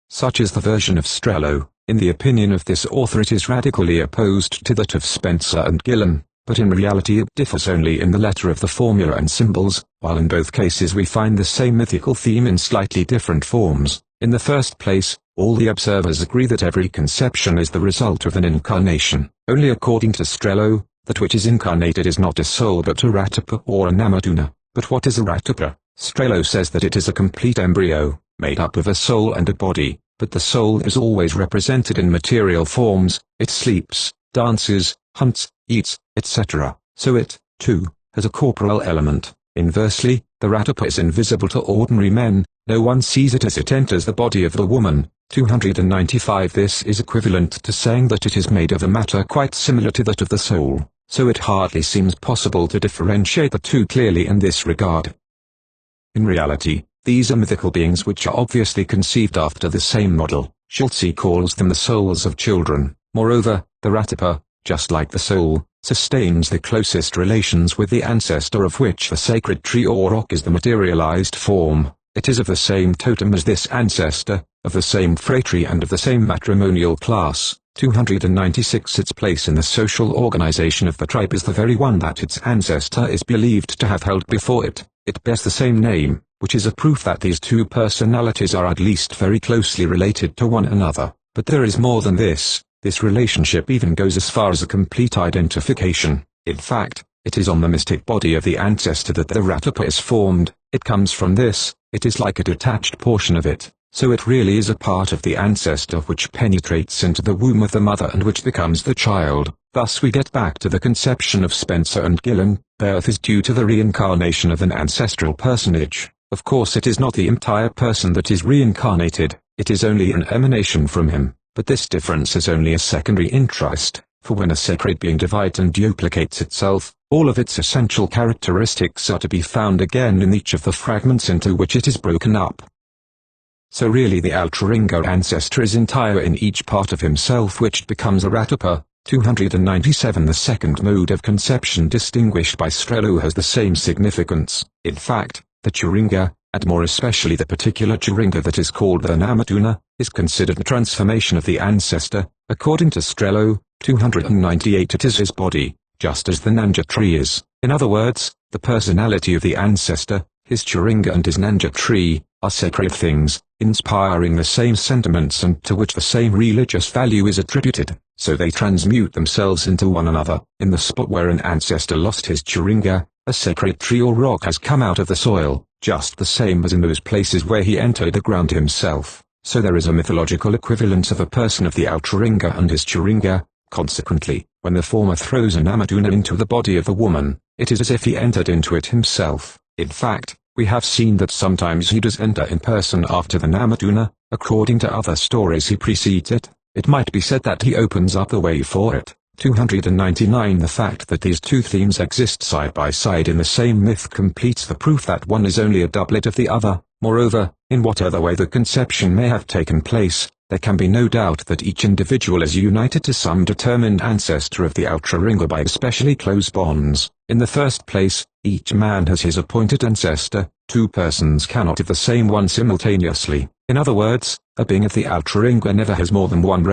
Such is the version of Strello. In the opinion of this author it is radically opposed to that of Spencer and Gillen, but in reality it differs only in the letter of the formula and symbols, while in both cases we find the same mythical theme in slightly different forms. In the first place, all the observers agree that every conception is the result of an incarnation. Only according to Strello, that which is incarnated is not a soul but a Ratapa or a Namaduna. But what is a Ratapa? Strello says that it is a complete embryo, made up of a soul and a body, but the soul is always represented in material forms. It sleeps, dances, hunts, eats, etc. So it, too, has a corporal element. Inversely, the Ratapa is invisible to ordinary men. No one sees it as it enters the body of the woman. 295. This is equivalent to saying that it is made of a matter quite similar to that of the soul, so it hardly seems possible to differentiate the two clearly in this regard. In reality, these are mythical beings which are obviously conceived after the same model. Schulze calls them the souls of children. Moreover, the Ratapa, just like the soul, sustains the closest relations with the ancestor of which the sacred tree or rock is the materialized form. It is of the same totem as this ancestor, of the same phratry and of the same matrimonial class. 296. Its place in the social organization of the tribe is the very one that its ancestor is believed to have held before it. It bears the same name, which is a proof that these two personalities are at least very closely related to one another. But there is more than this. This relationship even goes as far as a complete identification. In fact, it is on the mystic body of the ancestor that the Ratapa is formed. It comes from this, it is like a detached portion of it, so it really is a part of the ancestor which penetrates into the womb of the mother and which becomes the child. Thus we get back to the conception of Spencer and Gillen. Birth is due to the reincarnation of an ancestral personage. Of course it is not the entire person that is reincarnated, it is only an emanation from him. But this difference is only a secondary interest, for when a sacred being divides and duplicates itself, all of its essential characteristics are to be found again in each of the fragments into which it is broken up. So really the Altringo ancestor is entire in each part of himself which becomes a Ratapa. 297. The second mode of conception distinguished by Strello has the same significance. In fact, the Churinga, and more especially the particular Churinga that is called the Namaduna, is considered the transformation of the ancestor. According to Strello, 298, it is his body, just as the Nanja tree is. In other words, the personality of the ancestor, his Churinga and his Nanja tree, are sacred things, inspiring the same sentiments and to which the same religious value is attributed, so they transmute themselves into one another. In the spot where an ancestor lost his Churinga, a sacred tree or rock has come out of the soil, just the same as in those places where he entered the ground himself. So there is a mythological equivalence of a person of the Altringa and his Churinga. Consequently, when the former throws an Namaduna into the body of a woman, it is as if he entered into it himself. In fact, we have seen that sometimes he does enter in person after the Namaduna. According to other stories he precedes it. It might be said that he opens up the way for it. 299. The fact that these two themes exist side by side in the same myth completes the proof that one is only a doublet of the other. Moreover, in what other way the conception may have taken place, there can be no doubt that each individual is united to some determined ancestor of the Altringa by especially close bonds. In the first place, each man has his appointed ancestor. Two persons cannot have the same one simultaneously. In other words, a being of the Altringa never has more than one